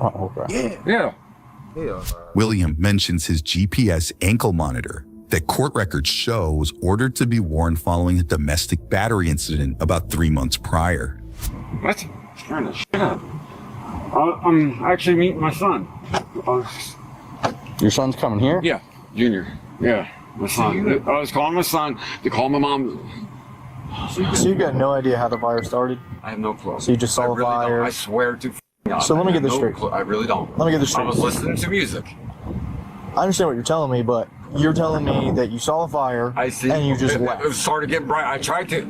Oh, okay. Yeah. William mentions his GPS ankle monitor that court records show was ordered to be worn following a domestic battery incident about 3 months prior. What? Turn the shit up. I'm actually meeting my son. Your son's coming here? Yeah, Junior. Yeah, my son. I was calling my son to call my mom. So you got no idea how the fire started? I have no clue. So you just saw the fire? I swear to God. So let me get this straight. I really don't. Let me get this straight. I was listening to music. I understand what you're telling me, but you're telling me that you saw a fire and you just left. It started getting bright. I tried to.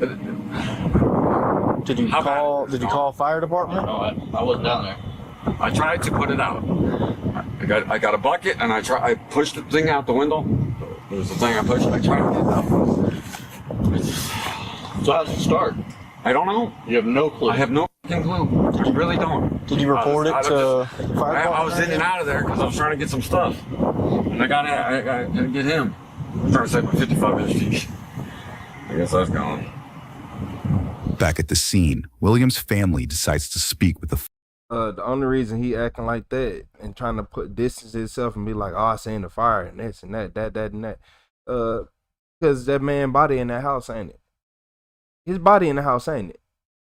Did you call fire department? No, I wasn't down there. I tried to put it out. I got a bucket and I pushed the thing out the window. There's the thing I pushed. I tried to get it out. So how did it start? I don't know. You have no clue. I have no fucking clue. I really don't. Did you report it to fire department? I was in and out of there because I was trying to get some stuff, and I got to get him. I'm trying to save my 55-inch TV. I guess that's gone. Back at the scene, William's family decides to speak with the The only reason he acting like that and trying to distance himself and be like, oh, I seen the fire and this and that and that, because that man body in that house, ain't it? His body in the house, ain't it?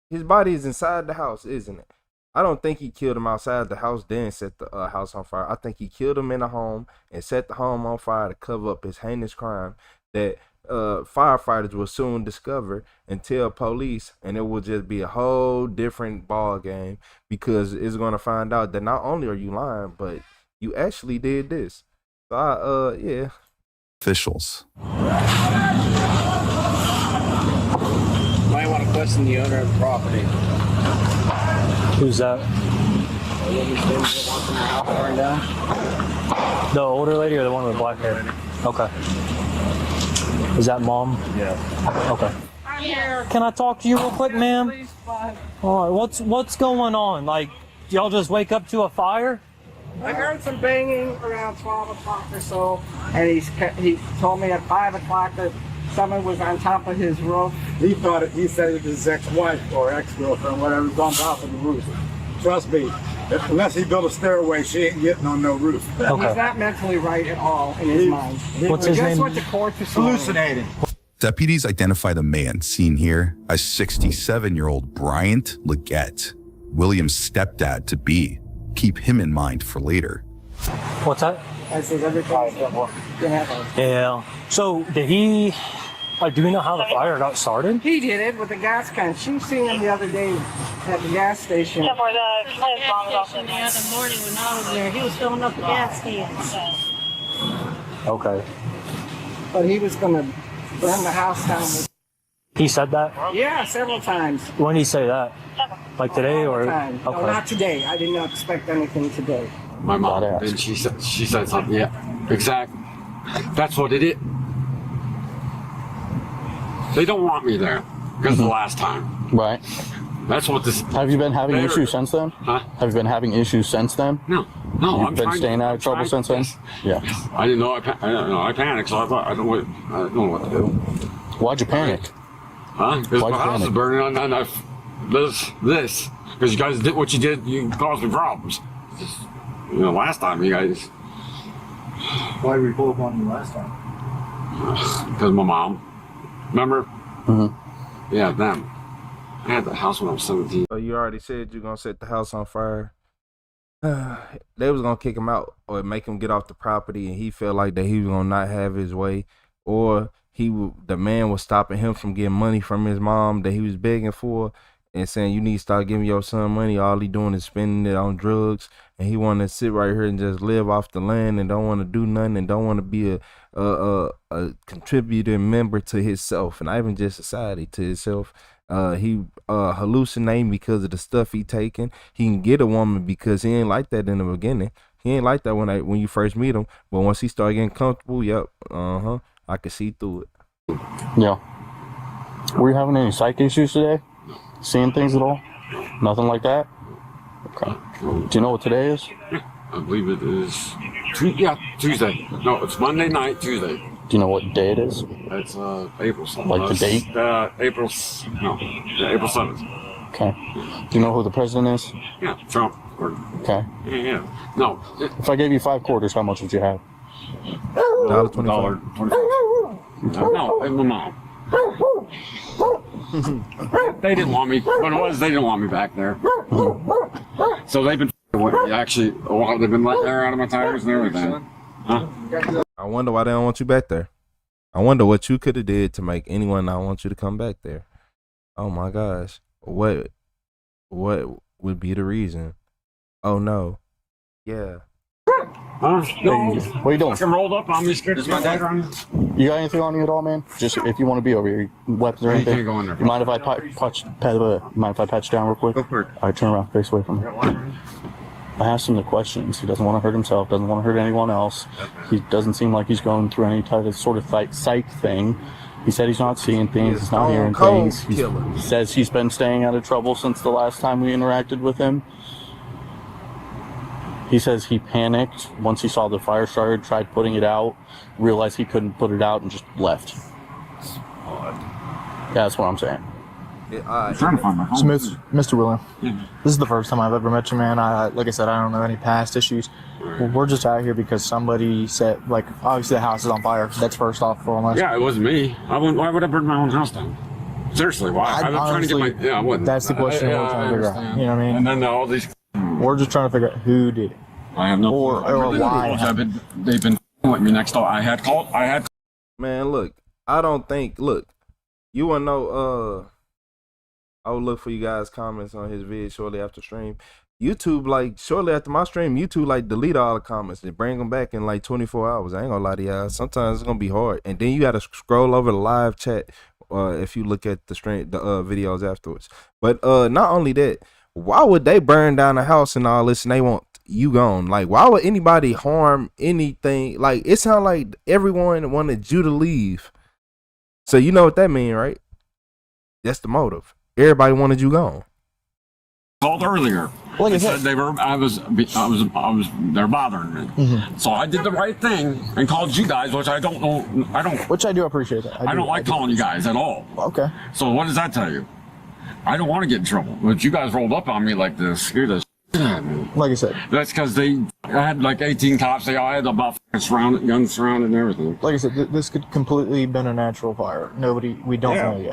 His body is inside the house, isn't it? I don't think he killed him outside the house, then set the house on fire. I think he killed him in the home and set the home on fire to cover up his heinous crime that firefighters will soon discover and tell police, and it will just be a whole different ball game because it's going to find out that not only are you lying, but you actually did this. So yeah. Officials. Might want to question the owner of the property. Who's that? The older lady or the one with black hair? Okay. Is that mom? Yeah. Okay. Can I talk to you real quick, ma'am? All right. What's going on? Like, y'all just wake up to a fire? I heard some banging around 12 o'clock or so, and he told me at 5 o'clock that someone was on top of his roof. He said it was his ex-wife or ex-girlfriend, whatever, was on top of the roof. Trust me, unless he built a stairway, she ain't getting on no roof. Okay. He's not mentally right at all in his mind. What's his name? Went to court this Hallucinating. Deputies identify the man seen here as 67-year-old Bryant Leggett, William's stepdad to be. Keep him in mind for later. What's that? I said everything's gonna happen. Yeah. So did he? Do we know how the fire got started? He did it with a gas can. She seen him the other day at the gas station. The other morning when I was there, he was filling up the gas cans. Okay. But he was gonna burn the house down. He said that? Yeah, several times. When did he say that? Like today or? No, Okay. not today. I did not expect anything today. My mom, and she said something. Yeah, exactly. That's what it is. They don't want me there because the last time. Right. That's what this. Have you been having issues since then? Huh? Have you been having issues since then? No. You've been staying out of trouble since then? Yeah. I didn't know. I panicked, so I thought I don't know what to do. Why'd you panic? Huh? Because my house is burning on this. Because you guys did what you did. You caused me problems. Last time you guys. Why did we pull up on you last time? Because my mom. Remember? Mm-hmm. Yeah, them. I had the house when I was 17. So you already said you're gonna set the house on fire. They was gonna kick him out or make him get off the property, and he felt like that he was gonna not have his way, or the man was stopping him from getting money from his mom that he was begging for, and saying you need to start giving your son money. All he doing is spending it on drugs, and he want to sit right here and just live off the land and don't want to do nothing and don't want to be a contributing member to himself and not even just society, to himself. He hallucinating because of the stuff he taking. He can get a woman because he ain't like that in the beginning. He ain't like that when you first meet him, but once he start getting comfortable, I could see through it. Yeah. Were you having any psych issues today? Seeing things at all? Nothing like that? Okay. Do you know what today is? I believe it is. Tuesday. No, it's Monday night, Tuesday. Do you know what day it is? It's April 7th. Like the date? April 7th. Okay. Do you know who the president is? Yeah, Trump. Okay. Yeah. No. If I gave you 5 quarters, how much would you have? $1.25. No, my mom. They didn't want me. What it was, they didn't want me back there. So they've been actually. They've been letting air out of my tires and everything. Huh? I wonder why they don't want you back there. I wonder what you could have did to make anyone not want you to come back there. Oh my gosh. What would be the reason? Oh no. Yeah. Huh? No. What are you doing? Fucking rolled up on me, scared to get right on you. You got anything on you at all, man? Just if you want to be over here, weapons or You anything. can't go in there. You mind if I patch you down real quick? Go for it. All right, turn around, face away from me. I asked him the questions. He doesn't want to hurt himself, doesn't want to hurt anyone else. He doesn't seem like he's going through any type of sort of psych thing. He said he's not seeing things, he's not hearing things. He says he's been staying out of trouble since the last time we interacted with him. He says he panicked once he saw the fire started, tried putting it out, realized he couldn't put it out, and just left. Yeah, that's what I'm saying. I'm trying to find my So, home. Mr. William, this is the first time I've ever met you, man. Like I said, I don't know any past issues. We're just out here because somebody said, like, obviously the house is on fire. That's first off foremost. Yeah, it wasn't me. Why would I burn my own house down? Seriously, why? I'm trying to get my. Yeah, I wouldn't. That's the question we're trying to figure out. You know what I mean? And then all these. We're just trying to figure out who did it. I have no. Or why. They've been with me next door. I had. Man, look, I don't think. Look, you wanna know? I would look for you guys' comments on his vid shortly after stream. YouTube, like, shortly after my stream, YouTube, like, delete all the comments and bring them back in, like, 24 hours. I ain't gonna lie to y'all. Sometimes it's gonna be hard. And then you gotta scroll over the live chat if you look at the stream, the videos afterwards. But not only that, why would they burn down the house and all this and they want you gone? Like, why would anybody harm anything? Like, it sounds like everyone wanted you to leave. So you know what that mean, right? That's the motive. Everybody wanted you gone. Called earlier. Like I They said, said they were. They're bothering me. Mm-hmm. So I did the right thing and called you guys, which I don't know. Which I do appreciate that. I don't like calling you guys at all. Okay. So what does that tell you? I don't want to get in trouble. But you guys rolled up on me like this. Screw this. Like I said. That's because I had like 18 cops. They all had about surrounded, guns surrounded and everything. Like I said, this could completely been a natural fire. We don't know yet.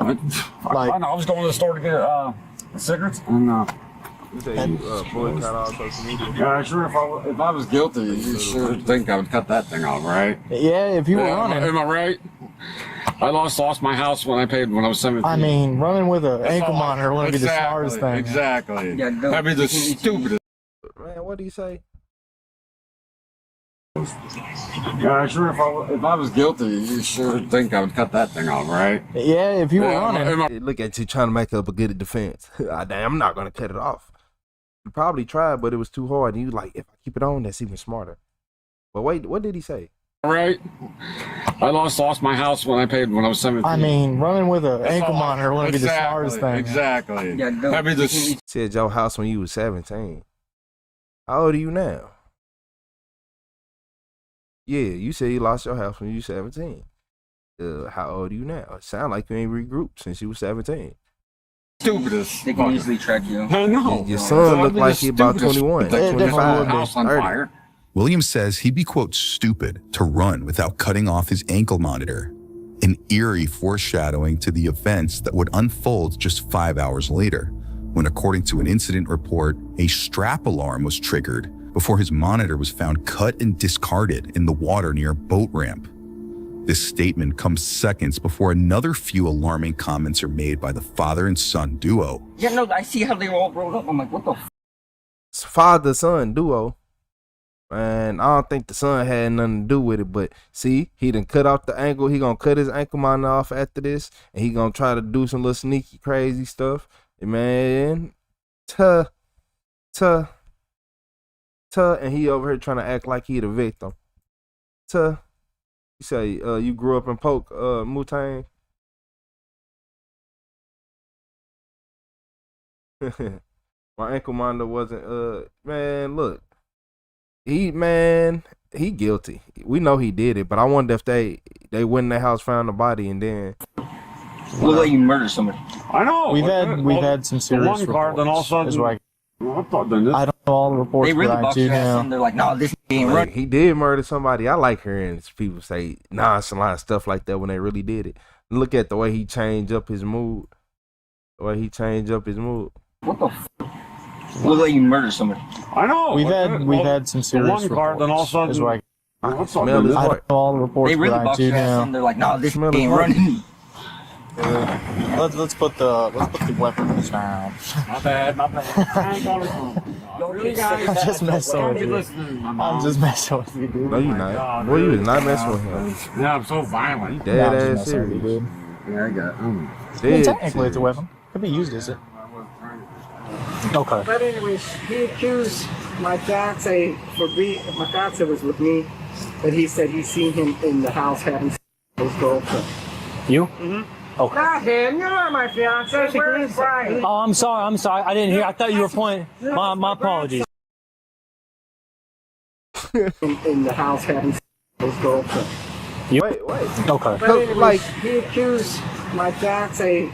I was going to the store to get cigarettes and You say you boycott all social media? yeah, sure. If I was guilty, you should think I would cut that thing off, right? Yeah, if you were running. Am I right? I lost my house when I was 17. I mean, running with an ankle monitor wouldn't be the Exactly, smartest thing. Exactly. That'd be the stupidest. Man, what do you say? Yeah, sure. If I was guilty, you should think I would cut that thing off, right? Yeah, if you were running. Hey, look at you trying to make up a good defense. I'm not gonna cut it off. You probably tried, but it was too hard. And you like, if I keep it on, that's even smarter. But wait, what did he say? Right. I lost my house when I was 17. I mean, running with an ankle monitor wouldn't be the smartest thing. Exactly. That'd be the Said your house when you was 17. How old are you now? Yeah, you said you lost your house when you was 17. How old are you now? It sound like you ain't regrouped since you was 17. Stupidest. They can easily track you. I know. Your son look like he about 21. 25, house on 30. fire. Williams says he'd be, quote, stupid to run without cutting off his ankle monitor, an eerie foreshadowing to the events that would unfold just 5 hours later, when, according to an incident report, a strap alarm was triggered before his monitor was found cut and discarded in the water near a boat ramp. This statement comes seconds before another few alarming comments are made by the father and son duo. Yeah, no, I see how they all rolled up. I'm like, what the f? It's father-son duo. Man, I don't think the son had nothing to do with it, but see, he done cut off the ankle. He gonna cut his ankle monitor off after this, and he gonna try to do some little sneaky, crazy stuff. And man, and he over here trying to act like he the victim. You say, you grew up in Polk, Mutang? My ankle monitor wasn't, man, look. He guilty. We know he did it, but I wonder if they went in the house, found the body, and then We'll let you murder somebody. I know. We've had some serious one car, reports. then all of a sudden, Is what I thought then this. I don't know all the reports, They really but I boxed do your ass know. in. They're like, no, this ain't like, right. he did murder somebody. I like hearing people say nonchalant stuff like that when they really did it. Look at the way he changed up his mood. What the f? We'll let you murder somebody. I know. We've had some serious one car, reports. then all of a sudden, Is what I can smell his I voice. don't know all the reports, They really but I boxed do your ass know. in. They're like, no, this Smell his ain't voice. running. Let's put the weapons down. My bad. I ain't gonna. I'm just messing with you. I'm just messing with you, dude. No, you not. Boy, you was not messing with him. Yeah, I'm so violent. You dead I'm ass just messing with you, serious. dude. Yeah, I got. I mean, Dead technically, it's a serious. weapon. Could be used as it. Okay. But anyways, he accused my fiance my fiance was with me, but he said he seen him in the house having sex with his girlfriend. You? Mm-hmm. Okay. Not him, you're not my fiance. Where's Brian? Oh, I'm sorry. I didn't hear. I thought you were pointing. My apologies. In the house having sex with his girlfriend. You? Wait. Okay. But anyways, Like- he accused my fiance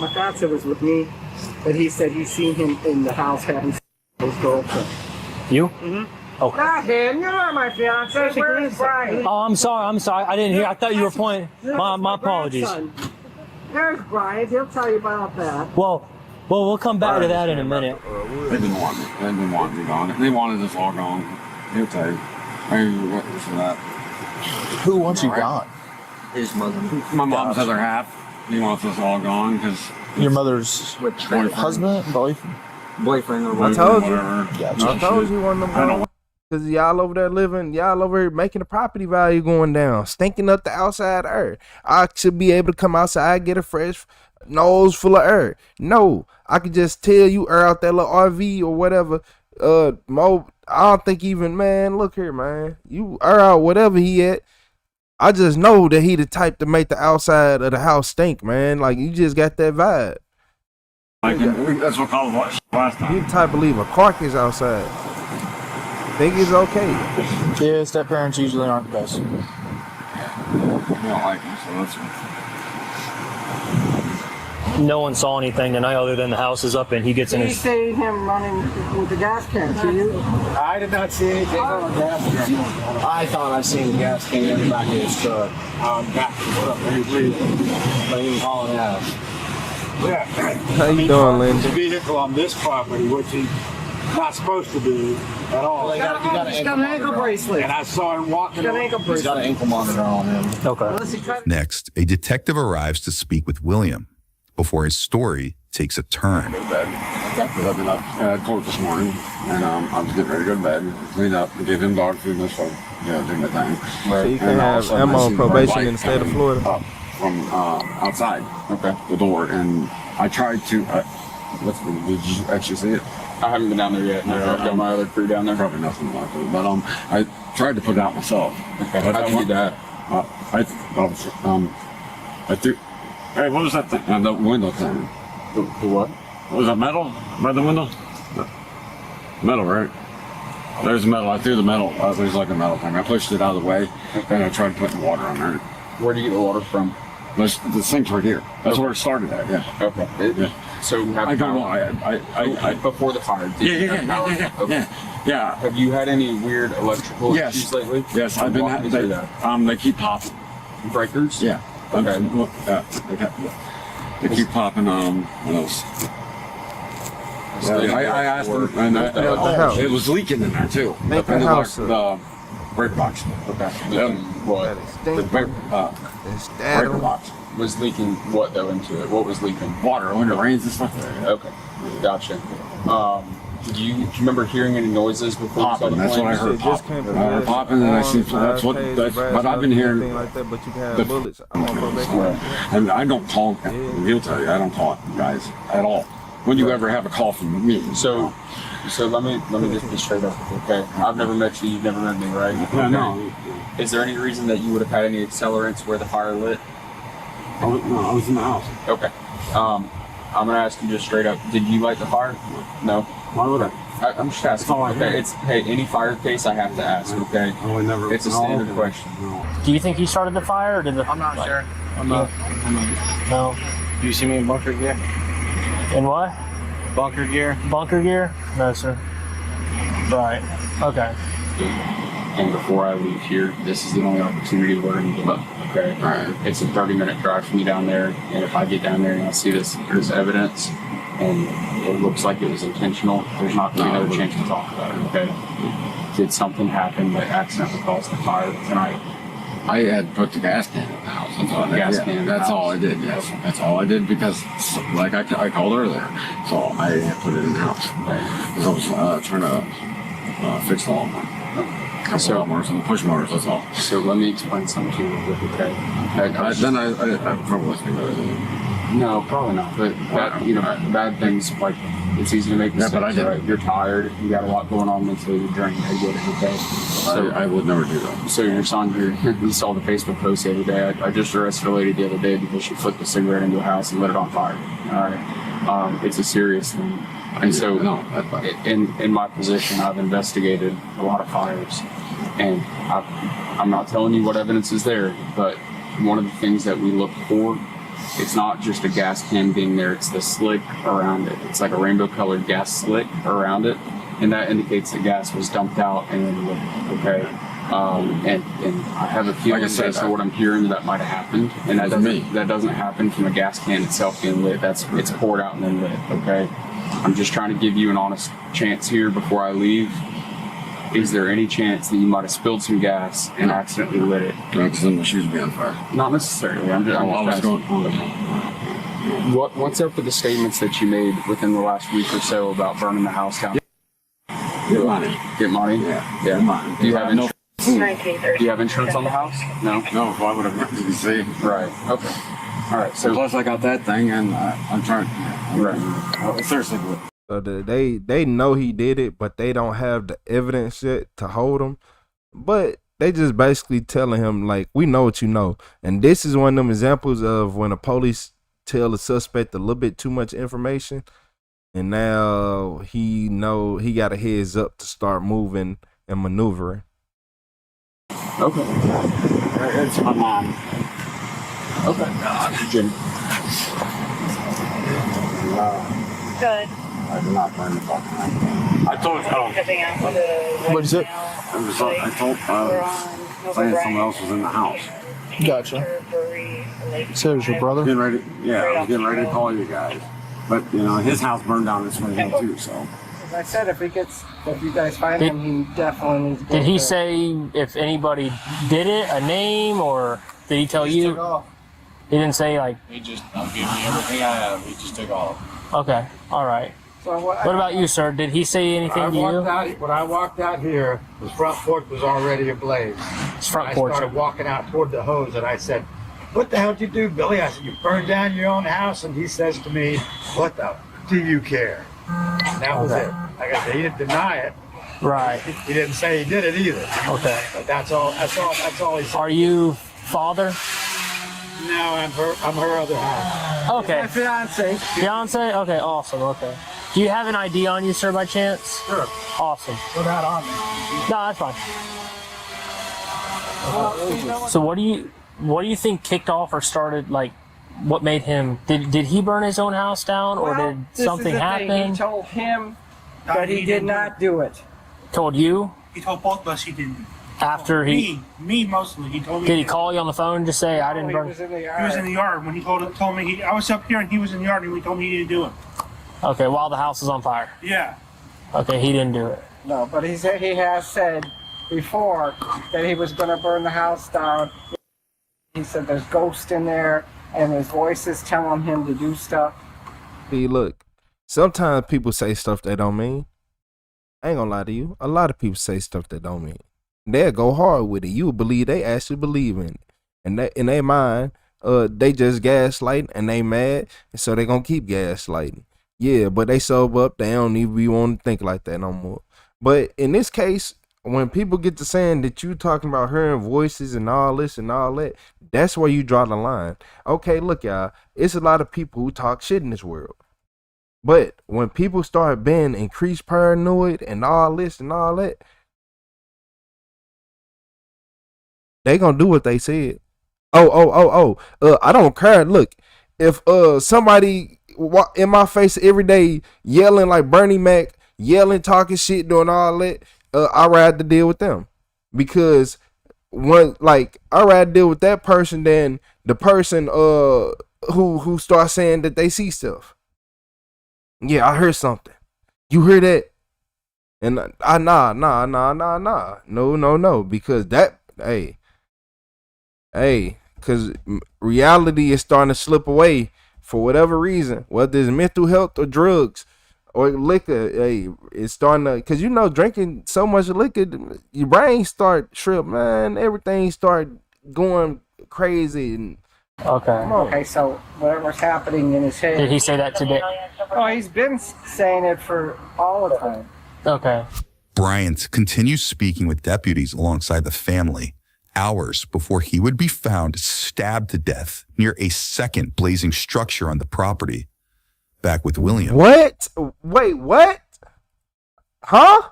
my fiance was with me, but he said he seen him in the house having sex with his girlfriend. You? Mm-hmm. Okay. Not him, you're not my fiance. Where's Brian? Oh, I'm sorry. I didn't hear. I thought you were pointing. My apologies. Grandson. There's Brian. He'll tell you about that. Well, we'll come back to that in a minute. They didn't want me. They didn't want me gone. They wanted us all gone. He'll tell you. I ain't witness for that. Who wants you gone? His mother. My mom's other half. He wants us all gone because Your mother's boyfriend. husband, boyfriend I told you. Gotcha. I told you one of them. Cause y'all over there y'all over here making the property value going down, stinking up the outside air. I should be able to come outside, get a fresh nose full of air. No, I could just tell you air out that little RV or whatever. Mo, I don't think even, man, look here, man. You air out whatever he at. I just know that he the type to make the outside of the house stink, man. Like, you just got that vibe. Like, that's what called what last time. You the type to leave a carcass outside. Think it's okay. Yeah, step parents usually aren't the best. We don't like him, so that's No one saw anything tonight other than the house is up and he gets in He his. seen him running with the gas can. See you? I did not see anything on the gas can. I thought I seen the gas can in the back of his truck. Back up very briefly. But he was hauling out. Yeah. How you doing, Linda? The vehicle on this property, which he's not supposed to do at all. He's got an ankle bracelet. And I saw him walking. He's got an ankle He's got an bracelet. ankle monitor on him. Okay. Next, a detective arrives to speak with William before his story takes a turn. Go to bed. I've been up at court this morning, and I was getting ready to go to bed, clean up, and give him dog food and this phone. Yeah, do my thing. So you can And all of a have sudden, I ammo see on the probation light in the state of coming Florida. up from outside. Okay. The door, and I tried to. Did you actually see it? I haven't been down there yet. No, I've got my other crew down there. Probably nothing like it, but I tried to put it out myself. Okay. But How'd you do that? I threw. Hey, what was that thing? The window thing. The what? Was that metal by the window? Metal, right? There's metal. I threw the metal. There's like a metal thing. I pushed it out of the way, and I tried putting water on there. Where do you get the water from? The sink's right here. That's where it started at. Yeah. Okay. So I don't know. I before the fire. Yeah. Have you had any weird electrical Yes. issues lately? Yes, I've been. Walk me through that. They keep popping. Breakers? Yeah. Okay. They keep popping. What else? I asked them, and it was leaking in there too. Make the In house the break box. Okay. What? The breaker box was leaking what though into it? What was leaking? Water when it rains and stuff. Okay. Gotcha. Do you remember hearing any noises before? Popping. That's what I heard. Popping. Popping, and I see. That's what. But I've been hearing. Like that, but you can have bullets. I'm on probation. And I don't talk. He'll tell you, I don't talk, guys, at all. When you ever have a call from me? So let me just be straight up. Okay. I've never met you. You've never met me, right? Yeah, no. Is there any reason that you would have had any accelerants where the fire lit? No, I was in the house. Okay. I'm gonna ask you just straight up. Did you light the fire? No. Why would I? I'm just asking. Okay. It's any fire case I have to ask. Okay. It's a standard question. Do you think he started the fire or did the? I'm not sure. I'm not. No. Do you see me in bunker gear? In what? Bunker gear. Bunker gear? No, sir. Right. Okay. And before I leave here, this is the only opportunity we're going to give up. Okay. All right. It's a 30-minute drive for me down there, and if I get down there and I see there's evidence, and it looks like it was intentional, there's not going to be another chance to talk about it. Okay. Did something happen that accidentally caused the fire tonight? I had put the gas can in the house. house. That's all. Gas can. That's all I did. Yes, that's all I did because, like I called earlier, so I put it in the house. Because I was trying to fix the lawnmower. So motors and the push motors. That's all. So let me explain something to you. Okay. I probably wasn't. No, probably not. But bad things like it's easy to make mistakes. Yeah, but I did. Right? You're tired. You got a lot going on mentally. You're drained. I get it. Okay. So I would never do that. So your son here, he saw the Facebook post the other day. I just arrested a lady the other day because she flipped a cigarette into a house and lit it on fire. All right. It's a serious thing. And so, in my position, I've investigated a lot of fires, and I'm not telling you what evidence is there, but one of the things that we look for, it's not just a gas can being there, it's the slick around it. It's like a rainbow-colored gas slick around it, and that indicates the gas was dumped out and then lit, okay? And I have a feeling as to what I'm hearing that might have happened, and that doesn't happen from a gas can itself being lit. It's poured out and then lit, okay? I'm just trying to give you an honest chance here before I leave. Is there any chance that you might have spilled some gas and accidentally lit it? No, because then my shoes would be on fire. Not necessarily. I'm just asking. What's up with the statements that you made within the last week or so about burning the house down? Get money. Get money? Yeah. Get money. Do you have insurance? 1930. Do you have insurance on the house? No. No. Why would I? You see? Right. Okay. All right. So plus I got that thing, and I'm trying. Right. Seriously. So they know he did it, but they don't have the evidence yet to hold him. But they just basically telling him, like, we know what you know. And this is one of them examples of when the police tell the suspect a little bit too much information, and now he got a heads up to start moving and maneuvering. Okay. It's my mom. Okay. Jim. Good. I did not burn the fucking house. I told you. What is it? I told saying someone else was in the house. Gotcha. So it was your brother? I was getting ready to call you guys. But, his house burned down this way too, so. As I said, if you guys find him, he definitely needs to go. Did he say if anybody did it, a name, or did he tell you? Took off. He didn't say, like... He just gave me everything I have. He just took off. Okay, all right. So what about you, sir? Did he say anything to you? When I walked out here, his front porch was already ablaze. His front porch. I started walking out toward the hose, and I said, "What the hell did you do, Billy?" I said, "You burned down your own house." And he says to me, "What the do you care?" And that was it. Like I said, he didn't deny it. Right. He didn't say he did it either. Okay. But that's all he said. Are you father? No, I'm her other half. Okay. My fiance. Fiance? Okay, awesome. Okay. Do you have an ID on you, sir, by chance? Sure. Awesome. Put that on me. No, that's fine. So what do you think kicked off or started, like, what made him, did he burn his own house down, or did something happen? He told him that he did not do it. Told you? He told both of us he didn't. After he... Me mostly. He told me. Did he call you on the phone and just say, I didn't burn? He was in the yard. He was in the yard when he told me. I was up here and he was in the yard and he told me he didn't do it. Okay, while the house was on fire. Yeah. Okay, he didn't do it. No, but he has said before that he was going to burn the house down. He said there's ghosts in there and his voice is telling him to do stuff. See, look, sometimes people say stuff they don't mean. I ain't gonna lie to you. A lot of people say stuff that don't mean. They'll go hard with it. You would believe they actually believe in it. And that, in their mind, they just gaslighting and they mad, and so they gonna keep gaslighting. Yeah, but they sober up, they don't even be want to think like that no more. But in this case, when people get to saying that you talking about hearing voices and all this and all that, that's where you draw the line. Okay, look, y'all, it's a lot of people who talk shit in this world. But when people start being increased paranoid and all this and all that, they gonna do what they said. I don't care. Look, if somebody in my face every day yelling like Bernie Mac, yelling, talking shit, doing all that, I rather deal with them, because I rather deal with that person than the person who starts saying that they see stuff. Yeah, I heard something. You hear that? And nah, no, because that, hey, because reality is starting to slip away for whatever reason, whether it's mental health or drugs or liquor. Hey, it's starting to, because you know, drinking so much liquor, your brain start shrimp, man. Everything start going crazy. And Okay, so whatever's happening in his head. Did he say that today? Oh, he's been saying it for all the time. Okay. Bryant continues speaking with deputies alongside the family hours before he would be found stabbed to death near a second blazing structure on the property. Back with William. What? Wait, what? Huh?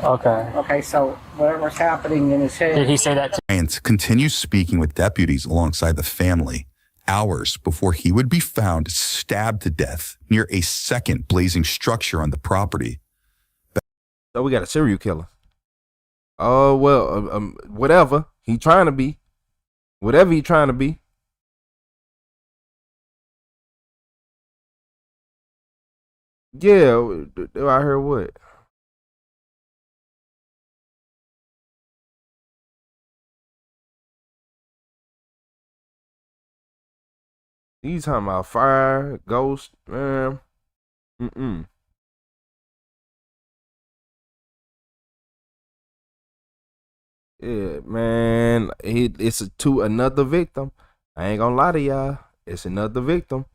Okay, so whatever's happening in his head. Did he say that Bryant continues speaking with deputies alongside the family hours before he would be found stabbed to death near a second blazing structure on the property. So we got a serial killer. Oh, well, whatever he trying to be. Whatever he trying to be. Yeah, I heard what? You talking about fire, ghost, man? Yeah, man. It's another victim. I ain't gonna lie to y'all. It's another victim.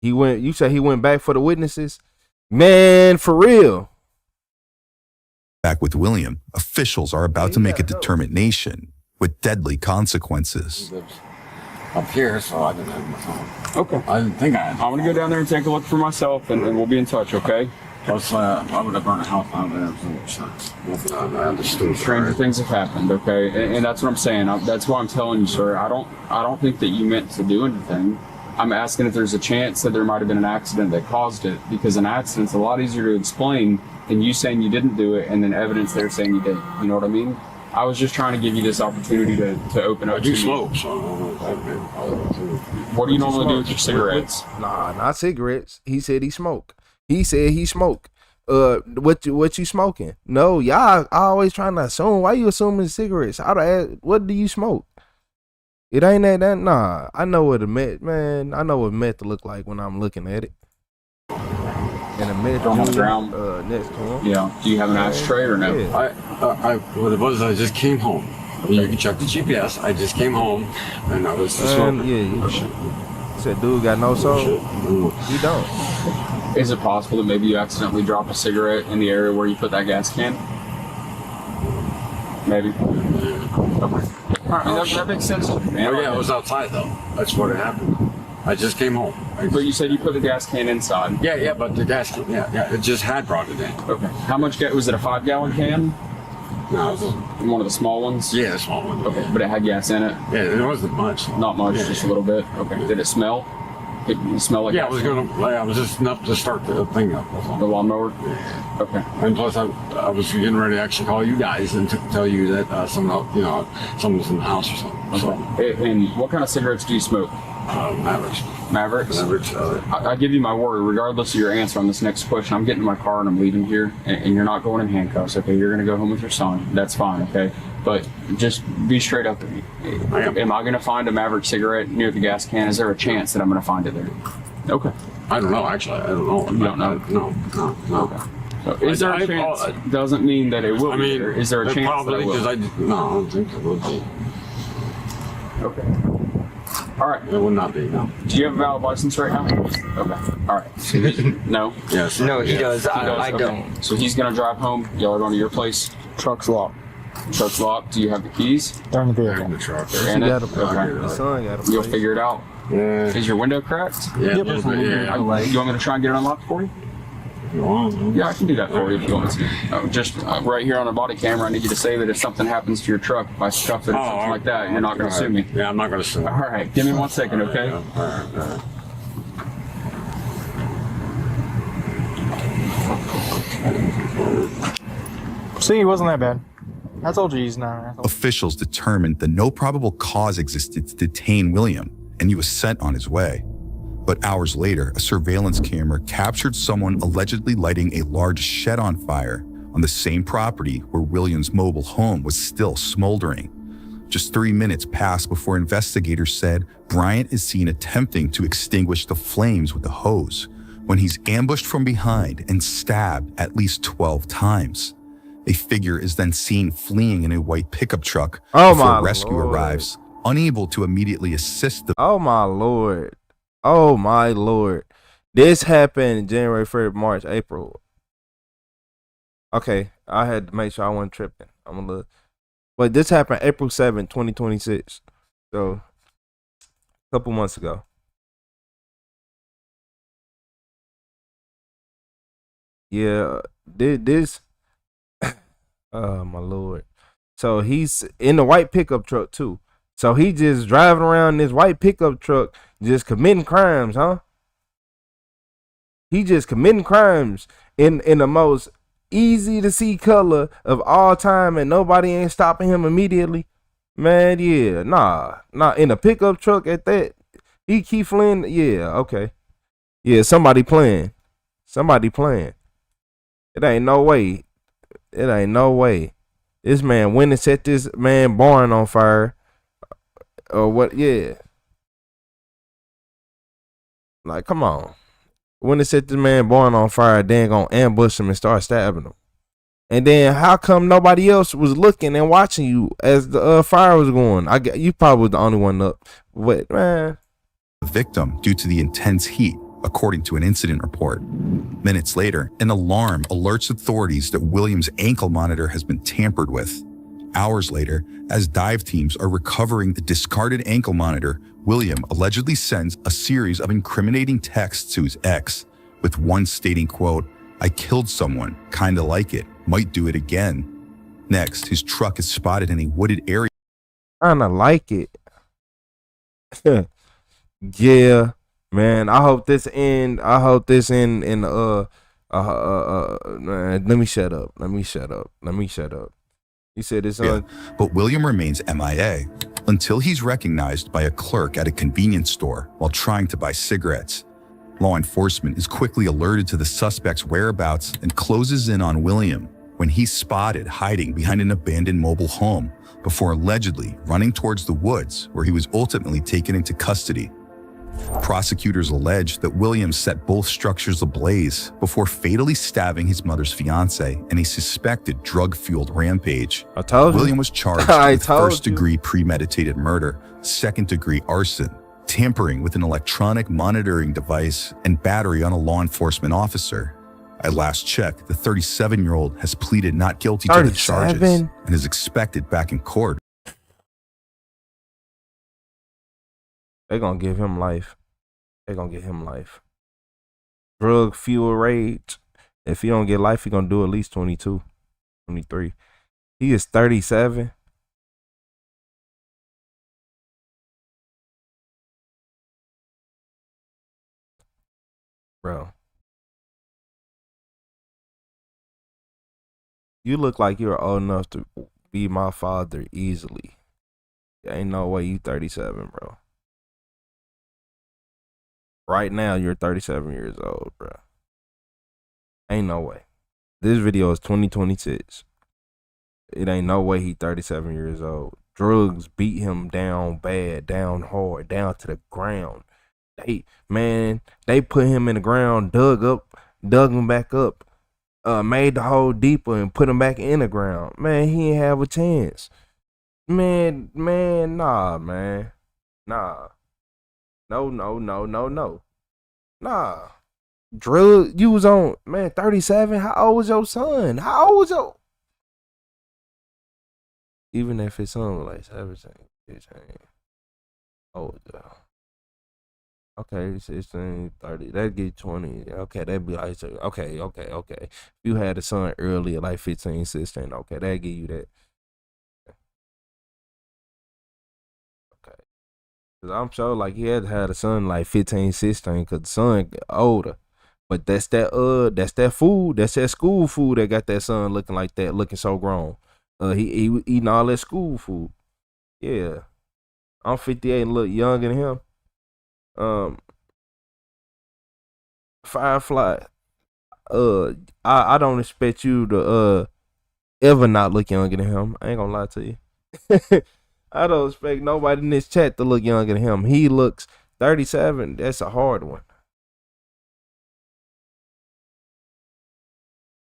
You say he went back for the witnesses? Man, for real. Back with William, officials are about to make a determination with deadly consequences. Up here, so I didn't have my phone. Okay. I didn't think I had. I'm gonna go down there and take a look for myself, and we'll be in touch, okay? Plus, I would have burned a house down there. I understood. Stranger things have happened, okay? And that's what I'm saying. That's why I'm telling you, sir. I don't think that you meant to do anything. I'm asking if there's a chance that there might have been an accident that caused it, because an accident's a lot easier to explain than you saying you didn't do it and then evidence there saying you did. You know what I mean? I was just trying to give you this opportunity to open up. I do smoke, so what do you normally do with your cigarettes? Nah, not cigarettes. He said he smoke. He said he smoke. What you smoking? No, y'all always trying to assume. Why you assuming cigarettes? I'd ask, what do you smoke? It ain't that. Nah, I know what a meth, man. I know what meth look like when I'm looking at it. And a meth on the ground next to him. Yeah. Do you have an ashtray or no? Yeah. What it was, I just came home. You can check the GPS. I just came home, and I was just smoking. Yeah. You said dude got no soul. He don't. Is it possible that maybe you accidentally dropped a cigarette in the area where you put that gas can? Maybe. Okay. All right, that makes sense to me, man. Oh, yeah, I was outside, though. That's what happened. I just came home. But you said you put the gas can inside. Yeah, but the gas can, it just had brought it in. Okay. How much gas, was it a 5-gallon can? No, it was one of the small ones? Yeah, a small one. Okay, but it had gas in it? Yeah, it wasn't much. Not much, just a little bit? Okay. Did it smell? It smelled like gas? I was just enough to start the thing up. The lawnmower? Okay. And plus, I was getting ready to actually call you guys and tell you that someone was in the house or something. Okay. So. And what kind of cigarettes do you smoke? Mavericks. Mavericks? I give you my word, regardless of your answer on this next question, I'm getting in my car and I'm leaving here, and you're not going in handcuffs, okay? You're going to go home with your son. That's fine, okay? But just be straight up with me. Am I going to find a Maverick cigarette near the gas can? Is there a chance that I'm going to find it there? Okay. I don't know, actually. I don't know. You don't know? No. Okay. So is there a chance? Doesn't mean that it will be there. Is there a chance probably, that it will? No, I don't think it will be. Okay. All right. It will not be, no. Do you have a valid license right now? Okay. All right. So no? Yes. No, he does. He I okay. don't. So he's going to drive home. Y'all are going to your place? Truck's locked. Truck's locked. Do you have the keys? They're in the vehicle. In the truck. They're in it? The son got a You'll figure it out. Yeah. Is your window cracked? Yeah. You want me to try and get it unlocked for you? Yeah, I can do that for you if you want me to. Just right here on a body camera, I need you to say that if something happens to your truck, if I scuff it or something like that, you're not going to sue me. Yeah, I'm not going to sue. All right, give me 1 second, okay? All right. See, it wasn't that bad. I told you he's not. Officials determined that no probable cause existed to detain William, and he was sent on his way. But hours later, a surveillance camera captured someone allegedly lighting a large shed on fire on the same property where Williams' mobile home was still smoldering. Just 3 minutes passed before investigators said Bryant is seen attempting to extinguish the flames with a hose when he's ambushed from behind and stabbed at least 12 times. A figure is then seen fleeing in a white pickup truck before rescue arrives, unable to immediately assist the— Oh my Lord. Oh my Lord. This happened January, February, March, April. Okay, I had to make sure I wasn't tripping. I'm a little, but this happened April 7th, 2026. So a couple months ago. Yeah, this oh my Lord. So he's in the white pickup truck too. So he just driving around this white pickup truck just committing crimes, huh? He just committing crimes in the most easy to see color of all time, and nobody ain't stopping him immediately. Man, yeah, nah, in a pickup truck at that. He keep fleeing. Yeah, okay. Yeah, somebody playing. It ain't no way. This man went and set this man barn on fire. Or what? Yeah. Like, come on. When they set this man barn on fire, then gonna ambush him and start stabbing him. And then how come nobody else was looking and watching you as the fire was going? You probably was the only one up. But man, the victim due to the intense heat, according to an incident report. Minutes later, an alarm alerts authorities that Williams' ankle monitor has been tampered with. Hours later, as dive teams are recovering the discarded ankle monitor, William allegedly sends a series of incriminating texts to his ex, with one stating, quote, "I killed someone, kinda like it, might do it again." Next, his truck is spotted in a wooded area. Kinda like it. Yeah, man. I hope this end in man, let me shut up. He said it's on. But William remains MIA until he's recognized by a clerk at a convenience store while trying to buy cigarettes. Law enforcement is quickly alerted to the suspect's whereabouts and closes in on William when he's spotted hiding behind an abandoned mobile home before allegedly running towards the woods where he was ultimately taken into custody. Prosecutors allege that Williams set both structures ablaze before fatally stabbing his mother's fiance in a suspected drug-fueled rampage. I told you. William was charged with first-degree premeditated murder, second-degree arson, tampering with an electronic monitoring device, and battery on a law enforcement officer. At last check, the 37-year-old has pleaded not guilty to the charges and is expected back in court. They're gonna give him life. Drug fuel rage. If he don't get life, he gonna do at least 22, 23. He is 37. Bro. You look like you're old enough to be my father easily. Ain't no way you 37, bro. Right now, you're 37 years old, bro. Ain't no way. This video is 2026. It ain't no way he 37 years old. Drugs beat him down bad, down hard, down to the ground. They put him in the ground, dug him back up, made the hole deeper and put him back in the ground. Man, he ain't have a chance. Man, nah, man. Nah. No. Nah. Drug, you was on, man, 37. How old was your son? Even if his son was like 17, 15. Oh, though. Okay, 16, 30. That'd get 20. Okay, that'd be like, okay. If you had a son earlier, like 15, 16, okay, that'd give you that. Cause I'm sure like he had a son like 15, 16, cause the son older. But that's that food, that's that school food that got that son looking like that, looking so grown. He eating all that school food. Yeah. I'm 58 and look younger than him. Firefly. I don't expect you to ever not look younger than him. I ain't gonna lie to you. I don't expect nobody in this chat to look younger than him. He looks 37. That's a hard one.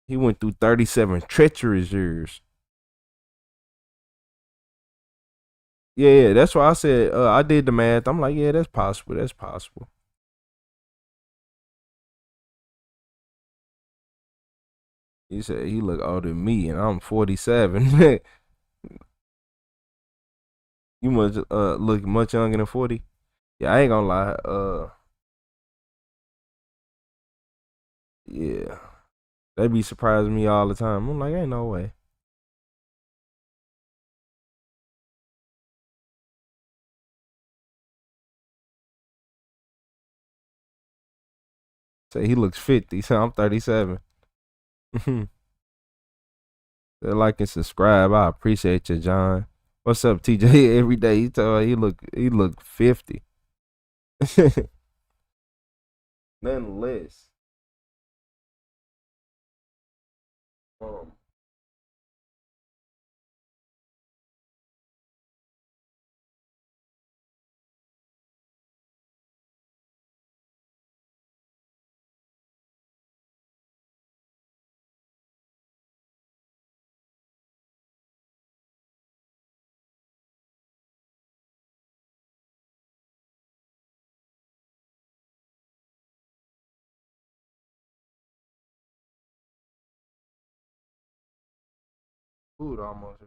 He went through 37 treacherous years. Yeah, that's why I said I did the math. I'm like, yeah, that's possible. That's possible. He said he look older than me, and I'm 47. You must look much younger than 40. Yeah, I ain't gonna lie. Yeah, they be surprising me all the time. I'm like, ain't no way. Say he looks 50. So I'm 37. They like and subscribe. I appreciate you, John. What's up, TJ? Every day he tell me he look 50. Nonetheless. Um, food almost.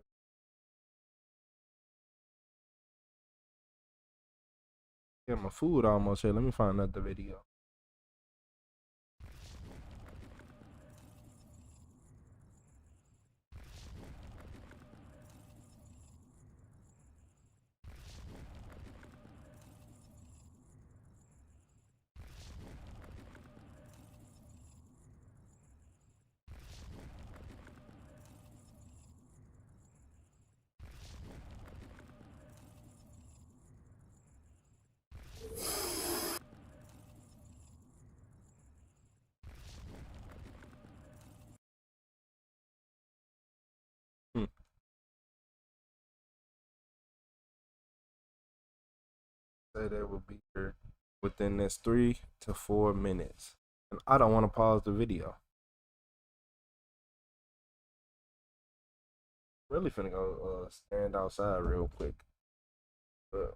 Yeah, my food almost here. Let me find another video. Hmm. Say they will be here within this 3 to 4 minutes. And I don't want to pause the video. Really finna go stand outside real quick. But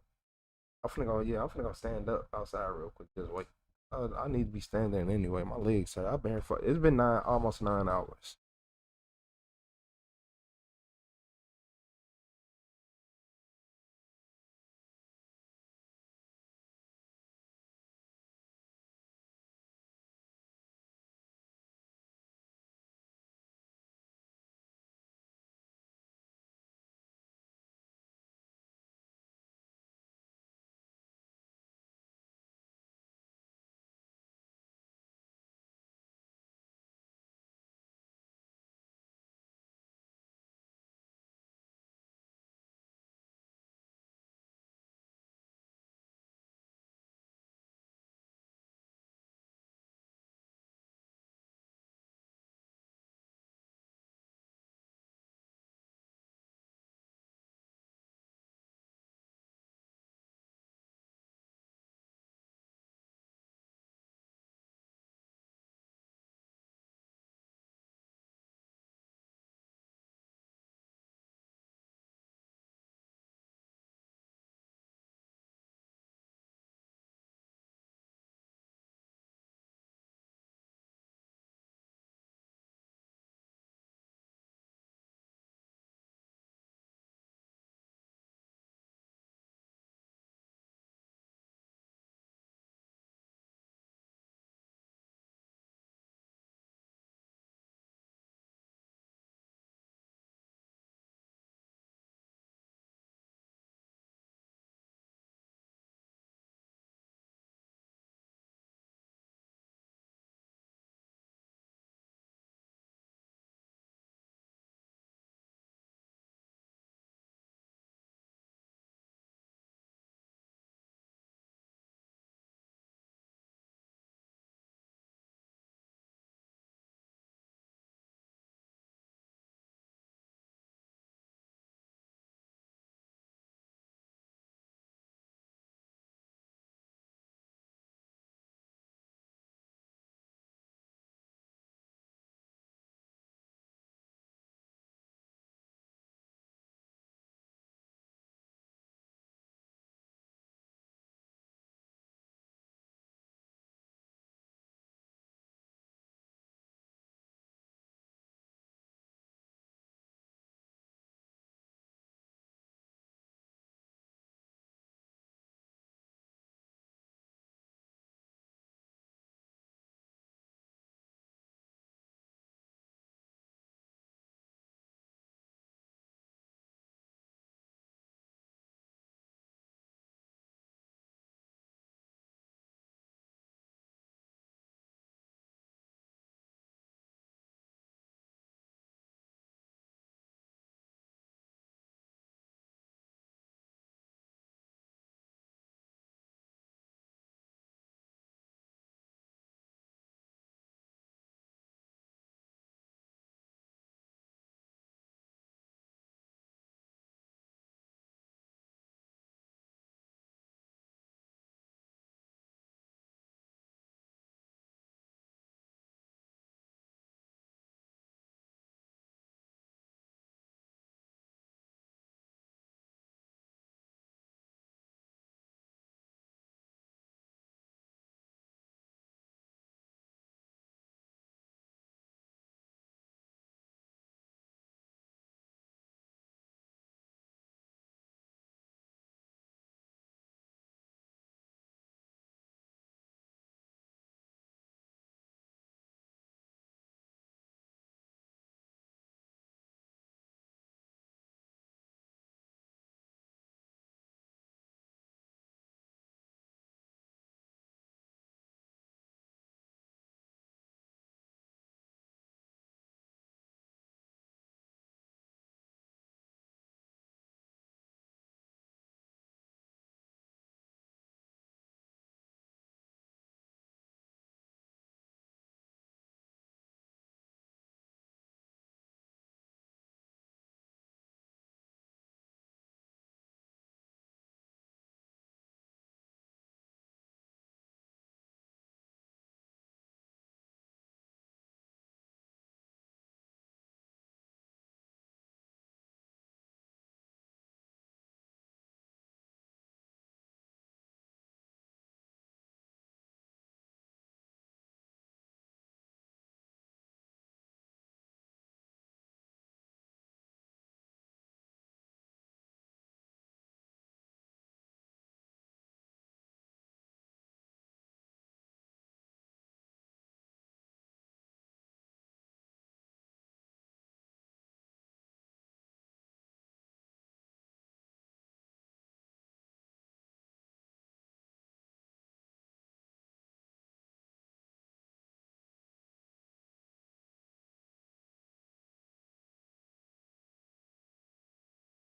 I'm finna go, yeah, I'm finna go stand up outside real quick. Just wait. I need to be standing anyway. My legs hurt. I've been here for, it's been almost 9 hours.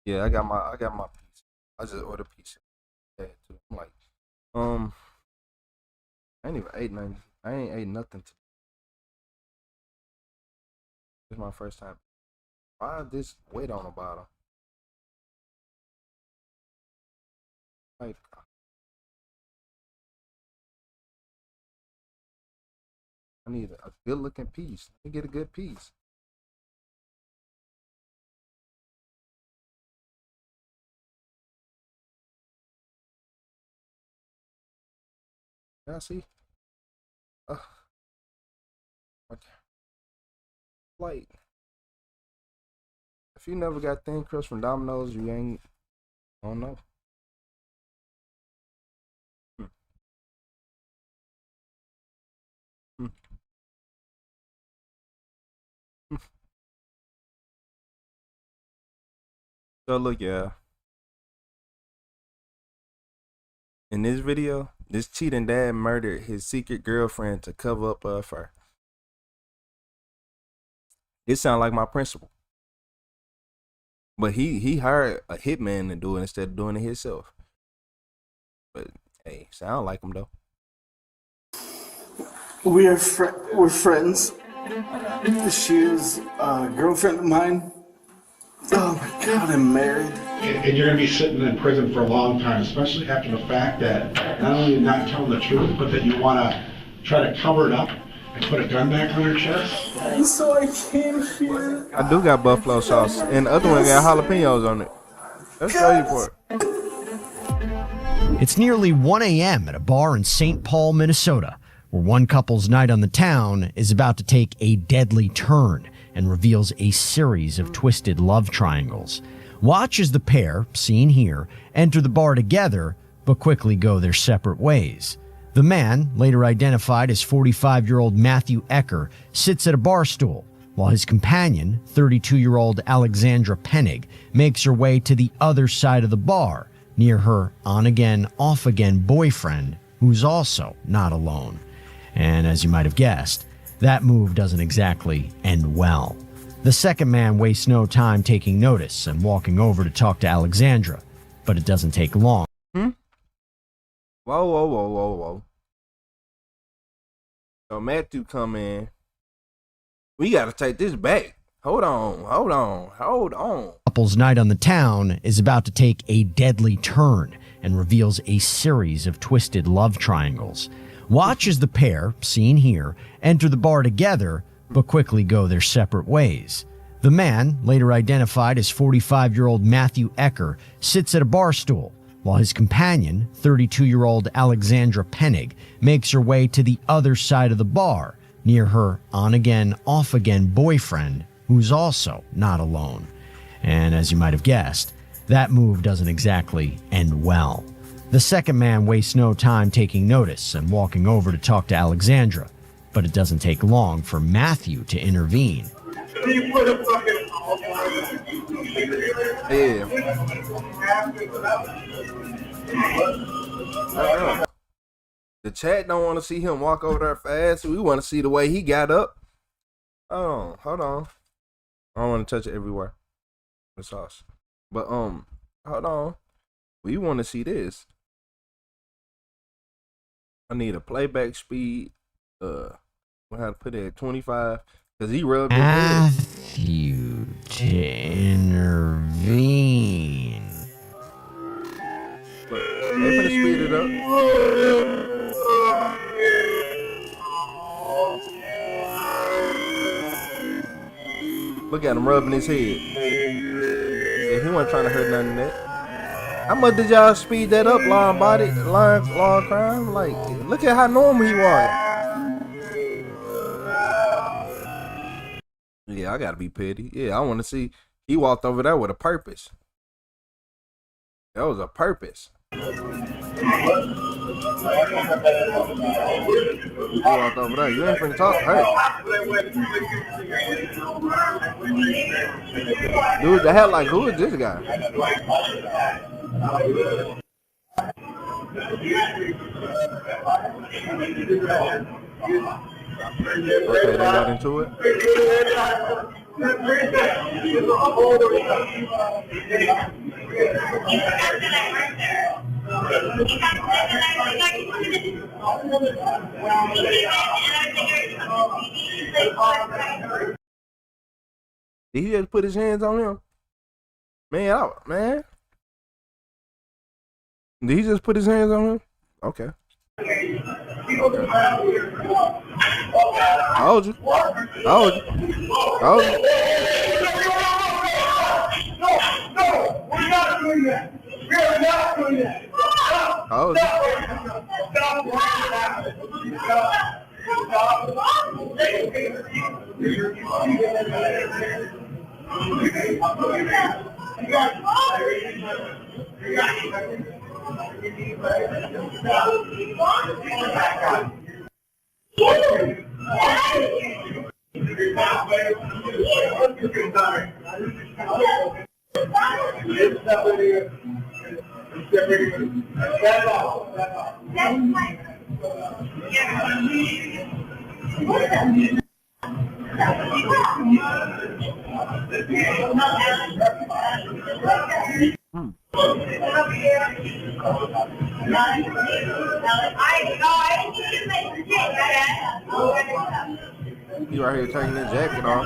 Yeah, I got my pizza. I just ordered pizza. Yeah, too. I'm like, I ain't even ate nothing. I ain't ate nothing. It's my first time. Why this weight on the bottom? Like, I need a good looking piece. Let me get a good piece. Yeah, see? Okay. Like, if you never got thin crust from Domino's, you ain't, I don't know. Hmm. Hmm. Hmm. So look, yeah. In this video, this cheating dad murdered his secret girlfriend to cover up her affair. It sounds like my principal. But he hired a hitman to do it instead of doing it himself. But hey, sound like him though. We're friends. She is a girlfriend of mine. Oh my God, I'm married. And you're going to be sitting in prison for a long time, especially after the fact that not only you're not telling the truth, but that you want to try to cover it up and put a gun back on her chest. And so I came here. I do got buffalo sauce, and the other one got jalapenos on it. Let's show you for it. It's nearly 1 a.m. at a bar in St. Paul, Minnesota, where one couple's night on the town is about to take a deadly turn and reveals a series of twisted love triangles. Watch as the pair, seen here, enter the bar together, but quickly go their separate ways. The man, later identified as 45-year-old Matthew Ecker, sits at a bar stool, while his companion, 32-year-old Alexandra Pennig, makes her way to the other side of the bar, near her on-again, off-again boyfriend, who's also not alone. And as you might have guessed, that move doesn't exactly end well. The second man wastes no time taking notice and walking over to talk to Alexandra, but it doesn't take long. Whoa, whoa, whoa, whoa, whoa. So Matthew come in. We gotta take this back. Hold on. Couple's night on the town is about to take a deadly turn and reveals a series of twisted love triangles. Watch as the pair, seen here, enter the bar together, but quickly go their separate ways. The man, later identified as 45-year-old Matthew Ecker, sits at a bar stool, while his companion, 32-year-old Alexandra Pennig, makes her way to the other side of the bar, near her on-again, off-again boyfriend, who's also not alone. And as you might have guessed, that move doesn't exactly end well. The second man wastes no time taking notice and walking over to talk to Alexandra, but it doesn't take long for Matthew to intervene. Yeah. The chat don't want to see him walk over there fast. We want to see the way he got up. Oh, hold on. I don't want to touch it everywhere. The sauce. But hold on. We want to see this. I need a playback speed. We'll have to put it at 25 because he rubbed his head. Matthew to intervene. But they finna speed it up. Look at him rubbing his head. Yeah, he wasn't trying to hurt none of that. How much did y'all speed that up, law and crime? Like, look at how normal he was. Yeah, I gotta be petty. Yeah, I want to see. He walked over there with a purpose. That was a purpose. He walked over there. You ain't finna talk to her. Dude, the hell, like, who is this guy? Okay, they got into it. Did he just put his hands on him? Man. Did he just put his hands on him? Okay. I hold you. No, we're not doing that. We are not doing that. You right here taking his jacket off.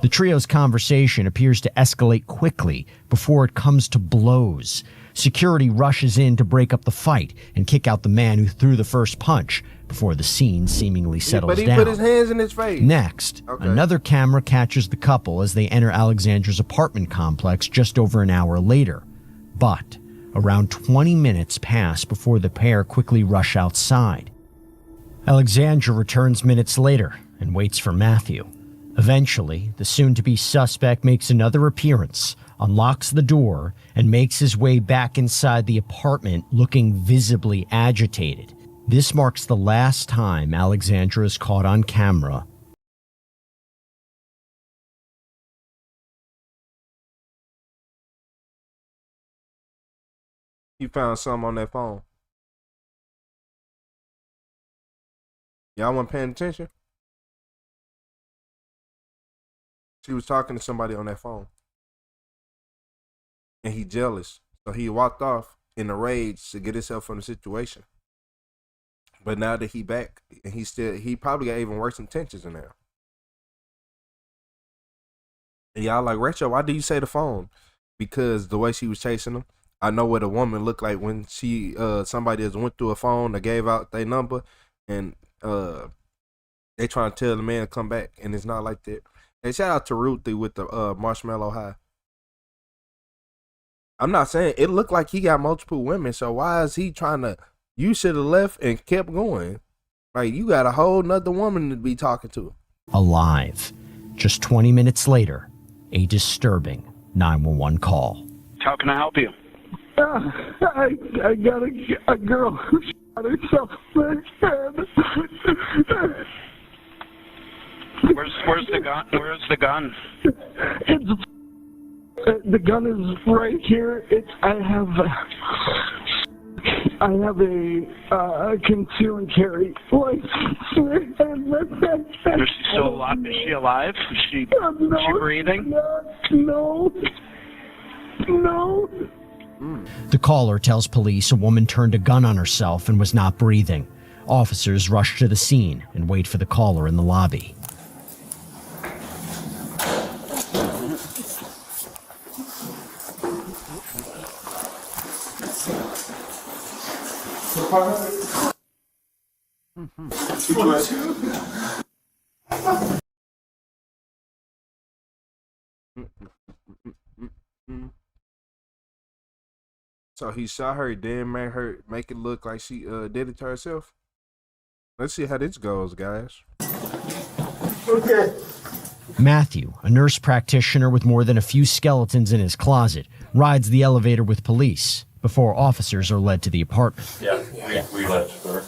The trio's conversation appears to escalate quickly before it comes to blows. Security rushes in to break up the fight and kick out the man who threw the first punch before the scene seemingly settles But he down. put his hands in his face. Next, another camera catches the couple as they enter Alexandra's apartment complex just over an hour later. But around 20 minutes pass before the pair quickly rush outside. Alexandra returns minutes later and waits for Matthew. Eventually, the soon-to-be suspect makes another appearance, unlocks the door, and makes his way back inside the apartment looking visibly agitated. This marks the last time Alexandra is caught on camera. You found something on that phone. Y'all wasn't paying attention? She was talking to somebody on that phone. And he jealous. So he walked off in a rage to get himself from the situation. But now that he back, and he probably got even worse intentions in there. And y'all like, Retro, why do you say the phone? Because the way she was chasing him, I know what a woman looked like when she somebody just went through a phone or gave out their number and they trying to tell the man to come back, and it's not like that. And shout out to Ruthie with the Marshmallow High. I'm not saying it looked like he got multiple women, so why is he trying to? You should have left and kept going. Like, you got a whole nother woman to be talking to. Alive. Just 20 minutes later, a disturbing 911 call. How can I help you? I got a girl who shot herself in the head. Where's the gun? Where's the gun? It's the gun is right here. I have a conceal and carry license. Is she still alive? Is she alive? Is she breathing? No. The caller tells police a woman turned a gun on herself and was not breathing. Officers rush to the scene and wait for the caller in the lobby. So he shot her, then make it look like she did it to herself. Let's see how this goes, guys. Okay. Matthew, a nurse practitioner with more than a few skeletons in his closet, rides the elevator with police before officers are led to the apartment. Yeah, we left her.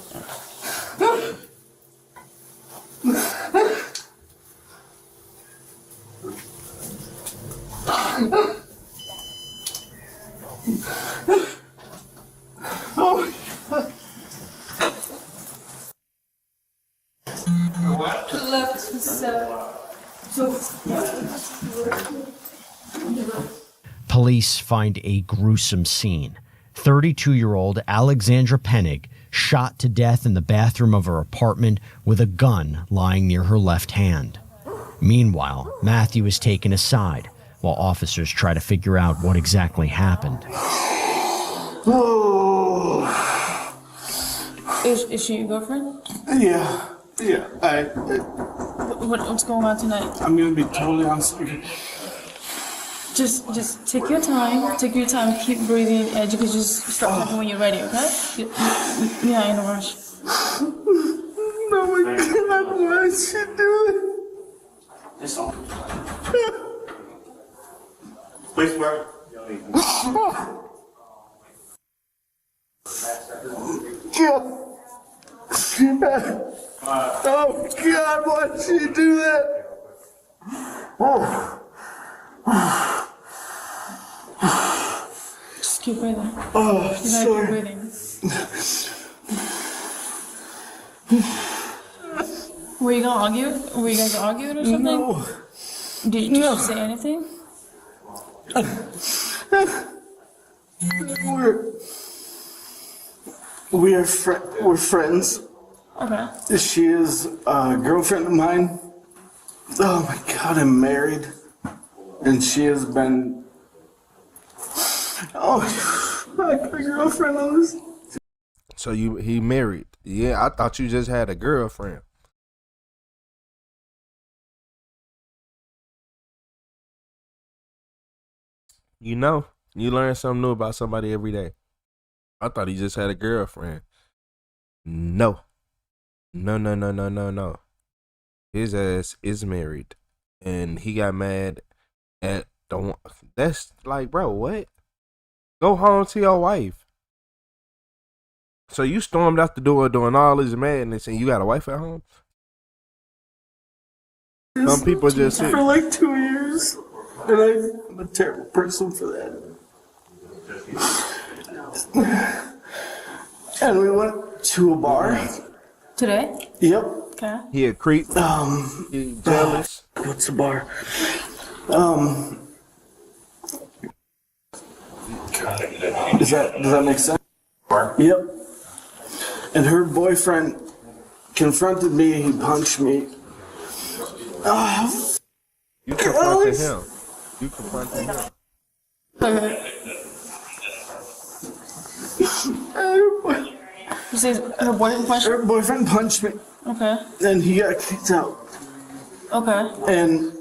Police find a gruesome scene. 32-year-old Alexandra Pennig shot to death in the bathroom of her apartment with a gun lying near her left hand. Meanwhile, Matthew is taken aside while officers try to figure out what exactly happened. Oh. Is she your girlfriend? Yeah. What's going on tonight? I'm gonna be totally honest with you. Just take your time. Take your time. Keep breathing, and you can just start talking when you're ready. Okay? You're not in a rush. Oh my God! Why did she do it? Please, bro. Oh God! Why did she do that? Just keep breathing. Oh, You gotta keep breathing. Were you gonna argue? Were you guys arguing or something? No. Did you say anything? We're friends. Okay. She is a girlfriend of mine. Oh my God, I'm married. And she has been... Oh, like a girlfriend on this. So he married. Yeah, I thought you just had a girlfriend. You know, you learn something new about somebody every day. I thought he just had a girlfriend. No. No. His ass is married. And he got mad at the one. That's like, bro, what? Go home to your wife. So you stormed out the door doing all this madness and you got a wife at home? Some people just sit. For like 2 years. And I'm a terrible person for that. And we went to a bar. Today? Yep. Okay. He a creep. He jealous. What's a bar? Does that make sense? Yep. And her boyfriend confronted me. He punched me. You confronted him. You confronted him. You say her boyfriend punched her? Her boyfriend punched me. Okay. And he got kicked out. Okay. And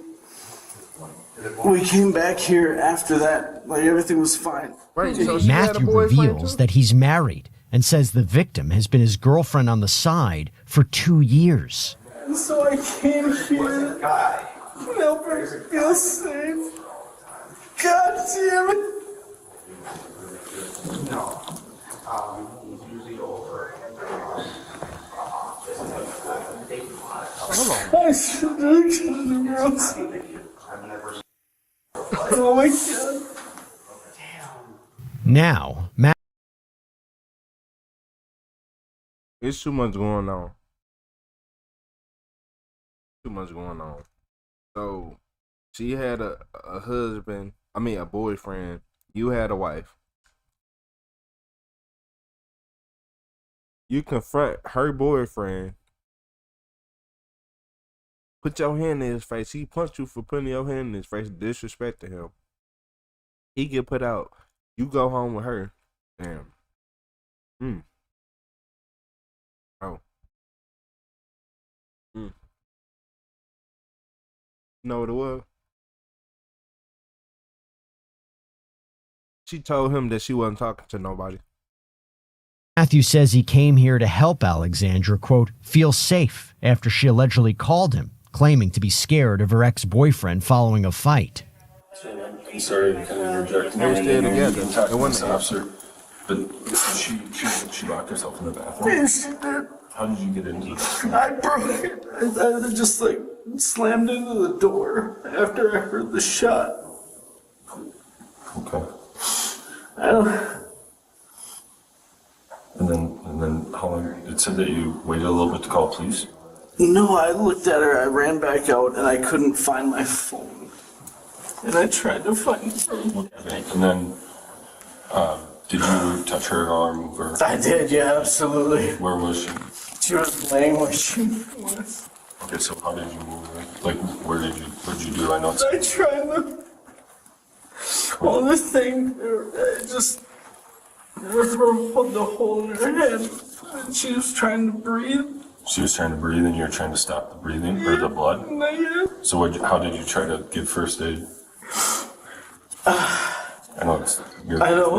we came back here after that. Like everything was fine. Right. Matthew reveals that he's married and says the victim has been his girlfriend on the side for 2 years. And so I came here to help her feel safe. God damn it. I should have done girls. Oh my God. Now, Matt. It's too much going on. Too much going on. So, she had a husband, a boyfriend. You had a wife. You confront her boyfriend. Put your hand in his face. He punched you for putting your hand in his face. Disrespect to him. He get put out. You go home with her. Damn. Oh. You know what it was? She told him that she wasn't talking to nobody. Matthew says he came here to help Alexandra, quote, feel safe after she allegedly called him, claiming to be scared of her ex-boyfriend following a fight. I'm sorry to kind of interject. They were still together. It wasn't officer. But she locked herself in the bathroom? Yes, she did. How did you get into the I broke it. I just like slammed into the door after I heard the shot. Okay. I don't. And then how long? It said that you waited a little bit to call police? No, I looked at her, I ran back out, and I couldn't find my phone. And I tried to find it. Okay. And then, did you touch her arm? Or I did, yeah, absolutely. where was she? She was laying where she was. Okay, so how did you move her? Like, what did you do? I know it's... I tried to. On the thing, I just. With the hole in her head, and she was trying to breathe. She was trying to breathe and you were trying to stop the breathing or the blood? Yeah. So how did you try to give first aid? I know it's... I know.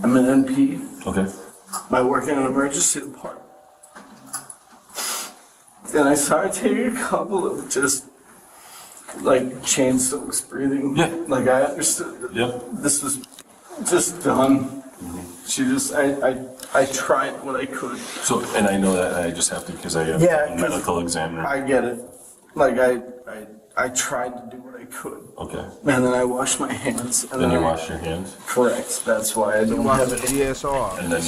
I'm an NP. Okay. I work in an emergency department. And I saw her take a couple of just, like, chain stokes breathing. Yeah. Like, I understood that this was just done. She just, I tried what I could. So, and I know that I just have to, because I have a medical examiner. I get it. Like, I tried to do what I could. Okay. And then I washed my hands. And Then you wash your hands? Correct. That's why I don't have it. DSR. And then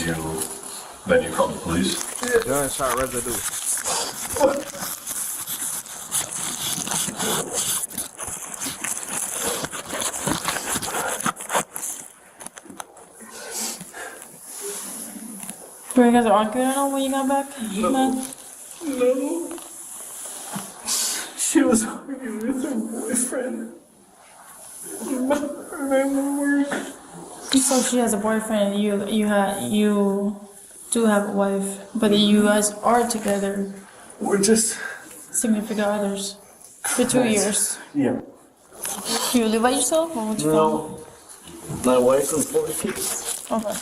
you call the police? Gunshot residue. Were you guys arguing at all when you got back? No. She was arguing with her boyfriend. So she has a boyfriend. And you do have a wife, but you guys are together. We're just significant others for 2 years. Yeah. Do you live by yourself or with your No. My wife and 4 kids. family? Okay.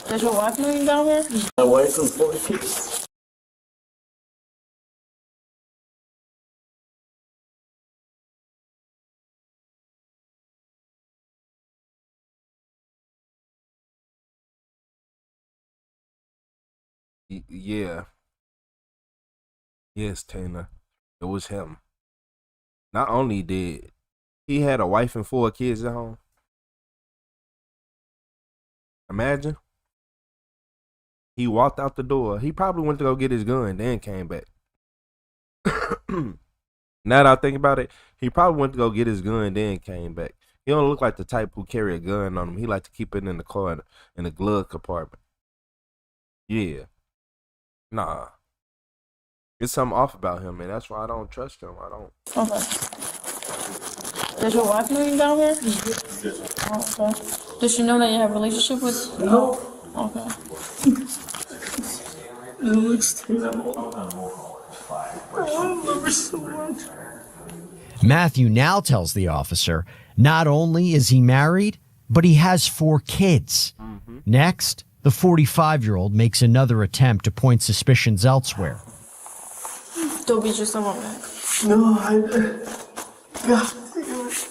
Does your wife know you down here? My wife and 4 kids. Yeah. Yes, Taylor. It was him. Not only did he had a wife and 4 kids at home. Imagine. He walked out the door. He probably went to go get his gun, then came back. Now that I think about it, he probably went to go get his gun, then came back. He don't look like the type who carry a gun on him. He like to keep it in the car, in the glove compartment. Yeah. Nah. There's something off about him, man. That's why I don't trust him. I don't. Okay. Does your wife know you down here? Oh, okay. Does she know that you have a relationship with? No. Okay. It looks terrible. I love her so much. Matthew now tells the officer not only is he married, but he has 4 kids. Next, the 45-year-old makes another attempt to point suspicions elsewhere. Don't be just a woman. No, God damn it.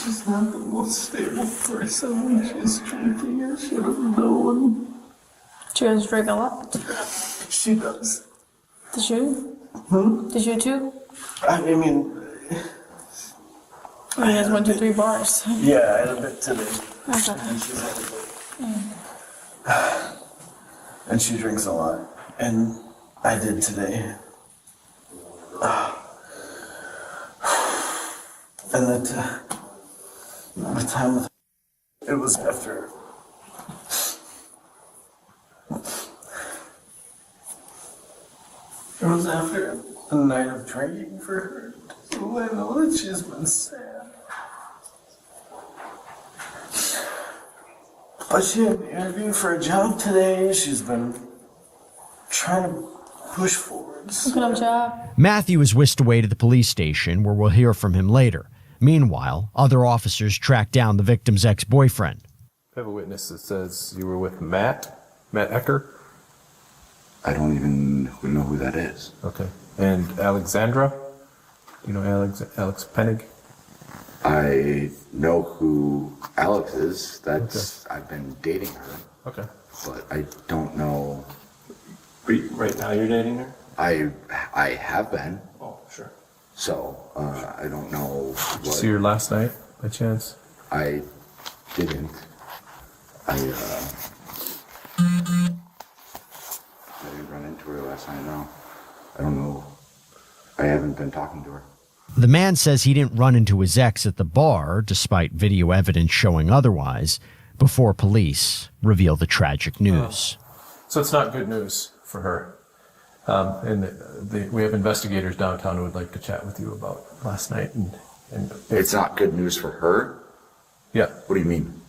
She's not the most stable person when she's drinking. I should have known. She does drink a lot. She does. Does you? Hmm? Does you too? I mean, He has 1, 2, 3 bars. yeah, I had a bit today. Okay. And she's had a bit. And she drinks a lot. And I did today. And that the time with it was after it was after a night of drinking for her. So I know that she's been sad. But she had an interview for a job today. She's been trying to push forward. What kind of job? Matthew is whisked away to the police station, where we'll hear from him later. Meanwhile, other officers track down the victim's ex-boyfriend. I have a witness that says you were with Matt Ecker. I don't even know who that is. Okay. And Alexandra? You know Alex Pennig? I know who Alex is. That's I've been dating her. Okay. But I don't know. Right now you're dating her? I have been. Oh, sure. So I don't know. Did you see her last night by chance? I didn't. I didn't run into her last night. No. I don't know. I haven't been talking to her. The man says he didn't run into his ex at the bar, despite video evidence showing otherwise, before police reveal the tragic news. So it's not good news for her. We have investigators downtown who would like to chat with you about last night. And it's not good news for her? Yeah. What do you mean?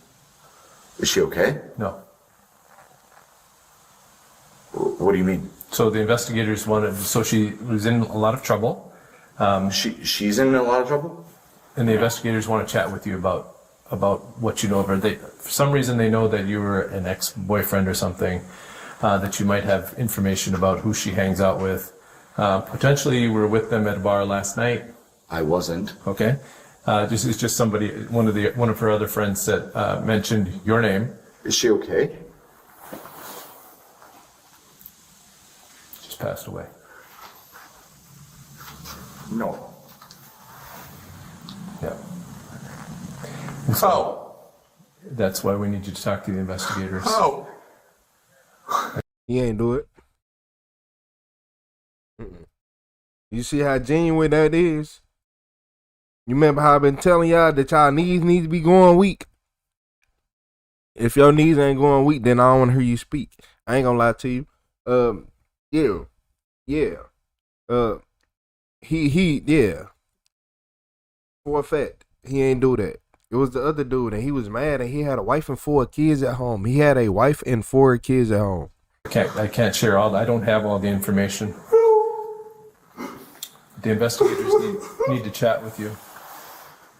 Is she okay? No. What do you mean? So the investigators so she was in a lot of trouble. She's in a lot of trouble? And the investigators want to chat with you about what you know of her. For some reason they know that you were an ex-boyfriend or something, that you might have information about who she hangs out with. Potentially you were with them at a bar last night. I wasn't. Okay. It's just somebody, one of her other friends that mentioned your name. Is she okay? She's passed away. No. Yeah. So, that's why we need you to talk to the investigators. How? He ain't do it. You see how genuine that is? You remember how I've been telling y'all that y'all knees need to be going weak? If your knees ain't going weak, then I don't want to hear you speak. I ain't gonna lie to you. Yeah. For a fact, he ain't do that. It was the other dude, and he was mad, and he had a wife and 4 kids at home. He had a wife and 4 kids at home. I can't share all that. I don't have all the information. The investigators need to chat with you.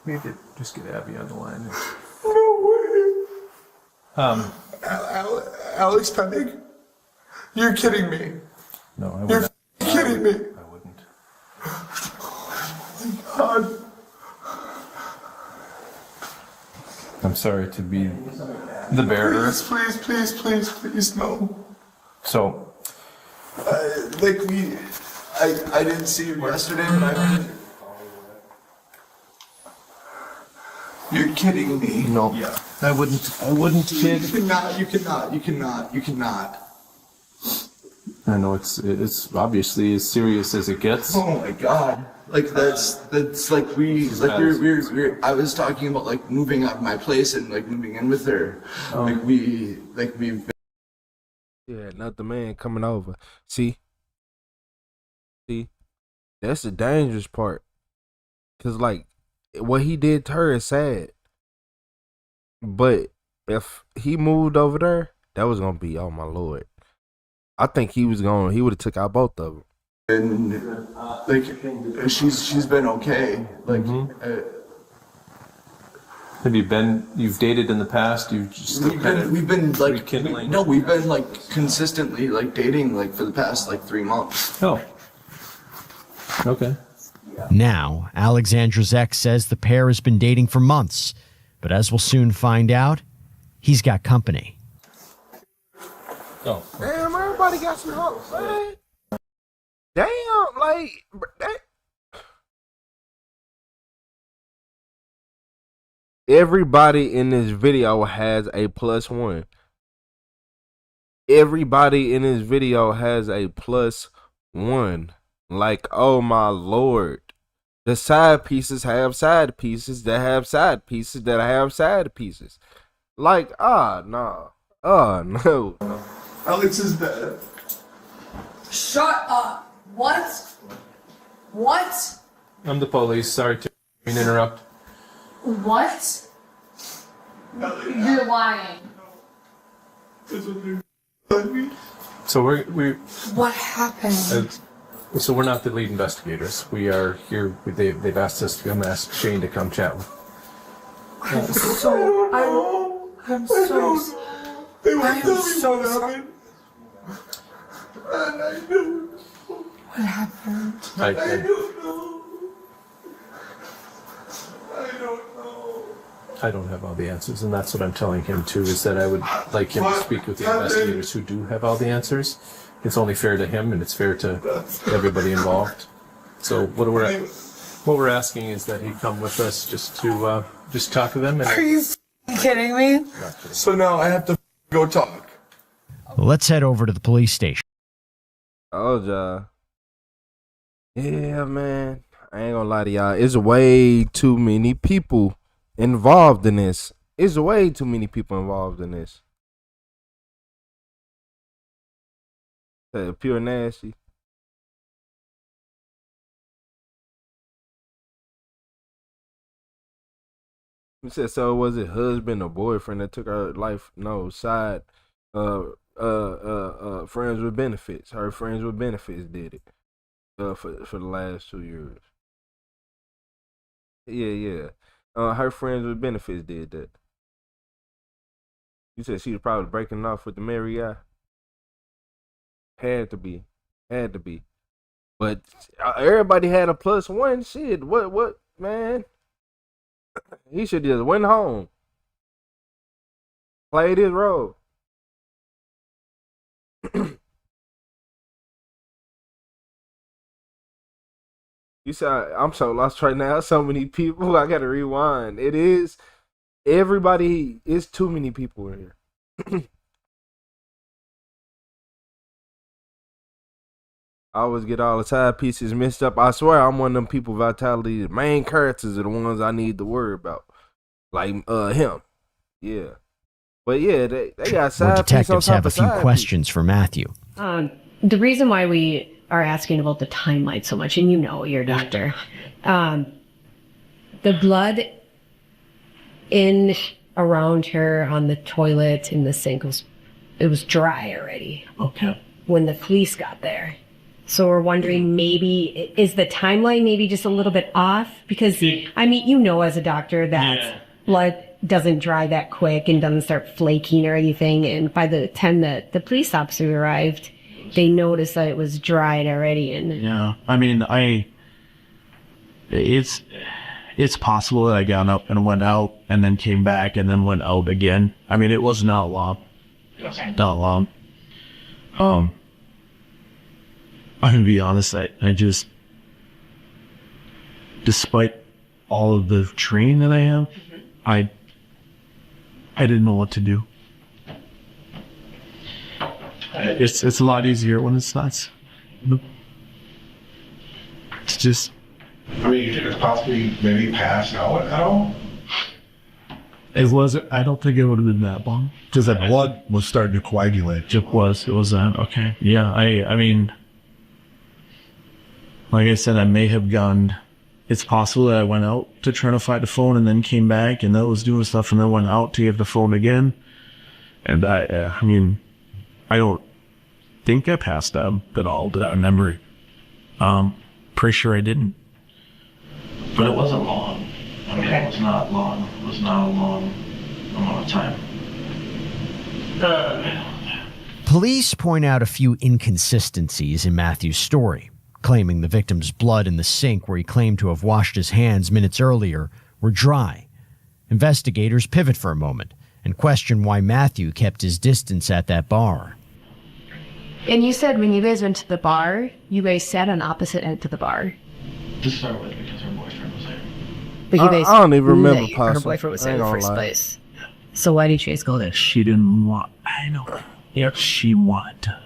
We need to just get Abby on the line. No way. Alex Pennig? You're kidding me. No, I You're wouldn't. kidding me. I wouldn't. Oh my God. I'm sorry to be the bearer. Please, no. So, I didn't see you yesterday, but I heard. You're kidding me. No. Yeah. I wouldn't kid. You cannot. I know it's obviously as serious as it gets. Oh my God. Like that's like we're I was talking about like moving out of my place and like moving in with her. We've Yeah, not the man coming over. See, that's the dangerous part. Cause like what he did to her is sad. But if he moved over there, that was gonna be, oh my Lord. I think he would have took out both of them. and like she's been okay. Like have you've dated in the past? You've just we've been like rekindling? we've been like consistently like dating like for the past like 3 months. Oh. Okay. Now, Alexandra's ex says the pair has been dating for months, but as we'll soon find out, he's got company. Oh. Damn, everybody got some hoes, man. Damn, like, everybody in this video has a +1. Everybody in this video has a +1. Like, oh my Lord. The side pieces have side pieces that have side pieces that have side pieces. Like, no. No. Alex is dead. Shut up. What? What? I'm the police. Sorry to interrupt. What? You're lying. So we're What happened? so we're not the lead investigators. We are here. They've asked us to come ask Shane to come chat with. I'm so What happened? I don't know. I don't know. I don't have all the answers, and that's what I'm telling him too, is that I would like him to speak with the investigators who do have all the answers. It's only fair to him, and it's fair to everybody involved. So what we're asking is that he come with us just to just talk to them. And Are you kidding me? So now I have to go talk. Let's head over to the police station. Oh, yeah, man. I ain't gonna lie to y'all. It's way too many people involved in this. It's way too many people involved in this. Pure nasty. He said, so was it husband or boyfriend that took her life? No, side friends with benefits. Her friends with benefits did it. For the last 2 years. Yeah. Her friends with benefits did that. You said she was probably breaking off with the married guy. Had to be. But everybody had a +1. Shit, what, man? He should just went home. Played his role. You said, I'm so lost right now. So many people. I gotta rewind. It is everybody. It's too many people in here. I always get all the side pieces mixed up. I swear I'm one of them people. Vitality, the main characters are the ones I need to worry about. Like him. Yeah. But yeah, they got side More pieces on detectives top have a of few side questions for Matthew. The reason why we are asking about the timeline so much, and you know, you're a doctor, the blood in around her on the toilet in the sink was dry already. Okay. When the police got there. So we're wondering, maybe is the timeline maybe just a little bit off? Because I mean, you know, as a doctor that blood doesn't dry that quick and doesn't start flaking or anything. And by the time that the police officer arrived, they noticed that it was dried already. And yeah, I mean, it's possible that I got up and went out and then came back and then went out again. I mean, it was not long. Not long. I'm gonna be honest, I just, despite all of the training that I have, I didn't know what to do. It's a lot easier when it's not. It's just. I mean, you think it's possibly maybe passed out at all? It wasn't. I don't think it would have been that long. Because that blood was starting to coagulate. It was that. Okay. Yeah. I mean, like I said, I may have gone. It's possible that I went out to try to find the phone and then came back and that was doing stuff and then went out to get the phone again. And I mean, I don't think I passed out at all. Did I remember? Pretty sure I didn't. But it wasn't long. I mean, it was not long. It was not a long amount of time. Police point out a few inconsistencies in Matthew's story, claiming the victim's blood in the sink where he claimed to have washed his hands minutes earlier were dry. Investigators pivot for a moment and question why Matthew kept his distance at that bar. And you said when you guys went to the bar, you guys sat on opposite ends of the bar. To start with, because her boyfriend was there. But you guys I don't even knew remember that her possibly. boyfriend was I there in ain't the gonna first lie. place. So why did you guys go there? She didn't want. I know. Yeah, she wanted to.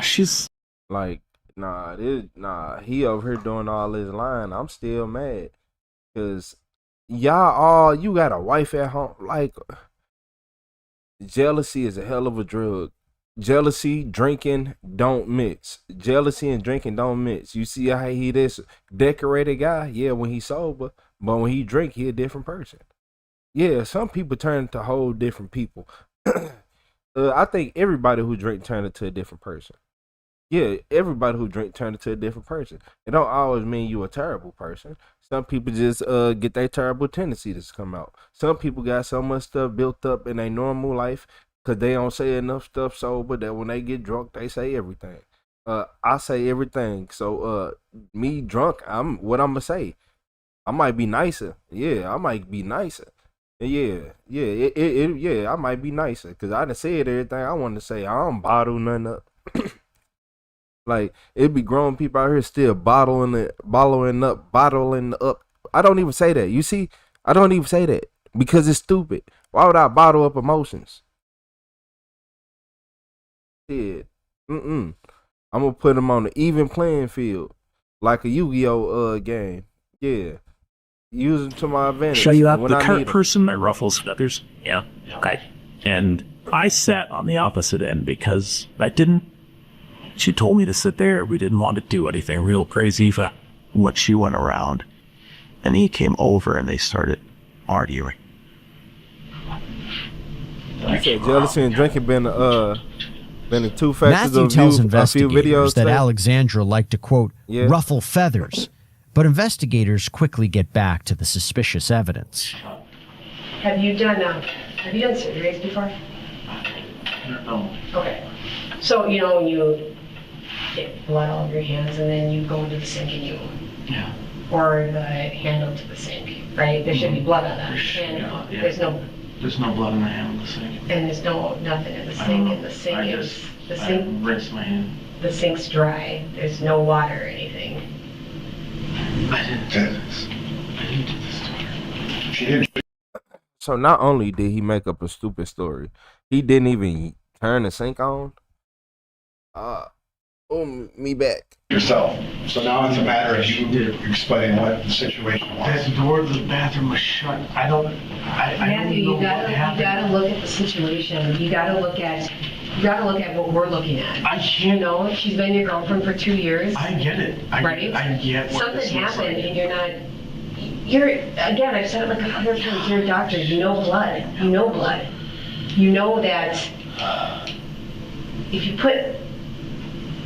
She's like, he over here doing all this lying. I'm still mad. Cause you got a wife at home. Like, jealousy is a hell of a drug. Jealousy, drinking don't mix. Jealousy and drinking don't mix. You see how he this decorated guy? Yeah, when he's sober. But when he drink, he a different person. Yeah, some people turn into whole different people. I think everybody who drink turn into a different person. Yeah, everybody who drink turn into a different person. It don't always mean you a terrible person. Some people just get their terrible tendencies to come out. Some people got so much stuff built up in their normal life because they don't say enough stuff sober that when they get drunk, they say everything. I say everything. So me drunk, I'm gonna say. I might be nicer. Yeah, I might be nicer. Yeah, I might be nicer because I done said everything I wanted to say. I don't bottle nothing up. Like it be grown people out here still bottling up. I don't even say that. You see, I don't even say that because it's stupid. Why would I bottle up emotions? Shit. I'm gonna put them on the even playing field, like a Yu-Gi-Oh game. Yeah, use them to my advantage. Show you out when the I cart need 'em. person that ruffles feathers. Yeah. Okay. And I sat on the opposite end because she told me to sit there. We didn't want to do anything real crazy for what she went around. And he came over and they started arguing. You said jealousy and drinking been the two factors Matthew of tells a few investigators videos that today. Alexandra liked to, quote, ruffle feathers. But investigators quickly get back to the suspicious evidence. Have you done surgeries before? No. Okay. So, you know, you get blood all over your hands and then you go to the sink and you pour the handle to the sink, right? There should be blood on that. And there's no blood in the hand of the sink. and there's nothing in the sink, and the sink I rinsed my hand. the sink's dry. There's no water or anything. I didn't do this. I didn't do this to her. She didn't. So not only did he make up a stupid story, he didn't even turn the sink on. Me back. Yourself. So now it's a matter of you explaining what the situation was. The door to the bathroom was shut. I don't Matthew, know you gotta what happened. you gotta look at the situation. You gotta look at what we're looking at. I can't. You know, she's been your girlfriend for 2 years. I get it. Right? I get what Something this looks happened like. and again, I've said it like 100 times, you're a doctor, you know blood. You know blood. You know that if you put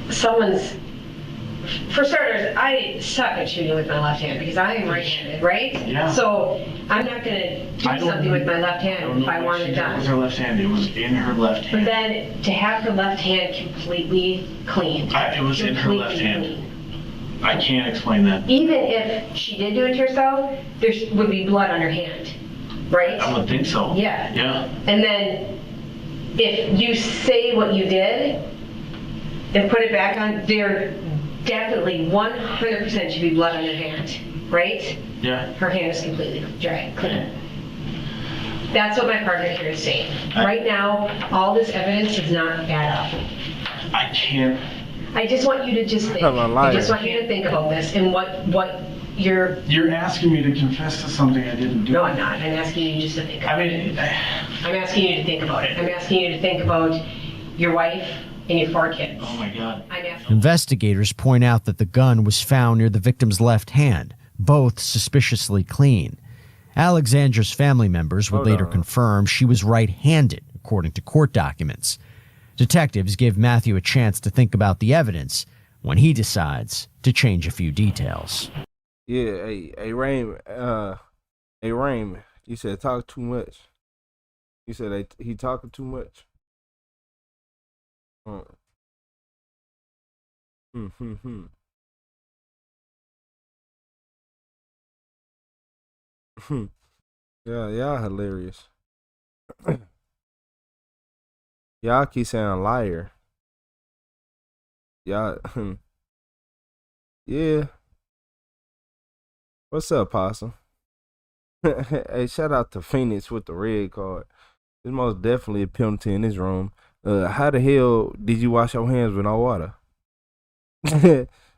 someone's, for starters, I suck at shooting with my left hand because I am right-handed, right? Yeah. So I'm not gonna do something with my left hand if I want it done. It was her left hand. It was in her left hand. But then to have her left hand completely clean. It was in her left completely hand. clean. I can't explain that. Even if she did do it to herself, there would be blood on her hand, right? I would think so. Yeah. Yeah. And then if you say what you did and put it back on, there definitely 100% should be blood on her hand, right? Yeah. Her hand is completely dry, clean. That's what my partner here is saying. Right now, all this evidence does not add up. I can't. I just want you to just think. I'm a liar. I just want you to think about this and what you're... You're asking me to confess to something I didn't do. No, I'm not. I'm asking you just to think about it. I'm asking you to think about it. I'm asking you to think about your wife and your 4 kids. Oh my God. I'm asking. Investigators point out that the gun was found near the victim's left hand, both suspiciously clean. Alexandra's family members would later confirm she was right-handed, according to court documents. Detectives give Matthew a chance to think about the evidence when he decides to change a few details. Yeah, hey Raymond, you said talk too much. You said he talking too much. Yeah, y'all hilarious. Y'all keep saying liar. Y'all, yeah. What's up, Possum? Hey, shout out to Phoenix with the red card. There's most definitely a penalty in this room. How the hell did you wash your hands with no water?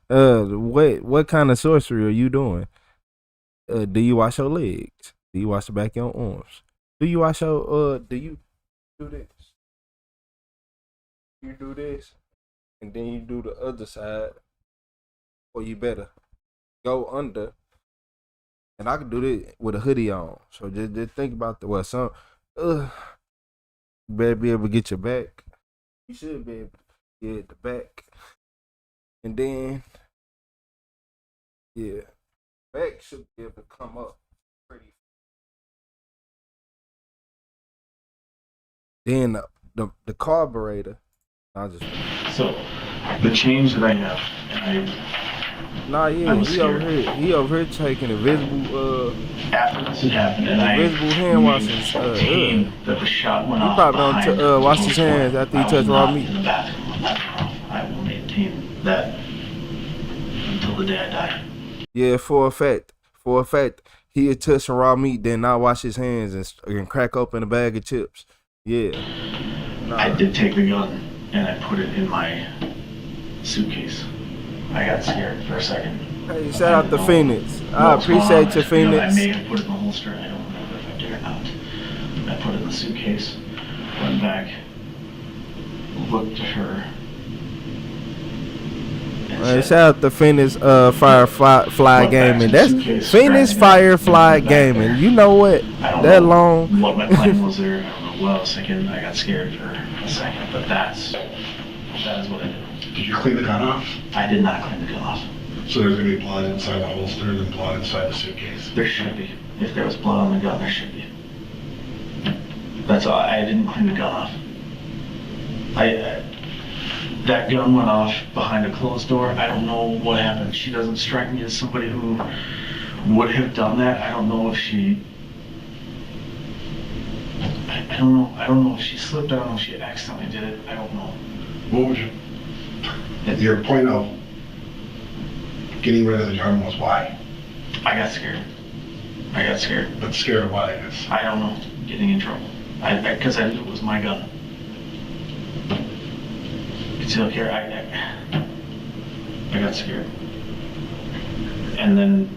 What kind of sorcery are you doing? Do you wash your legs? Do you wash the back of your arms? Do you wash your do you do this? You do this, and then you do the other side, or you better go under. And I can do this with a hoodie on. So just think about you better be able to get your back. You should be able to get the back. And then, yeah, back should be able to come up pretty. Then the carburetor. I just So the change that I have, and Nah, yeah, I'm he over here taking invisible after this had happened, and invisible hand washing. maintained that the shot went He off probably behind don't wash the his closed hands door. after he I was touched raw not meat. in the bathroom on that room. I will maintain that until the day I die. Yeah, for a fact, he had touched some raw meat, then not wash his hands and crack open a bag of chips. Yeah. Nah. I did take the gun and I put it in my suitcase. I got scared for a second. Hey, shout out to Phoenix. I appreciate you, Phoenix. I may have put it in the holster. I don't remember if I did or not. I put it in the suitcase, went back, looked at her. Hey, shout out to Phoenix Firefly Gaming. That's Phoenix Firefly Gaming. You know what? That long. What my plan was there, I don't know what I was thinking. I got scared for a second, but that is what I did. Did you clean the gun off? I did not clean the gun off. So there's gonna be blood inside the holster and then blood inside the suitcase? There should be. If there was blood on the gun, there should be. That's all. I didn't clean the gun off. That gun went off behind a closed door. I don't know what happened. She doesn't strike me as somebody who would have done that. I don't know if she... I don't know. I don't know if she slipped. I don't know if she accidentally did it. I don't know. What would you... Your point of getting rid of the gun was why? I got scared. But scared of what? I don't know. Getting in trouble. Because I knew it was my gun. Concealed carry. I got scared. And then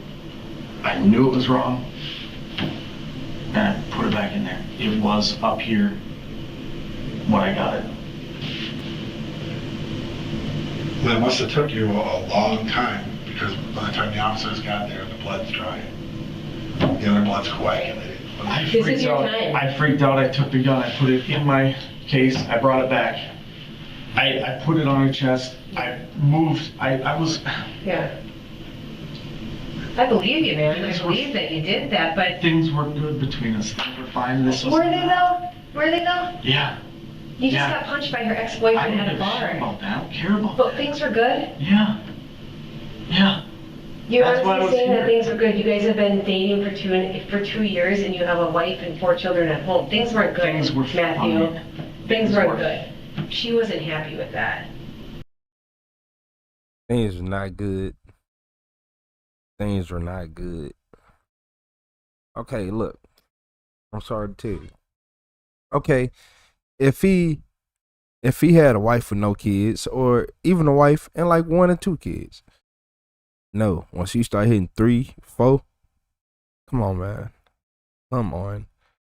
I knew it was wrong. And I put it back in there. It was up here when I got it. That must have took you a long time, because by the time the officers got there, the blood's dry. The other blood's coagulated. I freaked out. I took the gun. I put it in my case. I brought it back. I put it on her chest. I moved. I was... Yeah. I believe you, man. I believe that you did that, but... Things were good between us. Things were fine. This was... Were they though? Were they though? Yeah. You just got punched by her ex-boyfriend at a bar. I don't give a shit about that. I don't care about But things were good? Yeah. Yeah. You're That's why I honestly was saying that here. things were good. You guys have been dating for 2 years and you have a wife and 4 children at home. Things weren't good, Things were Matthew. fine. Things weren't good. She wasn't happy with that. Things were not good. Things were not good. Okay, look. I'm sorry to tell you. Okay, if he had a wife with no kids, or even a wife and like 1 or 2 kids. No, once you start hitting 3, 4, come on, man. Come on.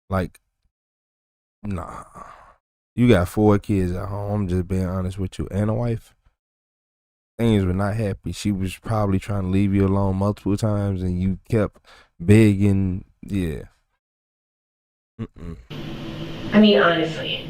Like, nah. You got 4 kids at home. I'm just being honest with you. And a wife. Things were not happy. She was probably trying to leave you alone multiple times, and you kept begging. Yeah. Mm-mm. I mean, honestly,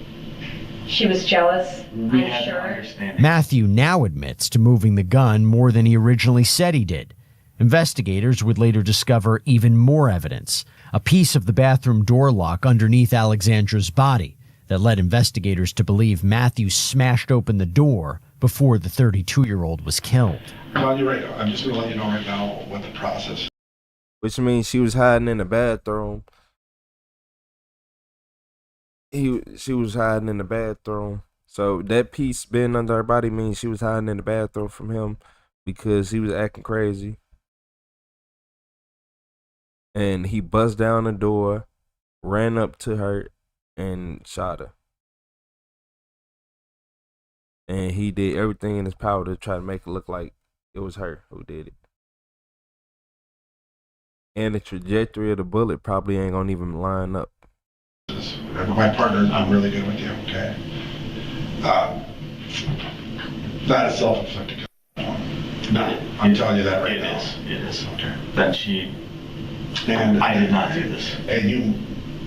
she was jealous, We I'm had to sure. understand. Matthew now admits to moving the gun more than he originally said he did. Investigators would later discover even more evidence, a piece of the bathroom door lock underneath Alexandra's body that led investigators to believe Matthew smashed open the door before the 32-year-old was killed. On your radar, I'm just going to let you know right now what the process. Which means she was hiding in the bathroom. She was hiding in the bathroom. So that piece being under her body means she was hiding in the bathroom from him because he was acting crazy. And he buzzed down the door, ran up to her, and shot her. And he did everything in his power to try to make it look like it was her who did it. And the trajectory of the bullet probably ain't gonna even line up. My partner, I'm really good with you, okay? That is self-inflicted. No, I'm telling you that right now. It is, okay. That she... And I did not do this. And you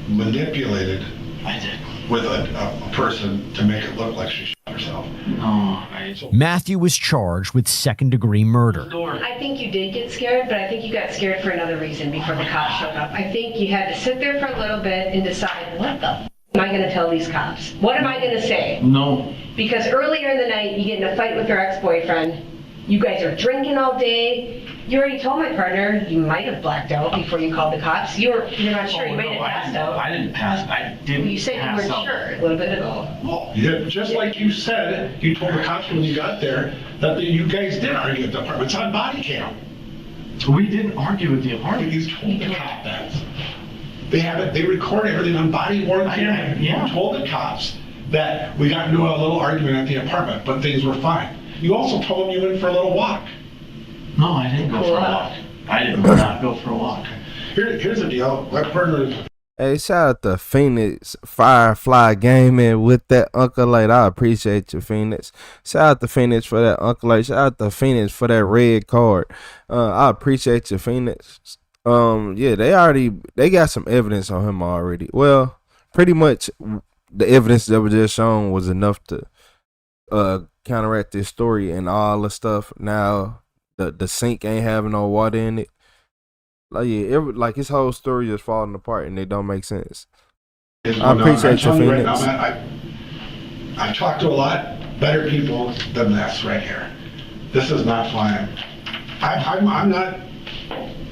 manipulated I did. With a person to make it look like she shot herself. No, Matthew was charged with second-degree murder. I think you did get scared, but I think you got scared for another reason before the cops showed up. I think you had to sit there for a little bit and decide, what the f am I going to tell these cops? What am I going to say? No. Because earlier in the night, you get in a fight with your ex-boyfriend. You guys are drinking all day. You already told my partner you might have blacked out before you called the cops. You're not sure. You might have passed out. I didn't pass. I didn't. You said you pass weren't out. sure a little bit ago. Well, yeah, just like you said, you told the cops when you got there that you guys did argue at the apartment. It's on body cam. We didn't argue at the apartment. You told the cop that. They have it. They record everything on body worn camera. Yeah. You told the cops that we got into a little argument at the apartment, but things were fine. You also told them you went for a little walk. No, I didn't go for a walk. I did not go for a walk. Here's the deal. My partner is. Hey, shout out to Phoenix Firefly Gaming with that Uncle Late. I appreciate you, Phoenix. Shout out to Phoenix for that Uncle Late. Shout out to Phoenix for that red card. I appreciate you, Phoenix. Yeah, they got some evidence on him already. Well, pretty much the evidence that was just shown was enough to counteract this story and all the stuff. Now the sink ain't having no water in it. Like like his whole story is falling apart and it don't make sense. I appreciate you, Phoenix. I've talked to a lot better people than this right here. This is not flying. I'm not.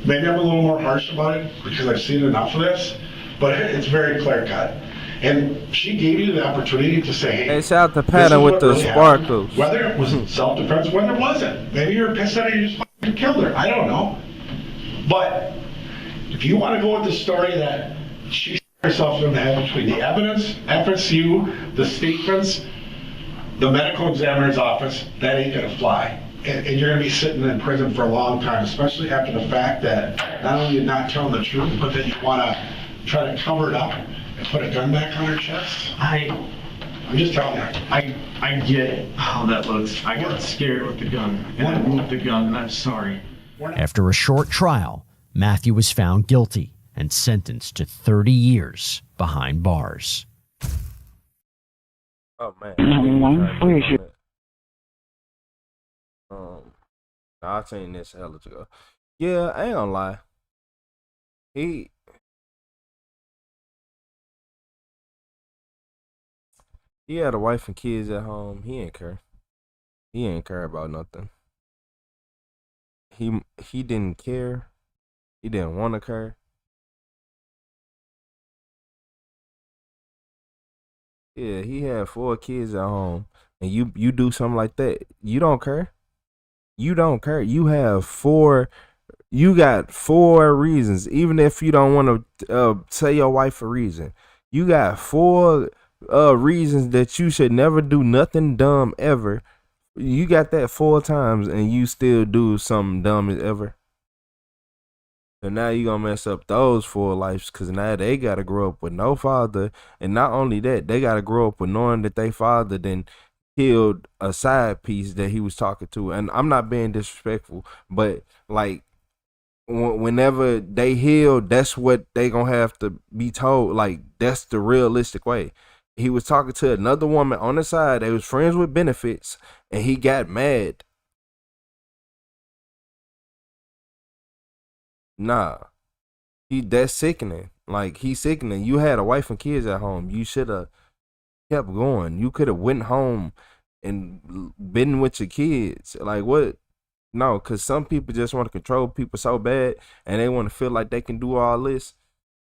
Maybe I'm a little more harsh about it because I've seen enough of this, but it's very clear cut. And she gave you the opportunity to say, hey, shout out to Patton with the sparkles. Whether it was self-defense, whether it wasn't. Maybe you were pissed at her, you just fucking killed her. I don't know. But if you want to go with the story that she shot herself in the head between the evidence, FSU, the statements, the medical examiner's office, that ain't gonna fly. And you're gonna be sitting in prison for a long time, especially after the fact that not only you're not telling the truth, but that you wanna try to cover it up and put a gun back on her chest. I'm just telling you. I get how that looks. I got scared with the gun, and I moved the gun, and I'm sorry. After a short trial, Matthew was found guilty and sentenced to 30 years behind bars. Oh man. Where is your... I seen this hella ago. Yeah, I ain't gonna lie. He had a wife and kids at home. He ain't care. He ain't care about nothing. He didn't care. He didn't want to care. Yeah, he had 4 kids at home, and you do something like that. You don't care. You don't care. You have 4. You got 4 reasons. Even if you don't want to say your wife a reason, you got 4 reasons that you should never do nothing dumb ever. You got that 4 times, and you still do something dumb as ever. So now you gonna mess up those 4 lives, because now they gotta grow up with no father, and not only that, they gotta grow up with knowing that they father then killed a side piece that he was talking to. And I'm not being disrespectful, but like whenever they heal, that's what they gonna have to be told. Like that's the realistic way. He was talking to another woman on the side. They was friends with benefits, and he got mad. Nah, that's sickening. Like he's sickening. You had a wife and kids at home. You should have kept going. You could have went home and been with your kids. Like what? No, because some people just want to control people so bad, and they want to feel like they can do all this,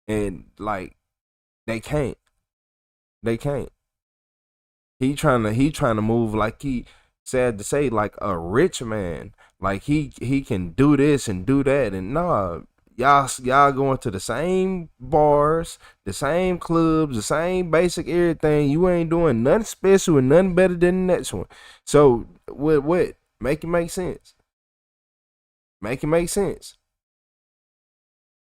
and like they can't. They can't. He trying to move like he, sad to say, like a rich man. Like he can do this and do that, and nah, y'all going to the same bars, the same clubs, the same basic everything. You ain't doing nothing special and nothing better than the next one. So what? Make it make sense. Make it make sense.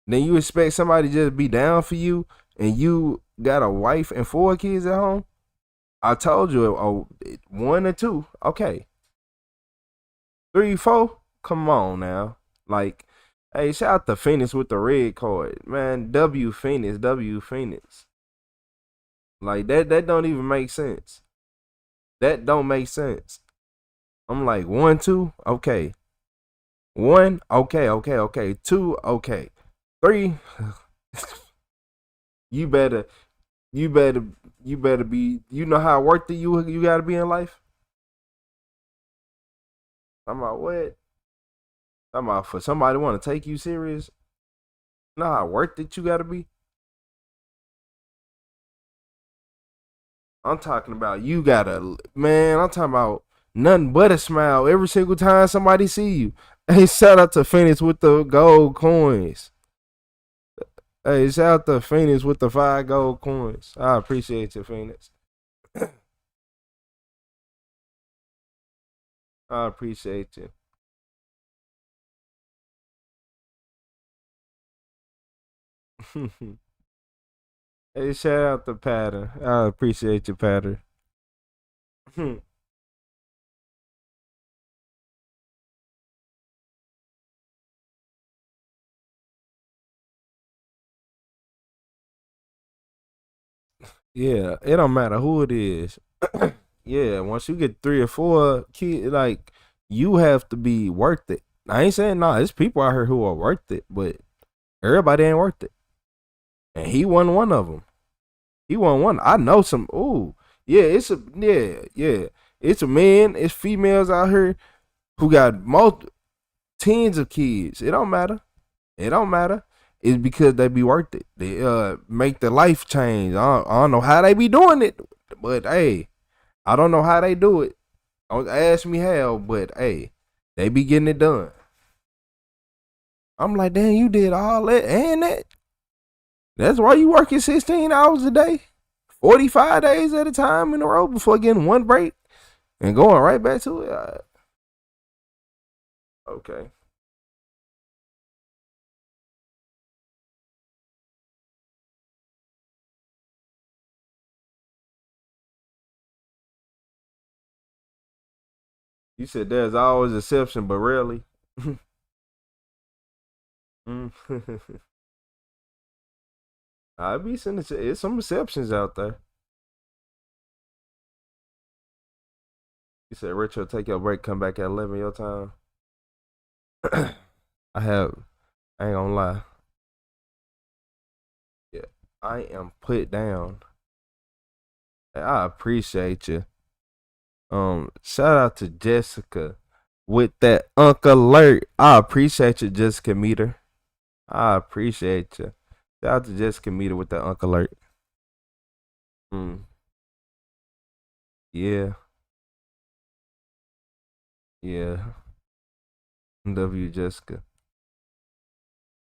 Then you expect somebody to just be down for you, and you got a wife and 4 kids at home? I told you, 1 or 2, okay. 3, 4, come on now. Like, hey, shout out to Phoenix with the red card, man. W Phoenix. Like that don't even make sense. That don't make sense. I'm like 1, 2, okay. 1, okay. 2, okay. 3, you better You better be. You know how worth it you got to be in life. I'm about what? I'm about for somebody want to take you serious. You know how worth it you got to be. I'm talking about you gotta, man. I'm talking about nothing but a smile every single time somebody see you. Hey, shout out to Phoenix with the gold coins. Hey, shout out to Phoenix with the 5 gold coins. I appreciate you, Phoenix. I appreciate you. Hey, shout out to Pattern. I appreciate you, Pattern. Yeah, it don't matter who it is. Yeah, once you get 3 or 4 kids, like you have to be worth it. I ain't saying nah, there's people out here who are worth it, but everybody ain't worth it. And he wasn't one of them. He wasn't one. I know some. Ooh, yeah, yeah. It's a man, it's females out here who got tens of kids. It don't matter. It don't matter. It's because they be worth it. They make the life change. I don't know how they be doing it, but hey, I don't know how they do it. Don't ask me how, but hey, they be getting it done. I'm like, damn, you did all that and that. That's why you working 16 hours a day, 45 days at a time in a row before getting one break and going right back to it. All right. Okay. You said there's always exception, but rarely. Mm. I be seeing it's some exceptions out there. You said Retro, take your break, come back at 11 your time. I ain't gonna lie. Yeah, I am put down. I appreciate you. Shout out to Jessica with that Uncle Alert. I appreciate you, Jessica Meter. I appreciate you. Shout out to Jessica Meter with that Uncle Alert. Mm, yeah, yeah. W Jessica.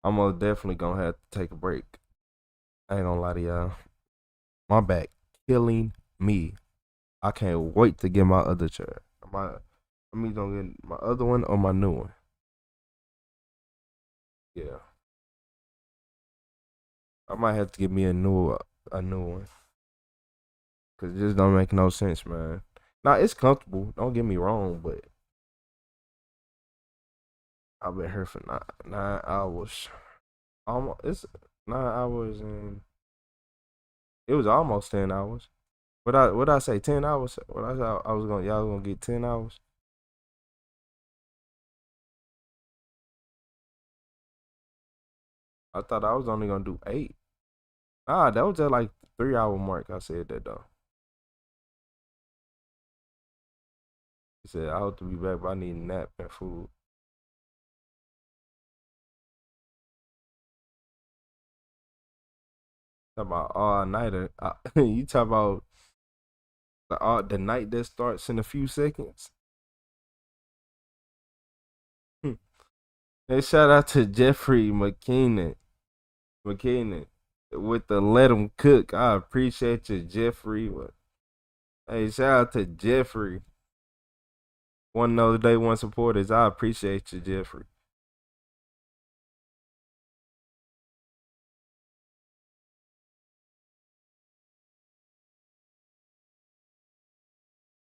I'm most definitely gonna have to take a break. I ain't gonna lie to y'all. My back killing me. I can't wait to get my other chair. I'm either gonna get my other one or my new one. Yeah. I might have to get me a new one. Cause it just don't make no sense, man. Nah, it's comfortable. Don't get me wrong, but I've been here for 9 hours. Almost it's 9 hours and it was almost 10 hours. What I say 10 hours? What I said I was gonna y'all was gonna get 10 hours. I thought I was only gonna do 8. That was at like 3 hour mark. I said that though. He said I hope to be back, but I need a nap and food. Talk about all nighter. You talk about the night that starts in a few seconds. Hey, shout out to Jeffrey McKinnon with the Let 'em Cook. I appreciate you, Jeffrey. Hey, shout out to Jeffrey. One of those day one supporters. I appreciate you, Jeffrey.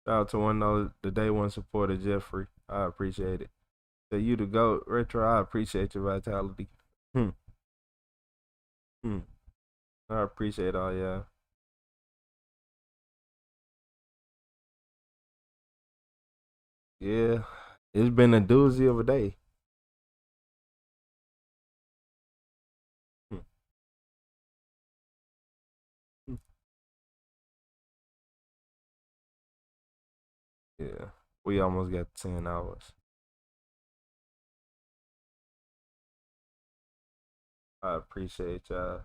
Shout out to one of those the day one supporter, Jeffrey. I appreciate it. So you the GOAT, Retro. I appreciate your vitality. Hmm. Hmm. I appreciate all y'all. Yeah, it's been a doozy of a day. Hmm. Yeah, we almost got 10 hours. I appreciate y'all.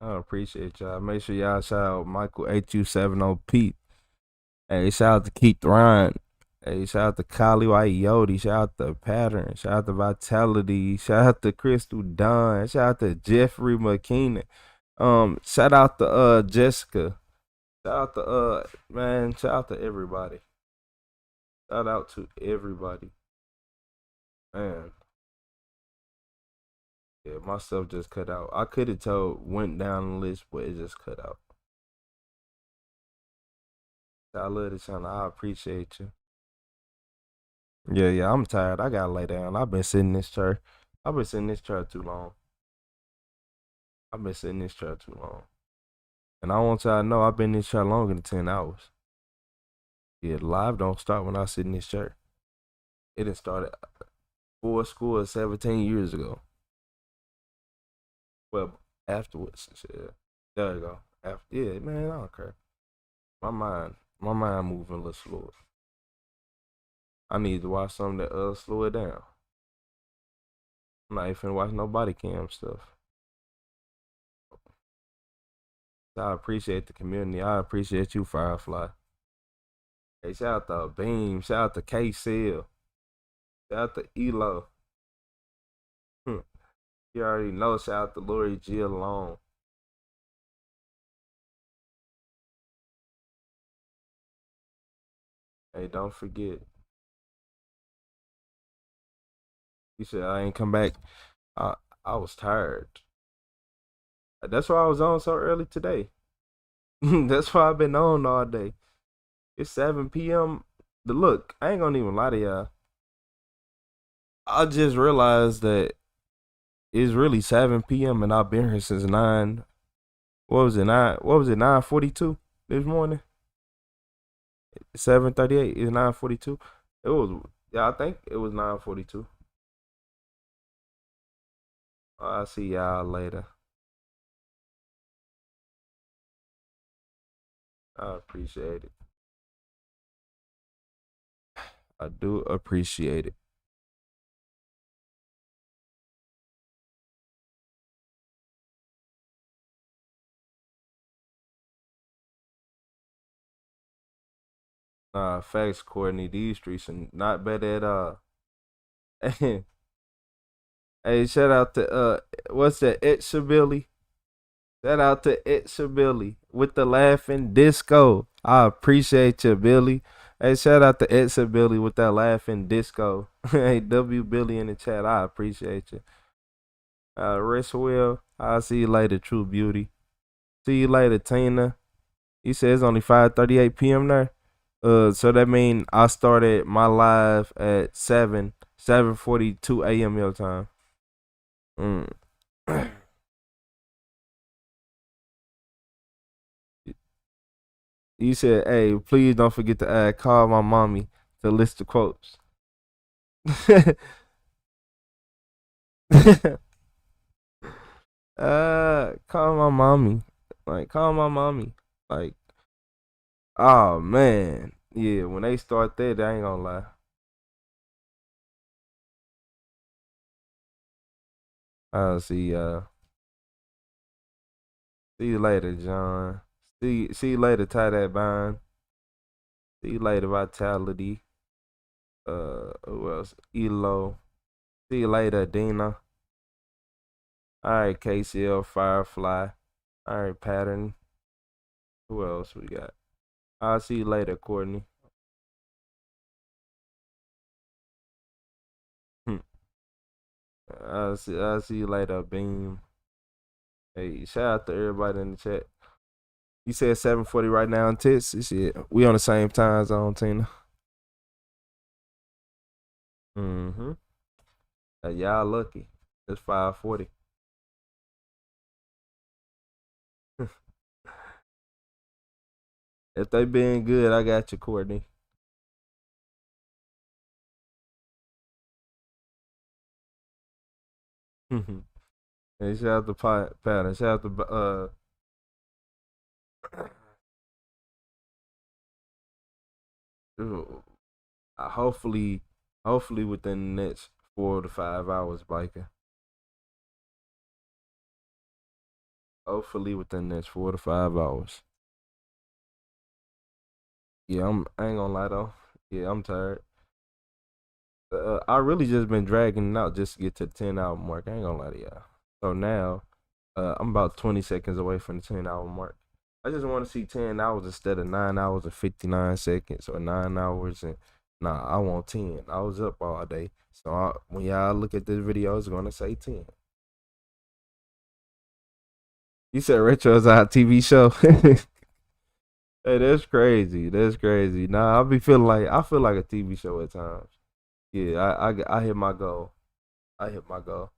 I appreciate y'all. Make sure y'all shout out Michael 8270 Pete. Hey, shout out to Keith Ryan. Hey, shout out to Kali White Yodi. Shout out to Pattern. Shout out to Vitality. Shout out to Crystal Dunn. Shout out to Jeffrey McKeenan. Shout out to Jessica. Shout out to man, shout out to everybody. Shout out to everybody. Man. Yeah, my stuff just cut out. I could have told went down the list, but it just cut out. I love this channel. I appreciate you. Yeah, I'm tired. I gotta lay down. I've been sitting in this chair. I've been sitting in this chair too long. I've been sitting in this chair too long. And I want y'all to know I've been in this chair longer than 10 hours. Yeah, live don't start when I sit in this chair. It done started 17 years ago. Well, afterwards, shit. There you go. Yeah, man, I don't care. My mind moving a little slower. I need to watch something that slow it down. I'm not even finna watch no body cam stuff. I appreciate the community. I appreciate you, Firefly. Hey, shout out to Beam. Shout out to K-Seal. Shout out to Elo. You already know. Shout out to Lori G alone. Hey, don't forget. You said I ain't come back. I was tired. That's why I was on so early today. That's why I've been on all day. It's 7 p.m. Look, I ain't gonna even lie to y'all. I just realized that it's really 7 p.m. and I've been here since 9. What was it? 9:42 this morning? 7:38. It's 9:42. It was, yeah, I think it was 9:42. I'll see y'all later. I appreciate it. I do appreciate it. Nah, facts, Courtney. These streets are not bad at all. Hey, shout out to what's that? Billy. Shout out to Billy with the laughing disco. I appreciate you, Billy. Hey, shout out to Billy with that laughing disco. Hey, W Billy in the chat. I appreciate you. Rest well. I'll see you later, True Beauty. See you later, Tina. You said it's only 5:38 p.m. there. So that mean I started my live at 7:42 a.m. your time. You said, "Hey, please don't forget to call my mommy to list the quotes." Call my mommy. Like, call my mommy. Like, oh man, yeah. When they start that, I ain't gonna lie. I'll see y'all. See you later, John. See you later, tie that bind. See you later, Vitality. Who else? Elo. See you later, Dina. Alright, KCL, Firefly. Alright, Pattern. Who else we got? I'll see you later, Courtney. I'll see you later, Beam. Hey, shout out to everybody in the chat. You said 7:40 right now in Texas. Shit, we on the same time zone, Tina. Y'all lucky. It's 5:40. If they being good, I got you, Courtney. Hey, shout out to Patton. Shout out to hopefully, within the next 4 to 5 hours, biker. Hopefully within the next 4 to 5 hours. Yeah, I ain't gonna lie though. Yeah, I'm tired. I really just been dragging it out just to get to the 10 hour mark. I ain't gonna lie to y'all. So now, I'm about 20 seconds away from the 10 hour mark. I just want to see 10 hours instead of 9 hours and 59 seconds or 9 hours and nah. I want 10. I was up all day, so when y'all look at this video, it's gonna say 10. You said Retro is our TV show. Hey, that's crazy. That's crazy. Nah, I feel like a TV show at times. Yeah, I hit my goal. I hit my goal.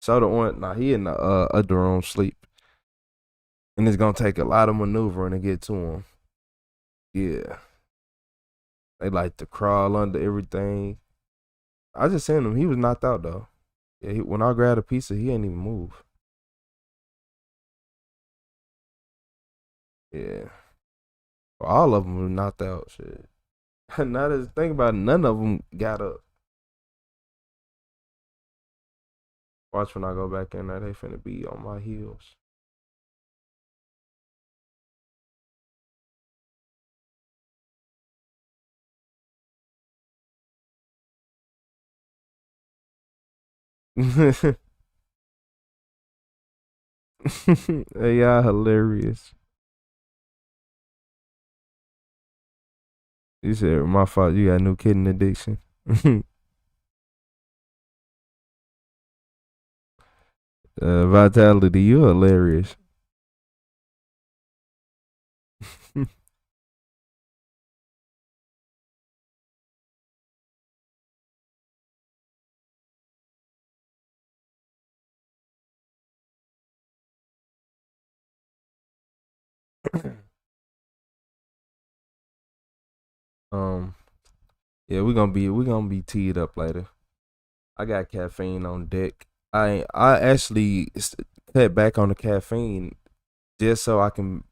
So the one, nah, he in the other room sleep, and it's gonna take a lot of maneuvering to get to him. Yeah, they like to crawl under everything. I just seen him. He was knocked out though. Yeah, when I grabbed a pizza, he ain't even move. Yeah, all of them were knocked out. Shit. Now that I think about it, none of them got up. Watch when I go back in there, they finna be on my heels. Hey, y'all hilarious. You said my fault. You got new kidney addiction. Vitality, you hilarious. um, yeah, we gonna be teed up later. I got caffeine on deck. I actually cut back on the caffeine just so I can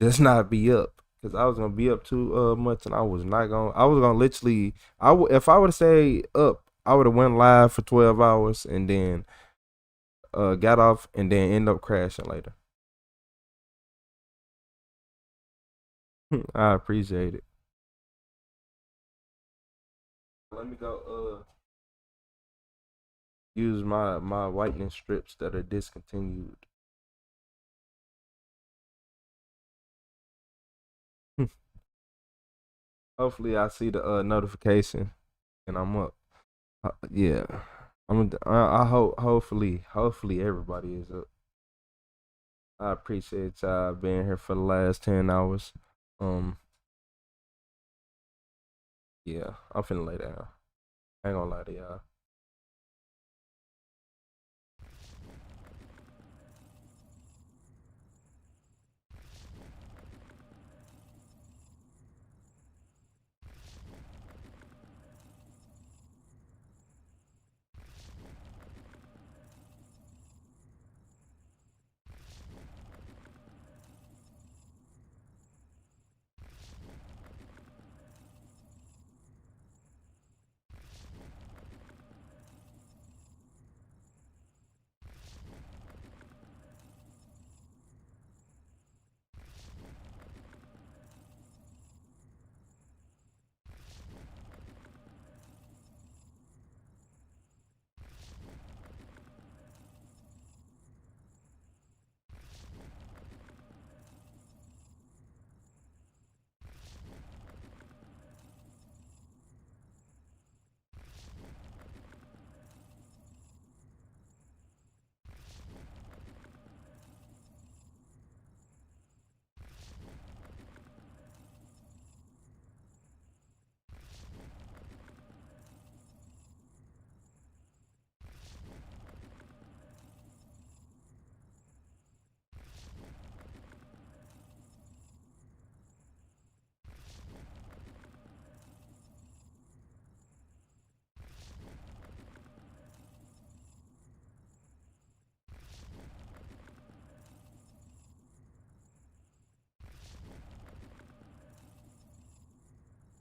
just not be up because I was gonna be up too much and I was not gonna. I was gonna literally. If I would have stayed up, I would have went live for 12 hours and then got off and then end up crashing later. I appreciate it. Let me go use my whitening strips that are discontinued. Hopefully I see the notification and I'm up. Yeah. I hope hopefully everybody is up. I appreciate y'all being here for the last 10 hours. Yeah, I'm finna lay down. I ain't gonna lie to y'all.